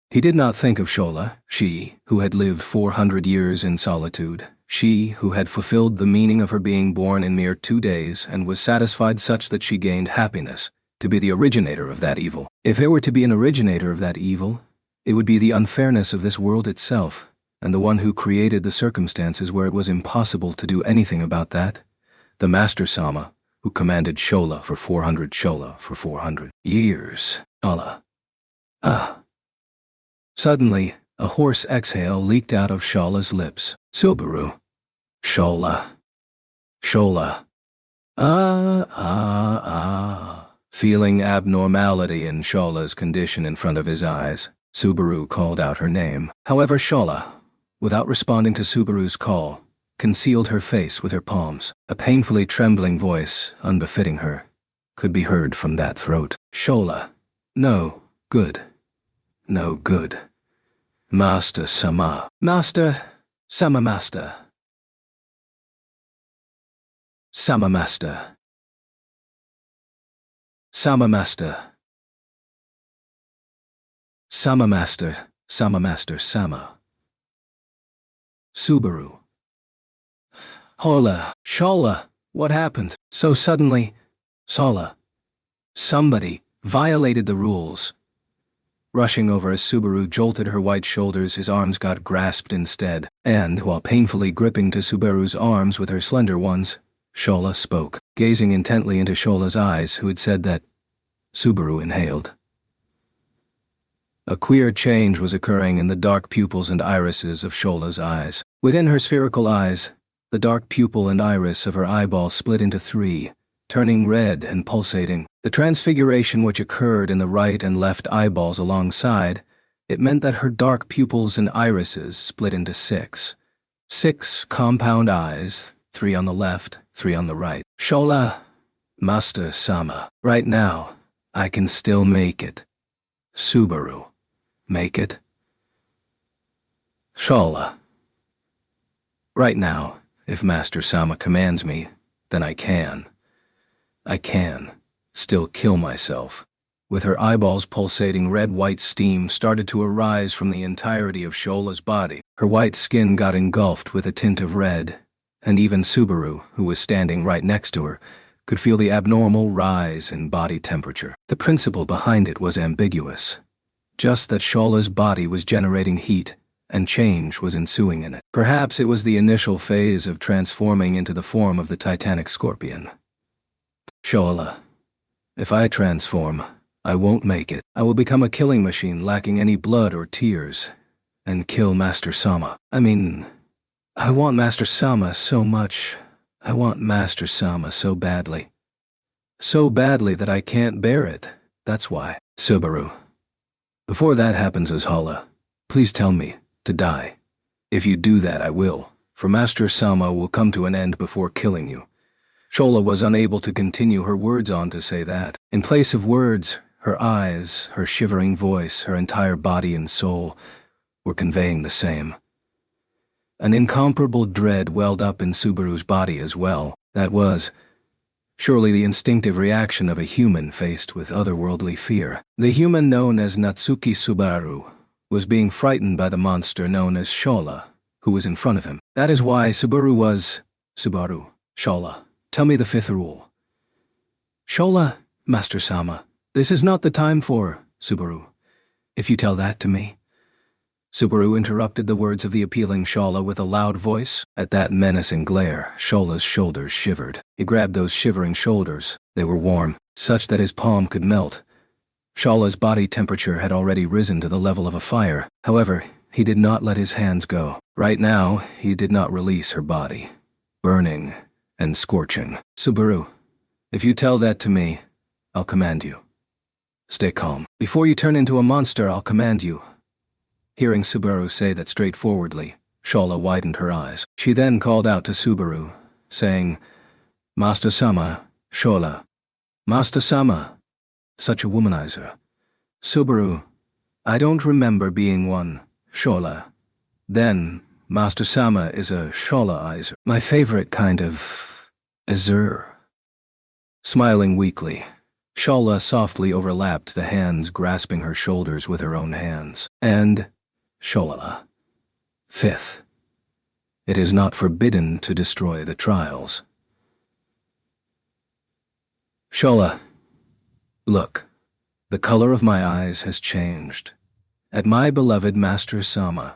[SPEAKER 1] He did not think of Shola, she, who had lived 400 years in solitude, she who had fulfilled the meaning of her being born in mere 2 days and was satisfied such that she gained happiness, to be the originator of that evil. If there were to be an originator of that evil, it would be the unfairness of this world itself, and the one who created the circumstances where it was impossible to do anything about that, the Master Sama, who commanded Shola for 400 years. Allah. Ah. Suddenly, a hoarse exhale leaked out of Shola's lips. Subaru. Shola. Shola. Feeling abnormality in Shola's condition in front of his eyes, Subaru called out her name. However, Shola, without responding to Subaru's call, concealed her face with her palms. A painfully trembling voice, unbefitting her, could be heard from that throat. Shola. No good. No good. Master Sama. Master. Sama Master. Sama Master. Sama Master. Sama Master. Sama Master. Sama. Subaru. Hola. Shola. What happened? So suddenly? Shola. Somebody violated the rules. Rushing over as Subaru jolted her white shoulders, his arms got grasped instead, and, while painfully gripping to Subaru's arms with her slender ones, Shola spoke, gazing intently into Shola's eyes, who had said that. Subaru inhaled. A queer change was occurring in the dark pupils and irises of Shola's eyes. Within her spherical eyes, the dark pupil and iris of her eyeball split into 3, turning red and pulsating. The transfiguration which occurred in the right and left eyeballs alongside, it meant that her dark pupils and irises split into 6. 6 compound eyes, 3 on the left, 3 on the right. Shola. Master Sama. Right now, I can still make it. Subaru. Make it? Shola. Right now, if Master Sama commands me, then I can. I can still kill myself. With her eyeballs pulsating, red-white steam started to arise from the entirety of Shola's body. Her white skin got engulfed with a tint of red, and even Subaru, who was standing right next to her, could feel the abnormal rise in body temperature. The principle behind it was ambiguous. Just that Shola's body was generating heat, and change was ensuing in it. Perhaps it was the initial phase of transforming into the form of the titanic scorpion. Shola. If I transform, I won't make it. I will become a killing machine lacking any blood or tears, and kill Master Sama. I want Master Sama so much. I want Master Sama so badly. So badly that I can't bear it. That's why. Subaru. Before that happens, Azhala, please tell me to die. If you do that, I will, for Master Sama will come to an end before killing you. Shola was unable to continue her words on to say that. In place of words, her eyes, her shivering voice, her entire body and soul were conveying the same. An incomparable dread welled up in Subaru's body as well. That was, surely, the instinctive reaction of a human faced with otherworldly fear. The human known as Natsuki Subaru was being frightened by the monster known as Shola, who was in front of him. That is why Subaru was... Subaru. Shola. Tell me the 5th rule. Shola, Master Sama, this is not the time for... Subaru. If you tell that to me... Subaru interrupted the words of the appealing Shola with a loud voice. At that menacing glare, Shola's shoulders shivered. He grabbed those shivering shoulders. They were warm, such that his palm could melt. Shola's body temperature had already risen to the level of a fire. However, he did not let his hands go. Right now, he did not release her body. Burning and scorching. Subaru, if you tell that to me, I'll command you. Stay calm. Before you turn into a monster, I'll command you. Hearing Subaru say that straightforwardly, Shola widened her eyes. She then called out to Subaru, saying, Master Sama, Shola. Master Sama. Such a womanizer. Subaru, I don't remember being one, Shola. Then, Master Sama is a Shola-izer. My favorite kind of... azur. Smiling weakly, Shola softly overlapped the hands grasping her shoulders with her own hands. And... Shola. 5th. It is not forbidden to destroy the trials. Shola, look. The color of my eyes has changed. At my beloved Master Sama.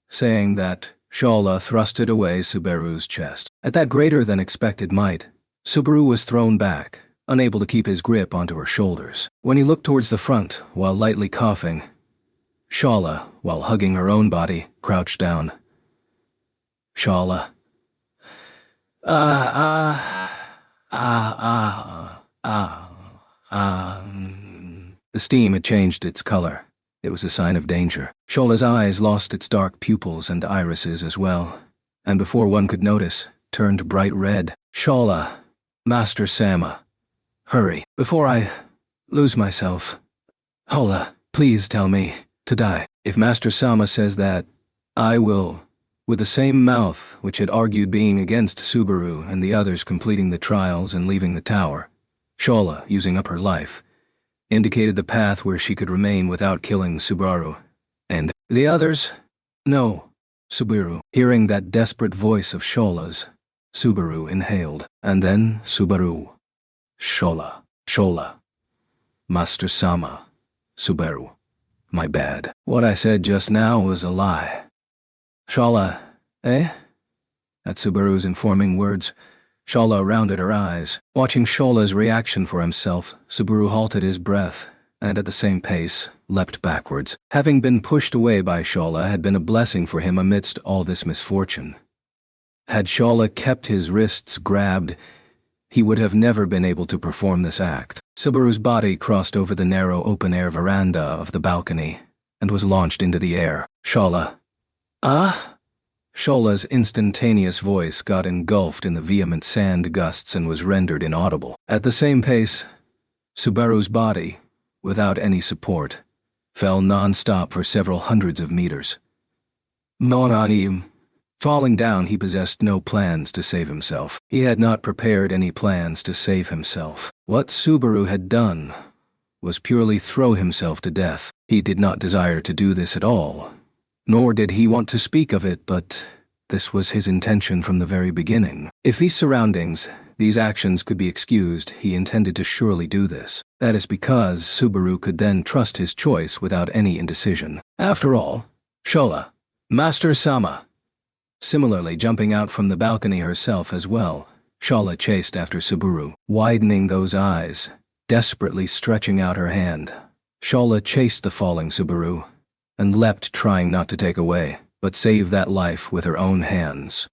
[SPEAKER 1] Saying that, Shola thrusted away Subaru's chest. At that greater-than-expected might, Subaru was thrown back, unable to keep his grip onto her shoulders. When he looked towards the front, while lightly coughing, Shola, while hugging her own body, crouched down. Shola. The steam had changed its color. It was a sign of danger. Shola's eyes lost its dark pupils and irises as well, and before one could notice, turned bright red. Shola, Master Sama, hurry, before I lose myself. Shola, please tell me to die. If Master Sama says that, I will. With the same mouth which had argued being against Subaru and the others completing the trials and leaving the tower, Shola, using up her life, indicated the path where she could remain without killing Subaru. And the others? No. Subaru. Hearing that desperate voice of Shola's, Subaru inhaled. And then Subaru. Shola. Shola. Master Sama. Subaru. My bad. What I said just now was a lie. Shola, eh? At Subaru's informing words, Shola rounded her eyes. Watching Shola's reaction for himself, Subaru halted his breath, and at the same pace, leapt backwards. Having been pushed away by Shola had been a blessing for him amidst all this misfortune. Had Shola kept his wrists grabbed, he would have never been able to perform this act. Subaru's body crossed over the narrow open-air veranda of the balcony, and was launched into the air. Shola. Ah? Shola's instantaneous voice got engulfed in the vehement sand gusts and was rendered inaudible. At the same pace, Subaru's body, without any support, fell non-stop for several hundreds of meters. Falling down, he possessed no plans to save himself. He had not prepared any plans to save himself. What Subaru had done was purely throw himself to death. He did not desire to do this at all. Nor did he want to speak of it, but this was his intention from the very beginning. If these surroundings, these actions could be excused, he intended to surely do this. That is because Subaru could then trust his choice without any indecision. After all, Shola, Master Sama. Similarly, jumping out from the balcony herself as well, Shola chased after Subaru, widening those eyes, desperately stretching out her hand. Shola chased the falling Subaru, and leapt, trying not to take away, but save that life with her own hands.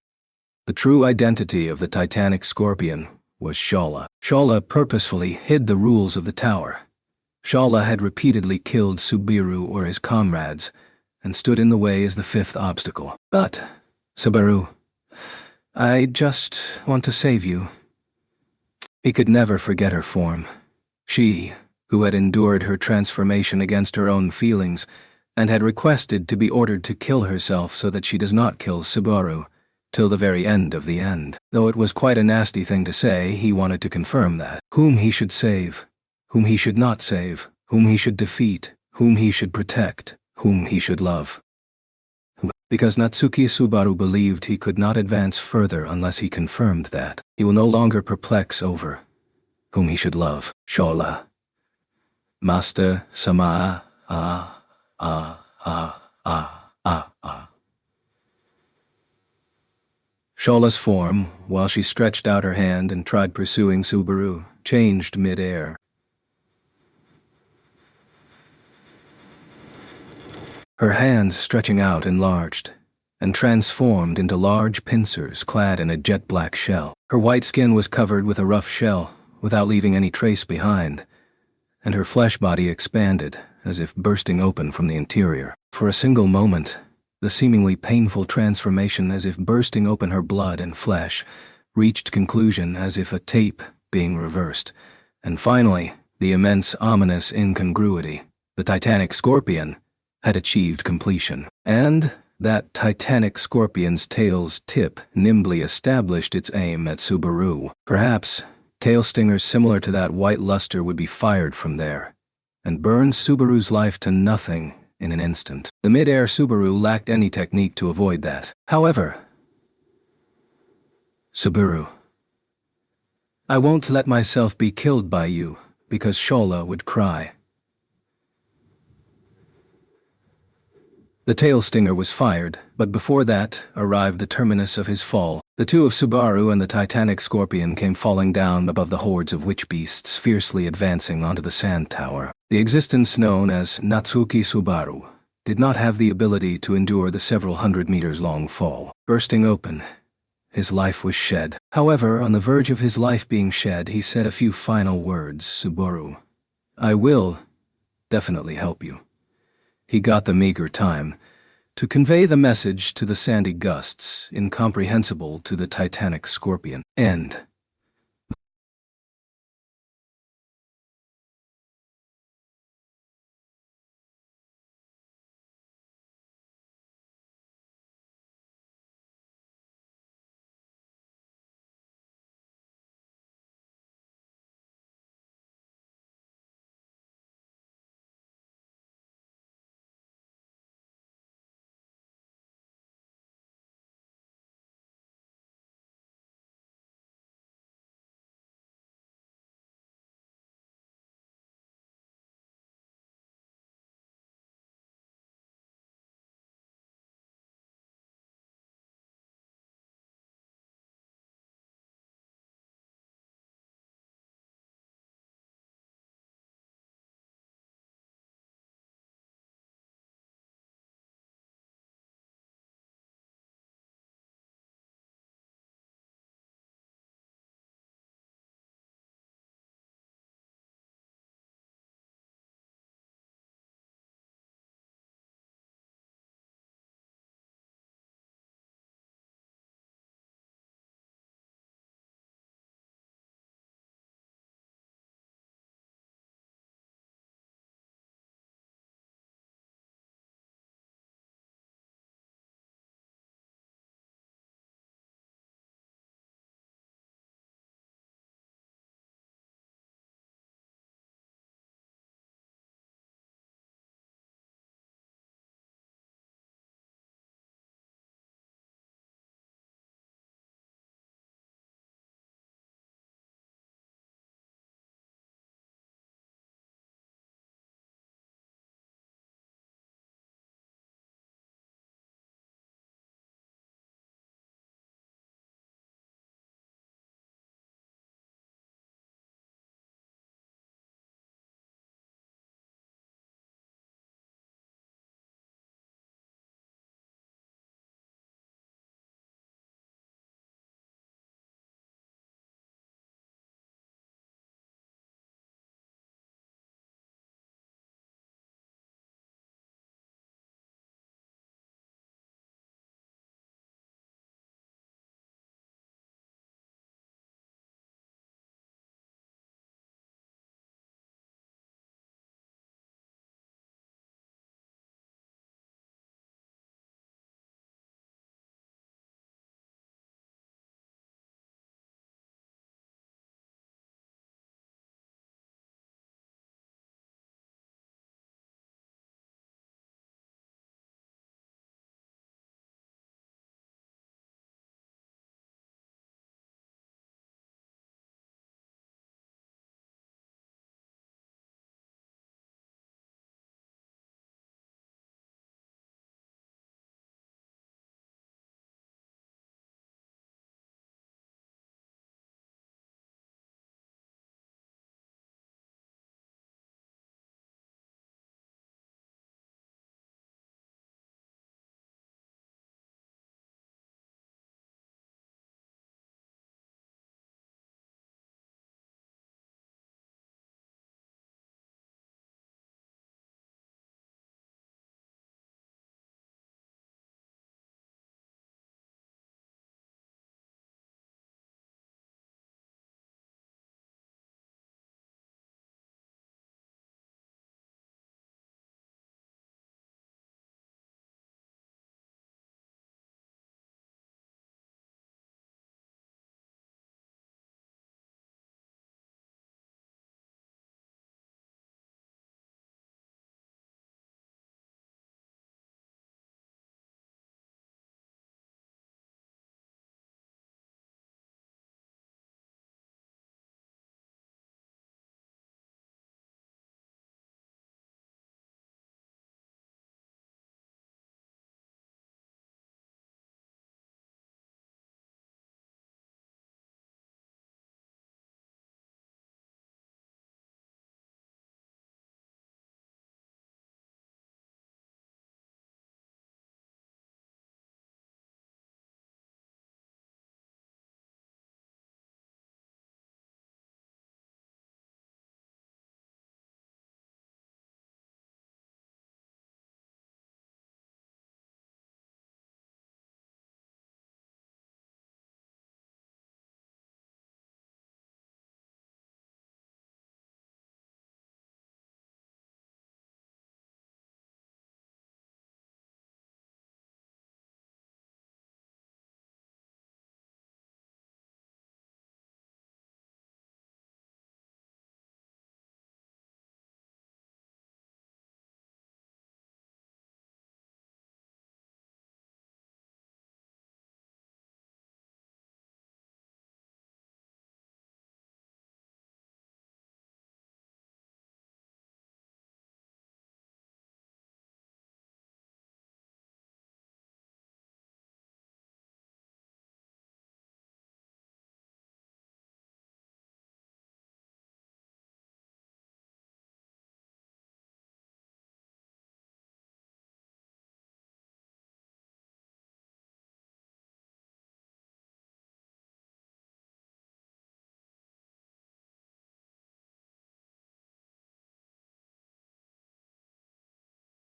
[SPEAKER 1] The true identity of the Titanic Scorpion was Shola. Shola purposefully hid the rules of the tower. Shola had repeatedly killed Subaru or his comrades, and stood in the way as the fifth obstacle. But, Subaru, I just want to save you. He could never forget her form. She, who had endured her transformation against her own feelings, and had requested to be ordered to kill herself so that she does not kill Subaru, till the very end of the end. Though it was quite a nasty thing to say, he wanted to confirm that. Whom he should save, whom he should not save, whom he should defeat, whom he should protect, whom he should love. Because Natsuki Subaru believed he could not advance further unless he confirmed that. He will no longer perplex over whom he should love. Shola. Master Sama. Shola's form, while she stretched out her hand and tried pursuing Subaru, changed mid-air. Her hands stretching out enlarged, and transformed into large pincers clad in a jet-black shell. Her white skin was covered with a rough shell, without leaving any trace behind, and her flesh body expanded, as if bursting open from the interior. For a single moment, the seemingly painful transformation, as if bursting open her blood and flesh, reached conclusion as if a tape being reversed. And finally, the immense ominous incongruity, the Titanic Scorpion, had achieved completion. And that Titanic Scorpion's tail's tip nimbly established its aim at Subaru. Perhaps tail stingers similar to that white luster would be fired from there, and burn Subaru's life to nothing in an instant. The mid-air Subaru lacked any technique to avoid that. However, Subaru. I won't let myself be killed by you, because Shola would cry. The tail stinger was fired, but before that arrived the terminus of his fall. The two of Subaru and the titanic scorpion came falling down above the hordes of witch beasts fiercely advancing onto the sand tower. The existence known as Natsuki Subaru did not have the ability to endure the several hundred meters long fall. Bursting open, his life was shed. However, on the verge of his life being shed, he said a few final words. Subaru, I will definitely help you. He got the meager time to convey the message to the sandy gusts, incomprehensible to the titanic scorpion. End.